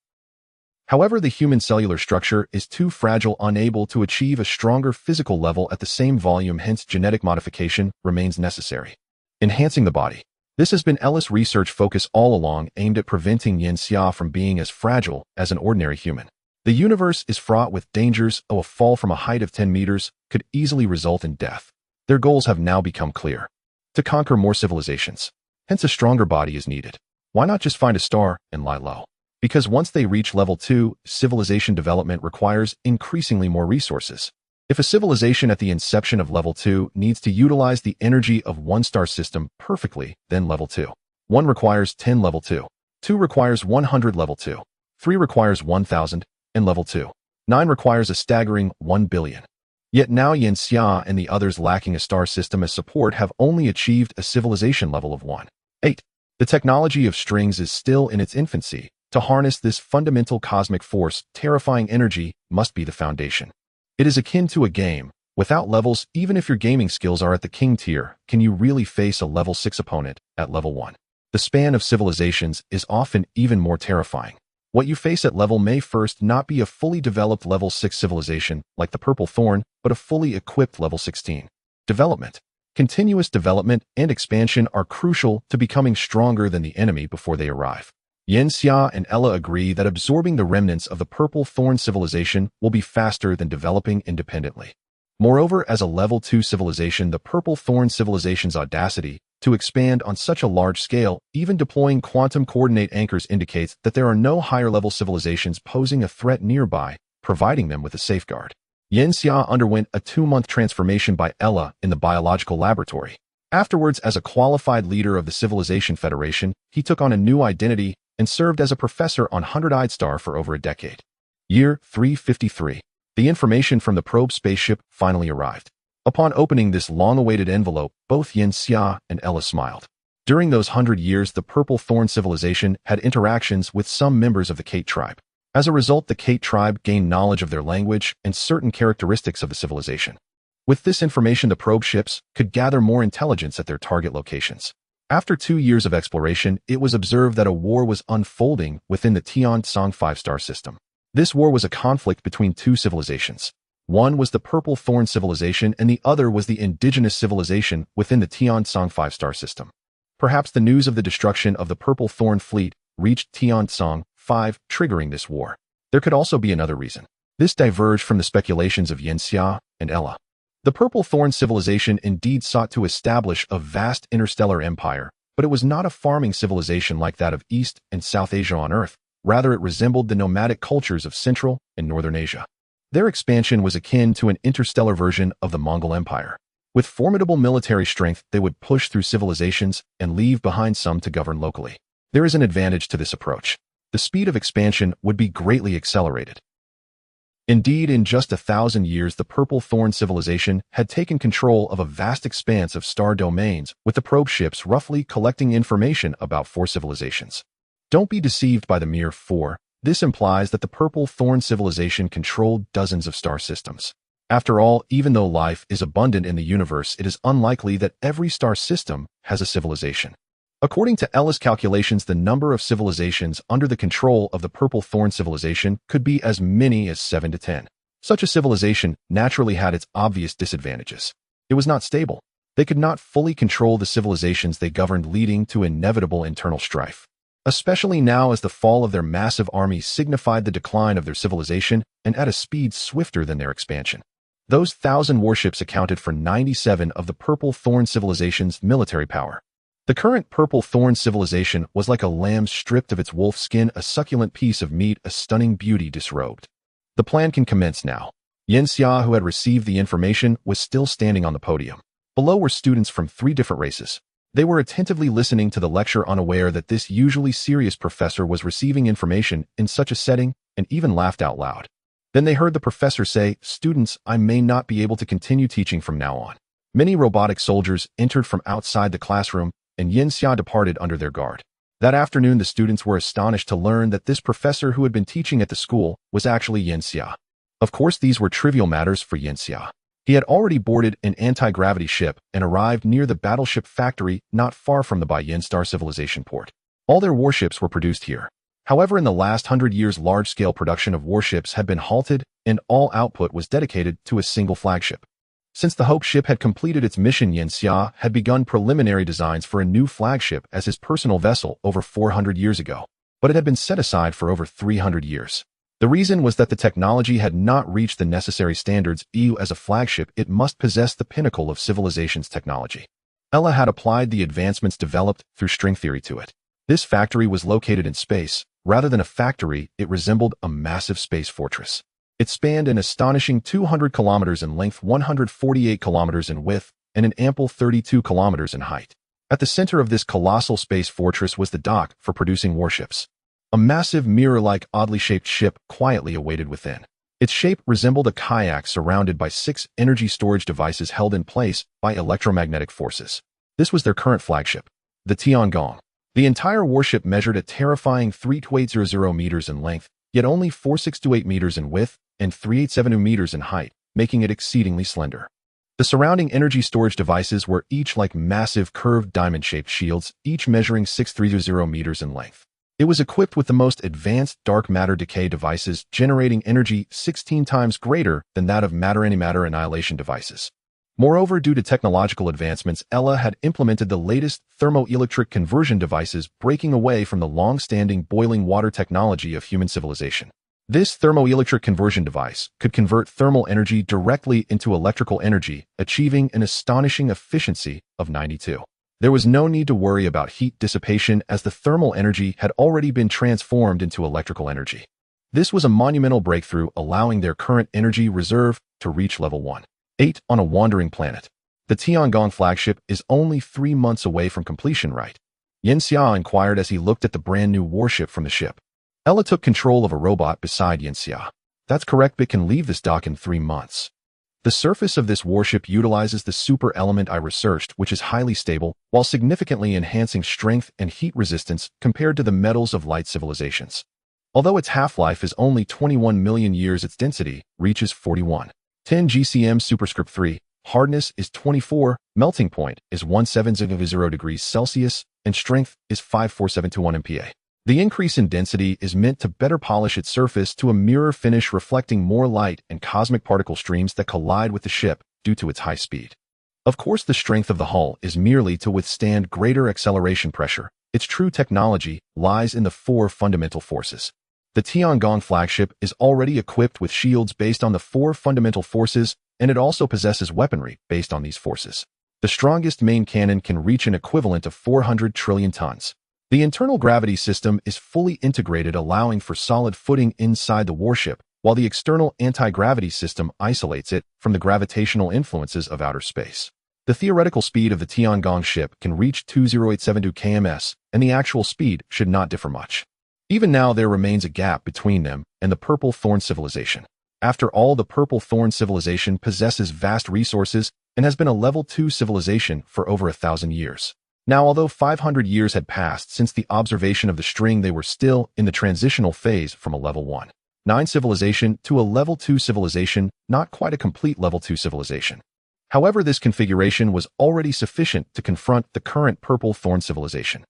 S1: However, the human cellular structure is too fragile, unable to achieve a stronger physical level at the same volume, hence genetic modification remains necessary. Enhancing the body. This has been Ella's research focus all along, aimed at preventing Yanxia from being as fragile as an ordinary human. The universe is fraught with dangers. A fall from a height of 10 meters could easily result in death. Their goals have now become clear. To conquer more civilizations. Hence a stronger body is needed. Why not just find a star and lie low? Because once they reach level 2, civilization development requires increasingly more resources. If a civilization at the inception of level 2 needs to utilize the energy of one star system perfectly, then level 2. 1 requires 10 level 2. 2 requires 100 level 2. 3 requires 1,000, and level 2. 9 requires a staggering 1 billion. Yet now Yanxia and the others lacking a star system as support have only achieved a civilization level of 1. 8. The technology of strings is still in its infancy. To harness this fundamental cosmic force, terrifying energy must be the foundation. It is akin to a game. Without levels, even if your gaming skills are at the king tier, can you really face a level 6 opponent at level 1? The span of civilizations is often even more terrifying. What you face at level may first not be a fully developed level 6 civilization, like the Purple Thorn, but a fully equipped level 16. Development. Continuous development and expansion are crucial to becoming stronger than the enemy before they arrive. Yanxia and Ella agree that absorbing the remnants of the Purple Thorn civilization will be faster than developing independently. Moreover, as a level 2 civilization, the Purple Thorn civilization's audacity to expand on such a large scale, even deploying quantum coordinate anchors, indicates that there are no higher-level civilizations posing a threat nearby, providing them with a safeguard. Yanxia underwent a 2-month transformation by Ella in the biological laboratory. Afterwards, as a qualified leader of the Civilization Federation, he took on a new identity and served as a professor on Hundred-Eyed Star for over a decade. Year 353. The information from the probe spaceship finally arrived. Upon opening this long-awaited envelope, both Yanxia and Ella smiled. During those 100 years, the Purple Thorn civilization had interactions with some members of the Kate tribe. As a result, the Kate tribe gained knowledge of their language and certain characteristics of the civilization. With this information, the probe ships could gather more intelligence at their target locations. After 2 years of exploration, it was observed that a war was unfolding within the Tian-Tsang 5-star system. This war was a conflict between two civilizations. One was the Purple Thorn civilization and the other was the indigenous civilization within the Tian-Tsang 5-star system. Perhaps the news of the destruction of the Purple Thorn fleet reached Tian-Tsang 5, triggering this war. There could also be another reason. This diverged from the speculations of Yanxia and Ella. The Purple Thorn civilization indeed sought to establish a vast interstellar empire, but it was not a farming civilization like that of East and South Asia on Earth. Rather, it resembled the nomadic cultures of Central and Northern Asia. Their expansion was akin to an interstellar version of the Mongol Empire. With formidable military strength, they would push through civilizations and leave behind some to govern locally. There is an advantage to this approach. The speed of expansion would be greatly accelerated. Indeed, in just 1,000 years, the Purple Thorn civilization had taken control of a vast expanse of star domains, with the probe ships roughly collecting information about 4 civilizations. Don't be deceived by the mere 4. This implies that the Purple Thorn civilization controlled dozens of star systems. After all, even though life is abundant in the universe, it is unlikely that every star system has a civilization. According to Ella's calculations, the number of civilizations under the control of the Purple Thorn civilization could be as many as 7 to 10. Such a civilization naturally had its obvious disadvantages. It was not stable. They could not fully control the civilizations they governed, leading to inevitable internal strife. Especially now, as the fall of their massive army signified the decline of their civilization and at a speed swifter than their expansion. Those 1,000 warships accounted for 97 of the Purple Thorn civilization's military power. The current Purple Thorn civilization was like a lamb stripped of its wolf skin, a succulent piece of meat, a stunning beauty disrobed. The plan can commence now. Yanxia, who had received the information, was still standing on the podium. Below were students from 3 different races. They were attentively listening to the lecture, unaware that this usually serious professor was receiving information in such a setting, and even laughed out loud. Then they heard the professor say, "Students, I may not be able to continue teaching from now on." Many robotic soldiers entered from outside the classroom, and Yanxia departed under their guard. That afternoon, the students were astonished to learn that this professor who had been teaching at the school was actually Yanxia. Of course, these were trivial matters for Yanxia. He had already boarded an anti-gravity ship and arrived near the battleship factory not far from the Baiyan Star Civilization port. All their warships were produced here. However, in the last 100 years, large-scale production of warships had been halted, and all output was dedicated to a single flagship. Since the Hope ship had completed its mission, Yanxia had begun preliminary designs for a new flagship as his personal vessel over 400 years ago, but it had been set aside for over 300 years. The reason was that the technology had not reached the necessary standards. As a flagship, it must possess the pinnacle of civilization's technology. Ella had applied the advancements developed through string theory to it. This factory was located in space. Rather than a factory, it resembled a massive space fortress. It spanned an astonishing 200 kilometers in length, 148 kilometers in width, and an ample 32 kilometers in height. At the center of this colossal space fortress was the dock for producing warships. A massive mirror-like, oddly shaped ship quietly awaited within. Its shape resembled a kayak surrounded by 6 energy storage devices held in place by electromagnetic forces. This was their current flagship, the Tiangong. The entire warship measured a terrifying 3,280 meters in length, yet only 4,628 meters in width and 3,872 meters in height, making it exceedingly slender. The surrounding energy storage devices were each like massive curved diamond-shaped shields, each measuring 6,320 meters in length. It was equipped with the most advanced dark matter decay devices, generating energy 16 times greater than that of matter-antimatter annihilation devices. Moreover, due to technological advancements, Ella had implemented the latest thermoelectric conversion devices, breaking away from the long-standing boiling water technology of human civilization. This thermoelectric conversion device could convert thermal energy directly into electrical energy, achieving an astonishing efficiency of 92. There was no need to worry about heat dissipation, as the thermal energy had already been transformed into electrical energy. This was a monumental breakthrough, allowing their current energy reserve to reach level 1. 8 on a wandering planet. The Tiangong flagship is only 3 months away from completion, right? Yanxia inquired as he looked at the brand new warship from the ship. Ella took control of a robot beside Yanxia. That's correct, but can leave this dock in 3 months. The surface of this warship utilizes the super element I researched, which is highly stable, while significantly enhancing strength and heat resistance compared to the metals of light civilizations. Although its half-life is only 21 million years, its density reaches 41.10 GCM superscript 3, hardness is 24, melting point is 170 degrees Celsius, and strength is 54721 MPa. The increase in density is meant to better polish its surface to a mirror finish, reflecting more light and cosmic particle streams that collide with the ship due to its high speed. Of course, the strength of the hull is merely to withstand greater acceleration pressure. Its true technology lies in the 4 fundamental forces. The Tiangong flagship is already equipped with shields based on the 4 fundamental forces, and it also possesses weaponry based on these forces. The strongest main cannon can reach an equivalent of 400 trillion tons. The internal gravity system is fully integrated, allowing for solid footing inside the warship, while the external anti-gravity system isolates it from the gravitational influences of outer space. The theoretical speed of the Tiangong ship can reach 20872 kms, and the actual speed should not differ much. Even now, there remains a gap between them and the Purple Thorn civilization. After all, the Purple Thorn civilization possesses vast resources and has been a level 2 civilization for over 1,000 years. Now, although 500 years had passed since the observation of the string, they were still in the transitional phase from a level 1.9 civilization to a level 2 civilization, not quite a complete level 2 civilization. However, this configuration was already sufficient to confront the current Purple Thorn civilization.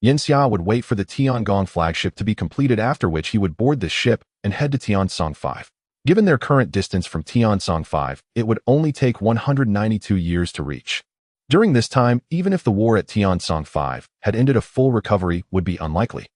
S1: Yanxia would wait for the Tiangong flagship to be completed, after which he would board this ship and head to Tiansong 5. Given their current distance from Tiansong 5, it would only take 192 years to reach. During this time, even if the war at Tiansong 5 had ended, a full recovery would be unlikely.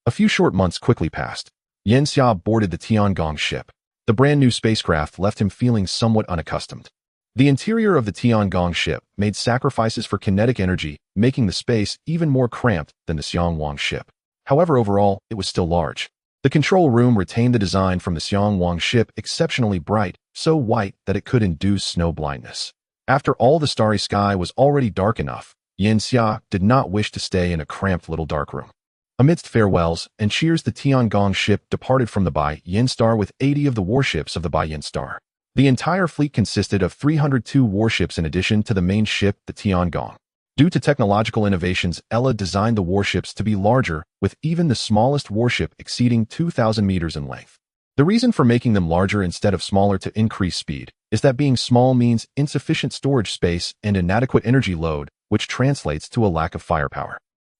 S1: A few short months quickly passed. Yanxia boarded the Tiangong ship. The brand new spacecraft left him feeling somewhat unaccustomed. The interior of the Tiangong ship made sacrifices for kinetic energy, making the space even more cramped than the Xiongwang ship. However, overall, it was still large. The control room retained the design from the Xiongwang ship, exceptionally bright, so white that it could induce snow blindness. After all, the starry sky was already dark enough. Yanxia did not wish to stay in a cramped little dark room. Amidst farewells and cheers, the Tiangong ship departed from the Bai Yin Star with 80 of the warships of the Bai Yin Star. The entire fleet consisted of 302 warships in addition to the main ship, the Tiangong. Due to technological innovations, Ella designed the warships to be larger, with even the smallest warship exceeding 2,000 meters in length. The reason for making them larger instead of smaller to increase speed is that being small means insufficient storage space and inadequate energy load, which translates to a lack of firepower.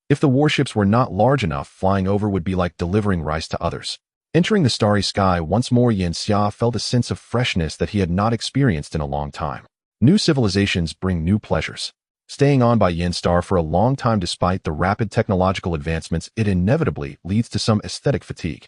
S1: If the warships were not large enough, flying over would be like delivering rice to others. Entering the starry sky once more, Yanxia felt a sense of freshness that he had not experienced in a long time. New civilizations bring new pleasures. Staying on by Yin Star for a long time despite the rapid technological advancements, it inevitably leads to some aesthetic fatigue.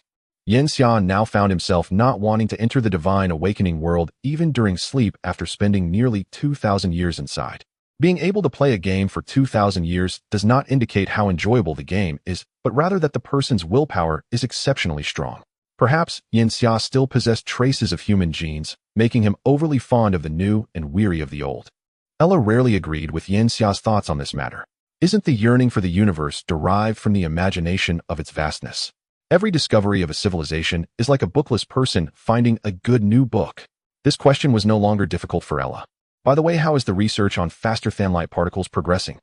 S1: Yanxia now found himself not wanting to enter the divine awakening world even during sleep after spending nearly 2,000 years inside. Being able to play a game for 2,000 years does not indicate how enjoyable the game is, but rather that the person's willpower is exceptionally strong. Perhaps Yanxia still possessed traces of human genes, making him overly fond of the new and weary of the old. Ella rarely agreed with Yanxia's thoughts on this matter. Isn't the yearning for the universe derived from the imagination of its vastness? Every discovery of a civilization is like a bookless person finding a good new book. This question was no longer difficult for Ella. By the way, how is the research on faster-than-light particles progressing?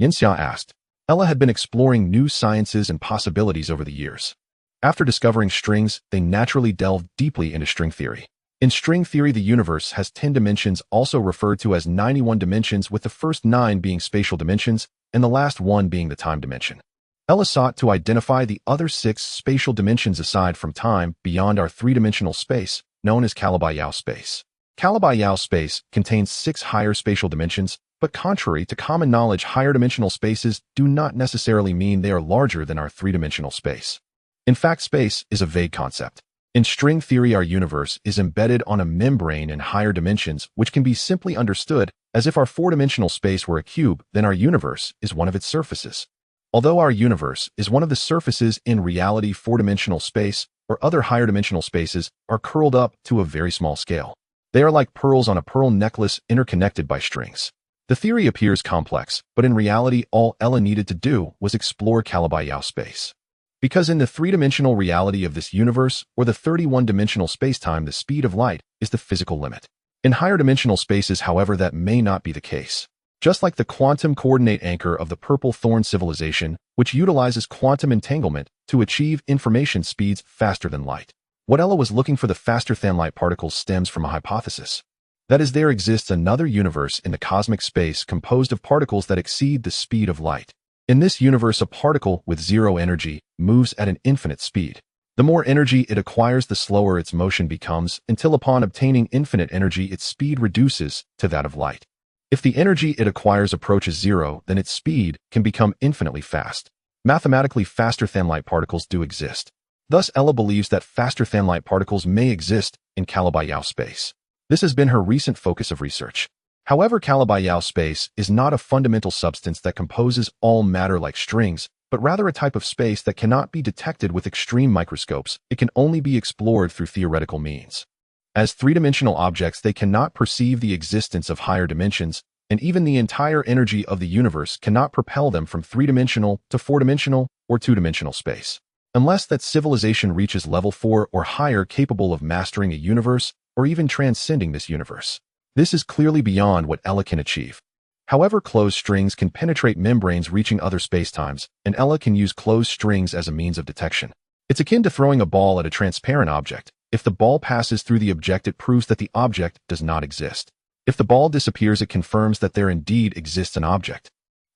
S1: Yanxia asked. Ella had been exploring new sciences and possibilities over the years. After discovering strings, they naturally delved deeply into string theory. In string theory, the universe has 10 dimensions, also referred to as 91 dimensions, with the first 9 being spatial dimensions and the last 1 being the time dimension. Ella sought to identify the other 6 spatial dimensions aside from time beyond our 3-dimensional space, known as Calabi-Yau space. Calabi-Yau space contains 6 higher spatial dimensions, but contrary to common knowledge, higher dimensional spaces do not necessarily mean they are larger than our 3-dimensional space. In fact, space is a vague concept. In string theory, our universe is embedded on a membrane in higher dimensions, which can be simply understood as if our 4-dimensional space were a cube, then our universe is one of its surfaces. Although our universe is one of the surfaces, in reality 4-dimensional space or other higher dimensional spaces are curled up to a very small scale. They are like pearls on a pearl necklace interconnected by strings. The theory appears complex, but in reality all Ella needed to do was explore Calabi-Yau space. Because in the 3-dimensional reality of this universe, or the 31-dimensional spacetime, the speed of light is the physical limit. In higher dimensional spaces, however, that may not be the case. Just like the quantum coordinate anchor of the Purple Thorn civilization, which utilizes quantum entanglement to achieve information speeds faster than light. What Ella was looking for, the faster-than-light particles, stems from a hypothesis. That is, there exists another universe in the cosmic space composed of particles that exceed the speed of light. In this universe, a particle with 0 energy moves at an infinite speed. The more energy it acquires, the slower its motion becomes, until upon obtaining infinite energy, its speed reduces to that of light. If the energy it acquires approaches 0, then its speed can become infinitely fast. Mathematically, faster-than-light particles do exist. Thus, Ella believes that faster-than-light particles may exist in Calabi-Yau space. This has been her recent focus of research. However, Calabi-Yau space is not a fundamental substance that composes all matter like strings, but rather a type of space that cannot be detected with extreme microscopes. It can only be explored through theoretical means. As three-dimensional objects, they cannot perceive the existence of higher dimensions, and even the entire energy of the universe cannot propel them from three-dimensional to four-dimensional or two-dimensional space. Unless that civilization reaches level 4 or higher, capable of mastering a universe or even transcending this universe. This is clearly beyond what Ella can achieve. However, closed strings can penetrate membranes reaching other spacetimes, and Ella can use closed strings as a means of detection. It's akin to throwing a ball at a transparent object. If the ball passes through the object, it proves that the object does not exist. If the ball disappears, it confirms that there indeed exists an object.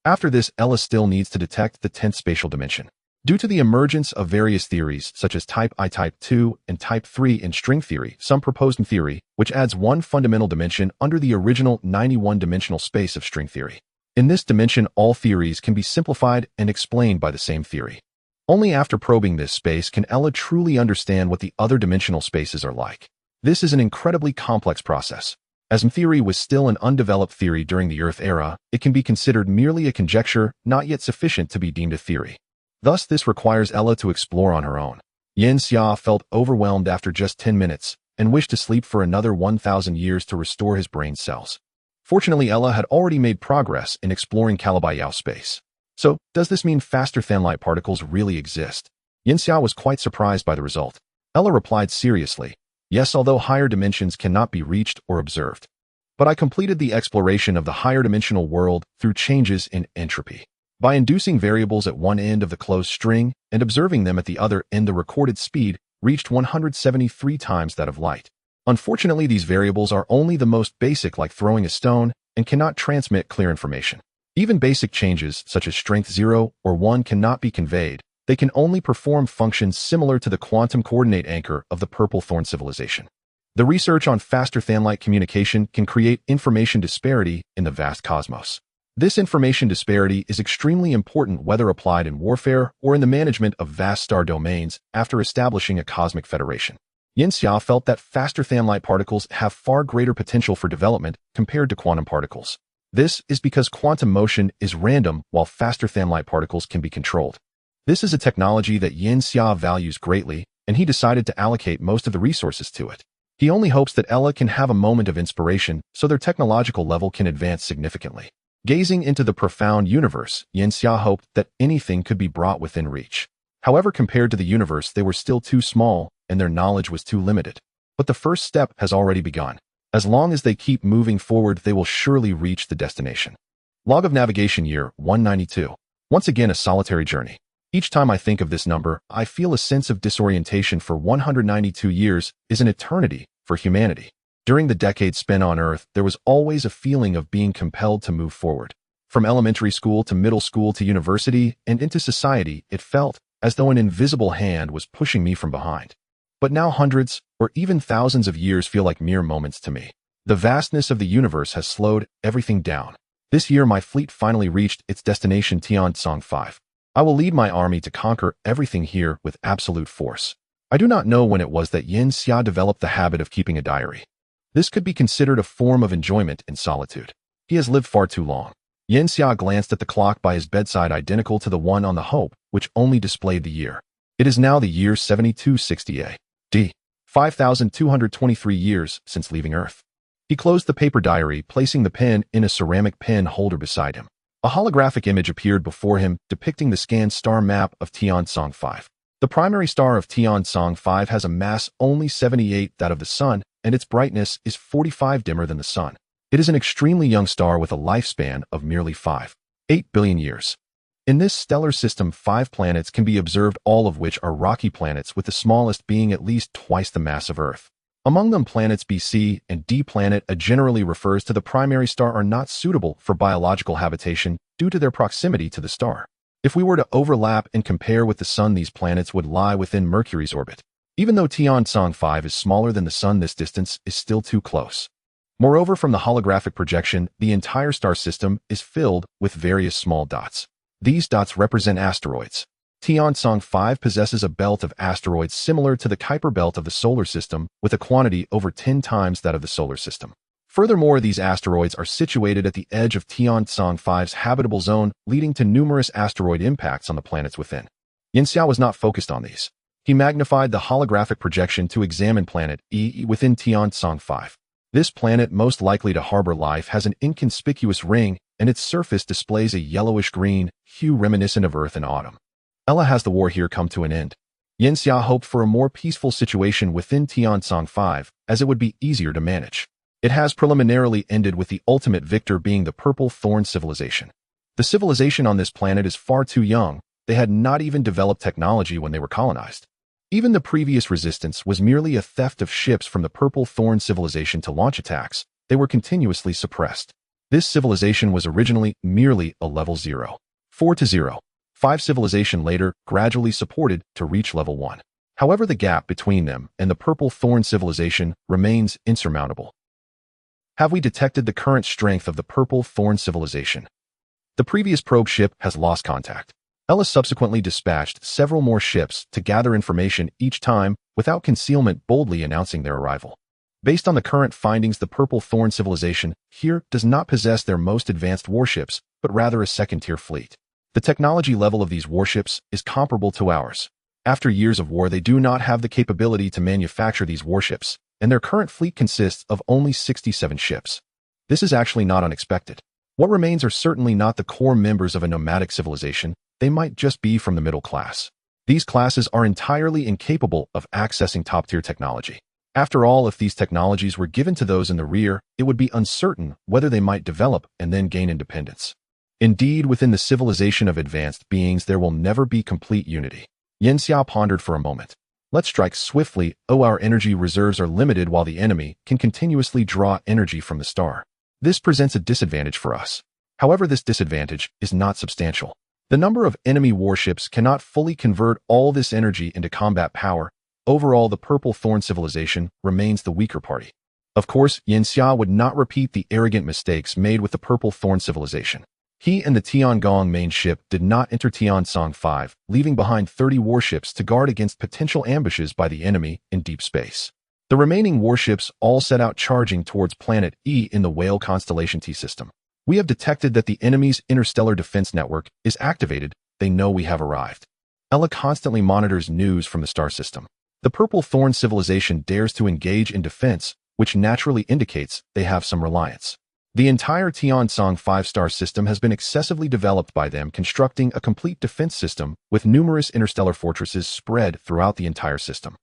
S1: After this, Ella still needs to detect the 10th spatial dimension. Due to the emergence of various theories, such as Type I, Type II, and Type III in string theory, some proposed in theory, which adds one fundamental dimension under the original 91-dimensional space of string theory. In this dimension, all theories can be simplified and explained by the same theory. Only after probing this space can Ella truly understand what the other dimensional spaces are like. This is an incredibly complex process. As M-theory was still an undeveloped theory during the Earth era, it can be considered merely a conjecture, not yet sufficient to be deemed a theory. Thus, this requires Ella to explore on her own. Yen-Xia felt overwhelmed after just 10 minutes and wished to sleep for another 1,000 years to restore his brain cells. Fortunately, Ella had already made progress in exploring Calabi-Yau space. So, does this mean faster-than-light particles really exist? Yen-Xia was quite surprised by the result. Ella replied seriously, yes, although higher dimensions cannot be reached or observed. But I completed the exploration of the higher dimensional world through changes in entropy. By inducing variables at one end of the closed string and observing them at the other end, the recorded speed reached 173 times that of light. Unfortunately, these variables are only the most basic, like throwing a stone, and cannot transmit clear information. Even basic changes, such as strength 0 or 1, cannot be conveyed. They can only perform functions similar to the quantum coordinate anchor of the Purple Thorn civilization. The research on faster-than-light communication can create information disparity in the vast cosmos. This information disparity is extremely important whether applied in warfare or in the management of vast star domains after establishing a cosmic federation. Yen-Xia felt that faster-than-light particles have far greater potential for development compared to quantum particles. This is because quantum motion is random while faster-than-light particles can be controlled. This is a technology that Yen-Xia values greatly, and he decided to allocate most of the resources to it. He only hopes that Ella can have a moment of inspiration so their technological level can advance significantly. Gazing into the profound universe, Yen-Xia hoped that anything could be brought within reach. However, compared to the universe, they were still too small, and their knowledge was too limited. But the first step has already begun. As long as they keep moving forward, they will surely reach the destination. Log of Navigation Year 192. Once again, a solitary journey. Each time I think of this number, I feel a sense of disorientation, for 192 years is an eternity for humanity. During the decades spent on Earth, there was always a feeling of being compelled to move forward. From elementary school to middle school to university and into society, it felt as though an invisible hand was pushing me from behind. But now hundreds or even thousands of years feel like mere moments to me. The vastness of the universe has slowed everything down. This year, my fleet finally reached its destination, Tiansong 5. I will lead my army to conquer everything here with absolute force. I do not know when it was that Yen-Xia developed the habit of keeping a diary. This could be considered a form of enjoyment in solitude. He has lived far too long. Yen-Xia glanced at the clock by his bedside, identical to the one on the Hope, which only displayed the year. It is now the year 7260 AD, 5,223 years since leaving Earth. He closed the paper diary, placing the pen in a ceramic pen holder beside him. A holographic image appeared before him, depicting the scanned star map of Tiansong 5. The primary star of Tiansong 5 has a mass only 78 that of the Sun, and its brightness is 45 dimmer than the Sun. It is an extremely young star with a lifespan of merely 5.8 billion years. In this stellar system, 5 planets can be observed, all of which are rocky planets, with the smallest being at least twice the mass of Earth. Among them, planets B, C, and D. Planet A generally refers to the primary star are not suitable for biological habitation due to their proximity to the star. If we were to overlap and compare with the Sun, these planets would lie within Mercury's orbit. Even though Tiansong 5 is smaller than the Sun, this distance is still too close. Moreover, from the holographic projection, the entire star system is filled with various small dots. These dots represent asteroids. Tiansong 5 possesses a belt of asteroids similar to the Kuiper belt of the solar system, with a quantity over 10 times that of the solar system. Furthermore, these asteroids are situated at the edge of Tiansong 5's habitable zone, leading to numerous asteroid impacts on the planets within. Yinxia was not focused on these. He magnified the holographic projection to examine planet E within Tiansong 5. This planet, most likely to harbor life, has an inconspicuous ring, and its surface displays a yellowish-green hue reminiscent of Earth in autumn. Ella, has the war here come to an end? Yinxia hoped for a more peaceful situation within Tiansong 5, as it would be easier to manage. It has preliminarily ended with the ultimate victor being the Purple Thorn civilization. The civilization on this planet is far too young. They had not even developed technology when they were colonized. Even the previous resistance was merely a theft of ships from the Purple Thorn civilization to launch attacks. They were continuously suppressed. This civilization was originally merely a level 0. 4-0. 5 civilization later, gradually supported to reach level 1. However, the gap between them and the Purple Thorn civilization remains insurmountable. Have we detected the current strength of the Purple Thorn civilization? The previous probe ship has lost contact. Ella subsequently dispatched several more ships to gather information each time, without concealment, boldly announcing their arrival. Based on the current findings, the Purple Thorn civilization here does not possess their most advanced warships, but rather a second-tier fleet. The technology level of these warships is comparable to ours. After years of war, they do not have the capability to manufacture these warships, and their current fleet consists of only 67 ships. This is actually not unexpected. What remains are certainly not the core members of a nomadic civilization. They might just be from the middle class. These classes are entirely incapable of accessing top-tier technology. After all, if these technologies were given to those in the rear, it would be uncertain whether they might develop and then gain independence. Indeed, within the civilization of advanced beings, there will never be complete unity. Yinxia pondered for a moment. Let's strike swiftly. Our energy reserves are limited while the enemy can continuously draw energy from the star. This presents a disadvantage for us. However, this disadvantage is not substantial. The number of enemy warships cannot fully convert all this energy into combat power. Overall, the Purple Thorn civilization remains the weaker party. Of course, Yinxia would not repeat the arrogant mistakes made with the Purple Thorn civilization. He and the Tiangong main ship did not enter Tiansong 5, leaving behind 30 warships to guard against potential ambushes by the enemy in deep space. The remaining warships all set out charging towards planet E in the Whale constellation T system. We have detected that the enemy's interstellar defense network is activated. They know we have arrived. Ella constantly monitors news from the star system. The Purple Thorn civilization dares to engage in defense, which naturally indicates they have some reliance. The entire Tiansong 5-star system has been excessively developed by them, constructing a complete defense system with numerous interstellar fortresses spread throughout the entire system.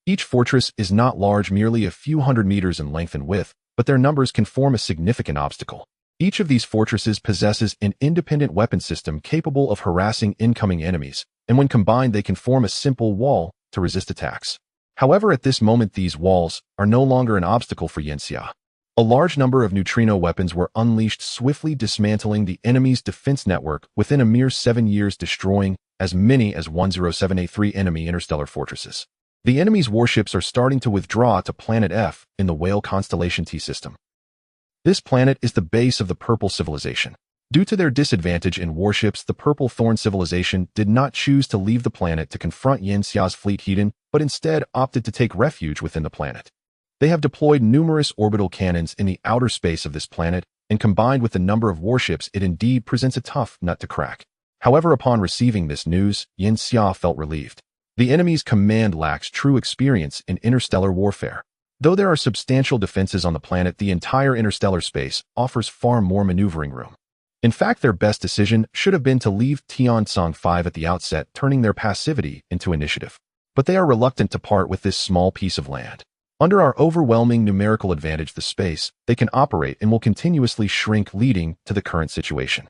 S1: Each fortress is not large, merely a few hundred meters in length and width, but their numbers can form a significant obstacle. Each of these fortresses possesses an independent weapon system capable of harassing incoming enemies, and when combined they can form a simple wall to resist attacks. However, at this moment these walls are no longer an obstacle for Yinxia. A large number of neutrino weapons were unleashed, swiftly dismantling the enemy's defense network within a mere 7 years, destroying as many as 10783 enemy interstellar fortresses. The enemy's warships are starting to withdraw to planet F in the Whale constellation T system. This planet is the base of the Purple civilization. Due to their disadvantage in warships, the Purple Thorn civilization did not choose to leave the planet to confront Yinxia's fleet hidden, but instead opted to take refuge within the planet. They have deployed numerous orbital cannons in the outer space of this planet, and combined with the number of warships, it indeed presents a tough nut to crack. However, upon receiving this news, Yinxia felt relieved. The enemy's command lacks true experience in interstellar warfare. Though there are substantial defenses on the planet, the entire interstellar space offers far more maneuvering room. In fact, their best decision should have been to leave Tiansong 5 at the outset, turning their passivity into initiative. But they are reluctant to part with this small piece of land. Under our overwhelming numerical advantage, the space they can operate and will continuously shrink, leading to the current situation.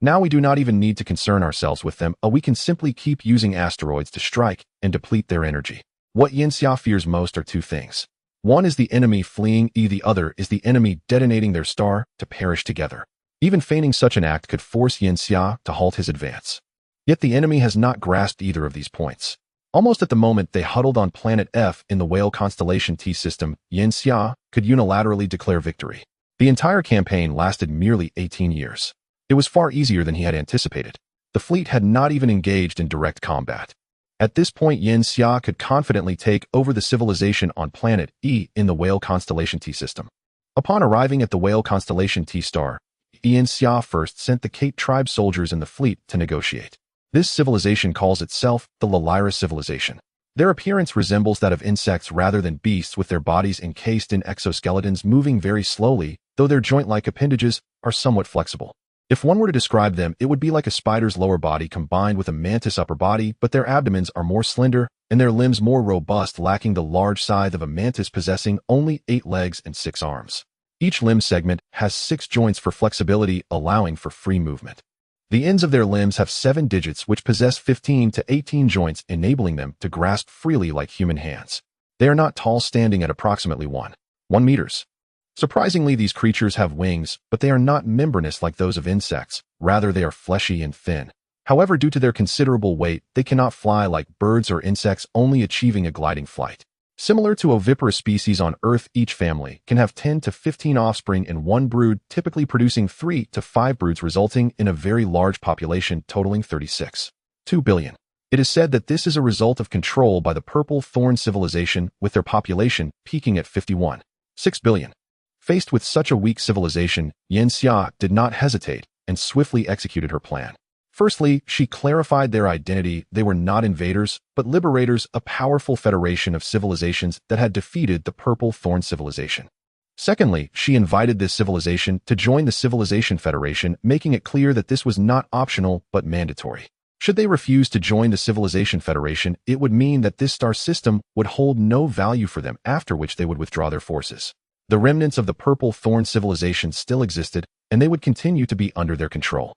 S1: Now we do not even need to concern ourselves with them. We can simply keep using asteroids to strike and deplete their energy. What Yinxia fears most are two things. One is the enemy fleeing, the other is the enemy detonating their star to perish together. Even feigning such an act could force Yinxia to halt his advance. Yet the enemy has not grasped either of these points. Almost at the moment they huddled on planet F in the Whale constellation T system, Yinxia could unilaterally declare victory. The entire campaign lasted merely 18 years. It was far easier than he had anticipated. The fleet had not even engaged in direct combat. At this point, Yin Xia could confidently take over the civilization on planet E in the Whale constellation T system. Upon arriving at the Whale constellation T star, Yin Xia first sent the Kate tribe soldiers in the fleet to negotiate. This civilization calls itself the Lalira civilization. Their appearance resembles that of insects rather than beasts, with their bodies encased in exoskeletons moving very slowly, though their joint-like appendages are somewhat flexible. If one were to describe them, it would be like a spider's lower body combined with a mantis upper body, but their abdomens are more slender and their limbs more robust, lacking the large scythe of a mantis possessing only 8 legs and 6 arms. Each limb segment has 6 joints for flexibility, allowing for free movement. The ends of their limbs have 7 digits which possess 15 to 18 joints, enabling them to grasp freely like human hands. They are not tall, standing at approximately 1 meters. Surprisingly, these creatures have wings, but they are not membranous like those of insects. Rather, they are fleshy and thin. However, due to their considerable weight, they cannot fly like birds or insects, only achieving a gliding flight. Similar to oviparous species on Earth, each family can have 10 to 15 offspring in one brood, typically producing 3 to 5 broods, resulting in a very large population totaling 36.2 billion. It is said that this is a result of control by the Purple Thorn civilization, with their population peaking at 51.6 billion. Faced with such a weak civilization, Yin Xia did not hesitate and swiftly executed her plan. Firstly, she clarified their identity. They were not invaders, but liberators, a powerful federation of civilizations that had defeated the Purple Thorn civilization. Secondly, she invited this civilization to join the Civilization Federation, making it clear that this was not optional but mandatory. Should they refuse to join the Civilization Federation, it would mean that this star system would hold no value for them, after which they would withdraw their forces. The remnants of the Purple Thorn civilization still existed, and they would continue to be under their control.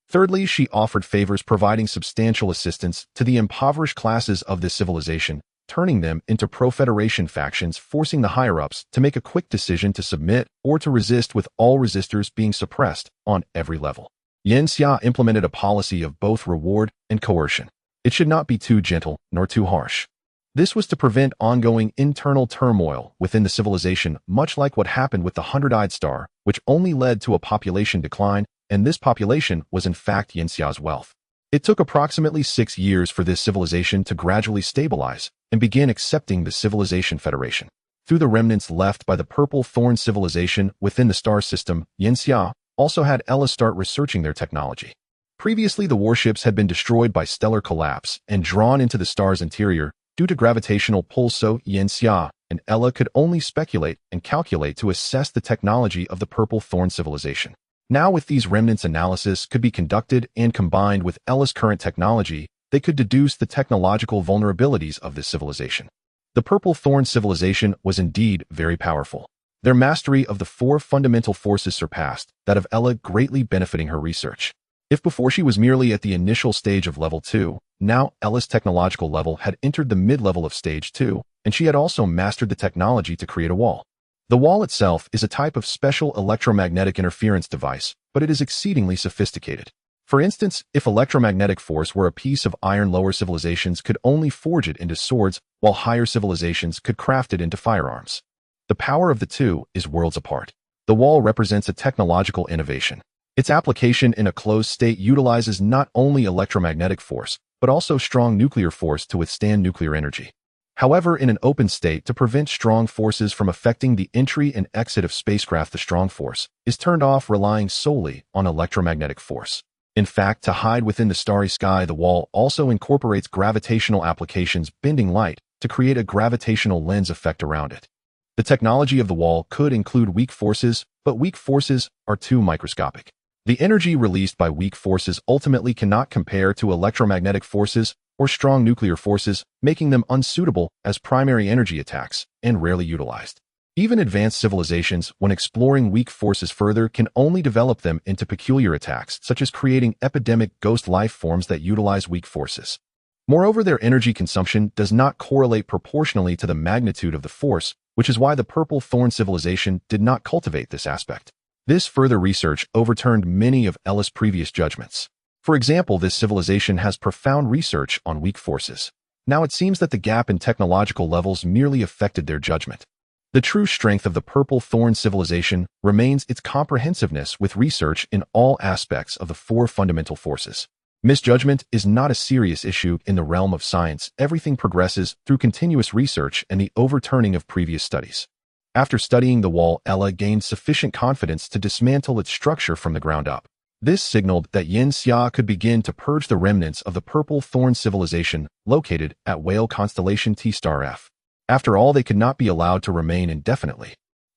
S1: Thirdly, she offered favors, providing substantial assistance to the impoverished classes of this civilization, turning them into pro-Federation factions, forcing the higher-ups to make a quick decision to submit or to resist, with all resistors being suppressed on every level. Yin Xia implemented a policy of both reward and coercion. It should not be too gentle nor too harsh. This was to prevent ongoing internal turmoil within the civilization, much like what happened with the 100-eyed star, which only led to a population decline, and this population was in fact Yin Xia's wealth. It took approximately 6 years for this civilization to gradually stabilize and begin accepting the Civilization Federation. Through the remnants left by the Purple Thorn civilization within the star system, Yin Xia also had Ella start researching their technology. Previously, the warships had been destroyed by stellar collapse and drawn into the star's interior due to gravitational pull, so Yin Xia and Ella could only speculate and calculate to assess the technology of the Purple Thorn civilization. Now, with these remnants, analysis could be conducted, and combined with Ella's current technology, they could deduce the technological vulnerabilities of this civilization. The Purple Thorn civilization was indeed very powerful. Their mastery of the 4 fundamental forces surpassed that of Ella, greatly benefiting her research. If before she was merely at the initial stage of level 2, now Ella's technological level had entered the mid-level of stage 2, and she had also mastered the technology to create a wall. The wall itself is a type of special electromagnetic interference device, but it is exceedingly sophisticated. For instance, if electromagnetic force were a piece of iron, lower civilizations could only forge it into swords, while higher civilizations could craft it into firearms. The power of the two is worlds apart. The wall represents a technological innovation. Its application in a closed state utilizes not only electromagnetic force, but also strong nuclear force to withstand nuclear energy. However, in an open state, to prevent strong forces from affecting the entry and exit of spacecraft, the strong force is turned off, relying solely on electromagnetic force. In fact, to hide within the starry sky, the wall also incorporates gravitational applications, bending light to create a gravitational lens effect around it. The technology of the wall could include weak forces, but weak forces are too microscopic. The energy released by weak forces ultimately cannot compare to electromagnetic forces or strong nuclear forces, making them unsuitable as primary energy attacks and rarely utilized. Even advanced civilizations, when exploring weak forces further, can only develop them into peculiar attacks, such as creating epidemic ghost life forms that utilize weak forces. Moreover, their energy consumption does not correlate proportionally to the magnitude of the force, which is why the Purple Thorn civilization did not cultivate this aspect. This further research overturned many of Ella's previous judgments. For example, this civilization has profound research on weak forces. Now it seems that the gap in technological levels merely affected their judgment. The true strength of the Purple Thorn civilization remains its comprehensiveness with research in all aspects of the 4 fundamental forces. Misjudgment is not a serious issue in the realm of science. Everything progresses through continuous research and the overturning of previous studies. After studying the wall, Ella gained sufficient confidence to dismantle its structure from the ground up. This signaled that Yin Xia could begin to purge the remnants of the Purple Thorn civilization located at Whale Constellation T-Star F. After all, they could not be allowed to remain indefinitely.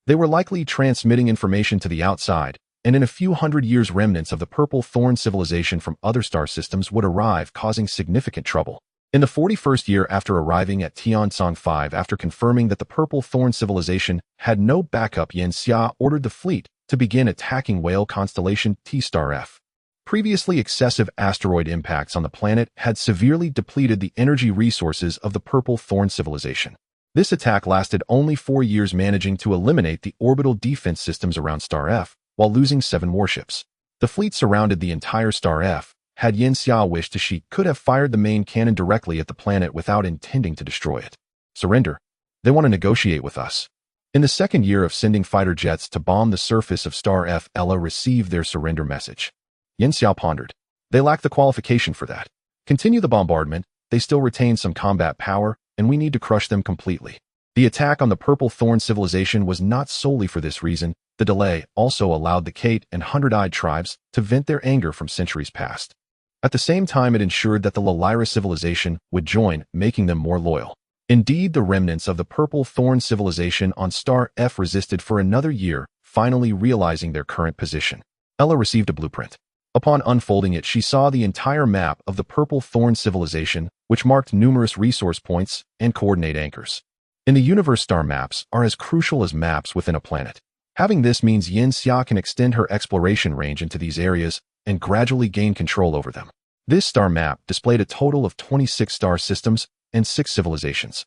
S1: They were likely transmitting information to the outside, and in a few hundred years remnants of the Purple Thorn civilization from other star systems would arrive, causing significant trouble. In the 41st year after arriving at Tiansong 5, after confirming that the Purple Thorn civilization had no backup, Yin Xia ordered the fleet to begin attacking Whale Constellation T-Star F. Previously excessive asteroid impacts on the planet had severely depleted the energy resources of the Purple Thorn civilization. This attack lasted only 4 years, managing to eliminate the orbital defense systems around Star F, while losing 7 warships. The fleet surrounded the entire Star F. Had Yin Xia wished, she could have fired the main cannon directly at the planet without intending to destroy it. Surrender. They want to negotiate with us. In the second year of sending fighter jets to bomb the surface of Star F, Ella received their surrender message. Yin Xia pondered. They lack the qualification for that. Continue the bombardment, they still retain some combat power, and we need to crush them completely. The attack on the Purple Thorn civilization was not solely for this reason. The delay also allowed the Kate and Hundred-Eyed tribes to vent their anger from centuries past. At the same time, it ensured that the Lyra civilization would join, making them more loyal. Indeed, the remnants of the Purple Thorn civilization on Star F resisted for another year, finally realizing their current position. Ella received a blueprint. Upon unfolding it, she saw the entire map of the Purple Thorn civilization, which marked numerous resource points and coordinate anchors. In the universe, star maps are as crucial as maps within a planet. Having this means Yin Xia can extend her exploration range into these areas and gradually gain control over them. This star map displayed a total of 26 star systems and 6 civilizations.